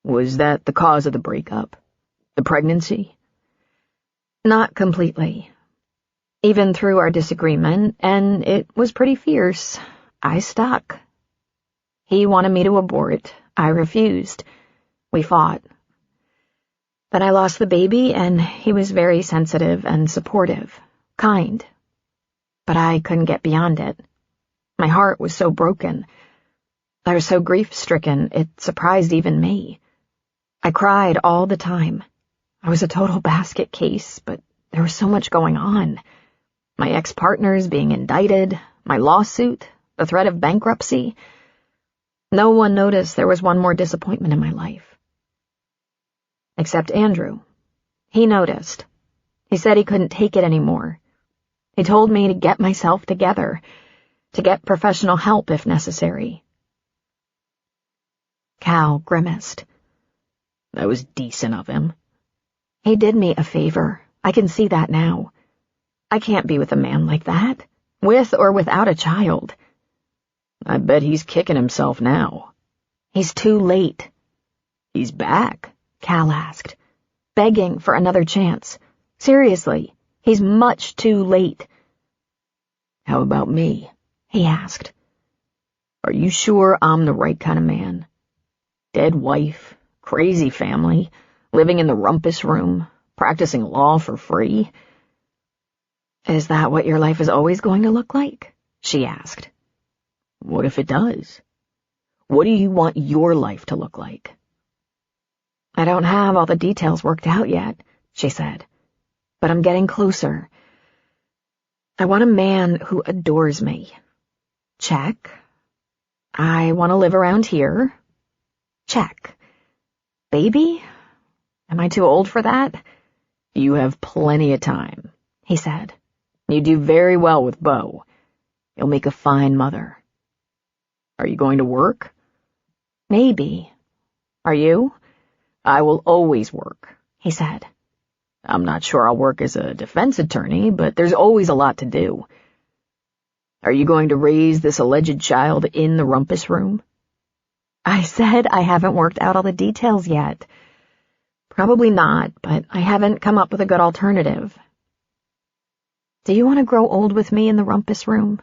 Was that the cause of the breakup? The pregnancy? Not completely. Even through our disagreement, and it was pretty fierce, I stuck. He wanted me to abort. I refused. We fought. Then I lost the baby, and he was very sensitive and supportive, kind. But I couldn't get beyond it. My heart was so broken. I was so grief-stricken, it surprised even me. I cried all the time. I was a total basket case, but there was so much going on. My ex-partners being indicted, my lawsuit, the threat of bankruptcy. No one noticed there was one more disappointment in my life. Except Andrew. He noticed. He said he couldn't take it anymore. He told me to get myself together, to get professional help if necessary. Cal grimaced. That was decent of him. He did me a favor. I can see that now. I can't be with a man like that, with or without a child. I bet he's kicking himself now. He's too late. He's back, Cal asked, begging for another chance. Seriously, he's much too late. How about me? He asked. Are you sure I'm the right kind of man? Dead wife, crazy family, living in the rumpus room, practicing law for free. Is that what your life is always going to look like? She asked. What if it does? What do you want your life to look like? I don't have all the details worked out yet, she said, but I'm getting closer. I want a man who adores me. Check. I want to live around here. Check. Baby? Am I too old for that? You have plenty of time, he said. You do very well with Beau. You'll make a fine mother. Are you going to work? Maybe. Are you? I will always work, he said. I'm not sure I'll work as a defense attorney, but there's always a lot to do. Are you going to raise this alleged child in the rumpus room? I said I haven't worked out all the details yet. Probably not, but I haven't come up with a good alternative. Do you want to grow old with me in the rumpus room?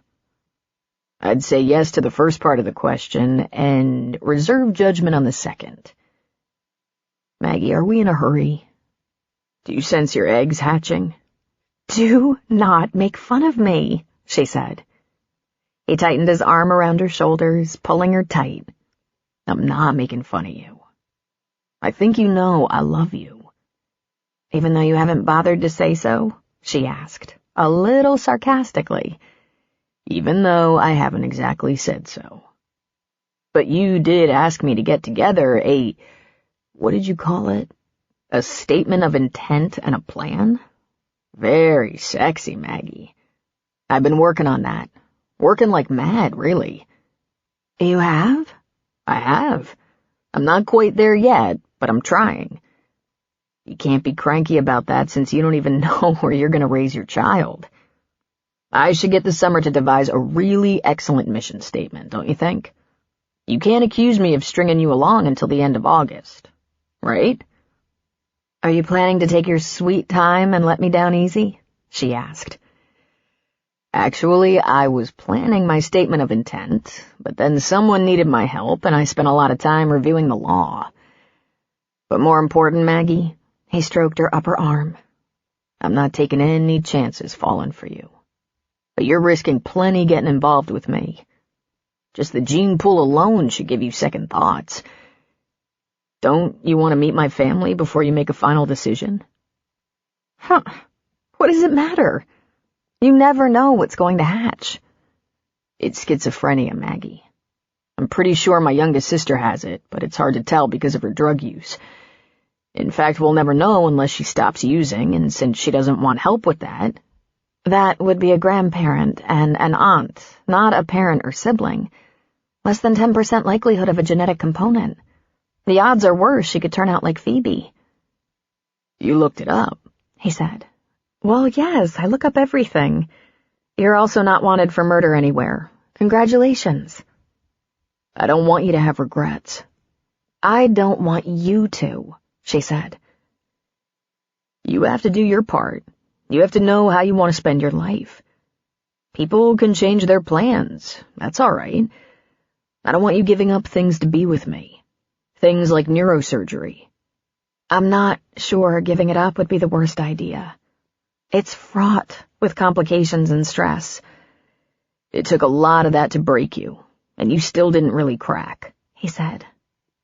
I'd say yes to the first part of the question, and reserve judgment on the second. Maggie, are we in a hurry? Do you sense your eggs hatching? Do not make fun of me, she said. He tightened his arm around her shoulders, pulling her tight. I'm not making fun of you. I think you know I love you. Even though you haven't bothered to say so? She asked, a little sarcastically. Even though I haven't exactly said so. But you did ask me to get together what did you call it? A statement of intent and a plan? Very sexy, Maggie. I've been working on that. Working like mad, really. You have? I have. I'm not quite there yet, but I'm trying. You can't be cranky about that since you don't even know where you're going to raise your child. I should get the summer to devise a really excellent mission statement, don't you think? You can't accuse me of stringing you along until the end of August, right? Are you planning to take your sweet time and let me down easy? She asked. Actually, I was planning my statement of intent, but then someone needed my help, and I spent a lot of time reviewing the law. But more important, Maggie, he stroked her upper arm, I'm not taking any chances falling for you. But you're risking plenty getting involved with me. Just the gene pool alone should give you second thoughts. Don't you want to meet my family before you make a final decision? Huh. What does it matter? You never know what's going to hatch. It's schizophrenia, Maggie. I'm pretty sure my youngest sister has it, but it's hard to tell because of her drug use. In fact, we'll never know unless she stops using, and since she doesn't want help with that... That would be a grandparent and an aunt, not a parent or sibling. Less than 10% likelihood of a genetic component. The odds are worse she could turn out like Phoebe. You looked it up, he said. Well, yes, I look up everything. You're also not wanted for murder anywhere. Congratulations. I don't want you to have regrets. I don't want you to, she said. You have to do your part. You have to know how you want to spend your life. People can change their plans. That's all right. I don't want you giving up things to be with me. Things like neurosurgery. I'm not sure giving it up would be the worst idea. It's fraught with complications and stress. It took a lot of that to break you, and you still didn't really crack, he said.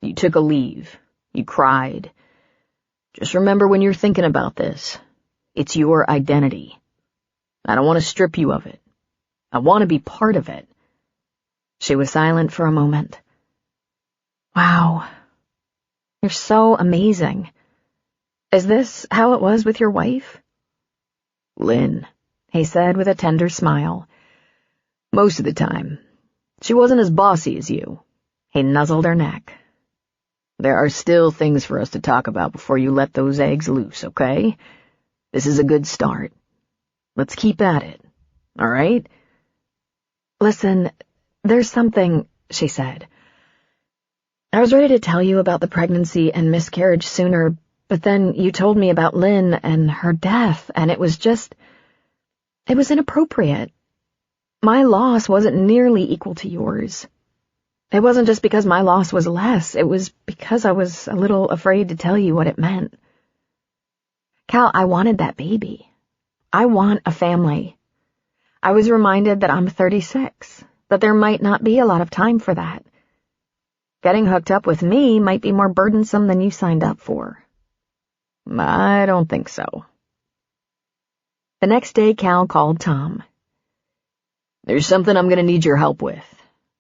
You took a leave. You cried. Just remember when you're thinking about this, it's your identity. I don't want to strip you of it. I want to be part of it. She was silent for a moment. Wow. You're so amazing. Is this how it was with your wife? Lynn, he said with a tender smile. Most of the time. She wasn't as bossy as you. He nuzzled her neck. There are still things for us to talk about before you let those eggs loose, okay? This is a good start. Let's keep at it, all right? Listen, there's something, she said. I was ready to tell you about the pregnancy and miscarriage sooner, but then you told me about Lynn and her death, and it was inappropriate. My loss wasn't nearly equal to yours. It wasn't just because my loss was less, it was because I was a little afraid to tell you what it meant. Cal, I wanted that baby. I want a family. I was reminded that I'm 36, that there might not be a lot of time for that. Getting hooked up with me might be more burdensome than you signed up for. I don't think so. The next day, Cal called Tom. There's something I'm going to need your help with.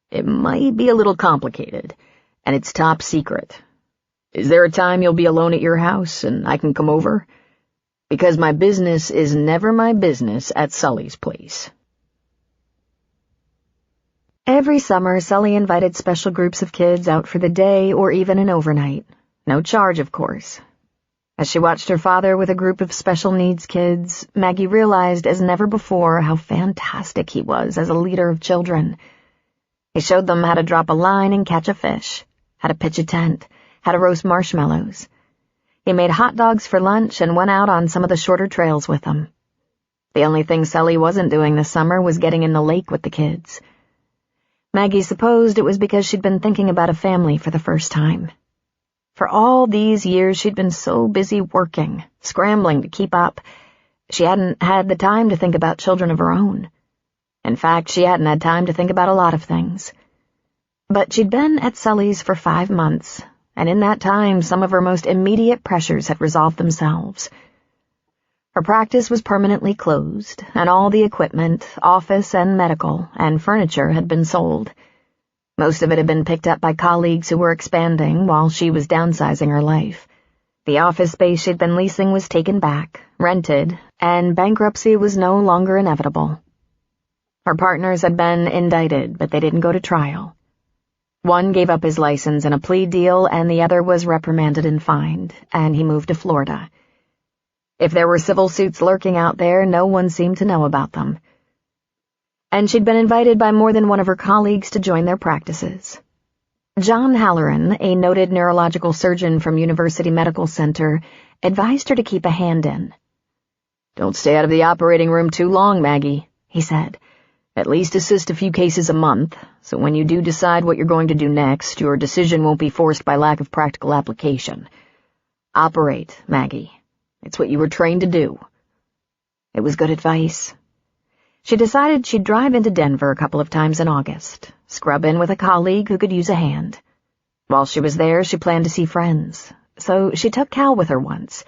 It might be a little complicated, and it's top secret. Is there a time you'll be alone at your house and I can come over? Because my business is never my business at Sully's place. Every summer, Sully invited special groups of kids out for the day or even an overnight. No charge, of course. As she watched her father with a group of special needs kids, Maggie realized as never before how fantastic he was as a leader of children. He showed them how to drop a line and catch a fish, how to pitch a tent, how to roast marshmallows. He made hot dogs for lunch and went out on some of the shorter trails with them. The only thing Sully wasn't doing this summer was getting in the lake with the kids. Maggie supposed it was because she'd been thinking about a family for the first time. For all these years she'd been so busy working, scrambling to keep up, she hadn't had the time to think about children of her own. In fact, she hadn't had time to think about a lot of things. But she'd been at Sully's for 5 months, and in that time some of her most immediate pressures had resolved themselves. Her practice was permanently closed, and all the equipment, office and medical, and furniture had been sold. Most of it had been picked up by colleagues who were expanding while she was downsizing her life. The office space she'd been leasing was taken back, rented, and bankruptcy was no longer inevitable. Her partners had been indicted, but they didn't go to trial. One gave up his license in a plea deal, and the other was reprimanded and fined, and he moved to Florida. If there were civil suits lurking out there, no one seemed to know about them. And she'd been invited by more than one of her colleagues to join their practices. John Halloran, a noted neurological surgeon from University Medical Center, advised her to keep a hand in. "Don't stay out of the operating room too long, Maggie," he said. "At least assist a few cases a month, so when you do decide what you're going to do next, your decision won't be forced by lack of practical application. Operate, Maggie. It's what you were trained to do." It was good advice. She decided she'd drive into Denver a couple of times in August, scrub in with a colleague who could use a hand. While she was there, she planned to see friends, so she took Cal with her once.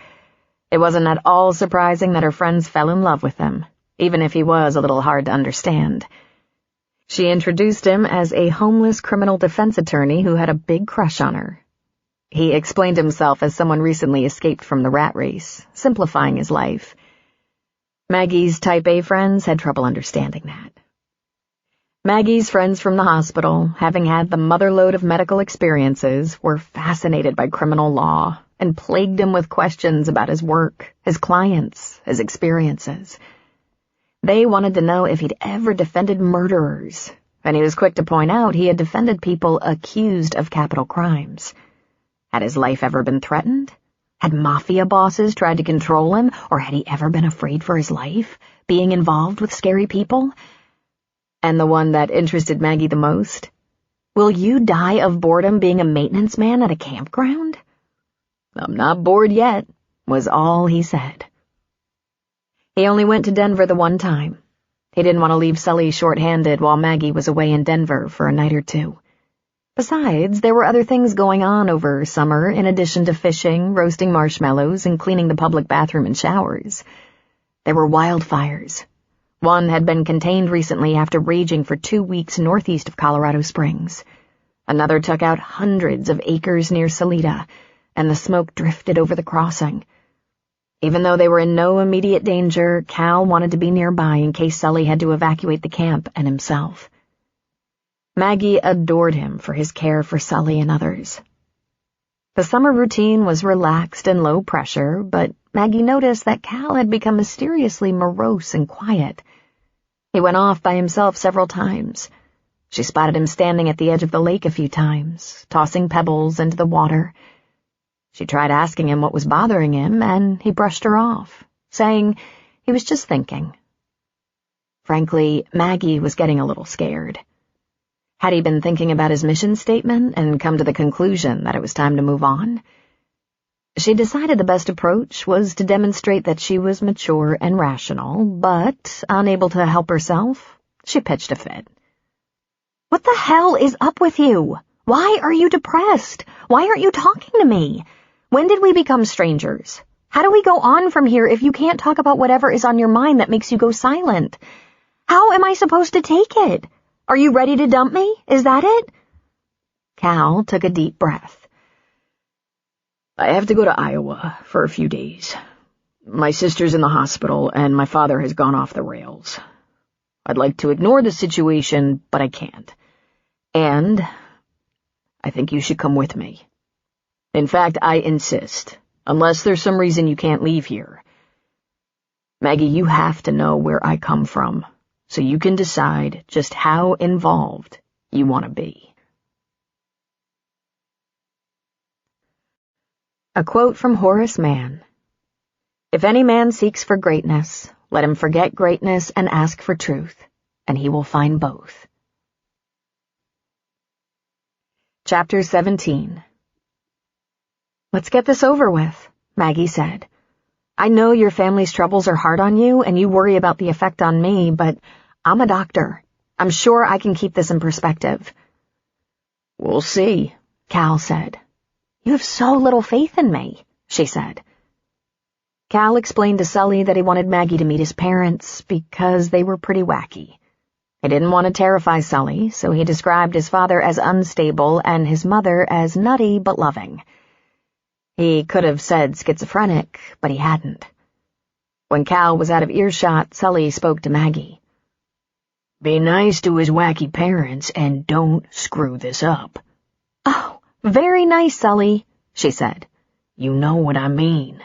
It wasn't at all surprising that her friends fell in love with him, even if he was a little hard to understand. She introduced him as a homeless criminal defense attorney who had a big crush on her. He explained himself as someone recently escaped from the rat race, simplifying his life. Maggie's Type A friends had trouble understanding that. Maggie's friends from the hospital, having had the motherlode of medical experiences, were fascinated by criminal law and plagued him with questions about his work, his clients, his experiences. They wanted to know if he'd ever defended murderers, and he was quick to point out he had defended people accused of capital crimes. Had his life ever been threatened? Had mafia bosses tried to control him, or had he ever been afraid for his life, being involved with scary people? And the one that interested Maggie the most? Will you die of boredom being a maintenance man at a campground? "I'm not bored yet," was all he said. He only went to Denver the one time. He didn't want to leave Sully short-handed while Maggie was away in Denver for a night or two. Besides, there were other things going on over summer in addition to fishing, roasting marshmallows, and cleaning the public bathroom and showers. There were wildfires. One had been contained recently after raging for 2 weeks northeast of Colorado Springs. Another took out hundreds of acres near Salida, and the smoke drifted over the crossing. Even though they were in no immediate danger, Cal wanted to be nearby in case Sully had to evacuate the camp and himself. Maggie adored him for his care for Sully and others. The summer routine was relaxed and low pressure, but Maggie noticed that Cal had become mysteriously morose and quiet. He went off by himself several times. She spotted him standing at the edge of the lake a few times, tossing pebbles into the water. She tried asking him what was bothering him, and he brushed her off, saying he was just thinking. Frankly, Maggie was getting a little scared. Had he been thinking about his mission statement and come to the conclusion that it was time to move on? She decided the best approach was to demonstrate that she was mature and rational, but, unable to help herself, she pitched a fit. "What the hell is up with you? Why are you depressed? Why aren't you talking to me? When did we become strangers? How do we go on from here if you can't talk about whatever is on your mind that makes you go silent? How am I supposed to take it? Are you ready to dump me? Is that it?" Cal took a deep breath. "I have to go to Iowa for a few days. My sister's in the hospital, and my father has gone off the rails. I'd like to ignore the situation, but I can't. And I think you should come with me. In fact, I insist, unless there's some reason you can't leave here. Maggie, you have to know where I come from, so you can decide just how involved you want to be." A quote from Horace Mann. "If any man seeks for greatness, let him forget greatness and ask for truth, and he will find both." Chapter 17. "Let's get this over with," Maggie said. "I know your family's troubles are hard on you, and you worry about the effect on me, but I'm a doctor. I'm sure I can keep this in perspective." "We'll see," Cal said. "You have so little faith in me," she said. Cal explained to Sully that he wanted Maggie to meet his parents because they were pretty wacky. He didn't want to terrify Sully, so he described his father as unstable and his mother as nutty but loving. He could have said schizophrenic, but he hadn't. When Cal was out of earshot, Sully spoke to Maggie. Be nice to his wacky parents and don't screw this up. Oh, very nice, Sully, she said. You know what I mean.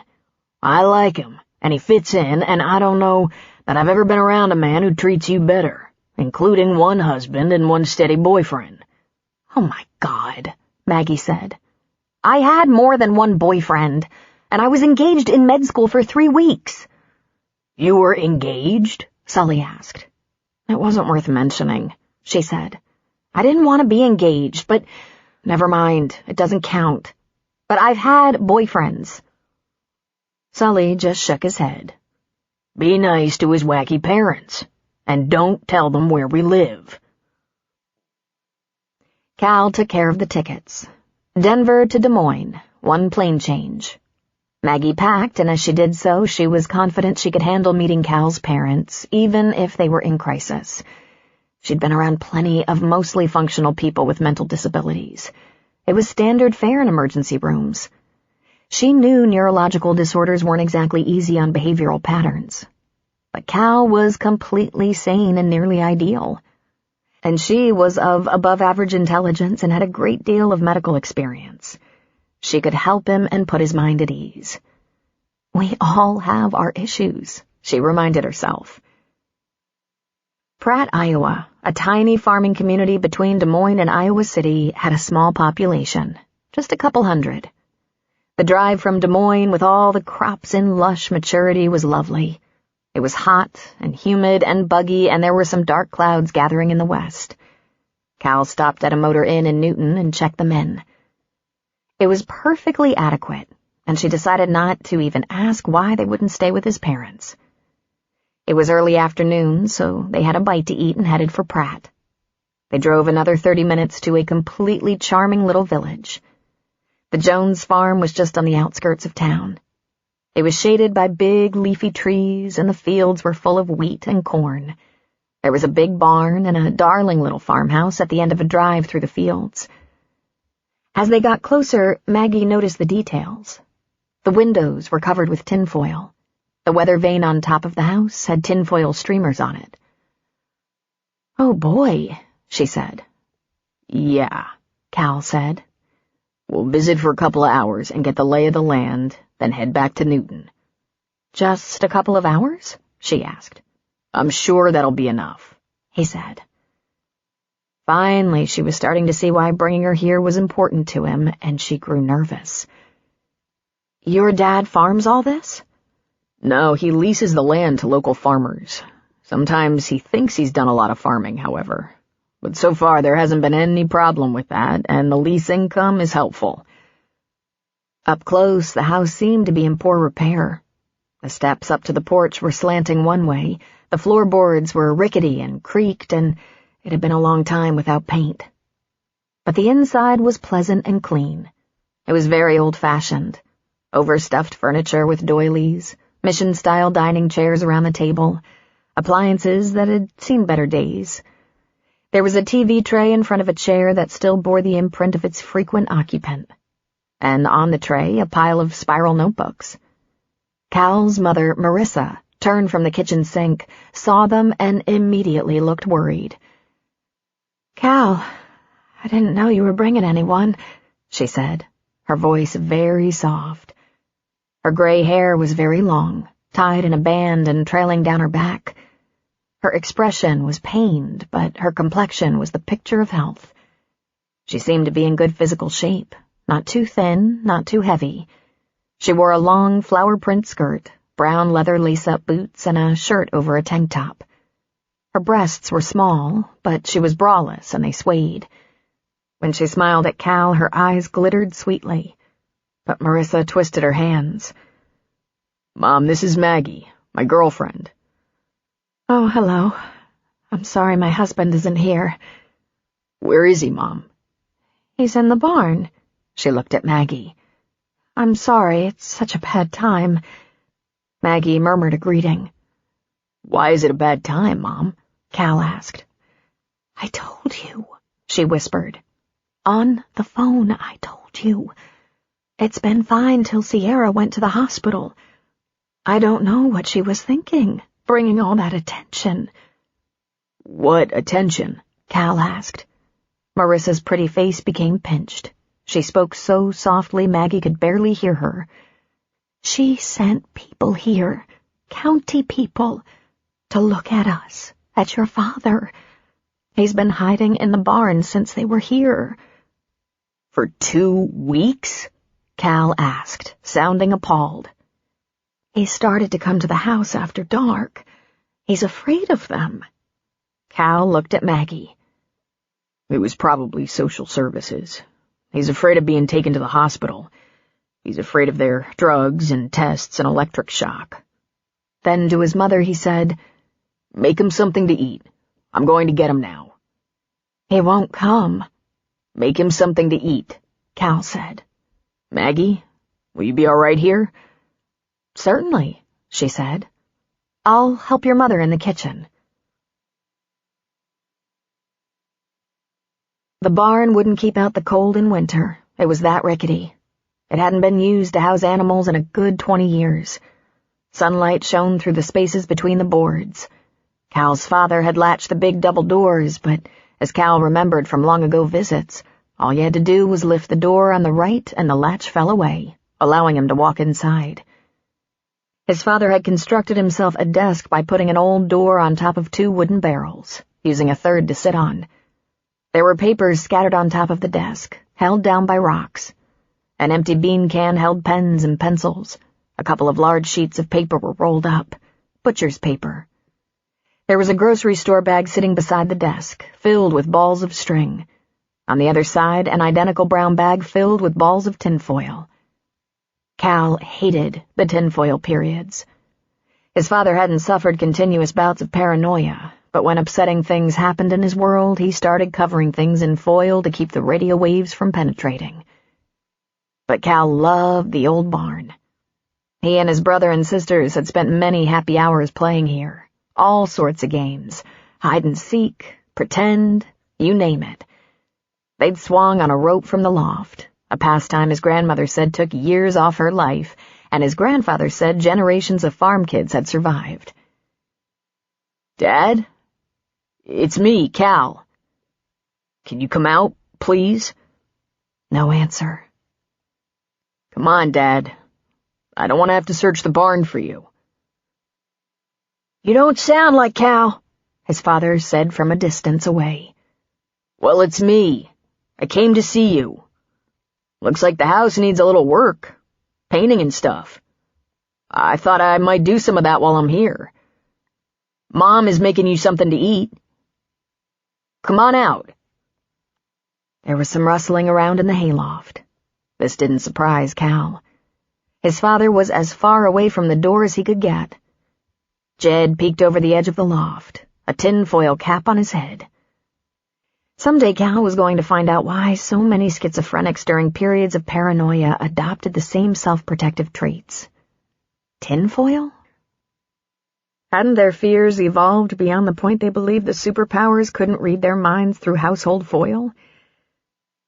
I like him, and he fits in, and I don't know that I've ever been around a man who treats you better, including one husband and one steady boyfriend. Oh my God, Maggie said. I had more than one boyfriend, and I was engaged in med school for 3 weeks. You were engaged? Sully asked. It wasn't worth mentioning, she said. I didn't want to be engaged, but never mind, it doesn't count. But I've had boyfriends. Sully just shook his head. Be nice to his wacky parents, and don't tell them where we live. Cal took care of the tickets. Denver to Des Moines, 1 plane change. Maggie packed, and as she did so, she was confident she could handle meeting Cal's parents, even if they were in crisis. She'd been around plenty of mostly functional people with mental disabilities. It was standard fare in emergency rooms. She knew neurological disorders weren't exactly easy on behavioral patterns. But Cal was completely sane and nearly ideal. And she was of above-average intelligence and had a great deal of medical experience. She could help him and put his mind at ease. We all have our issues, she reminded herself. Pratt, Iowa, a tiny farming community between Des Moines and Iowa City, had a small population, just a couple hundred. The drive from Des Moines with all the crops in lush maturity was lovely. It was hot and humid and buggy, and there were some dark clouds gathering in the west. Cal stopped at a motor inn in Newton and checked them in. It was perfectly adequate, and she decided not to even ask why they wouldn't stay with his parents. It was early afternoon, so they had a bite to eat and headed for Pratt. They drove another 30 minutes to a completely charming little village. The Jones farm was just on the outskirts of town. It was shaded by big, leafy trees, and the fields were full of wheat and corn. There was a big barn and a darling little farmhouse at the end of a drive through the fields. As they got closer, Maggie noticed the details. The windows were covered with tinfoil. The weather vane on top of the house had tinfoil streamers on it. "Oh, boy," she said. "Yeah," Cal said. "We'll visit for a couple of hours and get the lay of the land, then head back to Newton." "Just a couple of hours?" she asked. "I'm sure that'll be enough," he said. Finally, she was starting to see why bringing her here was important to him, and she grew nervous. "Your dad farms all this?" "No, he leases the land to local farmers. Sometimes he thinks he's done a lot of farming, however. But so far there hasn't been any problem with that, and the lease income is helpful." Up close, the house seemed to be in poor repair. The steps up to the porch were slanting one way, the floorboards were rickety and creaked, and it had been a long time without paint. But the inside was pleasant and clean. It was very old-fashioned. Overstuffed furniture with doilies, mission-style dining chairs around the table, appliances that had seen better days. There was a TV tray in front of a chair that still bore the imprint of its frequent occupant, and on the tray a pile of spiral notebooks. Cal's mother, Marissa, turned from the kitchen sink, saw them, and immediately looked worried. "Cal, I didn't know you were bringing anyone," she said, her voice very soft. Her gray hair was very long, tied in a band and trailing down her back. Her expression was pained, but her complexion was the picture of health. She seemed to be in good physical shape, not too thin, not too heavy. She wore a long flower-print skirt, brown leather lace-up boots, and a shirt over a tank top. Her breasts were small, but she was braless, and they swayed. When she smiled at Cal, her eyes glittered sweetly. But Marissa twisted her hands. "Mom, this is Maggie, my girlfriend." "Oh, hello. I'm sorry my husband isn't here." "Where is he, Mom?" "He's in the barn." She looked at Maggie. "I'm sorry, it's such a bad time." Maggie murmured a greeting. "Why is it a bad time, Mom?" Cal asked. I told you, she whispered. On the phone, I told you. It's been fine till Sierra went to the hospital. I don't know what she was thinking, bringing all that attention. What attention? Cal asked. Marissa's pretty face became pinched. She spoke so softly Maggie could barely hear her. She sent people here, county people, to look at us, at your father. He's been hiding in the barn since they were here. For 2 weeks? Cal asked, sounding appalled. He started to come to the house after dark. He's afraid of them. Cal looked at Maggie. It was probably social services. He's afraid of being taken to the hospital. He's afraid of their drugs and tests and electric shock. Then to his mother he said, Make him something to eat. I'm going to get him now. He won't come. Make him something to eat, Cal said. Maggie, will you be all right here? Certainly, she said. I'll help your mother in the kitchen. The barn wouldn't keep out the cold in winter. It was that rickety. It hadn't been used to house animals in a good 20 years. Sunlight shone through the spaces between the boards. Cal's father had latched the big double doors, but as Cal remembered from long-ago visits, all you had to do was lift the door on the right and the latch fell away, allowing him to walk inside. His father had constructed himself a desk by putting an old door on top of 2 wooden barrels, using a third to sit on. There were papers scattered on top of the desk, held down by rocks. An empty bean can held pens and pencils. A couple of large sheets of paper were rolled up, butcher's paper. There was a grocery store bag sitting beside the desk, filled with balls of string. On the other side, an identical brown bag filled with balls of tinfoil. Cal hated the tinfoil periods. His father hadn't suffered continuous bouts of paranoia, but when upsetting things happened in his world, he started covering things in foil to keep the radio waves from penetrating. But Cal loved the old barn. He and his brother and sisters had spent many happy hours playing here. All sorts of games, hide and seek, pretend, you name it. They'd swung on a rope from the loft, a pastime his grandmother said took years off her life, and his grandfather said generations of farm kids had survived. Dad? It's me, Cal. Can you come out, please? No answer. Come on, Dad. I don't want to have to search the barn for you. You don't sound like Cal, his father said from a distance away. Well, it's me. I came to see you. Looks like the house needs a little work. Painting and stuff. I thought I might do some of that while I'm here. Mom is making you something to eat. Come on out. There was some rustling around in the hayloft. This didn't surprise Cal. His father was as far away from the door as he could get. Jed peeked over the edge of the loft, a tinfoil cap on his head. Someday Cal was going to find out why so many schizophrenics during periods of paranoia adopted the same self-protective traits. Tinfoil? Hadn't their fears evolved beyond the point they believed the superpowers couldn't read their minds through household foil?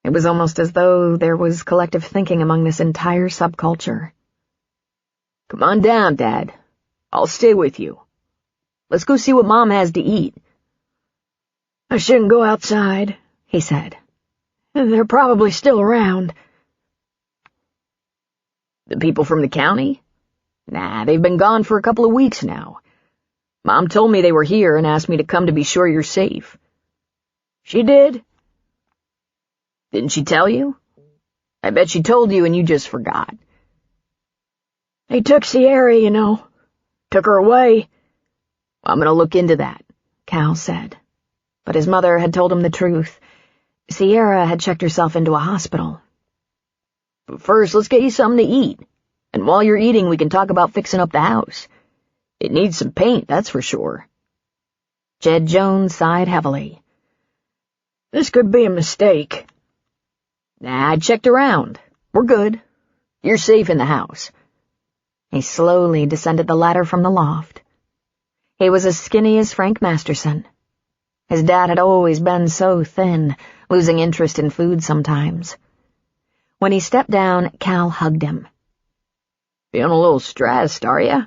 It was almost as though there was collective thinking among this entire subculture. Come on down, Dad. I'll stay with you. Let's go see what Mom has to eat. I shouldn't go outside, he said. They're probably still around. The people from the county? Nah, they've been gone for a couple of weeks now. Mom told me they were here and asked me to come to be sure you're safe. She did? Didn't she tell you? I bet she told you and you just forgot. They took Sierra, you know. Took her away. I'm gonna look into that, Cal said. But his mother had told him the truth. Sierra had checked herself into a hospital. But first, let's get you something to eat. And while you're eating, we can talk about fixing up the house. It needs some paint, that's for sure. Jed Jones sighed heavily. This could be a mistake. Nah, I checked around. We're good. You're safe in the house. He slowly descended the ladder from the loft. He was as skinny as Frank Masterson. His dad had always been so thin, losing interest in food sometimes. When he stepped down, Cal hugged him. Feeling a little stressed, are ya?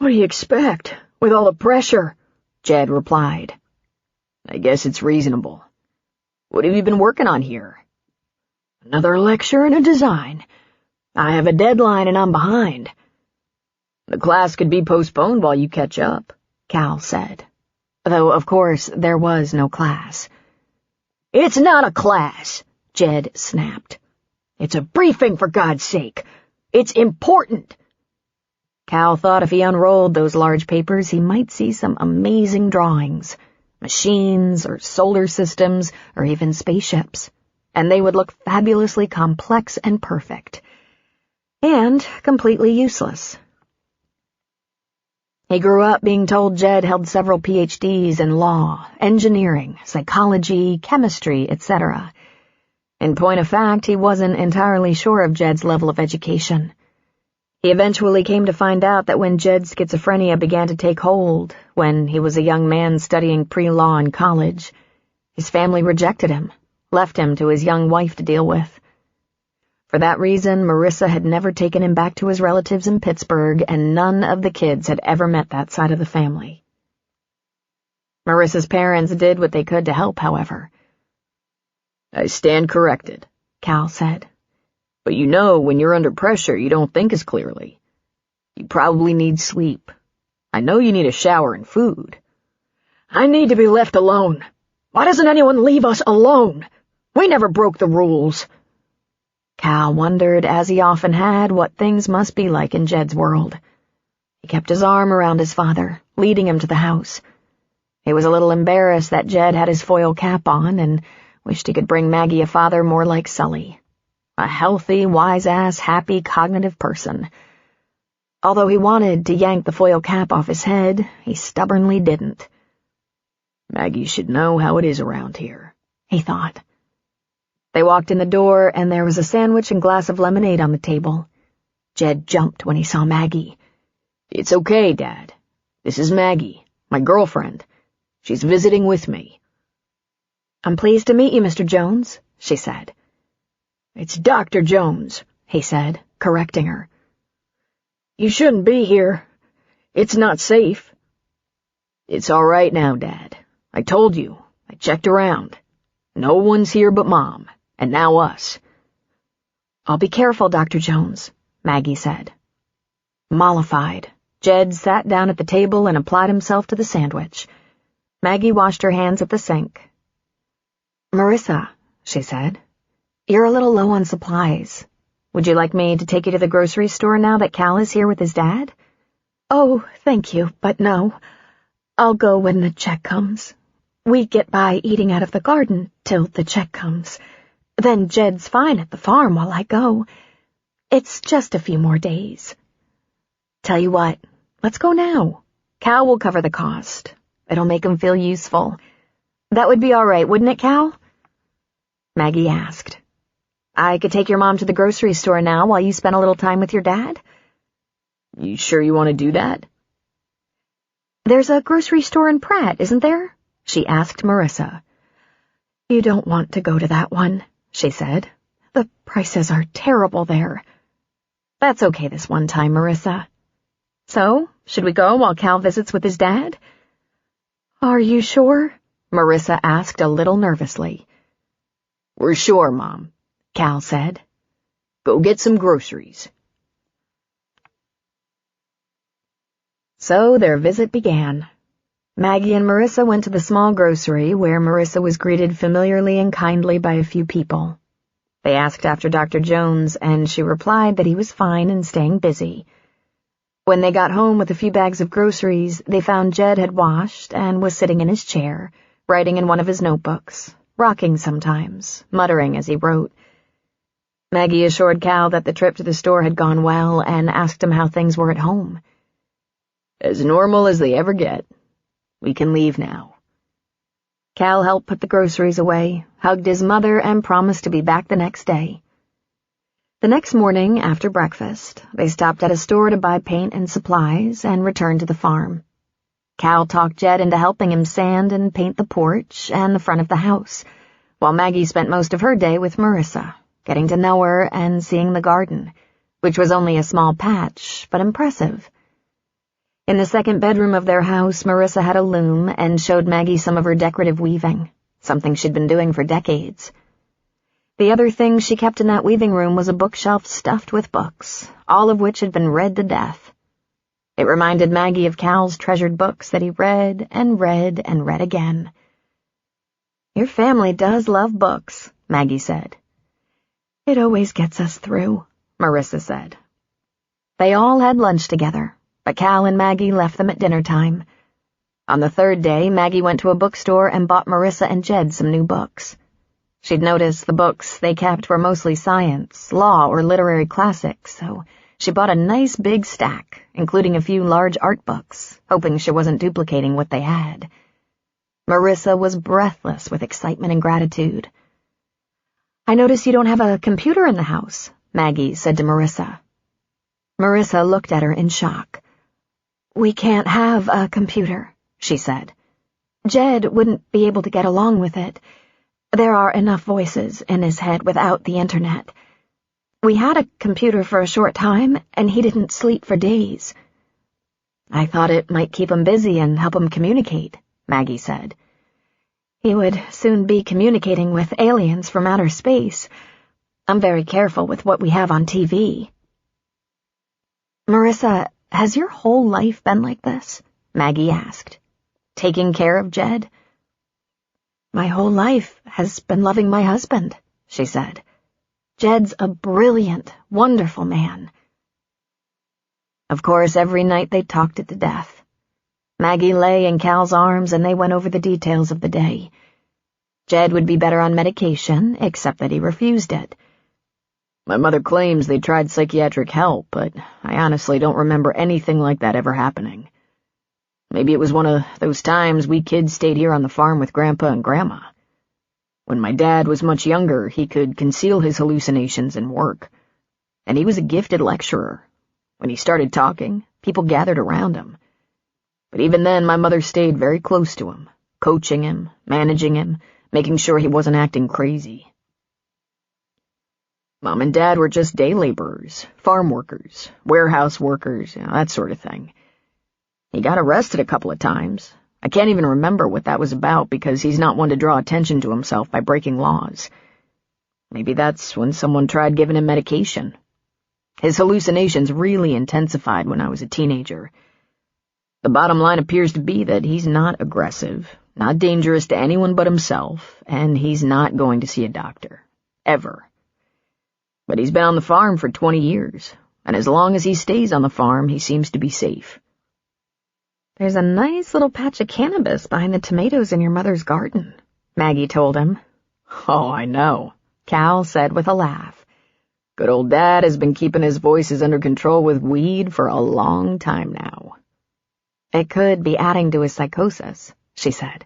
What do you expect, with all the pressure? Jed replied. I guess it's reasonable. What have you been working on here? Another lecture and a design. I have a deadline and I'm behind. The class could be postponed while you catch up, Cal said. Though, of course, there was no class. It's not a class, Jed snapped. It's a briefing, for God's sake. It's important. Cal thought if he unrolled those large papers, he might see some amazing drawings, machines or solar systems or even spaceships, and they would look fabulously complex and perfect, and completely useless. He grew up being told Jed held several PhDs in law, engineering, psychology, chemistry, etc. In point of fact, he wasn't entirely sure of Jed's level of education. He eventually came to find out that when Jed's schizophrenia began to take hold, when he was a young man studying pre-law in college, his family rejected him, left him to his young wife to deal with. For that reason, Marissa had never taken him back to his relatives in Pittsburgh, and none of the kids had ever met that side of the family. Marissa's parents did what they could to help, however. I stand corrected, Cal said. But you know, when you're under pressure, you don't think as clearly. You probably need sleep. I know you need a shower and food. I need to be left alone. Why doesn't anyone leave us alone? We never broke the rules. Cal wondered, as he often had, what things must be like in Jed's world. He kept his arm around his father, leading him to the house. He was a little embarrassed that Jed had his foil cap on, and wished he could bring Maggie a father more like Sully. A healthy, wise-ass, happy, cognitive person. Although he wanted to yank the foil cap off his head, he stubbornly didn't. Maggie should know how it is around here, he thought. They walked in the door, and there was a sandwich and glass of lemonade on the table. Jed jumped when he saw Maggie. It's okay, Dad. This is Maggie, my girlfriend. She's visiting with me. I'm pleased to meet you, Mr. Jones, she said. It's Dr. Jones, he said, correcting her. You shouldn't be here. It's not safe. It's all right now, Dad. I told you. I checked around. No one's here but Mom, and now us. I'll be careful, Dr. Jones, Maggie said. Mollified, Jed sat down at the table and applied himself to the sandwich. Maggie washed her hands at the sink. Marissa, she said, you're a little low on supplies. Would you like me to take you to the grocery store now that Cal is here with his dad? Oh, thank you, but no. I'll go when the check comes. We get by eating out of the garden till the check comes. Then Jed's fine at the farm while I go. It's just a few more days. Tell you what, let's go now. Cal will cover the cost. It'll make him feel useful. That would be all right, wouldn't it, Cal? Maggie asked. I could take your mom to the grocery store now while you spend a little time with your dad? You sure you want to do that? There's a grocery store in Pratt, isn't there? She asked Marissa. You don't want to go to that one, she said. The prices are terrible there. That's okay this one time, Marissa. So, should we go while Cal visits with his dad? Are you sure? Marissa asked a little nervously. We're sure, Mom, Cal said. Go get some groceries. So their visit began. Maggie and Marissa went to the small grocery, where Marissa was greeted familiarly and kindly by a few people. They asked after Dr. Jones, and she replied that he was fine and staying busy. When they got home with a few bags of groceries, they found Jed had washed and was sitting in his chair, writing in one of his notebooks, rocking sometimes, muttering as he wrote. Maggie assured Cal that the trip to the store had gone well and asked him how things were at home. As normal as they ever get. We can leave now. Cal helped put the groceries away, hugged his mother, and promised to be back the next day. The next morning, after breakfast, they stopped at a store to buy paint and supplies and returned to the farm. Cal talked Jed into helping him sand and paint the porch and the front of the house, while Maggie spent most of her day with Marissa, getting to know her and seeing the garden, which was only a small patch, but impressive. In the second bedroom of their house, Marissa had a loom and showed Maggie some of her decorative weaving, something she'd been doing for decades. The other thing she kept in that weaving room was a bookshelf stuffed with books, all of which had been read to death. It reminded Maggie of Cal's treasured books that he read and read and read again. "Your family does love books," Maggie said. "It always gets us through," Marissa said. They all had lunch together, but Cal and Maggie left them at dinner time. On the third day, Maggie went to a bookstore and bought Marissa and Jed some new books. She'd noticed the books they kept were mostly science, law, or literary classics, so she bought a nice big stack, including a few large art books, hoping she wasn't duplicating what they had. Marissa was breathless with excitement and gratitude. "I notice you don't have a computer in the house," Maggie said to Marissa. Marissa looked at her in shock. "We can't have a computer," she said. "Jed wouldn't be able to get along with it. There are enough voices in his head without the internet. We had a computer for a short time, and he didn't sleep for days." "I thought it might keep him busy and help him communicate," Maggie said. "He would soon be communicating with aliens from outer space. I'm very careful with what we have on TV." "Marissa, has your whole life been like this?" Maggie asked. "Taking care of Jed?" "My whole life has been loving my husband," she said. "Jed's a brilliant, wonderful man." Of course, every night they talked it to death. Maggie lay in Cal's arms and they went over the details of the day. Jed would be better on medication, except that he refused it. "My mother claims they tried psychiatric help, but I honestly don't remember anything like that ever happening. Maybe it was one of those times we kids stayed here on the farm with Grandpa and Grandma. When my dad was much younger, he could conceal his hallucinations and work. And he was a gifted lecturer. When he started talking, people gathered around him. But even then, my mother stayed very close to him, coaching him, managing him, making sure he wasn't acting crazy. Mom and Dad were just day laborers, farm workers, warehouse workers, that sort of thing. He got arrested a couple of times. I can't even remember what that was about because he's not one to draw attention to himself by breaking laws. Maybe that's when someone tried giving him medication. His hallucinations really intensified when I was a teenager. The bottom line appears to be that he's not aggressive, not dangerous to anyone but himself, and he's not going to see a doctor. Ever. But he's been on the farm for 20 years, and as long as he stays on the farm, he seems to be safe. "There's a nice little patch of cannabis behind the tomatoes in your mother's garden," Maggie told him. "Oh, I know," Cal said with a laugh. "Good old Dad has been keeping his voices under control with weed for a long time now." "It could be adding to his psychosis," she said.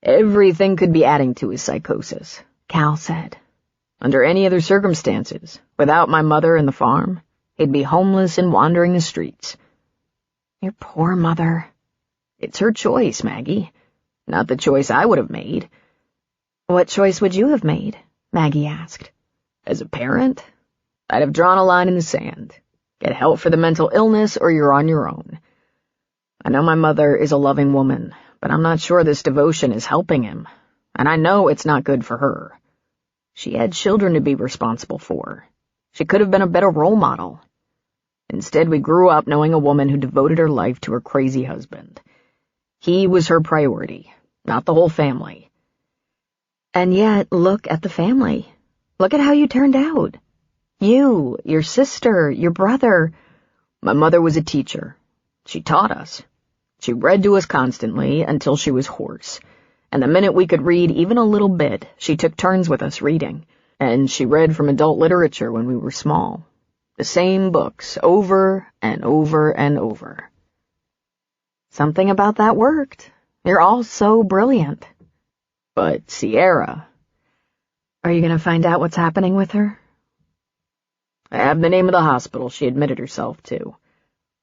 "Everything could be adding to his psychosis," Cal said. "Under any other circumstances, without my mother and the farm, he'd be homeless and wandering the streets." "Your poor mother." "It's her choice, Maggie. Not the choice I would have made." "What choice would you have made?" Maggie asked. "As a parent, I'd have drawn a line in the sand. Get help for the mental illness or you're on your own. I know my mother is a loving woman, but I'm not sure this devotion is helping him, and I know it's not good for her. She had children to be responsible for. She could have been a better role model. Instead, we grew up knowing a woman who devoted her life to her crazy husband. He was her priority, not the whole family." "And yet, look at the family. Look at how you turned out. You, your sister, your brother." "My mother was a teacher. She taught us. She read to us constantly until she was hoarse, and the minute we could read even a little bit, she took turns with us reading, and she read from adult literature when we were small. The same books, over and over and over." "Something about that worked. You're all so brilliant." "But Sierra..." "Are you going to find out what's happening with her?" "I have the name of the hospital she admitted herself to.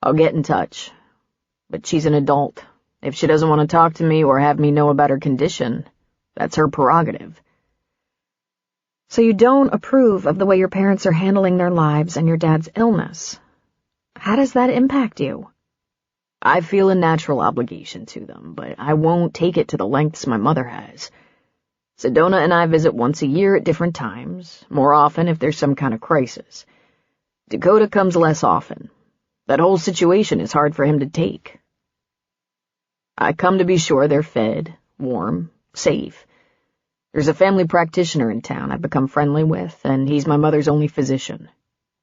I'll get in touch. But she's an adult, If she doesn't want to talk to me or have me know about her condition, that's her prerogative. So you don't approve of the way your parents are handling their lives and your dad's illness. How does that impact you? I feel a natural obligation to them, but I won't take it to the lengths my mother has. Sedona and I visit once a year at different times, more often if there's some kind of crisis. Dakota comes less often. That whole situation is hard for him to take. I come to be sure they're fed, warm, safe. There's a family practitioner in town I've become friendly with, and he's my mother's only physician.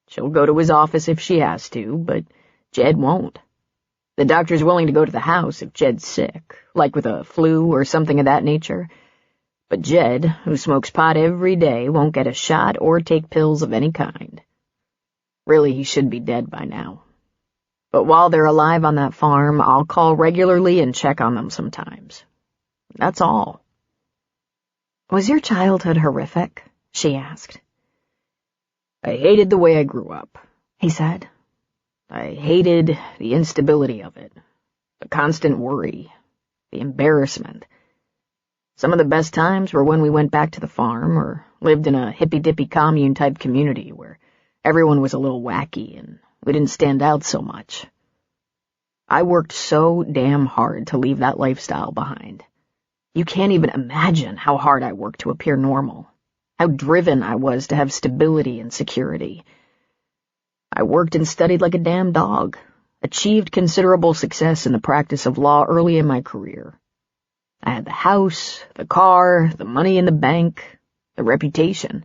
She'll go to his office if she has to, but Jed won't. The doctor's willing to go to the house if Jed's sick, like with a flu or something of that nature. But Jed, who smokes pot every day, won't get a shot or take pills of any kind. Really, he should be dead by now. But while they're alive on that farm, I'll call regularly and check on them sometimes. That's all. Was your childhood horrific? She asked. I hated the way I grew up, He said. I hated the instability of it, the constant worry, the embarrassment. Some of the best times were when we went back to the farm or lived in a hippy-dippy commune-type community where everyone was a little wacky and we didn't stand out so much. I worked so damn hard to leave that lifestyle behind. You can't even imagine how hard I worked to appear normal, how driven I was to have stability and security. I worked and studied like a damn dog, achieved considerable success in the practice of law early in my career. I had the house, the car, the money in the bank, the reputation.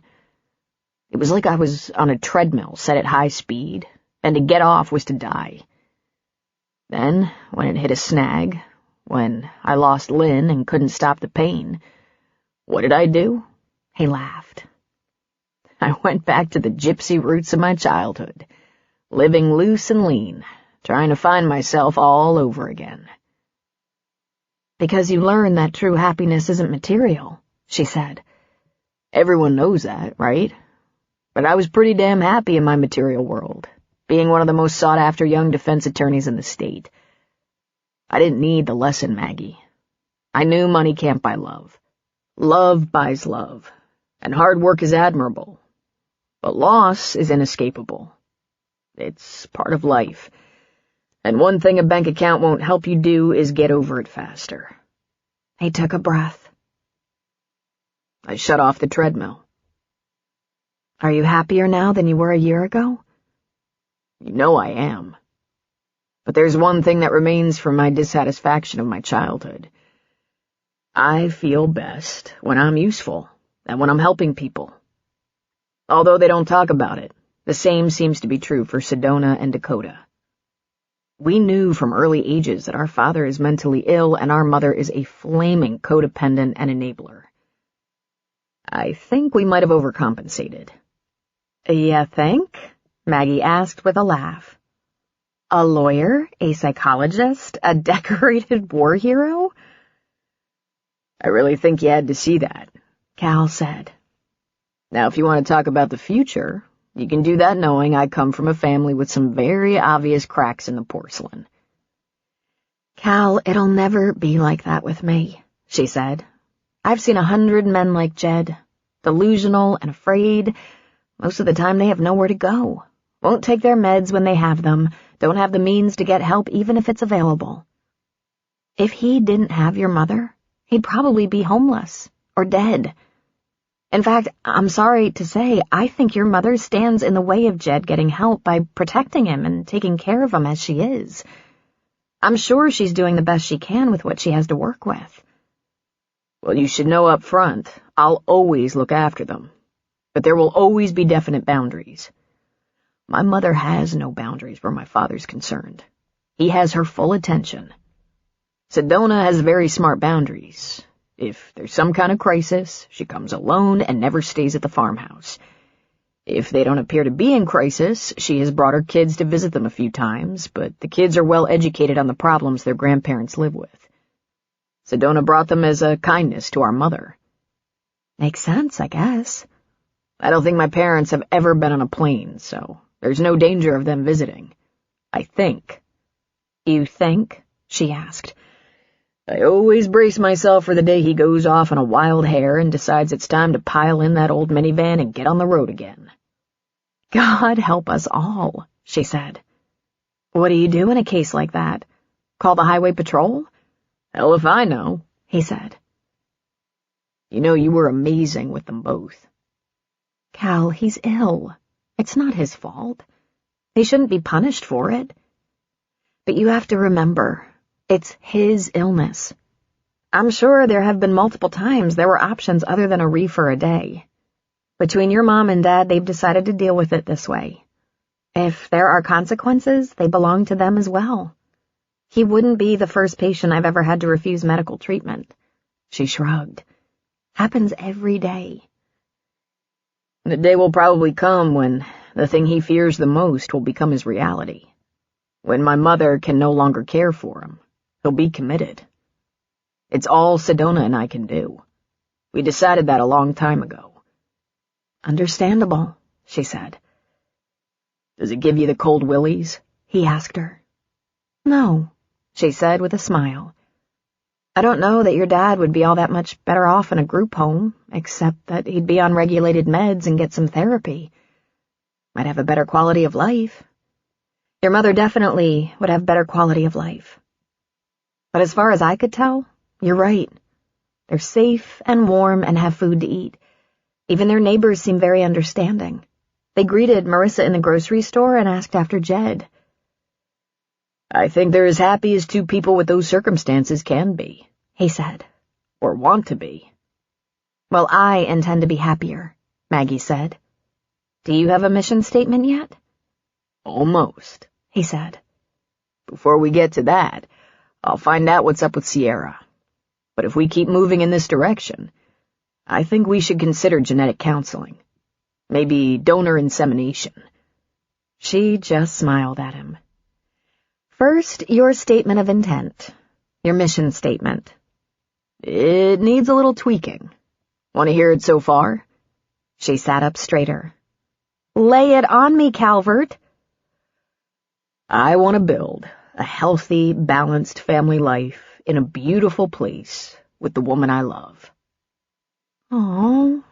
It was like I was on a treadmill set at high speed, and to get off was to die. Then, when it hit a snag, when I lost Lynn and couldn't stop the pain, what did I do? He laughed. I went back to the gypsy roots of my childhood, living loose and lean, trying to find myself all over again. Because you learn that true happiness isn't material, she said. Everyone knows that, right? But I was pretty damn happy in my material world, being one of the most sought-after young defense attorneys in the state. I didn't need the lesson, Maggie. I knew money can't buy love. Love buys love, and hard work is admirable. But loss is inescapable. It's part of life. And one thing a bank account won't help you do is get over it faster. He took a breath. I shut off the treadmill. Are you happier now than you were a year ago? You know I am. But there's one thing that remains from my dissatisfaction of my childhood. I feel best when I'm useful and when I'm helping people. Although they don't talk about it, the same seems to be true for Sedona and Dakota. We knew from early ages that our father is mentally ill and our mother is a flaming codependent and enabler. I think we might have overcompensated. You think? Maggie asked with a laugh. A lawyer, a psychologist, a decorated war hero? I really think you had to see that, Cal said. Now, if you want to talk about the future, you can do that knowing I come from a family with some very obvious cracks in the porcelain. Cal, it'll never be like that with me, she said. I've seen 100 men like Jed, delusional and afraid. Most of the time they have nowhere to go, won't take their meds when they have them, don't have the means to get help even if it's available. If he didn't have your mother, he'd probably be homeless or dead. In fact, I'm sorry to say, I think your mother stands in the way of Jed getting help by protecting him and taking care of him as she is. I'm sure she's doing the best she can with what she has to work with. Well, you should know up front, I'll always look after them. But there will always be definite boundaries. My mother has no boundaries where my father's concerned. He has her full attention. Sedona has very smart boundaries. If there's some kind of crisis, she comes alone and never stays at the farmhouse. If they don't appear to be in crisis, she has brought her kids to visit them a few times, but the kids are well educated on the problems their grandparents live with. Sedona brought them as a kindness to our mother. Makes sense, I guess. I don't think my parents have ever been on a plane, so there's no danger of them visiting. I think. You think? She asked. I always brace myself for the day he goes off on a wild hare and decides it's time to pile in that old minivan and get on the road again. God help us all, she said. What do you do in a case like that? Call the highway patrol? Hell if I know, he said. You know, you were amazing with them both. Cal, he's ill. It's not his fault. He shouldn't be punished for it. But you have to remember, it's his illness. I'm sure there have been multiple times there were options other than a reefer a day. Between your mom and dad, they've decided to deal with it this way. If there are consequences, they belong to them as well. He wouldn't be the first patient I've ever had to refuse medical treatment. She shrugged. Happens every day. The day will probably come when the thing he fears the most will become his reality. When my mother can no longer care for him, he'll be committed. It's all Sedona and I can do. We decided that a long time ago. Understandable, she said. Does it give you the cold willies? He asked her. No, she said with a smile. I don't know that your dad would be all that much better off in a group home, except that he'd be on regulated meds and get some therapy. Might have a better quality of life. Your mother definitely would have better quality of life. But as far as I could tell, you're right. They're safe and warm and have food to eat. Even their neighbors seem very understanding. They greeted Marissa in the grocery store and asked after Jed. I think they're as happy as two people with those circumstances can be, he said. Or want to be. Well, I intend to be happier, Maggie said. Do you have a mission statement yet? Almost, he said. Before we get to that, I'll find out what's up with Sierra. But if we keep moving in this direction, I think we should consider genetic counseling. Maybe donor insemination. She just smiled at him. First, your statement of intent. Your mission statement. It needs a little tweaking. Want to hear it so far? She sat up straighter. Lay it on me, Calvert. I want to build a healthy, balanced family life in a beautiful place with the woman I love. Oh,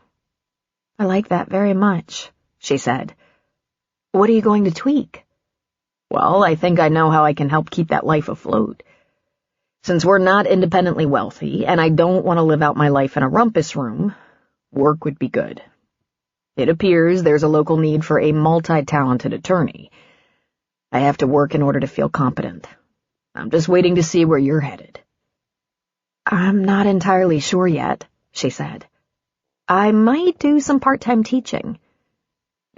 I like that very much, she said. What are you going to tweak? Well, I think I know how I can help keep that life afloat. Since we're not independently wealthy, and I don't want to live out my life in a rumpus room, work would be good. It appears there's a local need for a multi-talented attorney. I have to work in order to feel competent. I'm just waiting to see where you're headed. I'm not entirely sure yet, she said. I might do some part-time teaching.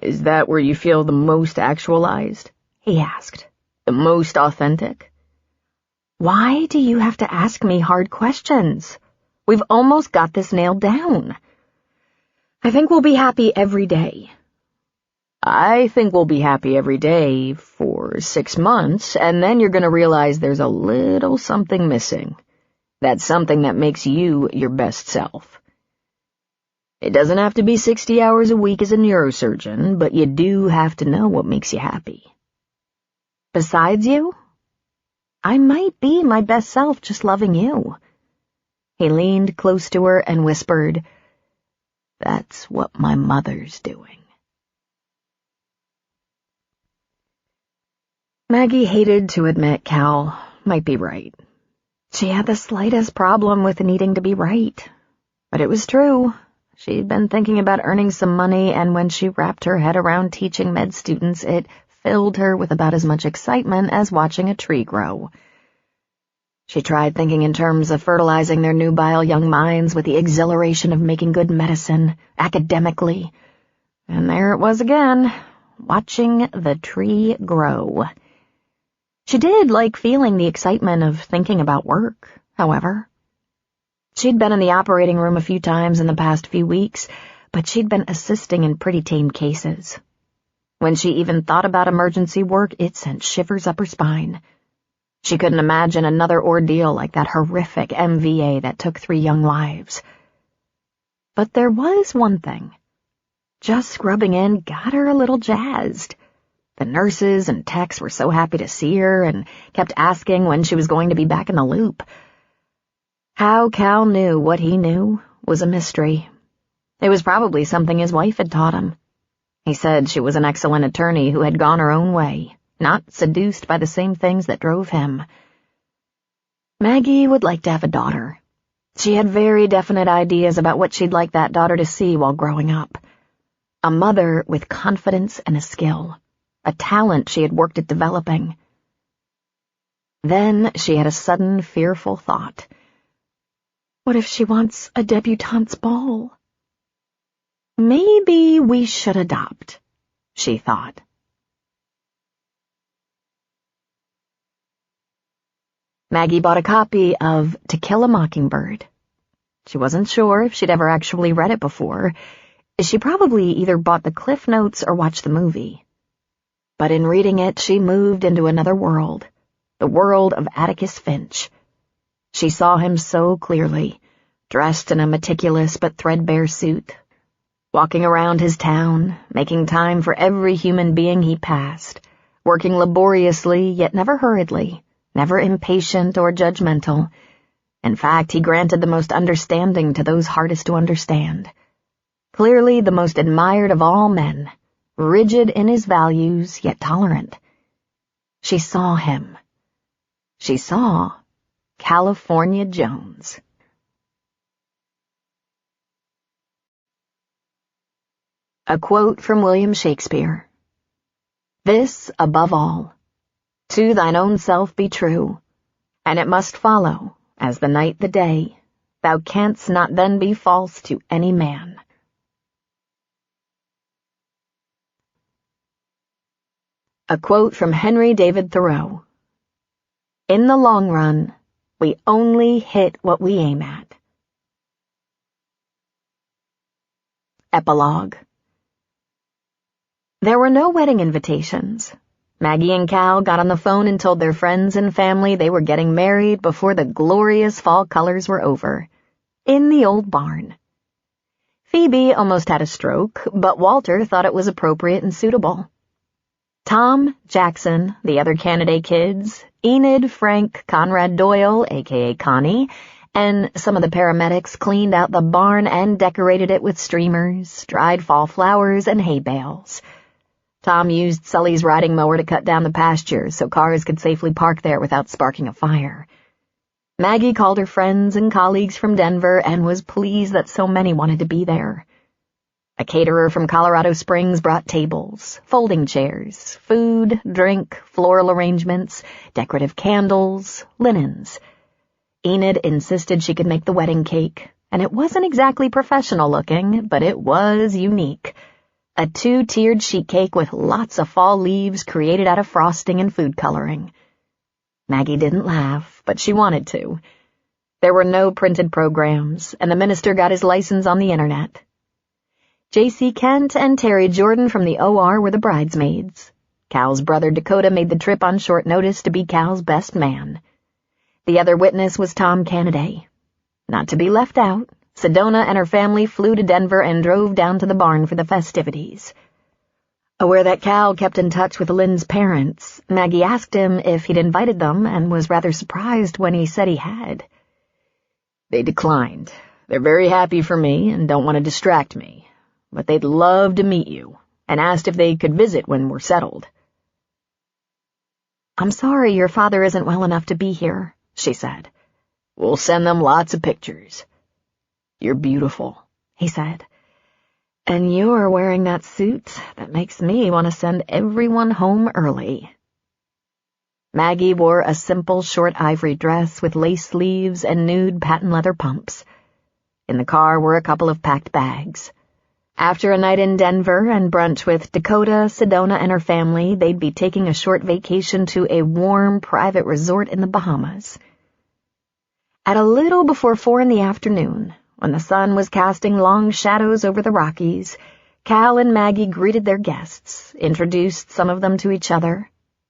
Is that where you feel the most actualized? He asked. The most authentic? Why do you have to ask me hard questions? We've almost got this nailed down. I think we'll be happy every day. I think we'll be happy every day for 6 months, and then you're going to realize there's a little something missing. That's something that makes you your best self. It doesn't have to be 60 hours a week as a neurosurgeon, but you do have to know what makes you happy. Besides you, I might be my best self just loving you. He leaned close to her and whispered, That's what my mother's doing. Maggie hated to admit Cal might be right. She had the slightest problem with needing to be right. But it was true. She'd been thinking about earning some money, and when she wrapped her head around teaching med students, it filled her with about as much excitement as watching a tree grow. She tried thinking in terms of fertilizing their nubile young minds with the exhilaration of making good medicine, academically. And there it was again, watching the tree grow. She did like feeling the excitement of thinking about work, however. She'd been in the operating room a few times in the past few weeks, but she'd been assisting in pretty tame cases. When she even thought about emergency work, it sent shivers up her spine. She couldn't imagine another ordeal like that horrific MVA that took 3 young lives. But there was one thing. Just scrubbing in got her a little jazzed. The nurses and techs were so happy to see her and kept asking when she was going to be back in the loop. How Cal knew what he knew was a mystery. It was probably something his wife had taught him. He said she was an excellent attorney who had gone her own way, not seduced by the same things that drove him. Maggie would like to have a daughter. She had very definite ideas about what she'd like that daughter to see while growing up. A mother with confidence and a skill, a talent she had worked at developing. Then she had a sudden fearful thought. What if she wants a debutante's ball? Maybe we should adopt, she thought. Maggie bought a copy of To Kill a Mockingbird. She wasn't sure if she'd ever actually read it before. She probably either bought the Cliff Notes or watched the movie. But in reading it, she moved into another world, the world of Atticus Finch. She saw him so clearly, dressed in a meticulous but threadbare suit, walking around his town, making time for every human being he passed, working laboriously yet never hurriedly, never impatient or judgmental. In fact, he granted the most understanding to those hardest to understand. Clearly the most admired of all men, rigid in his values yet tolerant. She saw him. She saw California Jones. A quote from William Shakespeare. This, above all, to thine own self be true, and it must follow, as the night the day, thou canst not then be false to any man. A quote from Henry David Thoreau. In the long run, we only hit what we aim at. Epilogue. There were no wedding invitations. Maggie and Cal got on the phone and told their friends and family they were getting married before the glorious fall colors were over, in the old barn. Phoebe almost had a stroke, but Walter thought it was appropriate and suitable. Tom, Jackson, the other candidate kids, Enid, Frank, Conrad Doyle, a.k.a. Connie, and some of the paramedics cleaned out the barn and decorated it with streamers, dried fall flowers, and hay bales. Tom used Sully's riding mower to cut down the pasture so cars could safely park there without sparking a fire. Maggie called her friends and colleagues from Denver and was pleased that so many wanted to be there. A caterer from Colorado Springs brought tables, folding chairs, food, drink, floral arrangements, decorative candles, linens. Enid insisted she could make the wedding cake, and it wasn't exactly professional looking, but it was unique. A 2-tiered sheet cake with lots of fall leaves created out of frosting and food coloring. Maggie didn't laugh, but she wanted to. There were no printed programs, and the minister got his license on the internet. J.C. Kent and Terry Jordan from the OR were the bridesmaids. Cal's brother Dakota made the trip on short notice to be Cal's best man. The other witness was Tom Cannaday. Not to be left out, Sedona and her family flew to Denver and drove down to the barn for the festivities. Aware that Cal kept in touch with Lynn's parents, Maggie asked him if he'd invited them and was rather surprised when he said he had. They declined. They're very happy for me and don't want to distract me, but they'd love to meet you and asked if they could visit when we're settled. I'm sorry your father isn't well enough to be here, she said. We'll send them lots of pictures. You're beautiful, he said. And you're wearing that suit that makes me want to send everyone home early. Maggie wore a simple short ivory dress with lace sleeves and nude patent leather pumps. In the car were a couple of packed bags. After a night in Denver and brunch with Dakota, Sedona, and her family, they'd be taking a short vacation to a warm, private resort in the Bahamas. At a little before 4 p.m, when the sun was casting long shadows over the Rockies, Cal and Maggie greeted their guests, introduced some of them to each other.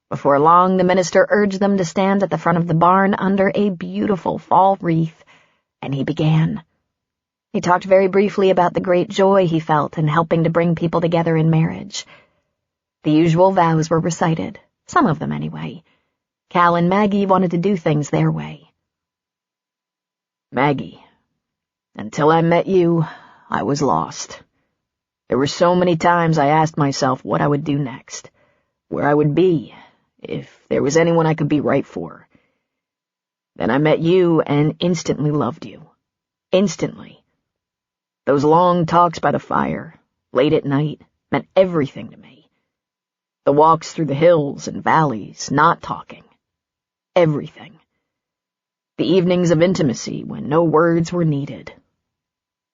Before long, the minister urged them to stand at the front of the barn under a beautiful fall wreath, and he began. He talked very briefly about the great joy he felt in helping to bring people together in marriage. The usual vows were recited, some of them anyway. Cal and Maggie wanted to do things their way. Maggie, until I met you, I was lost. There were so many times I asked myself what I would do next, where I would be, if there was anyone I could be right for. Then I met you and instantly loved you. Instantly. Those long talks by the fire, late at night, meant everything to me. The walks through the hills and valleys, not talking. Everything. The evenings of intimacy when no words were needed.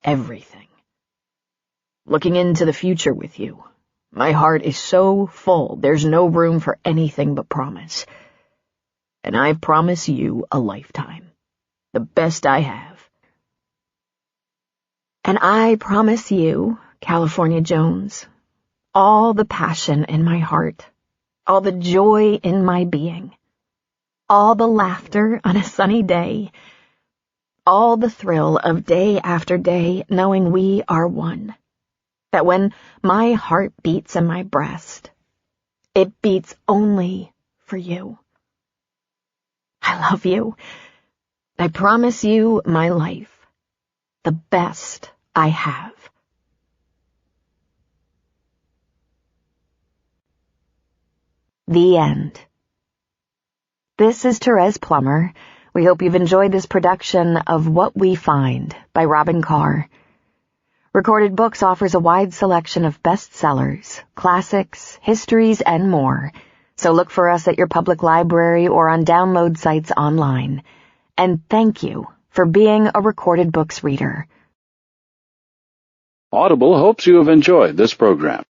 Everything. Looking into the future with you, my heart is so full there's no room for anything but promise. And I promise you a lifetime. The best I have. And I promise you, California Jones, all the passion in my heart, all the joy in my being, all the laughter on a sunny day, all the thrill of day after day knowing we are one, that when my heart beats in my breast, it beats only for you. I love you. I promise you my life, the best I have. The end. This is Therese Plummer. We hope you've enjoyed this production of What We Find by Robin Carr. Recorded Books offers a wide selection of bestsellers, classics, histories, and more. So look for us at your public library or on download sites online. And thank you for being a Recorded Books reader. Audible hopes you have enjoyed this program.